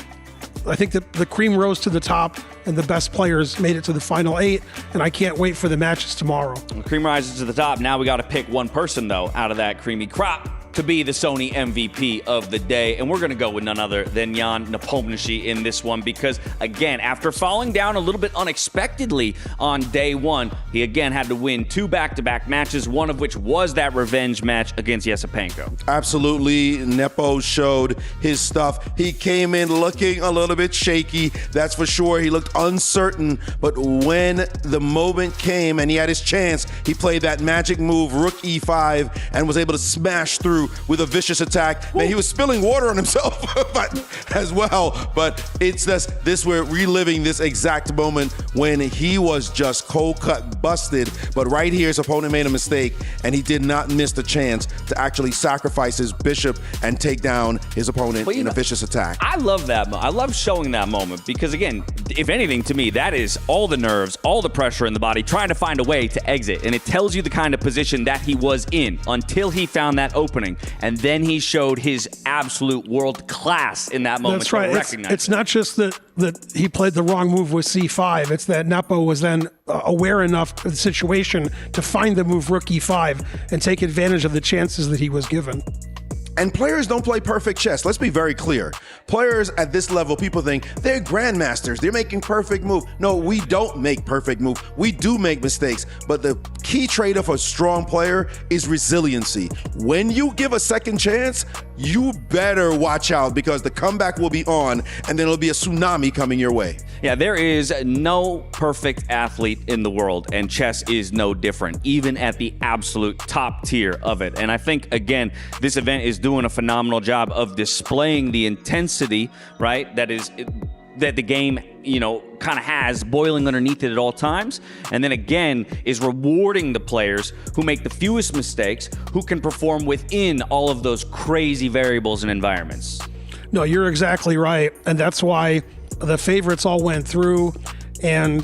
I think that the cream rose to the top and the best players made it to the final 8, and I can't wait for the matches tomorrow. The cream rises to the top. Now we got to pick one person, though, out of that creamy crop to be the Sony MVP of the day, and we're going to go with none other than Jan-Nepomniachtchi in this one because, again, after falling down a little bit unexpectedly on day 1, he again had to win 2 back-to-back matches, one of which was that revenge match against Yesepenko. Absolutely. Nepo showed his stuff. He came in looking a little bit shaky, that's for sure. He looked uncertain, but when the moment came and he had his chance, he played that magic move, rook e5, and was able to smash through with a vicious attack. Man, he was spilling water on himself as well, but it's this we're reliving this exact moment when he was just cold cut busted, but right here his opponent made a mistake and he did not miss the chance to actually sacrifice his bishop and take down his opponent in a vicious attack. I love that. I love showing that moment because, again, if anything, to me, that is all the nerves, all the pressure in the body, trying to find a way to exit, and it tells you the kind of position that he was in until he found that opening. And then he showed his absolute world class in that moment. That's right. It's not just that he played the wrong move with c5. It's that Nepo was then aware enough of the situation to find the move rook e5 and take advantage of the chances that he was given. And players don't play perfect chess. Let's be very clear. Players at this level, people think they're grandmasters. They're making perfect move. No, we don't make perfect move. We do make mistakes. But the key trait of a strong player is resiliency. When you give a second chance, you better watch out because the comeback will be on and then it'll be a tsunami coming your way. Yeah, there is no perfect athlete in the world, and chess is no different, even at the absolute top tier of it. And I think, again, this event is doing a phenomenal job of displaying the intensity, right, that the game, kind of has boiling underneath it at all times. And then again, is rewarding the players who make the fewest mistakes, who can perform within all of those crazy variables and environments. No, you're exactly right. And that's why the favorites all went through, and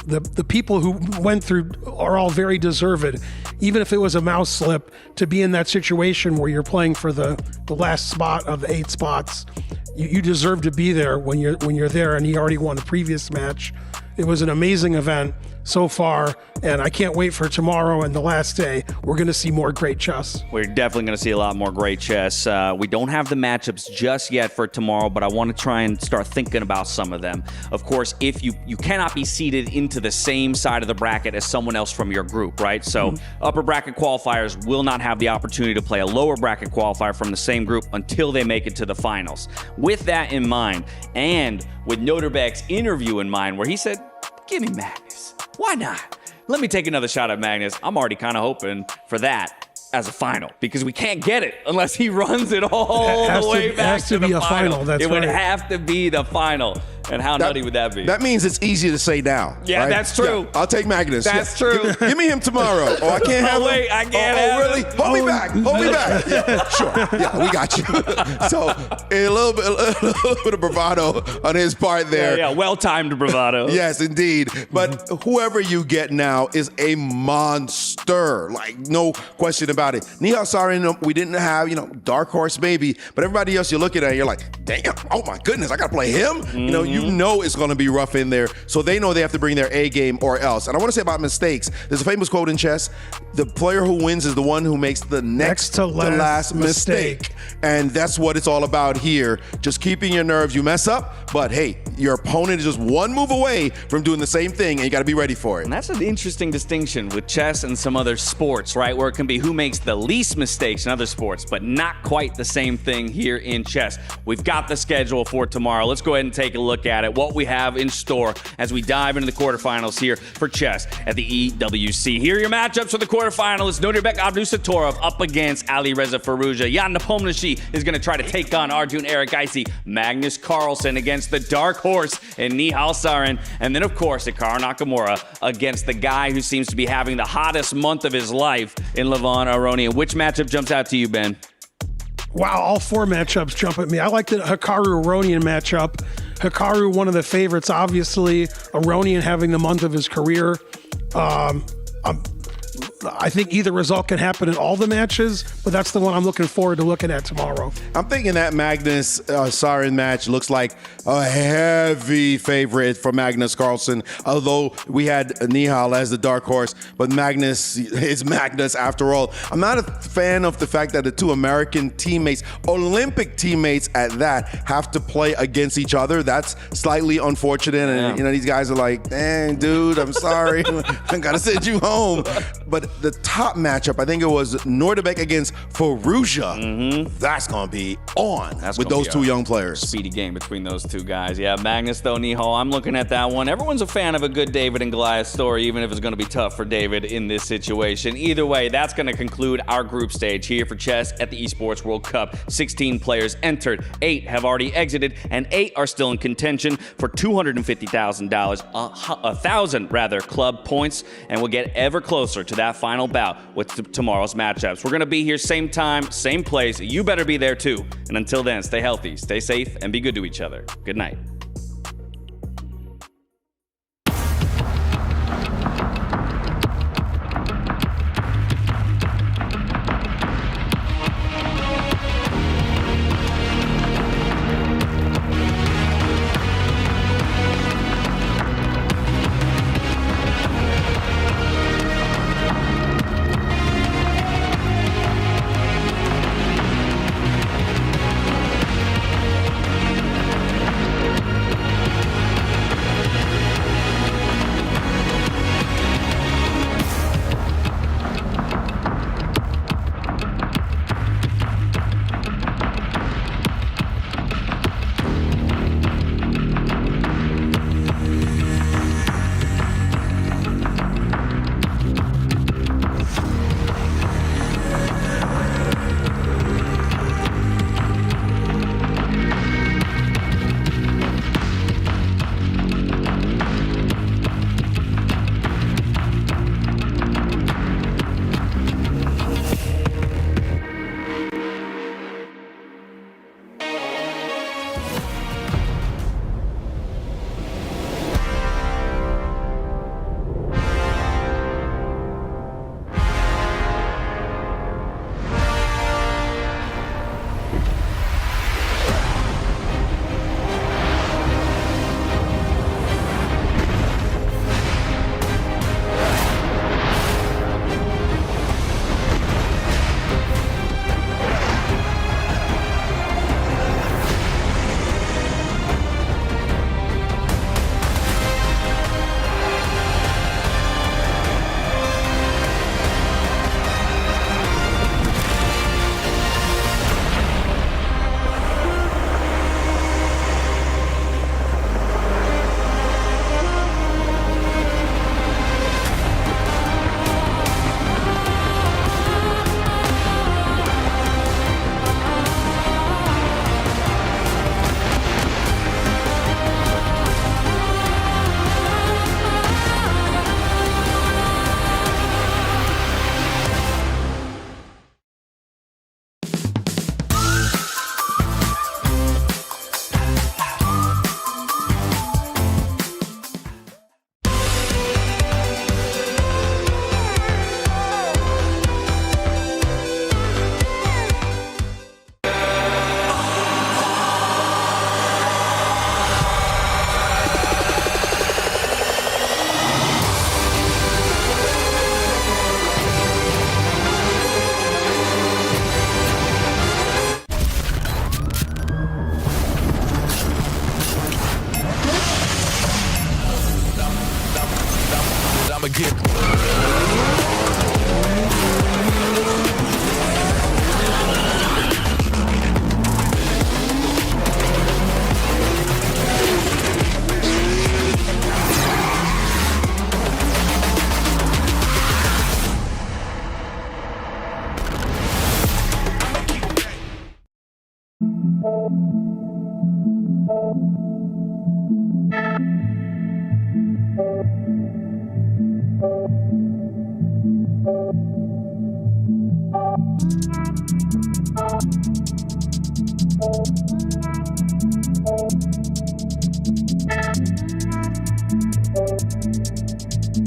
the people who went through are all very deserved. Even if it was a mouse slip, to be in that situation where you're playing for the last spot of the 8 spots, you deserve to be there when you're there, and he already won the previous match. It was an amazing event. so far, and I can't wait for tomorrow and the last day. We're going to see more great chess. We're definitely going to see a lot more great chess. We don't have the matchups just yet for tomorrow, but I want to try and start thinking about some of them. Of course, if you cannot be seated into the same side of the bracket as someone else from your group, right? So upper bracket qualifiers will not have the opportunity to play a lower bracket qualifier from the same group until they make it to the finals. With that in mind, and with Nodirbek's interview in mind, where he said, give me Magnus. Why not? Let me take another shot at Magnus. I'm already kind of hoping for that as a final, because we can't get it unless he runs it all the way back to the final. That's it would have to be the final. And how nutty would that be? That means it's easier to say now. Yeah, right? that's true. Yeah, I'll take Magnus. That's true. Give me him tomorrow. Oh, I can't have him. Wait, I can't have really? him. Hold me back. Hold me back. Yeah, sure. Yeah, we got you. So a little bit of bravado on his part there. Yeah, well-timed bravado. Yes, indeed. But whoever you get now is a monster. Like, no question about it. Nihal Sarin, we didn't have, dark horse maybe, but everybody else you're looking at, you're like, damn, oh my goodness, I got to play him? You know it's going to be rough in there. So they know they have to bring their A game or else. And I want to say about mistakes. There's a famous quote in chess. The player who wins is the one who makes the next to last mistake. And that's what it's all about here. Just keeping your nerves. You mess up, but hey, your opponent is just one move away from doing the same thing, and you got to be ready for it. And that's an interesting distinction with chess and some other sports, right? Where it can be who makes the least mistakes in other sports, but not quite the same thing here in chess. We've got the schedule for tomorrow. Let's go ahead and take a look at it, what we have in store as we dive into the quarterfinals here for chess at the EWC. Here are your matchups for the quarterfinals. Nodirbek Abdusattorov up against Alireza Firouzja. Jan Nepomniachtchi is going to try to take on Arjun Erigaisi. Magnus Carlsen against the dark horse and Nihal Sarin. And then, of course, Hikaru Nakamura against the guy who seems to be having the hottest month of his life in Levon Aronian. Which matchup jumps out to you, Ben? Wow, all four matchups jump at me. I like the Hikaru-Aronian matchup. Hikaru, one of the favorites, obviously. Aronian having the month of his career. I think either result can happen in all the matches, but that's the one I'm looking forward to looking at tomorrow. I'm thinking that Magnus Sarin match looks like a heavy favorite for Magnus Carlsen, although we had Nihal as the dark horse, but Magnus is Magnus after all. I'm not a fan of the fact that the two American teammates, Olympic teammates at that, have to play against each other. That's slightly unfortunate, and these guys are like, dang, dude, I'm sorry. I gotta send you home. But the top matchup, I think it was Nodirbek against Firouzja. That's going to be on with those two young players. Speedy game between those two guys. Yeah, Magnus, though, Nihal, I'm looking at that one. Everyone's a fan of a good David and Goliath story, even if it's going to be tough for David in this situation. Either way, that's going to conclude our group stage here for chess at the Esports World Cup. 16 players entered, 8 have already exited, and 8 are still in contention for $250,000, 1,000 rather, club points, and we'll get ever closer to that final bout with tomorrow's matchups. We're going to be here same time, same place. You better be there too. And until then, stay healthy, stay safe, and be good to each other. Good night.